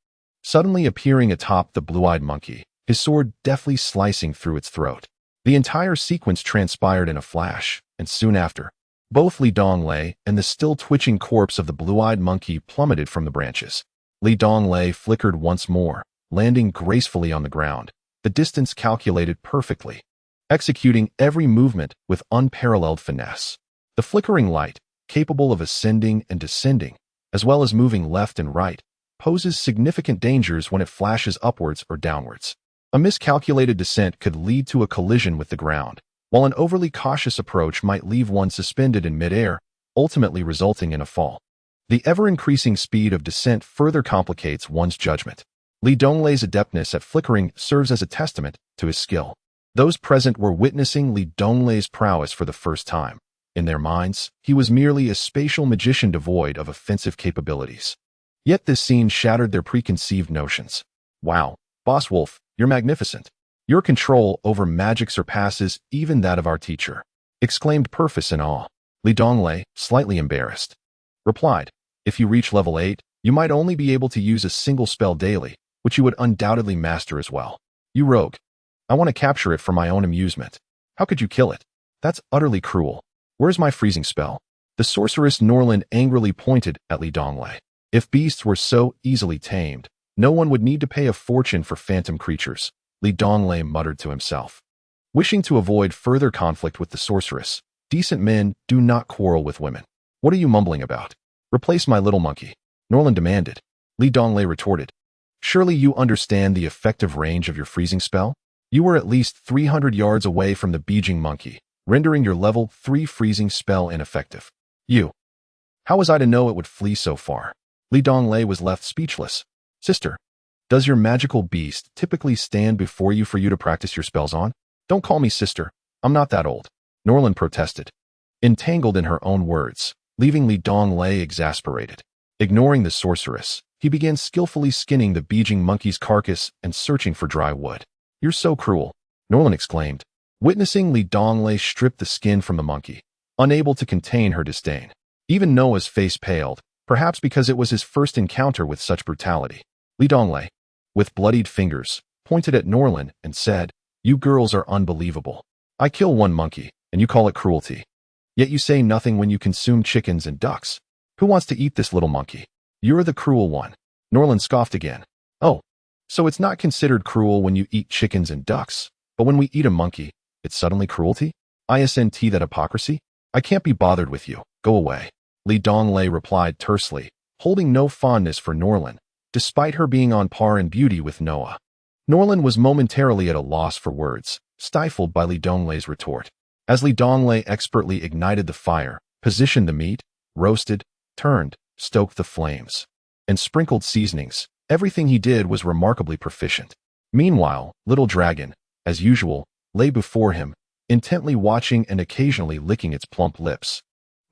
S1: suddenly appearing atop the blue-eyed monkey, his sword deftly slicing through its throat. The entire sequence transpired in a flash, and soon after, both Donglei and the still twitching corpse of the blue-eyed monkey plummeted from the branches. Donglei flickered once more, landing gracefully on the ground, the distance calculated perfectly, executing every movement with unparalleled finesse. The flickering light, capable of ascending and descending, as well as moving left and right, poses significant dangers when it flashes upwards or downwards. A miscalculated descent could lead to a collision with the ground, while an overly cautious approach might leave one suspended in midair, ultimately resulting in a fall. The ever-increasing speed of descent further complicates one's judgment. Donglei's adeptness at flickering serves as a testament to his skill. Those present were witnessing Donglei's prowess for the first time. In their minds, he was merely a spatial magician devoid of offensive capabilities. Yet this scene shattered their preconceived notions. Wow, Boss Wolf, you're magnificent. Your control over magic surpasses even that of our teacher, exclaimed Purvis in awe. Donglei, slightly embarrassed, replied, if you reach level 8, you might only be able to use a single spell daily, which you would undoubtedly master as well. You rogue. I want to capture it for my own amusement. How could you kill it? That's utterly cruel. Where's my freezing spell? The sorceress Norland angrily pointed at Donglei. If beasts were so easily tamed, no one would need to pay a fortune for phantom creatures, Donglei muttered to himself. Wishing to avoid further conflict with the sorceress, decent men do not quarrel with women. What are you mumbling about? Replace my little monkey, Norland demanded. Donglei retorted. Surely you understand the effective range of your freezing spell? You were at least 300 yards away from the beijing monkey, rendering your level 3 freezing spell ineffective. How was I to know it would flee so far? Donglei was left speechless. Sister, does your magical beast typically stand before you for you to practice your spells on? Don't call me sister. I'm not that old, Norland protested, entangled in her own words, leaving Donglei exasperated. Ignoring the sorceress, he began skillfully skinning the beijing monkey's carcass and searching for dry wood. You're so cruel, Norland exclaimed, witnessing Donglei strip the skin from the monkey, unable to contain her disdain. Even Noah's face paled, perhaps because it was his first encounter with such brutality. Donglei, with bloodied fingers, pointed at Norland and said, you girls are unbelievable. I kill one monkey, and you call it cruelty. Yet you say nothing when you consume chickens and ducks. Who wants to eat this little monkey? You're the cruel one. Norland scoffed again. Oh, so it's not considered cruel when you eat chickens and ducks, but when we eat a monkey, it's suddenly cruelty? Isn't that hypocrisy? I can't be bothered with you. Go away. Donglei replied tersely, holding no fondness for Norland, despite her being on par in beauty with Noah. Norland was momentarily at a loss for words, stifled by Donglei's retort. As Donglei expertly ignited the fire, positioned the meat, roasted, turned, stoked the flames, and sprinkled seasonings, everything he did was remarkably proficient. Meanwhile, Little Dragon, as usual, lay before him, intently watching and occasionally licking its plump lips.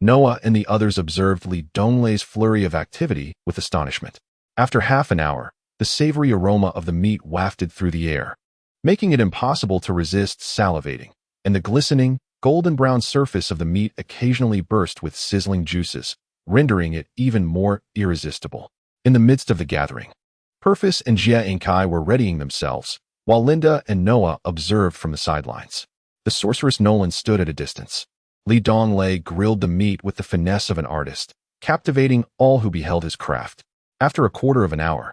S1: Noah and the others observed Donglei's flurry of activity with astonishment. After half an hour, the savory aroma of the meat wafted through the air, making it impossible to resist salivating, and the glistening, golden-brown surface of the meat occasionally burst with sizzling juices, rendering it even more irresistible. In the midst of the gathering, Purvis and Jia and Kai were readying themselves, while Linda and Noah observed from the sidelines. The sorceress Nolan stood at a distance. Donglei grilled the meat with the finesse of an artist, captivating all who beheld his craft. After a quarter of an hour,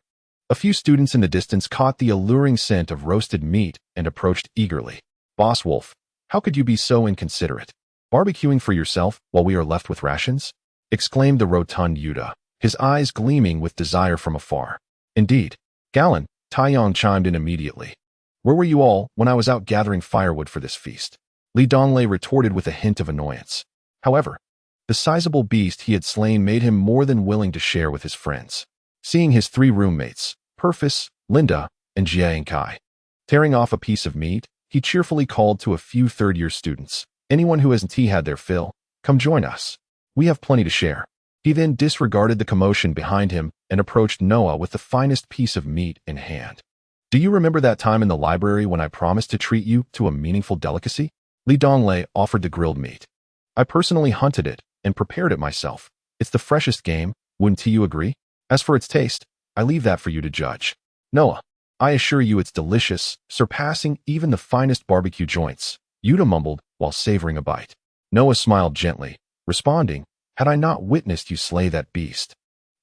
S1: a few students in the distance caught the alluring scent of roasted meat and approached eagerly. Boss Wolf, how could you be so inconsiderate? Barbecuing for yourself while we are left with rations? Exclaimed the rotund Yuta, his eyes gleaming with desire from afar. Indeed, Galen, Taiyong chimed in immediately. Where were you all when I was out gathering firewood for this feast? Donglei retorted with a hint of annoyance. However, the sizable beast he had slain made him more than willing to share with his friends. Seeing his 3 roommates, Purvis, Linda, and Jia and Kai, tearing off a piece of meat, he cheerfully called to a few third-year students. Anyone who hasn't had their fill, come join us. We have plenty to share. He then disregarded the commotion behind him and approached Noah with the finest piece of meat in hand. Do you remember that time in the library when I promised to treat you to a meaningful delicacy? Donglei offered the grilled meat. I personally hunted it and prepared it myself. It's the freshest game, wouldn't you agree? As for its taste, I leave that for you to judge. Noah, I assure you it's delicious, surpassing even the finest barbecue joints, Yuta mumbled while savoring a bite. Noah smiled gently, responding, had I not witnessed you slay that beast,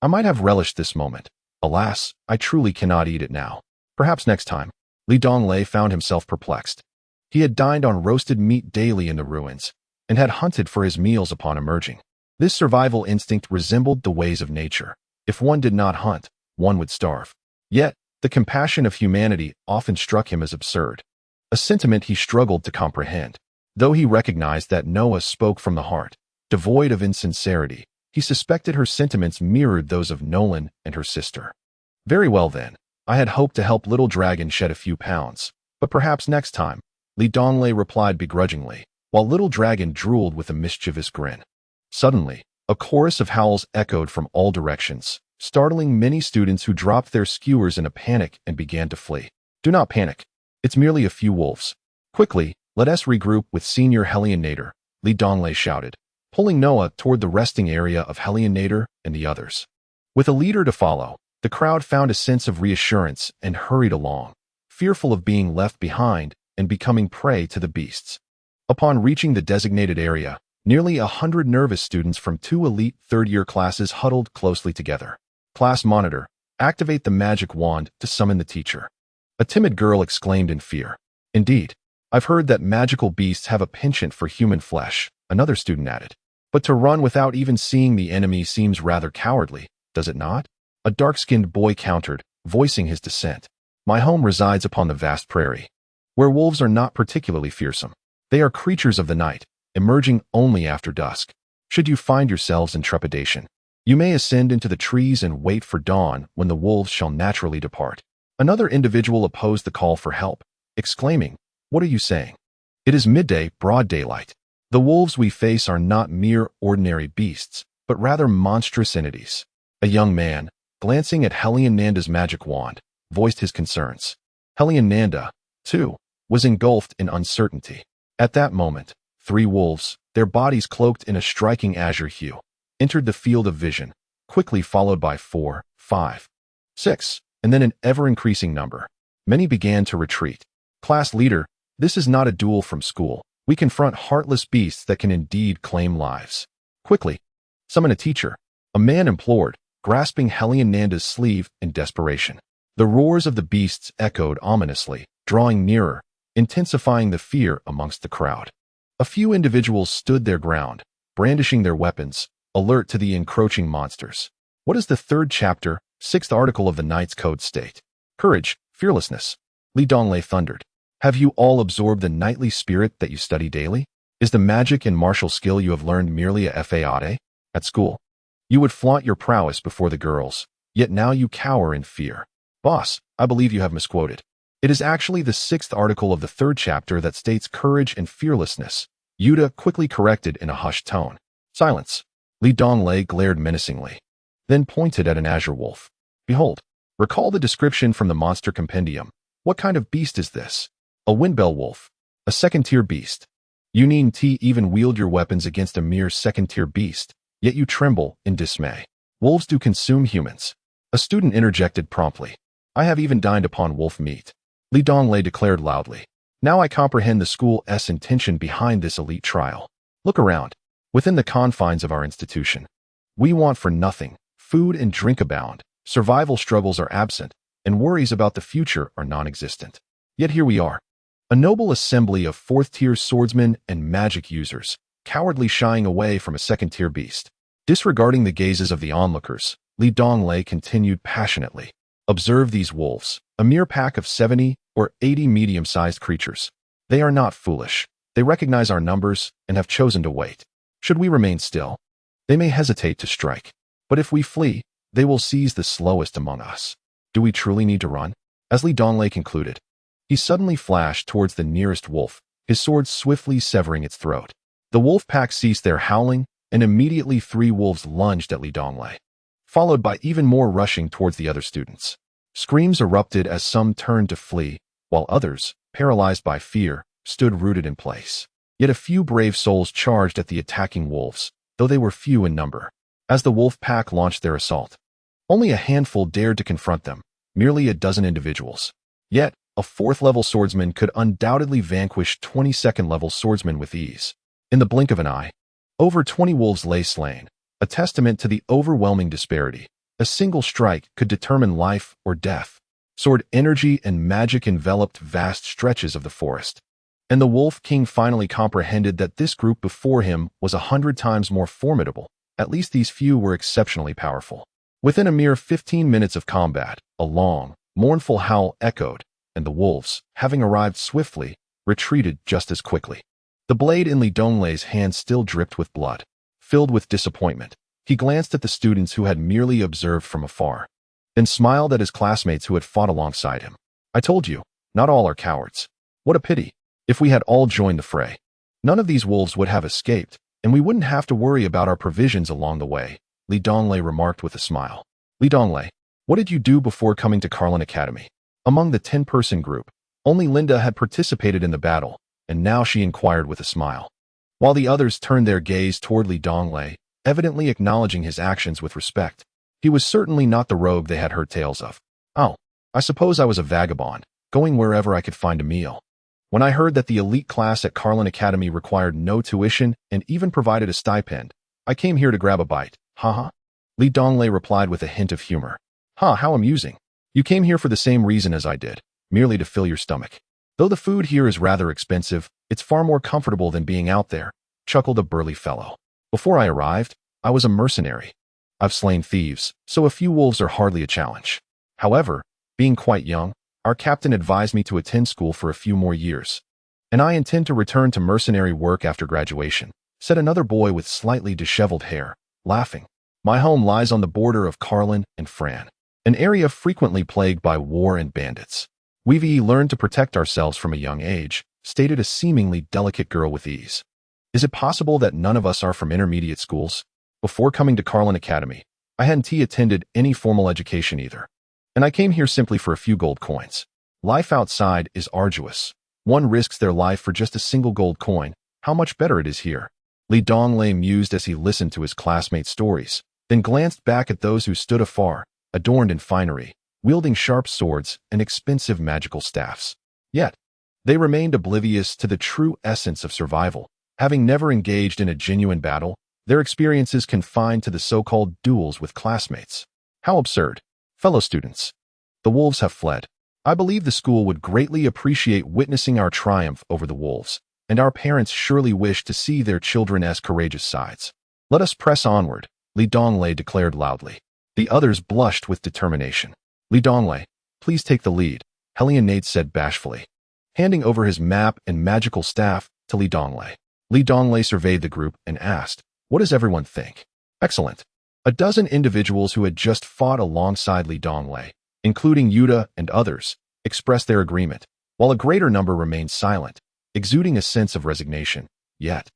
S1: I might have relished this moment. Alas, I truly cannot eat it now. Perhaps next time. Donglei found himself perplexed. He had dined on roasted meat daily in the ruins, and had hunted for his meals upon emerging. This survival instinct resembled the ways of nature. If one did not hunt, one would starve. Yet, the compassion of humanity often struck him as absurd, a sentiment he struggled to comprehend. Though he recognized that Noah spoke from the heart, devoid of insincerity, he suspected her sentiments mirrored those of Nolan and her sister. Very well then, I had hoped to help Little Dragon shed a few pounds, but perhaps next time, Donglei replied begrudgingly, while Little Dragon drooled with a mischievous grin. Suddenly, a chorus of howls echoed from all directions, startling many students who dropped their skewers in a panic and began to flee. Do not panic. It's merely a few wolves. Quickly, let us regroup with Senior Helionator, Donglei shouted, pulling Noah toward the resting area of Helionator and the others. With a leader to follow, the crowd found a sense of reassurance and hurried along, fearful of being left behind and becoming prey to the beasts. Upon reaching the designated area, nearly 100 nervous students from 2 elite third-year classes huddled closely together. Class monitor, activate the magic wand to summon the teacher. A timid girl exclaimed in fear. Indeed, I've heard that magical beasts have a penchant for human flesh, another student added. But to run without even seeing the enemy seems rather cowardly, does it not? A dark-skinned boy countered, voicing his dissent. My home resides upon the vast prairie, where wolves are not particularly fearsome. They are creatures of the night, emerging only after dusk. Should you find yourselves in trepidation, you may ascend into the trees and wait for dawn when the wolves shall naturally depart. Another individual opposed the call for help, exclaiming, what are you saying? It is midday, broad daylight. The wolves we face are not mere ordinary beasts, but rather monstrous entities. A young man, glancing at Helionanda's magic wand, voiced his concerns. Helionanda, too, was engulfed in uncertainty. At that moment, 3 wolves, their bodies cloaked in a striking azure hue, entered the field of vision, quickly followed by 4, 5, 6, and then an ever-increasing number. Many began to retreat. Class leader, this is not a duel from school. We confront heartless beasts that can indeed claim lives. Quickly, summon a teacher, a man implored, grasping Helionanda's sleeve in desperation. The roars of the beasts echoed ominously, drawing nearer, intensifying the fear amongst the crowd. A few individuals stood their ground, brandishing their weapons, alert to the encroaching monsters. What does the 3rd chapter, 6th article of the Knight's Code state? Courage, fearlessness. Donglei thundered. Have you all absorbed the knightly spirit that you study daily? Is the magic and martial skill you have learned merely a fade? At school, you would flaunt your prowess before the girls, yet now you cower in fear. Boss, I believe you have misquoted. It is actually the 6th article of the 3rd chapter that states courage and fearlessness, Yuta quickly corrected in a hushed tone. Silence. Donglei glared menacingly, then pointed at an azure wolf. Behold, recall the description from the monster compendium. What kind of beast is this? A windbell wolf. A 2nd-tier beast. You needn't even wield your weapons against a mere 2nd-tier beast, yet you tremble in dismay. Wolves do consume humans. A student interjected promptly. I have even dined upon wolf meat. Donglei declared loudly. Now I comprehend the school's intention behind this elite trial. Look around. Within the confines of our institution, we want for nothing. Food and drink abound. Survival struggles are absent, and worries about the future are non-existent. Yet here we are. A noble assembly of 4th-tier swordsmen and magic users, cowardly shying away from a 2nd-tier beast. Disregarding the gazes of the onlookers, Donglei continued passionately. Observe these wolves, a mere pack of 70 or 80 medium-sized creatures. They are not foolish. They recognize our numbers and have chosen to wait. Should we remain still, they may hesitate to strike. But if we flee, they will seize the slowest among us. Do we truly need to run? As Donglei concluded, he suddenly flashed towards the nearest wolf, his sword swiftly severing its throat. The wolf pack ceased their howling, and immediately 3 wolves lunged at Donglei, followed by even more rushing towards the other students. Screams erupted as some turned to flee, while others, paralyzed by fear, stood rooted in place. Yet a few brave souls charged at the attacking wolves, though they were few in number. As the wolf pack launched their assault, only a handful dared to confront them, merely a dozen individuals. Yet, a 4th-level swordsman could undoubtedly vanquish 22nd-level swordsmen with ease. In the blink of an eye, over 20 wolves lay slain, a testament to the overwhelming disparity. A single strike could determine life or death. Sword energy and magic enveloped vast stretches of the forest. And the Wolf King finally comprehended that this group before him was 100 times more formidable. At least these few were exceptionally powerful. Within a mere 15 minutes of combat, a long, mournful howl echoed, and the wolves, having arrived swiftly, retreated just as quickly. The blade in Donglei's hand still dripped with blood. Filled with disappointment, he glanced at the students who had merely observed from afar, then smiled at his classmates who had fought alongside him. I told you, not all are cowards. What a pity. If we had all joined the fray, none of these wolves would have escaped, and we wouldn't have to worry about our provisions along the way, Donglei remarked with a smile. Donglei, what did you do before coming to Carlin Academy? Among the 10-person group, only Linda had participated in the battle, and now she inquired with a smile. While the others turned their gaze toward Donglei, evidently acknowledging his actions with respect. He was certainly not the rogue they had heard tales of. Oh, I suppose I was a vagabond, going wherever I could find a meal. When I heard that the elite class at Carlin Academy required no tuition and even provided a stipend, I came here to grab a bite. Haha. Donglei replied with a hint of humor. How amusing. You came here for the same reason as I did, merely to fill your stomach. Though the food here is rather expensive, it's far more comfortable than being out there, chuckled a burly fellow. Before I arrived, I was a mercenary. I've slain thieves, so a few wolves are hardly a challenge. However, being quite young, our captain advised me to attend school for a few more years. And I intend to return to mercenary work after graduation, said another boy with slightly disheveled hair, laughing. My home lies on the border of Carlin and Fran, an area frequently plagued by war and bandits. We've learned to protect ourselves from a young age, stated a seemingly delicate girl with ease. Is it possible that none of us are from intermediate schools? Before coming to Carlin Academy, I hadn't attended any formal education either. And I came here simply for a few gold coins. Life outside is arduous. One risks their life for just a single gold coin. How much better it is here. Donglei mused as he listened to his classmates' stories, then glanced back at those who stood afar, adorned in finery, wielding sharp swords and expensive magical staffs. Yet, they remained oblivious to the true essence of survival. Having never engaged in a genuine battle, their experiences confined to the so-called duels with classmates. How absurd. Fellow students, the wolves have fled. I believe the school would greatly appreciate witnessing our triumph over the wolves, and our parents surely wish to see their children as courageous sides. Let us press onward, Donglei declared loudly. The others blushed with determination. Donglei, please take the lead, Helionade said bashfully, handing over his map and magical staff to Donglei. Donglei surveyed the group and asked, what does everyone think? Excellent. A dozen individuals who had just fought alongside Donglei, including Yuta and others, expressed their agreement, while a greater number remained silent, exuding a sense of resignation. Yet,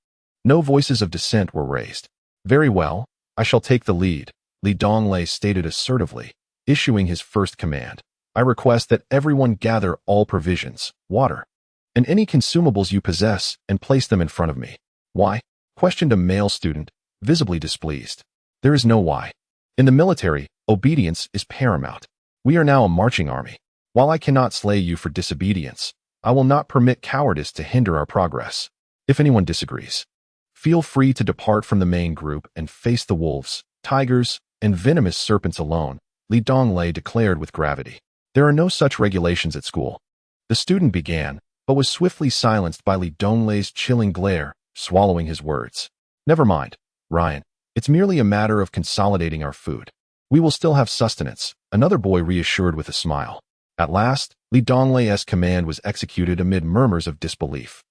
S1: no voices of dissent were raised. Very well, I shall take the lead, Donglei stated assertively, issuing his first command. I request that everyone gather all provisions, water, and any consumables you possess and place them in front of me. Why? Questioned a male student, visibly displeased. There is no why. In the military, obedience is paramount. We are now a marching army. While I cannot slay you for disobedience, I will not permit cowardice to hinder our progress. If anyone disagrees, feel free to depart from the main group and face the wolves, tigers, and venomous serpents alone, Donglei declared with gravity. There are no such regulations at school. The student began, but was swiftly silenced by Donglei's chilling glare, swallowing his words. Never mind, Ryan. It's merely a matter of consolidating our food. We will still have sustenance, another boy reassured with a smile. At last, Donglei's command was executed amid murmurs of disbelief.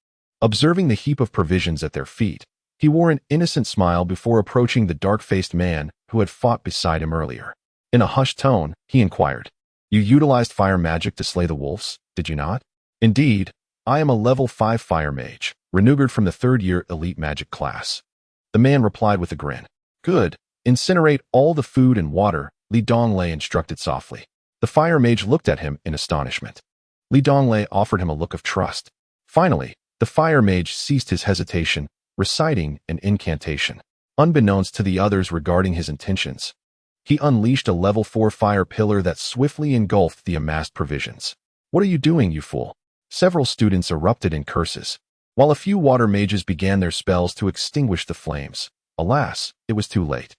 S1: Observing the heap of provisions at their feet, he wore an innocent smile before approaching the dark-faced man who had fought beside him earlier. In a hushed tone, he inquired, You utilized fire magic to slay the wolves, did you not? Indeed, I am a level 5 fire mage, renewed from the 3rd-year elite magic class. The man replied with a grin. Good. Incinerate all the food and water, Donglei instructed softly. The fire mage looked at him in astonishment. Donglei offered him a look of trust. Finally, the fire mage ceased his hesitation, reciting an incantation. Unbeknownst to the others regarding his intentions, he unleashed a level 4 fire pillar that swiftly engulfed the amassed provisions. What are you doing, you fool? Several students erupted in curses, while a few water mages began their spells to extinguish the flames. Alas, it was too late.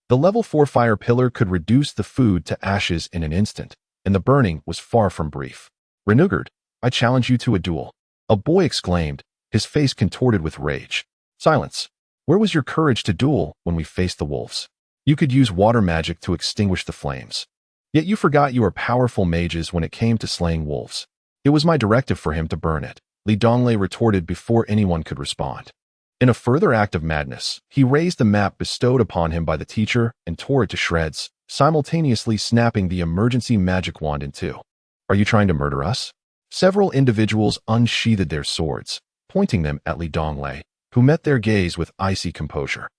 S1: The level 4 fire pillar could reduce the food to ashes in an instant, and the burning was far from brief. Renugard, I challenge you to a duel. A boy exclaimed, his face contorted with rage. Silence. Where was your courage to duel when we faced the wolves? You could use water magic to extinguish the flames. Yet you forgot you were powerful mages when it came to slaying wolves. It was my directive for him to burn it, Donglei retorted before anyone could respond. In a further act of madness, he raised the map bestowed upon him by the teacher and tore it to shreds, simultaneously snapping the emergency magic wand in two. Are you trying to murder us? Several individuals unsheathed their swords, pointing them at Donglei, who met their gaze with icy composure.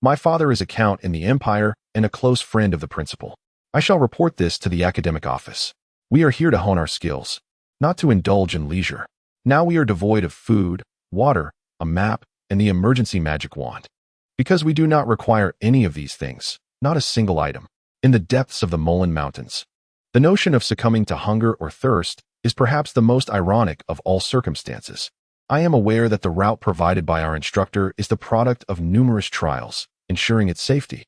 S1: My father is a count in the Empire and a close friend of the principal. I shall report this to the academic office. We are here to hone our skills, not to indulge in leisure. Now we are devoid of food, water, a map, and the emergency magic wand. Because we do not require any of these things, not a single item. In the depths of the Molen Mountains, the notion of succumbing to hunger or thirst is perhaps the most ironic of all circumstances. I am aware that the route provided by our instructor is the product of numerous trials, ensuring its safety,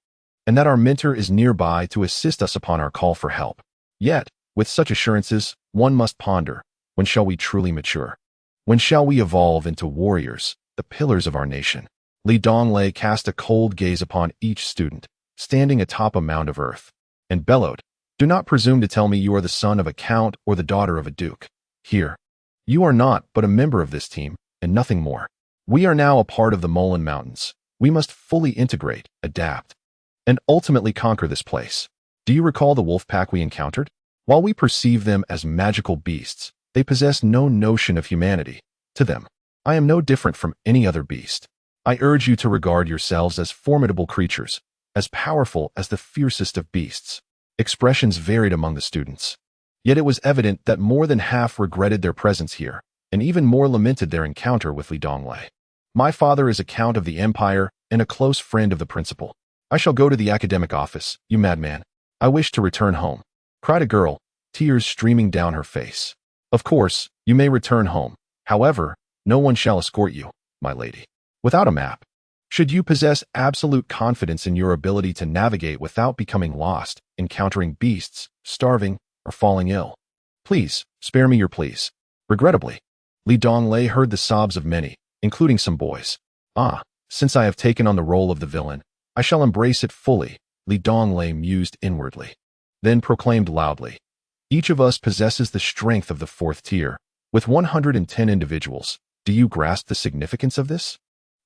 S1: and that our mentor is nearby to assist us upon our call for help. Yet, with such assurances, one must ponder, when shall we truly mature? When shall we evolve into warriors, the pillars of our nation? Donglei cast a cold gaze upon each student, standing atop a mound of earth, and bellowed, Do not presume to tell me you are the son of a count or the daughter of a duke. Here, you are not but a member of this team, and nothing more. We are now a part of the Molen Mountains. We must fully integrate, adapt, and ultimately conquer this place. Do you recall the wolf pack we encountered? While we perceive them as magical beasts, they possess no notion of humanity. To them, I am no different from any other beast. I urge you to regard yourselves as formidable creatures, as powerful as the fiercest of beasts. Expressions varied among the students. Yet it was evident that more than half regretted their presence here, and even more lamented their encounter with Donglei. My father is a count of the Empire and a close friend of the principal. I shall go to the academic office, you madman. I wish to return home, cried a girl, tears streaming down her face. Of course, you may return home. However, no one shall escort you, my lady. Without a map. Should you possess absolute confidence in your ability to navigate without becoming lost, encountering beasts, starving, or falling ill? Please, spare me your pleas. Regrettably, Donglei heard the sobs of many, including some boys. Since I have taken on the role of the villain, I shall embrace it fully, Donglei mused inwardly. Then proclaimed loudly, Each of us possesses the strength of the 4th tier, with 110 individuals. Do you grasp the significance of this?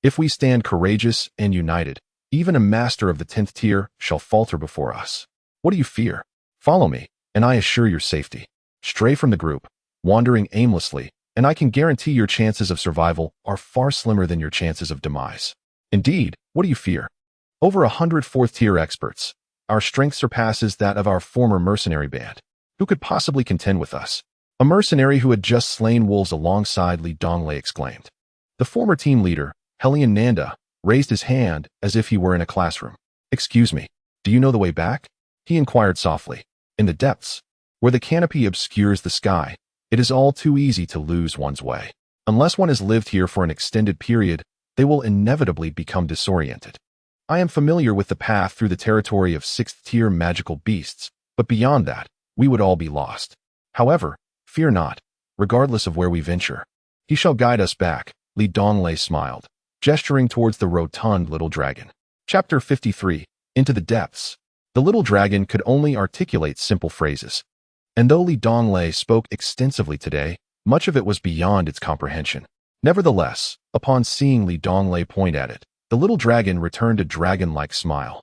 S1: If we stand courageous and united, even a master of the 10th tier shall falter before us. What do you fear? Follow me, and I assure your safety. Stray from the group, wandering aimlessly, and I can guarantee your chances of survival are far slimmer than your chances of demise. Indeed, what do you fear? Over 100 4th tier experts. Our strength surpasses that of our former mercenary band. Who could possibly contend with us? A mercenary who had just slain wolves alongside Donglei exclaimed. The former team leader, Helion Nanda, raised his hand as if he were in a classroom. Excuse me, do you know the way back? He inquired softly. In the depths, where the canopy obscures the sky, it is all too easy to lose one's way. Unless one has lived here for an extended period, they will inevitably become disoriented. I am familiar with the path through the territory of 6th tier magical beasts, but beyond that, we would all be lost. However, fear not, regardless of where we venture. He shall guide us back, Donglei smiled, gesturing towards the rotund little dragon. Chapter 53, Into the Depths. The little dragon could only articulate simple phrases. And though Donglei spoke extensively today, much of it was beyond its comprehension. Nevertheless, upon seeing Donglei point at it, the little dragon returned a dragon-like smile,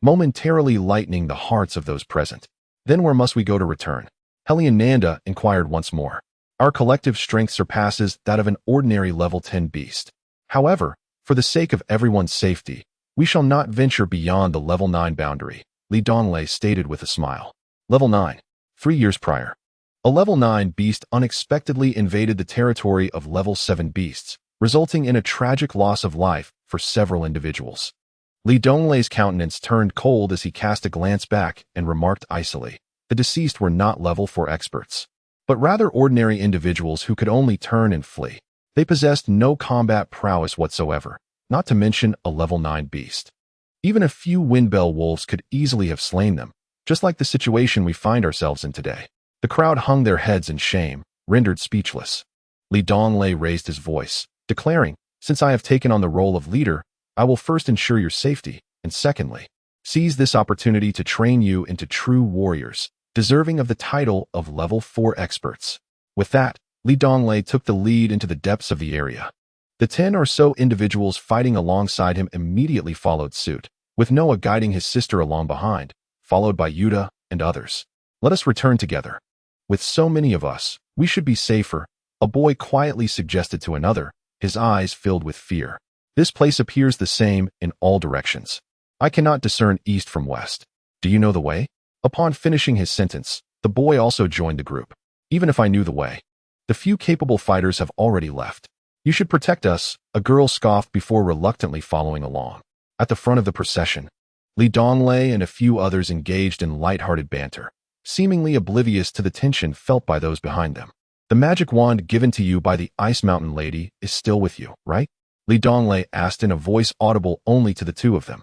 S1: momentarily lightening the hearts of those present. Then where must we go to return? Helion Nanda inquired once more. Our collective strength surpasses that of an ordinary level 10 beast. However, for the sake of everyone's safety, we shall not venture beyond the level 9 boundary, Donglei stated with a smile. Level 9. 3 years prior, a level 9 beast unexpectedly invaded the territory of level 7 beasts, resulting in a tragic loss of life for several individuals. Donglei's countenance turned cold as he cast a glance back and remarked icily, the deceased were not level 4 experts. but rather ordinary individuals who could only turn and flee. They possessed no combat prowess whatsoever, not to mention a level 9 beast. Even a few windbell wolves could easily have slain them, just like the situation we find ourselves in today. The crowd hung their heads in shame, rendered speechless. Donglei raised his voice, declaring, "Since I have taken on the role of leader, I will first ensure your safety, and secondly, seize this opportunity to train you into true warriors, deserving of the title of level 4 experts." With that, Donglei took the lead into the depths of the area. The 10 or so individuals fighting alongside him immediately followed suit, with Noah guiding his sister along behind, followed by Yuta and others. "Let us return together. With so many of us, we should be safer," a boy quietly suggested to another, his eyes filled with fear. "This place appears the same in all directions. I cannot discern east from west. Do you know the way?" Upon finishing his sentence, the boy also joined the group. "Even if I knew the way, the few capable fighters have already left. You should protect us," a girl scoffed before reluctantly following along. At the front of the procession, Donglei and a few others engaged in light-hearted banter, seemingly oblivious to the tension felt by those behind them. "The magic wand given to you by the Ice Mountain Lady is still with you, right?" Donglei asked in a voice audible only to the two of them.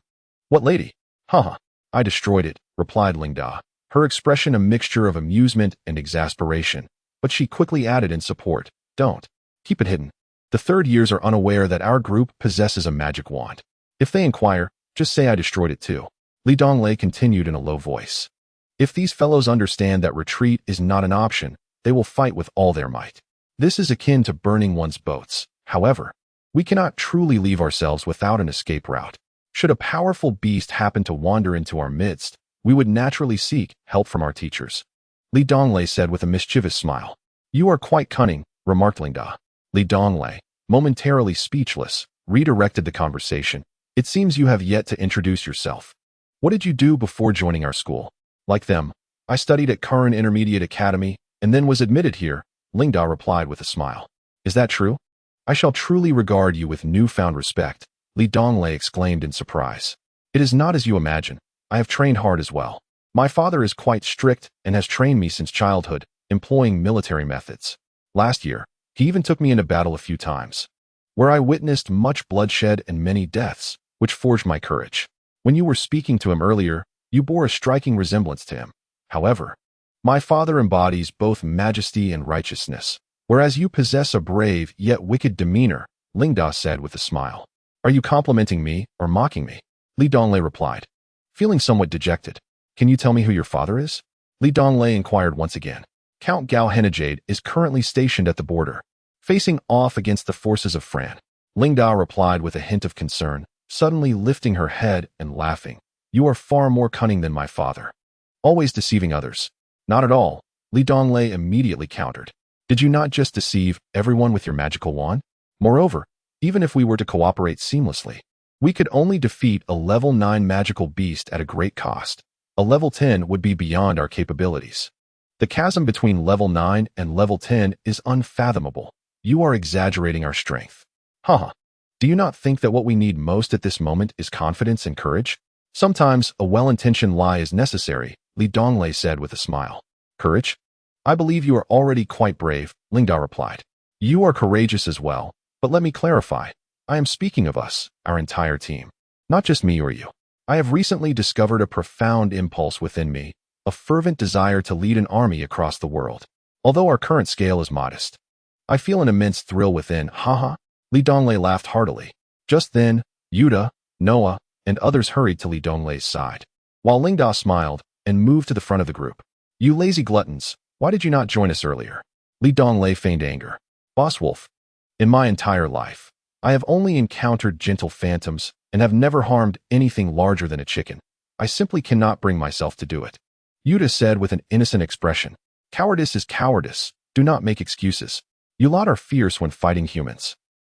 S1: "What lady?" "Haha, I destroyed it," replied Lingda, her expression a mixture of amusement and exasperation, but she quickly added in support, "Don't. Keep it hidden. The third years are unaware that our group possesses a magic wand. If they inquire, just say I destroyed it too." Donglei continued in a low voice. "If these fellows understand that retreat is not an option, they will fight with all their might. This is akin to burning one's boats. However, we cannot truly leave ourselves without an escape route. Should a powerful beast happen to wander into our midst, we would naturally seek help from our teachers." Donglei said with a mischievous smile. "You are quite cunning," remarked Lingda. Donglei, momentarily speechless, redirected the conversation. "It seems you have yet to introduce yourself. What did you do before joining our school?" "Like them, I studied at Curran Intermediate Academy and then was admitted here," Lingda replied with a smile. "Is that true? I shall truly regard you with newfound respect," Donglei exclaimed in surprise. "It is not as you imagine. I have trained hard as well. My father is quite strict and has trained me since childhood, employing military methods. Last year, he even took me into battle a few times, where I witnessed much bloodshed and many deaths, which forged my courage. When you were speaking to him earlier, you bore a striking resemblance to him. However, my father embodies both majesty and righteousness, whereas you possess a brave yet wicked demeanor," Lingda said with a smile. "Are you complimenting me or mocking me?" Donglei replied, feeling somewhat dejected. "Can you tell me who your father is?" Donglei inquired once again. "Count Gao Henijade is currently stationed at the border, facing off against the forces of Fran." Lingda replied with a hint of concern, suddenly lifting her head and laughing. "You are far more cunning than my father, always deceiving others." "Not at all," Donglei immediately countered. "Did you not just deceive everyone with your magical wand? Moreover, even if we were to cooperate seamlessly, we could only defeat a level 9 magical beast at a great cost. A level 10 would be beyond our capabilities. The chasm between level 9 and level 10 is unfathomable. You are exaggerating our strength." "Haha. Do you not think that what we need most at this moment is confidence and courage? Sometimes a well-intentioned lie is necessary," Donglei said with a smile. "Courage? I believe you are already quite brave," Lingda replied. "You are courageous as well, but let me clarify. I am speaking of us, our entire team, not just me or you. I have recently discovered a profound impulse within me, a fervent desire to lead an army across the world. Although our current scale is modest, I feel an immense thrill within." "Haha." Donglei laughed heartily. Just then, Yuta, Noah, and others hurried to Donglei's side, while Lingda smiled and moved to the front of the group. "You lazy gluttons, why did you not join us earlier?" Donglei feigned anger. "Boss Wolf, in my entire life, I have only encountered gentle phantoms and have never harmed anything larger than a chicken. I simply cannot bring myself to do it," Yuta said with an innocent expression. "Cowardice is cowardice. Do not make excuses. You lot are fierce when fighting humans,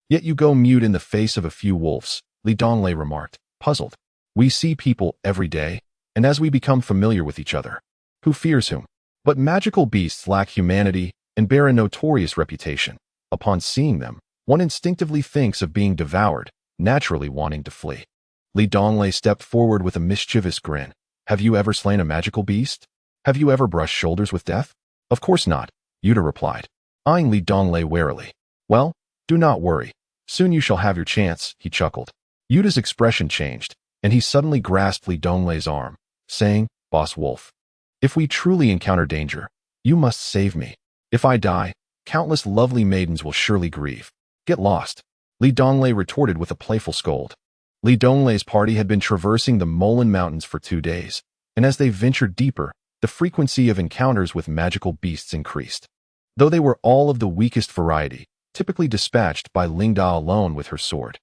S1: yet you go mute in the face of a few wolves," Donglei remarked, puzzled. "We see people every day, and as we become familiar with each other, who fears whom? But magical beasts lack humanity and bear a notorious reputation. Upon seeing them, one instinctively thinks of being devoured, naturally wanting to flee." Donglei stepped forward with a mischievous grin. "Have you ever slain a magical beast? Have you ever brushed shoulders with death?" "Of course not," Yuta replied, eyeing Li Donglei warily. Well, do not worry. Soon you shall have your chance, he chuckled. Yuta's expression changed, and he suddenly grasped Li Donglei's arm, saying, Boss Wolf, if we truly encounter danger, you must save me. If I die, countless lovely maidens will surely grieve. Get lost. Li Donglei retorted with a playful scold. Li Donglei's party had been traversing the Molan Mountains for 2 days, and as they ventured deeper, the frequency of encounters with magical beasts increased. Though they were all of the weakest variety, typically dispatched by Lingda alone with her sword.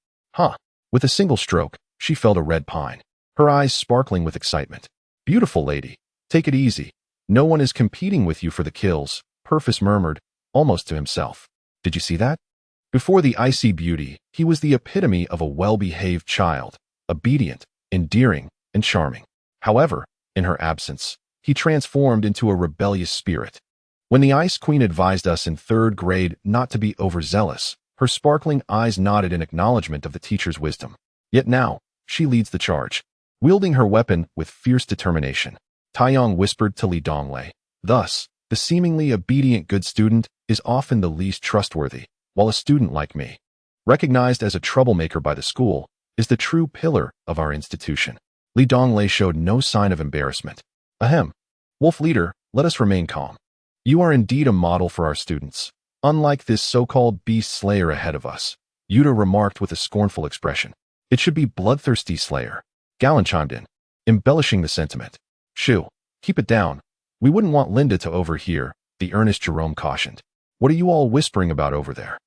S1: With a single stroke, she felled a red pine, her eyes sparkling with excitement. Beautiful lady, take it easy. No one is competing with you for the kills, Purvis murmured, almost to himself. Did you see that? Before the icy beauty, he was the epitome of a well-behaved child, obedient, endearing, and charming. However, in her absence, he transformed into a rebellious spirit. When the Ice Queen advised us in 3rd grade not to be overzealous, her sparkling eyes nodded in acknowledgement of the teacher's wisdom. Yet now, she leads the charge, wielding her weapon with fierce determination. Taiyong whispered to Li Donglei. Thus, the seemingly obedient good student is often the least trustworthy, while a student like me, recognized as a troublemaker by the school, is the true pillar of our institution. Li Donglei showed no sign of embarrassment. Ahem. Wolf leader, let us remain calm. You are indeed a model for our students, unlike this so-called beast slayer ahead of us, Yuta remarked with a scornful expression. It should be bloodthirsty slayer. Galen chimed in, embellishing the sentiment. Shoo, keep it down. We wouldn't want Linda to overhear, the earnest Jerome cautioned. What are you all whispering about over there?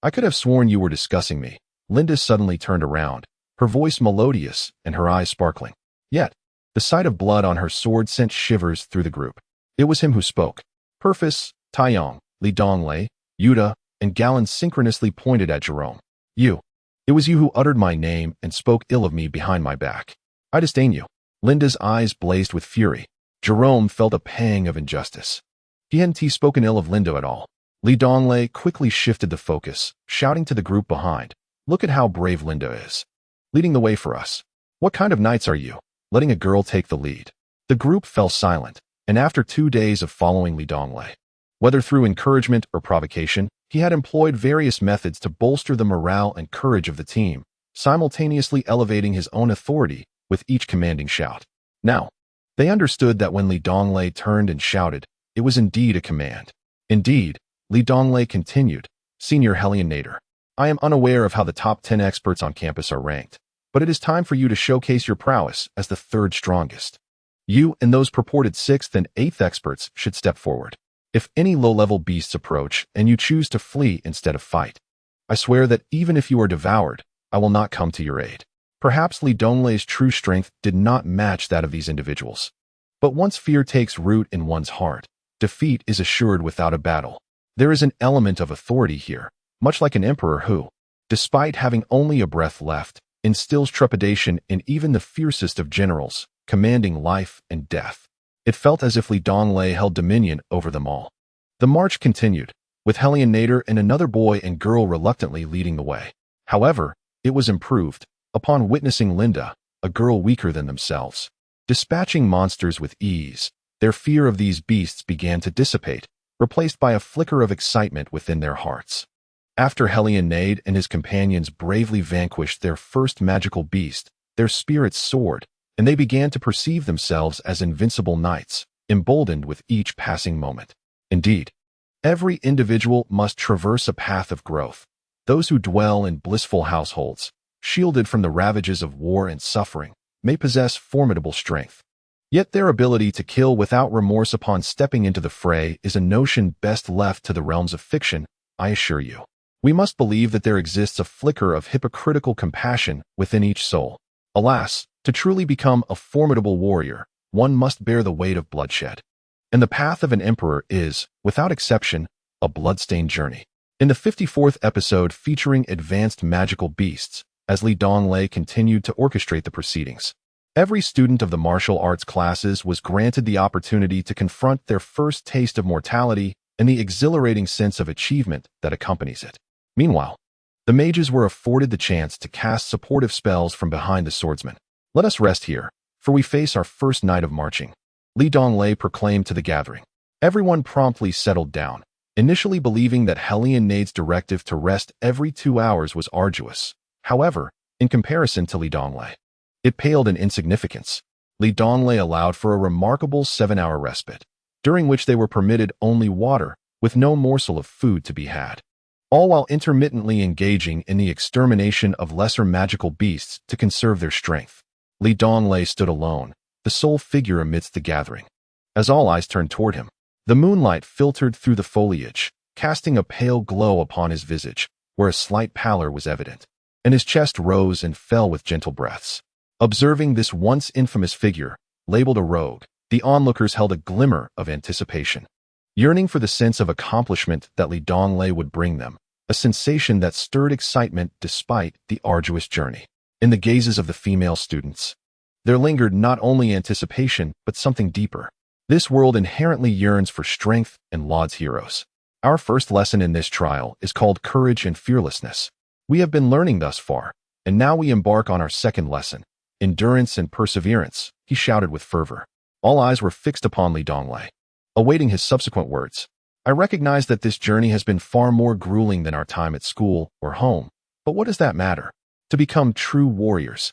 S1: I could have sworn you were discussing me. Linda suddenly turned around, her voice melodious and her eyes sparkling. Yet, the sight of blood on her sword sent shivers through the group. It was him who spoke. Purvis, Taiyong, Li Donglei, Yuta, and Galen synchronously pointed at Jerome. You. It was you who uttered my name and spoke ill of me behind my back. I disdain you. Linda's eyes blazed with fury. Jerome felt a pang of injustice. He hadn't spoken ill of Linda at all. Li Donglei quickly shifted the focus, shouting to the group behind, look at how brave Linda is. Leading the way for us. What kind of knights are you? Letting a girl take the lead. The group fell silent, and after 2 days of following Li Donglei, whether through encouragement or provocation, he had employed various methods to bolster the morale and courage of the team, simultaneously elevating his own authority with each commanding shout. Now, they understood that when Li Donglei turned and shouted, it was indeed a command. Indeed, Li Donglei continued, Senior Helionator, I am unaware of how the top 10 experts on campus are ranked, but it is time for you to showcase your prowess as the 3rd strongest. You and those purported 6th and 8th experts should step forward. If any low-level beasts approach and you choose to flee instead of fight, I swear that even if you are devoured, I will not come to your aid. Perhaps Li Donglei's true strength did not match that of these individuals. But once fear takes root in one's heart, defeat is assured without a battle. There is an element of authority here, much like an emperor who, despite having only a breath left, instills trepidation in even the fiercest of generals, commanding life and death. It felt as if Li Donglei held dominion over them all. The march continued, with Helionator and another boy and girl reluctantly leading the way. However, it was improved, upon witnessing Linda, a girl weaker than themselves, dispatching monsters with ease. Their fear of these beasts began to dissipate, replaced by a flicker of excitement within their hearts. After Helionade and his companions bravely vanquished their first magical beast, their spirits soared, and they began to perceive themselves as invincible knights, emboldened with each passing moment. Indeed, every individual must traverse a path of growth. Those who dwell in blissful households, shielded from the ravages of war and suffering, may possess formidable strength. Yet their ability to kill without remorse upon stepping into the fray is a notion best left to the realms of fiction, I assure you. We must believe that there exists a flicker of hypocritical compassion within each soul. Alas, to truly become a formidable warrior, one must bear the weight of bloodshed. And the path of an emperor is, without exception, a bloodstained journey. In the 54th episode featuring advanced magical beasts, as Li Donglei continued to orchestrate the proceedings, every student of the martial arts classes was granted the opportunity to confront their first taste of mortality and the exhilarating sense of achievement that accompanies it. Meanwhile, the mages were afforded the chance to cast supportive spells from behind the swordsmen. Let us rest here, for we face our first night of marching, Li Donglei proclaimed to the gathering. Everyone promptly settled down, initially believing that Hellion Nade's directive to rest every 2 hours was arduous. However, in comparison to Li Donglei, it paled in insignificance. Li Donglei allowed for a remarkable 7-hour respite, during which they were permitted only water, with no morsel of food to be had, all while intermittently engaging in the extermination of lesser magical beasts to conserve their strength. Li Donglei stood alone, the sole figure amidst the gathering. As all eyes turned toward him, the moonlight filtered through the foliage, casting a pale glow upon his visage, where a slight pallor was evident, and his chest rose and fell with gentle breaths. Observing this once infamous figure, labeled a rogue, the onlookers held a glimmer of anticipation, yearning for the sense of accomplishment that Li Donglei would bring them, a sensation that stirred excitement despite the arduous journey. In the gazes of the female students, there lingered not only anticipation, but something deeper. This world inherently yearns for strength and lauds heroes. Our first lesson in this trial is called courage and fearlessness. We have been learning thus far, and now we embark on our second lesson, endurance and perseverance, he shouted with fervor. All eyes were fixed upon Li Donglei, awaiting his subsequent words. I recognize that this journey has been far more grueling than our time at school or home, but what does that matter? To become true warriors,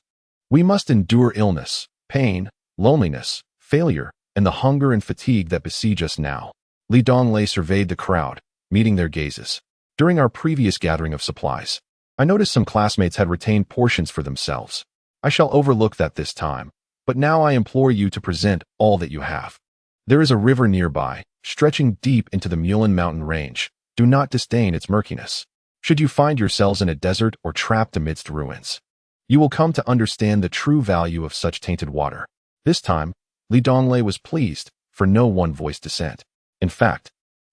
S1: we must endure illness, pain, loneliness, failure, and the hunger and fatigue that besiege us now. Li Donglei surveyed the crowd, meeting their gazes. During our previous gathering of supplies, I noticed some classmates had retained portions for themselves. I shall overlook that this time, but now I implore you to present all that you have. There is a river nearby, stretching deep into the Mulin mountain range. Do not disdain its murkiness. Should you find yourselves in a desert or trapped amidst ruins, you will come to understand the true value of such tainted water. This time, Li Donglei was pleased, for no one voiced dissent. In fact,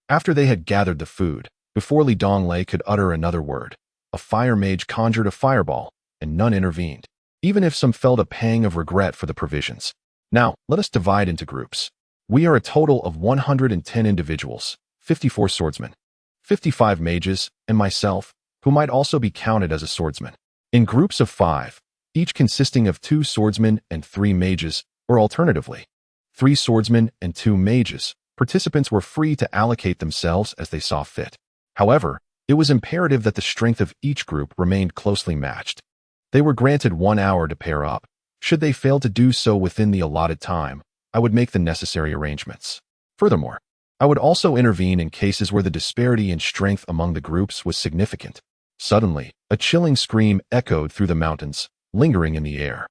S1: after they had gathered the food, before Li Donglei could utter another word, a fire mage conjured a fireball, and none intervened, even if some felt a pang of regret for the provisions. Now, let us divide into groups. We are a total of 110 individuals, 54 swordsmen, 55 mages, and myself, who might also be counted as a swordsman. In groups of 5, each consisting of 2 swordsmen and 3 mages, or alternatively, 3 swordsmen and 2 mages, participants were free to allocate themselves as they saw fit. However, it was imperative that the strength of each group remained closely matched. They were granted 1 hour to pair up. Should they fail to do so within the allotted time, I would make the necessary arrangements. Furthermore, I would also intervene in cases where the disparity in strength among the groups was significant. Suddenly, a chilling scream echoed through the mountains, lingering in the air.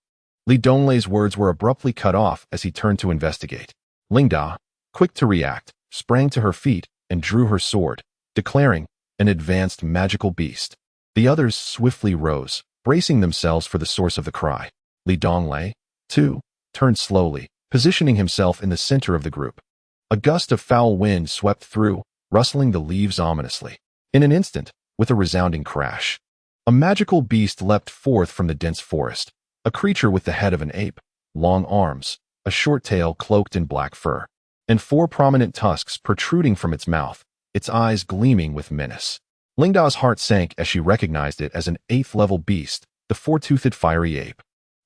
S1: Li Donglei's words were abruptly cut off as he turned to investigate. Lingda, quick to react, sprang to her feet and drew her sword, declaring, an advanced magical beast. The others swiftly rose, bracing themselves for the source of the cry. Li Donglei, too, turned slowly, positioning himself in the center of the group. A gust of foul wind swept through, rustling the leaves ominously. In an instant, with a resounding crash, a magical beast leapt forth from the dense forest, a creature with the head of an ape, long arms, a short tail cloaked in black fur, and 4 prominent tusks protruding from its mouth, its eyes gleaming with menace. Lingda's heart sank as she recognized it as an 8th-level beast, the 4-toothed fiery ape.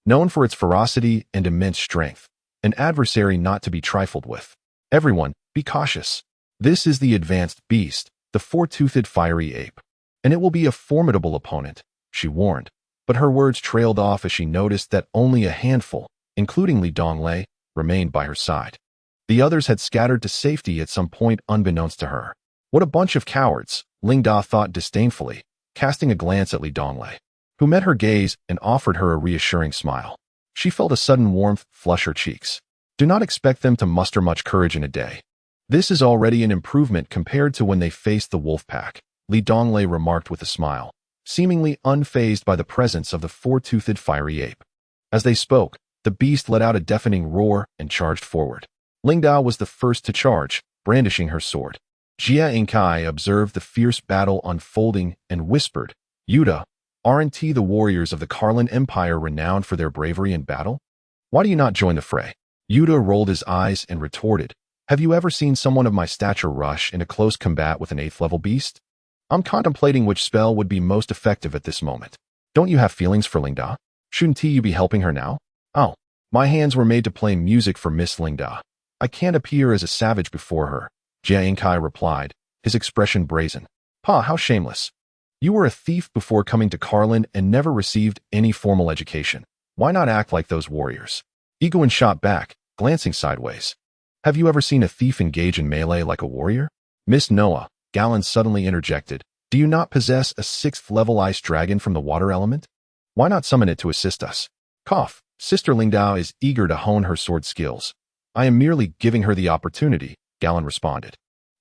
S1: Known for its ferocity and immense strength, an adversary not to be trifled with. Everyone, be cautious. This is the advanced beast, the 4-toothed fiery ape. And it will be a formidable opponent, she warned, but her words trailed off as she noticed that only a handful, including Li Donglei, remained by her side. The others had scattered to safety at some point unbeknownst to her. What a bunch of cowards, Lingda thought disdainfully, casting a glance at Li Donglei, who met her gaze and offered her a reassuring smile. She felt a sudden warmth flush her cheeks. Do not expect them to muster much courage in a day. This is already an improvement compared to when they faced the wolf pack, Li Donglei remarked with a smile, seemingly unfazed by the presence of the 4-toothed fiery ape. As they spoke, the beast let out a deafening roar and charged forward. Lingda was the first to charge, brandishing her sword. Jia Inkai observed the fierce battle unfolding and whispered, Yuta, aren't the warriors of the Karlan Empire renowned for their bravery in battle? Why do you not join the fray? Yuta rolled his eyes and retorted, have you ever seen someone of my stature rush in a close combat with an 8th-level beast? I'm contemplating which spell would be most effective at this moment. Don't you have feelings for Lingda? Shouldn't you be helping her now? Oh, my hands were made to play music for Miss Lingda. I can't appear as a savage before her, Jia Inkai replied, his expression brazen. "Pa, how shameless. You were a thief before coming to Carlin and never received any formal education. Why not act like those warriors?" Egoin shot back, glancing sideways. "Have you ever seen a thief engage in melee like a warrior?" "Miss Noah," Galen suddenly interjected, "do you not possess a 6th-level ice dragon from the water element? Why not summon it to assist us?" Cough. "Sister Lingdao is eager to hone her sword skills. I am merely giving her the opportunity," Galen responded,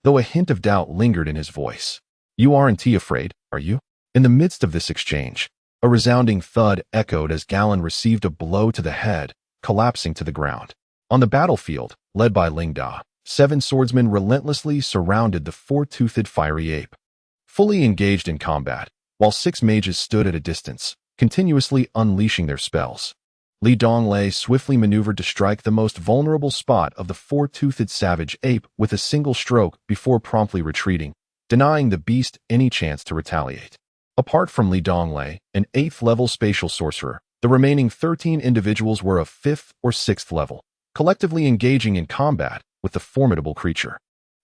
S1: though a hint of doubt lingered in his voice. "You aren't afraid, are you?" In the midst of this exchange, a resounding thud echoed as Galen received a blow to the head, collapsing to the ground. On the battlefield, led by Lingda, 7 swordsmen relentlessly surrounded the 4-toothed fiery ape, fully engaged in combat, while 6 mages stood at a distance, continuously unleashing their spells. Li Donglei swiftly maneuvered to strike the most vulnerable spot of the 4-toothed savage ape with a single stroke before promptly retreating, denying the beast any chance to retaliate. Apart from Li Donglei, an 8th-level spatial sorcerer, the remaining 13 individuals were of 5th or 6th level, collectively engaging in combat with the formidable creature.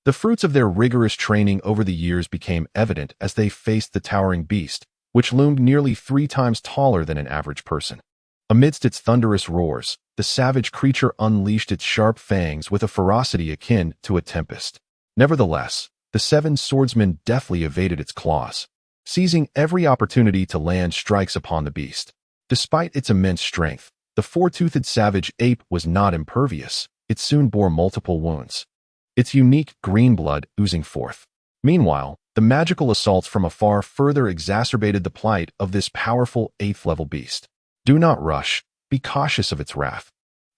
S1: The fruits of their rigorous training over the years became evident as they faced the towering beast, which loomed nearly 3 times taller than an average person. Amidst its thunderous roars, the savage creature unleashed its sharp fangs with a ferocity akin to a tempest. Nevertheless, the 7 swordsmen deftly evaded its claws, seizing every opportunity to land strikes upon the beast. Despite its immense strength, the 4-toothed savage ape was not impervious. It soon bore multiple wounds, its unique green blood oozing forth. Meanwhile, the magical assaults from afar further exacerbated the plight of this powerful 8th-level beast. "Do not rush. Be cautious of its wrath,"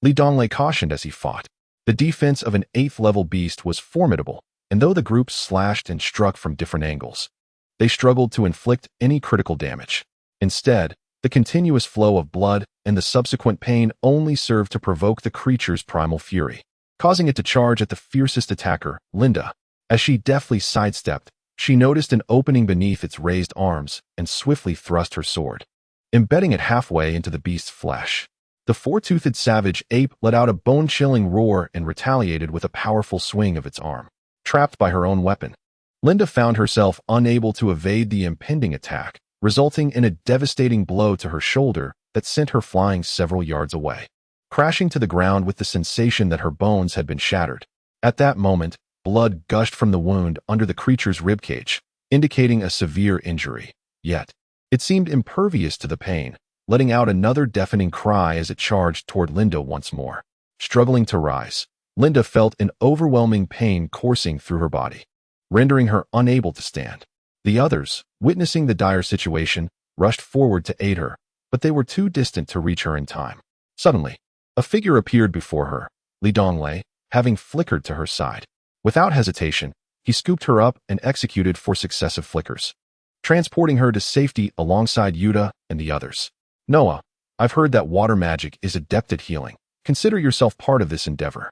S1: Li Donglei cautioned as he fought. The defense of an 8th-level beast was formidable, and though the groups slashed and struck from different angles, they struggled to inflict any critical damage. Instead, the continuous flow of blood and the subsequent pain only served to provoke the creature's primal fury, causing it to charge at the fiercest attacker, Linda. As she deftly sidestepped, she noticed an opening beneath its raised arms and swiftly thrust her sword, embedding it halfway into the beast's flesh. The 4-toothed savage ape let out a bone-chilling roar and retaliated with a powerful swing of its arm. Trapped by her own weapon, Linda found herself unable to evade the impending attack, resulting in a devastating blow to her shoulder that sent her flying several yards away, crashing to the ground with the sensation that her bones had been shattered. At that moment, blood gushed from the wound under the creature's ribcage, indicating a severe injury. Yet, it seemed impervious to the pain, letting out another deafening cry as it charged toward Linda once more. Struggling to rise, Linda felt an overwhelming pain coursing through her body, rendering her unable to stand. The others, witnessing the dire situation, rushed forward to aid her, but they were too distant to reach her in time. Suddenly, a figure appeared before her, Li Donglei, having flickered to her side. Without hesitation, he scooped her up and executed 4 successive flickers, transporting her to safety alongside Yuta and the others. "Noah, I've heard that water magic is adept at healing. Consider yourself part of this endeavor."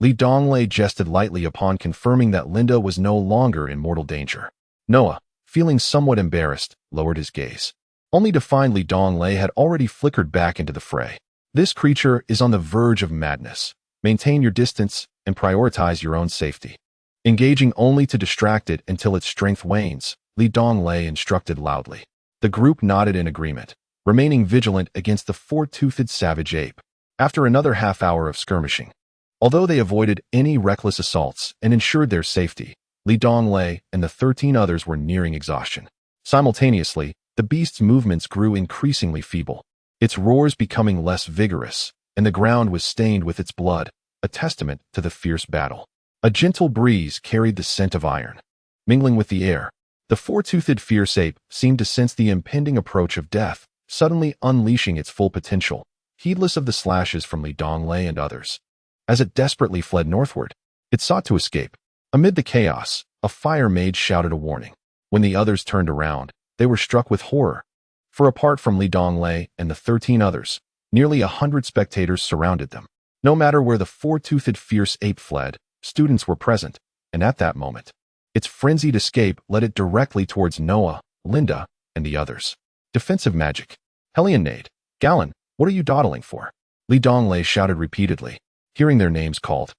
S1: Li Donglei jested lightly upon confirming that Linda was no longer in mortal danger. Noah, feeling somewhat embarrassed, lowered his gaze, only to find Li Donglei had already flickered back into the fray. "This creature is on the verge of madness. Maintain your distance and prioritize your own safety. Engaging only to distract it until its strength wanes," Li Donglei instructed loudly. The group nodded in agreement, remaining vigilant against the 4-toothed savage ape. After another half-hour of skirmishing, although they avoided any reckless assaults and ensured their safety, Li Donglei and the 13 others were nearing exhaustion. Simultaneously, the beast's movements grew increasingly feeble, its roars becoming less vigorous, and the ground was stained with its blood, a testament to the fierce battle. A gentle breeze carried the scent of iron, mingling with the air. The 4-toothed fierce ape seemed to sense the impending approach of death, suddenly unleashing its full potential, heedless of the slashes from Li Donglei and others. As it desperately fled northward, it sought to escape. Amid the chaos, a fire mage shouted a warning. When the others turned around, they were struck with horror. For apart from Li Donglei and the 13 others, nearly 100 spectators surrounded them. No matter where the 4-toothed fierce ape fled, students were present, and at that moment, its frenzied escape led it directly towards Noah, Linda, and the others. Defensive magic. Hellionnade. Galen, what are you dawdling for? Li Donglei shouted repeatedly, hearing their names called.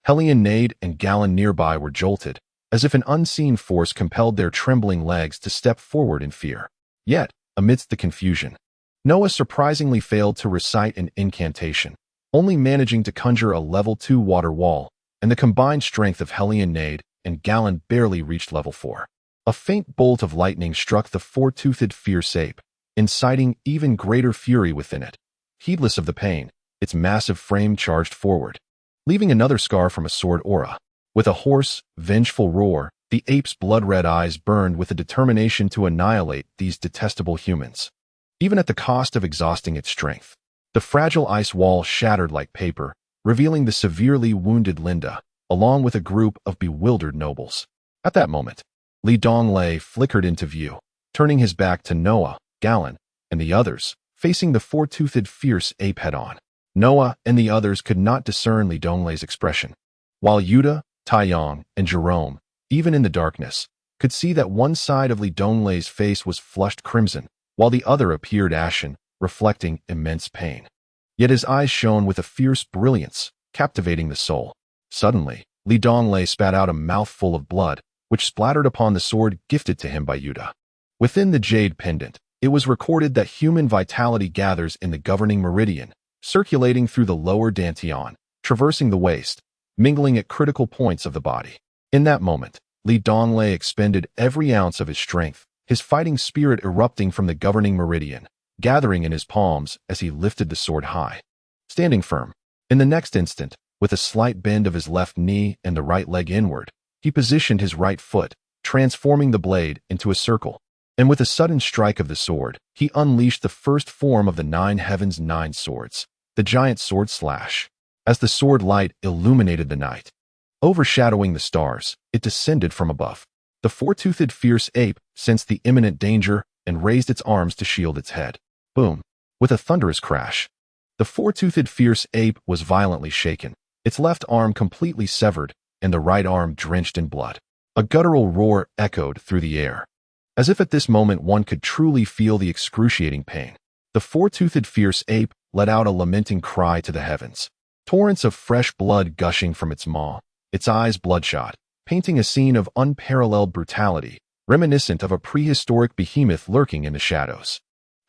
S1: Hellionnade and Galen nearby were jolted, as if an unseen force compelled their trembling legs to step forward in fear. Yet, amidst the confusion, Noah surprisingly failed to recite an incantation, only managing to conjure a level 2 water wall, and the combined strength of Hellion Nade and Gallon barely reached level 4. A faint bolt of lightning struck the four-toothed fierce ape, inciting even greater fury within it. Heedless of the pain, its massive frame charged forward, leaving another scar from a sword aura. With a hoarse, vengeful roar, the ape's blood-red eyes burned with a determination to annihilate these detestable humans, even at the cost of exhausting its strength. The fragile ice wall shattered like paper, revealing the severely wounded Linda, along with a group of bewildered nobles. At that moment, Donglei flickered into view, turning his back to Noah, Gallon, and the others, facing the four-toothed fierce ape head-on. Noah and the others could not discern Donglai's expression, while Yuta, Taiyang, and Jerome, even in the darkness, could see that one side of Donglai's face was flushed crimson, while the other appeared ashen, reflecting immense pain. Yet his eyes shone with a fierce brilliance, captivating the soul. Suddenly, Donglei spat out a mouthful of blood, which splattered upon the sword gifted to him by Yuta. Within the jade pendant, it was recorded that human vitality gathers in the governing meridian, circulating through the lower dantian, traversing the waist, mingling at critical points of the body. In that moment, Donglei expended every ounce of his strength, his fighting spirit erupting from the governing meridian, gathering in his palms as he lifted the sword high. Standing firm, in the next instant, with a slight bend of his left knee and the right leg inward, he positioned his right foot, transforming the blade into a circle. And with a sudden strike of the sword, he unleashed the first form of the 9 Heavens' 9 swords, the giant sword slash. As the sword light illuminated the night, overshadowing the stars, it descended from above. The four-toothed fierce ape sensed the imminent danger and raised its arms to shield its head. Boom! With a thunderous crash, the four-toothed fierce ape was violently shaken, its left arm completely severed and the right arm drenched in blood. A guttural roar echoed through the air, as if at this moment one could truly feel the excruciating pain. The four-toothed fierce ape let out a lamenting cry to the heavens, torrents of fresh blood gushing from its maw, its eyes bloodshot, painting a scene of unparalleled brutality, reminiscent of a prehistoric behemoth lurking in the shadows.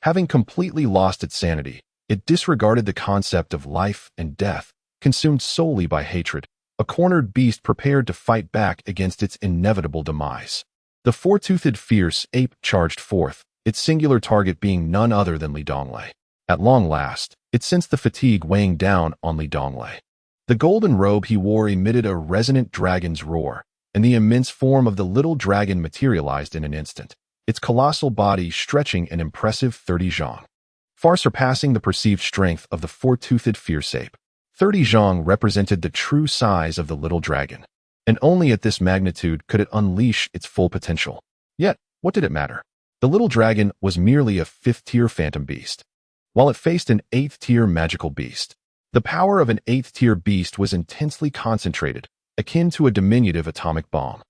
S1: Having completely lost its sanity, it disregarded the concept of life and death, consumed solely by hatred, a cornered beast prepared to fight back against its inevitable demise. The four-toothed fierce ape charged forth, its singular target being none other than Donglei. At long last, it sensed the fatigue weighing down on Donglei. The golden robe he wore emitted a resonant dragon's roar, and the immense form of the little dragon materialized in an instant, its colossal body stretching an impressive 30 zhang, far surpassing the perceived strength of the four-toothed fierce ape. 30 zhang represented the true size of the little dragon, and only at this magnitude could it unleash its full potential. Yet, what did it matter? The little dragon was merely a 5th-tier phantom beast, while it faced an 8th-tier magical beast. The power of an 8th-tier beast was intensely concentrated, akin to a diminutive atomic bomb,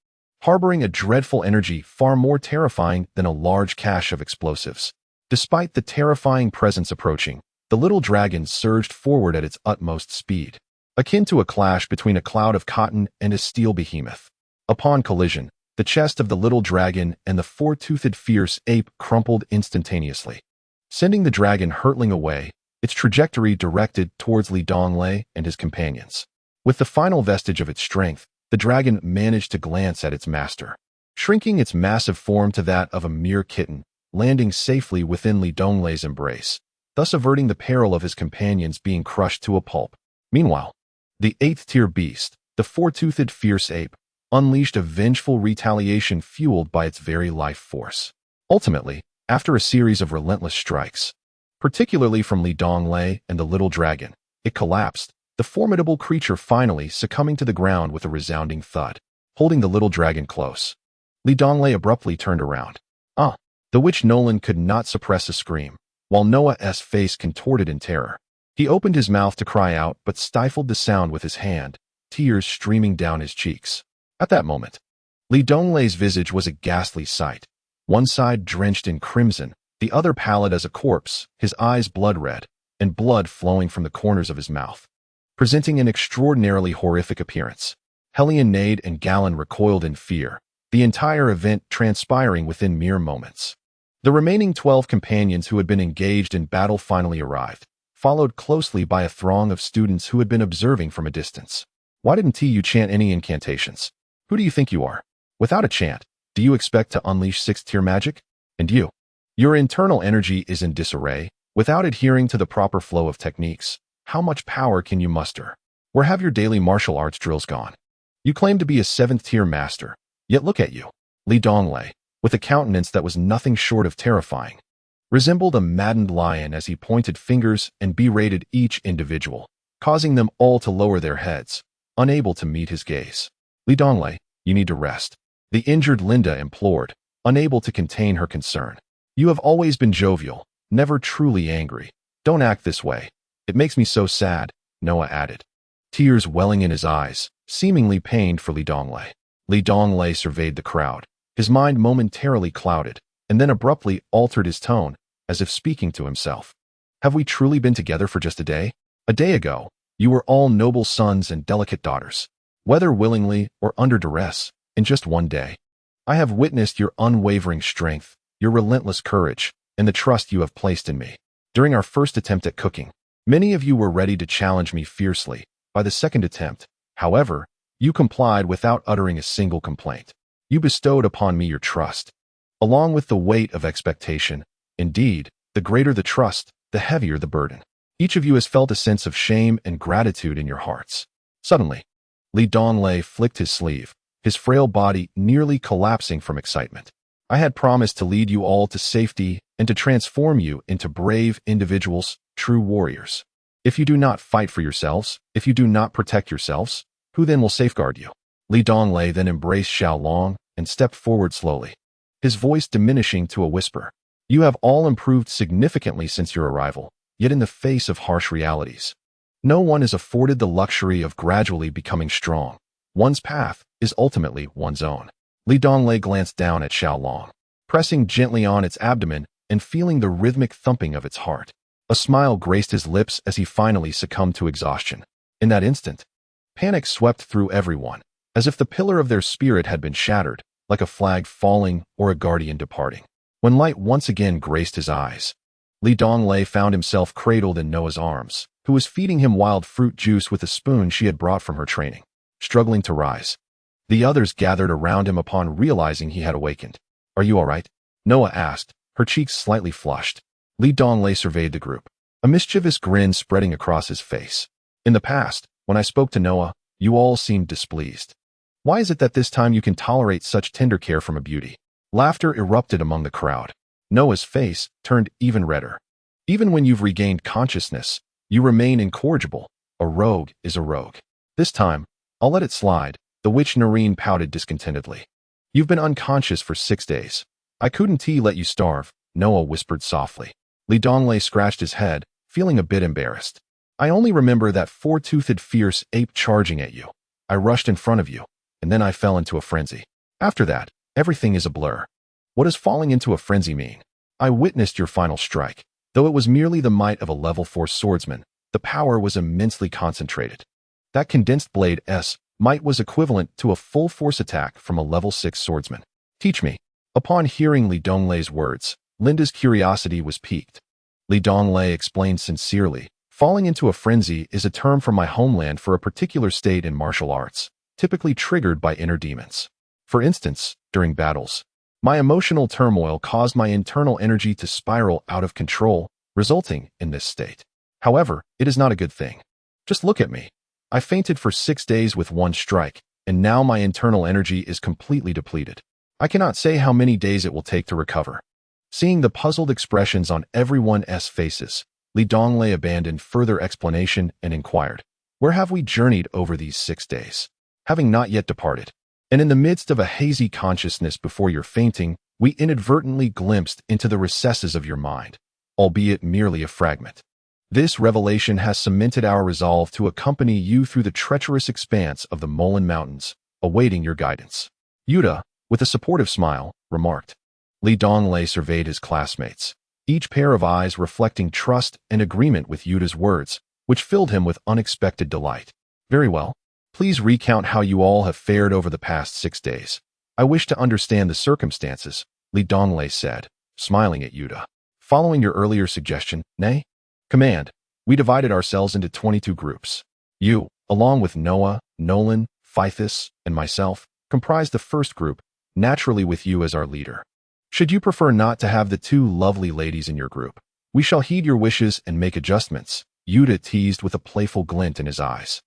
S1: harboring a dreadful energy far more terrifying than a large cache of explosives. Despite the terrifying presence approaching, the little dragon surged forward at its utmost speed, akin to a clash between a cloud of cotton and a steel behemoth. Upon collision, the chest of the little dragon and the four-toothed fierce ape crumpled instantaneously, sending the dragon hurtling away, its trajectory directed towards Donglei and his companions. With the final vestige of its strength, the dragon managed to glance at its master, shrinking its massive form to that of a mere kitten, landing safely within Donglei's embrace, thus averting the peril of his companions being crushed to a pulp. Meanwhile, the 8th-tier beast, the four-toothed fierce ape, unleashed a vengeful retaliation fueled by its very life force. Ultimately, after a series of relentless strikes, particularly from Donglei and the little dragon, it collapsed, the formidable creature finally succumbing to the ground with a resounding thud, holding the little dragon close. Donglei abruptly turned around. The witch Nolan could not suppress a scream, while Noah's face contorted in terror. He opened his mouth to cry out but stifled the sound with his hand, tears streaming down his cheeks. At that moment, Donglei's visage was a ghastly sight, one side drenched in crimson, the other pallid as a corpse, his eyes blood-red, and blood flowing from the corners of his mouth, presenting an extraordinarily horrific appearance. Hellion, Nade, and Galen recoiled in fear, the entire event transpiring within mere moments. The remaining 12 companions who had been engaged in battle finally arrived, followed closely by a throng of students who had been observing from a distance. Why didn't you chant any incantations? Who do you think you are? Without a chant, do you expect to unleash 6th-tier magic? And you? Your internal energy is in disarray. Without adhering to the proper flow of techniques, how much power can you muster? Where have your daily martial arts drills gone? You claim to be a 7th-tier master, yet look at you. Donglei, with a countenance that was nothing short of terrifying, resembled a maddened lion as he pointed fingers and berated each individual, causing them all to lower their heads, unable to meet his gaze. Donglei, you need to rest. The injured Linda implored, unable to contain her concern. You have always been jovial, never truly angry. Don't act this way. It makes me so sad, Noah added, tears welling in his eyes, seemingly pained for Donglei. Donglei surveyed the crowd, his mind momentarily clouded, and then abruptly altered his tone, as if speaking to himself. Have we truly been together for just a day? A day ago, you were all noble sons and delicate daughters, whether willingly or under duress, in just one day. I have witnessed your unwavering strength, your relentless courage, and the trust you have placed in me. During our first attempt at cooking, many of you were ready to challenge me fiercely. By the second attempt, however, you complied without uttering a single complaint. You bestowed upon me your trust, along with the weight of expectation. Indeed, the greater the trust, the heavier the burden. Each of you has felt a sense of shame and gratitude in your hearts. Suddenly, Donglei flicked his sleeve, his frail body nearly collapsing from excitement. I had promised to lead you all to safety and to transform you into brave individuals, true warriors. If you do not fight for yourselves, if you do not protect yourselves, who then will safeguard you? Donglei then embraced Xiaolong and stepped forward slowly, his voice diminishing to a whisper. You have all improved significantly since your arrival, yet in the face of harsh realities, no one is afforded the luxury of gradually becoming strong. One's path is ultimately one's own. Donglei glanced down at Xiaolong, pressing gently on its abdomen and feeling the rhythmic thumping of its heart. A smile graced his lips as he finally succumbed to exhaustion. In that instant, panic swept through everyone, as if the pillar of their spirit had been shattered, like a flag falling or a guardian departing. When light once again graced his eyes, Donglei found himself cradled in Noah's arms, who was feeding him wild fruit juice with a spoon she had brought from her training. Struggling to rise, the others gathered around him upon realizing he had awakened. Are you all right? Noah asked, her cheeks slightly flushed. Donglei surveyed the group, a mischievous grin spreading across his face. In the past, when I spoke to Noah, you all seemed displeased. Why is it that this time you can tolerate such tender care from a beauty? Laughter erupted among the crowd. Noah's face turned even redder. Even when you've regained consciousness, you remain incorrigible. A rogue is a rogue. This time, I'll let it slide, the witch Noreen pouted discontentedly. You've been unconscious for 6 days. I couldn't let you starve, Noah whispered softly. Donglei scratched his head, feeling a bit embarrassed. I only remember that four-toothed fierce ape charging at you. I rushed in front of you, and then I fell into a frenzy. After that, everything is a blur. What does falling into a frenzy mean? I witnessed your final strike. Though it was merely the might of a level 4 swordsman, the power was immensely concentrated. That condensed blade's might was equivalent to a full force attack from a level 6 swordsman. Teach me. Upon hearing Donglei's words, Linda's curiosity was piqued. Donglei explained sincerely, falling into a frenzy is a term from my homeland for a particular state in martial arts, typically triggered by inner demons. For instance, during battles, my emotional turmoil caused my internal energy to spiral out of control, resulting in this state. However, it is not a good thing. Just look at me. I fainted for 6 days with one strike, and now my internal energy is completely depleted. I cannot say how many days it will take to recover. Seeing the puzzled expressions on everyone's faces, Donglei abandoned further explanation and inquired, where have we journeyed over these 6 days? Having not yet departed, and in the midst of a hazy consciousness before your fainting, we inadvertently glimpsed into the recesses of your mind, albeit merely a fragment. This revelation has cemented our resolve to accompany you through the treacherous expanse of the Molan Mountains, awaiting your guidance. Yuta, with a supportive smile, remarked. Donglei surveyed his classmates, each pair of eyes reflecting trust and agreement with Yuta's words, which filled him with unexpected delight. Very well. Please recount how you all have fared over the past 6 days. I wish to understand the circumstances, Li Donglei said, smiling at Yuta. Following your earlier suggestion, nay? Command, we divided ourselves into 22 groups. You, along with Noah, Nolan, Phythis, and myself, comprised the first group, naturally with you as our leader. Should you prefer not to have the two lovely ladies in your group, we shall heed your wishes and make adjustments, Yuta teased with a playful glint in his eyes.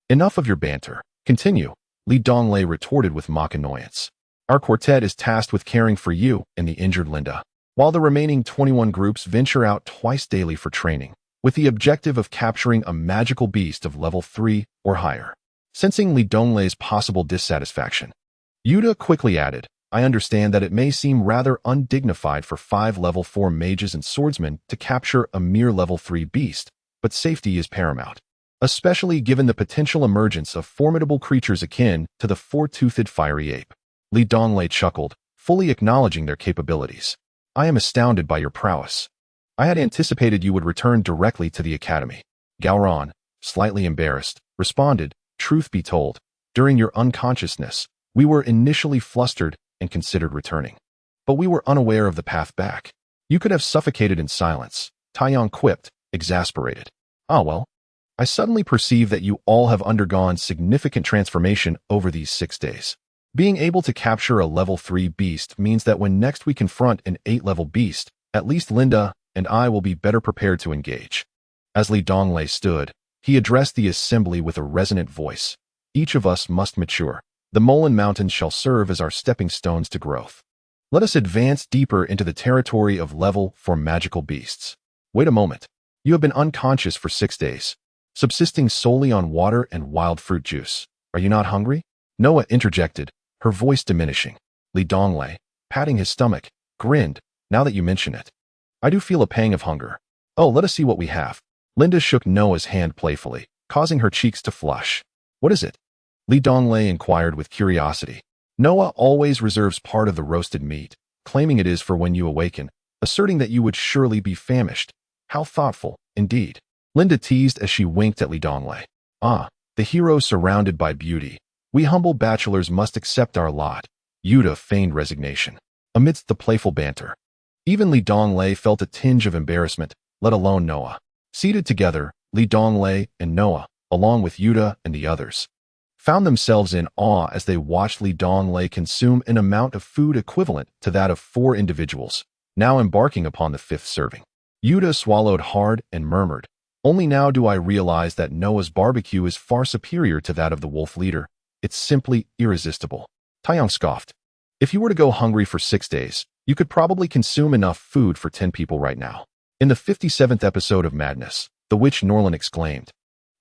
S1: Enough of your banter. Continue, Li Donglei retorted with mock annoyance. Our quartet is tasked with caring for you and the injured Linda, while the remaining 21 groups venture out twice daily for training, with the objective of capturing a magical beast of level 3 or higher. Sensing Li Donglei's possible dissatisfaction, Yuta quickly added, I understand that it may seem rather undignified for 5 level 4 mages and swordsmen to capture a mere level 3 beast, but safety is paramount, especially given the potential emergence of formidable creatures akin to the four-toothed fiery ape. Li Donglei chuckled, fully acknowledging their capabilities. I am astounded by your prowess. I had anticipated you would return directly to the academy. Gaoran, slightly embarrassed, responded, truth be told, during your unconsciousness, we were initially flustered and considered returning. But we were unaware of the path back. You could have suffocated in silence, Taiyang quipped, exasperated. Ah well. I suddenly perceive that you all have undergone significant transformation over these 6 days. Being able to capture a level 3 beast means that when next we confront an 8-level beast, at least Linda and I will be better prepared to engage. As Li Donglei stood, he addressed the assembly with a resonant voice. Each of us must mature. The Molan Mountains shall serve as our stepping stones to growth. Let us advance deeper into the territory of level 4 magical beasts. Wait a moment. You have been unconscious for 6 days, subsisting solely on water and wild fruit juice. Are you not hungry? Noah interjected, her voice diminishing. Li Donglei, patting his stomach, grinned, now that you mention it. I do feel a pang of hunger. Oh, let us see what we have. Linda shook Noah's hand playfully, causing her cheeks to flush. What is it? Li Donglei inquired with curiosity. Noah always reserves part of the roasted meat, claiming it is for when you awaken, asserting that you would surely be famished. How thoughtful, indeed. Linda teased as she winked at Li Donglei. Ah, the hero surrounded by beauty. We humble bachelors must accept our lot. Yuta feigned resignation. Amidst the playful banter, even Li Donglei felt a tinge of embarrassment, let alone Noah. Seated together, Li Donglei and Noah, along with Yuta and the others, found themselves in awe as they watched Li Donglei consume an amount of food equivalent to that of 4 individuals, now embarking upon the 5th serving. Yuta swallowed hard and murmured, only now do I realize that Noah's barbecue is far superior to that of the wolf leader. It's simply irresistible. Taiyang scoffed. If you were to go hungry for 6 days, you could probably consume enough food for 10 people right now. In the 57th episode of Madness, the witch Norlin exclaimed,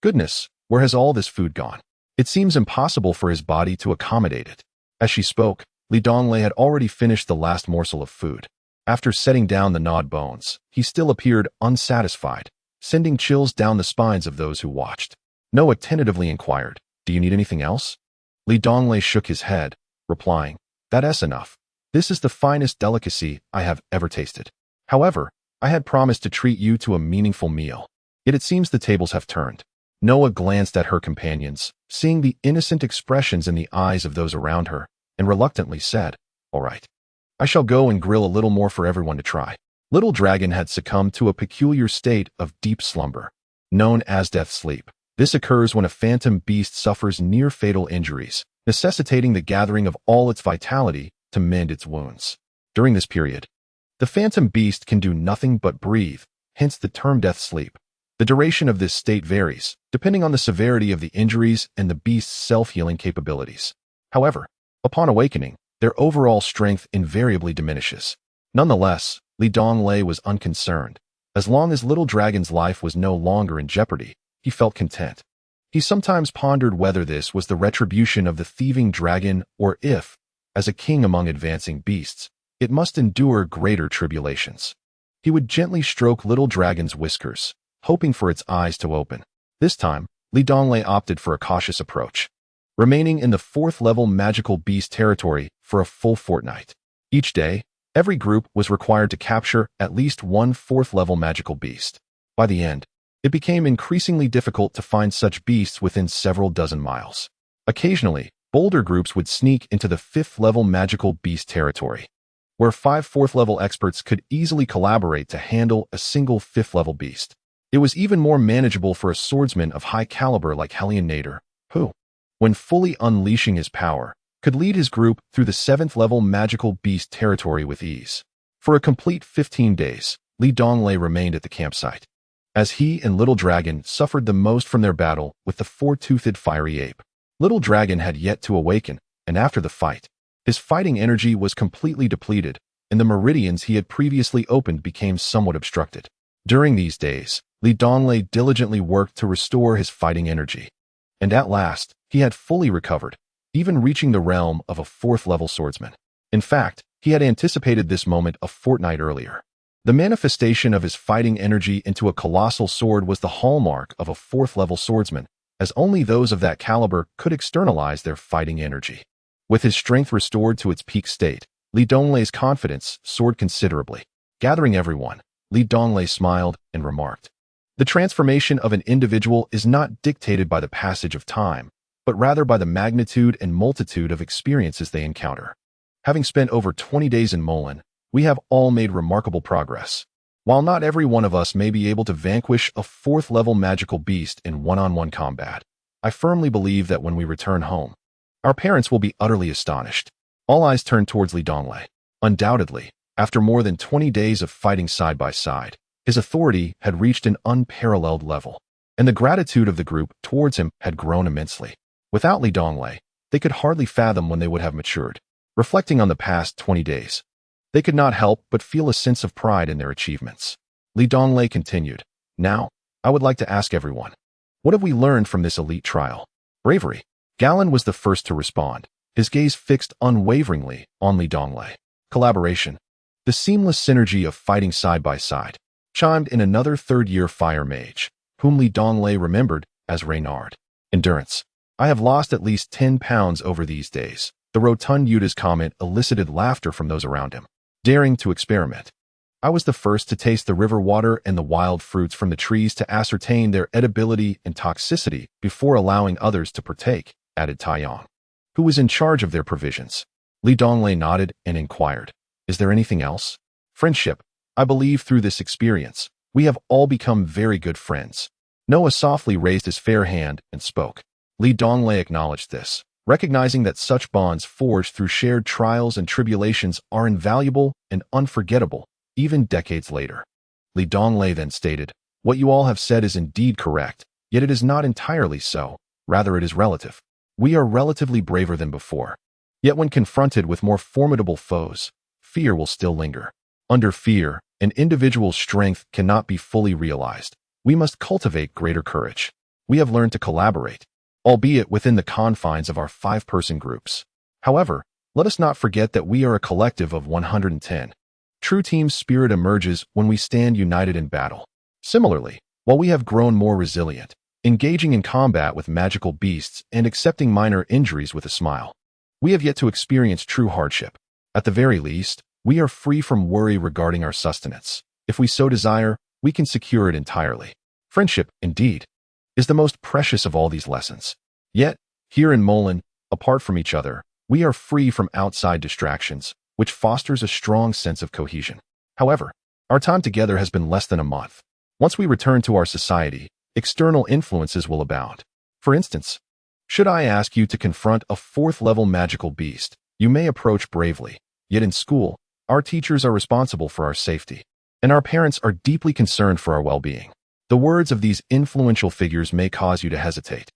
S1: Goodness, where has all this food gone? It seems impossible for his body to accommodate it. As she spoke, Li Donglei had already finished the last morsel of food. After setting down the gnawed bones, he still appeared unsatisfied, sending chills down the spines of those who watched. Noah tentatively inquired, Do you need anything else? Li Donglei shook his head, replying, That's enough. This is the finest delicacy I have ever tasted. However, I had promised to treat you to a meaningful meal. Yet it seems the tables have turned. Noah glanced at her companions, seeing the innocent expressions in the eyes of those around her, and reluctantly said, All right. I shall go and grill a little more for everyone to try. Little Dragon had succumbed to a peculiar state of deep slumber, known as death sleep. This occurs when a phantom beast suffers near-fatal injuries, necessitating the gathering of all its vitality to mend its wounds. During this period, the phantom beast can do nothing but breathe, hence the term death sleep. The duration of this state varies, depending on the severity of the injuries and the beast's self-healing capabilities. However, upon awakening, their overall strength invariably diminishes. Nonetheless, Li Donglei was unconcerned. As long as Little Dragon's life was no longer in jeopardy, he felt content. He sometimes pondered whether this was the retribution of the thieving dragon or if, as a king among advancing beasts, it must endure greater tribulations. He would gently stroke Little Dragon's whiskers, hoping for its eyes to open. This time, Li Donglei opted for a cautious approach, remaining in the 4th level magical beast territory for a full fortnight. Each day, every group was required to capture at least one 4th level magical beast. By the end, it became increasingly difficult to find such beasts within several dozen miles. Occasionally, bolder groups would sneak into the 5th-level magical beast territory, where 5 4th-level experts could easily collaborate to handle a single 5th-level beast. It was even more manageable for a swordsman of high caliber like Hellion Nader, who, when fully unleashing his power, could lead his group through the 7th-level magical beast territory with ease. For a complete 15 days, Donglei remained at the campsite, as he and Little Dragon suffered the most from their battle with the 4-toothed fiery ape. Little Dragon had yet to awaken, and after the fight, his fighting energy was completely depleted, and the meridians he had previously opened became somewhat obstructed. During these days, Donglei diligently worked to restore his fighting energy, and at last, he had fully recovered, even reaching the realm of a 4th-level swordsman. In fact, he had anticipated this moment a fortnight earlier. The manifestation of his fighting energy into a colossal sword was the hallmark of a 4th-level swordsman, as only those of that caliber could externalize their fighting energy. With his strength restored to its peak state, Donglei's confidence soared considerably. Gathering everyone, Donglei smiled and remarked, "The transformation of an individual is not dictated by the passage of time, but rather by the magnitude and multitude of experiences they encounter. Having spent over 20 days in Molan, we have all made remarkable progress. While not every one of us may be able to vanquish a 4th-level magical beast in one-on-one combat, I firmly believe that when we return home, our parents will be utterly astonished." All eyes turned towards Donglei. Undoubtedly, after more than 20 days of fighting side by side, his authority had reached an unparalleled level, and the gratitude of the group towards him had grown immensely. Without Donglei, they could hardly fathom when they would have matured. Reflecting on the past 20 days, they could not help but feel a sense of pride in their achievements. Donglei continued, "Now, I would like to ask everyone, what have we learned from this elite trial?" Bravery. Galen was the first to respond, his gaze fixed unwaveringly on Donglei. Collaboration. The seamless synergy of fighting side by side, chimed in another 3rd-year fire mage, whom Donglei remembered as Reynard. Endurance. "I have lost at least 10 pounds over these days." The rotund Yuta's comment elicited laughter from those around him. Daring to experiment. "I was the first to taste the river water and the wild fruits from the trees to ascertain their edibility and toxicity before allowing others to partake," added Taiyang, who was in charge of their provisions. Donglei nodded and inquired, "Is there anything else?" "Friendship. I believe through this experience, we have all become very good friends." Noah softly raised his fair hand and spoke. Donglei acknowledged this, recognizing that such bonds forged through shared trials and tribulations are invaluable and unforgettable, even decades later. Donglei then stated, "What you all have said is indeed correct, yet it is not entirely so, rather it is relative. We are relatively braver than before. Yet when confronted with more formidable foes, fear will still linger. Under fear, an individual's strength cannot be fully realized. We must cultivate greater courage. We have learned to collaborate, albeit within the confines of our 5-person groups. However, let us not forget that we are a collective of 110. True team spirit emerges when we stand united in battle. Similarly, while we have grown more resilient, engaging in combat with magical beasts and accepting minor injuries with a smile, we have yet to experience true hardship. At the very least, we are free from worry regarding our sustenance. If we so desire, we can secure it entirely. Friendship, indeed, is the most precious of all these lessons. Yet, here in Molan, apart from each other, we are free from outside distractions, which fosters a strong sense of cohesion. However, our time together has been less than a month. Once we return to our society, external influences will abound. For instance, should I ask you to confront a 4th-level magical beast, you may approach bravely. Yet in school, our teachers are responsible for our safety, and our parents are deeply concerned for our well-being. The words of these influential figures may cause you to hesitate,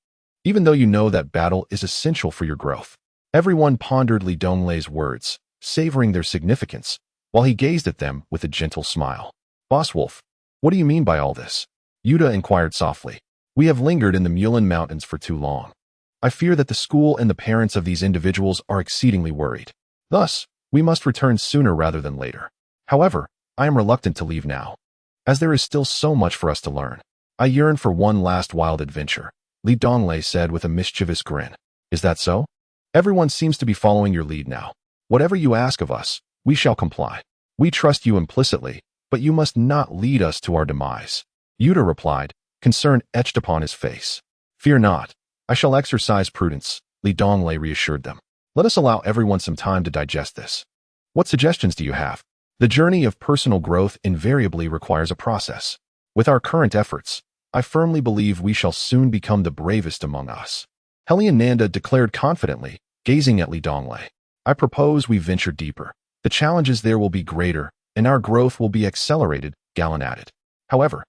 S1: even though you know that battle is essential for your growth. Everyone pondered Donglei's words, savoring their significance, while he gazed at them with a gentle smile. "Boss Wolf, what do you mean by all this?" Yuta inquired softly. "We have lingered in the Mulan Mountains for too long. I fear that the school and the parents of these individuals are exceedingly worried. Thus, we must return sooner rather than later. However, I am reluctant to leave now, as there is still so much for us to learn. I yearn for one last wild adventure," Donglei said with a mischievous grin. "Is that so? Everyone seems to be following your lead now. Whatever you ask of us, we shall comply. We trust you implicitly, but you must not lead us to our demise." Yuta replied, concern etched upon his face. "Fear not. I shall exercise prudence. Li Donglei reassured them. Let us allow everyone some time to digest this. What suggestions do you have? The journey of personal growth invariably requires a process. With our current efforts, I firmly believe we shall soon become the bravest among us. Nanda declared confidently, gazing at Li Donglei. I propose we venture deeper. The challenges there will be greater, and our growth will be accelerated, Galen added. However,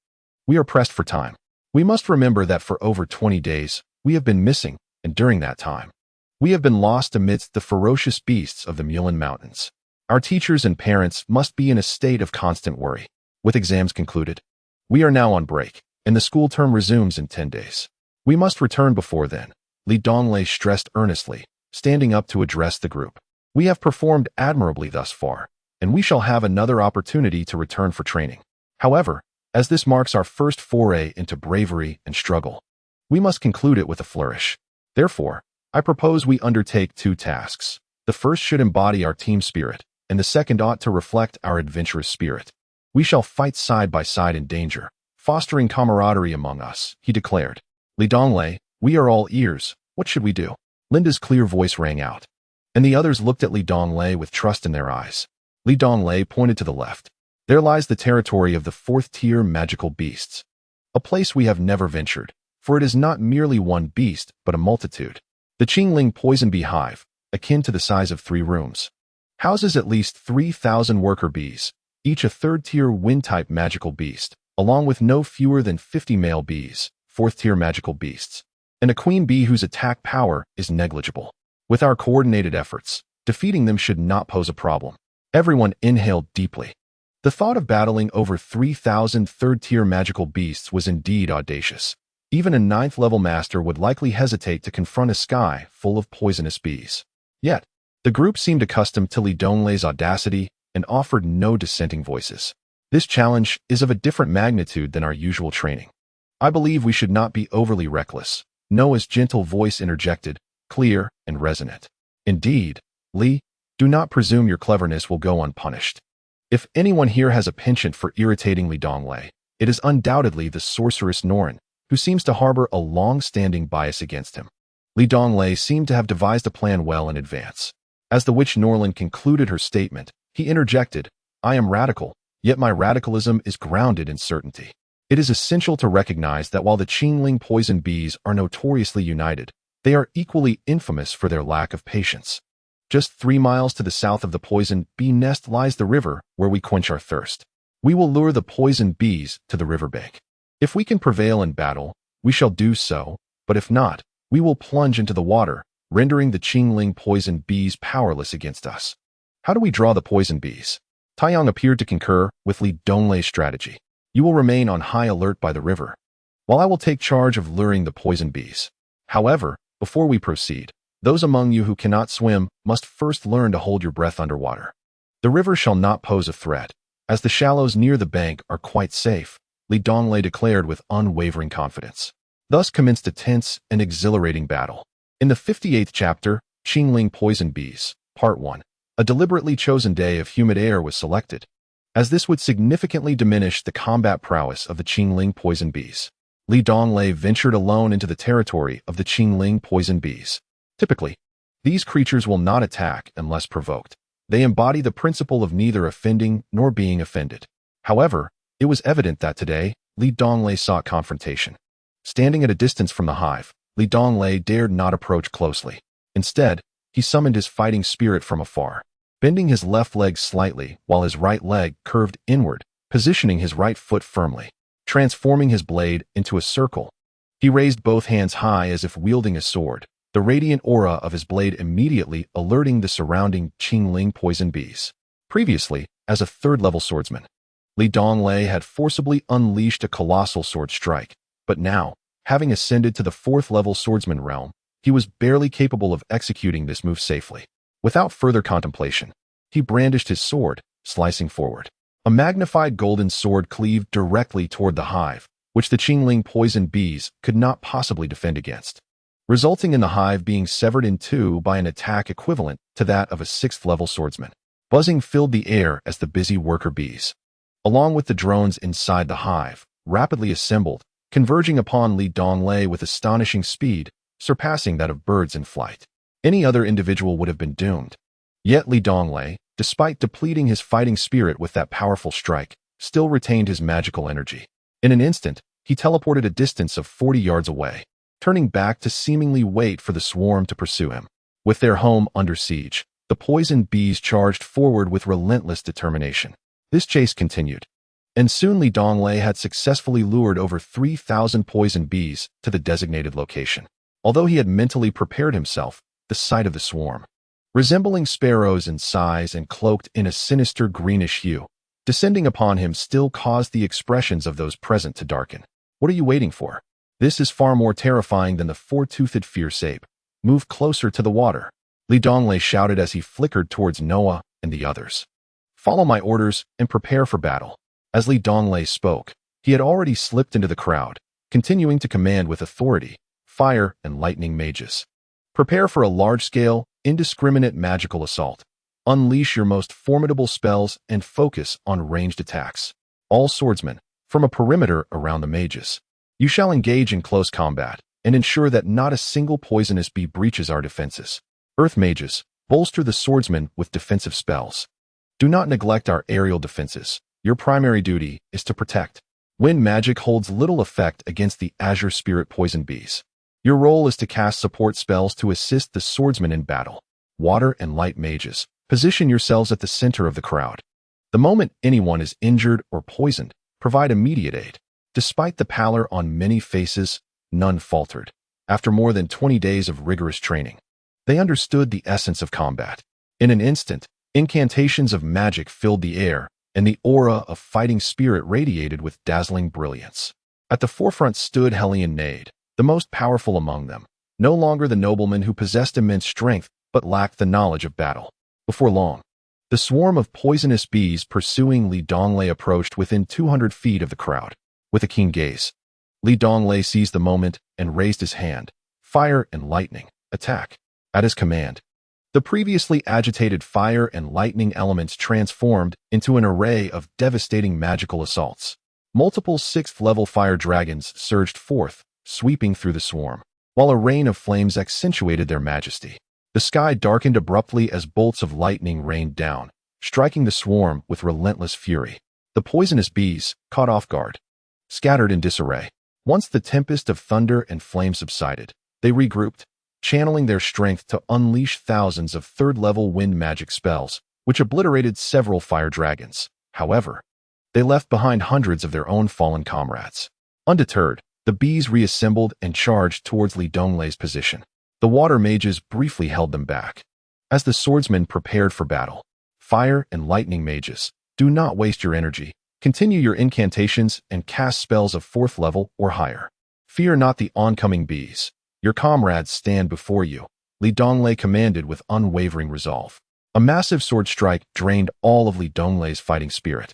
S1: we are pressed for time. We must remember that for over 20 days, we have been missing, and during that time, we have been lost amidst the ferocious beasts of the Mulan Mountains. Our teachers and parents must be in a state of constant worry. With exams concluded, we are now on break, and the school term resumes in 10 days. We must return before then, Li Donglei stressed earnestly, standing up to address the group. We have performed admirably thus far, and we shall have another opportunity to return for training. However, as this marks our first foray into bravery and struggle, we must conclude it with a flourish. Therefore, I propose we undertake 2 tasks. The first should embody our team spirit, and the second ought to reflect our adventurous spirit. We shall fight side by side in danger, fostering camaraderie among us, he declared. Li Donglei, we are all ears. What should we do? Linda's clear voice rang out, and the others looked at Li Donglei with trust in their eyes. Li Donglei pointed to the left. There lies the territory of the 4th-tier magical beasts, a place we have never ventured, for it is not merely one beast, but a multitude. The Qingling poison bee hive, akin to the size of 3 rooms, houses at least 3,000 worker bees, each a 3rd-tier wind-type magical beast, along with no fewer than 50 male bees, 4th-tier magical beasts, and a queen bee whose attack power is negligible. With our coordinated efforts, defeating them should not pose a problem. Everyone inhaled deeply. The thought of battling over 3,000 3rd-tier magical beasts was indeed audacious. Even a 9th-level master would likely hesitate to confront a sky full of poisonous bees. Yet, the group seemed accustomed to Li Donglei's audacity and offered no dissenting voices. This challenge is of a different magnitude than our usual training. I believe we should not be overly reckless, Noah's gentle voice interjected, clear and resonant. Indeed, Li, do not presume your cleverness will go unpunished. If anyone here has a penchant for irritating Li Donglei, it is undoubtedly the sorceress Norin, who seems to harbor a long-standing bias against him. Li Donglei seemed to have devised a plan well in advance. As the witch Norlin concluded her statement, he interjected, I am radical, yet my radicalism is grounded in certainty. It is essential to recognize that while the Qingling poison bees are notoriously united, they are equally infamous for their lack of patience. Just 3 miles to the south of the poison bee nest lies the river where we quench our thirst. We will lure the poison bees to the riverbank. If we can prevail in battle, we shall do so, but if not, we will plunge into the water, rendering the Qingling poison bees powerless against us. How do we draw the poison bees? Taiyang appeared to concur with Li Donglei's strategy. You will remain on high alert by the river, while I will take charge of luring the poison bees. However, before we proceed, those among you who cannot swim must first learn to hold your breath underwater. The river shall not pose a threat, as the shallows near the bank are quite safe, Li Donglei declared with unwavering confidence. Thus commenced a tense and exhilarating battle. In the 58th chapter, Qingling Poison Bees, Part 1, a deliberately chosen day of humid air was selected, as this would significantly diminish the combat prowess of the Qingling poison bees. Li Donglei ventured alone into the territory of the Qingling poison bees. Typically, these creatures will not attack unless provoked. They embody the principle of neither offending nor being offended. However, it was evident that today, Li Donglei sought confrontation. Standing at a distance from the hive, Li Donglei dared not approach closely. Instead, he summoned his fighting spirit from afar, bending his left leg slightly while his right leg curved inward, positioning his right foot firmly, transforming his blade into a circle. He raised both hands high as if wielding a sword, the radiant aura of his blade immediately alerting the surrounding Qingling poison bees. Previously, as a 3rd-level swordsman, Li Donglei had forcibly unleashed a colossal sword strike, but now, having ascended to the 4th-level swordsman realm, he was barely capable of executing this move safely. Without further contemplation, he brandished his sword, slicing forward. A magnified golden sword cleaved directly toward the hive, which the Qingling poison bees could not possibly defend against, resulting in the hive being severed in 2 by an attack equivalent to that of a 6th-level swordsman. Buzzing filled the air as the busy worker bees, along with the drones inside the hive, rapidly assembled, converging upon Li Donglei with astonishing speed, surpassing that of birds in flight. Any other individual would have been doomed. Yet Li Donglei, despite depleting his fighting spirit with that powerful strike, still retained his magical energy. In an instant, he teleported a distance of 40 yards away, turning back to seemingly wait for the swarm to pursue him. With their home under siege, the poisoned bees charged forward with relentless determination. This chase continued, and soon Li Donglei had successfully lured over 3,000 poisoned bees to the designated location. Although he had mentally prepared himself, the sight of the swarm, resembling sparrows in size and cloaked in a sinister greenish hue, descending upon him still caused the expressions of those present to darken. What are you waiting for? This is far more terrifying than the four-toothed fierce ape. Move closer to the water, Li Donglei shouted as he flickered towards Noah and the others. Follow my orders and prepare for battle. As Li Donglei spoke, he had already slipped into the crowd, continuing to command with authority, fire and lightning mages. Prepare for a large-scale, indiscriminate magical assault. Unleash your most formidable spells and focus on ranged attacks. All swordsmen, from a perimeter around the mages. You shall engage in close combat and ensure that not a single poisonous bee breaches our defenses. Earth mages, bolster the swordsmen with defensive spells. Do not neglect our aerial defenses. Your primary duty is to protect. Wind magic holds little effect against the azure spirit poison bees. Your role is to cast support spells to assist the swordsmen in battle. Water and light mages, position yourselves at the center of the crowd. The moment anyone is injured or poisoned, provide immediate aid. Despite the pallor on many faces, none faltered. After more than 20 days of rigorous training, they understood the essence of combat. In an instant, incantations of magic filled the air, and the aura of fighting spirit radiated with dazzling brilliance. At the forefront stood Hellion Nade, the most powerful among them, no longer the nobleman who possessed immense strength but lacked the knowledge of battle. Before long, the swarm of poisonous bees pursuing Li Donglei approached within 200 feet of the crowd. With a keen gaze, Li Donglei seized the moment and raised his hand. Fire and lightning, attack. At his command, the previously agitated fire and lightning elements transformed into an array of devastating magical assaults. Multiple 6th-level fire dragons surged forth, sweeping through the swarm, while a rain of flames accentuated their majesty. The sky darkened abruptly as bolts of lightning rained down, striking the swarm with relentless fury. The poisonous bees, caught off guard, scattered in disarray. Once the tempest of thunder and flame subsided, they regrouped, channeling their strength to unleash thousands of 3rd-level wind magic spells, which obliterated several fire dragons. However, they left behind hundreds of their own fallen comrades. Undeterred, the bees reassembled and charged towards Li Donglei's position. The water mages briefly held them back. As the swordsmen prepared for battle, fire and lightning mages, do not waste your energy. Continue your incantations and cast spells of 4th level or higher. Fear not the oncoming bees. Your comrades stand before you, Li Donglei commanded with unwavering resolve. A massive sword strike drained all of Li Donglei's fighting spirit.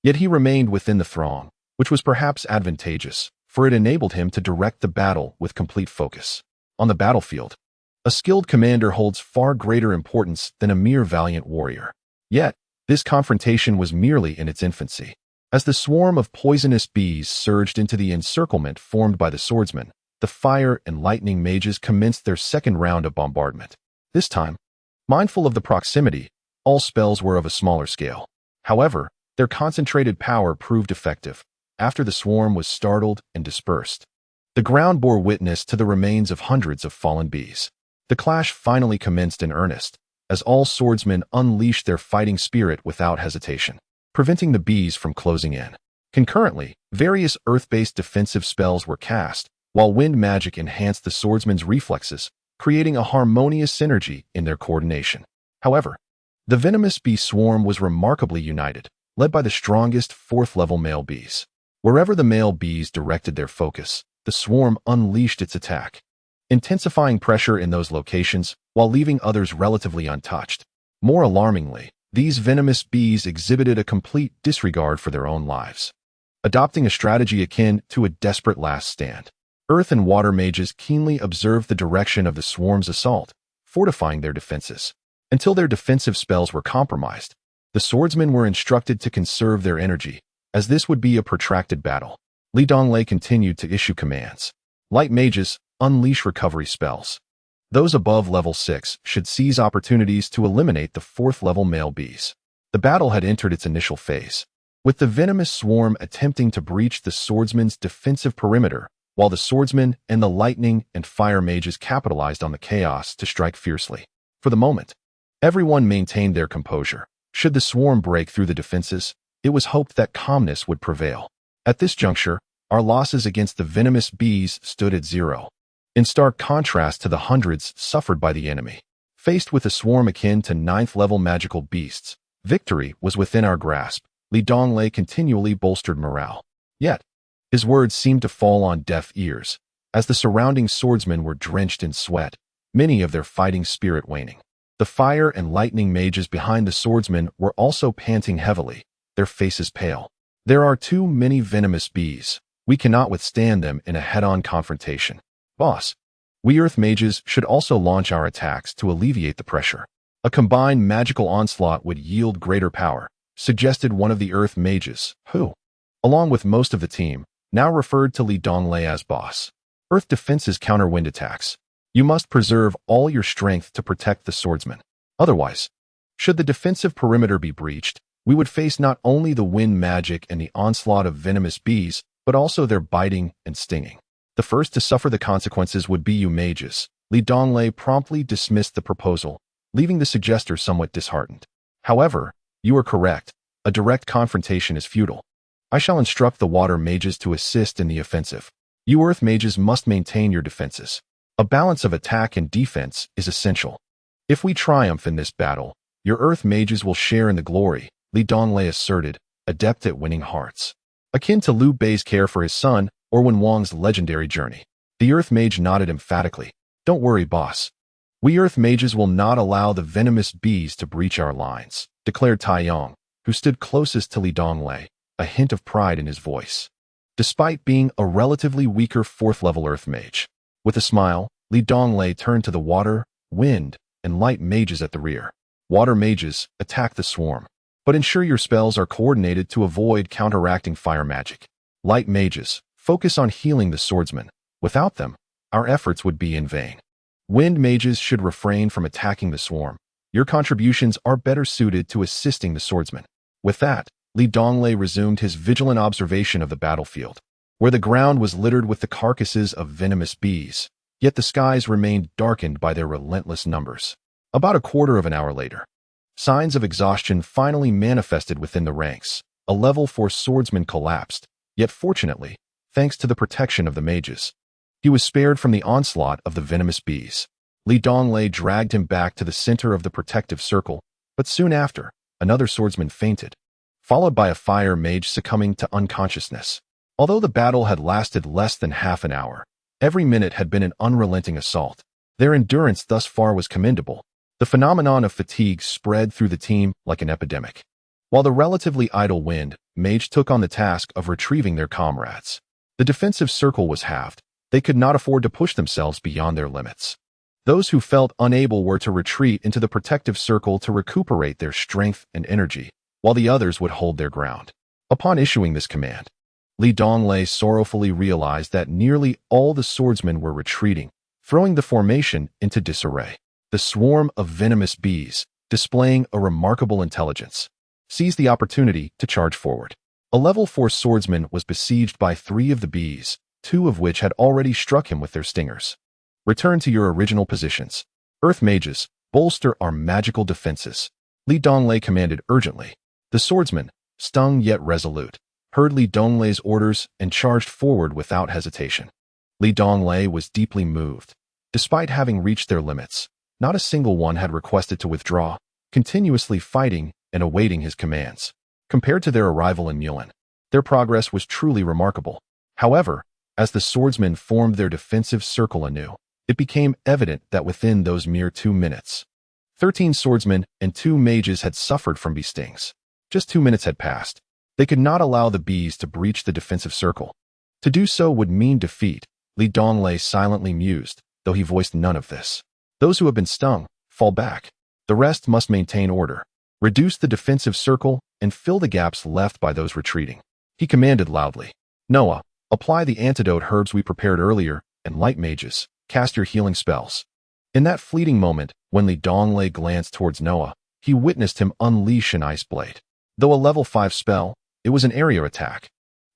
S1: Yet he remained within the throng, which was perhaps advantageous, for it enabled him to direct the battle with complete focus. On the battlefield, a skilled commander holds far greater importance than a mere valiant warrior. Yet, this confrontation was merely in its infancy. As the swarm of poisonous bees surged into the encirclement formed by the swordsmen, the fire and lightning mages commenced their second round of bombardment. This time, mindful of the proximity, all spells were of a smaller scale. However, their concentrated power proved effective. After the swarm was startled and dispersed, the ground bore witness to the remains of hundreds of fallen bees. The clash finally commenced in earnest, as all swordsmen unleashed their fighting spirit without hesitation, preventing the bees from closing in. Concurrently, various earth-based defensive spells were cast, while wind magic enhanced the swordsmen's reflexes, creating a harmonious synergy in their coordination. However, the venomous bee swarm was remarkably united, led by the strongest 4th-level male bees. Wherever the male bees directed their focus, the swarm unleashed its attack, intensifying pressure in those locations while leaving others relatively untouched. More alarmingly, these venomous bees exhibited a complete disregard for their own lives, adopting a strategy akin to a desperate last stand. Earth and water mages keenly observed the direction of the swarm's assault, fortifying their defenses. Until their defensive spells were compromised, the swordsmen were instructed to conserve their energy, as this would be a protracted battle. Li Donglei continued to issue commands. Light mages, unleash recovery spells. Those above level 6 should seize opportunities to eliminate the 4th level male bees. The battle had entered its initial phase, with the venomous swarm attempting to breach the swordsman's defensive perimeter, while the swordsman and the lightning and fire mages capitalized on the chaos to strike fiercely. For the moment, everyone maintained their composure. Should the swarm break through the defenses, it was hoped that calmness would prevail. At this juncture, our losses against the venomous bees stood at 0, in stark contrast to the hundreds suffered by the enemy. Faced with a swarm akin to 9th level magical beasts, victory was within our grasp. Donglei continually bolstered morale. Yet, his words seemed to fall on deaf ears, as the surrounding swordsmen were drenched in sweat, many of their fighting spirit waning. The fire and lightning mages behind the swordsmen were also panting heavily, their faces pale. There are too many venomous bees. We cannot withstand them in a head-on confrontation. Boss, we Earth mages should also launch our attacks to alleviate the pressure. A combined magical onslaught would yield greater power, suggested one of the Earth mages, who, along with most of the team, now referred to Donglei as boss. Earth defenses counter wind attacks. You must preserve all your strength to protect the swordsman. Otherwise, should the defensive perimeter be breached, we would face not only the wind magic and the onslaught of venomous bees, but also their biting and stinging. The first to suffer the consequences would be you mages. Donglei promptly dismissed the proposal, leaving the suggester somewhat disheartened. However, you are correct. A direct confrontation is futile. I shall instruct the water mages to assist in the offensive. You Earth mages must maintain your defenses. A balance of attack and defense is essential. If we triumph in this battle, your Earth mages will share in the glory, Donglei asserted, adept at winning hearts. Akin to Liu Bei's care for his son, or Wen Wang's legendary journey. The Earth mage nodded emphatically. Don't worry, boss. We Earth mages will not allow the venomous bees to breach our lines, declared Tai Yong, who stood closest to Donglei, a hint of pride in his voice. Despite being a relatively weaker 4th level Earth mage, with a smile, Donglei turned to the water, wind, and light mages at the rear. Water mages, attack the swarm, but ensure your spells are coordinated to avoid counteracting fire magic. Light mages, focus on healing the swordsman. Without them, our efforts would be in vain. Wind mages should refrain from attacking the swarm. Your contributions are better suited to assisting the swordsman. With that, Donglei resumed his vigilant observation of the battlefield, where the ground was littered with the carcasses of venomous bees, yet the skies remained darkened by their relentless numbers. About a quarter of an hour later, signs of exhaustion finally manifested within the ranks. A level 4 swordsman collapsed, yet fortunately, thanks to the protection of the mages, he was spared from the onslaught of the venomous bees. Donglei dragged him back to the center of the protective circle, but soon after, another swordsman fainted, followed by a fire mage succumbing to unconsciousness. Although the battle had lasted less than half an hour, every minute had been an unrelenting assault. Their endurance thus far was commendable. The phenomenon of fatigue spread through the team like an epidemic. While the relatively idle wind mage took on the task of retrieving their comrades, the defensive circle was halved. They could not afford to push themselves beyond their limits. Those who felt unable were to retreat into the protective circle to recuperate their strength and energy, while the others would hold their ground. Upon issuing this command, Donglei sorrowfully realized that nearly all the swordsmen were retreating, throwing the formation into disarray. The swarm of venomous bees, displaying a remarkable intelligence, seized the opportunity to charge forward. A level 4 swordsman was besieged by 3 of the bees, 2 of which had already struck him with their stingers. Return to your original positions. Earth mages, bolster our magical defenses. Donglei commanded urgently. The swordsman, stung yet resolute, heard Donglei's orders and charged forward without hesitation. Donglei was deeply moved. Despite having reached their limits, not a single one had requested to withdraw, continuously fighting and awaiting his commands. Compared to their arrival in Mulan, their progress was truly remarkable. However, as the swordsmen formed their defensive circle anew, it became evident that within those mere 2 minutes, 13 swordsmen and 2 mages had suffered from bee stings. Just 2 minutes had passed. They could not allow the bees to breach the defensive circle. To do so would mean defeat, Donglei silently mused, though he voiced none of this. Those who have been stung, fall back. The rest must maintain order. Reduce the defensive circle and fill the gaps left by those retreating. He commanded loudly. Noah, apply the antidote herbs we prepared earlier, and light mages, cast your healing spells." In that fleeting moment, when Li Donglei glanced towards Noah, he witnessed him unleash an ice blade. Though a level 5 spell, it was an area attack.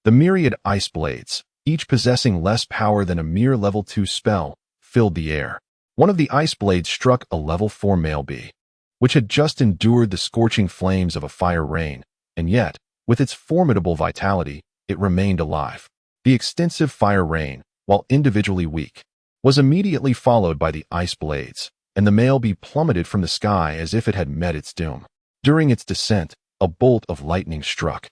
S1: The myriad ice blades, each possessing less power than a mere level 2 spell, filled the air. One of the ice blades struck a level 4 male bee, which had just endured the scorching flames of a fire rain, and yet, with its formidable vitality, it remained alive. The extensive fire rain, while individually weak, was immediately followed by the ice blades, and the male bee plummeted from the sky as if it had met its doom. During its descent, a bolt of lightning struck,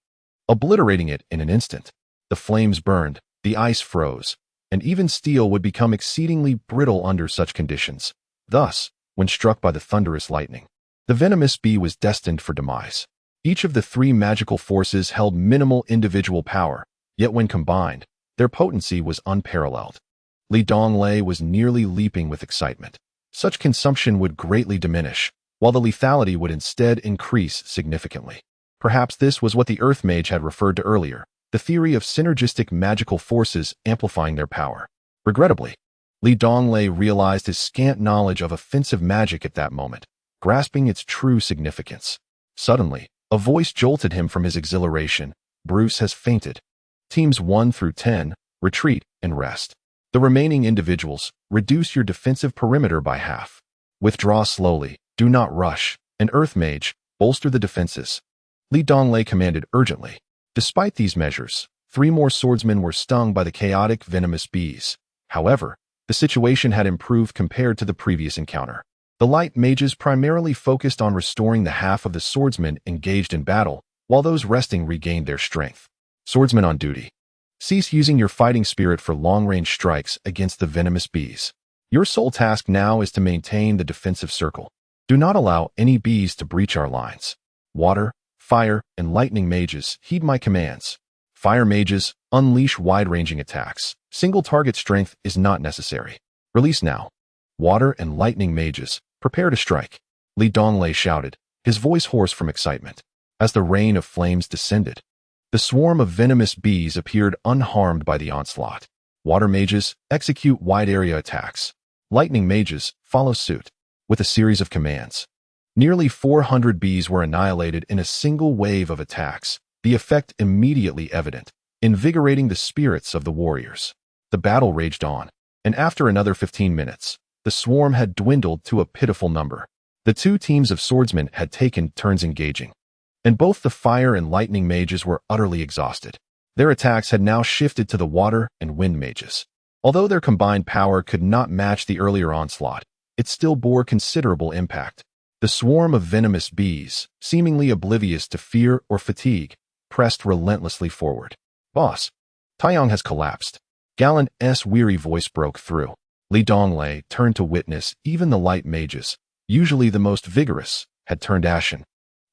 S1: obliterating it in an instant. The flames burned, the ice froze, and even steel would become exceedingly brittle under such conditions. Thus, when struck by the thunderous lightning, the venomous bee was destined for demise. Each of the 3 magical forces held minimal individual power, yet when combined, their potency was unparalleled. Li Donglei was nearly leaping with excitement. Such consumption would greatly diminish, while the lethality would instead increase significantly. Perhaps this was what the Earth Mage had referred to earlier, the theory of synergistic magical forces amplifying their power. Regrettably, Li Donglei realized his scant knowledge of offensive magic at that moment, grasping its true significance. Suddenly, a voice jolted him from his exhilaration. "Bruce has fainted. Teams 1 through 10, retreat and rest. The remaining individuals, reduce your defensive perimeter by half. Withdraw slowly, do not rush, and Earth Mage, bolster the defenses." Li Donglei commanded urgently. Despite these measures, 3 more swordsmen were stung by the chaotic venomous bees. However, the situation had improved compared to the previous encounter. The light mages primarily focused on restoring the half of the swordsmen engaged in battle, while those resting regained their strength. Swordsmen on duty. Cease using your fighting spirit for long-range strikes against the venomous bees. Your sole task now is to maintain the defensive circle. Do not allow any bees to breach our lines. Water, fire, and lightning mages, heed my commands. Fire mages, unleash wide-ranging attacks. Single target strength is not necessary. Release now. Water and lightning mages, prepare to strike. Li Donglei shouted, his voice hoarse from excitement. As the rain of flames descended, the swarm of venomous bees appeared unharmed by the onslaught. Water mages, execute wide-area attacks. Lightning mages, follow suit. With a series of commands, nearly 400 bees were annihilated in a single wave of attacks, the effect immediately evident, invigorating the spirits of the warriors. The battle raged on, and after another 15 minutes, the swarm had dwindled to a pitiful number. The 2 teams of swordsmen had taken turns engaging, and both the fire and lightning mages were utterly exhausted. Their attacks had now shifted to the water and wind mages. Although their combined power could not match the earlier onslaught, it still bore considerable impact. The swarm of venomous bees, seemingly oblivious to fear or fatigue, pressed relentlessly forward. "Boss, Taiyang has collapsed." Gallant's weary voice broke through. Li Donglei turned to witness even the light mages, usually the most vigorous, had turned ashen,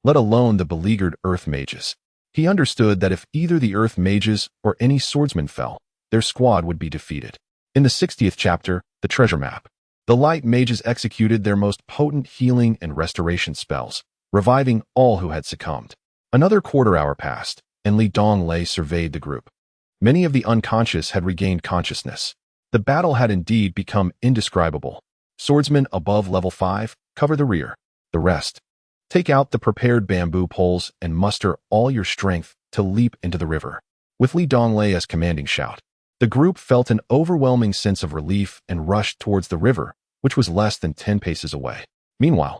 S1: let alone the beleaguered earth mages. He understood that if either the earth mages or any swordsman fell, their squad would be defeated. In the 60th chapter, the treasure map, the light mages executed their most potent healing and restoration spells, reviving all who had succumbed. Another quarter hour passed, and Li Donglei surveyed the group. Many of the unconscious had regained consciousness. The battle had indeed become indescribable. Swordsmen above level 5, cover the rear. The rest, take out the prepared bamboo poles and muster all your strength to leap into the river. With Li Donglei as commanding shout, the group felt an overwhelming sense of relief and rushed towards the river, which was less than 10 paces away. Meanwhile,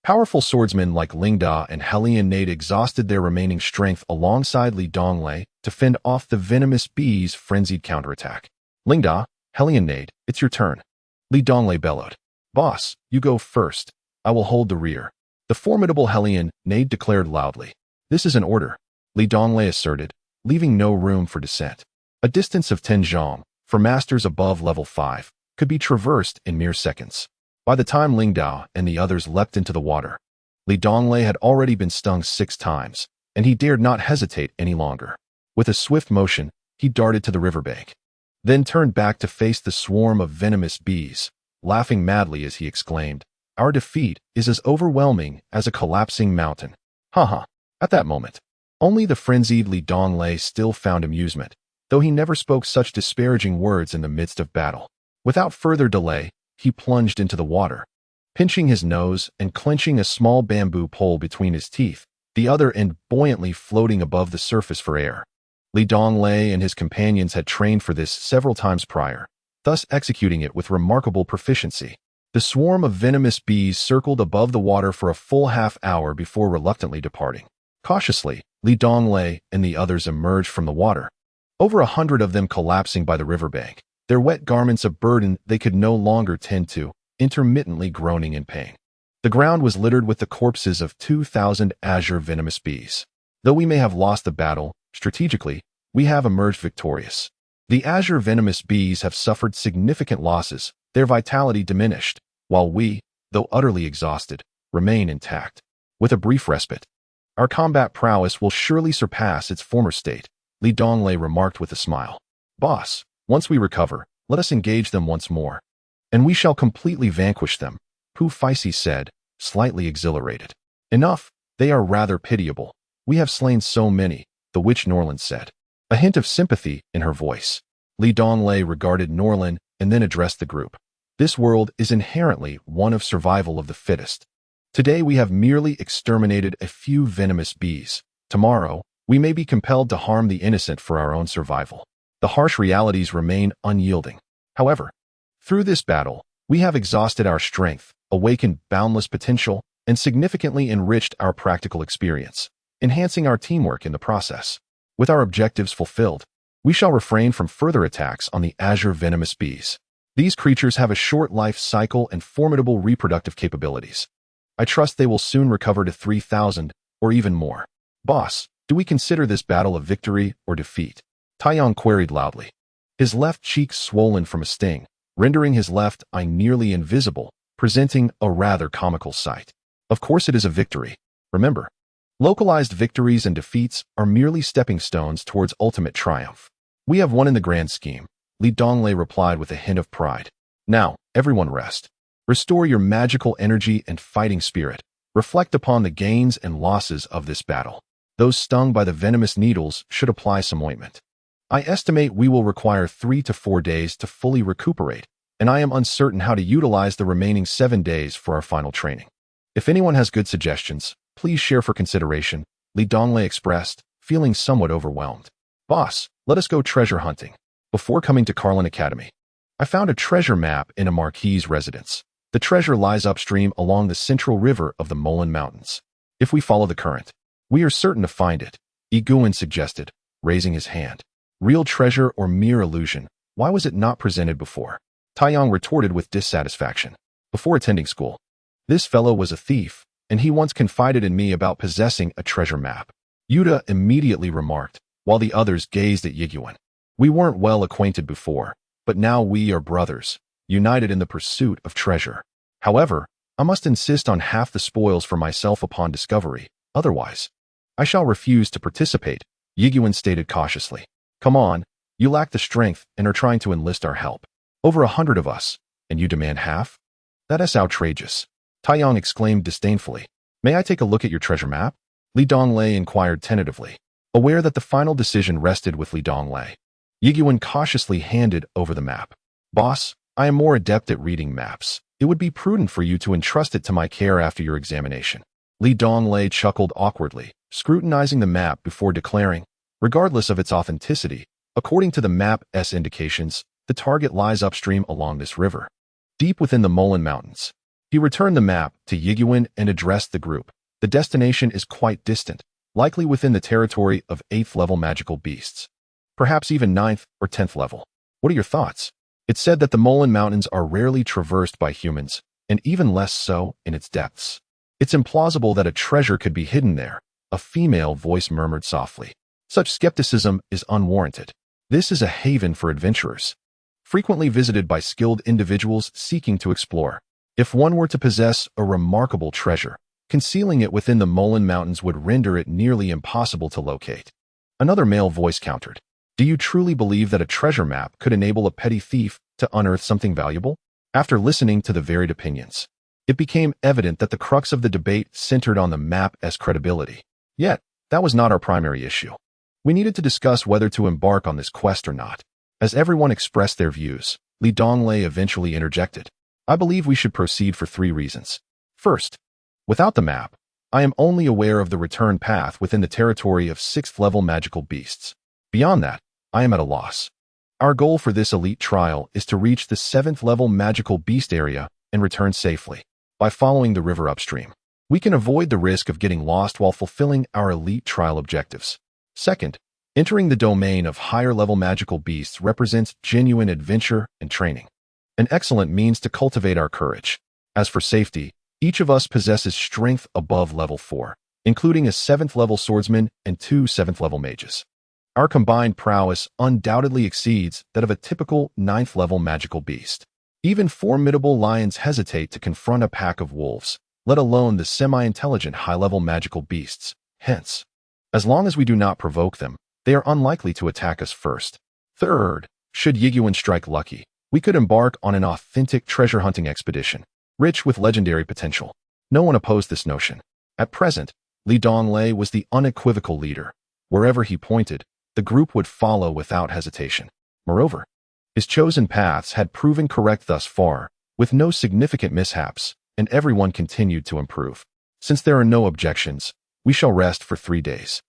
S1: powerful swordsmen like Lingda and Helian Nade exhausted their remaining strength alongside Li Donglei to fend off the venomous bees' frenzied counterattack. "Lingda, Helian Nade, it's your turn." Li Donglei bellowed. "Boss, you go first. I will hold the rear." The formidable Helian Nade declared loudly. "This is an order," Li Donglei asserted, leaving no room for dissent. A distance of 10 zhong, for masters above level 5, could be traversed in mere seconds. By the time Lingdao and the others leapt into the water, Li Donglei had already been stung 6 times, and he dared not hesitate any longer. With a swift motion, he darted to the riverbank, then turned back to face the swarm of venomous bees, laughing madly as he exclaimed, "Our defeat is as overwhelming as a collapsing mountain." Haha. At that moment, only the frenzied Li Donglei still found amusement, though he never spoke such disparaging words in the midst of battle. Without further delay, he plunged into the water, pinching his nose and clenching a small bamboo pole between his teeth, the other end buoyantly floating above the surface for air. Donglei and his companions had trained for this several times prior, thus executing it with remarkable proficiency. The swarm of venomous bees circled above the water for a full half-hour before reluctantly departing. Cautiously, Donglei and the others emerged from the water, over 100 of them collapsing by the riverbank, their wet garments a burden they could no longer tend to, intermittently groaning in pain. The ground was littered with the corpses of 2,000 azure venomous bees. Though we may have lost the battle, strategically, we have emerged victorious. The azure venomous bees have suffered significant losses, their vitality diminished, while we, though utterly exhausted, remain intact. With a brief respite, our combat prowess will surely surpass its former state, Donglei remarked with a smile. Boss, once we recover, let us engage them once more. And we shall completely vanquish them, Pu Feisi said, slightly exhilarated. Enough, they are rather pitiable. We have slain so many, the witch Norland said, a hint of sympathy in her voice. Donglei regarded Norland and then addressed the group. This world is inherently one of survival of the fittest. Today we have merely exterminated a few venomous bees. Tomorrow, we may be compelled to harm the innocent for our own survival. The harsh realities remain unyielding. However, through this battle, we have exhausted our strength, awakened boundless potential, and significantly enriched our practical experience, enhancing our teamwork in the process. With our objectives fulfilled, we shall refrain from further attacks on the azure venomous bees. These creatures have a short life cycle and formidable reproductive capabilities. I trust they will soon recover to 3,000, or even more. Boss, do we consider this battle a victory or defeat? Taiyang queried loudly, his left cheek swollen from a sting, rendering his left eye nearly invisible, presenting a rather comical sight. Of course it is a victory. Remember, localized victories and defeats are merely stepping stones towards ultimate triumph. We have won in the grand scheme, Donglei replied with a hint of pride. Now, everyone rest. Restore your magical energy and fighting spirit. Reflect upon the gains and losses of this battle. Those stung by the venomous needles should apply some ointment. I estimate we will require 3 to 4 days to fully recuperate, and I am uncertain how to utilize the remaining 7 days for our final training. If anyone has good suggestions, please share for consideration, Donglei expressed, feeling somewhat overwhelmed. Boss, let us go treasure hunting. Before coming to Carlin Academy, I found a treasure map in a Marquis residence. The treasure lies upstream along the central river of the Molan Mountains. If we follow the current, we are certain to find it, Iguin suggested, raising his hand. Real treasure or mere illusion, why was it not presented before? Taiyang retorted with dissatisfaction. Before attending school, this fellow was a thief, and he once confided in me about possessing a treasure map. Yuta immediately remarked, while the others gazed at Yiguan. We weren't well acquainted before, but now we are brothers, united in the pursuit of treasure. However, I must insist on half the spoils for myself upon discovery, otherwise, I shall refuse to participate, Yiguan stated cautiously. Come on, you lack the strength and are trying to enlist our help. Over 100 of us, and you demand half? That is outrageous, Taiyang exclaimed disdainfully. May I take a look at your treasure map? Donglei inquired tentatively, aware that the final decision rested with Donglei. Yiguan cautiously handed over the map. Boss, I am more adept at reading maps. It would be prudent for you to entrust it to my care after your examination. Donglei chuckled awkwardly, scrutinizing the map before declaring, regardless of its authenticity, according to the map's indications, the target lies upstream along this river, deep within the Molan Mountains. He returned the map to Yiguan and addressed the group. The destination is quite distant, likely within the territory of 8th level magical beasts. Perhaps even 9th or 10th level. What are your thoughts? It's said that the Molan Mountains are rarely traversed by humans, and even less so in its depths. It's implausible that a treasure could be hidden there, a female voice murmured softly. Such skepticism is unwarranted. This is a haven for adventurers, frequently visited by skilled individuals seeking to explore. If one were to possess a remarkable treasure, concealing it within the Molan Mountains would render it nearly impossible to locate. Another male voice countered. Do you truly believe that a treasure map could enable a petty thief to unearth something valuable? After listening to the varied opinions, it became evident that the crux of the debate centered on the map's credibility. Yet, that was not our primary issue. We needed to discuss whether to embark on this quest or not. As everyone expressed their views, Donglei eventually interjected. I believe we should proceed for 3 reasons. First, without the map, I am only aware of the return path within the territory of 6th-level magical beasts. Beyond that, I am at a loss. Our goal for this elite trial is to reach the 7th-level magical beast area and return safely. By following the river upstream, we can avoid the risk of getting lost while fulfilling our elite trial objectives. Second, entering the domain of higher-level magical beasts represents genuine adventure and training, an excellent means to cultivate our courage. As for safety, each of us possesses strength above level 4, including a 7th-level swordsman and 2 7th-level mages. Our combined prowess undoubtedly exceeds that of a typical 9th-level magical beast. Even formidable lions hesitate to confront a pack of wolves, let alone the semi-intelligent high-level magical beasts. Hence, as long as we do not provoke them, they are unlikely to attack us first. Third, should Yiguan strike lucky, we could embark on an authentic treasure hunting expedition, rich with legendary potential. No one opposed this notion. At present, Donglei was the unequivocal leader. Wherever he pointed, the group would follow without hesitation. Moreover, his chosen paths had proven correct thus far, with no significant mishaps, and everyone continued to improve. Since there are no objections, we shall rest for 3 days.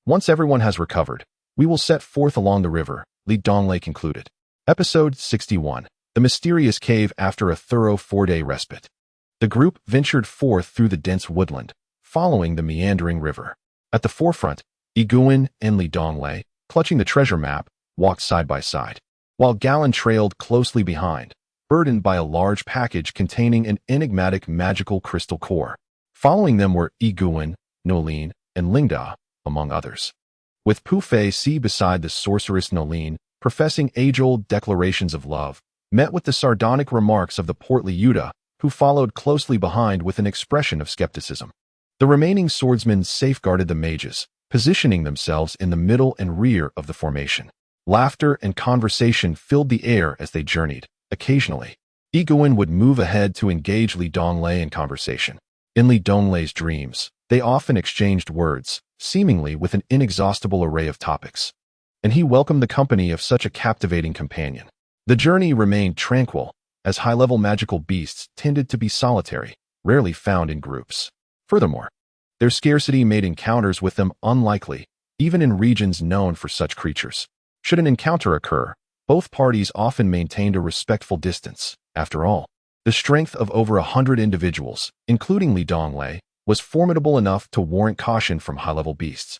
S1: Once everyone has recovered, we will set forth along the river, Donglei concluded. Episode 61. The Mysterious Cave After a Thorough 4-day respite. The group ventured forth through the dense woodland, following the meandering river. At the forefront, Yiguan and Donglei, clutching the treasure map, walked side by side, while Galen trailed closely behind, burdened by a large package containing an enigmatic magical crystal core. Following them were Yiguan, Nolene, and Lingda, among others. With Pufei beside the sorceress Nolene, professing age-old declarations of love, met with the sardonic remarks of the portly Yuta, who followed closely behind with an expression of skepticism. The remaining swordsmen safeguarded the mages, positioning themselves in the middle and rear of the formation. Laughter and conversation filled the air as they journeyed. Occasionally, Yiguan would move ahead to engage Donglei in conversation. In Donglei's dreams, they often exchanged words, seemingly with an inexhaustible array of topics, and he welcomed the company of such a captivating companion. The journey remained tranquil, as high-level magical beasts tended to be solitary, rarely found in groups. Furthermore, their scarcity made encounters with them unlikely, even in regions known for such creatures. Should an encounter occur, both parties often maintained a respectful distance. After all, the strength of over 100 individuals, including Donglei, was formidable enough to warrant caution from high-level beasts.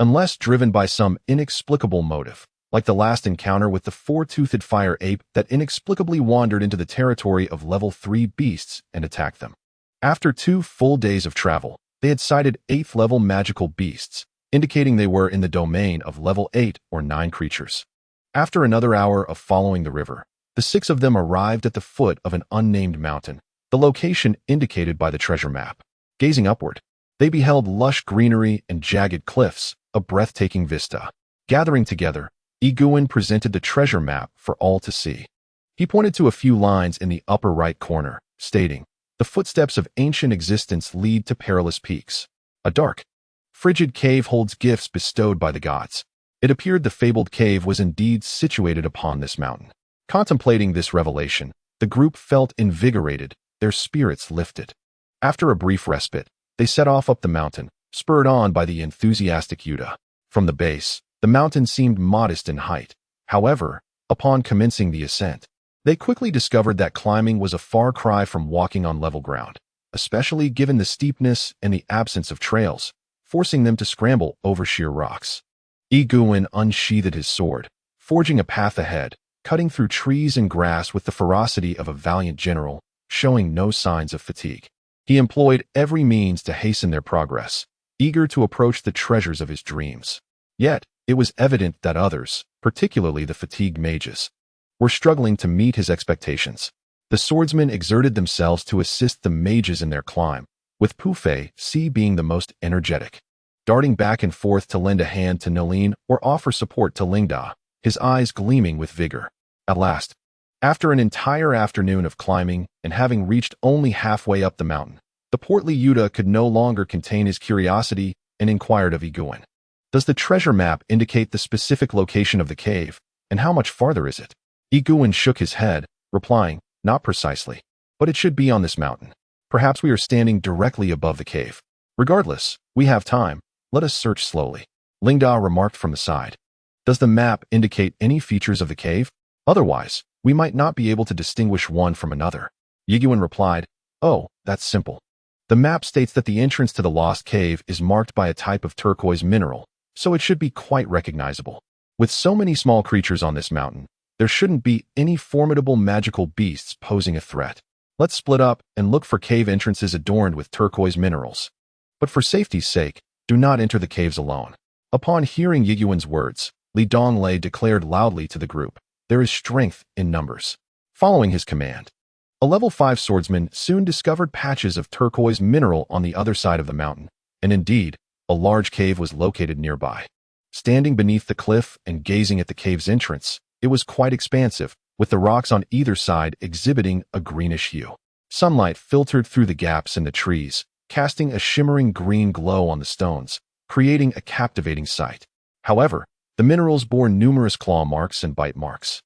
S1: Unless driven by some inexplicable motive, like the last encounter with the 4-toothed fire ape that inexplicably wandered into the territory of level 3 beasts and attacked them. After 2 full days of travel, they had sighted 8th-level magical beasts, indicating they were in the domain of level 8 or 9 creatures. After another hour of following the river, the 6 of them arrived at the foot of an unnamed mountain, the location indicated by the treasure map. Gazing upward, they beheld lush greenery and jagged cliffs, a breathtaking vista. Gathering together, Yiguan presented the treasure map for all to see. He pointed to a few lines in the upper right corner, stating, "The footsteps of ancient existence lead to perilous peaks. A dark, frigid cave holds gifts bestowed by the gods." It appeared the fabled cave was indeed situated upon this mountain. Contemplating this revelation, the group felt invigorated, their spirits lifted. After a brief respite, they set off up the mountain, spurred on by the enthusiastic Yuta. From the base, the mountain seemed modest in height. However, upon commencing the ascent, they quickly discovered that climbing was a far cry from walking on level ground, especially given the steepness and the absence of trails, forcing them to scramble over sheer rocks. Yiguan unsheathed his sword, forging a path ahead, cutting through trees and grass with the ferocity of a valiant general, showing no signs of fatigue. He employed every means to hasten their progress, eager to approach the treasures of his dreams. Yet, it was evident that others, particularly the fatigued mages, were struggling to meet his expectations. The swordsmen exerted themselves to assist the mages in their climb, with Pufei being the most energetic, darting back and forth to lend a hand to Nolene or offer support to Lingda, his eyes gleaming with vigor. At last, after an entire afternoon of climbing and having reached only halfway up the mountain, the portly Yuta could no longer contain his curiosity and inquired of Yiguan, "Does the treasure map indicate the specific location of the cave, and how much farther is it?" Yiguan shook his head, replying, "Not precisely. But it should be on this mountain. Perhaps we are standing directly above the cave. Regardless, we have time. Let us search slowly." Lingda remarked from the side. "Does the map indicate any features of the cave? Otherwise, we might not be able to distinguish one from another." Yiguan replied, "Oh, that's simple. The map states that the entrance to the lost cave is marked by a type of turquoise mineral, so it should be quite recognizable. With so many small creatures on this mountain, there shouldn't be any formidable magical beasts posing a threat. Let's split up and look for cave entrances adorned with turquoise minerals. But for safety's sake, do not enter the caves alone." Upon hearing Yiguan's words, Donglei declared loudly to the group, "There is strength in numbers." Following his command, a level 5 swordsman soon discovered patches of turquoise mineral on the other side of the mountain, and indeed, a large cave was located nearby. Standing beneath the cliff and gazing at the cave's entrance, it was quite expansive, with the rocks on either side exhibiting a greenish hue. Sunlight filtered through the gaps in the trees, casting a shimmering green glow on the stones, creating a captivating sight. However, the minerals bore numerous claw marks and bite marks,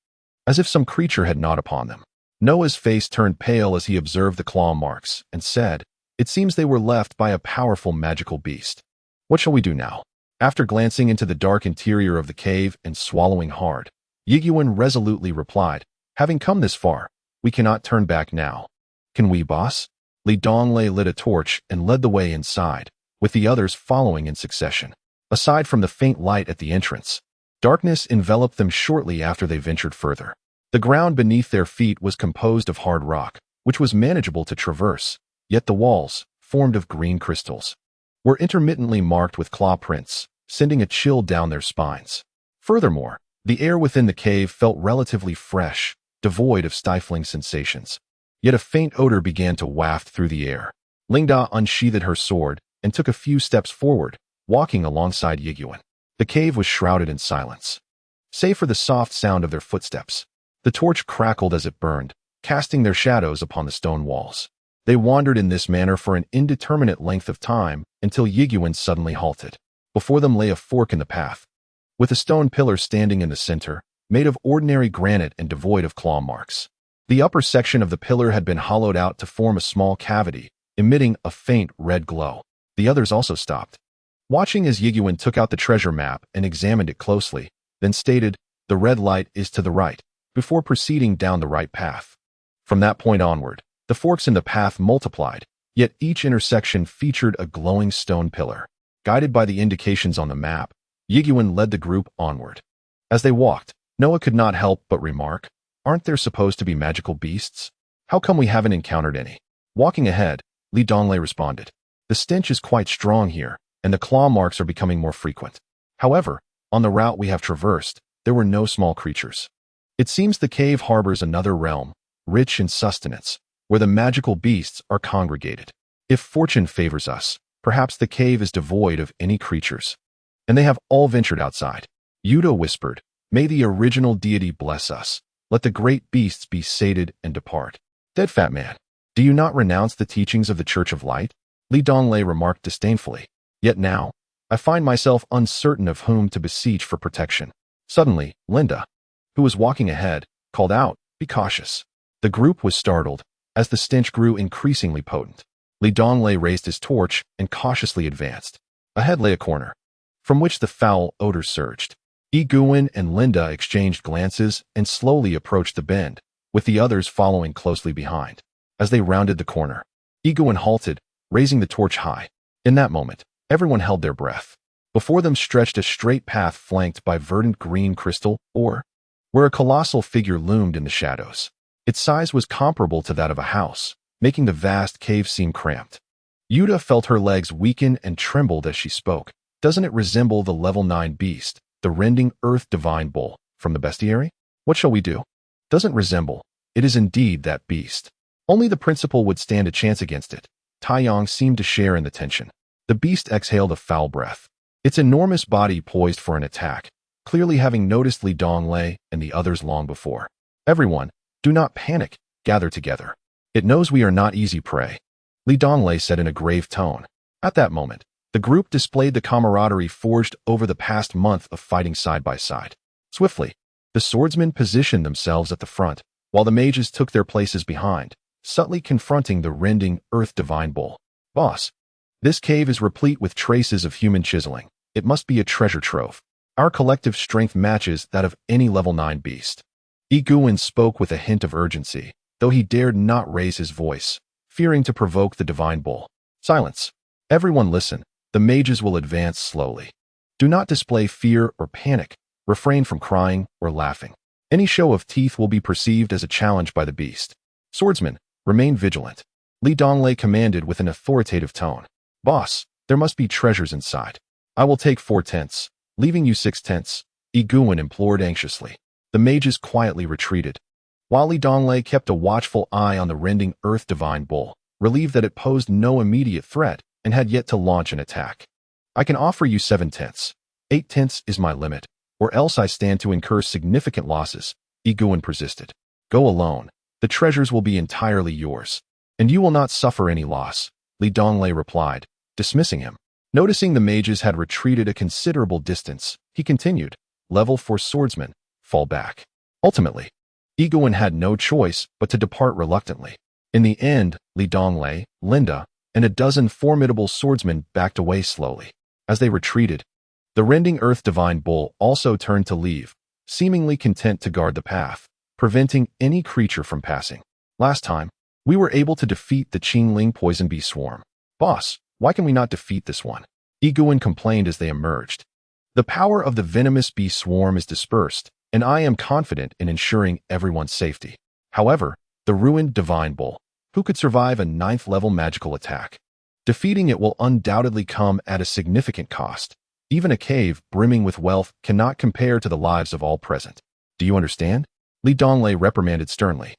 S1: as if some creature had gnawed upon them. Noah's face turned pale as he observed the claw marks and said, "It seems they were left by a powerful magical beast. What shall we do now?" After glancing into the dark interior of the cave and swallowing hard, Yiguan resolutely replied, "Having come this far, we cannot turn back now. Can we, boss?" Donglei lit a torch and led the way inside, with the others following in succession. Aside from the faint light at the entrance, darkness enveloped them shortly after they ventured further. The ground beneath their feet was composed of hard rock, which was manageable to traverse, yet the walls, formed of green crystals, were intermittently marked with claw prints, sending a chill down their spines. Furthermore, the air within the cave felt relatively fresh, devoid of stifling sensations. Yet a faint odor began to waft through the air. Lingda unsheathed her sword and took a few steps forward, walking alongside Yiguan. The cave was shrouded in silence, save for the soft sound of their footsteps. The torch crackled as it burned, casting their shadows upon the stone walls. They wandered in this manner for an indeterminate length of time until Yiguan suddenly halted. Before them lay a fork in the path, with a stone pillar standing in the center, made of ordinary granite and devoid of claw marks. The upper section of the pillar had been hollowed out to form a small cavity, emitting a faint red glow. The others also stopped, watching as Yiguan took out the treasure map and examined it closely, then stated, "The red light is to the right," before proceeding down the right path. From that point onward, the forks in the path multiplied, yet each intersection featured a glowing stone pillar. Guided by the indications on the map, Yiguan led the group onward. As they walked, Noah could not help but remark, "Aren't there supposed to be magical beasts? How come we haven't encountered any?" Walking ahead, Donglei responded, "The stench is quite strong here, and the claw marks are becoming more frequent. However, on the route we have traversed, there were no small creatures. It seems the cave harbors another realm, rich in sustenance, where the magical beasts are congregated. If fortune favors us, perhaps the cave is devoid of any creatures." And they have all ventured outside. Yuta whispered, "May the original deity bless us. Let the great beasts be sated and depart." "Dead fat man, do you not renounce the teachings of the Church of Light?" Donglei remarked disdainfully. "Yet now, I find myself uncertain of whom to beseech for protection." Suddenly, Linda, who was walking ahead, called out, "Be cautious." The group was startled, as the stench grew increasingly potent. Donglei raised his torch and cautiously advanced. Ahead lay a corner, from which the foul odor surged. Yiguan and Linda exchanged glances and slowly approached the bend, with the others following closely behind. As they rounded the corner, Yiguan halted, raising the torch high. In that moment, everyone held their breath. Before them stretched a straight path flanked by verdant green crystal ore, where a colossal figure loomed in the shadows. Its size was comparable to that of a house, making the vast cave seem cramped. Yuta felt her legs weaken and trembled as she spoke. "Doesn't it resemble the level 9 beast, the rending earth divine bull, from the bestiary? What shall we do?" "Doesn't resemble. It is indeed that beast. Only the principal would stand a chance against it." Taiyang seemed to share in the tension. The beast exhaled a foul breath, its enormous body poised for an attack, clearly having noticed Donglei and the others long before. "Everyone, do not panic, gather together. It knows we are not easy prey," Donglei said in a grave tone. At that moment, the group displayed the camaraderie forged over the past month of fighting side by side. Swiftly, the swordsmen positioned themselves at the front, while the mages took their places behind, subtly confronting the rending Earth Divine Bull. Boss, this cave is replete with traces of human chiseling. It must be a treasure trove. Our collective strength matches that of any level 9 beast. Iguin spoke with a hint of urgency, though he dared not raise his voice, fearing to provoke the Divine Bull. Silence. Everyone listen. The mages will advance slowly. Do not display fear or panic. Refrain from crying or laughing. Any show of teeth will be perceived as a challenge by the beast. Swordsman, remain vigilant. Li Donglei commanded with an authoritative tone. Boss, there must be treasures inside. I will take 4 tents, leaving you 6 tents, Iguin implored anxiously. The mages quietly retreated, while Li Donglei kept a watchful eye on the rending Earth Divine Bull, relieved that it posed no immediate threat and had yet to launch an attack. I can offer you 7 tents. 8 tents is my limit, or else I stand to incur significant losses, Iguin persisted. Go alone. The treasures will be entirely yours, and you will not suffer any loss, Li Donglei replied, dismissing him. Noticing the mages had retreated a considerable distance, he continued, Level 4 swordsmen, fall back. Ultimately, Iguin had no choice but to depart reluctantly. In the end, Li Donglei, Linda, and a dozen formidable swordsmen backed away slowly. As they retreated, the rending Earth Divine Bull also turned to leave, seemingly content to guard the path, preventing any creature from passing. Last time, we were able to defeat the Qingling poison bee swarm. Boss, why can we not defeat this one? Iguin complained as they emerged. The power of the venomous bee swarm is dispersed, and I am confident in ensuring everyone's safety. However, the ruined Divine Bull, who could survive a 9th level magical attack? Defeating it will undoubtedly come at a significant cost. Even a cave brimming with wealth cannot compare to the lives of all present. Do you understand? Li Donglei reprimanded sternly.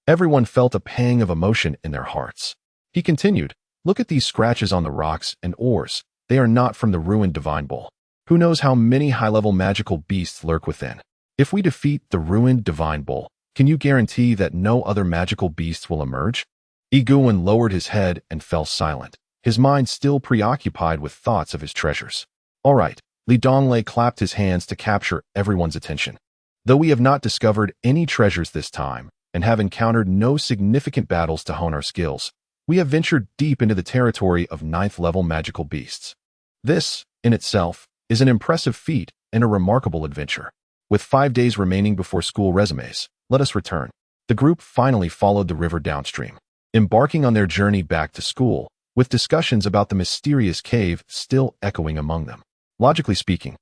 S1: Everyone felt a pang of emotion in their hearts. He continued, Look at these scratches on the rocks and ores. They are not from the ruined Divine Bull. Who knows how many high-level magical beasts lurk within? If we defeat the ruined Divine Bull, can you guarantee that no other magical beasts will emerge? Iguin lowered his head and fell silent, his mind still preoccupied with thoughts of his treasures. All right, Li Donglei clapped his hands to capture everyone's attention. Though we have not discovered any treasures this time, and have encountered no significant battles to hone our skills, we have ventured deep into the territory of 9th level magical beasts. This, in itself, is an impressive feat and a remarkable adventure. With 5 days remaining before school resumes, let us return. The group finally followed the river downstream, embarking on their journey back to school, with discussions about the mysterious cave still echoing among them. Logically speaking,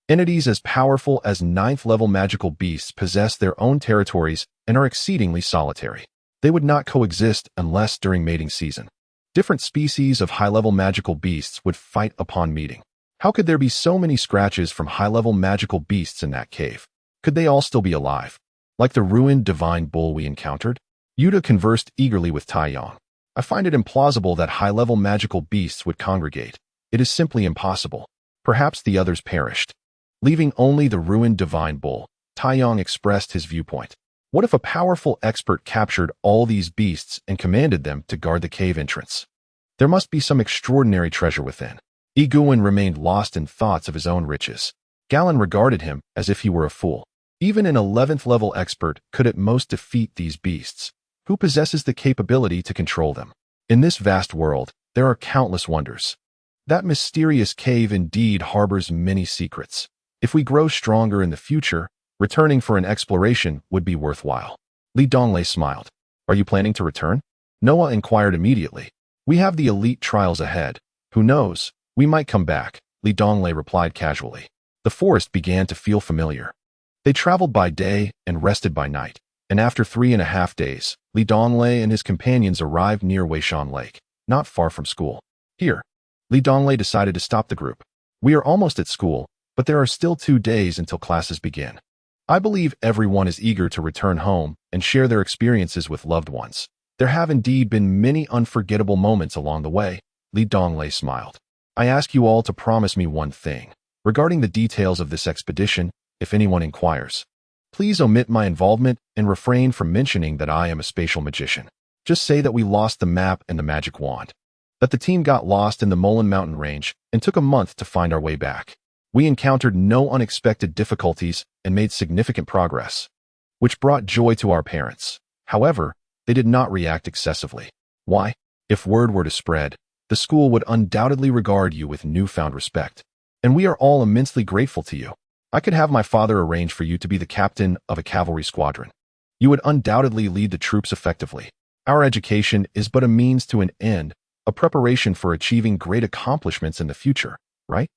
S1: entities as powerful as 9th level magical beasts possess their own territories and are exceedingly solitary. They would not coexist unless during mating season. Different species of high-level magical beasts would fight upon meeting. How could there be so many scratches from high-level magical beasts in that cave? Could they all still be alive? Like the ruined Divine Bull we encountered? Yuta conversed eagerly with Taiyong. I find it implausible that high-level magical beasts would congregate. It is simply impossible. Perhaps the others perished. Leaving only the ruined Divine Bull, Taiyong expressed his viewpoint. What if a powerful expert captured all these beasts and commanded them to guard the cave entrance? There must be some extraordinary treasure within. Iguin remained lost in thoughts of his own riches. Galen regarded him as if he were a fool. Even an 11th level expert could at most defeat these beasts. Who possesses the capability to control them? In this vast world, there are countless wonders. That mysterious cave indeed harbors many secrets. If we grow stronger in the future, returning for an exploration would be worthwhile. Li Donglei smiled. Are you planning to return? Noah inquired immediately. We have the elite trials ahead. Who knows? We might come back, Li Donglei replied casually. The forest began to feel familiar. They traveled by day and rested by night, and after 3.5 days, Li Donglei and his companions arrived near Weishan Lake, not far from school. Here, Li Donglei decided to stop the group. We are almost at school, but there are still 2 days until classes begin. I believe everyone is eager to return home and share their experiences with loved ones. There have indeed been many unforgettable moments along the way, Li Donglei smiled. I ask you all to promise me one thing. Regarding the details of this expedition, if anyone inquires, please omit my involvement and refrain from mentioning that I am a spatial magician. Just say that we lost the map and the magic wand. That the team got lost in the Molen Mountain Range and took a month to find our way back. We encountered no unexpected difficulties and made significant progress, which brought joy to our parents. However, they did not react excessively. Why? If word were to spread, the school would undoubtedly regard you with newfound respect. And we are all immensely grateful to you. I could have my father arrange for you to be the captain of a cavalry squadron. You would undoubtedly lead the troops effectively. Our education is but a means to an end, a preparation for achieving great accomplishments in the future, right?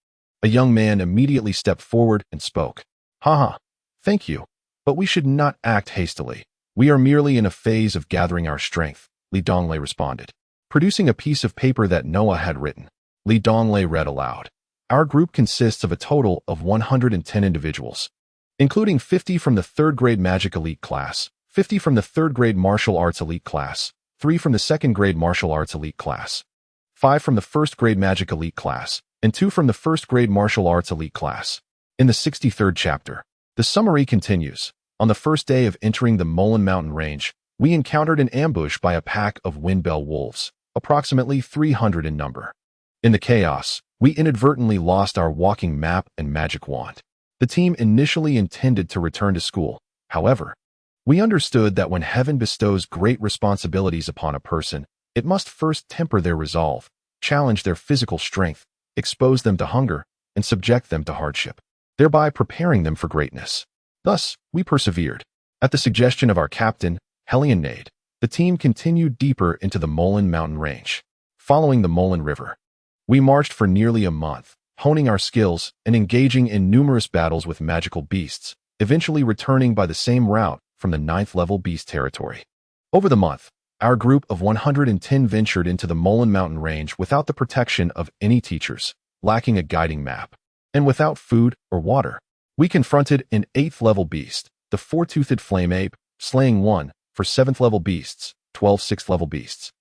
S1: A young man immediately stepped forward and spoke. Haha, thank you. But we should not act hastily. We are merely in a phase of gathering our strength, Li Donglei responded. Producing a piece of paper that Noah had written, Li Donglei read aloud. Our group consists of a total of 110 individuals, including 50 from the 3rd grade Magic Elite class, 50 from the 3rd grade Martial Arts Elite class, 3 from the 2nd grade Martial Arts Elite class, 5 from the 1st grade Magic Elite class, and 2 from the 1st grade Martial Arts Elite class. In the 63rd chapter, the summary continues. On the first day of entering the Molen Mountain Range, we encountered an ambush by a pack of windbell wolves, approximately 300 in number. In the chaos, we inadvertently lost our walking map and magic wand. The team initially intended to return to school. However, we understood that when heaven bestows great responsibilities upon a person, it must first temper their resolve, challenge their physical strength, expose them to hunger, and subject them to hardship, thereby preparing them for greatness. Thus, we persevered. At the suggestion of our captain, Helionade, the team continued deeper into the Molen Mountain Range. Following the Molen River, we marched for nearly a month, honing our skills and engaging in numerous battles with magical beasts, eventually returning by the same route from the 9th level beast territory. Over the month, our group of 110 ventured into the Molen Mountain Range without the protection of any teachers, lacking a guiding map, and without food or water. We confronted an 8th level beast, the 4-toothed flame ape, slaying 1 for 7th level beasts, 12 6th level beasts,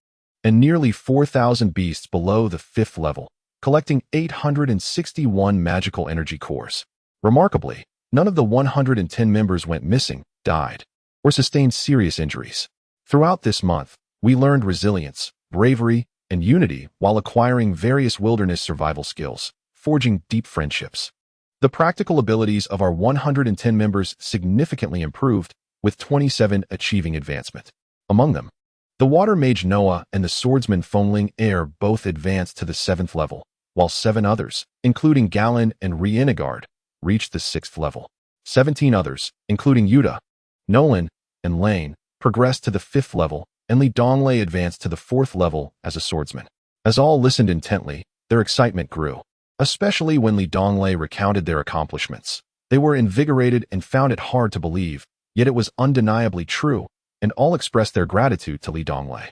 S1: and nearly 4,000 beasts below the 5th level, collecting 861 magical energy cores. Remarkably, none of the 110 members went missing, died, or sustained serious injuries. Throughout this month, we learned resilience, bravery, and unity while acquiring various wilderness survival skills, forging deep friendships. The practical abilities of our 110 members significantly improved, with 27 achieving advancement. Among them, the water mage Noah and the swordsman Fengling Air both advanced to the 7th level, while 7 others, including Galen and Rienegard, reached the 6th level. 17 others, including Yuta, Nolan, and Lane, progressed to the 5th level, and Li Donglei advanced to the 4th level as a swordsman. As all listened intently, their excitement grew, especially when Li Donglei recounted their accomplishments. They were invigorated and found it hard to believe, yet it was undeniably true, and all expressed their gratitude to Li Donglei.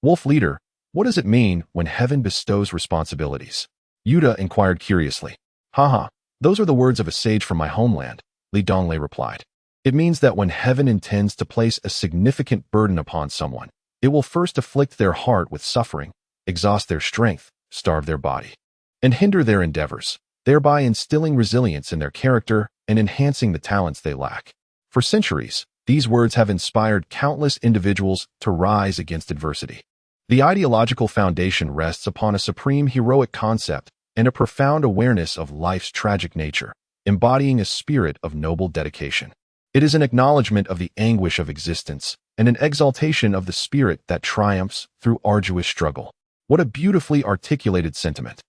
S1: Wolf Leader, what does it mean when heaven bestows responsibilities? Yuta inquired curiously. Haha, those are the words of a sage from my homeland, Li Donglei replied. It means that when heaven intends to place a significant burden upon someone, it will first afflict their heart with suffering, exhaust their strength, starve their body, and hinder their endeavors, thereby instilling resilience in their character and enhancing the talents they lack. For centuries, these words have inspired countless individuals to rise against adversity. The ideological foundation rests upon a supreme heroic concept and a profound awareness of life's tragic nature, embodying a spirit of noble dedication. It is an acknowledgement of the anguish of existence and an exaltation of the spirit that triumphs through arduous struggle. What a beautifully articulated sentiment.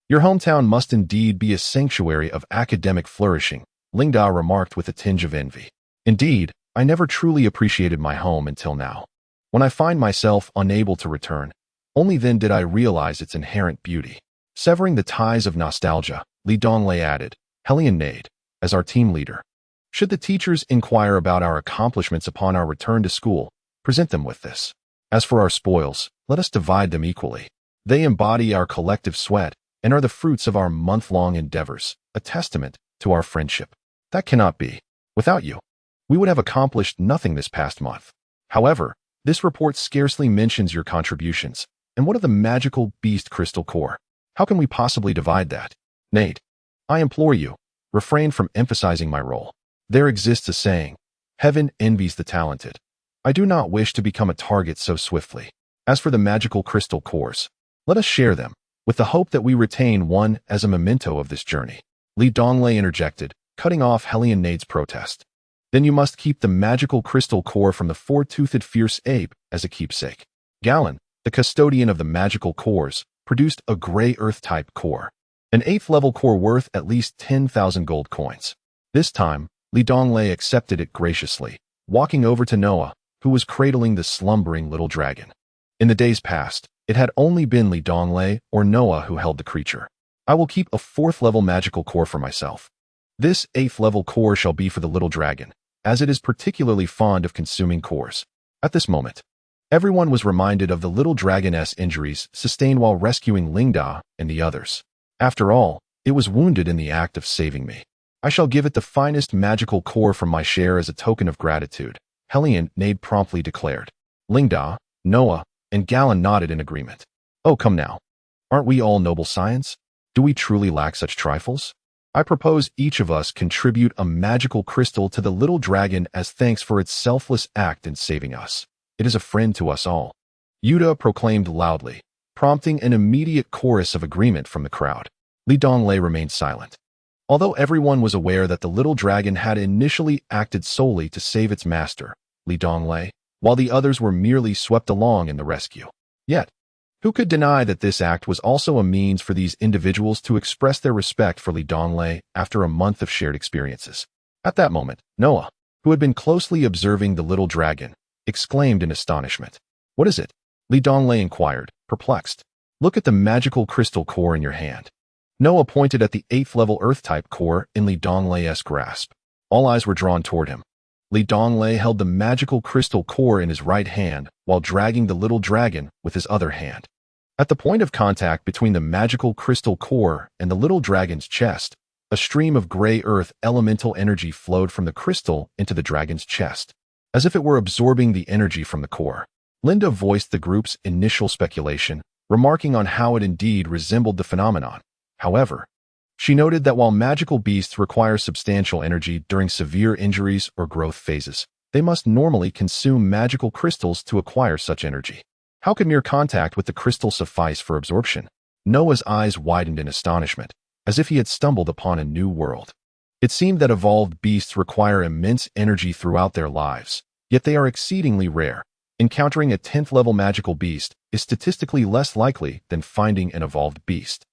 S1: Your hometown must indeed be a sanctuary of academic flourishing, Lingda remarked with a tinge of envy. Indeed, I never truly appreciated my home until now. When I find myself unable to return, only then did I realize its inherent beauty. Severing the ties of nostalgia, Li Donglei added, Helionade, as our team leader. Should the teachers inquire about our accomplishments upon our return to school, present them with this. As for our spoils, let us divide them equally. They embody our collective sweat and are the fruits of our month-long endeavors, a testament to our friendship. That cannot be. Without you, we would have accomplished nothing this past month. However, this report scarcely mentions your contributions. And what of the magical beast crystal core? How can we possibly divide that? Nate, I implore you, refrain from emphasizing my role. There exists a saying, heaven envies the talented. I do not wish to become a target so swiftly. As for the magical crystal cores, let us share them, with the hope that we retain one as a memento of this journey. Li Donglei interjected, cutting off Helionade's protest. Then you must keep the magical crystal core from the four-toothed fierce ape as a keepsake. Galen, the custodian of the magical cores, produced a gray earth-type core. An 8th level core worth at least 10,000 gold coins. This time, Donglei accepted it graciously, walking over to Noah, who was cradling the slumbering little dragon. In the days past, it had only been Donglei or Noah who held the creature. I will keep a 4th level magical core for myself. This 8th level core shall be for the little dragon, as it is particularly fond of consuming cores. At this moment, everyone was reminded of the little dragon's injuries sustained while rescuing Lingda and the others. After all, it was wounded in the act of saving me. I shall give it the finest magical core from my share as a token of gratitude, Nade promptly declared. Lingda, Noah, and Galen nodded in agreement. Oh, come now. Aren't we all noble science? Do we truly lack such trifles? I propose each of us contribute a magical crystal to the little dragon as thanks for its selfless act in saving us. It is a friend to us all. Yuta proclaimed loudly, prompting an immediate chorus of agreement from the crowd. Donglei remained silent. Although everyone was aware that the little dragon had initially acted solely to save its master, Donglei, while the others were merely swept along in the rescue. Yet, who could deny that this act was also a means for these individuals to express their respect for Donglei after a month of shared experiences? At that moment, Noah, who had been closely observing the little dragon, exclaimed in astonishment. What is it? Donglei inquired, perplexed. Look at the magical crystal core in your hand. Noah pointed at the 8th level Earth-type core in Donglei's grasp. All eyes were drawn toward him. Donglei held the magical crystal core in his right hand while dragging the little dragon with his other hand. At the point of contact between the magical crystal core and the little dragon's chest, a stream of gray earth elemental energy flowed from the crystal into the dragon's chest, as if it were absorbing the energy from the core. Linda voiced the group's initial speculation, remarking on how it indeed resembled the phenomenon. However, she noted that while magical beasts require substantial energy during severe injuries or growth phases, they must normally consume magical crystals to acquire such energy. How could mere contact with the crystal suffice for absorption? Noah's eyes widened in astonishment, as if he had stumbled upon a new world. It seemed that evolved beasts require immense energy throughout their lives, yet they are exceedingly rare. Encountering a 10th level magical beast is statistically less likely than finding an evolved beast.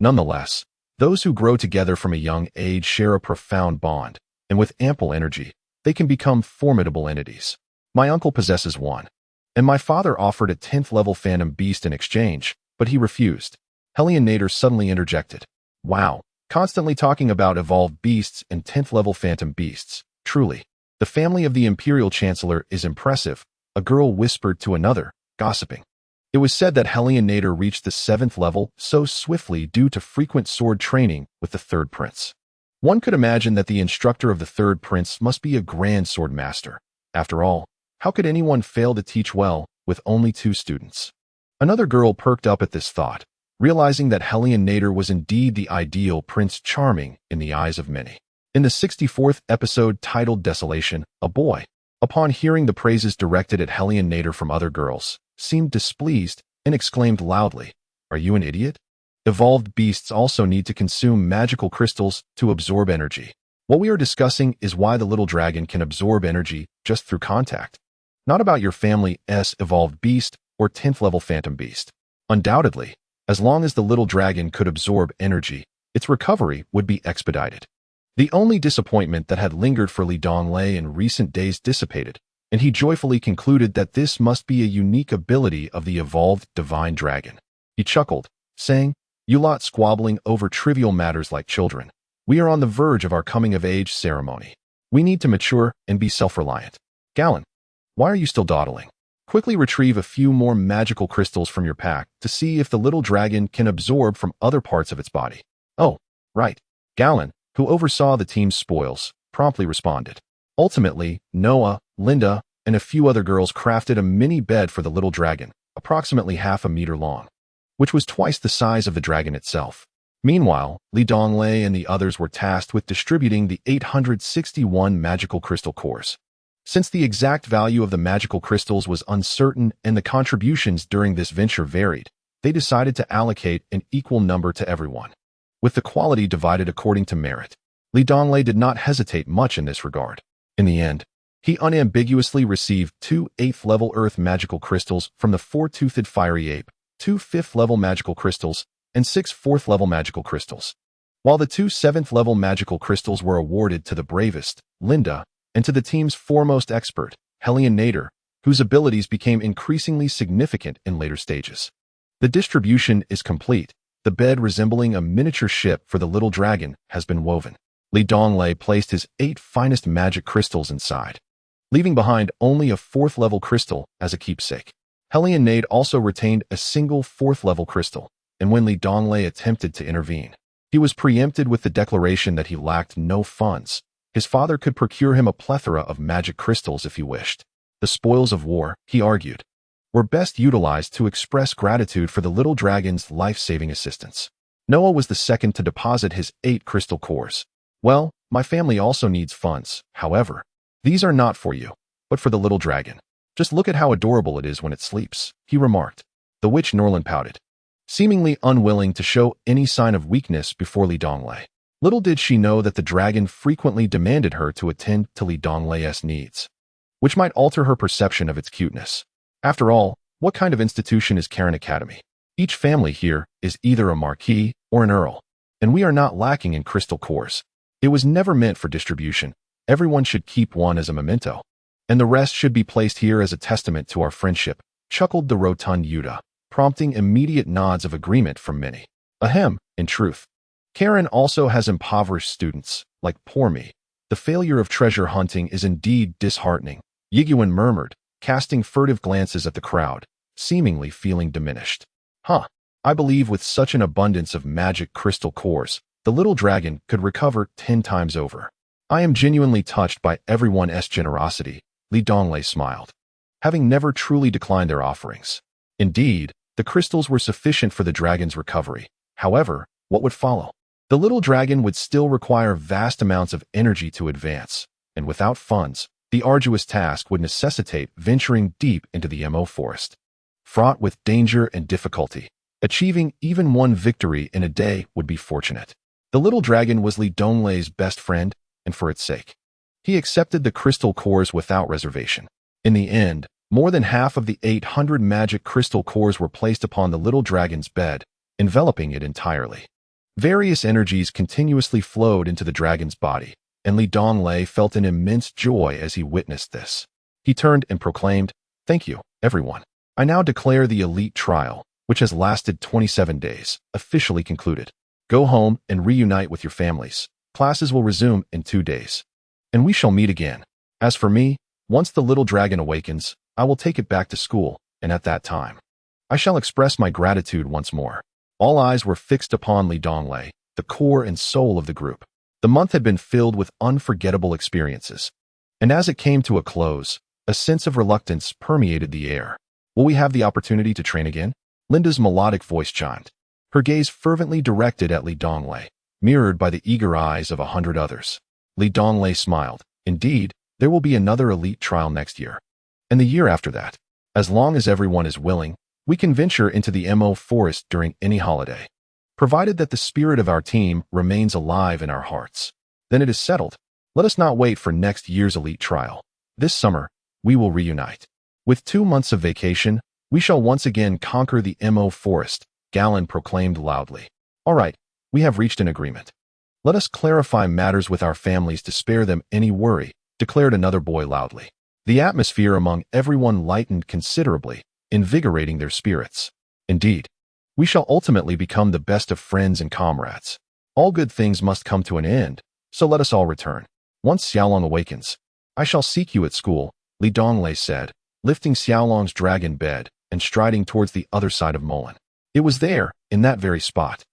S1: Nonetheless, those who grow together from a young age share a profound bond, and with ample energy, they can become formidable entities. My uncle possesses one, and my father offered a 10th level phantom beast in exchange, but he refused. Nader suddenly interjected. Wow, constantly talking about evolved beasts and 10th level phantom beasts. Truly, the family of the Imperial Chancellor is impressive, a girl whispered to another, gossiping. It was said that Nader reached the 7th level so swiftly due to frequent sword training with the 3rd prince. One could imagine that the instructor of the 3rd prince must be a grand sword master. After all, how could anyone fail to teach well with only 2 students? Another girl perked up at this thought, realizing that Nader was indeed the ideal Prince Charming in the eyes of many. In the 64th episode titled Desolation, a boy, upon hearing the praises directed at Nader from other girls, seemed displeased and exclaimed loudly, "Are you an idiot? Evolved beasts also need to consume magical crystals to absorb energy. What we are discussing is why the little dragon can absorb energy just through contact. Not about your family's evolved beast or 10th level phantom beast. Undoubtedly, as long as the little dragon could absorb energy, its recovery would be expedited." The only disappointment that had lingered for Donglei in recent days dissipated, and he joyfully concluded that this must be a unique ability of the evolved divine dragon. He chuckled, saying, "You lot squabbling over trivial matters like children. We are on the verge of our coming-of-age ceremony. We need to mature and be self-reliant. Galen, why are you still dawdling? Quickly retrieve a few more magical crystals from your pack to see if the little dragon can absorb from other parts of its body." "Oh, right." Galen, who oversaw the team's spoils, promptly responded. Ultimately, Noah, Linda, and a few other girls crafted a mini bed for the little dragon, approximately half a meter long, which was twice the size of the dragon itself. Meanwhile, Donglei and the others were tasked with distributing the 861 magical crystal cores. Since the exact value of the magical crystals was uncertain and the contributions during this venture varied, they decided to allocate an equal number to everyone, with the quality divided according to merit. Donglei did not hesitate much in this regard. In the end, he unambiguously received 2 8th-level Earth magical crystals from the 4-toothed fiery ape, 2 5th-level magical crystals, and 6 4th-level magical crystals. While the 2 7th-level magical crystals were awarded to the bravest, Linda, and to the team's foremost expert, Hellion Nader, whose abilities became increasingly significant in later stages. The distribution is complete. The bed resembling a miniature ship for the little dragon has been woven. Donglei placed his 8 finest magic crystals inside, leaving behind only a 4th-level crystal as a keepsake. Hellion Nader also retained a single 4th-level crystal, and when Donglei attempted to intervene, he was preempted with the declaration that he lacked no funds. His father could procure him a plethora of magic crystals if he wished. The spoils of war, he argued, were best utilized to express gratitude for the little dragon's life-saving assistance. Noah was the second to deposit his 8 crystal cores. Well, my family also needs funds, however. These are not for you, but for the little dragon. Just look at how adorable it is when it sleeps, he remarked. The witch Norlin pouted, seemingly unwilling to show any sign of weakness before Donglei. Little did she know that the dragon frequently demanded her to attend to Donglei's needs, which might alter her perception of its cuteness. After all, what kind of institution is Karen Academy? Each family here is either a marquis or an earl, and we are not lacking in crystal cores. It was never meant for distribution. Everyone should keep one as a memento, and the rest should be placed here as a testament to our friendship, chuckled the rotund Yuta, prompting immediate nods of agreement from many. Ahem, in truth. Karen also has impoverished students, like poor me. The failure of treasure hunting is indeed disheartening, Yiguan murmured, casting furtive glances at the crowd, seemingly feeling diminished. I believe with such an abundance of magic crystal cores, the little dragon could recover 10 times over. I am genuinely touched by everyone's generosity, Donglei smiled, having never truly declined their offerings. Indeed, the crystals were sufficient for the dragon's recovery. However, what would follow? The little dragon would still require vast amounts of energy to advance, and without funds, the arduous task would necessitate venturing deep into the Mo forest, fraught with danger and difficulty. Achieving even one victory in a day would be fortunate. The little dragon was Donglei's best friend, and for its sake, he accepted the crystal cores without reservation. In the end, more than half of the 800 magic crystal cores were placed upon the little dragon's bed, enveloping it entirely. Various energies continuously flowed into the dragon's body, and Donglei felt an immense joy as he witnessed this. He turned and proclaimed, "Thank you, everyone. I now declare the elite trial, which has lasted 27 days, officially concluded. Go home and reunite with your families. Classes will resume in 2 days, and we shall meet again. As for me, once the little dragon awakens, I will take it back to school, and at that time, I shall express my gratitude once more." All eyes were fixed upon Donglei, the core and soul of the group. The month had been filled with unforgettable experiences, and as it came to a close, a sense of reluctance permeated the air. Will we have the opportunity to train again? Linda's melodic voice chimed, her gaze fervently directed at Donglei, mirrored by the eager eyes of 100 others. Donglei smiled. Indeed, there will be another elite trial next year, and the year after that. As long as everyone is willing, we can venture into the Mo forest during any holiday, provided that the spirit of our team remains alive in our hearts. Then it is settled. Let us not wait for next year's elite trial. This summer, we will reunite. With 2 months of vacation, we shall once again conquer the Mo forest, Galen proclaimed loudly. All right, we have reached an agreement. Let us clarify matters with our families to spare them any worry, declared another boy loudly. The atmosphere among everyone lightened considerably, invigorating their spirits. Indeed, we shall ultimately become the best of friends and comrades. All good things must come to an end, so let us all return. Once Xiaolong awakens, I shall seek you at school, Donglei said, lifting Xiaolong's dragon bed and striding towards the other side of Mullen. It was there, in that very spot,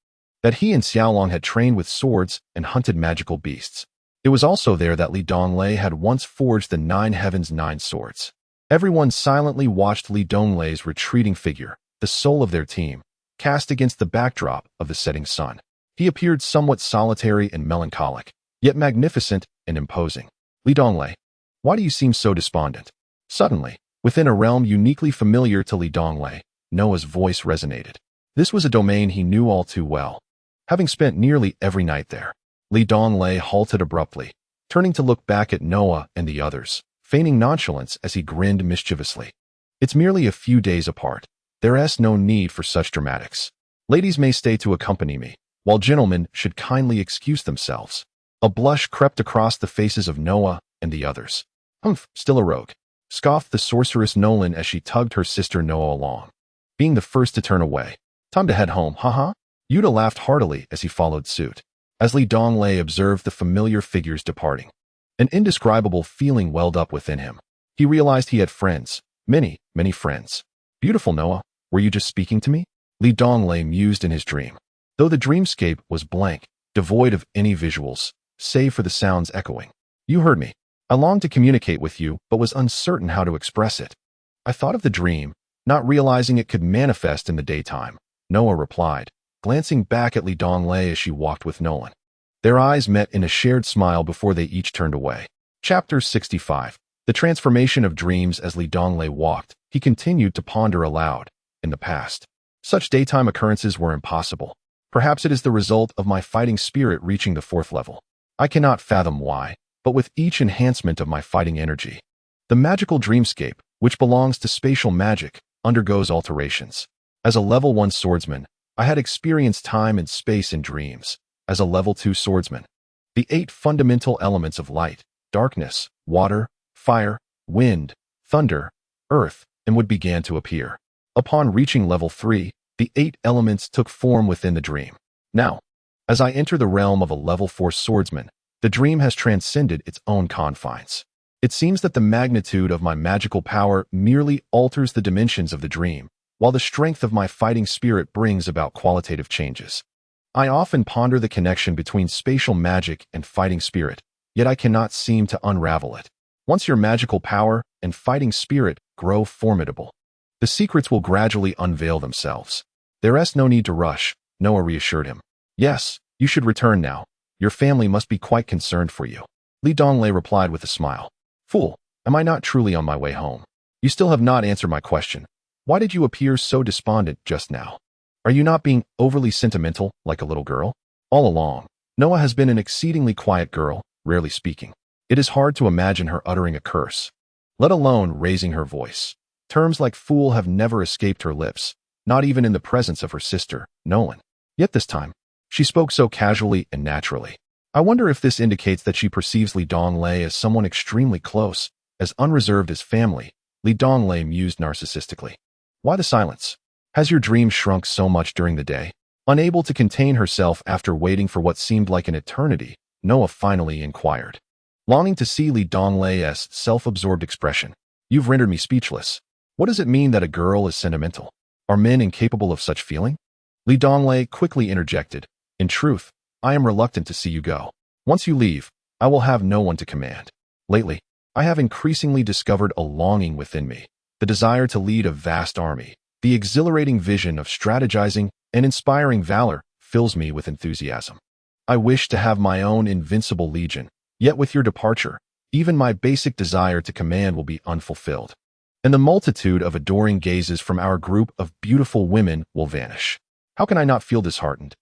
S1: that he and Xiaolong had trained with swords and hunted magical beasts. It was also there that Donglei had once forged the 9 Heavens 9 swords. Everyone silently watched Donglei's retreating figure, the soul of their team, cast against the backdrop of the setting sun. He appeared somewhat solitary and melancholic, yet magnificent and imposing. Donglei, why do you seem so despondent? Suddenly, within a realm uniquely familiar to Donglei, Noah's voice resonated. This was a domain he knew all too well, having spent nearly every night there. Donglei halted abruptly, turning to look back at Noah and the others, feigning nonchalance as he grinned mischievously. It's merely a few days apart. There's no need for such dramatics. Ladies may stay to accompany me, while gentlemen should kindly excuse themselves. A blush crept across the faces of Noah and the others. Humph, still a rogue, scoffed the sorceress Nolan as she tugged her sister Noah along, being the first to turn away. Time to head home, haha? Yuta laughed heartily as he followed suit. As Li Donglei observed the familiar figures departing, an indescribable feeling welled up within him. He realized he had friends, many, many friends. Beautiful Noah, were you just speaking to me? Li Donglei mused in his dream. Though the dreamscape was blank, devoid of any visuals, save for the sounds echoing. You heard me. I longed to communicate with you, but was uncertain how to express it. I thought of the dream, not realizing it could manifest in the daytime. Noah replied, glancing back at Li Donglei as she walked with Nolan. Their eyes met in a shared smile before they each turned away. Chapter 65. The transformation of dreams. As Li Donglei walked, he continued to ponder aloud. In the past, such daytime occurrences were impossible. Perhaps it is the result of my fighting spirit reaching the 4th level. I cannot fathom why, but with each enhancement of my fighting energy, the magical dreamscape, which belongs to spatial magic, undergoes alterations. As a level 1 swordsman, I had experienced time and space in dreams. As a level 2 swordsman, the 8 fundamental elements of light, darkness, water, fire, wind, thunder, earth, and wood began to appear. Upon reaching level 3, the 8 elements took form within the dream. Now, as I enter the realm of a level 4 swordsman, the dream has transcended its own confines. It seems that the magnitude of my magical power merely alters the dimensions of the dream, while the strength of my fighting spirit brings about qualitative changes. I often ponder the connection between spatial magic and fighting spirit, yet I cannot seem to unravel it. Once your magical power and fighting spirit grow formidable, the secrets will gradually unveil themselves. There's no need to rush, Noah reassured him. Yes, you should return now. Your family must be quite concerned for you. Li Donglei replied with a smile. Fool, am I not truly on my way home? You still have not answered my question. Why did you appear so despondent just now? Are you not being overly sentimental like a little girl? All along, Noah has been an exceedingly quiet girl, rarely speaking. It is hard to imagine her uttering a curse, let alone raising her voice. Terms like fool have never escaped her lips, not even in the presence of her sister, Nolan. Yet this time, she spoke so casually and naturally. I wonder if this indicates that she perceives Li Donglei as someone extremely close, as unreserved as family. Li Donglei mused narcissistically. Why the silence? Has your dream shrunk so much during the day? Unable to contain herself after waiting for what seemed like an eternity, Noah finally inquired, longing to see Li Donglei's self-absorbed expression. You've rendered me speechless. What does it mean that a girl is sentimental? Are men incapable of such feeling? Li Donglei quickly interjected. In truth, I am reluctant to see you go. Once you leave, I will have no one to command. Lately, I have increasingly discovered a longing within me, the desire to lead a vast army. The exhilarating vision of strategizing and inspiring valor fills me with enthusiasm. I wish to have my own invincible legion, yet with your departure, even my basic desire to command will be unfulfilled, and the multitude of adoring gazes from our group of beautiful women will vanish. How can I not feel disheartened?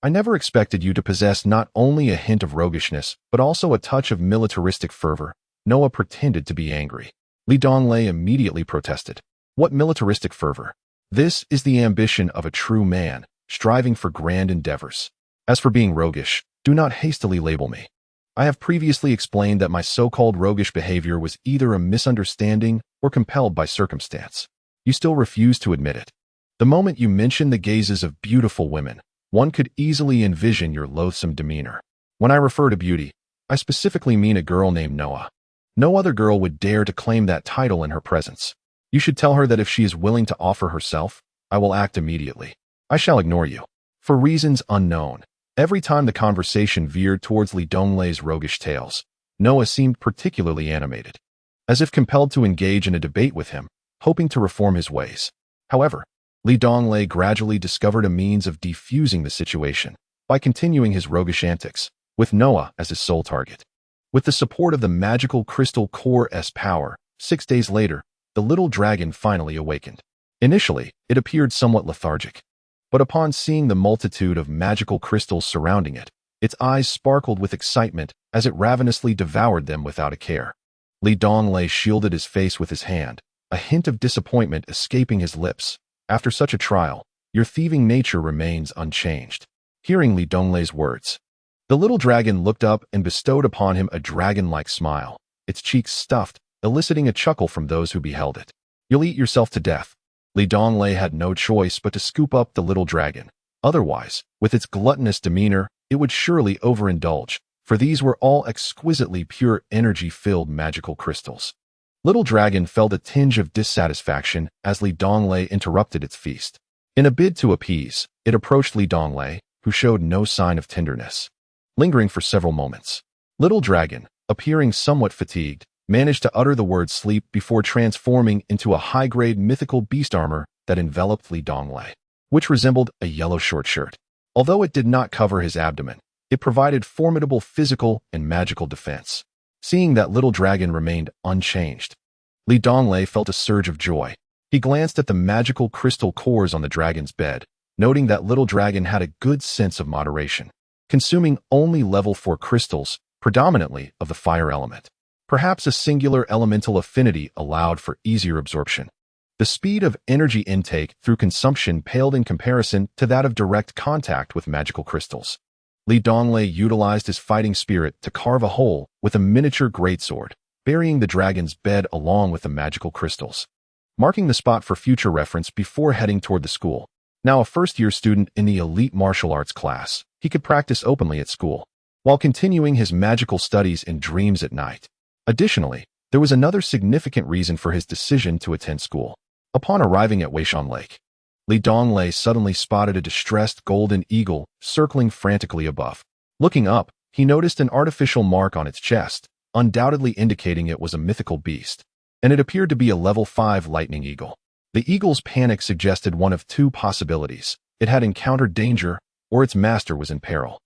S1: I never expected you to possess not only a hint of roguishness, but also a touch of militaristic fervor. Noah pretended to be angry. Li Donglei immediately protested. What militaristic fervor? This is the ambition of a true man, striving for grand endeavors. As for being roguish, do not hastily label me. I have previously explained that my so-called roguish behavior was either a misunderstanding or compelled by circumstance. You still refuse to admit it. The moment you mention the gazes of beautiful women, one could easily envision your loathsome demeanor. When I refer to beauty, I specifically mean a girl named Noah. No other girl would dare to claim that title in her presence. You should tell her that if she is willing to offer herself, I will act immediately. I shall ignore you. For reasons unknown, every time the conversation veered towards Li Donglei's roguish tales, Noah seemed particularly animated, as if compelled to engage in a debate with him, hoping to reform his ways. However, Li Donglei gradually discovered a means of defusing the situation by continuing his roguish antics, with Noah as his sole target. With the support of the magical crystal core's power, 6 days later, the little dragon finally awakened. Initially, it appeared somewhat lethargic, but upon seeing the multitude of magical crystals surrounding it, Its eyes sparkled with excitement as it ravenously devoured them without a care. Li Donglei shielded his face with his hand, a hint of disappointment escaping his lips. After such a trial, your thieving nature remains unchanged. Hearing Li Donglei's words, the little dragon looked up and bestowed upon him a dragon-like smile, its cheeks stuffed, eliciting a chuckle from those who beheld it. You'll eat yourself to death. Li Donglei had no choice but to scoop up the little dragon. Otherwise, with its gluttonous demeanor, it would surely overindulge, for these were all exquisitely pure energy-filled magical crystals. Little Dragon felt a tinge of dissatisfaction as Li Donglei interrupted its feast. In a bid to appease, it approached Li Donglei, who showed no sign of tenderness. Lingering for several moments, Little Dragon, appearing somewhat fatigued, managed to utter the word sleep before transforming into a high-grade mythical beast armor that enveloped Li Donglei, which resembled a yellow short shirt. Although it did not cover his abdomen, it provided formidable physical and magical defense. Seeing that Little Dragon remained unchanged, Li Donglei felt a surge of joy. He glanced at the magical crystal cores on the dragon's bed, noting that Little Dragon had a good sense of moderation, consuming only level 4 crystals, predominantly of the fire element. Perhaps a singular elemental affinity allowed for easier absorption. The speed of energy intake through consumption paled in comparison to that of direct contact with magical crystals. Li Donglei utilized his fighting spirit to carve a hole with a miniature greatsword, burying the dragon's bed along with the magical crystals, marking the spot for future reference before heading toward the school. Now a first-year student in the elite martial arts class, he could practice openly at school, while continuing his magical studies in dreams at night. Additionally, there was another significant reason for his decision to attend school. Upon arriving at Weishan Lake, Li Donglei suddenly spotted a distressed golden eagle circling frantically above. Looking up, he noticed an artificial mark on its chest, undoubtedly indicating it was a mythical beast, and it appeared to be a level 5 lightning eagle. The eagle's panic suggested one of two possibilities. It had encountered danger, or its master was in peril.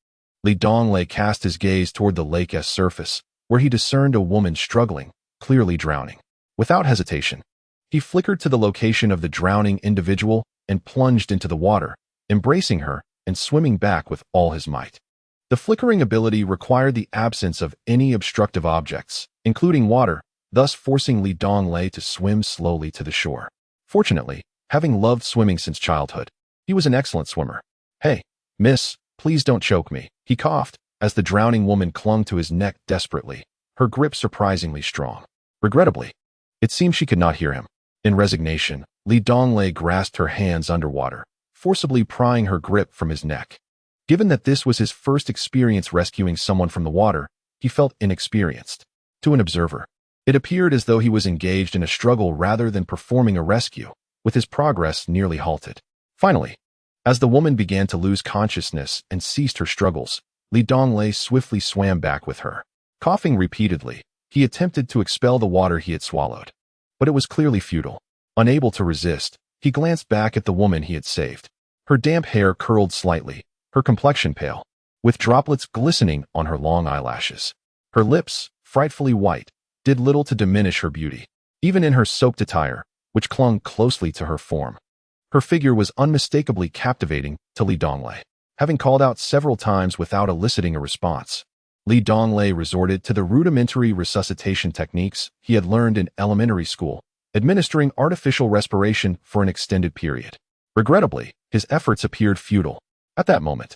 S1: Li Donglei cast his gaze toward the lake's surface, where he discerned a woman struggling, clearly drowning. Without hesitation, he flickered to the location of the drowning individual and plunged into the water, embracing her and swimming back with all his might. The flickering ability required the absence of any obstructive objects, including water, thus forcing Li Donglei to swim slowly to the shore. Fortunately, having loved swimming since childhood, he was an excellent swimmer. "Hey, miss, please don't choke me," he coughed, as the drowning woman clung to his neck desperately, her grip surprisingly strong. Regrettably, it seemed she could not hear him. In resignation, Li Donglei grasped her hands underwater, forcibly prying her grip from his neck. Given that this was his first experience rescuing someone from the water, he felt inexperienced. To an observer, it appeared as though he was engaged in a struggle rather than performing a rescue, with his progress nearly halted. Finally, as the woman began to lose consciousness and ceased her struggles, Li Donglei swiftly swam back with her. Coughing repeatedly, he attempted to expel the water he had swallowed, but it was clearly futile. Unable to resist, he glanced back at the woman he had saved. Her damp hair curled slightly, her complexion pale, with droplets glistening on her long eyelashes. Her lips, frightfully white, did little to diminish her beauty, even in her soaked attire, which clung closely to her form. Her figure was unmistakably captivating to Li Donglei. Having called out several times without eliciting a response, Li Donglei resorted to the rudimentary resuscitation techniques he had learned in elementary school, administering artificial respiration for an extended period. Regrettably, his efforts appeared futile. At that moment,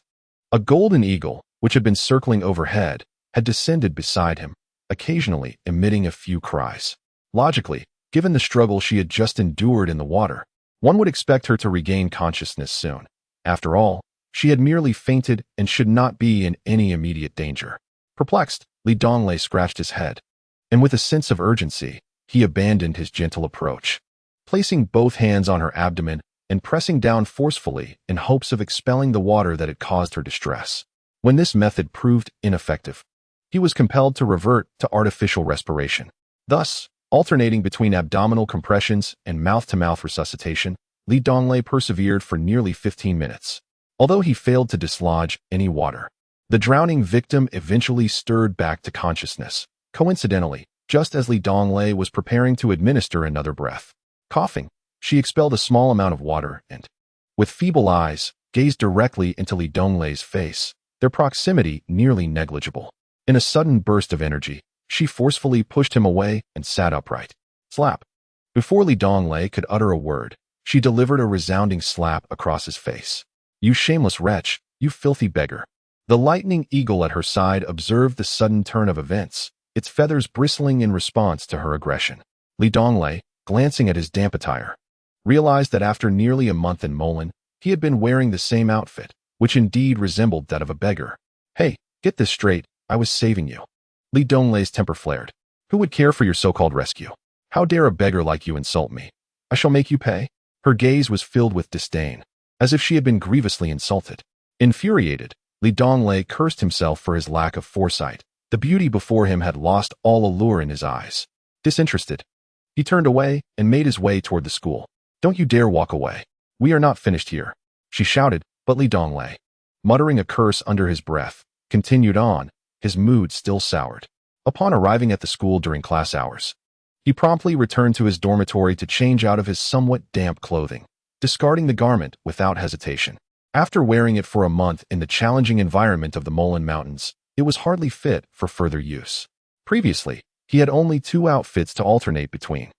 S1: a golden eagle, which had been circling overhead, had descended beside him, occasionally emitting a few cries. Logically, given the struggle she had just endured in the water, one would expect her to regain consciousness soon. After all, she had merely fainted and should not be in any immediate danger. Perplexed, Li Donglei scratched his head, and with a sense of urgency, he abandoned his gentle approach. Placing both hands on her abdomen and pressing down forcefully in hopes of expelling the water that had caused her distress. When this method proved ineffective, he was compelled to revert to artificial respiration. Thus, alternating between abdominal compressions and mouth-to-mouth resuscitation, Li Donglei persevered for nearly 15 minutes. Although he failed to dislodge any water, the drowning victim eventually stirred back to consciousness. Coincidentally, just as Li Donglei was preparing to administer another breath. Coughing, she expelled a small amount of water and, with feeble eyes, gazed directly into Li Donglei's face, their proximity nearly negligible. In a sudden burst of energy, she forcefully pushed him away and sat upright. Slap. Before Donglei could utter a word, she delivered a resounding slap across his face. You shameless wretch, you filthy beggar. The lightning eagle at her side observed the sudden turn of events, its feathers bristling in response to her aggression. Donglei, glancing at his damp attire, realized that after nearly a month in Molen, he had been wearing the same outfit, which indeed resembled that of a beggar. Hey, get this straight, I was saving you. Donglei's temper flared. Who would care for your so-called rescue? How dare a beggar like you insult me? I shall make you pay. Her gaze was filled with disdain, as if she had been grievously insulted. Infuriated, Donglei cursed himself for his lack of foresight. The beauty before him had lost all allure in his eyes. Disinterested, he turned away and made his way toward the school. Don't you dare walk away. We are not finished here, she shouted, but Donglei, muttering a curse under his breath, continued on, his mood still soured. Upon arriving at the school during class hours, he promptly returned to his dormitory to change out of his somewhat damp clothing, discarding the garment without hesitation. After wearing it for a month in the challenging environment of the Molen Mountains, it was hardly fit for further use. Previously, he had only 2 outfits to alternate between.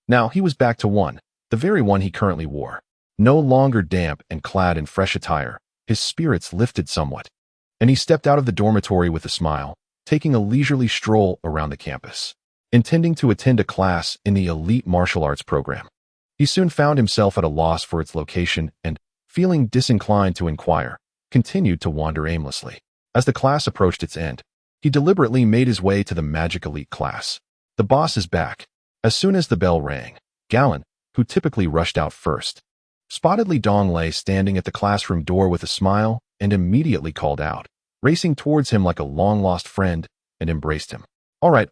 S1: Now he was back to one, the very one he currently wore. No longer damp and clad in fresh attire, his spirits lifted somewhat, and he stepped out of the dormitory with a smile, taking a leisurely stroll around the campus. Intending to attend a class in the elite martial arts program, he soon found himself at a loss for its location and, feeling disinclined to inquire, continued to wander aimlessly. As the class approached its end, he deliberately made his way to the magic elite class. The boss is back. As soon as the bell rang, Galen, who typically rushed out first, spotted Donglei standing at the classroom door with a smile and immediately called out, racing towards him like a long-lost friend, and embraced him. All right.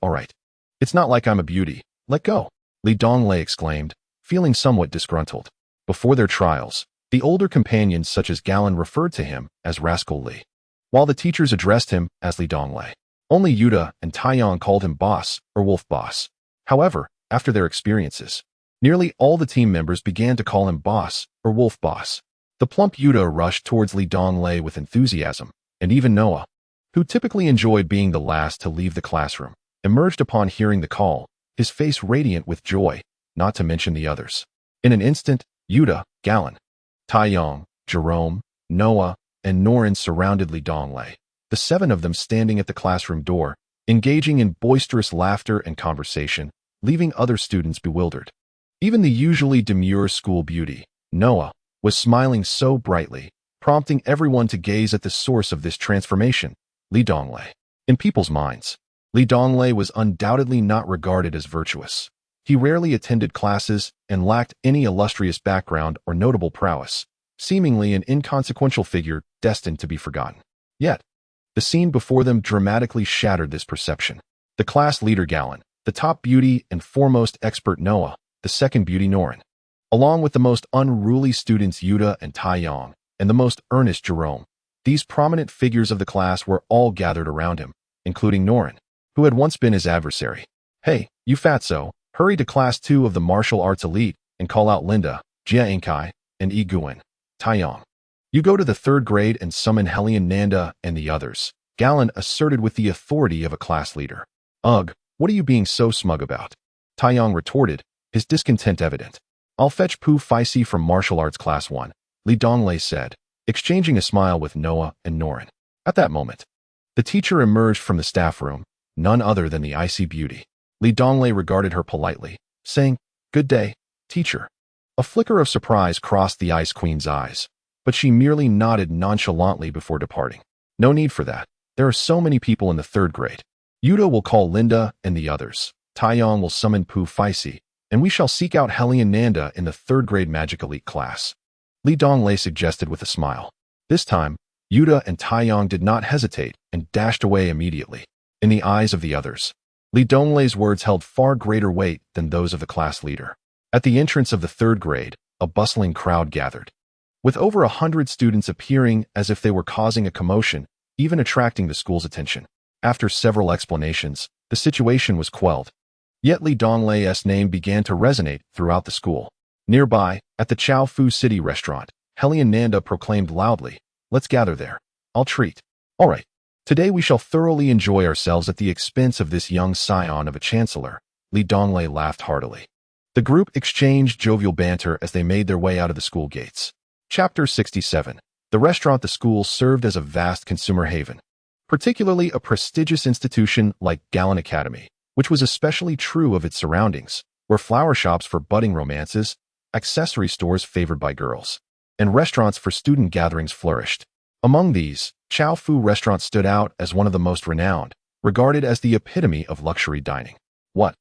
S1: It's not like I'm a beauty. Let go, Donglei exclaimed, feeling somewhat disgruntled. Before their trials, the older companions such as Galen referred to him as Rascal Li, while the teachers addressed him as Donglei. Only Yuta and Taiyang called him boss or wolf boss. However, after their experiences, nearly all the team members began to call him boss or wolf boss. The plump Yuta rushed towards Donglei with enthusiasm, and even Noah, who typically enjoyed being the last to leave the classroom, emerged upon hearing the call, his face radiant with joy, not to mention the others. In an instant, Yuta, Galen, Taiyang, Jerome, Noah, and Norin surrounded Donglei, the 7 of them standing at the classroom door, engaging in boisterous laughter and conversation, leaving other students bewildered. Even the usually demure school beauty, Noah, was smiling so brightly, prompting everyone to gaze at the source of this transformation, Donglei. In people's minds, Donglei was undoubtedly not regarded as virtuous. He rarely attended classes and lacked any illustrious background or notable prowess, seemingly an inconsequential figure destined to be forgotten. Yet, the scene before them dramatically shattered this perception. The class leader Galen, the top beauty and foremost expert Noah, the second beauty Norin, along with the most unruly students Yuta and Taiyang, and the most earnest Jerome. These prominent figures of the class were all gathered around him, including Norin, who had once been his adversary. Hey, you fatso, hurry to class 2 of the martial arts elite and call out Linda, Jia Inkai, and Yi Guan. Taiyang, you go to the 3rd grade and summon Helion Nanda and the others, Galen asserted with the authority of a class leader. Ugh, what are you being so smug about? Taiyang retorted, his discontent evident. I'll fetch Pu Faisi from martial arts class 1, Donglei said, exchanging a smile with Noah and Norin. At that moment, the teacher emerged from the staff room, none other than the icy beauty. Donglei regarded her politely, saying, Good day, teacher. A flicker of surprise crossed the Ice Queen's eyes, but she merely nodded nonchalantly before departing. No need for that. There are so many people in the 3rd grade. Yuta will call Linda and the others. Taiyang will summon Pu Faisi, and we shall seek out Helion Nanda in the 3rd grade magic elite class. Donglei suggested with a smile. This time, Yuta and Taiyang did not hesitate and dashed away immediately. In the eyes of the others, Donglei's words held far greater weight than those of the class leader. At the entrance of the 3rd grade, a bustling crowd gathered, with over 100 students appearing as if they were causing a commotion, even attracting the school's attention. After several explanations, the situation was quelled. Yet Donglei's name began to resonate throughout the school. Nearby, at the Chao Fu City restaurant, Helion Nanda proclaimed loudly, Let's gather there. I'll treat. All right, today we shall thoroughly enjoy ourselves at the expense of this young scion of a chancellor. Donglei laughed heartily. The group exchanged jovial banter as they made their way out of the school gates. Chapter 67. The restaurant the school served as a vast consumer haven, particularly a prestigious institution like Gallon Academy, which was especially true of its surroundings, where flower shops for budding romances, accessory stores favored by girls, and restaurants for student gatherings flourished. Among these, Chow Fu Restaurant stood out as one of the most renowned, regarded as the epitome of luxury dining. What?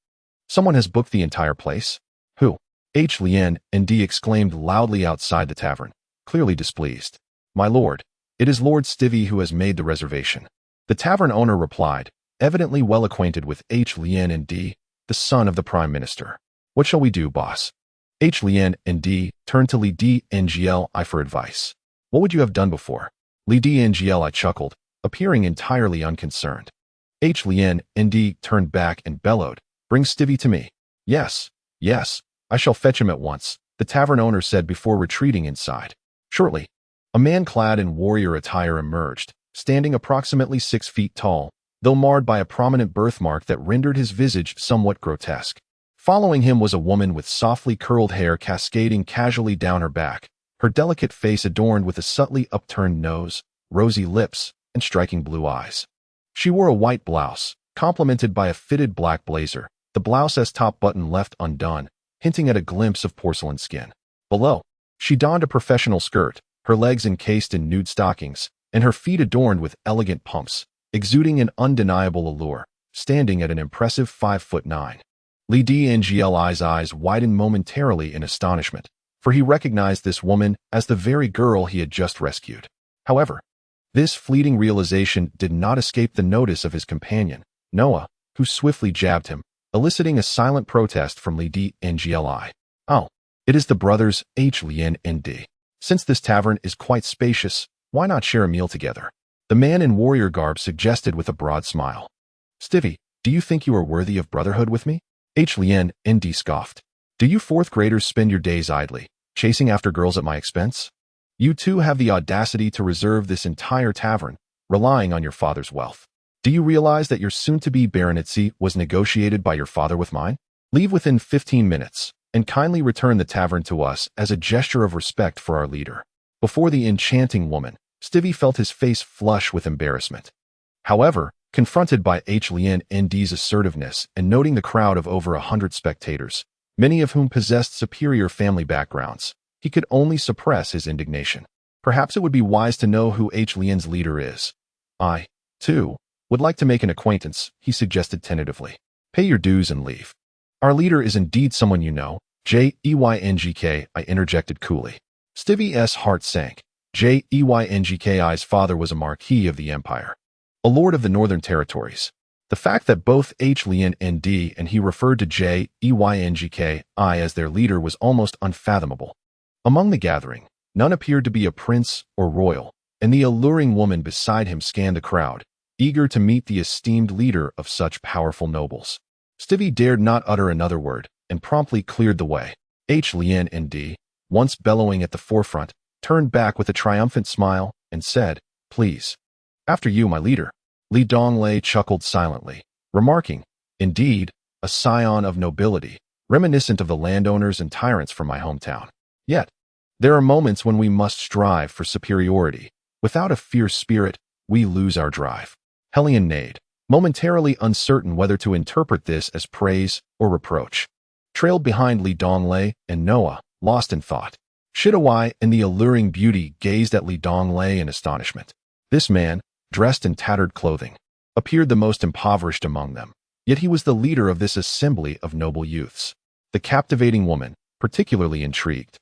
S1: Someone has booked the entire place? Who? H. Lien and D exclaimed loudly outside the tavern, clearly displeased. My lord, it is Lord Stivy who has made the reservation. The tavern owner replied, evidently well acquainted with H. Lien and D, the son of the Prime Minister. What shall we do, boss? H. Lien and D turned to Li D Ngli for advice. What would you have done before? Li D Ngli chuckled, appearing entirely unconcerned. H. Lien and D turned back and bellowed, bring Stivy to me. Yes, yes, I shall fetch him at once, the tavern owner said before retreating inside. Shortly, a man clad in warrior attire emerged, standing approximately 6 feet tall, though marred by a prominent birthmark that rendered his visage somewhat grotesque. Following him was a woman with softly curled hair cascading casually down her back, her delicate face adorned with a subtly upturned nose, rosy lips, and striking blue eyes. She wore a white blouse, complemented by a fitted black blazer, the blouse's top button left undone, hinting at a glimpse of porcelain skin. Below, she donned a professional skirt, her legs encased in nude stockings, and her feet adorned with elegant pumps, exuding an undeniable allure, standing at an impressive 5'9". Li Dngli's eyes widened momentarily in astonishment, for he recognized this woman as the very girl he had just rescued. However, this fleeting realization did not escape the notice of his companion, Noah, who swiftly jabbed him, eliciting a silent protest from Li Dngli. Oh, it is the brothers H. Lien and D. Since this tavern is quite spacious, why not share a meal together? The man in warrior garb suggested with a broad smile. Stivy, do you think you are worthy of brotherhood with me? H. Lien and D scoffed. Do you fourth graders spend your days idly, chasing after girls at my expense? You too have the audacity to reserve this entire tavern, relying on your father's wealth. Do you realize that your soon-to-be baronetcy was negotiated by your father with mine? Leave within 15 minutes, and kindly return the tavern to us as a gesture of respect for our leader. Before the enchanting woman, Stivy felt his face flush with embarrassment. However, confronted by H. Lien and D's assertiveness and noting the crowd of over 100 spectators, many of whom possessed superior family backgrounds, he could only suppress his indignation. Perhaps it would be wise to know who H. Lien's leader is. I, too, would like to make an acquaintance, he suggested tentatively. Pay your dues and leave. Our leader is indeed someone you know, Jeynk, I interjected coolly. Stivy's heart sank. Jeynki's father was a marquis of the empire, a lord of the northern territories. The fact that both H. Lien and D and he referred to Jeynki as their leader was almost unfathomable. Among the gathering, none appeared to be a prince or royal, and the alluring woman beside him scanned the crowd, eager to meet the esteemed leader of such powerful nobles. Stivy dared not utter another word, and promptly cleared the way. H. Lien and D, once bellowing at the forefront, turned back with a triumphant smile and said, Please. After you, my leader. Li Donglei chuckled silently, remarking, Indeed, a scion of nobility, reminiscent of the landowners and tyrants from my hometown. Yet, there are moments when we must strive for superiority. Without a fierce spirit, we lose our drive. Hellion neighed, momentarily uncertain whether to interpret this as praise or reproach. Trailed behind Li Donglei and Noah, lost in thought. Shidawai and the alluring beauty gazed at Li Donglei in astonishment. This man, dressed in tattered clothing, appeared the most impoverished among them, yet he was the leader of this assembly of noble youths. The captivating woman, particularly intrigued,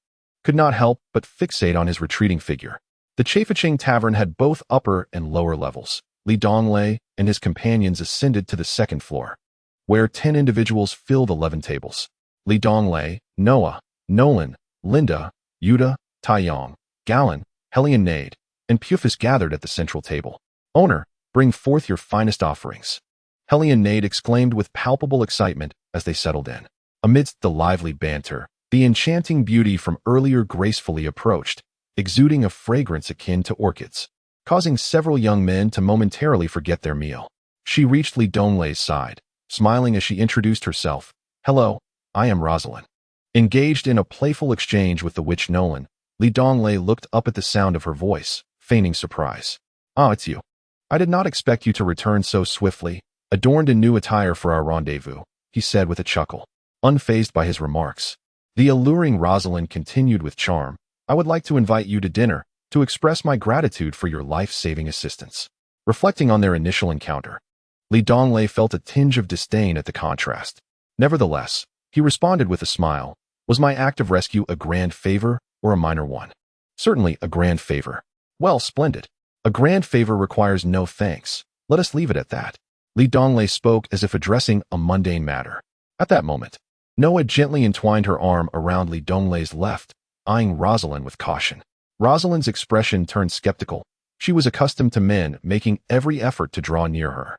S1: could not help but fixate on his retreating figure. The Chafaching Tavern had both upper and lower levels. Li Donglei and his companions ascended to the second floor, where 10 individuals filled 11 tables. Li Donglei, Noah, Nolan, Linda, Yuta, Taiyong, Gallon, Hellion neighed, and Pufus gathered at the central table. Owner, bring forth your finest offerings. Hellion neighed exclaimed with palpable excitement as they settled in. Amidst the lively banter, the enchanting beauty from earlier gracefully approached, exuding a fragrance akin to orchids. causing several young men to momentarily forget their meal. She reached Li Donglei's side, smiling as she introduced herself. "Hello, I am Rosalind." Engaged in a playful exchange with the witch Nolan, Li Donglei looked up at the sound of her voice, feigning surprise. "Ah, it's you. I did not expect you to return so swiftly, adorned in new attire for our rendezvous," he said with a chuckle, unfazed by his remarks. The alluring Rosalind continued with charm. "I would like to invite you to dinner, to express my gratitude for your life-saving assistance." Reflecting on their initial encounter, Li Donglei felt a tinge of disdain at the contrast. Nevertheless, he responded with a smile. "Was my act of rescue a grand favor or a minor one?" "Certainly a grand favor." "Well, splendid. A grand favor requires no thanks. Let us leave it at that." Li Donglei spoke as if addressing a mundane matter. At that moment, Noah gently entwined her arm around Li Donglei's left, eyeing Rosalind with caution. Rosalind's expression turned skeptical. She was accustomed to men making every effort to draw near her.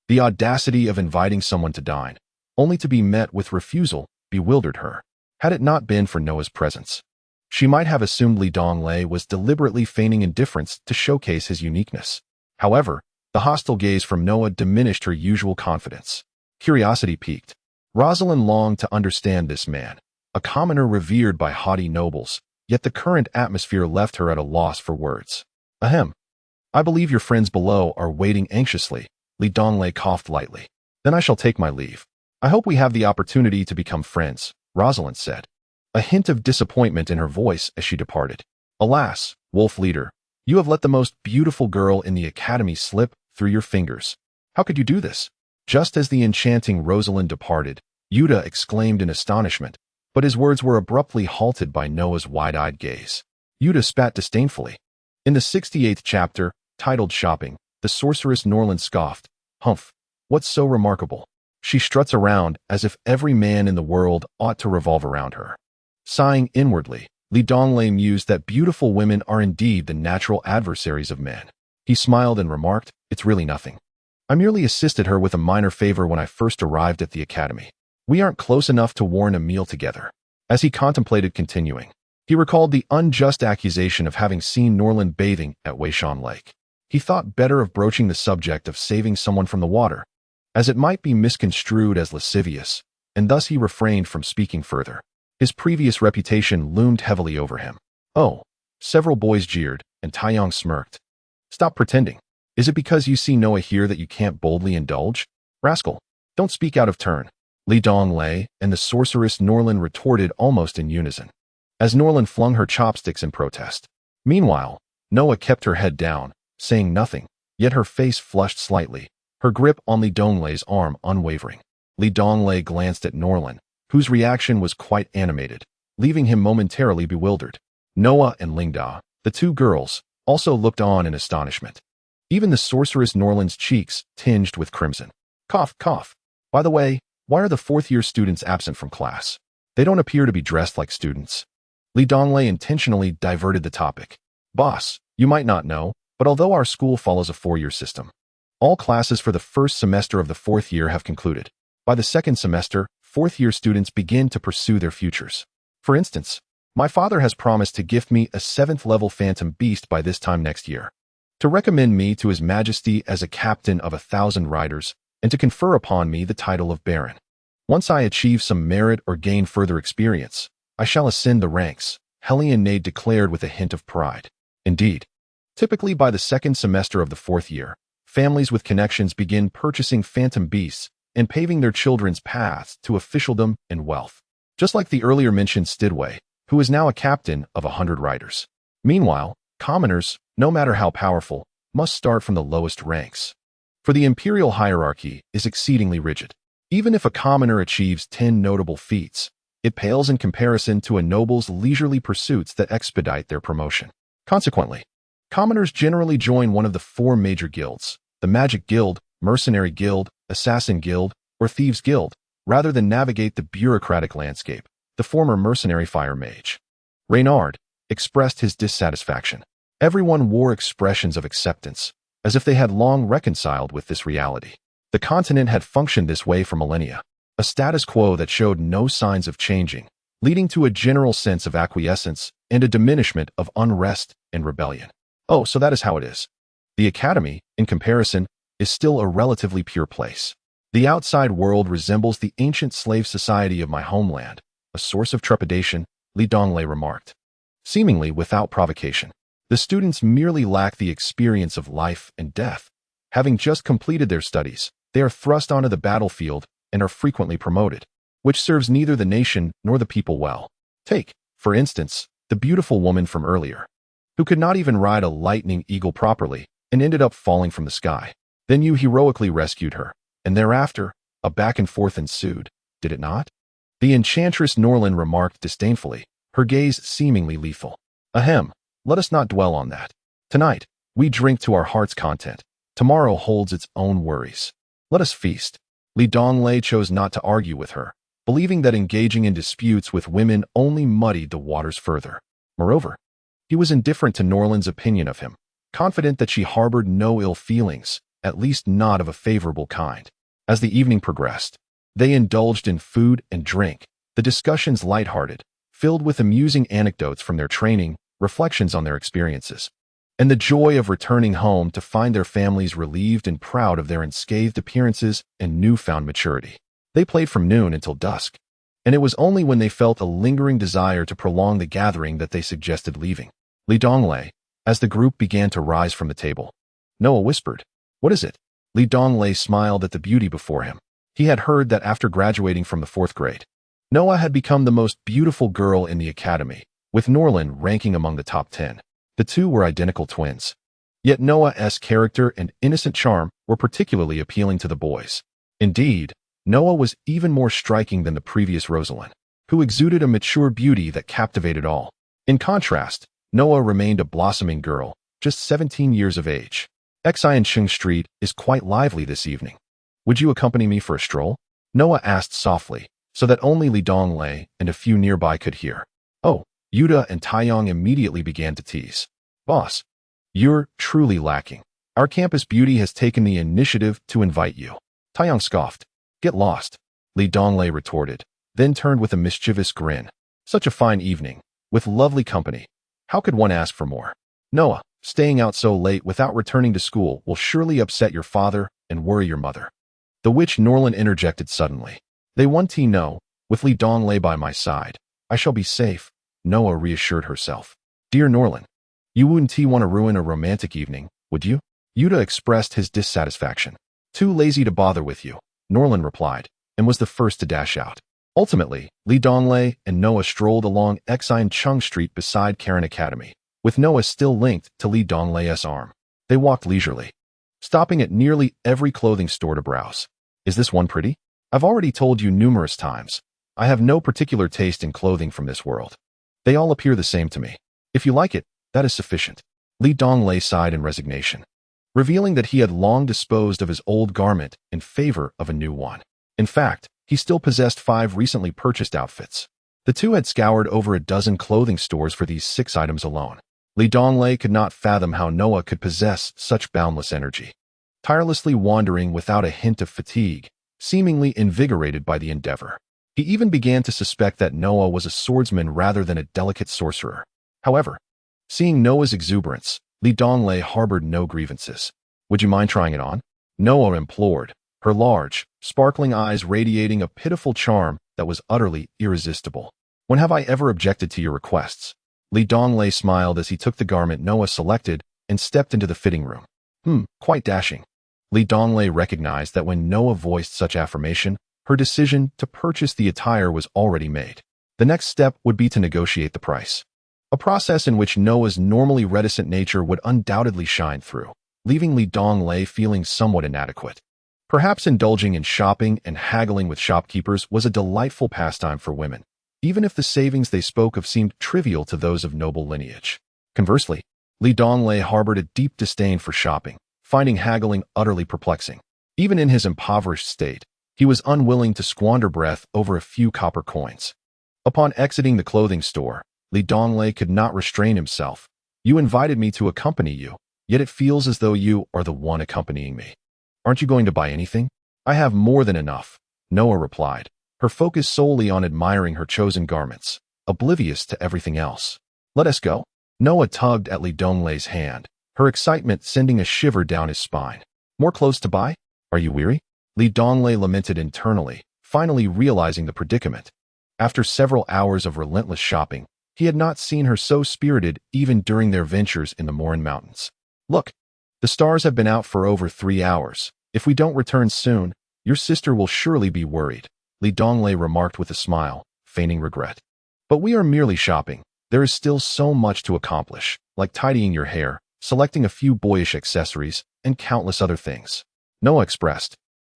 S1: The audacity of inviting someone to dine, only to be met with refusal, bewildered her. Had it not been for Noah's presence, she might have assumed Li Donglei was deliberately feigning indifference to showcase his uniqueness. However, the hostile gaze from Noah diminished her usual confidence. Curiosity piqued. Rosalind longed to understand this man, a commoner revered by haughty nobles, yet the current atmosphere left her at a loss for words. "Ahem. I believe your friends below are waiting anxiously." Li Donglei coughed lightly. "Then I shall take my leave. I hope we have the opportunity to become friends," Rosalind said, a hint of disappointment in her voice as she departed. "Alas, Wolf Leader, you have let the most beautiful girl in the academy slip through your fingers. How could you do this?" Just as the enchanting Rosalind departed, Yuta exclaimed in astonishment, but his words were abruptly halted by Noah's wide-eyed gaze. Yuta spat disdainfully. In the 68th chapter, titled Shopping, the sorceress Norland scoffed, "Humph, what's so remarkable? She struts around as if every man in the world ought to revolve around her." Sighing inwardly, Li Donglei mused that beautiful women are indeed the natural adversaries of men. He smiled and remarked, "It's really nothing. I merely assisted her with a minor favor when I first arrived at the academy. We aren't close enough to warrant a meal together." As he contemplated continuing, he recalled the unjust accusation of having seen Norland bathing at Weishan Lake. He thought better of broaching the subject of saving someone from the water, as it might be misconstrued as lascivious, and thus he refrained from speaking further. His previous reputation loomed heavily over him. "Oh," several boys jeered, and Taeyong smirked. "Stop pretending. Is it because you see Noah here that you can't boldly indulge? Rascal, don't speak out of turn." Li Donglei and the sorceress Norland retorted almost in unison, as Norland flung her chopsticks in protest. Meanwhile, Noah kept her head down, saying nothing, yet her face flushed slightly, her grip on Li Donglei's arm unwavering. Li Donglei glanced at Norland, whose reaction was quite animated, leaving him momentarily bewildered. Noah and Lingda, the two girls, also looked on in astonishment. Even the sorceress Norland's cheeks tinged with crimson. "Cough, cough. By the way, why are the fourth-year students absent from class? They don't appear to be dressed like students." Li Donglei intentionally diverted the topic. "Boss, you might not know, but although our school follows a 4-year system, all classes for the first semester of the 4th year have concluded. By the 2nd semester, 4th-year students begin to pursue their futures. For instance, my father has promised to gift me a 7th-level phantom beast by this time next year, to recommend me to His Majesty as a captain of 1,000 riders, and to confer upon me the title of Baron. Once I achieve some merit or gain further experience, I shall ascend the ranks," Hellion Nade declared with a hint of pride. Indeed, typically by the 2nd semester of the 4th year, families with connections begin purchasing phantom beasts and paving their children's paths to officialdom and wealth. Just like the earlier mentioned Stidway, who is now a captain of 100 riders. Meanwhile, commoners, no matter how powerful, must start from the lowest ranks. For the imperial hierarchy is exceedingly rigid. Even if a commoner achieves 10 notable feats, it pales in comparison to a noble's leisurely pursuits that expedite their promotion. Consequently, commoners generally join one of the 4 major guilds, the Magic Guild, Mercenary Guild, Assassin Guild, or Thieves Guild, rather than navigate the bureaucratic landscape, the former mercenary fire mage. Reynard expressed his dissatisfaction. Everyone wore expressions of acceptance, as if they had long reconciled with this reality. The continent had functioned this way for millennia, a status quo that showed no signs of changing, leading to a general sense of acquiescence and a diminishment of unrest and rebellion. "Oh, so that is how it is. The academy, in comparison, is still a relatively pure place. The outside world resembles the ancient slave society of my homeland, a source of trepidation, Donglei remarked. Seemingly without provocation. The students merely lack the experience of life and death. Having just completed their studies, they are thrust onto the battlefield and are frequently promoted, which serves neither the nation nor the people well. Take, for instance, the beautiful woman from earlier, who could not even ride a lightning eagle properly and ended up falling from the sky. Then you heroically rescued her, and thereafter, a back and forth ensued, did it not? The enchantress Norland remarked disdainfully, her gaze seemingly lethal. Ahem, let us not dwell on that. Tonight, we drink to our heart's content. Tomorrow holds its own worries. Let us feast. Donglei chose not to argue with her, believing that engaging in disputes with women only muddied the waters further. Moreover, he was indifferent to Norland's opinion of him, confident that she harbored no ill feelings, at least not of a favorable kind. As the evening progressed, they indulged in food and drink, the discussions lighthearted, filled with amusing anecdotes from their training, reflections on their experiences, and the joy of returning home to find their families relieved and proud of their unscathed appearances and newfound maturity. They played from noon until dusk, and it was only when they felt a lingering desire to prolong the gathering that they suggested leaving. Donglei, as the group began to rise from the table. Noah whispered, "What is it?" Donglei smiled at the beauty before him. He had heard that after graduating from the 4th grade, Noah had become the most beautiful girl in the academy, with Norland ranking among the top 10. The two were identical twins. Yet Noah's character and innocent charm were particularly appealing to the boys. Indeed, Noah was even more striking than the previous Rosalind, who exuded a mature beauty that captivated all. In contrast, Noah remained a blossoming girl, just 17 years of age. Xiancheng Street is quite lively this evening. Would you accompany me for a stroll? Noah asked softly, so that only Donglei and a few nearby could hear. Oh, Yuda and Taiyang immediately began to tease. Boss, you're truly lacking. Our campus beauty has taken the initiative to invite you. Taiyang scoffed. Get lost, Donglei retorted, then turned with a mischievous grin. Such a fine evening, with lovely company. How could one ask for more? Noah, staying out so late without returning to school will surely upset your father and worry your mother. The witch Norland interjected suddenly. They want to know, with Donglei by my side, I shall be safe, Noah reassured herself. Dear Norland, you wouldn't want to ruin a romantic evening, would you? Yuda expressed his dissatisfaction. Too lazy to bother with you, Norland replied, and was the first to dash out. Ultimately, Donglei and Noah strolled along Xiancheng Street beside Karen Academy, with Noah still linked to Donglei's arm. They walked leisurely, stopping at nearly every clothing store to browse. Is this one pretty? I've already told you numerous times, I have no particular taste in clothing from this world. They all appear the same to me. If you like it, that is sufficient. Donglei sighed in resignation, revealing that he had long disposed of his old garment in favor of a new one. In fact, he still possessed 5 recently purchased outfits. The two had scoured over a dozen clothing stores for these 6 items alone. Donglei could not fathom how Noah could possess such boundless energy, tirelessly wandering without a hint of fatigue, seemingly invigorated by the endeavor. He even began to suspect that Noah was a swordsman rather than a delicate sorcerer. However, seeing Noah's exuberance, Donglei harbored no grievances. Would you mind trying it on? Noah implored, her large, sparkling eyes radiating a pitiful charm that was utterly irresistible. When have I ever objected to your requests? Donglei smiled as he took the garment Noah selected and stepped into the fitting room. Quite dashing. Donglei recognized that when Noah voiced such affirmation, her decision to purchase the attire was already made. The next step would be to negotiate the price, a process in which Noah's normally reticent nature would undoubtedly shine through, leaving Donglei feeling somewhat inadequate. Perhaps indulging in shopping and haggling with shopkeepers was a delightful pastime for women, even if the savings they spoke of seemed trivial to those of noble lineage. Conversely, Donglei harbored a deep disdain for shopping, finding haggling utterly perplexing. Even in his impoverished state, he was unwilling to squander breath over a few copper coins. Upon exiting the clothing store, Donglei could not restrain himself. You invited me to accompany you, yet it feels as though you are the one accompanying me. Aren't you going to buy anything? I have more than enough, Noah replied, her focus solely on admiring her chosen garments, oblivious to everything else. Let us go. Noah tugged at Donglei's hand, her excitement sending a shiver down his spine. More clothes to buy? Are you weary? Donglei lamented internally, finally realizing the predicament. After several hours of relentless shopping, he had not seen her so spirited even during their ventures in the Morin Mountains. Look, the stars have been out for over 3 hours. If we don't return soon, your sister will surely be worried, Donglei remarked with a smile, feigning regret. But we are merely shopping. There is still so much to accomplish, like tidying your hair, selecting a few boyish accessories, and countless other things. Noah expressed,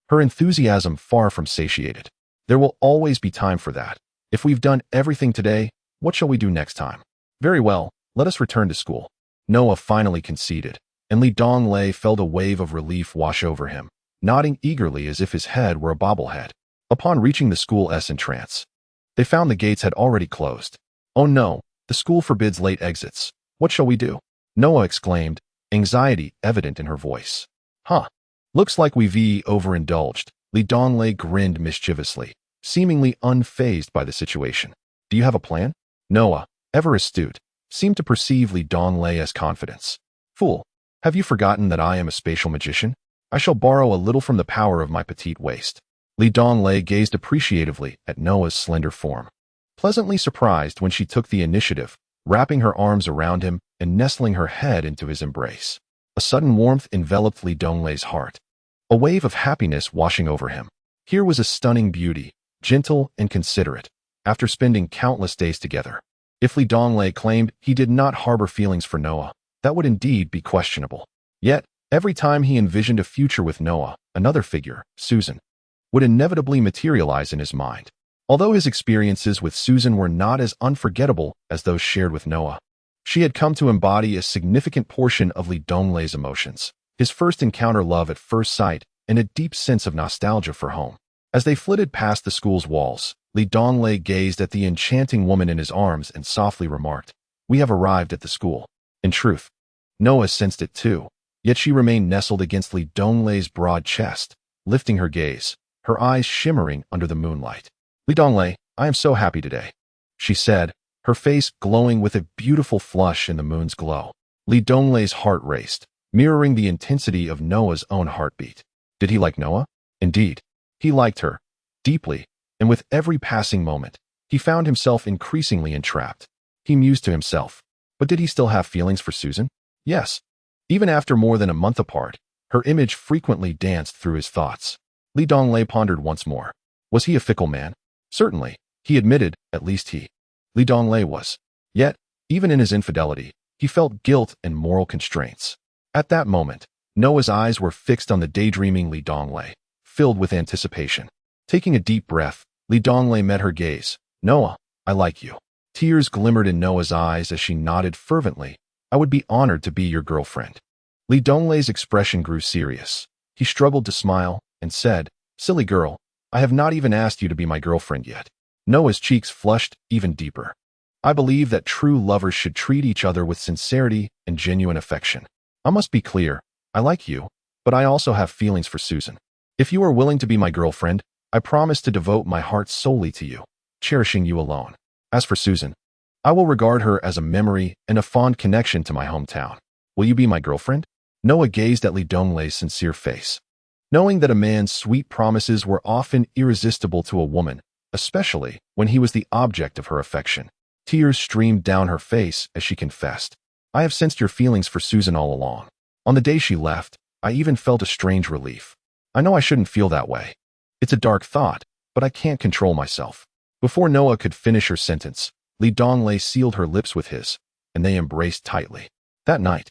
S1: her enthusiasm far from satiated. There will always be time for that. If we've done everything today, what shall we do next time? Very well, let us return to school. Noah finally conceded, and Donglei felt a wave of relief wash over him, nodding eagerly as if his head were a bobblehead. Upon reaching the school's entrance, they found the gates had already closed. Oh no, the school forbids late exits. What shall we do? Noah exclaimed, anxiety evident in her voice. Huh. Looks like we've overindulged. Donglei grinned mischievously, seemingly unfazed by the situation. Do you have a plan? Noah, ever astute, seemed to perceive Donglei as confidence. Fool, have you forgotten that I am a spatial magician? I shall borrow a little from the power of my petite waist. Donglei gazed appreciatively at Noah's slender form, pleasantly surprised when she took the initiative, wrapping her arms around him and nestling her head into his embrace. A sudden warmth enveloped Donglei's heart, a wave of happiness washing over him. Here was a stunning beauty, gentle and considerate, after spending countless days together. If Donglei claimed he did not harbor feelings for Noah, that would indeed be questionable. Yet, every time he envisioned a future with Noah, another figure, Susan, would inevitably materialize in his mind. Although his experiences with Susan were not as unforgettable as those shared with Noah, she had come to embody a significant portion of Donglei's emotions, his first encounter, love at first sight, and a deep sense of nostalgia for home. As they flitted past the school's walls, Donglei gazed at the enchanting woman in his arms and softly remarked, "We have arrived at the school." In truth, Noah sensed it too, yet she remained nestled against Donglei's broad chest, lifting her gaze, her eyes shimmering under the moonlight. Donglei, I am so happy today, she said, her face glowing with a beautiful flush in the moon's glow. Donglei's heart raced, mirroring the intensity of Noah's own heartbeat. Did he like Noah? Indeed, he liked her, deeply, and with every passing moment, he found himself increasingly entrapped. He mused to himself, but did he still have feelings for Susan? Yes. Even after more than a month apart, her image frequently danced through his thoughts. Donglei pondered once more. Was he a fickle man? Certainly, he admitted, at least Donglei was. Yet, even in his infidelity, he felt guilt and moral constraints. At that moment, Noah's eyes were fixed on the daydreaming Donglei, filled with anticipation. Taking a deep breath, Donglei met her gaze. Noah, I like you. Tears glimmered in Noah's eyes as she nodded fervently. I would be honored to be your girlfriend. Donglei's expression grew serious. He struggled to smile and said, Silly girl, I have not even asked you to be my girlfriend yet. Noah's cheeks flushed even deeper. I believe that true lovers should treat each other with sincerity and genuine affection. I must be clear, I like you, but I also have feelings for Susan. If you are willing to be my girlfriend, I promise to devote my heart solely to you, cherishing you alone. As for Susan, I will regard her as a memory and a fond connection to my hometown. Will you be my girlfriend? Noah gazed at Donglei's sincere face. Knowing that a man's sweet promises were often irresistible to a woman, especially when he was the object of her affection, tears streamed down her face as she confessed, I have sensed your feelings for Susan all along. On the day she left, I even felt a strange relief. I know I shouldn't feel that way. It's a dark thought, but I can't control myself. Before Noah could finish her sentence, Donglei sealed her lips with his, and they embraced tightly. That night,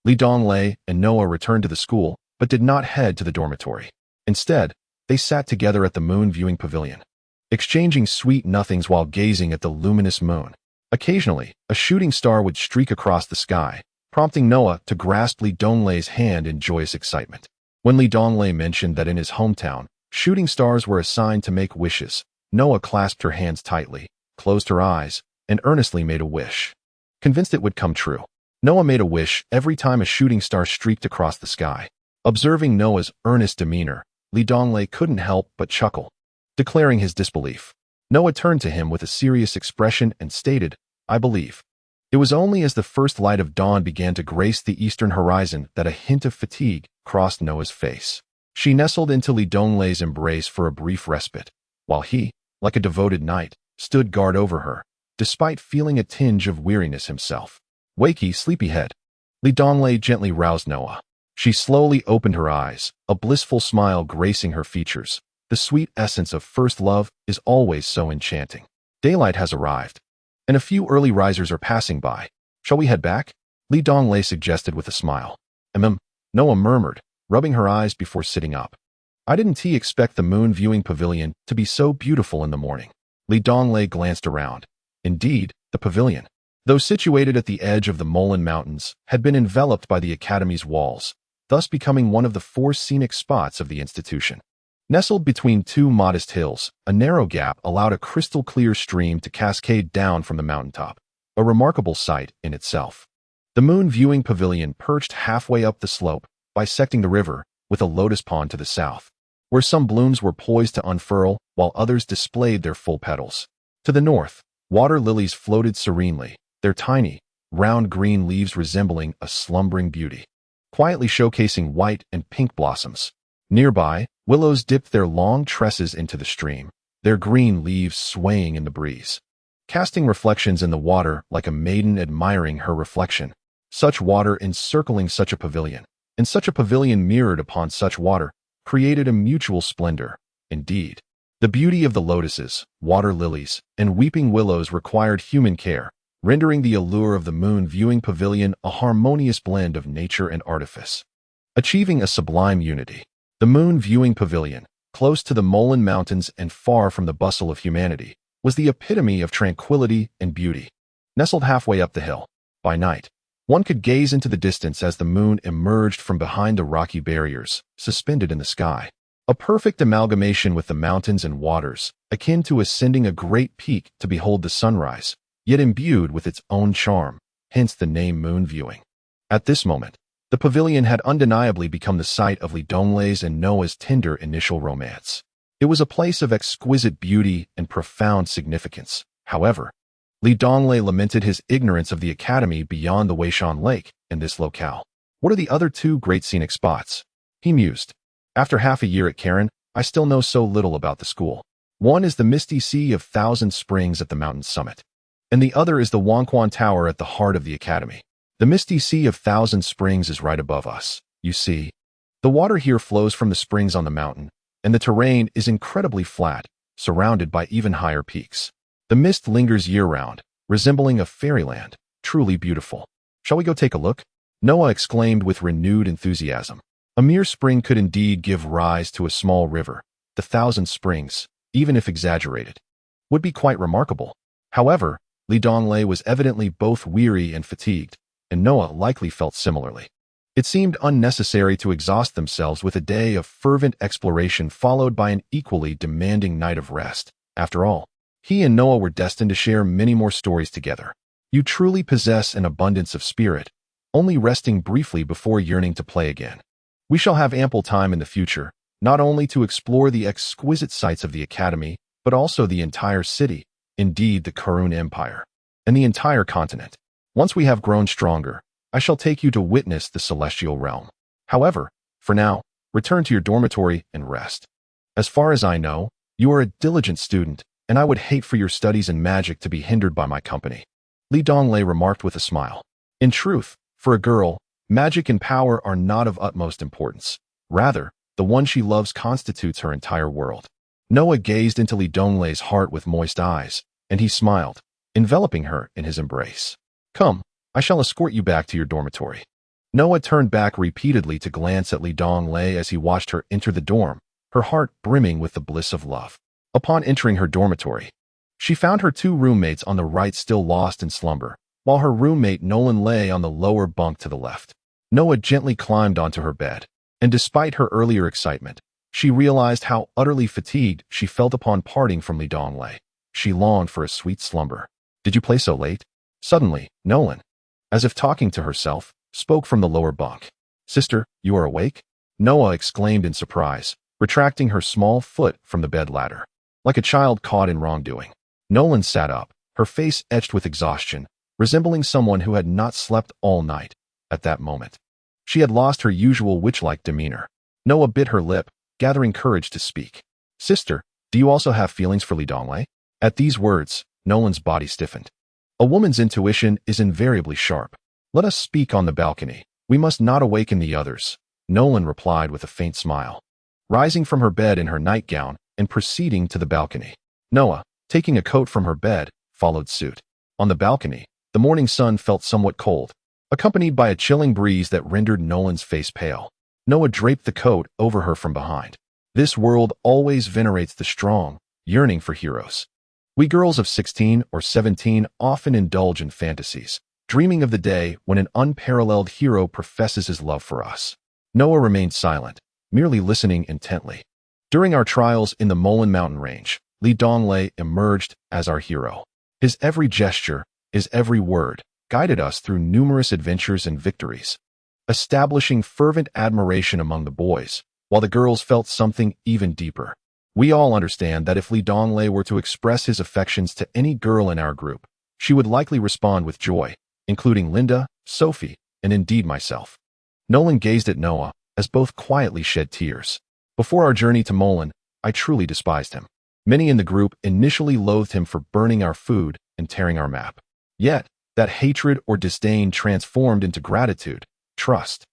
S1: Donglei and Noah returned to the school, but did not head to the dormitory. Instead, they sat together at the moon viewing pavilion, exchanging sweet nothings while gazing at the luminous moon. Occasionally, a shooting star would streak across the sky, prompting Noah to grasp Donglei's hand in joyous excitement. When Donglei mentioned that in his hometown, shooting stars were assigned to make wishes, Noah clasped her hands tightly, closed her eyes, and earnestly made a wish. Convinced it would come true, Noah made a wish every time a shooting star streaked across the sky. Observing Noah's earnest demeanor, Donglei couldn't help but chuckle. Declaring his disbelief, Noah turned to him with a serious expression and stated, I believe. It was only as the first light of dawn began to grace the eastern horizon that a hint of fatigue crossed Noah's face. She nestled into Donglei's embrace for a brief respite, while he, like a devoted knight, stood guard over her, despite feeling a tinge of weariness himself. Wakey, sleepyhead. Donglei gently roused Noah. She slowly opened her eyes, a blissful smile gracing her features. The sweet essence of first love is always so enchanting. Daylight has arrived, and a few early risers are passing by. Shall we head back? Donglei suggested with a smile. Noah murmured, rubbing her eyes before sitting up. I didn't expect the moon viewing pavilion to be so beautiful in the morning. Donglei glanced around. Indeed, the pavilion, though situated at the edge of the Molen Mountains, had been enveloped by the Academy's walls, thus becoming one of the 4 scenic spots of the institution. Nestled between 2 modest hills, a narrow gap allowed a crystal-clear stream to cascade down from the mountaintop, a remarkable sight in itself. The moon viewing pavilion perched halfway up the slope, bisecting the river, with a lotus pond to the south, where some blooms were poised to unfurl while others displayed their full petals. To the north, water lilies floated serenely, their tiny, round green leaves resembling a slumbering beauty, quietly showcasing white and pink blossoms. Nearby, willows dipped their long tresses into the stream, their green leaves swaying in the breeze, casting reflections in the water like a maiden admiring her reflection. Such water encircling such a pavilion, and such a pavilion mirrored upon such water, created a mutual splendor. Indeed, the beauty of the lotuses, water lilies, and weeping willows required human care, rendering the allure of the moon viewing pavilion a harmonious blend of nature and artifice. Achieving a sublime unity, the moon viewing pavilion, close to the Molen Mountains and far from the bustle of humanity, was the epitome of tranquility and beauty. Nestled halfway up the hill, by night, one could gaze into the distance as the moon emerged from behind the rocky barriers, suspended in the sky. A perfect amalgamation with the mountains and waters, akin to ascending a great peak to behold the sunrise, yet imbued with its own charm, hence the name moon viewing. At this moment, the pavilion had undeniably become the site of Donglei's and Noah's tender initial romance. It was a place of exquisite beauty and profound significance. However, Donglei lamented his ignorance of the academy beyond the Weishan Lake in this locale. What are the other 2 great scenic spots? He mused. After half a year at Karen, I still know so little about the school. One is the misty sea of Thousand Springs at the mountain's summit, and the other is the Wangquan Tower at the heart of the academy. The misty sea of Thousand Springs is right above us, you see. The water here flows from the springs on the mountain, and the terrain is incredibly flat, surrounded by even higher peaks. The mist lingers year-round, resembling a fairyland, truly beautiful. Shall we go take a look? Noah exclaimed with renewed enthusiasm. A mere spring could indeed give rise to a small river. The Thousand Springs, even if exaggerated, would be quite remarkable. However, Donglei was evidently both weary and fatigued, and Noah likely felt similarly. It seemed unnecessary to exhaust themselves with a day of fervent exploration followed by an equally demanding night of rest. After all, he and Noah were destined to share many more stories together. You truly possess an abundance of spirit, only resting briefly before yearning to play again. We shall have ample time in the future, not only to explore the exquisite sights of the academy, but also the entire city, indeed the Karun Empire, and the entire continent. Once we have grown stronger, I shall take you to witness the celestial realm. However, for now, return to your dormitory and rest. As far as I know, you are a diligent student, and I would hate for your studies in magic to be hindered by my company. Donglei remarked with a smile. In truth, for a girl, magic and power are not of utmost importance. Rather, the one she loves constitutes her entire world. Noah gazed into Donglei's heart with moist eyes, and he smiled, enveloping her in his embrace. Come, I shall escort you back to your dormitory. Noah turned back repeatedly to glance at Donglei as he watched her enter the dorm, her heart brimming with the bliss of love. Upon entering her dormitory, she found her 2 roommates on the right still lost in slumber, while her roommate Nolan lay on the lower bunk to the left. Noah gently climbed onto her bed, and despite her earlier excitement, she realized how utterly fatigued she felt upon parting from Donglei. She longed for a sweet slumber. Did you play so late? Suddenly, Nolan, as if talking to herself, spoke from the lower bunk. Sister, you are awake? Noah exclaimed in surprise, retracting her small foot from the bed ladder. Like a child caught in wrongdoing, Nolan sat up, her face etched with exhaustion, resembling someone who had not slept all night at that moment. She had lost her usual witch-like demeanor. Noah bit her lip, gathering courage to speak. "Sister, do you also have feelings for Donglei?" At these words, Nolan's body stiffened. A woman's intuition is invariably sharp. "Let us speak on the balcony. We must not awaken the others," Nolan replied with a faint smile. Rising from her bed in her nightgown and proceeding to the balcony, Noah, taking a coat from her bed, followed suit. On the balcony, the morning sun felt somewhat cold, accompanied by a chilling breeze that rendered Nolan's face pale. Noah draped the coat over her from behind. This world always venerates the strong, yearning for heroes. We girls of 16 or 17 often indulge in fantasies, dreaming of the day when an unparalleled hero professes his love for us. Noah remained silent, merely listening intently. During our trials in the Molan mountain range, Donglei emerged as our hero. His every gesture, his every word, guided us through numerous adventures and victories, establishing fervent admiration among the boys, while the girls felt something even deeper. We all understand that if Donglei were to express his affections to any girl in our group, she would likely respond with joy, including Linda, Sophie, and indeed myself. Nolan gazed at Noah, as both quietly shed tears. Before our journey to Molan, I truly despised him. Many in the group initially loathed him for burning our food and tearing our map. Yet, that hatred or disdain transformed into gratitude, trust,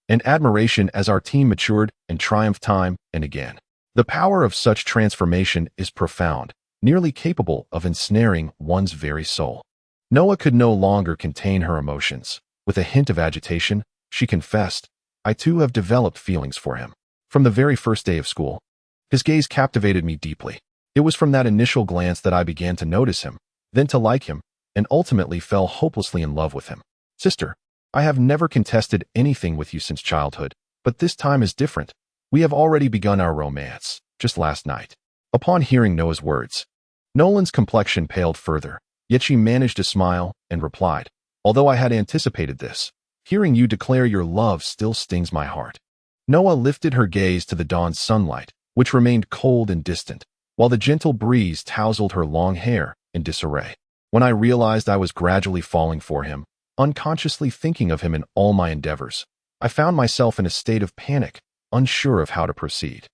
S1: and admiration as our team matured and triumphed time and again. The power of such transformation is profound, nearly capable of ensnaring one's very soul. Noah could no longer contain her emotions. With a hint of agitation, she confessed, "I too have developed feelings for him. From the very first day of school, his gaze captivated me deeply. It was from that initial glance that I began to notice him, then to like him, and ultimately fell hopelessly in love with him. Sister, I have never contested anything with you since childhood, but this time is different. We have already begun our romance, just last night." Upon hearing Noah's words, Nolan's complexion paled further, yet she managed to smile and replied, "Although I had anticipated this, hearing you declare your love still stings my heart." Noah lifted her gaze to the dawn's sunlight, which remained cold and distant, while the gentle breeze tousled her long hair in disarray. When I realized I was gradually falling for him, unconsciously thinking of him in all my endeavors, I found myself in a state of panic, unsure of how to proceed.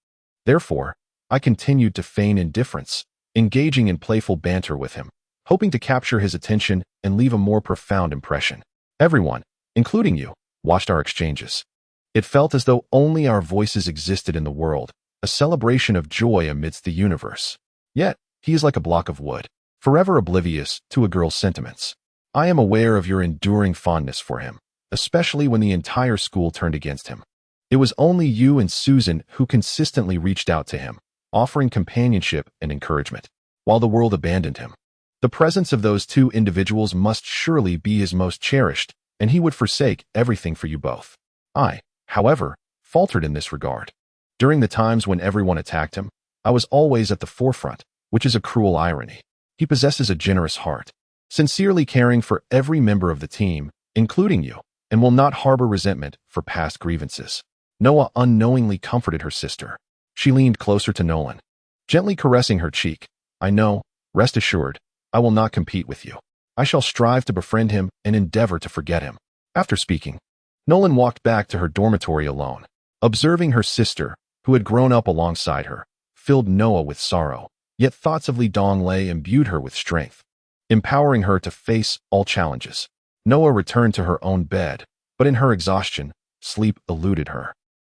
S1: Therefore, I continued to feign indifference, engaging in playful banter with him, hoping to capture his attention and leave a more profound impression. Everyone, including you, watched our exchanges. It felt as though only our voices existed in the world, a celebration of joy amidst the universe. Yet, he is like a block of wood, forever oblivious to a girl's sentiments. I am aware of your enduring fondness for him, especially when the entire school turned against him. It was only you and Susan who consistently reached out to him, offering companionship and encouragement, while the world abandoned him. The presence of those two individuals must surely be his most cherished, and he would forsake everything for you both. I, however, faltered in this regard. During the times when everyone attacked him, I was always at the forefront, which is a cruel irony. He possesses a generous heart, sincerely caring for every member of the team, including you, and will not harbor resentment for past grievances. Noah unknowingly comforted her sister. She leaned closer to Nolan, gently caressing her cheek. "I know, rest assured, I will not compete with you. I shall strive to befriend him and endeavor to forget him." After speaking, Nolan walked back to her dormitory alone. Observing her sister, who had grown up alongside her, filled Noah with sorrow, yet thoughts of Donglei imbued her with strength, empowering her to face all challenges. Noah returned to her own bed, but in her exhaustion, sleep eluded her.